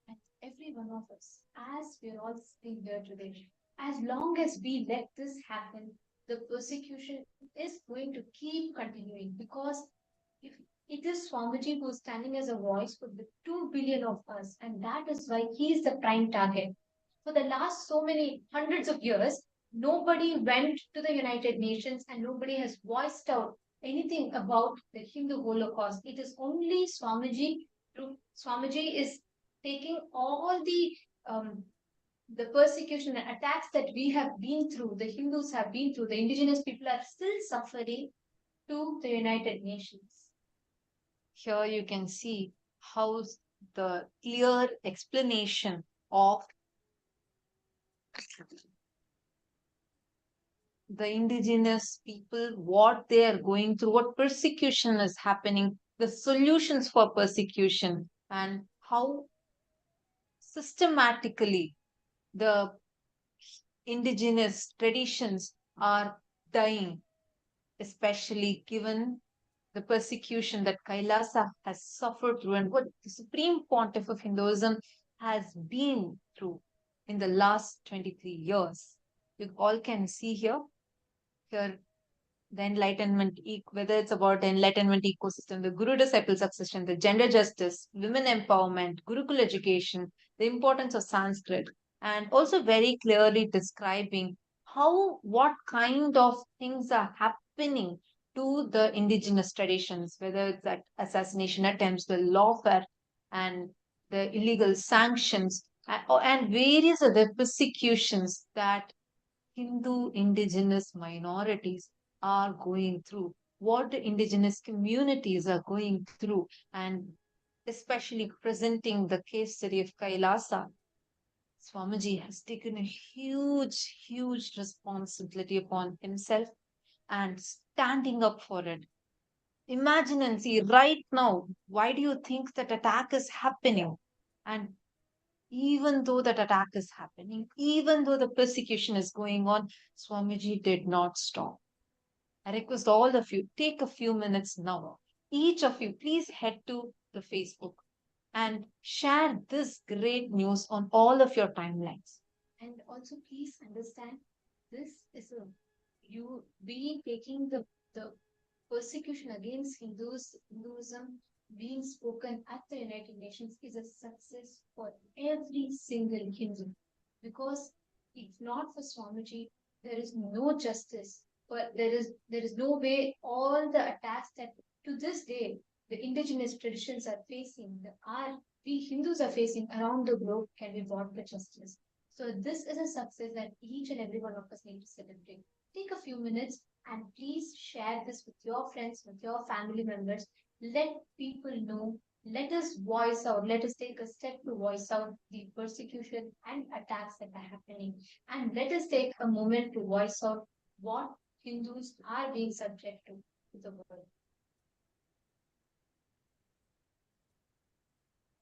And every one of us, as we're all sitting here today, as long as we let this happen, the persecution is going to keep continuing, because if it is Swamiji who is standing as a voice for the 2 billion of us, and that is why he is the prime target. For the last so many hundreds of years, nobody went to the United Nations and nobody has voiced out anything about the Hindu Holocaust. It is only Swamiji. Swamiji is taking all the persecution and attacks that we have been through, the Hindus have been through, the indigenous people are still suffering, to the United Nations. Here you can see how the clear explanation of the indigenous people, what they are going through, what persecution is happening, the solutions for persecution, and how systematically the indigenous traditions are dying, especially given the persecution that Kailasa has suffered through and what the Supreme Pontiff of Hinduism has been through in the last 23 years. You all can see here the enlightenment, whether it's about the enlightenment ecosystem, the guru disciple succession, the gender justice, women empowerment, Gurukul education, the importance of Sanskrit, and also very clearly describing what kind of things are happening to the indigenous traditions, whether it's that assassination attempts, the lawfare, and the illegal sanctions, and various other persecutions that Hindu indigenous minorities are going through, what the indigenous communities are going through, and especially presenting the case study of Kailasa. Swamiji has taken a huge, huge responsibility upon himself and standing up for it. Imagine and see right now, why do you think that attack is happening? And even though that attack is happening, even though the persecution is going on, Swamiji did not stop. I request all of you, take a few minutes now. Each of you, please head to the Facebook and share this great news on all of your timelines. And also, please understand, this is you being taking the persecution against Hinduism being spoken at the United Nations is a success for every single Hindu. Because if not for Swamiji, there is no justice. But there is no way all the attacks that to this day the indigenous traditions are facing, we Hindus are facing around the globe can be brought to justice. So this is a success that each and every one of us need to celebrate. Take a few minutes and please share this with your friends, with your family members. Let people know. Let us voice out. Let us take a step to voice out the persecution and attacks that are happening. And let us take a moment to voice out what Hindus are being subject to the world.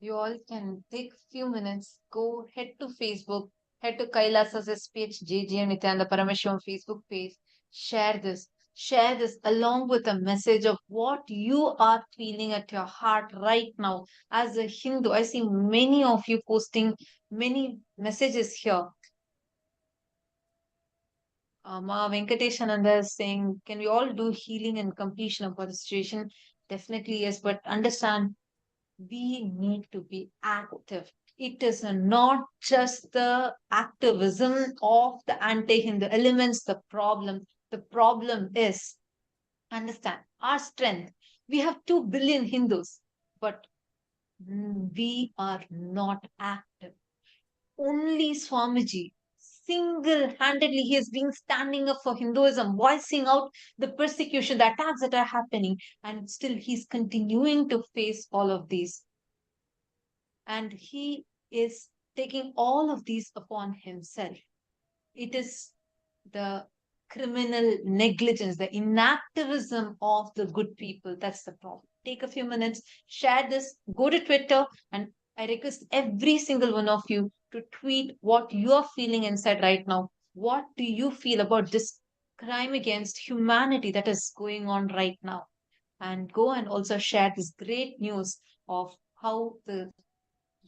You all can take a few minutes, go head to Facebook, head to Kailasa's SPH JGM Nithyananda Paramashivam Facebook page, share this Share this along with a message of what you are feeling at your heart right now. As a Hindu, I see many of you posting many messages here. Ma Venkateshananda is saying, can we all do healing and completion about the situation? Definitely yes, but understand we need to be active. It is not just the activism of the anti-Hindu elements, the problem. The problem is, understand, our strength. We have 2 billion Hindus, but we are not active. Only Swamiji, single-handedly, he has been standing up for Hinduism, voicing out the persecution, the attacks that are happening, and still he's continuing to face all of these. And he is taking all of these upon himself. It is the criminal negligence, the inactivism of the good people. That's the problem. Take a few minutes, share this, go to Twitter, and I request every single one of you to tweet what you're feeling inside right now. What do you feel about this crime against humanity that is going on right now? And go and also share this great news of how the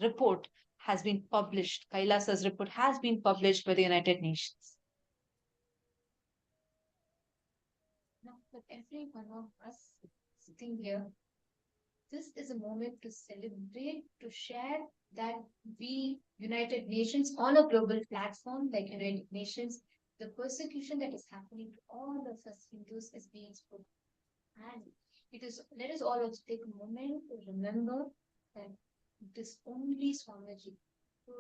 report has been published. Kailasa's report has been published by the United Nations. Now, for every one of us sitting here, this is a moment to celebrate, to share that we, United Nations, on a global platform like United Nations, the persecution that is happening to all of us Hindus is being spoken. And let us all also take a moment to remember that it is only Swamiji who,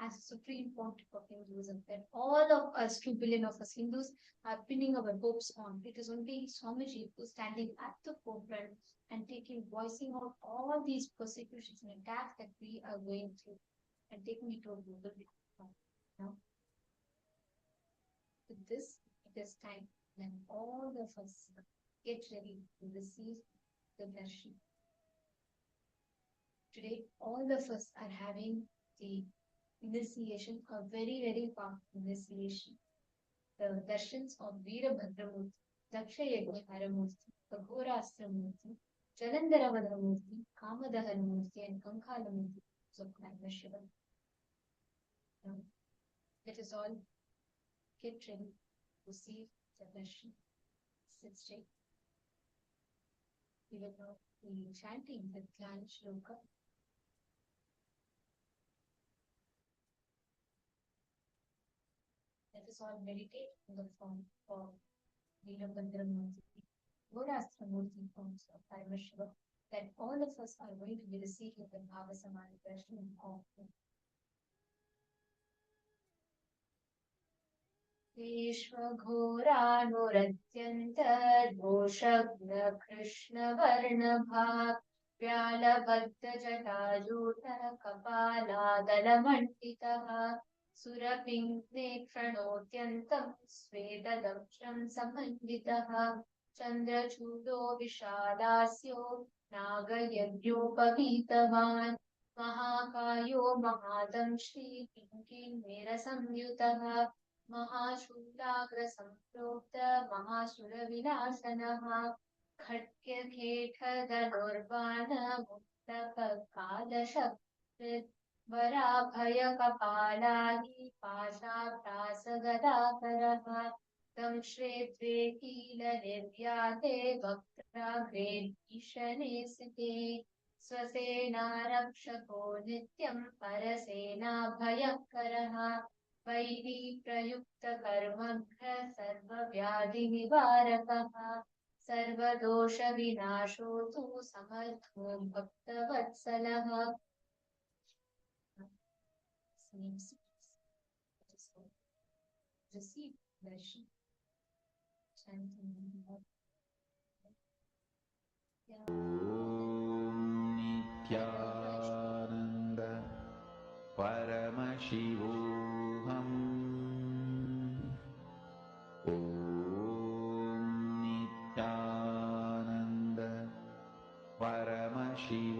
as a supreme pontiff of Hinduism, that all of us, 2 billion of us Hindus, are pinning our hopes on. It is only Swamiji who is standing at the forefront and voicing out all these persecutions and attacks that we are going through and taking it to a global platform. Now, with this, it is time when all of us get ready to receive the darshan. Today, all of us are having the initiation, a very, very powerful initiation. The darshans of Veerabhadramurti, Dakshayagnaharamurti, Aghorastramurti, Jalandharavadramurti, Kamadaharamurti, and Kankalamurti of Paramashivam. Now, let us all get ready to receive the darshan. Sit straight. We will now be chanting the Gyan Shloka. Let us all meditate on the form of Veerabhadramurti, Aghorastramurti forms of Paramashivam, that all of us are going to be receiving the Bhavasamani darshan of him. Vishwaghoranuratyantar Krishna-varnabha Vyalabhaddha-jatajuta Kapala-dalamanditaha Surapingne-pranotyantam Svedadamsham samanditaha Chandrachudo Vishalasyo Nagayajnopavitavan Mahakayo Mahadamshri Pinkin-mera-samyutaha Mahashulagrasamprokta Mahasuravinasanaha Khatya-kheṭha-dhanurbana Muktaka-kalashaktrit Varabhaya-kapalani Pasha-prasa-gadakaraha Damshre-dve-kila-niryate Vaktra-gre-ishane-site Swasena-rakshako nityam Parasena-bhayakaraha Vaidhi prayukta karmagha sarva vyadhi nivarakah sarva dosha vinashotu samartho bhakta vatsalah. Receive darshan. Chanting. Nithyananda Paramashivoham Nithyananda Paramashivoham